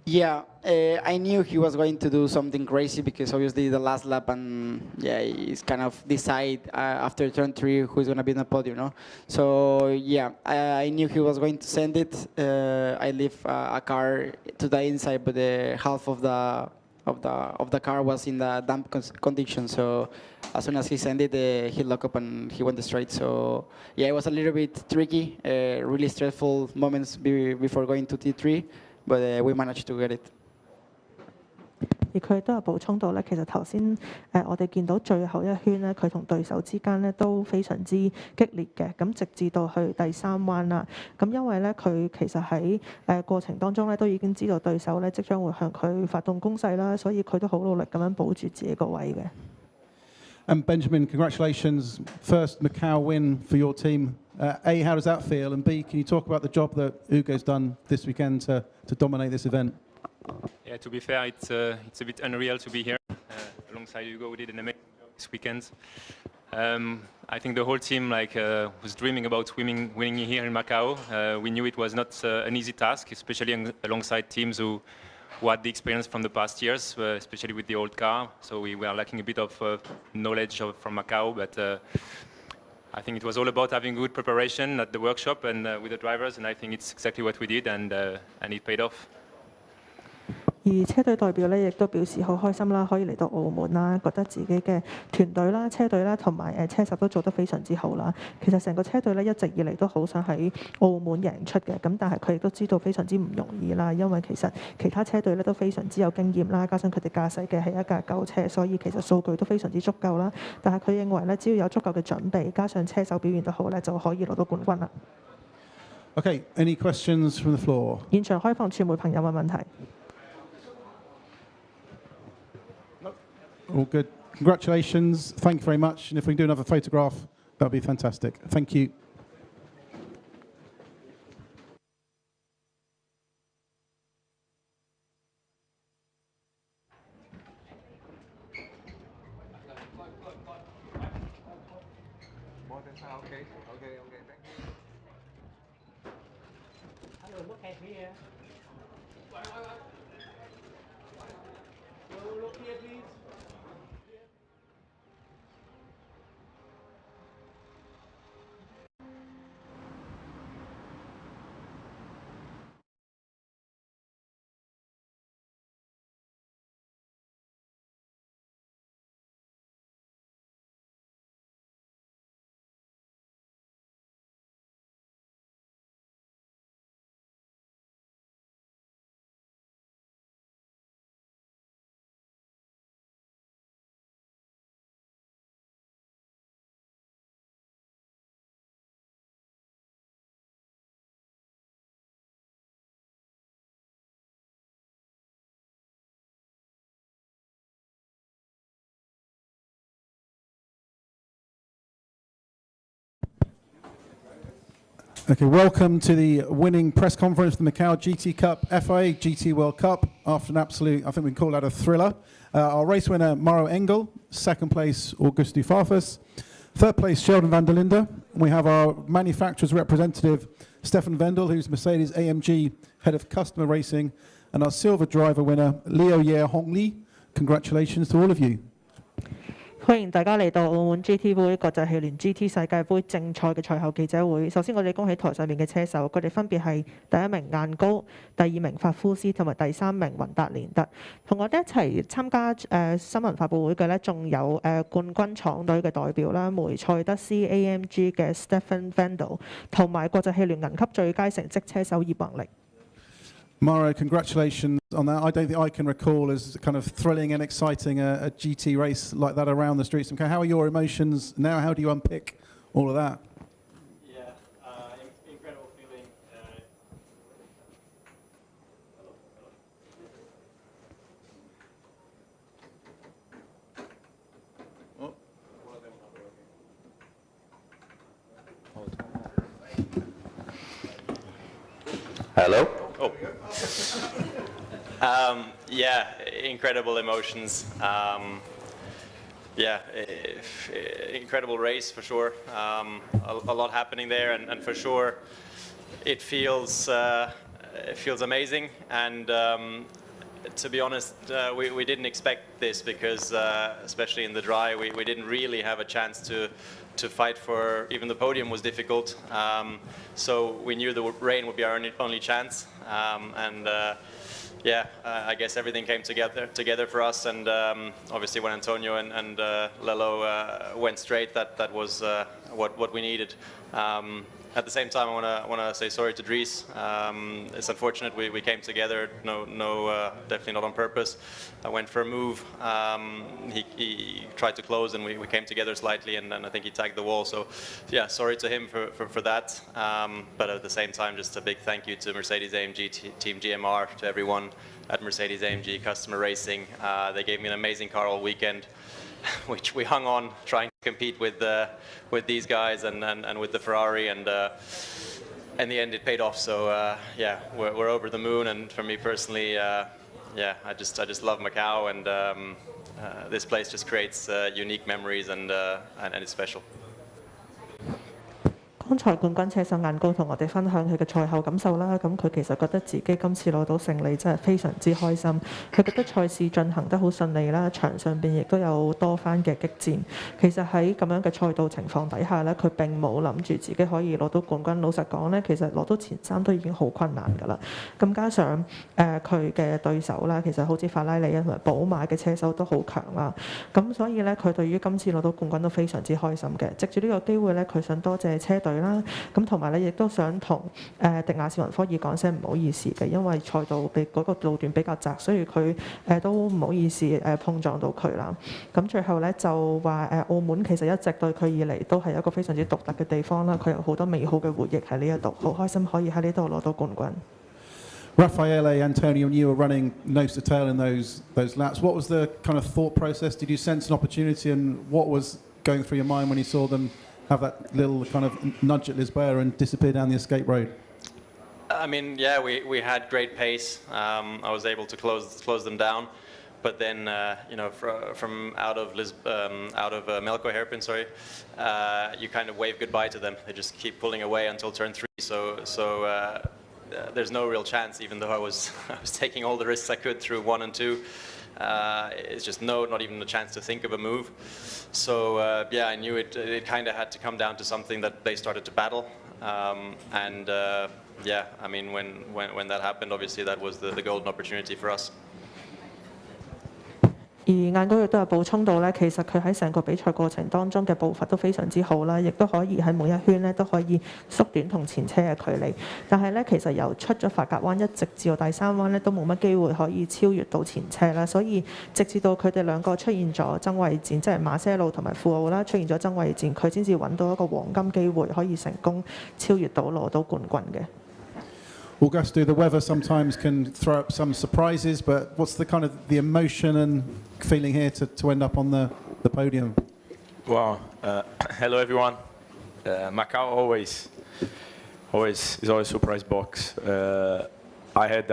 Yeah, I knew he was going to do something crazy because obviously the last lap and yeah, he's kind of decide after turn 3 who's going to be in the podium, no? So yeah, I knew he was going to send it. I leave a car to the inside, but half of the car was in the damp condition, so as soon as he sent it, he locked up and he went straight. So yeah, it was a little bit tricky, really stressful moments before going to T3, but we managed to get it. 而佢都有補充到咧，其實頭先我哋見到最後一圈咧，佢同對手之間咧都非常之激烈嘅，咁直至到去第3彎啦。咁因為咧佢其實喺過程當中咧都已經知道對手咧即將會向佢發動攻勢啦，所以佢都好努力咁樣保住自己個位嘅。And Benjamin, congratulations! First Macau win for your team. A, how does that feel? And B, can you talk about the job that Ugo's done this weekend to dominate this event? Yeah, to be fair, it's a bit unreal to be here alongside Hugo. We did an amazing job this weekend. I think the whole team was dreaming about winning here in Macau. We knew it was not an easy task, especially alongside teams who had the experience from the past years, especially with the old car. So we were lacking a bit of knowledge from Macau, but I think it was all about having good preparation at the workshop and with the drivers, and I think it's exactly what we did, and it paid off. 而車隊代表咧，亦都表示好開心啦，可以嚟到澳門啦，覺得自己嘅團隊啦、車隊啦同埋車手都做得非常之好啦。其實成個車隊咧一直以嚟都好想喺澳門贏出嘅，咁但係佢亦都知道非常之唔容易啦，因為其實其他車隊咧都非常之有經驗啦，加上佢哋駕駛嘅係一架舊車，所以其實數據都非常之足夠啦。但係佢認為咧，只要有足夠嘅準備，加上車手表現得好咧，就可以攞到冠軍啦。Okay, any questions from the floor? 現場開放傳媒朋友問問題。All good. Congratulations. Thank you very much. And if we can do another photograph, that would be fantastic. Thank you. Hello, look at here. Look here, please. Okay, welcome to the winning press conference for the Macau GT Cup, FIA GT World Cup. After an absolute, I think we can call that a thriller. Our race winner, Mauro Engel. Second place, Augusto Farfus. Third place, Sheldon van der Linde. We have our manufacturer's representative, Stefan Wendel, who's Mercedes AMG Head of Customer Racing. And our silver driver winner, Leo Ye Hong Li. Congratulations to all of you. 歡迎大家嚟到澳門 GT 杯國際汽聯 GT 世界盃正賽嘅賽後記者會。首先我哋恭喜台上面嘅車手，佢哋分別係第一名晏高、第二名法夫斯同埋第三名雲達連特。同我哋一齊參加新聞發佈會嘅呢，仲有冠軍廠隊嘅代表啦，梅賽德斯 AMG 嘅 Stefan Vendel 同埋國際汽聯銀級最佳成績車手葉宏力。Mauro, congratulations on that. I don't think I can recall as kind of thrilling and exciting a GT race like that around the streets. Okay, how are your emotions now? How do you unpick all of that? Yeah, incredible feeling. Hello? Oh. Yeah, incredible emotions. Yeah, incredible race for sure. A lot happening there, and for sure, it feels amazing. And to be honest, we didn't expect this because, especially in the dry, we didn't really have a chance to fight for. Even the podium was difficult. So we knew the rain would be our only chance. Yeah, I guess everything came together for us, and obviously when Antonio and Lello went straight, that was what we needed. At the same time, I want to say sorry to Dries. It's unfortunate we came together. No, definitely not on purpose. I went for a move. He tried to close, and we came together slightly, and I think he tagged the wall. So, yeah, sorry to him for that. But at the same time, just a big thank you to Mercedes-AMG Team GMR, to everyone at Mercedes-AMG Customer Racing. They gave me an amazing car all weekend, which we hung on trying to compete with these guys and with the Ferrari, and in the end it paid off. So yeah, we're over the moon, and for me personally, yeah, I just love Macau, and this place just creates unique memories, and it's special. 剛才冠軍車手晏高同我哋分享佢嘅賽後感受啦，咁佢其實覺得自己今次攞到勝利真係非常之開心。佢覺得賽事進行得好順利啦，場上邊亦都有多番嘅激戰。其實喺咁樣嘅賽道情況底下呢，佢並冇諗住自己可以攞到冠軍。老實講呢，其實攞到前3都已經好困難㗎啦。咁加上佢嘅對手啦，其實好似法拉利同埋寶馬嘅車手都好強啦。咁所以呢，佢對於今次攞到冠軍都非常之開心嘅。藉住呢個機會呢，佢想多謝車隊啦，咁同埋咧，亦都想同迪亞士雲科爾講聲唔好意思嘅，因為賽道嗰個路段比較窄，所以佢都唔好意思碰撞到佢啦。咁最後咧就話澳門其實一直對佢以嚟都係一個非常之獨特嘅地方啦，佢有好多美好嘅回憶喺呢一度，好開心可以喺呢度攞到冠軍。Raffaele, Antonio, you were running nose to tail in those laps. What was the kind of thought process? Did you sense an opportunity, and what was going through your mind when you saw them have that little kind of nudge at Lisboa and disappear down the escape road? I mean, yeah, we had great pace. I was able to close them down, but then you know, from out of Melco hairpin, sorry, you kind of wave goodbye to them. They just keep pulling away until turn 3. So there's no real chance, even though I was taking all the risks I could through 1 and 2. It's just not even a chance to think of a move. So yeah, I knew it kind of had to come down to something that they started to battle. And yeah, I mean, when that happened, obviously that was the golden opportunity for us. 而晏高亦都有補充到咧，其實佢喺成個比賽過程當中嘅步伐都非常之好啦，亦都可以喺每一圈咧都可以縮短同前車嘅距離。但係咧，其實由出咗法格灣一直至到第3彎咧，都冇乜機會可以超越到前車啦。所以直至到佢哋兩個出現咗爭位戰，即係馬些路同埋富奧啦，出現咗爭位戰，佢先至揾到一個黃金機會，可以成功超越到攞到冠軍嘅。Augusto, the weather sometimes can throw up some surprises, but what's the kind of the emotion and feeling here to end up on the podium? Well, hello everyone. Macau always is always surprise box. I had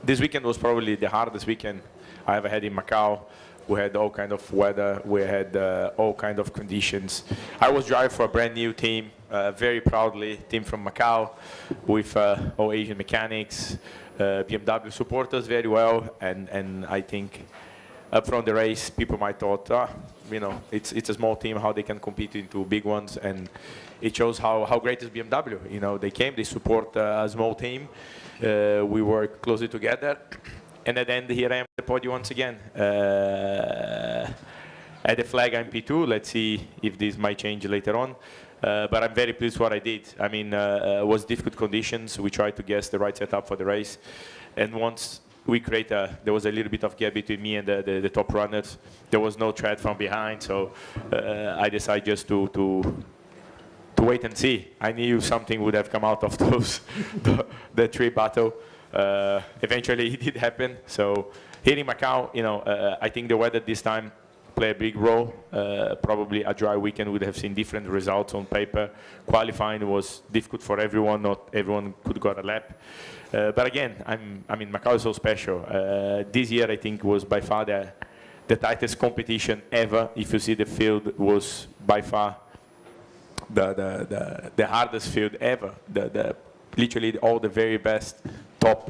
this weekend was probably the hardest weekend I ever had in Macau. We had all kind of weather. We had all kind of conditions. I was driving for a brand new team, very proudly, team from Macau, with all Asian mechanics. BMW support us very well, and I think up from the race, people might thought, it's a small team, how they can compete into big ones, and it shows how great is BMW. They came, they support a small team. We work closely together, and at the end here I am at the podium once again. At the flag I'm P2. Let's see if this might change later on. But I'm very pleased with what I did. I mean, it was difficult conditions. We tried to guess the right setup for the race, and once we there was a little bit of gap between me and the top runners. There was no threat from behind, so I decided just to wait and see. I knew something would have come out of those the three battle. Eventually, it did happen. So here in Macau, I think the weather this time play a big role. Probably a dry weekend would have seen different results on paper. Qualifying was difficult for everyone. Not everyone could got a lap. But again, I mean, Macau is so special. This year, I think, was by far the tightest competition ever. If you see the field, was by far the hardest field ever. Literally all the very best top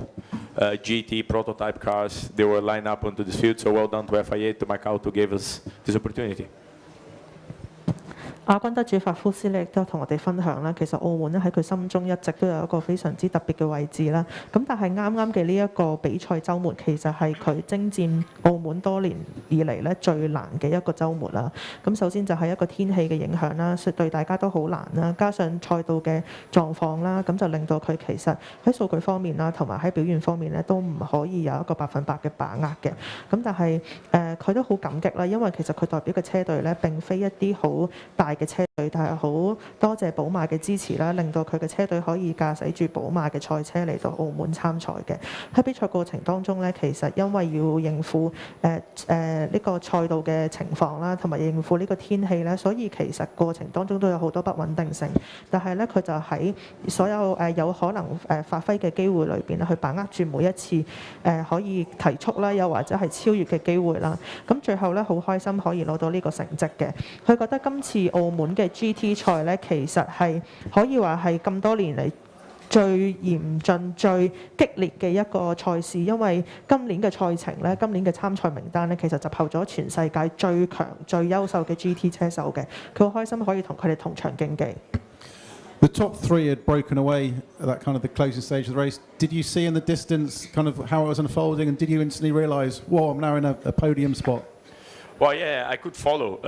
GT prototype cars, they were lined up onto this field. So well done to FIA, to Macau, to give us this opportunity. 亞軍得主法夫斯咧亦都同我哋分享啦，其實澳門咧喺佢心中一直都有一個非常之特別嘅位置啦。咁但係啱啱嘅呢一個比賽週末，其實係佢征戰澳門多年以嚟咧最難嘅一個週末啦。咁首先就係一個天氣嘅影響啦，對大家都好難啦，加上賽道嘅狀況啦，咁就令到佢其實喺數據方面啦，同埋喺表現方面咧都唔可以有一個100%嘅把握嘅。咁但係佢都好感激啦，因為其實佢代表嘅車隊咧並非一啲好大嘅車隊，但係好多謝寶馬嘅支持啦，令到佢嘅車隊可以駕駛住寶馬嘅賽車嚟到澳門參賽嘅。喺比賽過程當中咧，其實因為要應付呢個賽道嘅情況啦，同埋應付呢個天氣咧，所以其實過程當中都有好多不穩定性。但係咧，佢就喺所有有可能發揮嘅機會裏邊咧，去把握住每一次可以提速啦，又或者係超越嘅機會啦。咁最後咧，好開心可以攞到呢個成績嘅。佢覺得今次澳門嘅 GT 賽咧，其實係可以話係咁多年嚟最嚴峻、最激烈嘅一個賽事，因為今年嘅賽程咧，今年嘅參賽名單咧，其實集合咗全世界最強、最優秀嘅 GT 車手嘅。佢好開心可以同佢哋同場競技。The top three had broken away at that kind of the closing stage of the race. Did you see in the distance kind of how it was unfolding, and did you instantly realise, whoa, I'm now in a podium spot? Well, yeah, I could follow.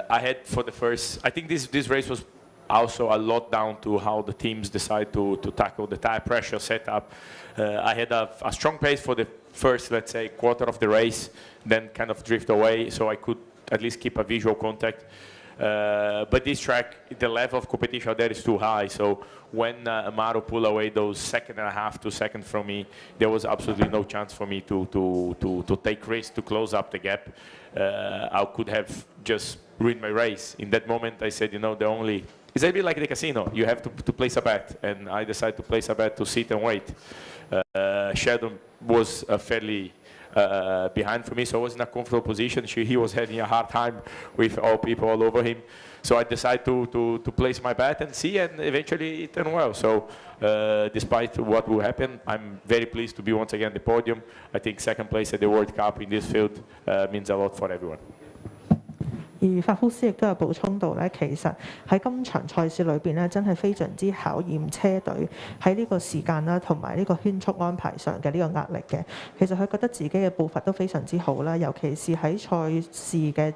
I had for the first, I think this race was also a lot down to how the teams decide to tackle the tire pressure setup. I had a strong pace for the first, let's say, quarter of the race, then kind of drift away, so I could at least keep a visual contact. But this track, the level of competition there is too high. So when Amaro pulled away those 1.5 seconds from me, there was absolutely no chance for me to take risks to close up the gap. I could have just ruined my race. In that moment, I said, it's a bit like the casino. You have to place a bet, and I decided to place a bet to sit and wait. Sheldon was fairly behind for me, so I was in a comfortable position. He was having a hard time with all people all over him. So I decided to place my bet and see, and eventually it turned well. So despite what will happen, I'm very pleased to be once again at the podium. I think second place at the World Cup in this field means a lot for everyone. 而法夫斯亦都有補充到咧，其實喺今場賽事裏邊咧，真係非常之考驗車隊喺呢個時間啦，同埋呢個圈速安排上嘅呢個壓力嘅。其實佢覺得自己嘅步伐都非常之好啦，尤其是喺賽事嘅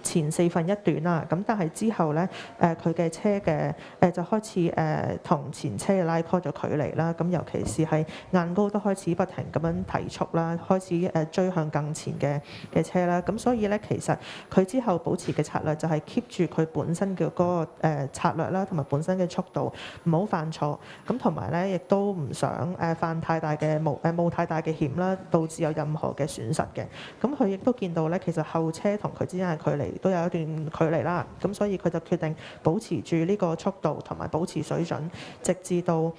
前4分1段啦。咁但係之後咧，佢嘅車嘅就開始同前車嘅拉開咗距離啦。咁尤其是係硬高都開始不停咁樣提速啦，開始追向更前嘅車啦。咁所以咧，其實佢之後保持嘅策略就係 keep 住佢本身嘅嗰個策略啦，同埋本身嘅速度，唔好犯錯。咁同埋咧，亦都唔想犯太大嘅冒太大嘅險啦，導致有任何嘅損失嘅。咁佢亦都見到咧，其實後車同佢之間嘅距離都有一段距離啦。咁所以佢就決定保持住呢個速度同埋保持水準，直至到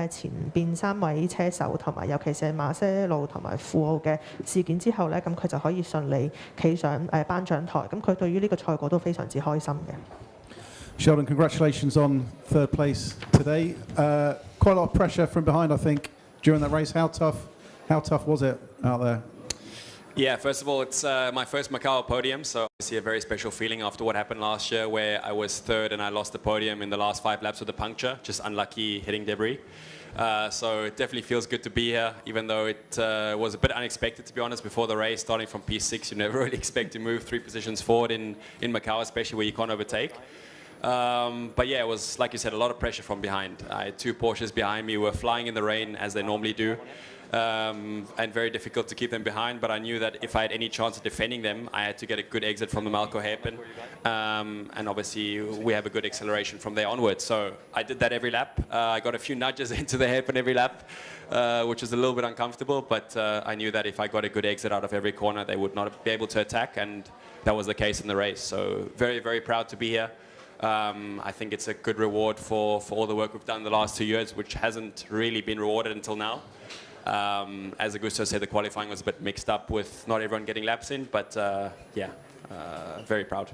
前邊3位車手同埋尤其是馬些路同埋富奧嘅事件之後咧，咁佢就可以順利企上頒獎台。咁佢對於呢個賽果都非常之開心嘅。Sheldon, congratulations on third place today. Quite a lot of pressure from behind, I think, during that race. How tough was it out there? Yeah, first of all, it's my first Macau podium, so obviously a very special feeling after what happened last year where I was third and I lost the podium in the last 5 laps with a puncture, just unlucky hitting debris. So it definitely feels good to be here, even though it was a bit unexpected, to be honest, before the race. Starting from P6, you never really expect to move 3 positions forward in Macau, especially where you can't overtake. But yeah, it was, like you said, a lot of pressure from behind. I had 2 Porsches behind me who were flying in the rain, as they normally do. And very difficult to keep them behind, but I knew that if I had any chance of defending them, I had to get a good exit from the Macau hairpin, and obviously we have a good acceleration from there onwards. So I did that every lap. I got a few nudges into the hairpin every lap, which was a little bit uncomfortable, but I knew that if I got a good exit out of every corner, they would not be able to attack, and that was the case in the race. So very, very proud to be here. I think it's a good reward for all the work we've done the last 2 years, which hasn't really been rewarded until now. As Augusto said, the qualifying was a bit mixed up with not everyone getting laps in, but yeah, very proud.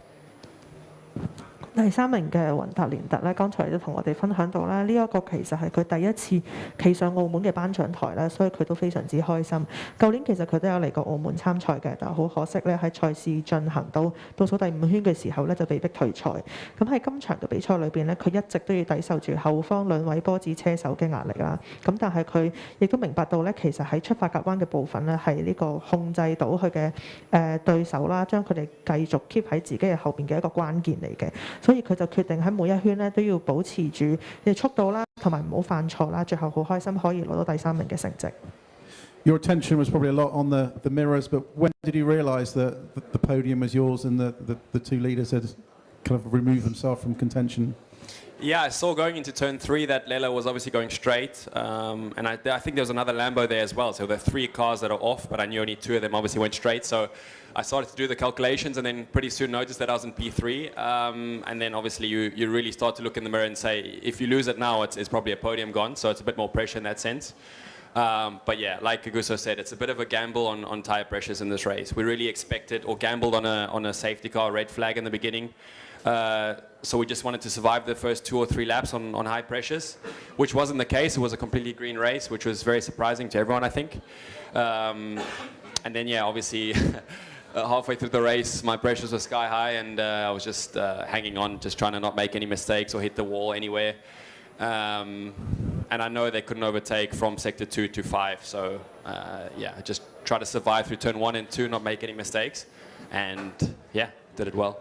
第3名嘅雲達連特咧，剛才都同我哋分享到啦，呢一個其實係佢第一次企上澳門嘅頒獎台啦，所以佢都非常之開心。舊年其實佢都有嚟過澳門參賽嘅，但係好可惜咧，喺賽事進行到倒數第5圈嘅時候咧，就被逼退賽。咁喺今場嘅比賽裏邊咧，佢一直都要抵受住後方兩位波子車手嘅壓力啦。咁但係佢亦都明白到咧，其實喺出發夾彎嘅部分咧，係呢個控制到佢嘅對手啦，將佢哋繼續 keep 喺自己嘅後邊嘅一個關鍵嚟嘅。所以佢就決定喺每一圈咧都要保持住嘅速度啦，同埋唔好犯錯啦。最後好開心可以攞到第3名嘅成績。Your attention was probably a lot on the mirrors, but when did you realise that the podium was yours and the 2 leaders had kind of removed themselves from contention? Yeah, I saw going into turn 3 that Lelo was obviously going straight, and I think there was another Lambo there as well. So there are 3 cars that are off, but I knew only 2 of them obviously went straight. So I started to do the calculations, and then pretty soon noticed that I was in P3. And then obviously you really start to look in the mirror and say, if you lose it now, it's probably a podium gone. So it's a bit more pressure in that sense. But yeah, like Augusto said, it's a bit of a gamble on tyre pressures in this race. We really expected or gambled on a safety car red flag in the beginning. So we just wanted to survive the first 2 or 3 laps on high pressures, which wasn't the case. It was a completely green race, which was very surprising to everyone, I think. And then, yeah, obviously, halfway through the race, my pressures were sky high, and I was just hanging on, just trying to not make any mistakes or hit the wall anywhere. And I know they couldn't overtake from sector 2 to 5. So, yeah, just try to survive through turn 1 and 2, not make any mistakes. And, yeah, did it well.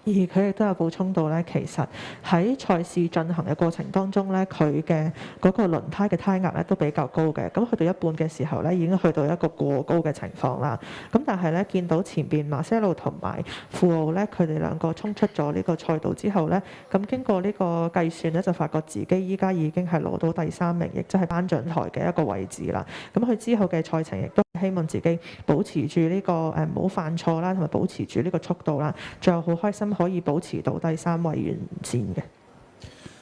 而佢亦都有補充到咧，其實喺賽事進行嘅過程當中咧，佢嘅嗰個輪胎嘅胎壓咧都比較高嘅。咁去到一半嘅時候咧，已經去到一個過高嘅情況啦。咁但係咧，見到前邊馬塞路同埋富奧咧，佢哋兩個衝出咗呢個賽道之後咧，咁經過呢個計算咧，就發覺自己依家已經係攞到第3名，亦即係頒獎台嘅一個位置啦。咁佢之後嘅賽程亦都希望自己保持住呢個唔好犯錯啦，同埋保持住呢個速度啦。最後好開心可以保持到第3位完善嘅。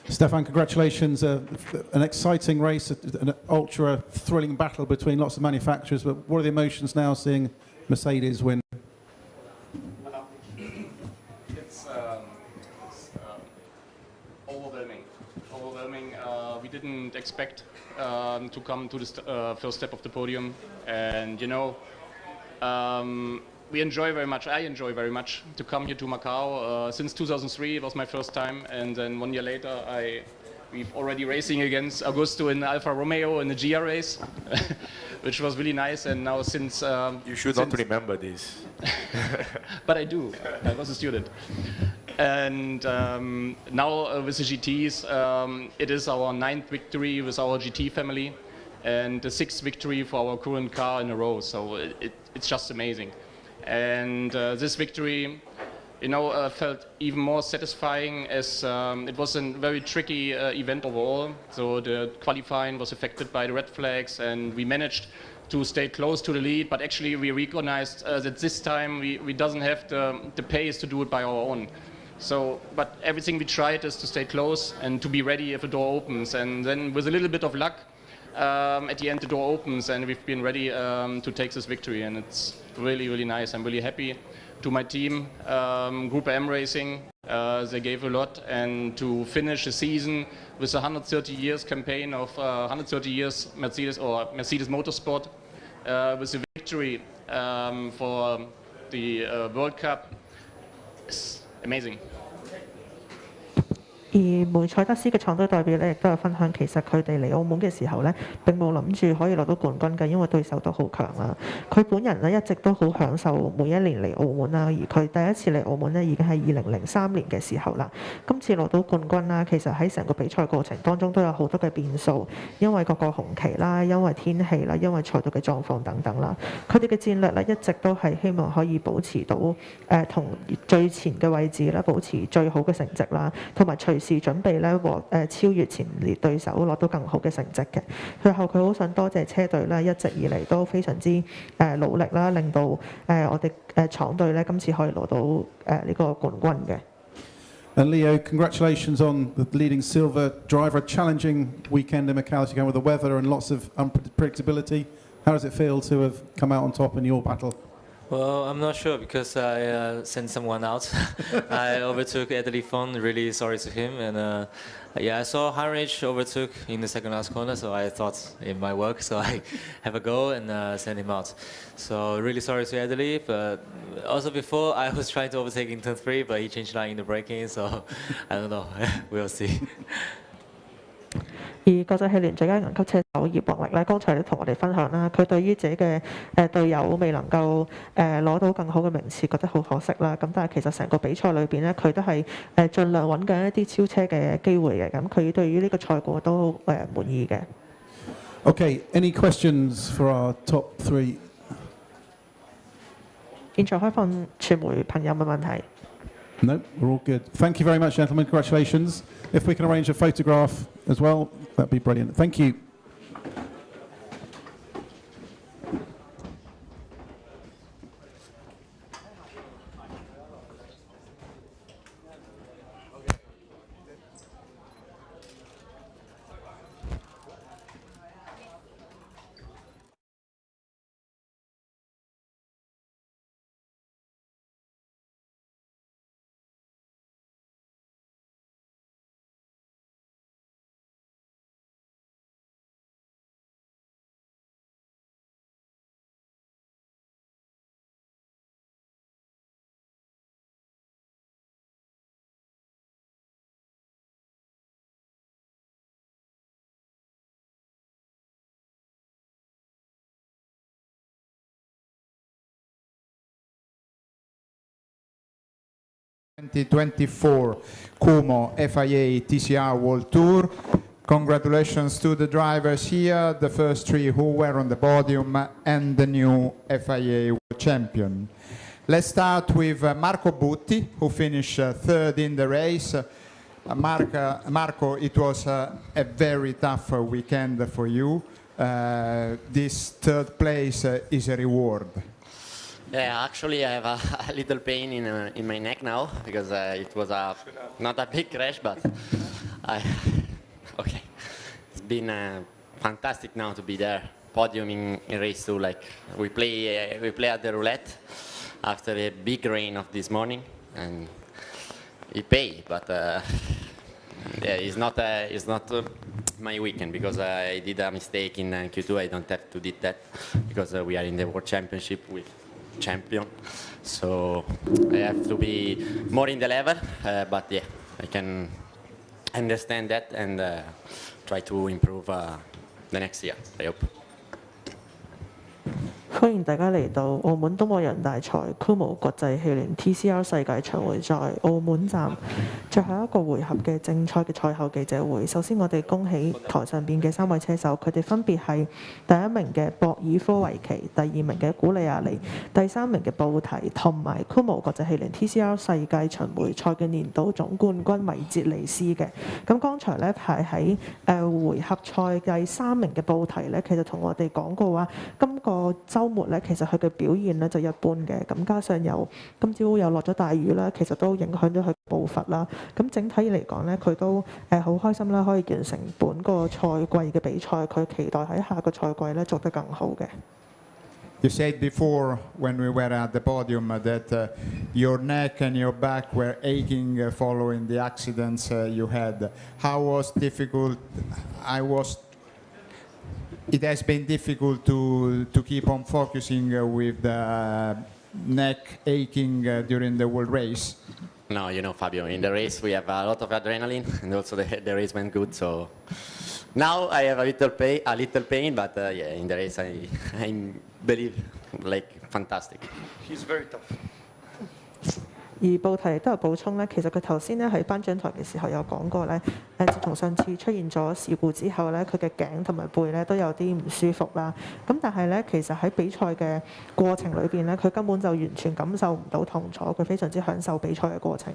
Stefan, congratulations! An exciting race, an ultra thrilling battle between lots of manufacturers. But what are the emotions now seeing Mercedes win? It's overwhelming. Overwhelming. We didn't expect to come to the first step of the podium, and you know. We enjoy very much, I enjoy very much to come here to Macau. Since 2003 it was my first time, and then 1 year later we've already racing against Augusto in Alfa Romeo in the GR race, which was really nice. And now since... you should not remember this. But I do, I was a student. And now with the GTs, it is our 9th victory with our GT family, and the 6th victory for our current car in a row, so it's just amazing. And this victory, you know, felt even more satisfying as it was a very tricky event overall. So the qualifying was affected by the red flags, and we managed to stay close to the lead, but actually we recognized that this time we doesn't have the pace to do it by our own. So, but everything we tried is to stay close and to be ready if a door opens, and then with a little bit of luck, at the end the door opens and we've been ready to take this victory, and it's really, really nice. I'm really happy to my team, Group M Racing. They gave a lot, and to finish the season with a 130 years campaign of 130 years Mercedes or Mercedes Motorsport with a victory victory for the World Cup is amazing. 而梅賽德斯嘅創隊代表咧，亦都有分享，其實佢哋嚟澳門嘅時候咧，並冇諗住可以攞到冠軍嘅，因為對手都好強啦。佢本人咧一直都好享受每一年嚟澳門啦，而佢第一次嚟澳門咧已經係2003年嘅時候啦。今次攞到冠軍啦，其實喺成個比賽過程當中都有好多嘅變數，因為個紅旗啦，因為天氣啦，因為賽道嘅狀況等等啦。佢哋嘅戰略咧一直都係希望可以保持到同最前嘅位置啦，保持最好嘅成績啦，同埋隨時準備咧超越前列對手，攞到更好嘅成績嘅。最後佢好想多謝車隊啦，一直以嚟都非常之努力啦，令到我哋廠隊咧今次可以攞到呢個冠軍嘅。And Leo, congratulations on the leading silver driver. A challenging weekend in Macau as you go with the weather and lots of unpredictability. How does it feel to have come out on top in your battle? Well, I'm not sure because I sent someone out. I overtook Adley Fon, really sorry to him. And yeah, I saw Heinrich overtook in the second last corner, so I thought it might work. So I have a go and send him out. So really sorry to Adley, but also before I was trying to overtake in turn 3, but he changed line in the braking, so I don't know, we'll see. 而國際汽聯最佳銀級車手葉宏力咧，剛才都同我哋分享啦，佢對於自己嘅隊友未能夠攞到更好嘅名次，覺得好可惜啦。咁但係其實成個比賽裏邊咧，佢都係盡量揾緊一啲超車嘅機會嘅。咁佢對於呢個賽果都滿意嘅。Okay, any questions for our top three? 現場開放傳媒朋友問問題。No, we're all good. Thank you very much, gentlemen. Congratulations. If we can arrange a photograph as well, that'd be brilliant. Thank you. ...2024 Como FIA TCR World Tour. Congratulations to the drivers here, the first three who were on the podium and the new FIA World Champion. Let's start with Marco Butti, who finished third in the race. Marco, it was a very tough weekend for you. This third place is a reward. Yeah, actually I have a little pain in my neck now because it was not a big crash, but okay. It's been fantastic now to be there, podium in race 2. Like we play at the roulette after a big rain of this morning, and it paid. But yeah, it's not my weekend because I did a mistake in Q2. I don't have to do that because we are in the World Championship with champion, so I have to be more in the level, but yeah, I can understand that and try to improve the next year, I hope. 歡迎大家嚟到澳門冬奧人大賽 Como 國際汽聯 TCR 世界巡迴賽澳門站最後一個回合嘅正賽嘅賽後記者會。首先我哋恭喜台上邊嘅3位車手，佢哋分別係第一名嘅博爾科維奇、第二名嘅古利亞尼、第三名嘅布提，同埋 Como 國際汽聯 TCR 世界巡迴賽嘅年度總冠軍米捷尼斯嘅。咁剛才咧排喺回合賽第3名嘅布提咧，其實同我哋講過話，今個週末咧，其實佢嘅表現咧就一般嘅，咁加上今朝又落咗大雨啦，其實都影響咗佢步伐啦。咁整體嚟講咧，佢都好開心啦，可以完成本個賽季嘅比賽，佢期待喺下個賽季咧做得更好嘅。You said before when we were at the podium that your neck and your back were aching following the accidents you had. How was difficult? it has been difficult to keep on focusing with the neck aching during the World Race. No, you know, Fabio, in the race we have a lot of adrenaline, and also the race went good. So now I have a little pain, but yeah, in the race I believe like fantastic. He's very tough. 而布提亦都有補充咧，其實佢頭先咧喺頒獎台嘅時候有講過咧，自從上次出現咗事故之後咧，佢嘅頸同埋背咧都有啲唔舒服啦。咁但係咧，其實喺比賽嘅過程裏邊咧，佢根本就完全感受唔到痛楚，佢非常之享受比賽嘅過程。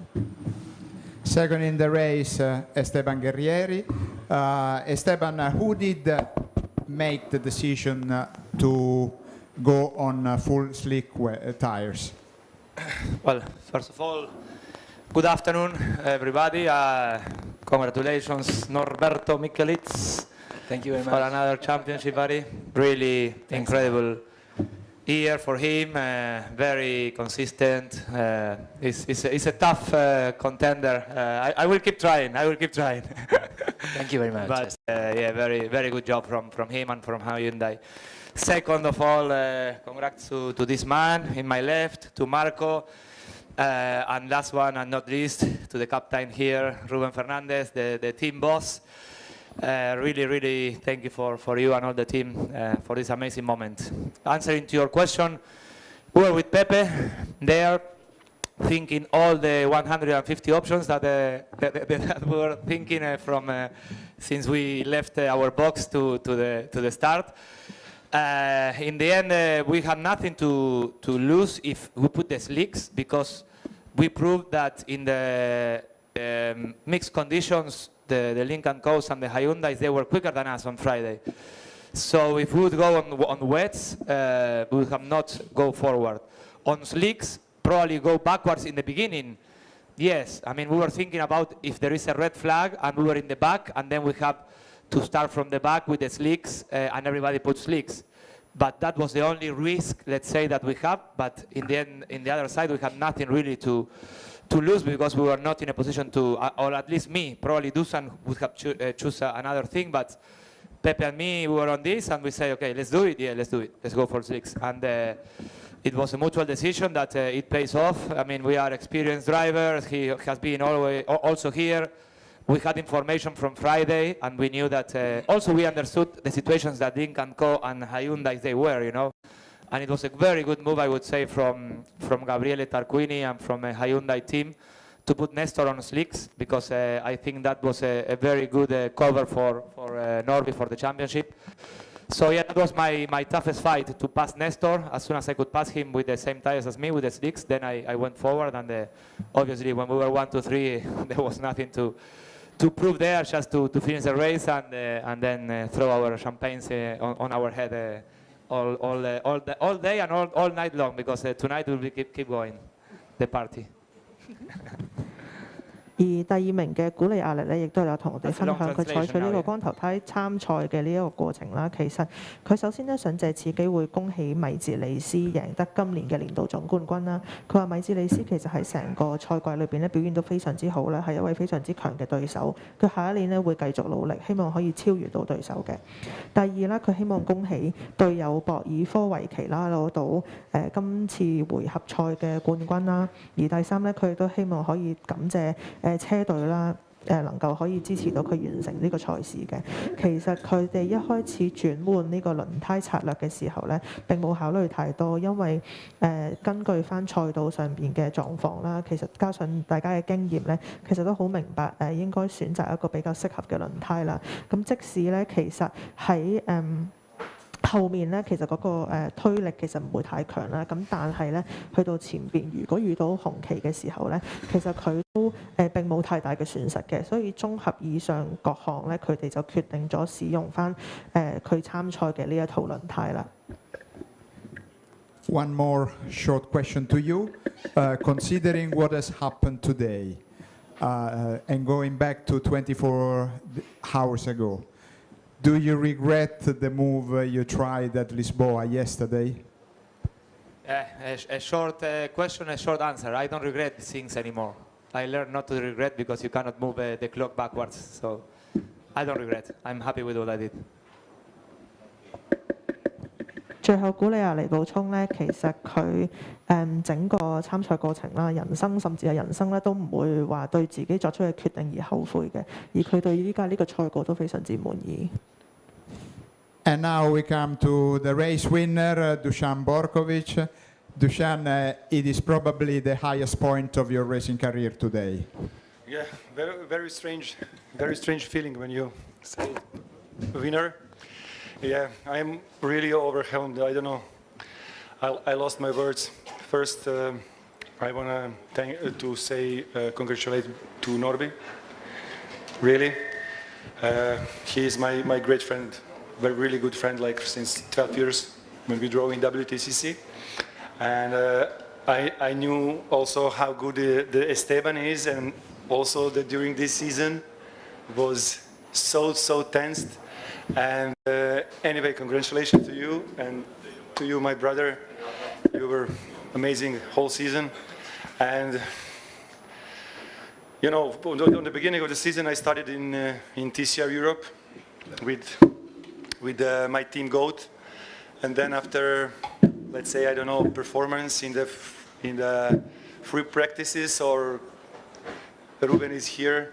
Second in the race, Esteban Guerrieri. Esteban, who did make the decision to go on full slick tires? Well, first of all, good afternoon, everybody. Congratulations, Norberto Michelic. Thank you very much for another championship, buddy. Really incredible year for him. Very consistent. He's a tough contender. I will keep trying. Thank you very much. But yeah, very good job from him and from Hyundai. Second of all, congrats to this man in my left, to Marco, and last one and not least, to the captain here, Ruben Fernandez, the team boss. Really thank you for you and all the team for this amazing moment. Answering to your question, we were with Pepe there, thinking all the 150 options that we were thinking from since we left our box to the start. In the end, we had nothing to lose if we put the slicks, because we proved that in the mixed conditions, the Lincoln Coast and the Hyundais, they were quicker than us on Friday. So if we would go on wets, we would have not go forward. On slicks, probably go backwards in the beginning. Yes, I mean, we were thinking about if there is a red flag and we were in the back, and then we have to start from the back with the slicks, and everybody put slicks. But that was the only risk, let's say, that we have. But in the end, in the other side, we had nothing really to lose, because we were not in a position to, or at least me, probably Dusan would have choose another thing. But Pepe and me, we were on this, and we say, okay, let's do it. Yeah, let's do it. Let's go for slicks. And it was a mutual decision that it pays off. I mean, we are experienced drivers. He has been always also here. We had information from Friday, and we knew that also we understood the situations that Lincoln Co and Hyundai they were, you know. And it was a very good move, I would say, from Gabriele Tarquini and from a Hyundai team to put Nestor on slicks, because I think that was a very good cover for Norby for the championship. So yeah, that was my toughest fight, to pass Nestor. As soon as I could pass him with the same tires as me, with the slicks, then I went forward, and obviously when we were 1, 2, 3, there was nothing to prove there, just to finish the race and then throw our champagnes on our head all day and all night long, because tonight we'll keep going, the party. 而第二名嘅古利亞力咧，亦都有同我哋分享佢採取呢個光頭胎參賽嘅呢一個過程啦。其實佢首先咧想借此機會恭喜米治里斯贏得今年嘅年度總冠軍啦。佢話米治里斯其實喺成個賽季裏邊咧表現都非常之好啦，係一位非常之強嘅對手。佢下一年咧會繼續努力，希望可以超越到對手嘅。第二咧，佢希望恭喜隊友博爾科維奇啦攞到今次回合賽嘅冠軍啦。而第三咧，佢亦都希望可以感謝車隊啦，能夠可以支持到佢完成呢個賽事嘅。其實佢哋一開始轉換呢個輪胎策略嘅時候咧，並冇考慮太多，因為根據翻賽道上邊嘅狀況啦，其實加上大家嘅經驗咧，其實都好明白應該選擇一個比較適合嘅輪胎啦。咁即使咧，其實喺後面咧，其實嗰個推力其實唔會太強啦。咁但係咧，去到前邊，如果遇到紅旗嘅時候咧，其實佢都並冇太大嘅損失嘅。所以綜合以上各項咧，佢哋就決定咗使用翻佢參賽嘅呢一套輪胎啦。One more short question to you. Considering what has happened today and going back to 24 hours ago, do you regret the move you tried at Lisboa yesterday? A short question, a short answer. I don't regret things anymore. I learned not to regret, because you cannot move the clock backwards. So I don't regret. I'm happy with what I did. 最後古里亞嚟補充咧，其實佢整個參賽過程啦、人生甚至係人生咧，都唔會話對自己作出嘅決定而後悔嘅，而佢對依家呢個賽果都非常之滿意。And now we come to the race winner, Dusan Borkovic. Dusan, it is probably the highest point of your racing career today. Yeah, very strange feeling when you say winner. Yeah, I'm really overwhelmed. I don't know. I lost my words. First, I want to say congratulate to Norby. Really, he is my great friend, really good friend, like since 12 years when we drove in WTCC. And I knew also how good the Esteban is, and also that during this season was so tensed. And anyway, congratulations to you and to you, my brother. You were amazing whole season. And you know, on the beginning of the season, I started in TCR Europe with my team GOAT, and then after, let's say, I don't know, performance in the free practices, or Ruben is here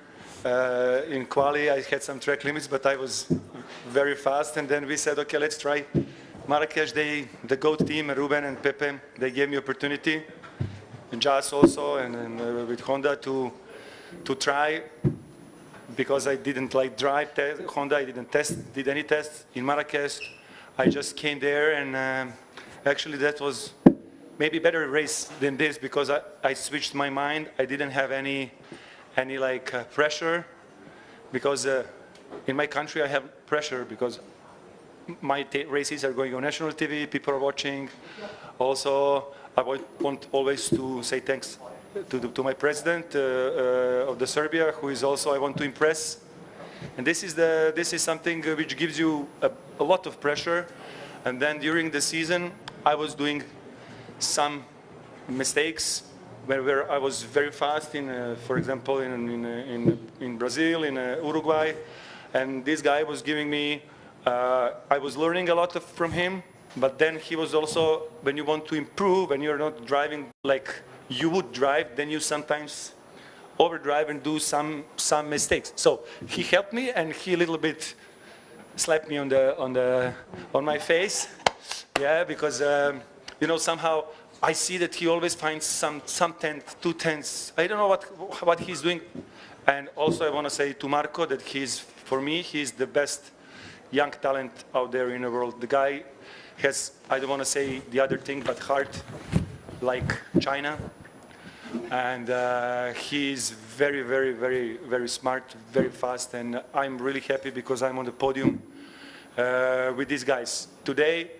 in quali. I had some track limits, but I was very fast, and then we said, okay, let's try Marrakesh. The GOAT team, Ruben and Pepe, they gave me opportunity, and Jas also, and with Honda to try, because I didn't like drive Honda. I didn't did any tests in Marrakesh. I just came there, and actually that was maybe better race than this, because I switched my mind. I didn't have any like pressure, because in my country I have pressure because my races are going on national TV, people are watching. Also, I want always to say thanks to my president of the Serbia, who is also I want to impress. And this is something which gives you a lot of pressure. And then during the season, I was doing some mistakes where I was very fast in, for example, in Brazil, in Uruguay, and this guy was giving me. I was learning a lot from him, but then he was also, when you want to improve, when you're not driving like you would drive, then you sometimes overdrive and do some mistakes. So he helped me, and he a little bit slapped me on my face, yeah, because you know, somehow I see that he always finds some tenth, 2 tenths. I don't know what he's doing. And also I want to say to Marco that for me, he's the best young talent out there in the world. The guy has, I don't want to say the other thing, but heart like China. And he's very, very, very, very smart, very fast. And I'm really happy because I'm on the podium with these guys. Today,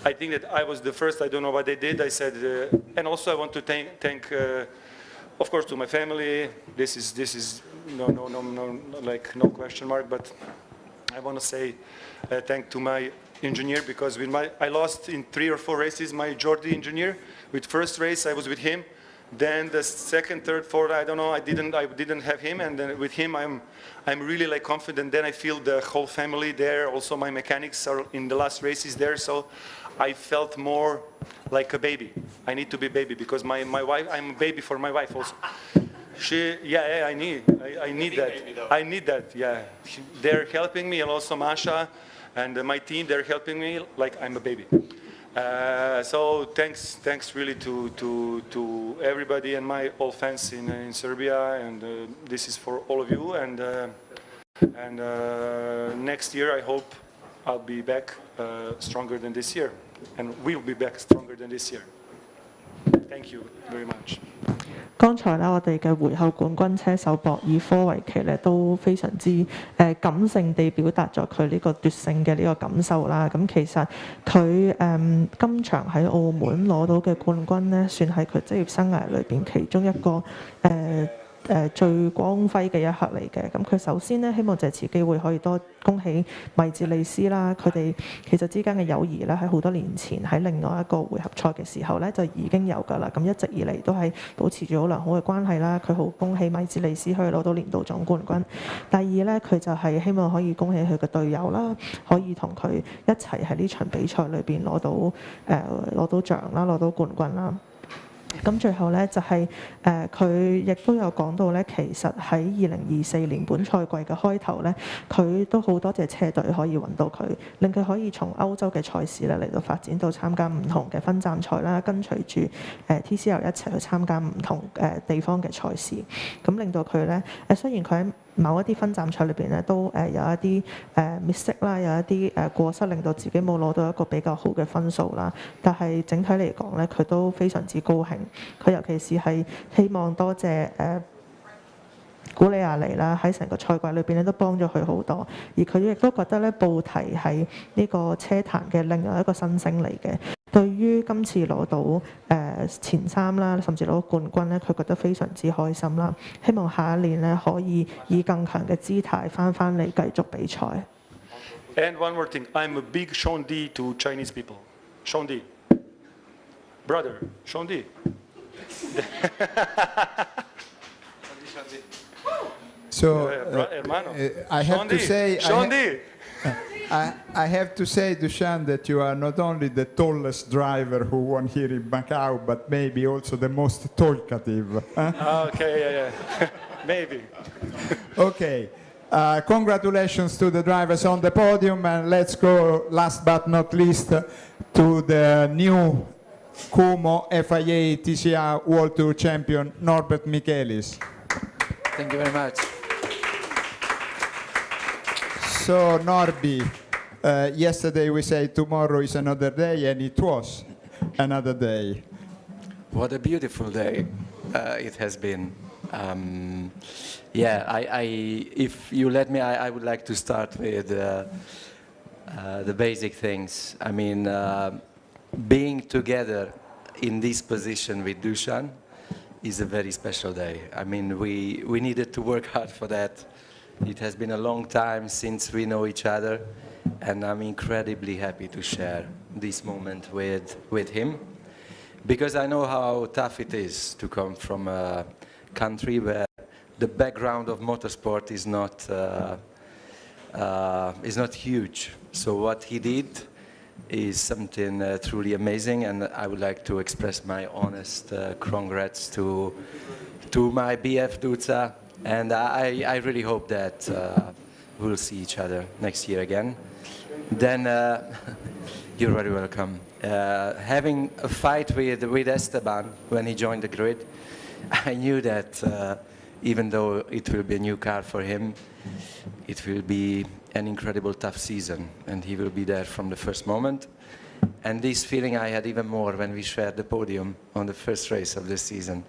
I think that I was the first. I don't know what they did. I said, and also I want to thank, of course, to my family. This is no question mark. But I want to say thank to my engineer, because I lost in 3 or 4 races my Jordi engineer. With first race I was with him. Then the second, third, fourth, I don't know. I didn't have him, and then with him I'm really like confident. Then I feel the whole family there. Also my mechanics are in the last races there, so I felt more like a baby. I need to be baby because my wife. I'm a baby for my wife also. I need that. I need that. Yeah, they're helping me, and also Masha and my team. They're helping me like I'm a baby. So thanks really to everybody and my all fans in Serbia, and this is for all of you. And next year I hope I'll be back stronger than this year, and we'll be back stronger than this year. Thank you very much. 剛才咧，我哋嘅回後冠軍車手博爾科維奇咧都非常之感性地表達咗佢呢個奪勝嘅呢個感受啦。咁其實佢今場喺澳門攞到嘅冠軍咧，算係佢職業生涯裏邊其中一個最光輝嘅一刻嚟嘅。咁佢首先咧希望借此機會可以多恭喜米治利斯啦，佢哋其實之間嘅友誼咧喺好多年前喺另外一個回合賽嘅時候咧就已經有㗎啦。咁一直以嚟都係保持住好良好嘅關係啦。佢好恭喜米治利斯可以攞到年度總冠軍。第二咧，佢就係希望可以恭喜佢嘅隊友啦，可以同佢一齊喺呢場比賽裏邊攞到獎啦，攞到冠軍啦。咁最後咧就係佢亦都有講到咧，其實喺2024年本賽季嘅開頭咧，佢都好多謝車隊可以揾到佢，令佢可以從歐洲嘅賽事咧嚟到發展到參加唔同嘅分站賽啦，跟隨住TCR 一齊去參加唔同地方嘅賽事，咁令到佢咧雖然佢喺某一啲分站賽裏邊咧都有一啲mistake 啦，有一啲過失，令到自己冇攞到一個比較好嘅分數啦。但係整體嚟講咧，佢都非常之高興。佢尤其是係希望多謝古里亞尼啦，喺成個賽季裏邊咧都幫咗佢好多。而佢亦都覺得咧，布提係呢個車壇嘅另外一個新星嚟嘅。對於今次攞到前3啦，甚至攞到冠軍咧，佢覺得非常之開心啦。希望下一年咧可以以更強嘅姿態翻嚟繼續比賽。And one more thing, I'm a big Sean D to Chinese people. Sean D, brother, Sean D. So I have to say, Sean D. I have to say, Dushan, that you are not only the tallest driver who won here in Macau, but maybe also the most talkative. Okay, yeah. Maybe. Okay. Congratulations to the drivers on the podium, and let's go, last but not least, to the new Como FIA TCR World Tour champion, Norbert Michelis. Thank you very much. So, Norby, yesterday we said tomorrow is another day, and it was another day. What a beautiful day it has been. If you let me, I would like to start with the basic things. I mean, being together in this position with Dushan is a very special day. I mean, we needed to work hard for that. It has been a long time since we know each other, and I'm incredibly happy to share this moment with him, because I know how tough it is to come from a country where the background of motorsport is not huge. So what he did is something truly amazing, and I would like to express my honest congrats to my BF Duca, and I really hope that we'll see each other next year again. Then you're very welcome. Having a fight with Esteban when he joined the grid, I knew that even though it will be a new car for him, it will be an incredible tough season, and he will be there from the first moment. And this feeling I had even more when we shared the podium on the first race of the season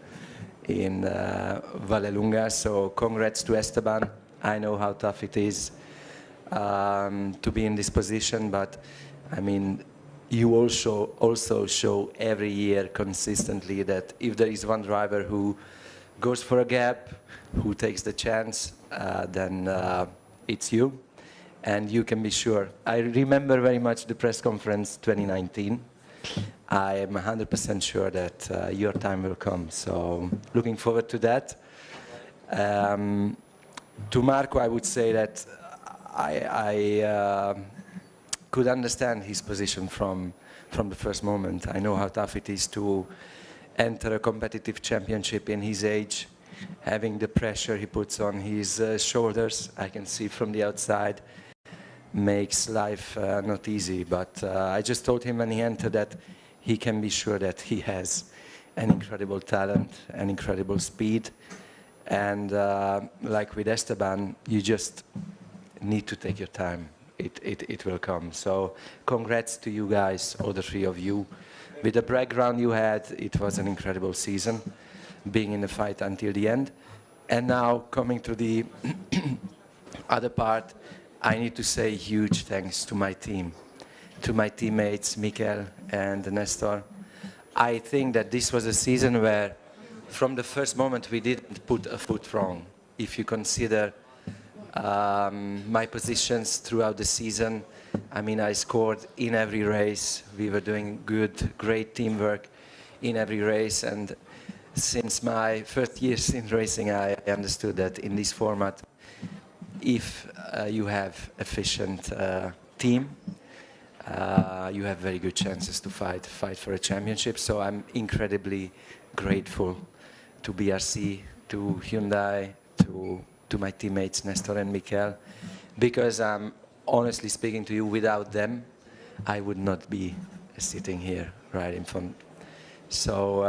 in Vallelunga. So congrats to Esteban. I know how tough it is to be in this position, but I mean, you also show every year consistently that if there is one driver who goes for a gap, who takes the chance, then it's you. And you can be sure. I remember very much the press conference 2019. I am 100% sure that your time will come. So looking forward to that. To Marco, I would say that I could understand his position from the first moment. I know how tough it is to enter a competitive championship in his age, having the pressure he puts on his shoulders. I can see from the outside, makes life not easy. But I just told him when he entered that he can be sure that he has an incredible talent, an incredible speed. And like with Esteban, you just need to take your time. It will come. So congrats to you guys, all the three of you. With the background you had, it was an incredible season, being in the fight until the end. And now coming to the other part, I need to say huge thanks to my team, to my teammates, Mikel and Nestor. I think that this was a season where from the first moment we didn't put a foot wrong. If you consider my positions throughout the season, I mean, I scored in every race. We were doing good, great teamwork in every race. And since my first years in racing, I understood that in this format, if you have efficient team, you have very good chances to fight for a championship. So I'm incredibly grateful to BRC, to Hyundai, to my teammates Nestor and Mikel, because honestly speaking to you, without them, I would not be sitting here right in front. So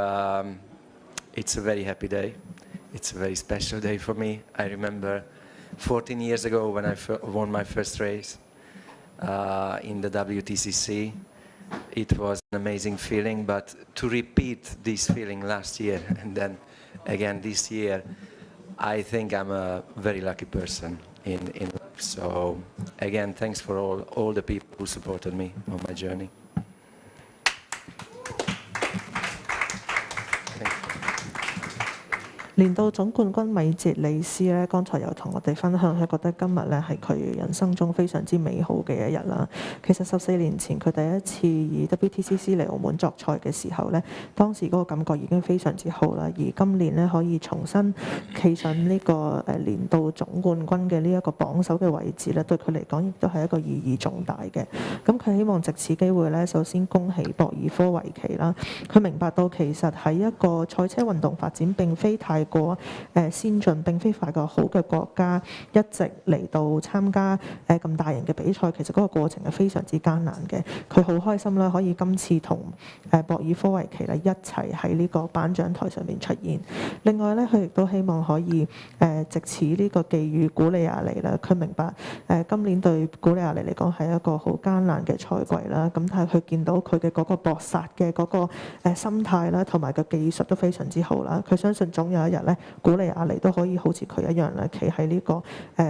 it's a very happy day. It's a very special day for me. I remember 14 years ago when I won my first race in the WTCC. It was an amazing feeling, but to repeat this feeling last year and then again this year, I think I'm a very lucky person in life. So again, thanks for all the people who supported me on my journey. Thank you. 年度總冠軍米捷里斯咧，剛才有同我哋分享，佢覺得今日咧係佢人生中非常之美好嘅一日啦。其實14年前佢第一次以 WTCC 嚟澳門作賽嘅時候咧，當時嗰個感覺已經非常之好啦。而今年咧可以重新企上呢個年度總冠軍嘅呢一個榜首嘅位置咧，對佢嚟講亦都係一個意義重大嘅。咁佢希望藉此機會咧，首先恭喜博爾科維奇啦。佢明白到其實喺一個賽車運動發展並非太過先進，並非太過好嘅國家，一直嚟到參加咁大型嘅比賽，其實嗰個過程係非常之艱難嘅。佢好開心啦，可以今次同博爾科維奇咧一齊喺呢個頒獎台上面出現。另外咧，佢亦都希望可以藉此呢個寄予古利亞尼啦。佢明白今年對古利亞尼嚟講係一個好艱難嘅賽季啦。咁但係佢見到佢嘅嗰個搏殺嘅嗰個心態啦，同埋個技術都非常之好啦。佢相信總有一日咧，古利亞尼都可以好似佢一樣咧，企喺呢個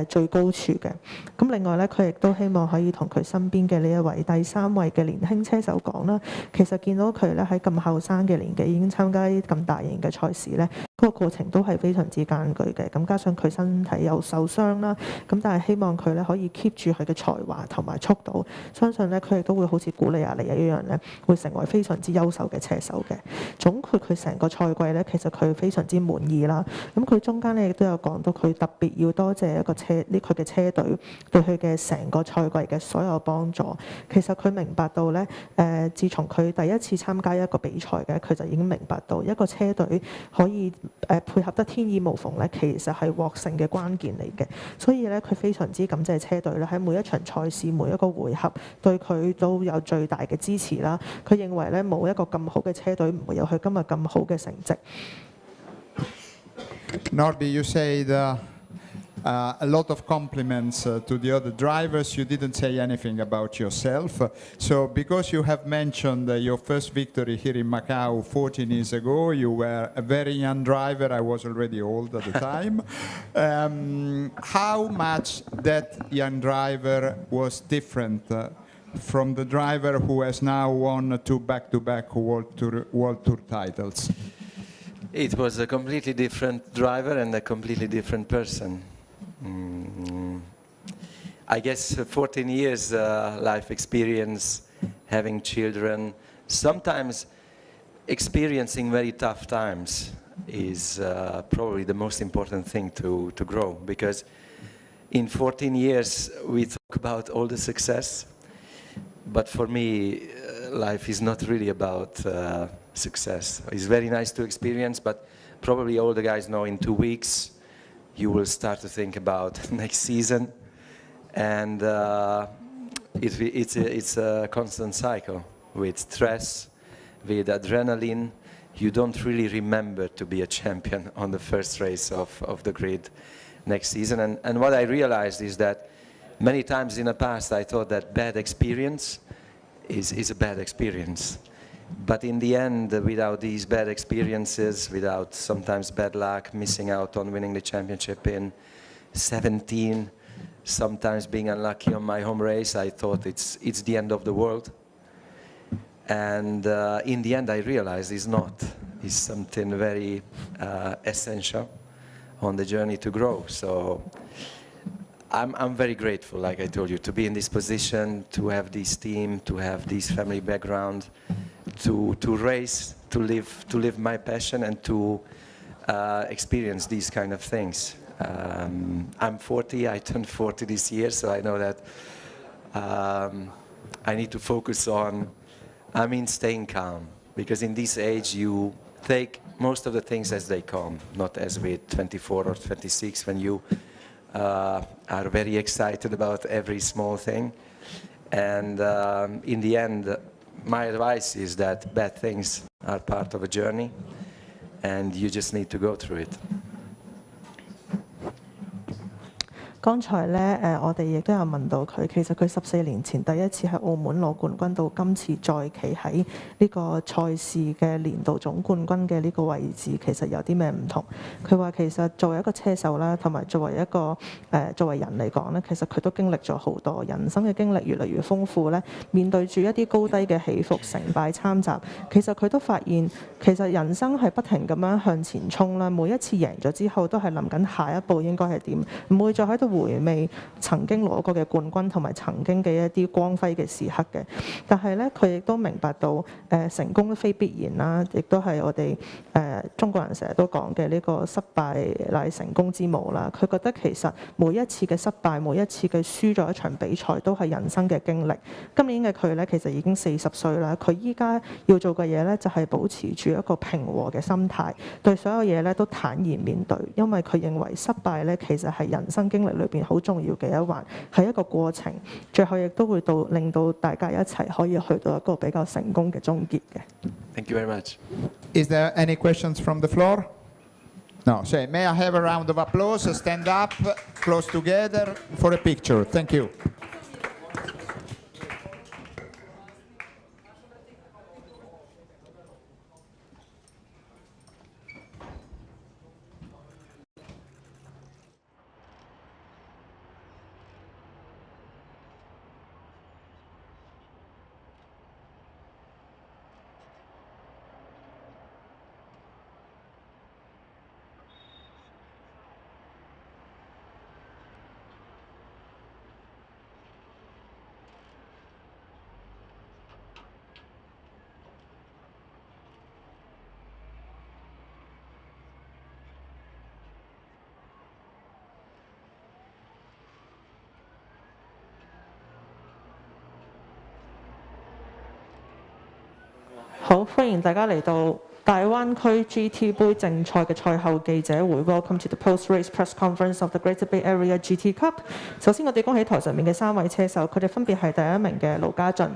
最高處嘅。咁另外咧，佢亦都希望可以同佢身邊嘅呢一位第3位嘅年輕車手講啦。其實見到佢咧喺咁後生嘅年紀已經參加咁大型嘅賽事咧，嗰個過程都係非常之艱巨嘅。咁加上佢身體又受傷啦，咁但係希望佢咧可以 keep 住佢嘅才華同埋速度，相信咧佢亦都會好似古利亞尼一樣咧，會成為非常之優秀嘅車手嘅。總括佢成個賽季咧，其實佢非常之滿意啦。咁佢中間咧亦都有講到，佢特別要多謝一個佢嘅車隊對佢嘅成個賽季嘅所有幫助。其實佢明白到咧，自從佢第一次參加一個比賽嘅，佢就已經明白到一個車隊可以配合得天衣無縫咧，其實係獲勝嘅關鍵嚟嘅。所以咧，佢非常之感謝車隊咧，喺每一場賽事每一個回合對佢都有最大嘅支持啦。佢認為咧，冇一個咁好嘅車隊唔會有佢今日咁好嘅成績。Norby, you said a lot of compliments to the other drivers. You didn't say anything about yourself. So because you have mentioned your first victory here in Macau 14 years ago, you were a very young driver. I was already old at the time. How much that young driver was different from the driver who has now won 2 back-to-back World Tour titles? It was a completely different driver and a completely different person. I guess 14 years life experience, having children, sometimes experiencing very tough times is probably the most important thing to grow, because in 14 years we talk about all the success, but for me life is not really about success. It's very nice to experience, but probably all the guys know in 2 weeks you will start to think about next season, and it's a constant cycle with stress, with adrenaline. You don't really remember to be a champion on the first race of the grid next season. And what I realized is that many times in the past I thought that bad experience is a bad experience. But in the end, without these bad experiences, without sometimes bad luck, missing out on winning the championship in 17, sometimes being unlucky on my home race, I thought it's the end of the world. And in the end, I realized it's not. is something very essential on the journey to grow. So I'm very grateful, like I told you, to be in this position, to have this team, to have this family background, to race, to live my passion, and to experience these kind of things. I'm 40, I turned 40 this year, so I know that I need to focus on, staying calm. Because in this age, you take most of the things as they come, not as with 24 or 26, when you are very excited about every small thing. And in the end, my advice is that bad things are part of a journey, and you just need to go through it. 剛才咧我哋亦都有問到佢，其實佢14年前第一次喺澳門攞冠軍，到今次再企喺呢個賽事嘅年度總冠軍嘅呢個位置，其實有啲咩唔同？佢話其實作為一個車手啦，同埋作為一個作為人嚟講咧，其實佢都經歷咗好多，人生嘅經歷越嚟越豐富咧。面對住一啲高低嘅起伏、成敗參雜，其實佢都發現其實人生係不停咁樣向前衝啦。每一次贏咗之後，都係諗緊下一步應該係點，唔會再喺度回味曾經攞過嘅冠軍同埋曾經嘅一啲光輝嘅時刻嘅。但係咧，佢亦都明白到成功都非必然啦，亦都係我哋中國人成日都講嘅呢個失敗乃成功之母啦。佢覺得其實每一次嘅失敗，每一次嘅輸咗一場比賽，都係人生嘅經歷。今年嘅佢咧，其實已經40歲啦。佢依家要做嘅嘢咧，就係保持住一個平和嘅心態，對所有嘢咧都坦然面對。因為佢認為失敗咧，其實係人生經歷裏邊好重要嘅一環，係一個過程，最後亦都會令到大家一齊可以去到一個比較成功嘅終結嘅。Thank you very much. Is there any questions from the floor? No. So may I have a round of applause? Stand up, close together for a picture. Thank you.好，歡迎大家嚟到大灣區 GT 杯正賽嘅賽後記者會。Welcome to the post-race press conference of the Greater Bay Area GT Cup。首先，我哋恭喜台上面嘅3位車手，佢哋分別係第1名嘅盧家俊、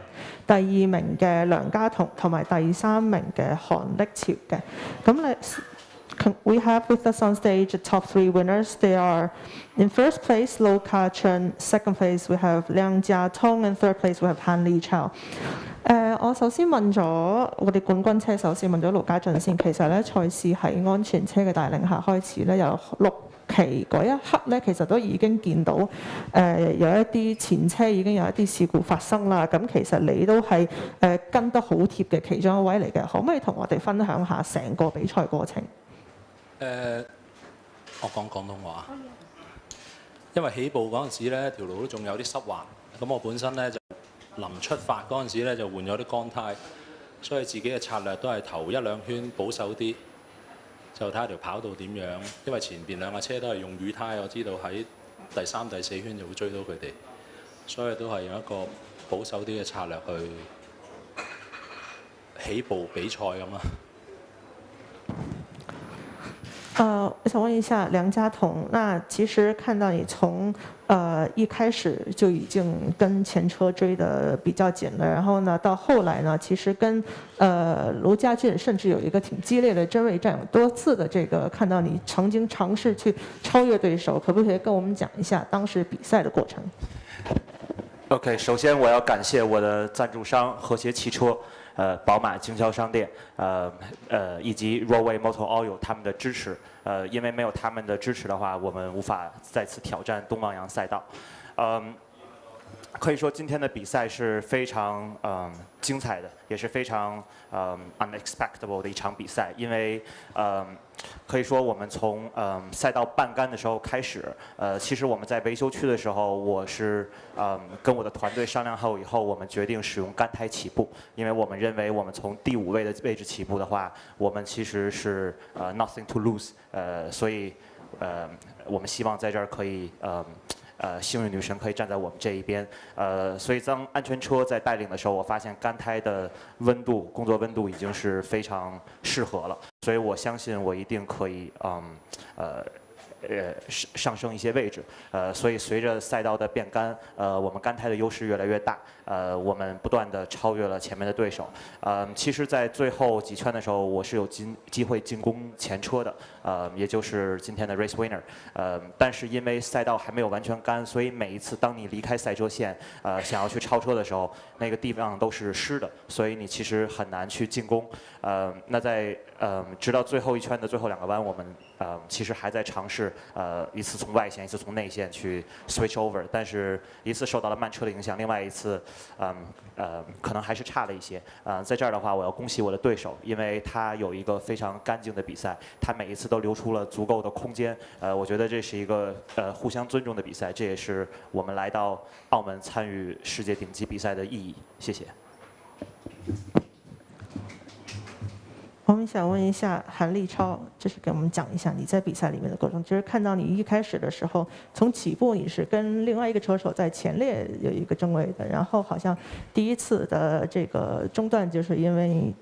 第2名嘅梁家彤同埋第3名嘅韓瀝潮嘅。咁We have with us on stage the top 3 winners. They are in first place Lou Ka-chun, second place we have Liang Jia-tong, and third place we have Han Li-chao。我首先問咗我哋冠軍車手先，問咗盧家俊先。其實咧賽事喺安全車嘅帶領下開始咧，由6期嗰一刻咧，其實都已經見到有一啲前車已經有一啲事故發生啦。咁其實你都係跟得好貼嘅其中一位嚟嘅，可唔可以同我哋分享下成個比賽過程？我講廣東話，因為起步嗰陣時咧，條路都仲有啲濕滑，咁我本身咧就臨出發嗰陣時咧就換咗啲乾胎，所以自己嘅策略都係頭1、2圈保守啲，就睇下條跑道點樣。因為前邊2架車都係用雨胎，我知道喺第3、第4圈就會追到佢哋，所以都係用一個保守啲嘅策略去起步比賽咁啊。我想問一下梁家彤，那其實看到你從一開始就已經跟前車追得比較緊了，然後呢到後來呢，其實跟盧家俊甚至有一個挺激烈的爭位戰，有多次的這個看到你曾經嘗試去超越對手，可不可以跟我們講一下當時比賽的過程 ？OK， 首先我要感謝我的贊助商和諧汽車。寶馬經銷商店，以及 Roadway Motor Oil 他們的支持，因為沒有他們的支持的話，我們無法再次挑戰東望洋賽道。可以说今天的比赛是非常精彩的，也是非常unexpected 的一场比赛，因为可以说我们从赛道半干的时候开始，其实我们在维修区的时候，我是跟我的团队商量后以后，我们决定使用干胎起步，因为我们认为我们从第5位的位置起步的话，我们其实是nothing to lose，所以我们希望在这儿可以幸运女神可以站在我们这一边，所以当安全车在带领的时候，我发现干胎的温度，工作温度已经是非常适合了，所以我相信我一定可以上升一些位置，所以随着赛道的变干，我们干胎的优势越来越大，我们不断地超越了前面的对手，其实，在最后几圈的时候，我是有机会进攻前车的，也就是今天的 race winner，但是因为赛道还没有完全干，所以每一次当你离开赛车线，想要去超车的时候，那个地方都是湿的，所以你其实很难去进攻，那在直到最后一圈的最后2个弯，我们其实还在尝试一次从外线，一次从内线去 switch over， 但是一次受到了慢车的影响，另外一次可能还是差了一些。在这儿的话，我要恭喜我的对手，因为他有一个非常干净的比赛，他每一次都留出了足够的空间。我觉得这是一个互相尊重的比赛，这也是我们来到澳门参与世界顶级比赛的意义。谢谢。我们想问一下韩立超，就是给我们讲一下你在比赛里面的过程。就是看到你一开始的时候，从起步你是跟另外一个车手在前列有一个正位的，然后好像第一次的这个中断就是因为你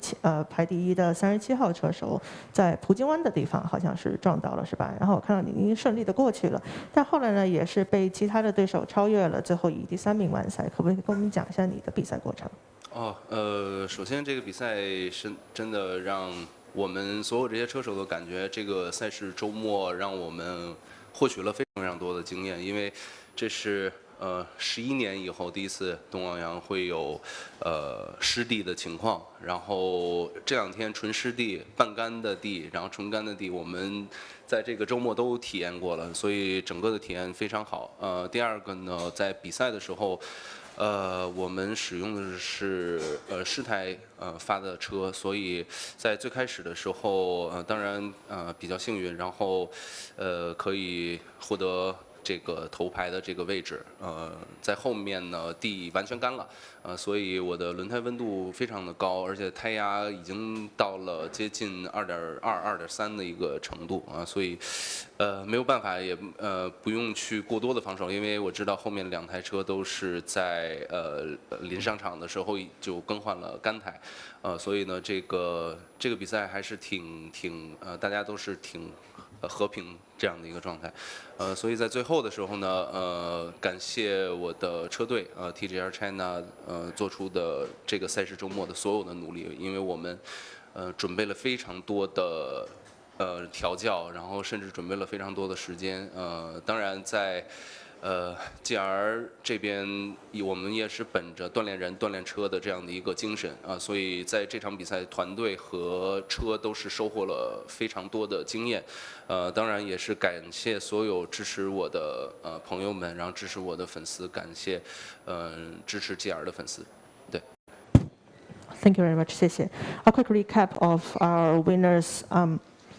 排第1的37号车手在葡京湾的地方好像是撞到了，是吧？然后我看到你已经顺利的过去了，但后来呢也是被其他的对手超越了，最后以第3名完赛。可不可以跟我们讲一下你的比赛过程？首先这个比赛是真的让我们所有这些车手都感觉这个赛事周末让我们获取了非常非常多的经验，因为这是11年以后第一次东昂洋会有湿地的情况，然后这2天纯湿地、半干的地，然后纯干的地，我们在这个周末都体验过了，所以整个的体验非常好。第二个呢，在比赛的时候。我们使用的是10台发的车，所以在最开始的时候，当然比较幸运，然后可以获得这个头排的这个位置。在后面呢，地完全干了，所以我的轮胎温度非常的高，而且胎压已经到了接近2.2、2.3的一个程度啊，所以没有办法，也不用去过多的防守，因为我知道后面2台车都是在临上场的时候就更换了干胎，所以呢，这个比赛还是挺大家都是挺和平这样的一个状态，所以在最后的时候呢，感谢我的车队TCR China 做出的这个赛事周末的所有的努力，因为我们准备了非常多的调教，然后甚至准备了非常多的时间，当然在GR 这边我们也是本着锻炼人、锻炼车的这样的一个精神啊，所以在这场比赛，团队和车都是收获了非常多的经验。当然也是感谢所有支持我的朋友们，然后支持我的粉丝，感谢支持 GR 的粉丝。对。Thank you very much. 谢谢。A quick recap of our winners.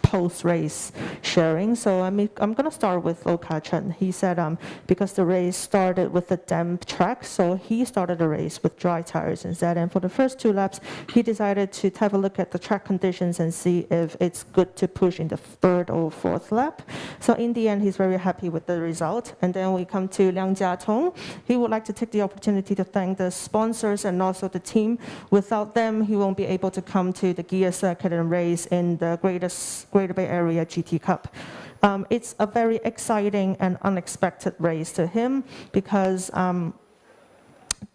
Post-race sharing. So I'm going to start with Lo Ka-chen. He said because the race started with a damp track, so he started the race with dry tires instead. And for the first 2 laps, he decided to have a look at the track conditions and see if it's good to push in the 3rd or 4th lap. So in the end, he's very happy with the result. And then we come to Liang Jiatong. He would like to take the opportunity to thank the sponsors and also the team. Without them, he won't be able to come to the Gia circuit and race in the Greater Bay Area GT Cup. It's a very exciting and unexpected race to him because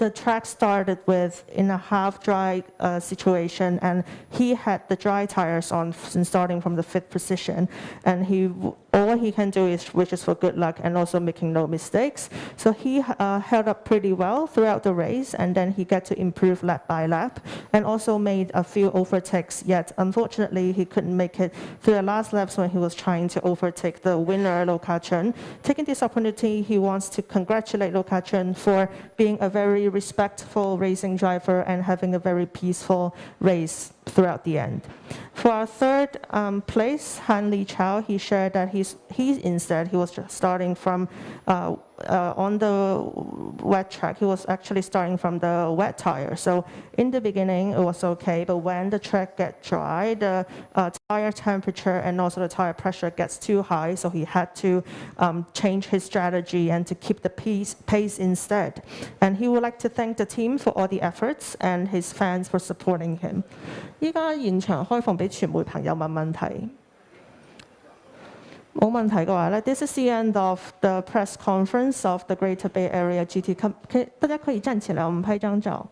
the track started with in a half dry situation, and he had the dry tires on starting from the 5th position, and all he can do is wishes for good luck and also making no mistakes. So he held up pretty well throughout the race, and then he got to improve lap by lap and also made a few overtakes, yet unfortunately he couldn't make it through the last laps when he was trying to overtake the winner, Lo Ka-chun. Taking this opportunity, he wants to congratulate Lo Ka-chun for being a very respectful racing driver and having a very peaceful race throughout the end. For our third place, Han Li Chao, he shared that he was starting from on the wet track. He was actually starting from the wet tire. So in the beginning, it was okay, but when the track gets dry, the tire temperature and also the tire pressure gets too high, so he had to change his strategy and to keep the pace instead. And he would like to thank the team for all the efforts and his fans for supporting him. 依家現場開放俾傳媒朋友問問題。冇問題嘅話咧 ，This is the end of the press conference of the Greater Bay Area GT Cup。大家可以站起來，我們拍張照。